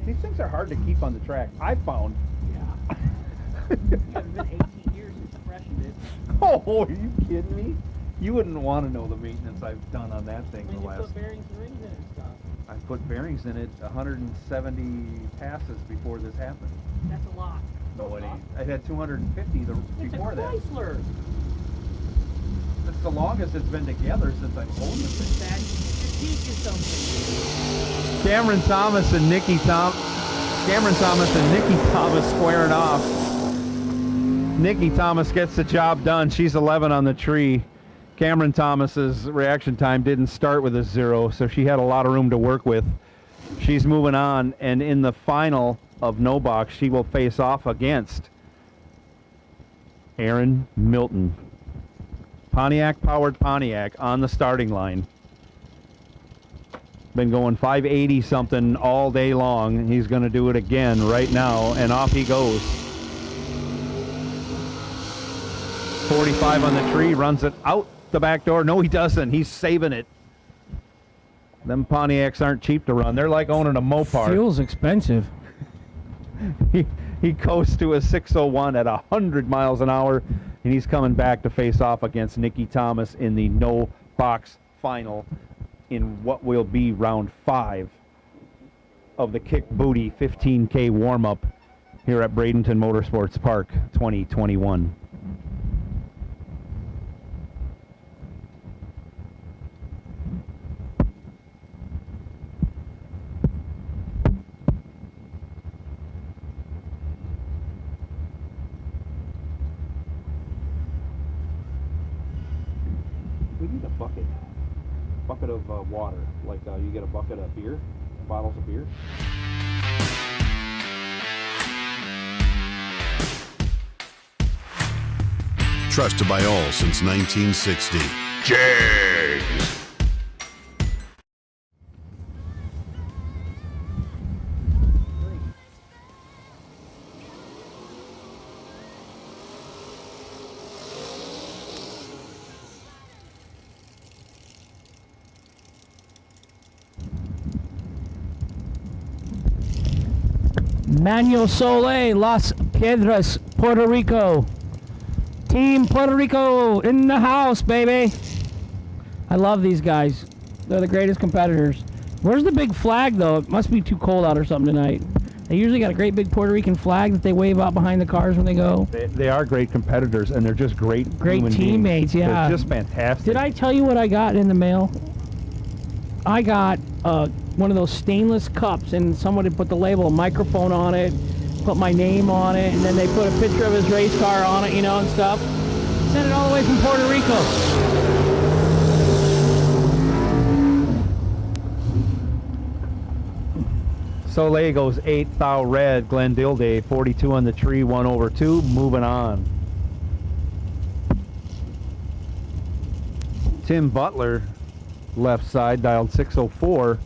These things are hard to keep on the track, I found. Yeah. It's been 18 years since I freshened it. Oh, are you kidding me? You wouldn't want to know the maintenance I've done on that thing the You last. put bearings and rings in it and stuff. I put bearings in it 170 passes before this happened. That's a lot. No, I had 250 before that. It's a Chrysler. That's the longest it's been together since I've owned the thing. That should teach you something. Cameron Thomas and Nikki Thomas squaring off. Nikki Thomas gets the job done. She's 11 on the tree. Cameron Thomas's reaction time didn't start with a 0, so she had a lot of room to work with. She's moving on, and in the final of no box, she will face off against Aaron Milton. Pontiac-powered Pontiac on the starting line. Been going 580 something all day long. He's going to do it again right now, and off he goes. 45 on the tree, runs it out the back door. No, he doesn't. He's saving it. Them Pontiacs aren't cheap to run. They're like owning a Mopar. Fuel's expensive. He coasts to a 601 at 100 miles an hour, and he's coming back to face off against Nikki Thomas in the no box final in what will be round 5 of the Kick Booty 15K warm-up here at Bradenton Motorsports Park 2021. bucket of water, like you get a bucket of beer, bottles of beer. Trusted by all since 1960. Jags. Manuel Soleil, Las Piedras, Puerto Rico. Team Puerto Rico in the house, baby. I love these guys. They're the greatest competitors. Where's the big flag, though? It must be too cold out or something tonight. They usually got a great big Puerto Rican flag that they wave out behind the cars when they go. They are great competitors, and they're just great human teammates, beings. yeah. They're just fantastic. Did I tell you what I got in the mail? I got one of those stainless cups, and someone had put the label, a microphone on it, put my name on it, and then they put a picture of his race car on it, you know, and stuff. Sent it all the way from Puerto Rico. Soleil goes 8th thou red, Glendilde, 42 on the tree, 1 over 2, moving on. Tim Butler, left side, dialed 604.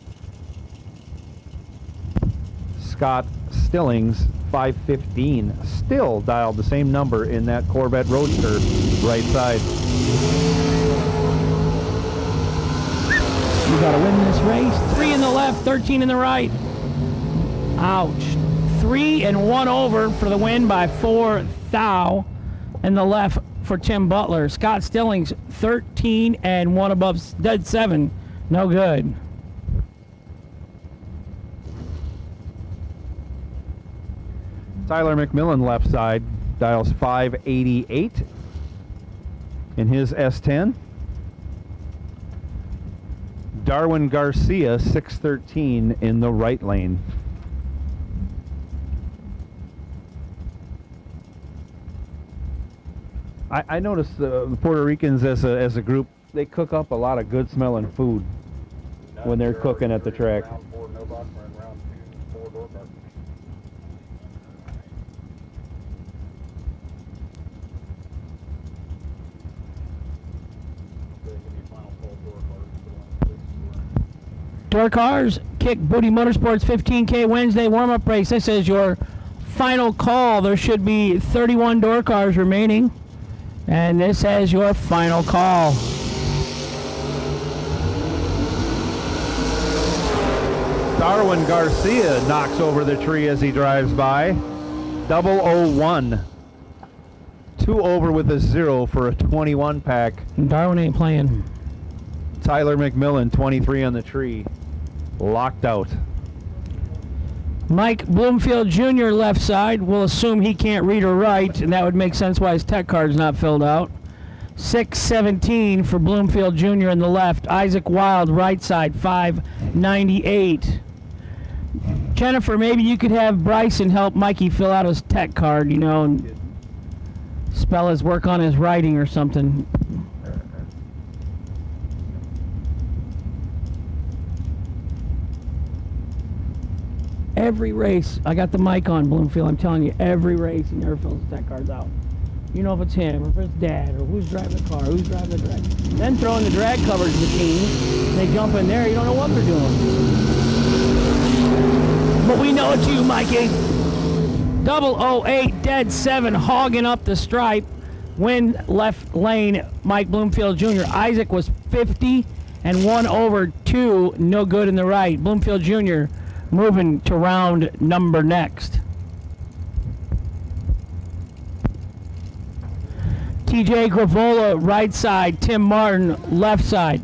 Scott Stillings, 515, still dialed the same number in that Corvette Roadster, right side. You gotta win this race. 3 in the left, 13 in the right. Ouch. 3 and 1 over for the win by 4 thou in the left for Tim Butler. Scott Stillings, 13 and 1 above dead 7. No good. Tyler McMillan, left side, dials 588 in his S10. Darwin Garcia, 613 in the right lane. I noticed the Puerto Ricans as a group, they cook up a lot of good smelling food when they're cooking at the track. Door cars, Kick Booty Motorsports 15K Wednesday warm-up race. This is your final call. There should be 31 door cars remaining. And this is your final call. Darwin Garcia knocks over the tree as he drives by. 001. 2 over with a 0 for a 21 pack. Darwin ain't playing. Tyler McMillan, 23 on the tree. Locked out. Mike Bloomfield Jr. left side. We'll assume he can't read or write, and that would make sense why his tech card's not filled out. 617 for Bloomfield Jr. in the left. Isaac Wild, right side, 598. Jennifer, maybe you could have Bryson help Mikey fill out his tech card, you know, and spell his work on his writing or something. Every race, I got the mic on, Bloomfield, I'm telling you, every race he never fills his tech cards out. You know if it's him, or if it's dad, or who's driving the car, who's driving the drag. Then throw in the drag coverage machine, they jump in there, you don't know what they're doing. But we know it's you, Mikey. 008, dead 7, hogging up the stripe. Win left lane, Mike Bloomfield Jr. Isaac was 50 and 1 over 2, no good in the right. Bloomfield Jr. moving to round number next. TJ Gravola, right side. Tim Martin, left side.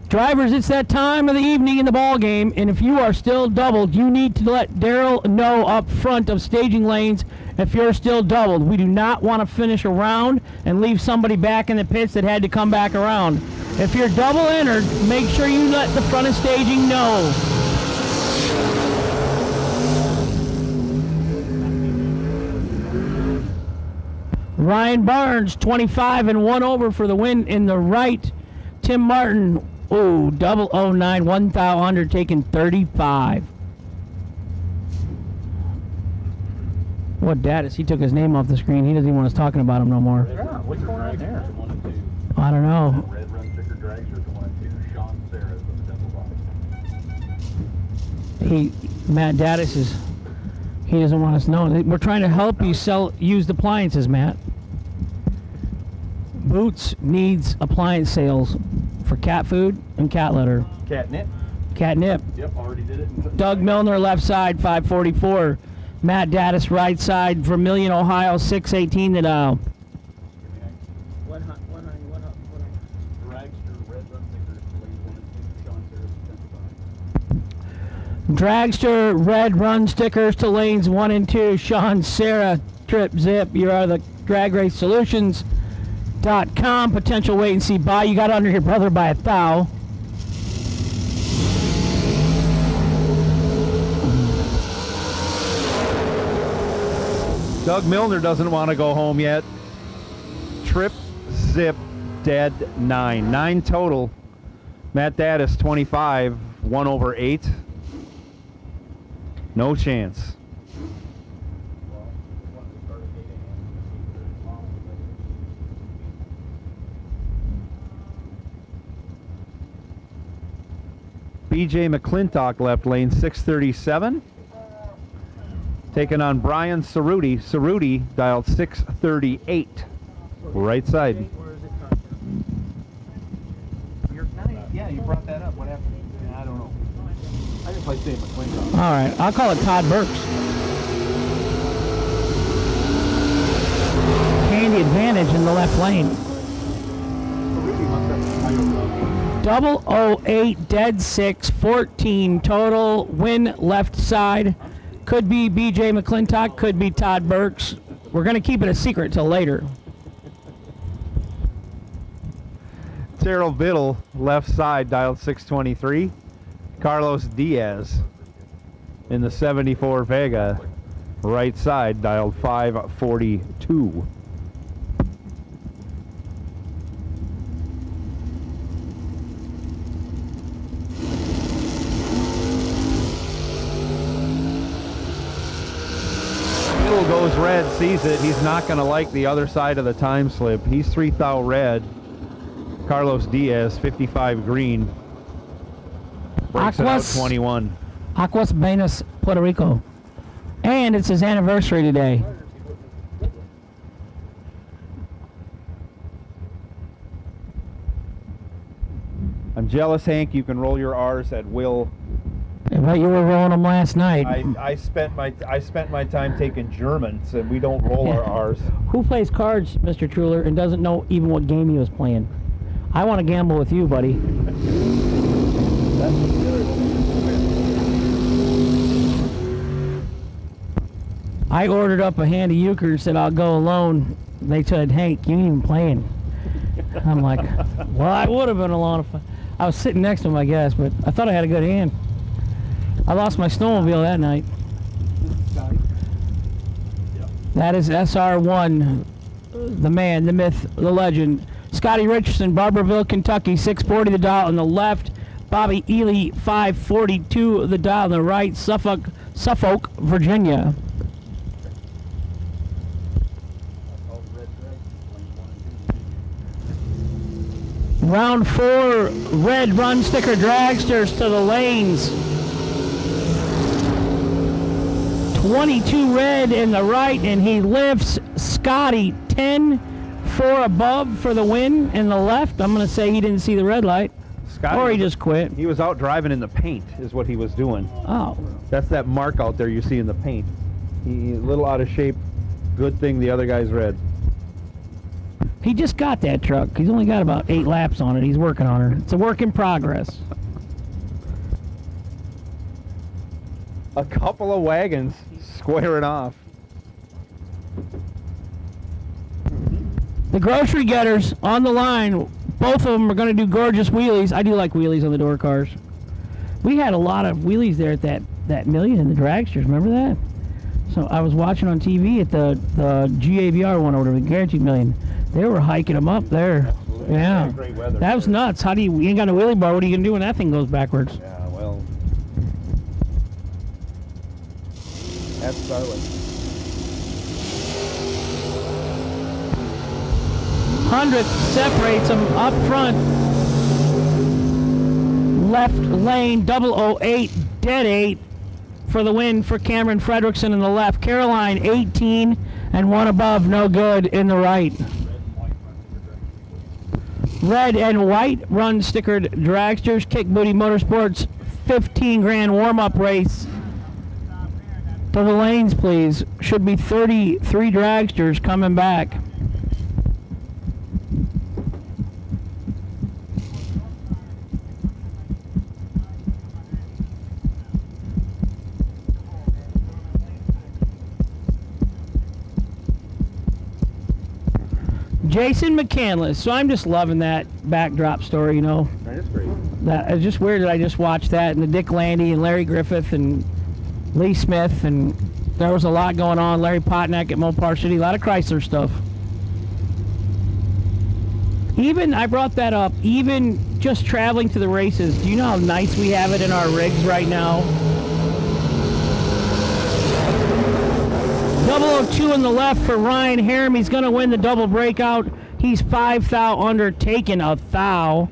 Drivers, it's that time of the evening in the ball game, and if you are still doubled, you need to let Daryl know up front of staging lanes if you're still doubled. We do not want to finish a round and leave somebody back in the pits that had to come back around. If you're double entered, make sure you let the front of staging know. Ryan Barnes, 25 and 1 over for the win in the right. Tim Martin, 009, 1,000, taking 35. What dad is? He took his name off the screen. He doesn't even want us talking about him no more. Yeah, what's going on there? I don't know. Red Run Sticker Dragster to 1 and 2. Sean Sarah with the double box. Matt Daddis is, he doesn't want us knowing. We're trying to help you sell used appliances, Matt. Boots needs appliance sales for cat food and cat litter. Catnip. Catnip. Yep, already did it. Doug Milner, left side, 544. Matt Daddis, right side, Vermilion, Ohio, 618 the dial. Dragster Red Run stickers to lanes 1 and 2. Sean Sarah, Trip Zip. You are the Drag Race Solutions.com. Potential wait and see buy. You got under your brother by a thou. Doug Milner doesn't want to go home yet. Trip Zip dead 9. 9 total. Matt Daddis 25. 1 over 8. No chance. BJ McClintock left lane 637. Taking on Brian Cerruti. Cerruti dialed 638. Right side. Yeah, you brought that up. What happened? I don't know. I didn't play Dave McClintock. All right, I'll call it Todd Burks. Candy advantage in the left lane. 008, dead 6, 14 total. Win left side. Could be BJ McClintock, could be Todd Burks. We're going to keep it a secret till later. Terrell Biddle, left side, dialed 623. Carlos Diaz in the 74 Vega, right side, dialed 542. Biddle goes red, sees it. He's not going to like the other side of the time slip. He's 3,000 red. Carlos Diaz, 55 green. Breaks it out 21. Aguas Buenas, Puerto Rico. And it's his anniversary today. I'm jealous, Hank. You can roll your R's at will. But you were rolling them last night. I spent my time taking Germans, and we don't roll our R's. Who plays cards, Mr. Truler, and doesn't know even what game he was playing? I want to gamble with you, buddy. I ordered up a hand of euchre and said I'll go alone. They said, Hank, you ain't even playing. I'm like, well, I would have been alone if I was sitting next to him, I guess, but I thought I had a good hand. I lost my snowmobile that night. That is SR1, the man, the myth, the legend. Scotty Richardson, Barberville, Kentucky, 640 the dial on the left. Bobby Ely, 542 the dial on the right. Suffolk, Virginia. Round 4, red run sticker dragsters to the lanes. 22 red in the right, and he lifts Scotty 10-4 above for the win in the left. I'm going to say he didn't see the red light. Scotty, or he just quit. He was out driving in the paint is what he was doing. Oh. That's that mark out there you see in the paint. He's a little out of shape. Good thing the other guy's red. He just got that truck. He's only got about 8 laps on it. He's working on her. It's a work in progress. A couple of wagons squaring off. The grocery getters on the line. Both of them are going to do gorgeous wheelies. I do like wheelies on the door cars. We had a lot of wheelies there at that million in the dragsters. Remember that? So I was watching on TV at the GAVR one over the Guaranteed Million. They were hiking them up there. Absolutely. Yeah. Great weather. That was nuts. How do you ain't got a wheelie bar? What are you gonna do when that thing goes backwards? Yeah, well, that's Starlight. 100th separates them up front. Left lane 008, dead 8 for the win for Cameron Fredrickson in the left. Caroline 18 and 1 above, no good in the right. Red and white run stickered dragsters. Kick Booty Motorsports 15 grand warm-up race. To the lanes, please. Should be 33 dragsters coming back. Jason McCandless. So I'm just loving that backdrop story, you know. That is great. That it's just weird that I just watched that, and the Dick Landy and Larry Griffith and Lee Smith, and there was a lot going on. Larry Potnack at Mopar City, a lot of Chrysler stuff. Even, I brought that up, even just traveling to the races, do you know how nice we have it in our rigs right now? 002 in the left for Ryan Harrim. He's going to win the double breakout. He's 5 thou under, taking a thou.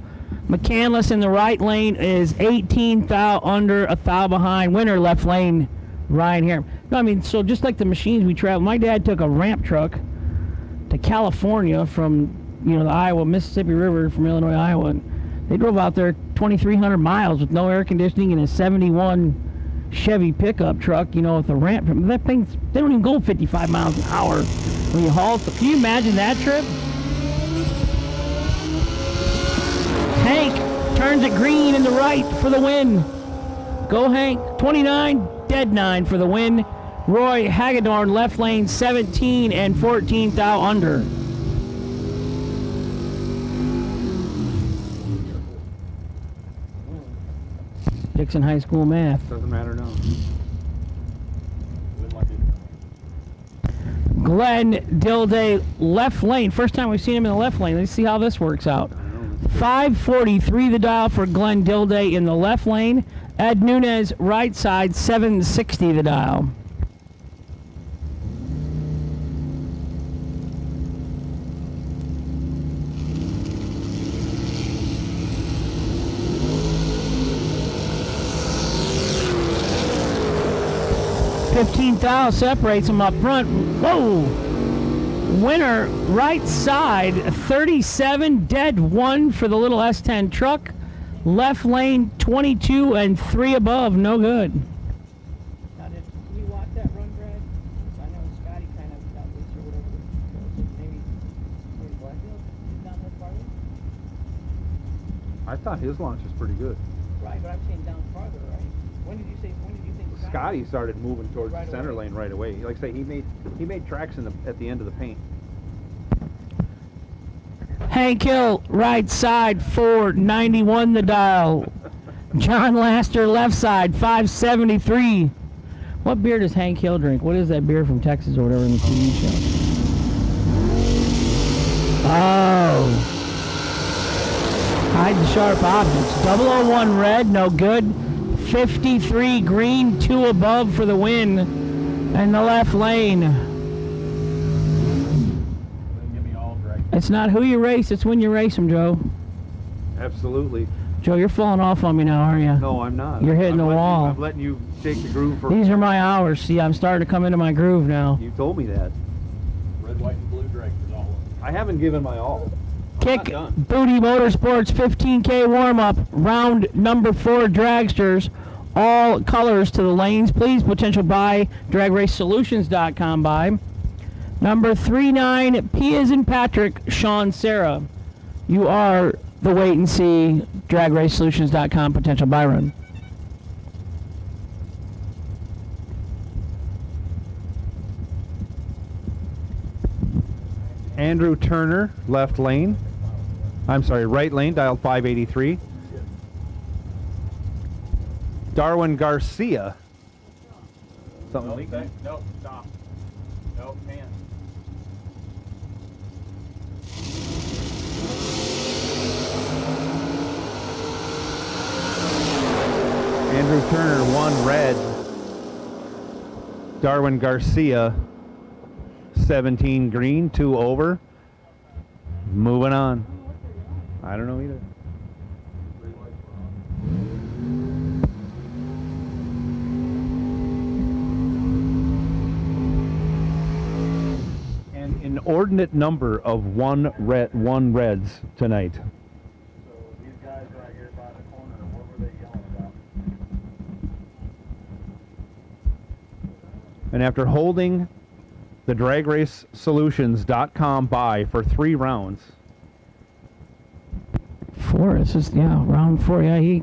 McCandless in the right lane is 18 thou under, a thou behind. Winner left lane, Ryan Harrim. No, I mean, so just like the machines we travel, my dad took a ramp truck to California from, you know, the Iowa, Mississippi River from Illinois, Iowa. And they drove out there 2,300 miles with no air conditioning in a 71 Chevy pickup truck, you know, with a ramp. That thing, they don't even go 55 miles an hour when you haul. Can you imagine that trip? Hank turns it green in the right for the win. Go Hank. 29, dead 9 for the win. Roy Hagedorn left lane 17 and 14 thou under. Dixon High School math. Doesn't matter now. Glenn Dilday left lane. First time we've seen him in the left lane. Let's see how this works out. 543 the dial for Glenn Dilday in the left lane. Ed Nunez right side, 760 the dial. $15,000 separates them up front. Whoa! Winner right side, 37 dead 1 for the little S10 truck. Left lane 22 and 3 above, no good. Now, did you watch that run, Brad? I know Scotty kind of got loose or whatever. Maybe Blackfield down that farther? I thought his launch was pretty good. Right, but I'm saying down farther, right? When did you think Scotty started moving towards Right the center away. lane right away. Like I say, he made tracks at the end of the paint. Hank Hill, right side, 491 the dial. John Laster, left side, 573. What beer does Hank Hill drink? What is that beer from Texas or whatever in the TV show? Oh. Hide the sharp objects. 001 red, no good. 53 green, 2 above for the win. And the left lane. It's not who you race, it's when you race them, Joe. Absolutely. Joe, you're falling off on me now, are you? No, I'm not. You're hitting the wall. I'm letting you take the groove for. These are my hours. See, I'm starting to come into my groove now. You told me that. Red, white, and blue dragsters all over. I haven't given my all. Kick Booty Motorsports 15K warm-up, round number 4 dragsters, all colors to the lanes. Please, potential buy, dragracesolutions.com buy. Number 39, P as in Patrick, Sean Sarah. You are the wait and see, dragracesolutions.com potential buy run. Andrew Turner, left lane. I'm sorry, right lane, dialed 583. Darwin Garcia, Something leaking? Nope, stop. Nope, can't. Andrew Turner, 1 red. Darwin Garcia, 17 green, 2 over. Moving on. I don't know either. An inordinate number of one reds tonight. So these guys right here by the corner, what were they yelling about? And after holding the dragracesolutions.com buy for 3 rounds. 4, this is, yeah, round 4, yeah, I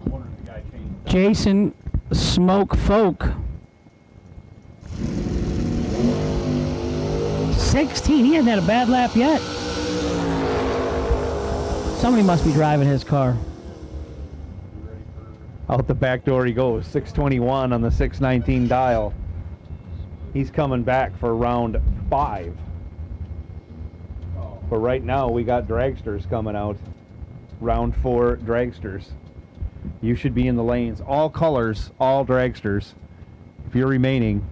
wonder if the guy changed. Jason Smoke Folk. 16, he hasn't had a bad lap yet. Somebody must be driving his car. Out the back door he goes, 621 on the 619 dial. He's coming back for round 5. But right now we got dragsters coming out. Round 4 dragsters. You should be in the lanes. All colors, all dragsters. If you're remaining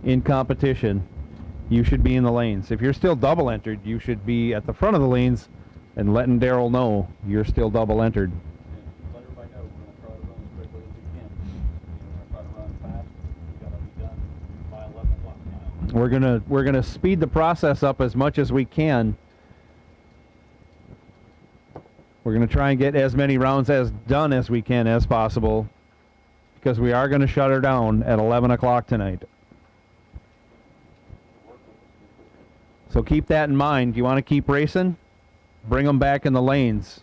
in competition, you should be in the lanes. If you're still double entered, you should be at the front of the lanes and letting Daryl know you're still double entered. Let everybody know we're going to try to run as quickly as we can. We're going to try to run fast. We got to be done by 11 o'clock tonight. We're gonna speed the process up as much as we can. We're gonna try and get as many rounds as done as we can as possible, because we are gonna shut her down at 11 o'clock tonight. So keep that in mind. You want to keep racing? Bring them back in the lanes.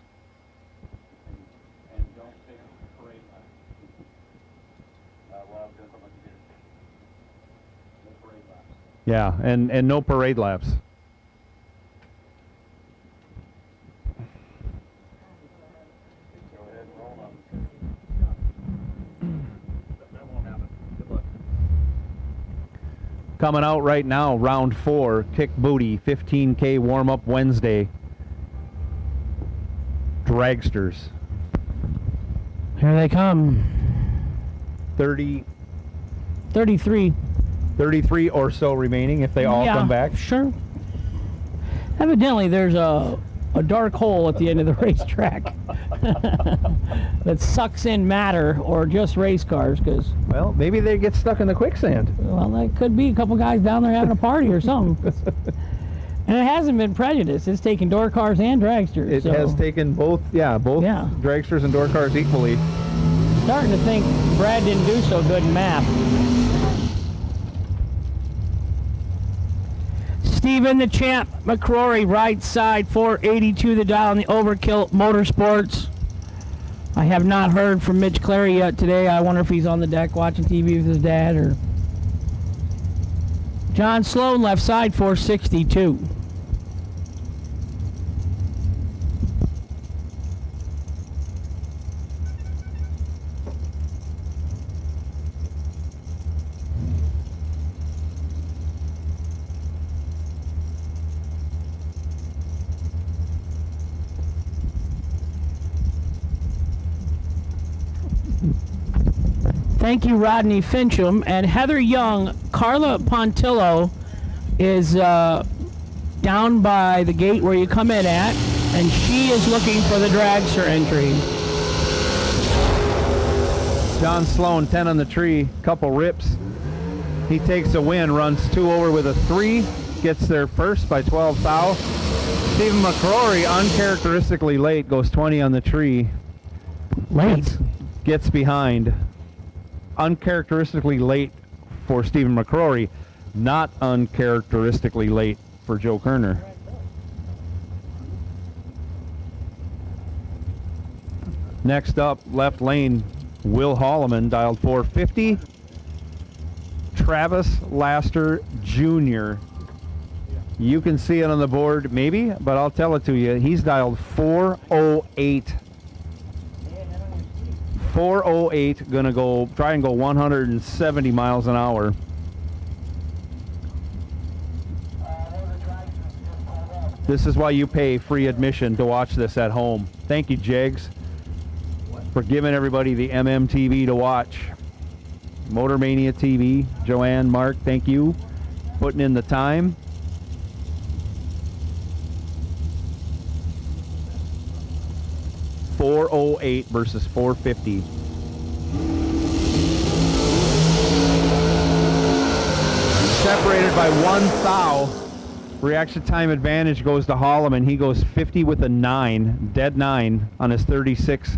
And don't take parade laps. Well, I was going to talk about the beer. No parade laps. Yeah, and no parade laps. Go ahead and roll up. That won't happen. Good luck. Coming out right now, round 4, kick booty, 15K warm-up Wednesday. Dragsters. Here they come. 33 or so remaining if they all come back. Sure. Evidently, there's a dark hole at the end of the racetrack that sucks in matter or just race cars. Because, well, maybe they get stuck in the quicksand. Well, that could be a couple guys down there having a party or something. And it hasn't been prejudice. It's taken door cars and dragsters. It has taken both dragsters and door cars equally. Starting to think Brad didn't do so good in math. Steven the Champ McCrory, right side, 482 the dial on the Overkill Motorsports. I have not heard from Mitch Clary yet today. I wonder if he's on the deck watching TV with his dad. Or John Sloan, left side, 462. Thank you, Rodney Fincham. And Heather Young, Carla Pontillo is down by the gate where you come in at, and she is looking for the dragster entry. John Sloan, 10 on the tree, couple rips. He takes a win, runs 2 over with a 3, gets there first by 12 thou. Stephen McCrory, uncharacteristically late, goes 20 on the tree. Late? Gets behind. Uncharacteristically late for Stephen McCrory, not uncharacteristically late for Joe Kerner. Next up, left lane, Will Holloman, dialed 450. Travis Laster Jr. You can see it on the board, maybe, but I'll tell it to you. He's dialed 408. 408, gonna go try and go 170 miles an hour. This is why you pay free admission to watch this at home. Thank you, Jegs, for giving everybody the MMTV to watch. Motor Mania TV, Joanne, Mark, thank you. Putting in the time. .408 versus 450. Separated by 1 thou. Reaction time advantage goes to Holloman. He goes 50 with a 9, dead 9 on his 36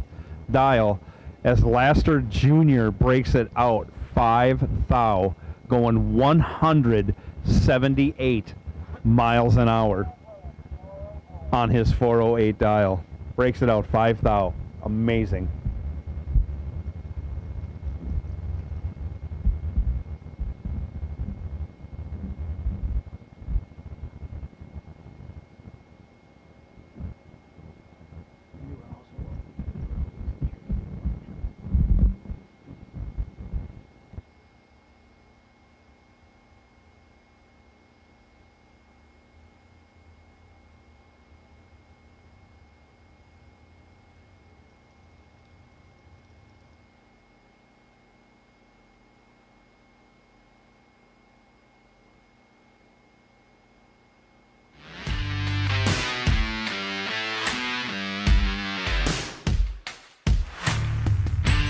dial, as Laster Jr. breaks it out 5 thou, going 178 miles an hour on his 408 dial. Breaks it out 5 thou. Amazing.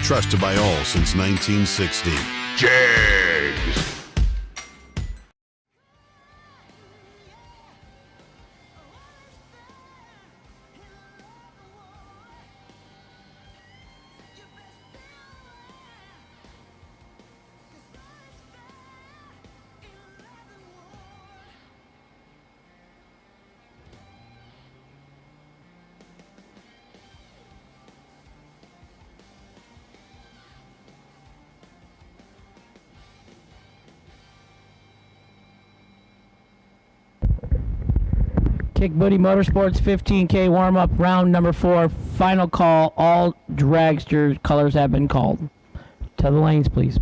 Trusted by all since 1960. Jags! Kick Booty Motorsports 15K warm-up round number 4. Final call. All dragster colors have been called. To the lanes, please.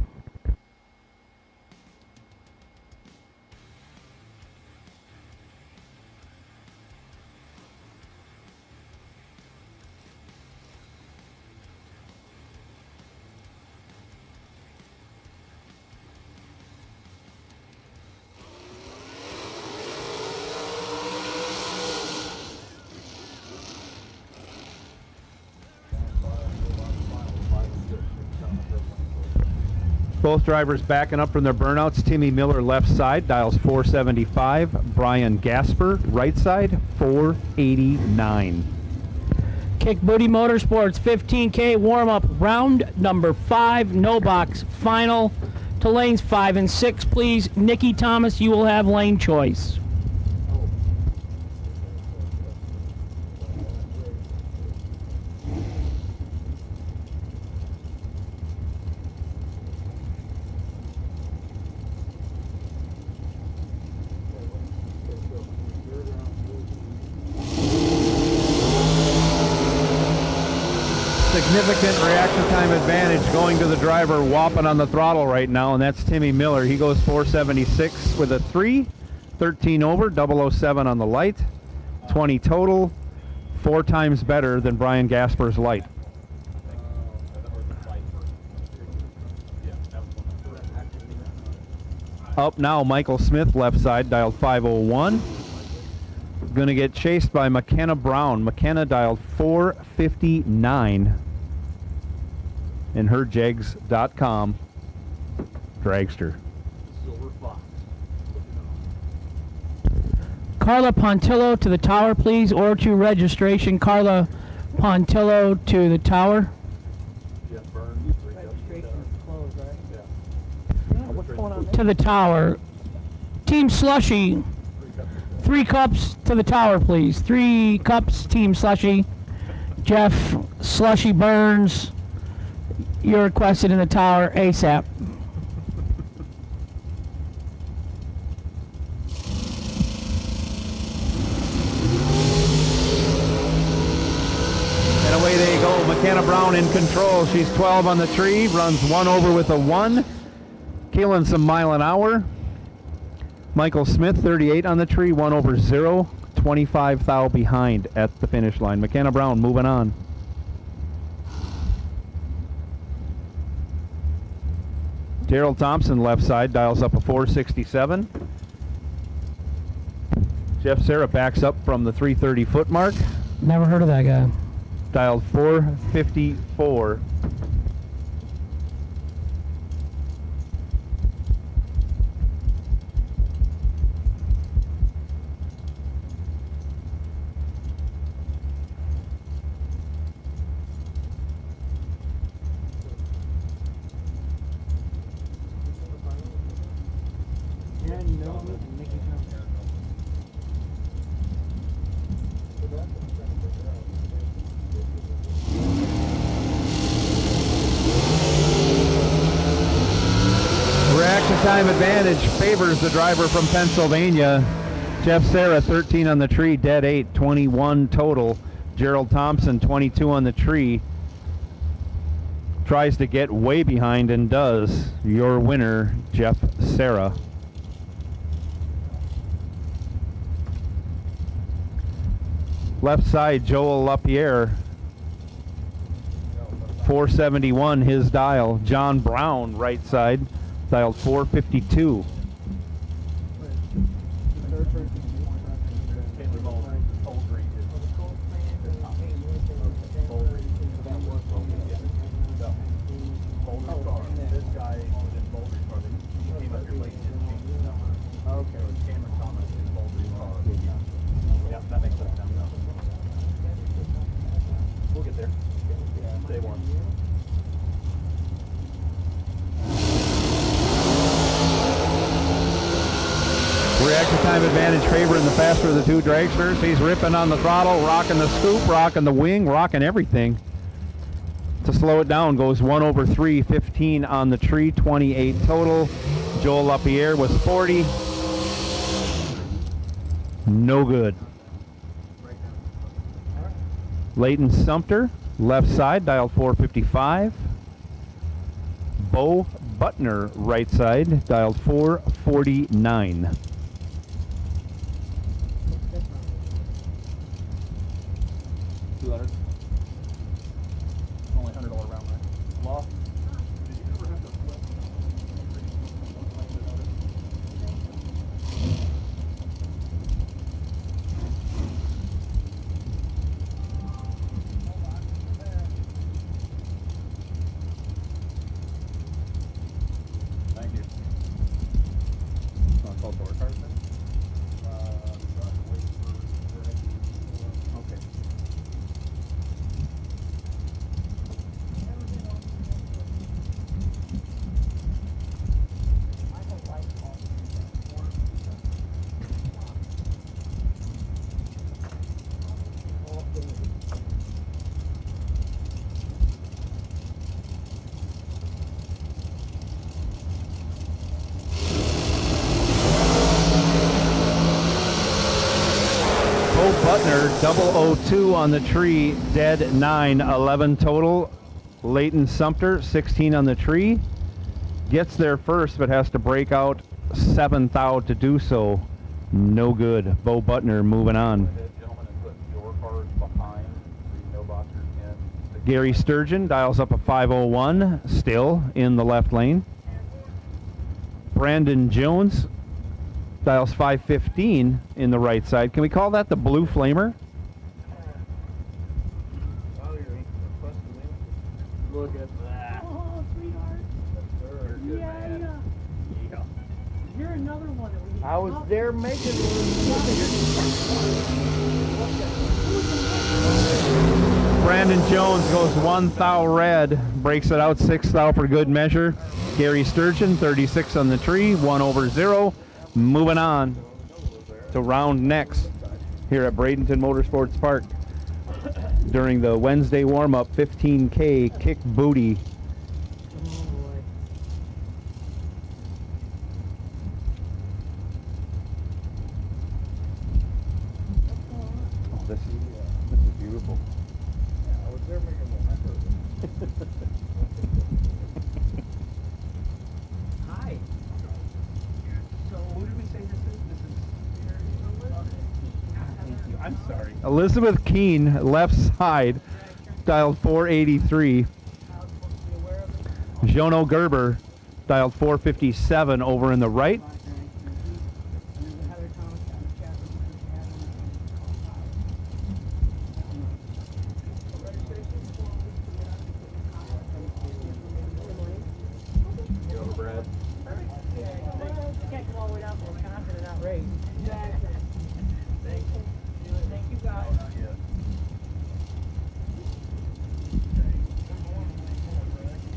Both drivers backing up from their burnouts. Timmy Miller left side, dials 475. Brian Gasper right side, 489. Kick Booty Motorsports 15K warm-up round number 5. No box final. To lanes 5 and 6, please. Nikki Thomas, you will have lane choice. Significant reaction time advantage going to the driver whopping on the throttle right now, and that's Timmy Miller. He goes 476 with a 3, 13 over, 007 on the light, 20 total, 4 times better than Brian Gasper's light. Up now, Michael Smith left side, dialed 501. Going to get chased by McKenna Brown. McKenna dialed 459 in her Jegs.com dragster. Carla Pontillo to the tower, please, or to registration. Carla Pontillo to the tower. To the tower. Team Slushy, 3 cups to the tower, please. 3 cups, Team Slushy. Jeff Slushy Burns, you're requested in the tower ASAP. And away they go. McKenna Brown in control. She's 12 on the tree, runs 1 over with a 1, killing some mile an hour. Michael Smith, 38 on the tree, 1 over 0, 25 thou behind at the finish line. McKenna Brown moving on. Gerald Thompson, left side, dials up a 467. Jeff Serra backs up from the 330 foot mark. Never heard of that guy. Dialed 454. Time advantage favors the driver from Pennsylvania. Jeff Serra, 13 on the tree, dead 8, 21 total. Gerald Thompson, 22 on the tree. Tries to get way behind and does. Your winner, Jeff Serra. Left side, Joel LaPierre. 471 his dial. John Brown, right side. Dialed 452. We'll get there. Day one. Reactive time advantage favoring the faster of the two dragsters. He's ripping on the throttle, rocking the scoop, rocking the wing, rocking everything. To slow it down, goes 1 over 3, 15 on the tree, 28 total. Joel LaPierre was 40. No good. Leighton Sumter, left side, dialed 455. Bo Butner, right side, dialed 449. $200. Only $100 round, right? Law? Did you ever have to flip? Thank you. Want to call for a card then? Okay. Butner, 002 on the tree, dead 9, 11 total. Leighton Sumter, 16 on the tree. Gets there first, but has to break out 7 thou to do so. No good. Bo Butner moving on. Gary Sturgeon dials up a 501, still in the left lane. Brandon Jones dials 515 in the right side. Can we call that the Blue Flamer? Look at that. Oh, sweetheart. You're a good man. Yeah. You're another one that we need. I was there making Brandon Jones goes 1 thou red, breaks it out 6 thou for good measure. Gary Sturgeon, 36 on the tree, 1 over 0. Moving on to round next here at Bradenton Motorsports Park during the Wednesday warm-up 15K kick booty. Oh, this is beautiful. I was there making one. Hi. So who did we say this is? This is. Thank you. I'm sorry. Elizabeth Keene, left side, dialed 483. Jono Gerber, dialed 457 over in the right.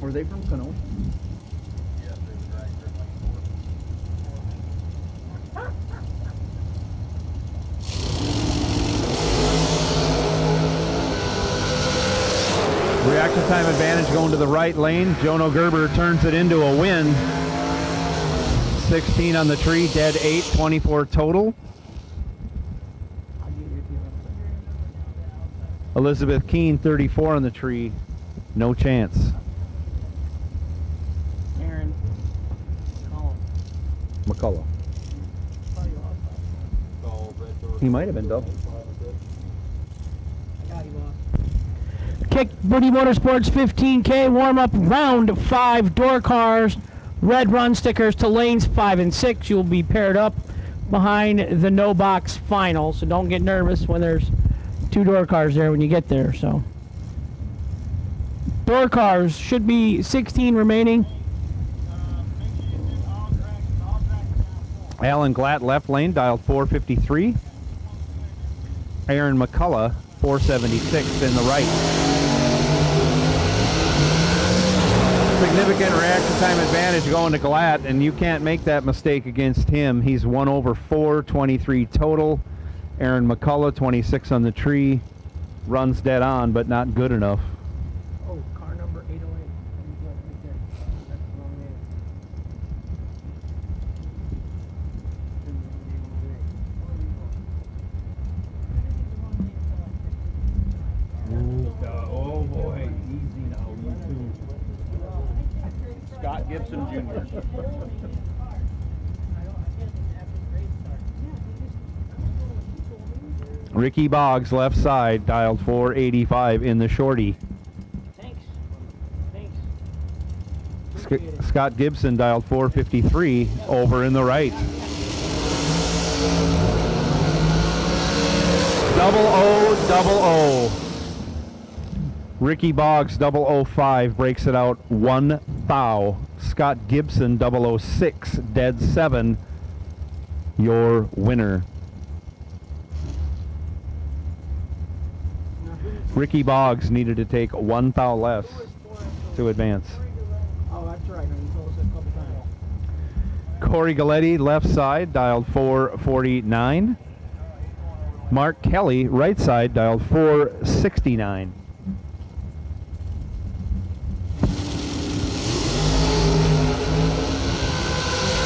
Were they from Kenosha? Reaction time advantage going to the right lane. Jono Gerber turns it into a win. 16 on the tree, dead 8, 24 total. Elizabeth Keene, 34 on the tree, no chance. Aaron. McCullough. He might have been double. I got you, boss. Kick Woody Motorsports 15K warm-up round 5 door cars. Red run stickers to lanes 5 and 6. You'll be paired up behind the no box final, so don't get nervous when there's 2 door cars there when you get there. So door cars should be 16 remaining. Alan Glatt, left lane, dialed 453. Aaron McCullough, 476 in the right. Significant reaction time advantage going to Glatt, and you can't make that mistake against him. He's 1 over 4, 23 total. Aaron McCullough, 26 on the tree. Runs dead on, but not good enough. Oh, car number 808. Right there. That's the wrong name. Oh boy, easy now, you two. Scott Gibson Jr. Ricky Boggs, left side, dialed 485 in the shorty. Thanks. Scott Gibson, dialed 453 over in the right. Double O. Ricky Boggs, 005, breaks it out 1 thou. Scott Gibson, 006, dead 7, your winner. Ricky Boggs needed to take 1 thou less to advance. Oh, that's right. You told us that a couple times. Corey Galletti, left side, dialed 449. Mark Kelly, right side, dialed 469.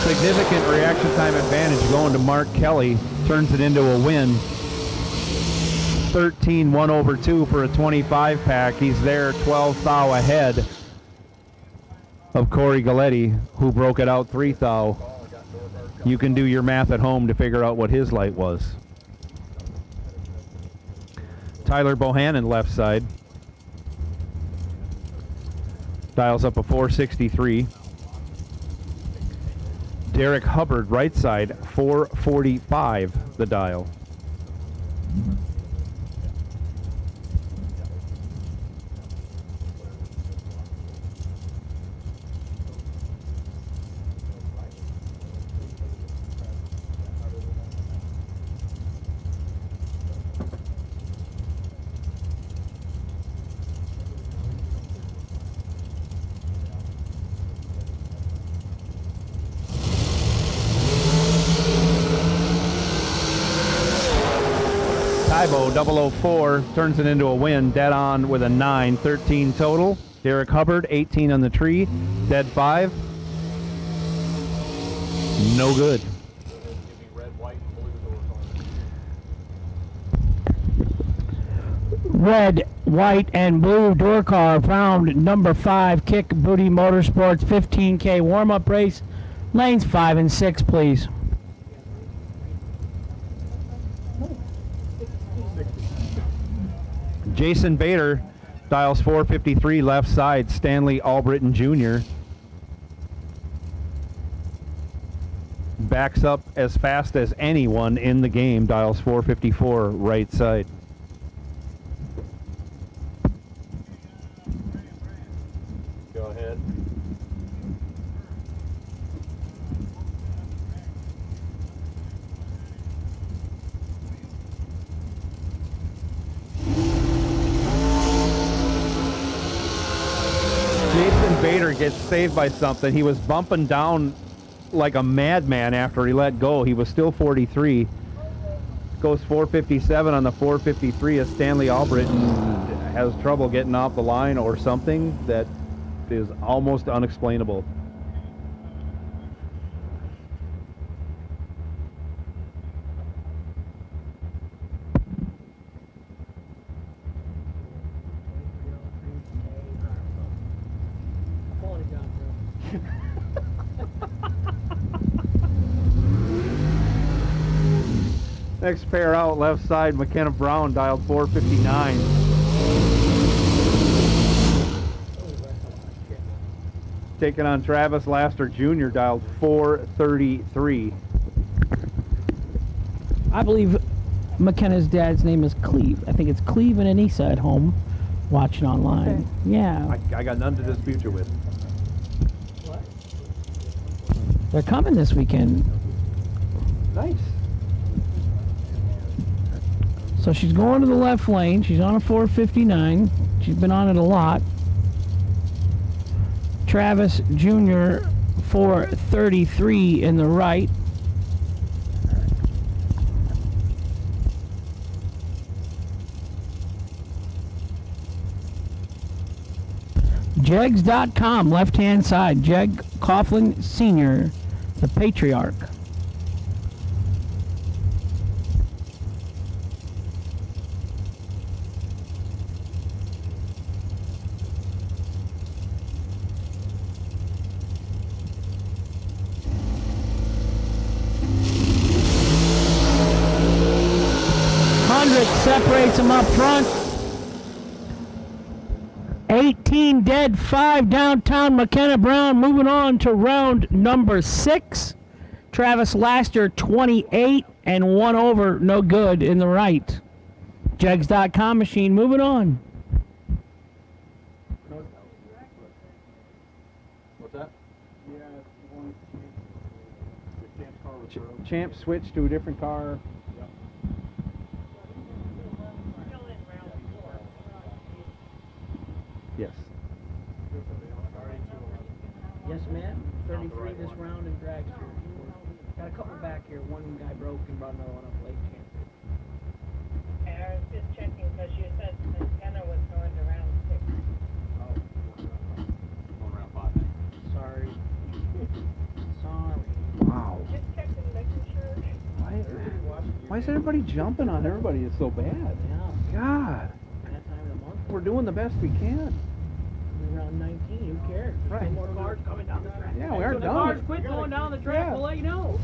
Significant reaction time advantage going to Mark Kelly. Turns it into a win. 13, 1 over 2 for a 25 pack. He's there 12 thou ahead of Corey Galletti, who broke it out 3 thou. You can do your math at home to figure out what his light was. Tyler Bohannon, left side, dials up a 463. Derek Hubbard, right side, 445 the dial. Tybo, 004, turns it into a win, dead on with a 9, 13 total. Derek Hubbard, 18 on the tree, dead 5. No good. red, white, and blue door car found number 5 Kick Booty Motorsports 15K warm-up race. Lanes 5 and 6, please. Jason Bader dials 453 left side, Stanley Albritton Jr. Backs up as fast as anyone in the game, dials 454 right side. Go ahead. Jason Bader gets saved by something. He was bumping down like a madman after he let go. He was still 43. Goes 457 on the 453 as Stanley Albritton has trouble getting off the line or something that is almost unexplainable. Next pair out, left side, McKenna Brown dialed 459. Taking on Travis Laster Jr. dialed 433. I believe McKenna's dad's name is Cleve. I think it's Cleve and Anissa at home watching online. Okay. Yeah. I got none to dispute you with. They're coming this weekend. Nice. So she's going to the left lane. She's on a 459. She's been on it a lot. Travis Jr. 433 in the right. Jegs.com, left-hand side. Jeg Coughlin Sr., the patriarch. Separates them up front. 18 dead, 5 downtown. McKenna Brown moving on to round number 6. Travis Laster 28 and 1 over, no good in the right. Jegs.com machine moving on. What's that? Champ switched to a different car. Yes. Yes, ma'am. 33 this round in dragster. Got a couple back here. One guy broke and brought another one up late. I was just checking because you said McKenna was going to round 6. Oh, going around 5. Sorry. Sorry. Wow. Just checking, making sure. Why is everybody jumping on everybody? It's so bad. Yeah. God. That time of the month. We're doing the best we can. We're around 19. Who cares? Right. 10 more cars coming down the track. Yeah, we aren't the done. cars quit going down the track, Yeah. we'll let you know.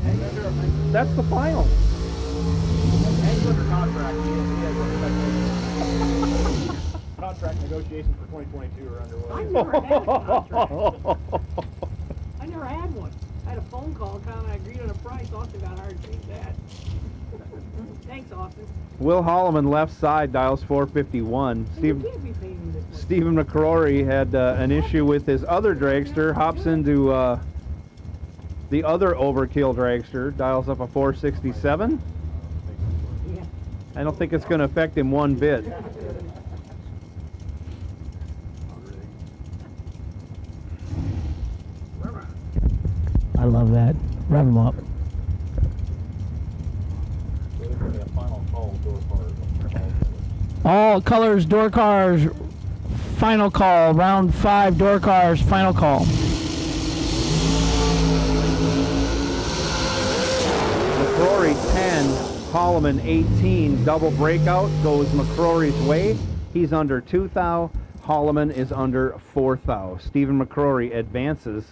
That's the final. And under contract, he has contract negotiations for 2022 are underway. I never had one. I had a phone call, kind of agreed on a price. Austin got hard to change that. Thanks, Austin. Will Holloman left side dials 451. Stephen McCrory had an issue with his other dragster, hops into the other overkill dragster, dials up a 467. Yeah. I don't think it's going to affect him one bit. I love that. Rev them up. All colors, door cars, final call. Round 5, door cars, final call. McCrory 10, Holloman 18, double breakout, goes McCrory's way. He's under 2 thou. Holloman is under 4 thou. Stephen McCrory advances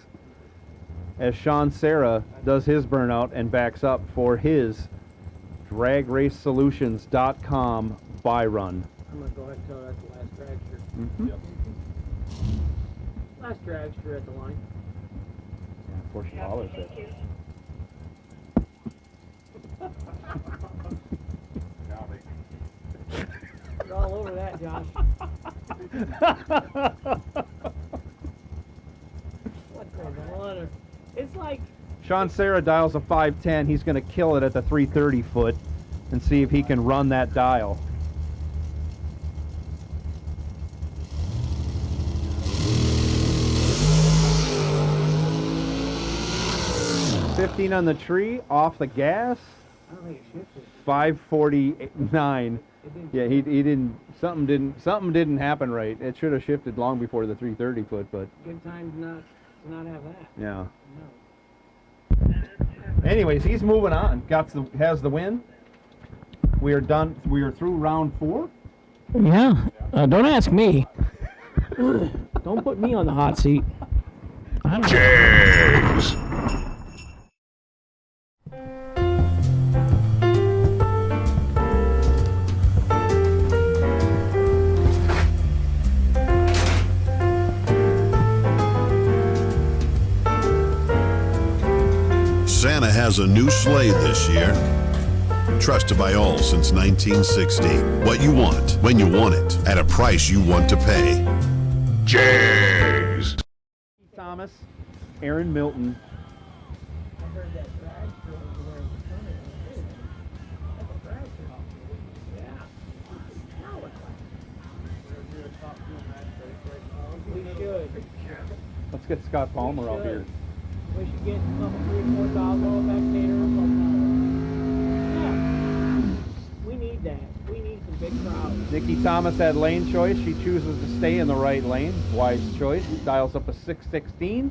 as Sean Serra does his burnout and backs up for his DragRaceSolutions.com buy run. I'm going to go ahead and tell that's the last dragster. Mm-hmm. Yep. Last dragster at the line. Yeah, of course, Lawler's it. You're all over that, Josh. What the water? It's like Sean Serra dials a 510. He's going to kill it at the 330 foot and see if he can run that dial. $15 on the tree, off the gas. I don't think it shifted. 549. Yeah, he didn't. Something didn't happen right. It should have shifted long before the 330 foot, but Good time to not have that. yeah. No. Anyways, he's moving on. Has the win. We are done. We are through round 4. Yeah. Don't ask me. Don't put me on the hot seat. I don't Jags. Santa has a new sleigh this year. Trusted by all since 1960. What you want, when you want it, at a price you want to pay. Jags. Thomas, Aaron Milton. I heard that dragster over there in the front of it. That's a dragster. Yeah. Now it's like. We should. Let's get Scott Palmer out here. We should get some 3,000-4,000 spectators. Yeah. We need that. We need some big crowds. Nikki Thomas had lane choice. She chooses to stay in the right lane. Wise choice. Dials up a 616.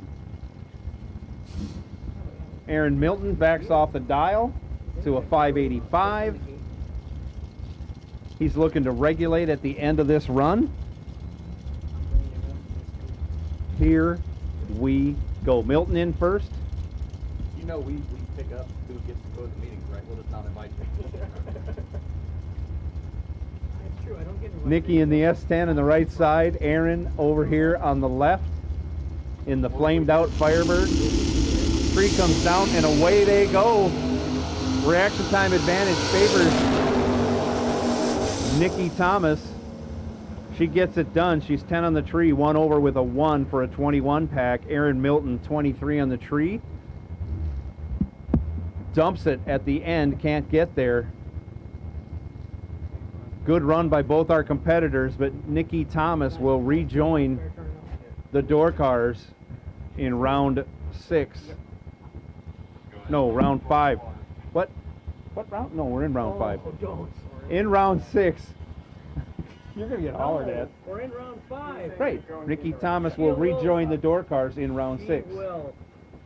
Aaron Milton backs off the dial to a 585. He's looking to regulate at the end of this run. Here we go. Milton in first. You know, we pick up who gets to go to the meetings, right? We'll just not invite you. That's true. I don't get invited. Nikki in the S10 on the right side. Aaron over here on the left in the flamed out Firebird. Tree comes down and away they go. Reaction time advantage favors Nikki Thomas. She gets it done. She's 10 on the tree, 1 over with a 1 for a 21 pack. Aaron Milton 23 on the tree. Dumps it at the end, can't get there. Good run by both our competitors, but Nikki Thomas will rejoin the door cars in round 6. No, round 5. What round? No, we're in round 5. In round 6. You're going to get hollered at. We're in round 5. Right. Nikki Thomas will rejoin the door cars in round 6. She will.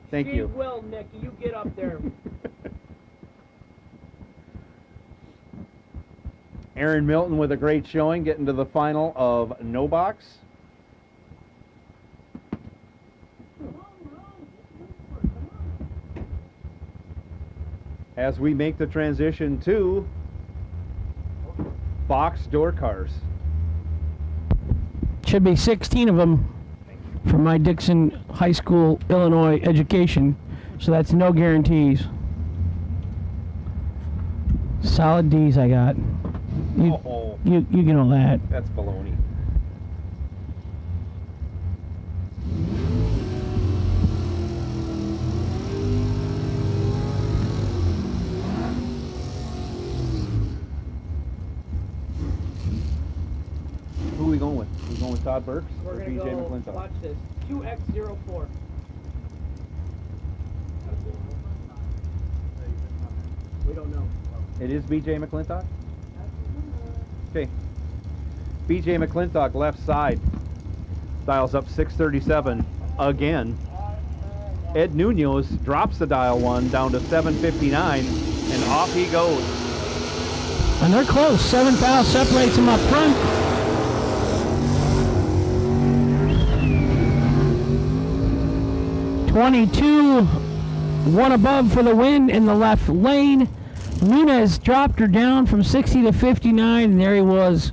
Thank you. She will, Nikki. You get up there. Aaron Milton with a great showing, getting to the final of no box. As we make the transition to box door cars. Should be 16 of them for my Dixon High School, Illinois education. So that's no guarantees. Solid D's I got. You get all that. That's baloney. Who are we going with? We going with Todd Burks We're or going to BJ go, McClintock? watch this, 2X04. We don't know. It is BJ McClintock? Okay. BJ McClintock, left side. Dials up 637 again. Ed Munoz drops the dial 1 down to 759, and off he goes. And they're close. 7 thou separates them up front. 22, one above for the win in the left lane. Nunez dropped her down from 60 to 59, and there he was.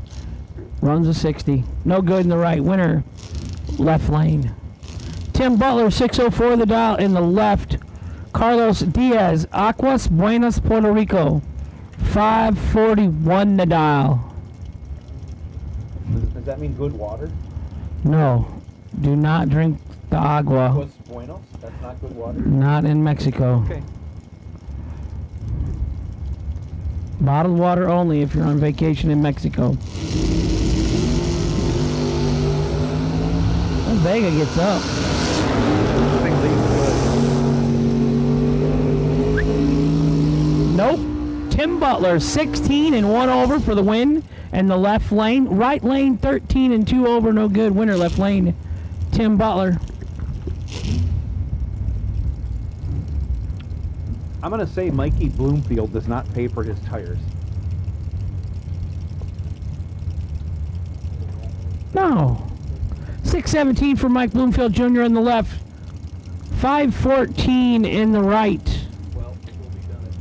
Runs a 60. No good in the right. Winner, left lane. Tim Butler, 604 the dial in the left. Carlos Diaz, Aguas Buenas, Puerto Rico, 541 the dial. Does that mean good water? No, do not drink the agua. Aguas Buenos? That's not good water? Not in Mexico. Okay. Bottled water only if you're on vacation in Mexico. Well, Vega gets up. Nope. Tim Butler, 16 and 1 over for the win. And the left lane. Right lane, 13 and 2 over. No good. Winner, left lane. Tim Butler. I'm going to say Mikey Bloomfield does not pay for his tires. No. 617 for Mike Bloomfield Jr. in the left. 514 in the right. Well, it will be done at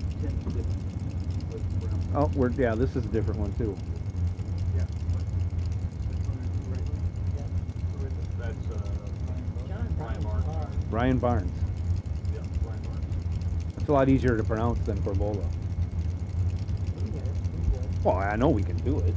10:50. Oh, yeah, this is a different one too. Yeah. That's Ryan Barnes. Ryan Barnes. Yeah, Ryan Barnes. It's a lot easier to pronounce than Corbola. Well, I know we can do it.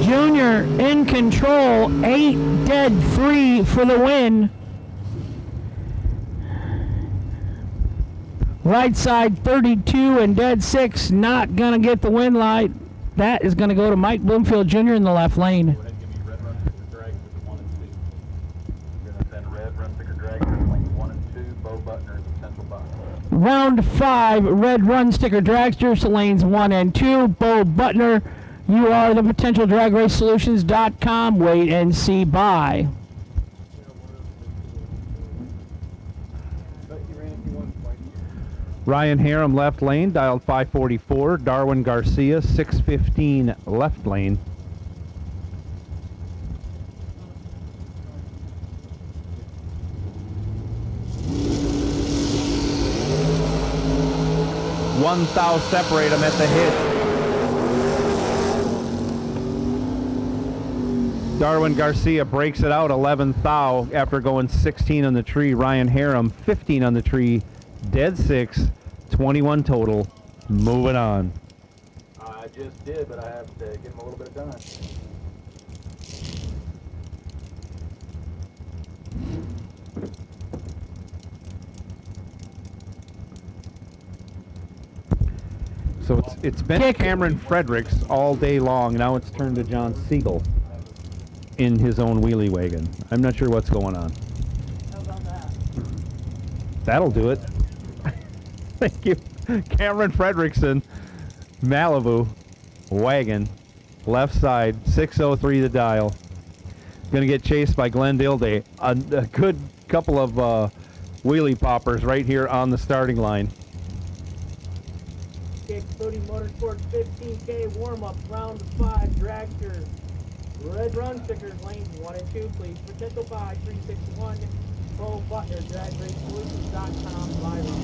Junior in control, 8 dead 3 for the win. Right side 32 and dead 6, not gonna get the win light. That is gonna go to Mike Bloomfield Jr. in the left lane. Go ahead and give me red run, picker, drag, for 1 and 2. You're going to send red run, picker, drag, for lanes 1 and 2. Bo Butner is a potential buy. Round 5, red run sticker dragsters to lanes 1 and 2. Bo Butner, you are the potential drag race solutions.com. Wait and see buy. Ryan Harem left lane, dialed 544. Darwin Garcia, 615 left lane. One thou separate them at the hit. Darwin Garcia breaks it out, 11 thou after going 16 on the tree. Ryan Harem, 15 on the tree, dead 6. 21 total. Moving on. I just did, but I have to give him a little bit of time. So it's been Cameron Fredericks all day long. Now it's turned to John Siegel in his own wheelie wagon. I'm not sure what's going on. How about that? That'll do it. Thank you. Cameron Fredrickson, Malibu, wagon, left side, 603 the dial. Going to get chased by Glenn Dilday. A good couple of wheelie poppers right here on the starting line. Kick Booty Motorsports 15K warm-up, round 5, dragster. Red run stickers, lanes 1 and 2, please. Potential buy 361. Bo Butner, DragRaceSolutions.com, live run.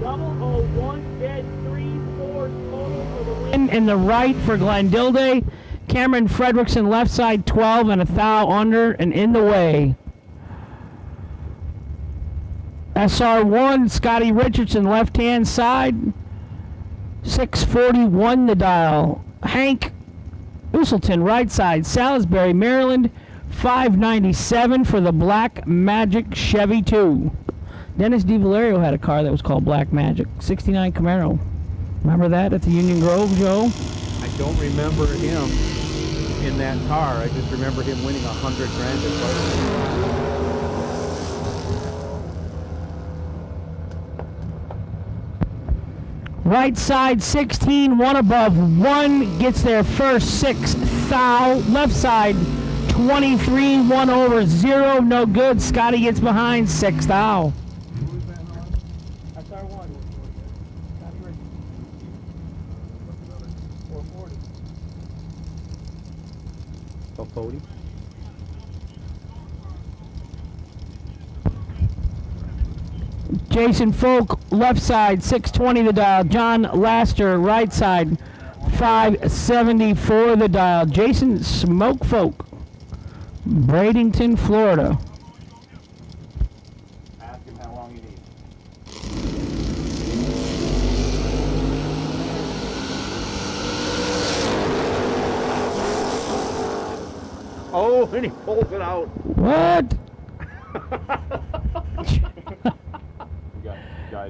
Double 01, dead 3, 4 total for the win. In the right for Glenn Dilday. Cameron Fredrickson left side 12 and a thou under and in the way. SR1 Scotty Richardson left hand side, 641 the dial. Hank Uselton right side, Salisbury, Maryland, 597 for the Black Magic Chevy 2. Dennis DiValerio had a car that was called Black Magic, 69 Camaro. Remember that at the Union Grove, Joe? I don't remember him in that car. I just remember him winning $100,000 at Right side 16, one above, one gets their first 6 thou. Left side 23, 1 over, 0, no good. Scotty gets behind, 6th out. That's our one. Scotty Ricky. 440. So 40. Jason Folk, left side, 620 the dial. John Laster, right side, 574 the dial. Jason Smoke Folk, Bradenton, Florida. Ask him how long you need. Oh, and he pulls it out. What?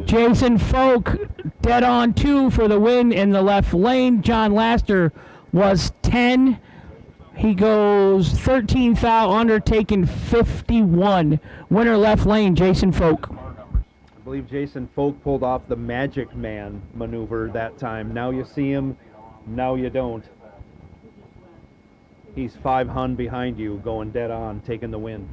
Jason Folk, dead on 2 for the win in the left lane. John Laster was 10. He goes 13th out, undertaking 51. Winner left lane, Jason Folk. I believe Jason Folk pulled off the Magic Man maneuver that time. Now you see him, now you don't. He's 5 hun behind you, going dead on, taking the win.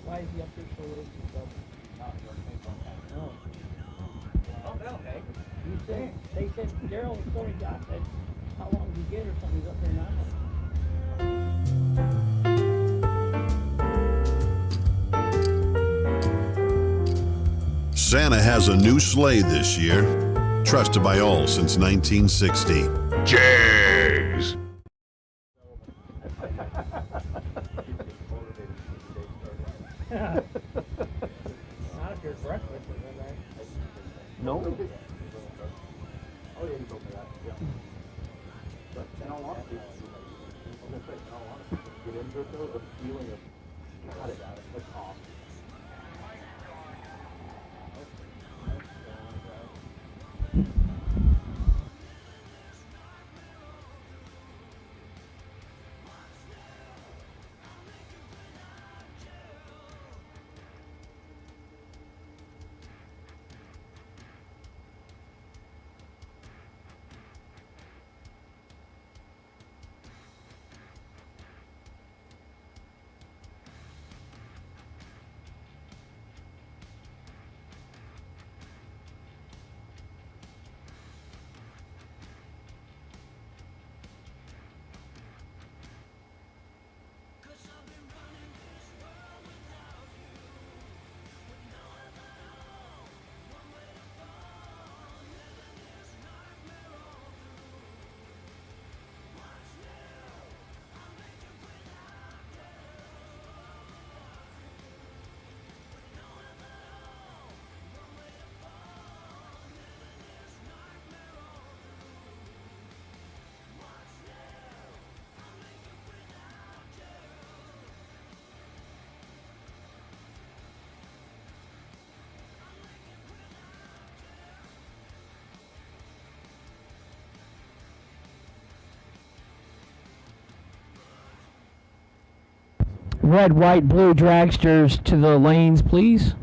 Why is he up there so late? No. Oh, no, okay. You said, they said, Daryl and Tony Josh said, how long did you get or something? He's up there now. Santa has a new sleigh this year, trusted by all since 1960. Jags! Not if you're breakfast, right? No. Oh, yeah, you go for that. Yeah. But in all honesty, I was going to say, in all honesty, get into it though, the feeling of, got it, that's awesome. Red, white, blue dragsters to the lanes, please.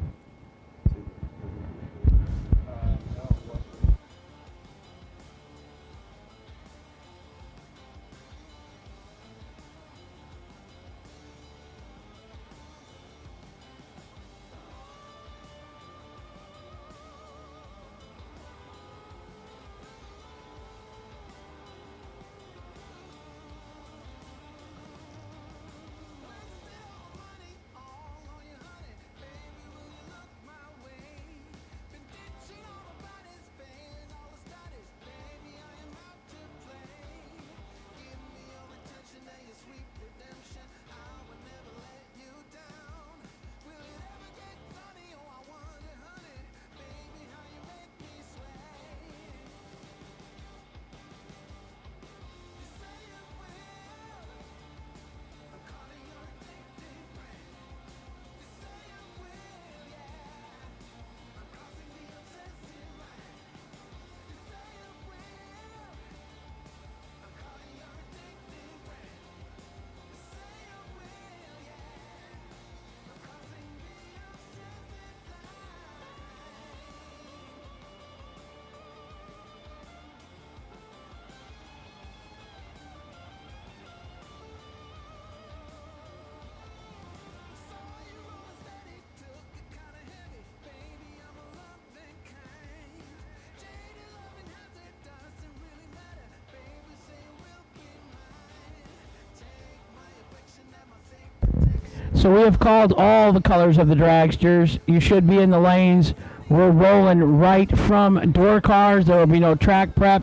So we have called all the colors of the dragsters. You should be in the lanes. We're rolling right from door cars. There will be no track prep.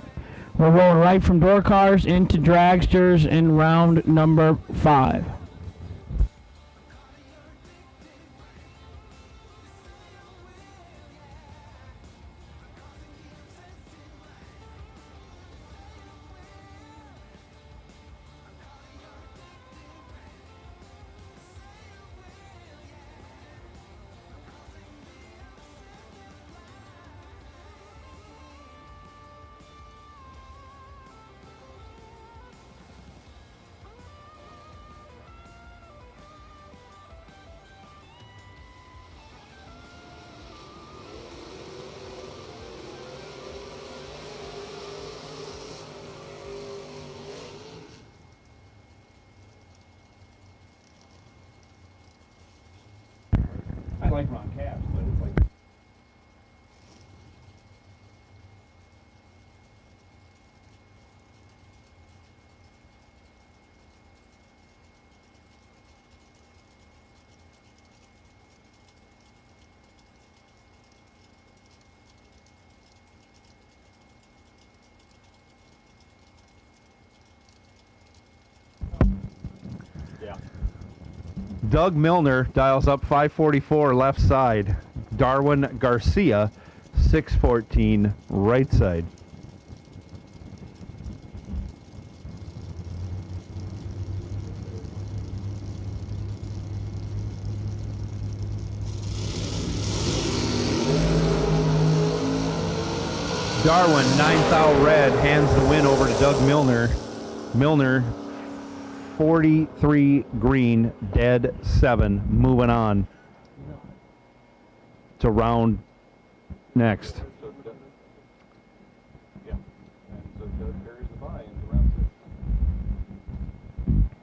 We're rolling right from door cars into dragsters in round number 5. I like Ron Caps, but it's like. Yeah. Doug Milner dials up 544 left side. Darwin Garcia 614 right side. Darwin 9thou red hands the win over to Doug Milner. Milner 43 green, dead 7, moving on to round next. Yeah. And so Doug carries the bye into round 6.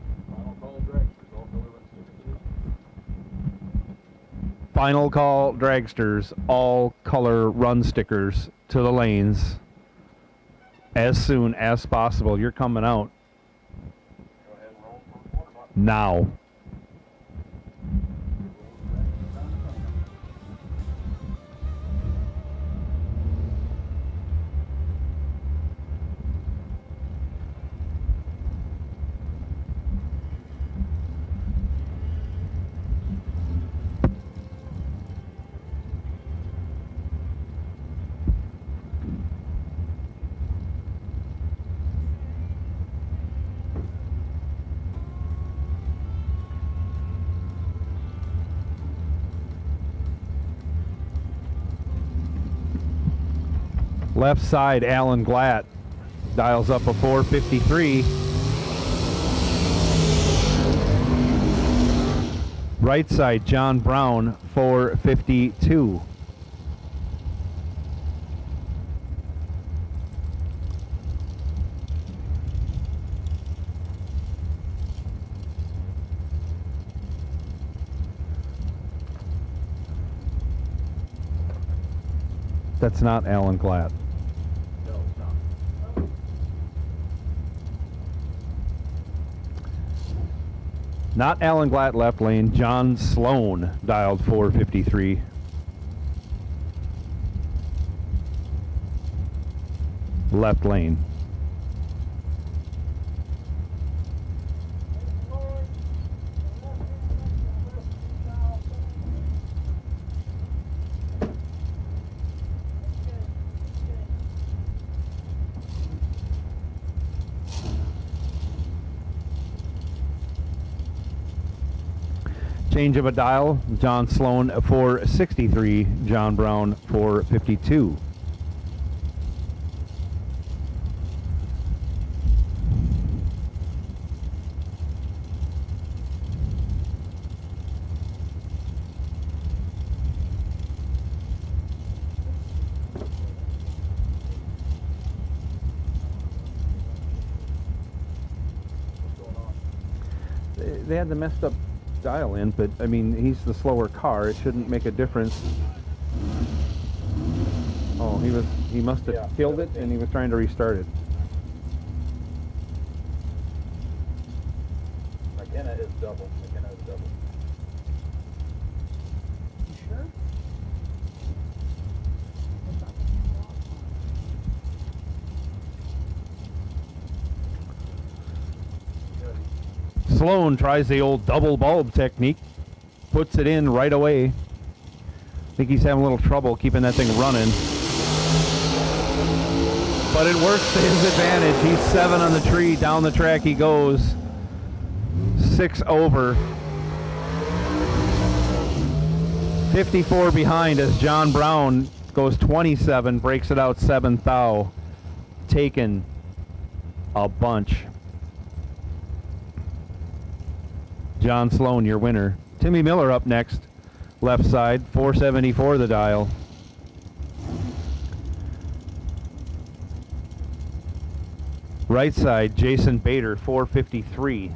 Final call dragsters, all color run stickers. Final call dragsters, all color run stickers to the lanes as soon as possible. You're coming out now. Left side, Alan Glatt dials up a 453. Right side, John Brown, 452. That's not Alan Glatt. No, it's not. Not Alan Glatt left lane. John Sloan dialed 453. Left lane. Change of a dial, John Sloan 463, John Brown 452. They had the messed up dial in, but I mean, he's the slower car. It shouldn't make a difference. Oh, he must have killed it, and he was trying to restart it. McKenna is double. McKenna is double. Sloan tries the old double bulb technique. Puts it in right away. I think he's having a little trouble keeping that thing running. But it works to his advantage. He's 7 on the tree. Down the track he goes. 6 over. 54 behind as John Brown goes 27, breaks it out 7 thou. Taken a bunch. John Sloan, your winner. Timmy Miller up next. Left side, 474 the dial. Right side, Jason Bader, 453.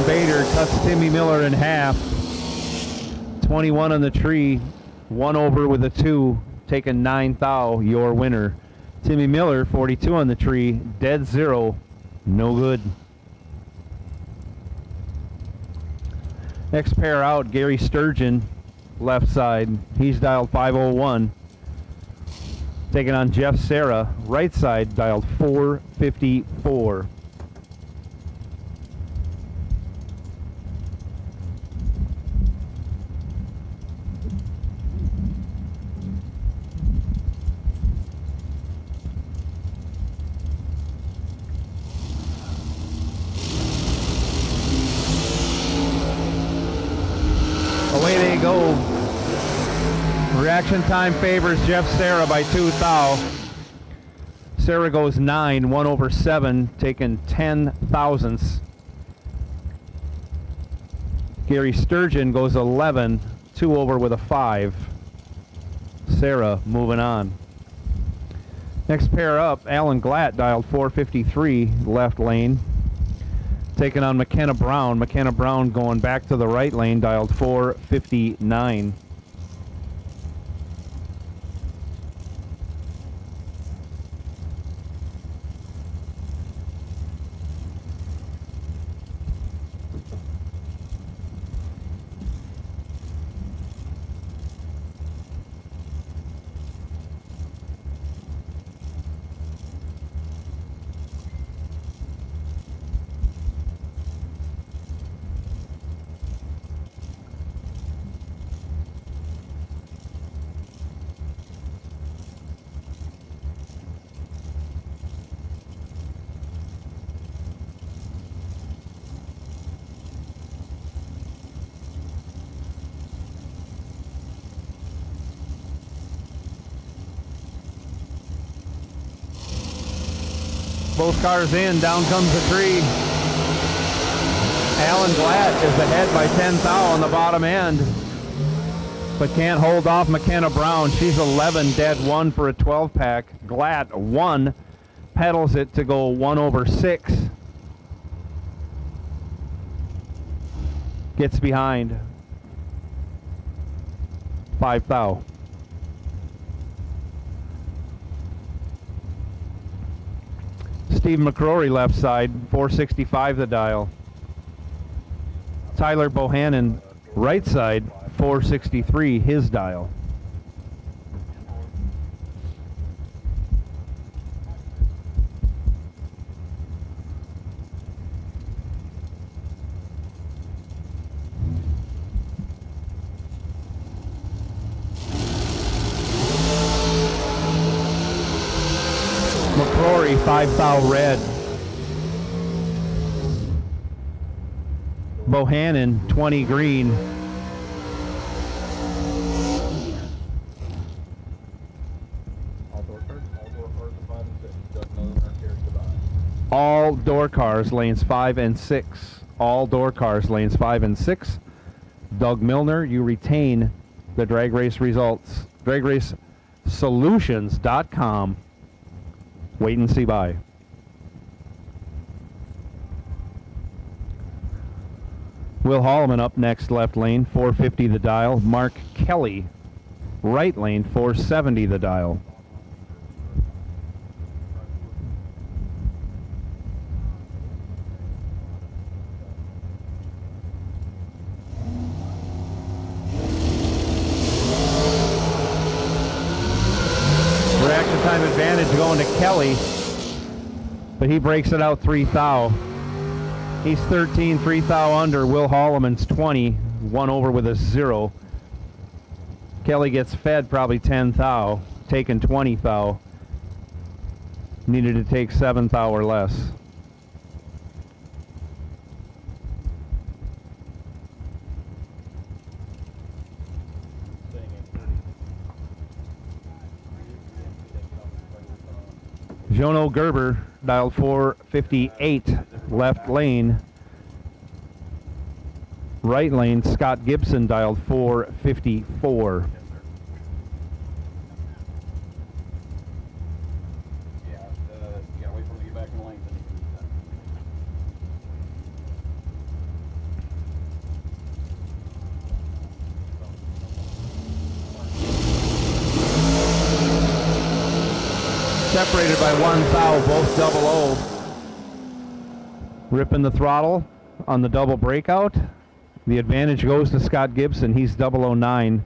Bader cuts Timmy Miller in half. 21 on the tree, 1 over with a 2, taking 9 thou, your winner. Timmy Miller, 42 on the tree, dead 0, no good. Next pair out, Gary Sturgeon, left side. He's dialed 501. Taking on Jeff Serra, right side, dialed 454. Away they go. Reaction time favors Jeff Serra by 2 thou. Serra goes 9, 1 over 7, taking 10 thousandths. Gary Sturgeon goes 11, 2 over with a 5. Serra moving on. Next pair up, Alan Glatt dialed 453, left lane. Taking on McKenna Brown. McKenna Brown going back to the right lane, dialed 459. Both cars in, down comes the tree. Alan Glatt is ahead by 10 thou on the bottom end, but can't hold off McKenna Brown. She's 11, dead 1 for a 12 pack. Glatt 1, pedals it to go 1 over 6. Gets behind 5 thou. Steve McCrory left side, 465 the dial. Tyler Bohannon right side, 463 his dial. McCrory 5 thou red. Bohannon 20 green. All door cars lanes 5 and 6. All door cars lanes 5 and 6. Doug Milner, you retain the drag race results. DragRaceSolutions.com. Wait and see by. Will Holloman up next, left lane, 450 the dial. Mark Kelly, right lane, 470 the dial. Reaction time advantage going to Kelly, but he breaks it out 3 thou. He's 13, 3 thou under. Will Holloman's 20, 1 over with a 0. Kelly gets fed probably 10 thou, taken 20 thou. Needed to take 7 thou or less. Jono Gerber dialed 458, left lane. Right lane, Scott Gibson dialed 454. Yeah, you gotta wait for him to get back in the lane. Then you can do that. Separated by 1 thou, both double O. Ripping the throttle on the double breakout. The advantage goes to Scott Gibson. He's 009.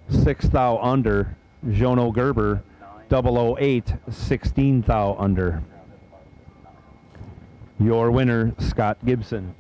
6 thou under. Jono Gerber 008, 16 thou under. Your winner, Scott Gibson.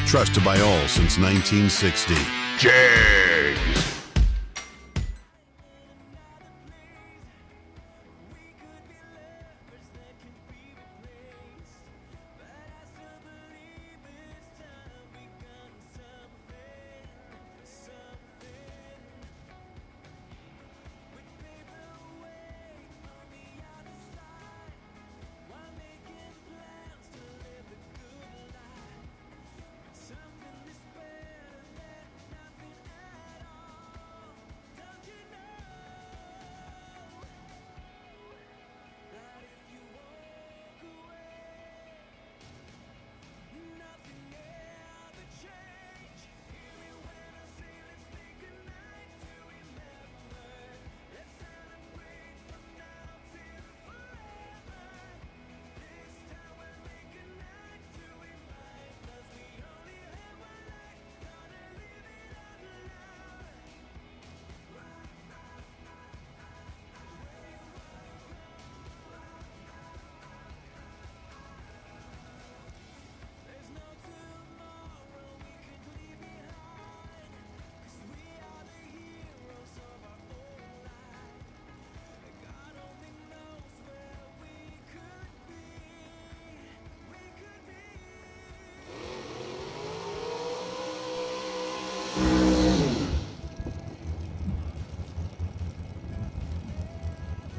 Trusted by all since 1960. Jags.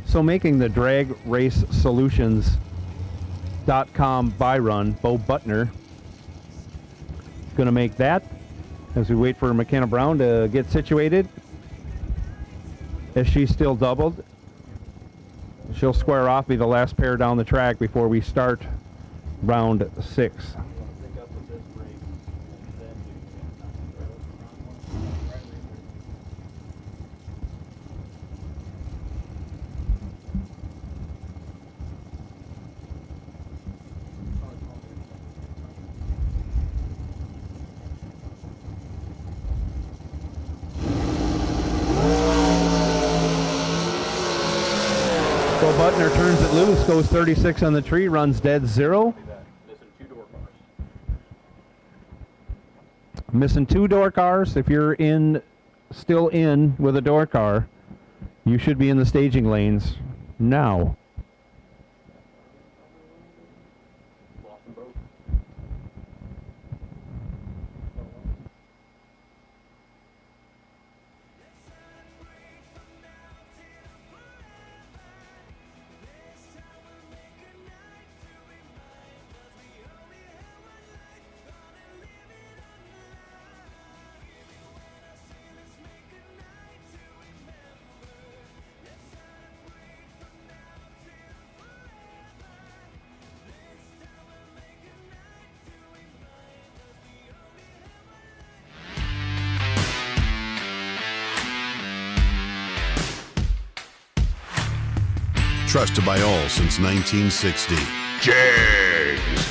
So making the Drag Race Solutions buy run. Bo Butner going to make that as we wait for McKenna Brown to get situated. As she's still doubled, she'll square off, be the last pair down the track before we start round 6. Butner turns it loose, goes 36 on the tree, runs dead 0. Missing 2 door cars. If you're still in with a door car, you should be in the staging lanes now. Trusted by all since 1960. Jags!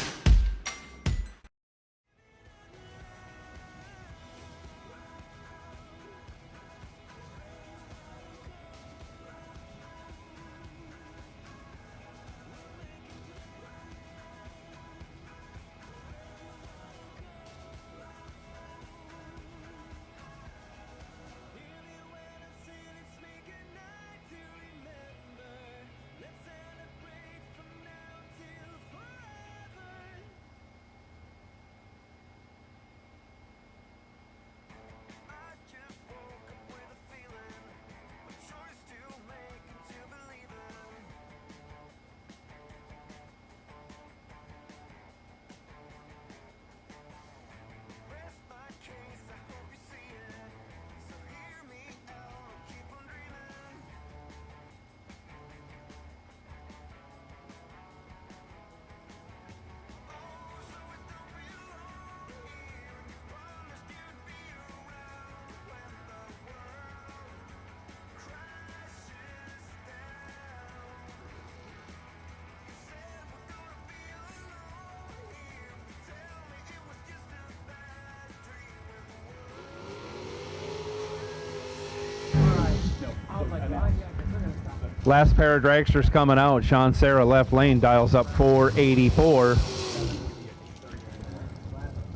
Last pair of dragsters coming out. Sean Serra left lane dials up 484.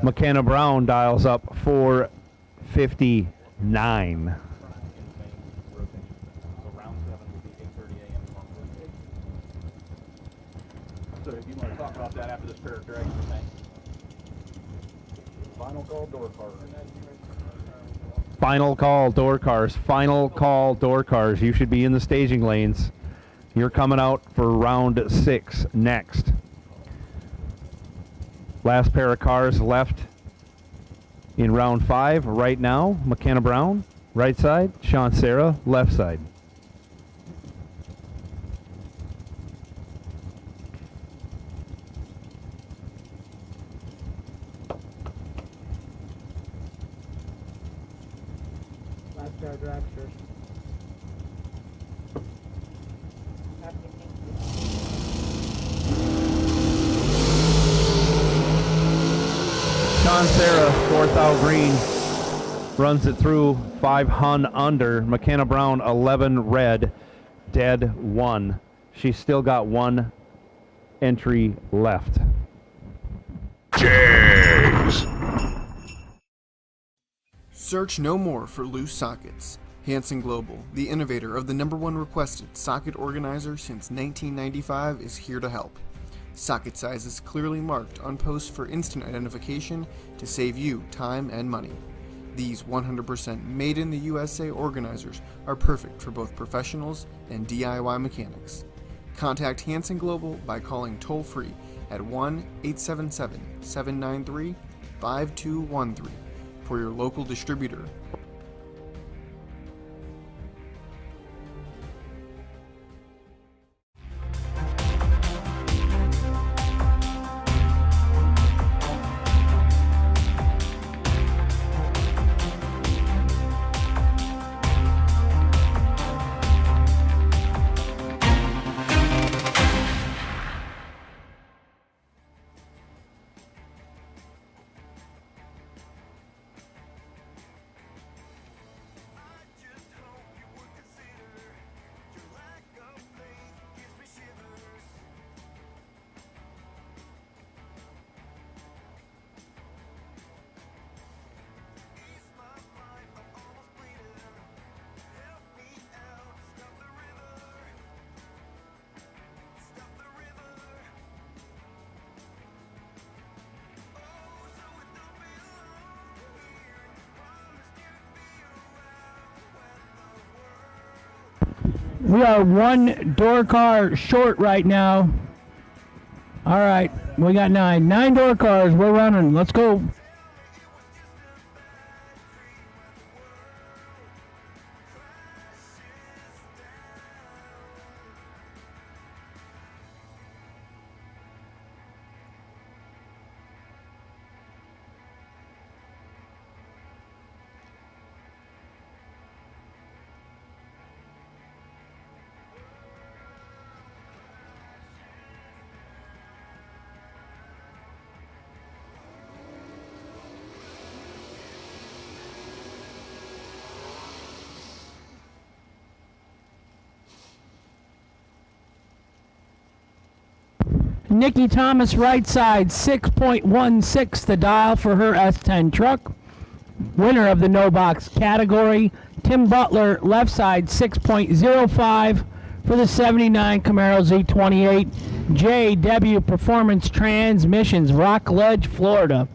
McKenna Brown dials up 459. So if you want to talk about that after this pair of dragsters, thanks. Final call door cars. Final call door cars. Final call door cars. You should be in the staging lanes. You're coming out for round 6 next. Last pair of cars left in round 5 right now. McKenna Brown, right side. Sean Serra, left side. Last pair of dragsters. Sean Serra, 4th out green, runs it through 5 hun under. McKenna Brown, 11 red, dead 1. She's still got 1 entry left. Jags! Search no more for loose sockets. Hansen Global, the innovator of the #1 requested socket organizer since 1995, is here to help. Socket sizes clearly marked on posts for instant identification to save you time and money. These 100% made in the USA organizers are perfect for both professionals and DIY mechanics. Contact Hansen Global by calling toll-free at 1-877-793-5213 for your local distributor. We are one door car short right now. All right, we got 9 door cars. We're running. Let's go. Nikki Thomas, right side, 6.16 the dial for her S10 truck. Winner of the no box category. Tim Butler, left side, 6.05 for the 79 Camaro Z28. JW Performance Transmissions, Rockledge, Florida.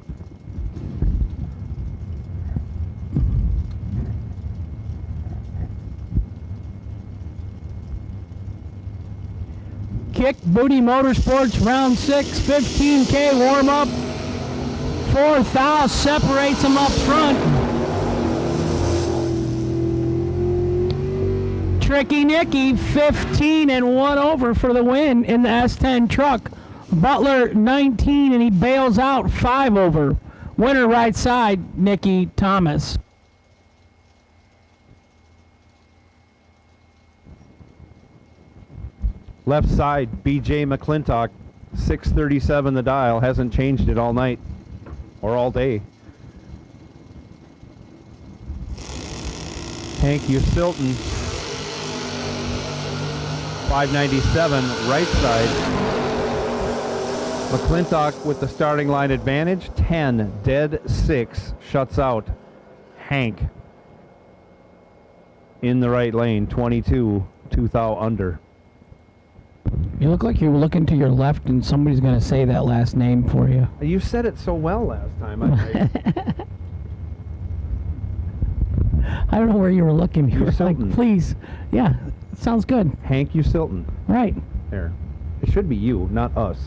Kick Booty Motorsports, round 6, 15K warm-up. 4,000 separates them up front. Tricky Nicky, 15 and 1 over for the win in the S10 truck. Butler, 19, and he bails out 5 over. Winner right side, Nikki Thomas. Left side, BJ McClintock, 637 the dial. Hasn't changed it all night or all day. Hank Usilton, 597 right side. McClintock with the starting line advantage, 10, dead 6, shuts out Hank in the right lane, 22, 2,000 under. You look like you're looking to your left and somebody's going to say that last name for you. You said it so well last time. I don't know where you were looking. You were like, please. Yeah, sounds good. Hank Usilton. Right. There. It should be you, not us.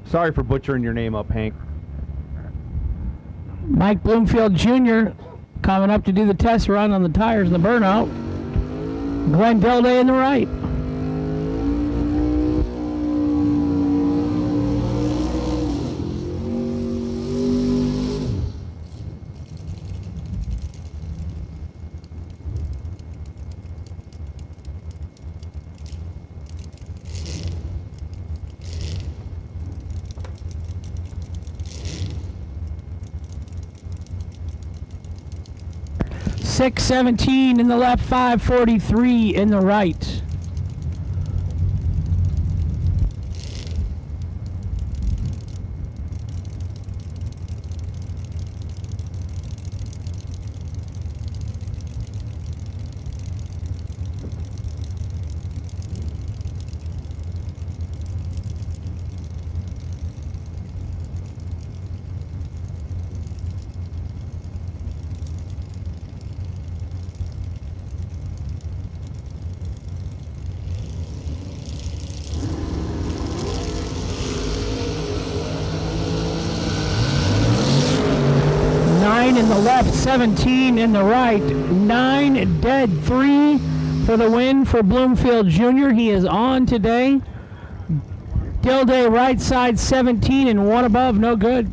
Sorry for butchering your name up, Hank. Mike Bloomfield Jr. coming up to do the test run on the tires and the burnout. Glenn Dilday in the right. .617 in the left, 543 in the right. the left, 17 in the right. 9 dead, 3 for the win for Bloomfield Jr. He is on today. Dilday right side, 17 and 1 above, no good.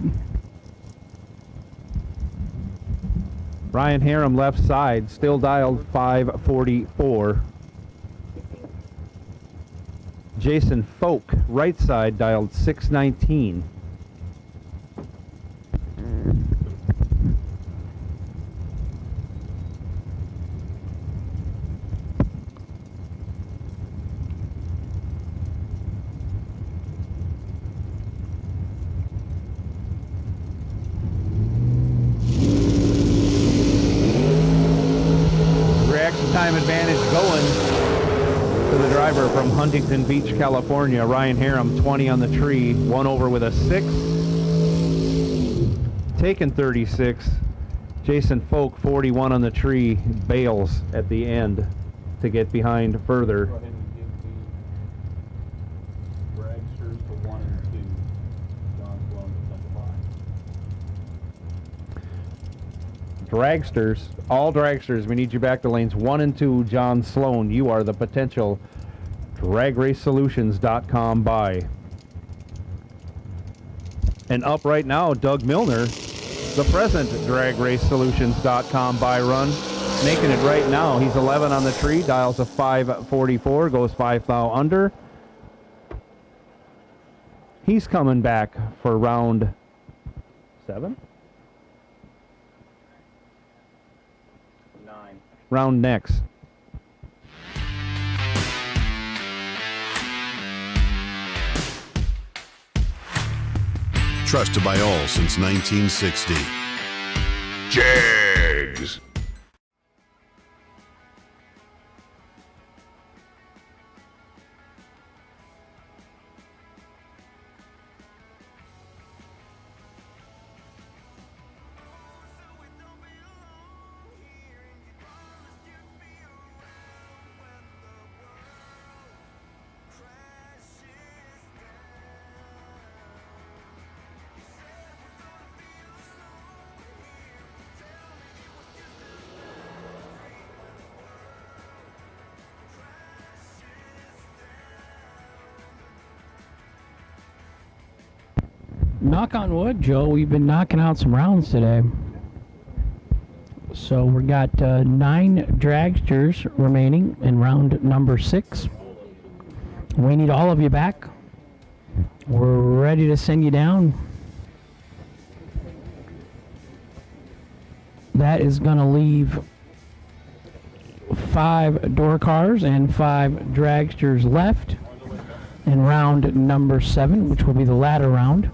Ryan Harem left side, still dialed 544. Jason Folk right side, dialed 619. Time advantage going to the driver from Huntington Beach, California. Ryan Harem, 20 on the tree, 1 over with a 6. Taken 36. Jason Folk, 41 on the tree, bails at the end to get behind further. Go ahead and give the dragsters to 1 and 2. John Sloan to 5. Dragsters, all dragsters, we need you back to lanes 1 and 2. John Sloan, you are the potential DragRaceSolutions.com buy. And up right now, Doug Milner, the present DragRaceSolutions.com buy run, making it right now. He's 11 on the tree, dials a 544, goes 5 thou under. He's coming back for round 7? Round next. Trusted by all since 1960. Jags. Knock on wood, Joe, we've been knocking out some rounds today. So we got 9 dragsters remaining in round number 6. We need all of you back. We're ready to send you down. That is going to leave 5 door cars and 5 dragsters left in round number 7, which will be the ladder round.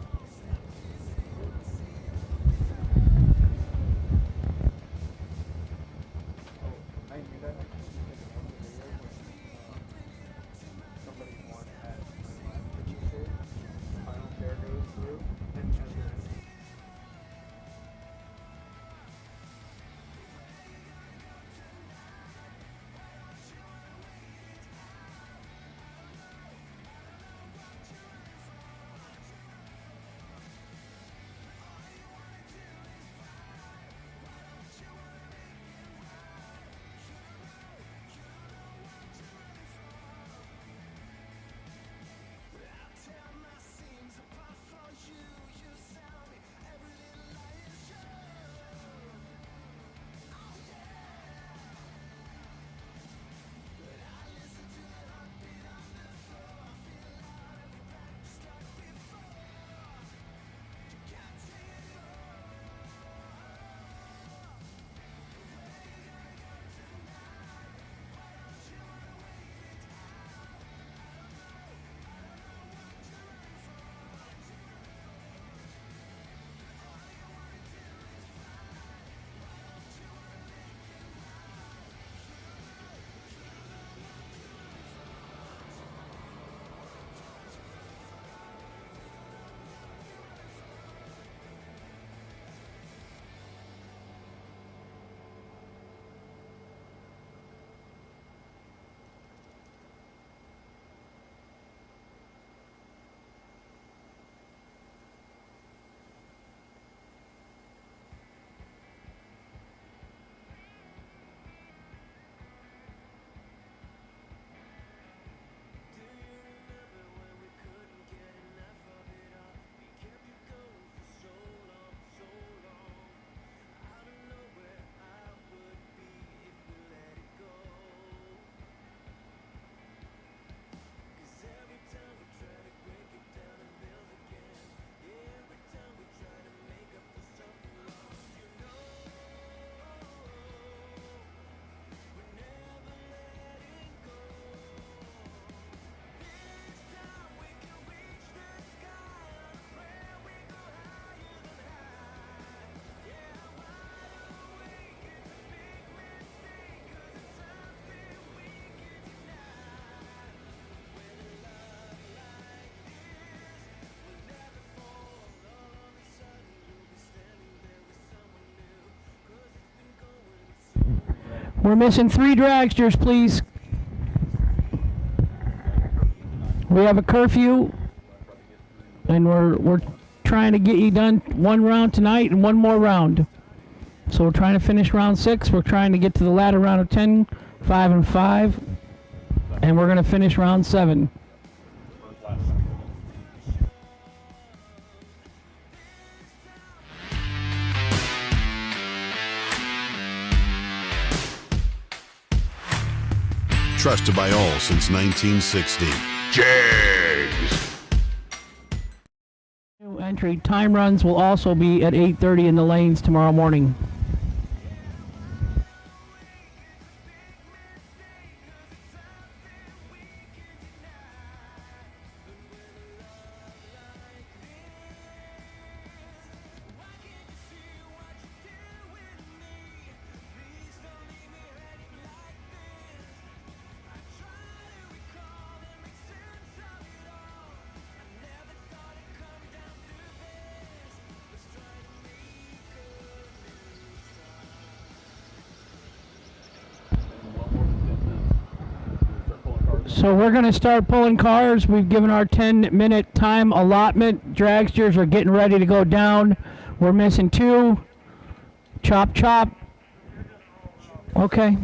We're missing 3 dragsters, please. We have a curfew, and we're trying to get you done 1 round tonight and 1 more round. So we're trying to finish round 6. We're trying to get to the latter round of 10, 5 and 5, and we're going to finish round 7. Trusted by all since 1960. Jags. New entry time runs will also be at 8:30 in the lanes tomorrow morning. So we're going to start pulling cars. We've given our 10-minute time allotment. Dragsters are getting ready to go down. We're missing 2. Chop, chop. Okay.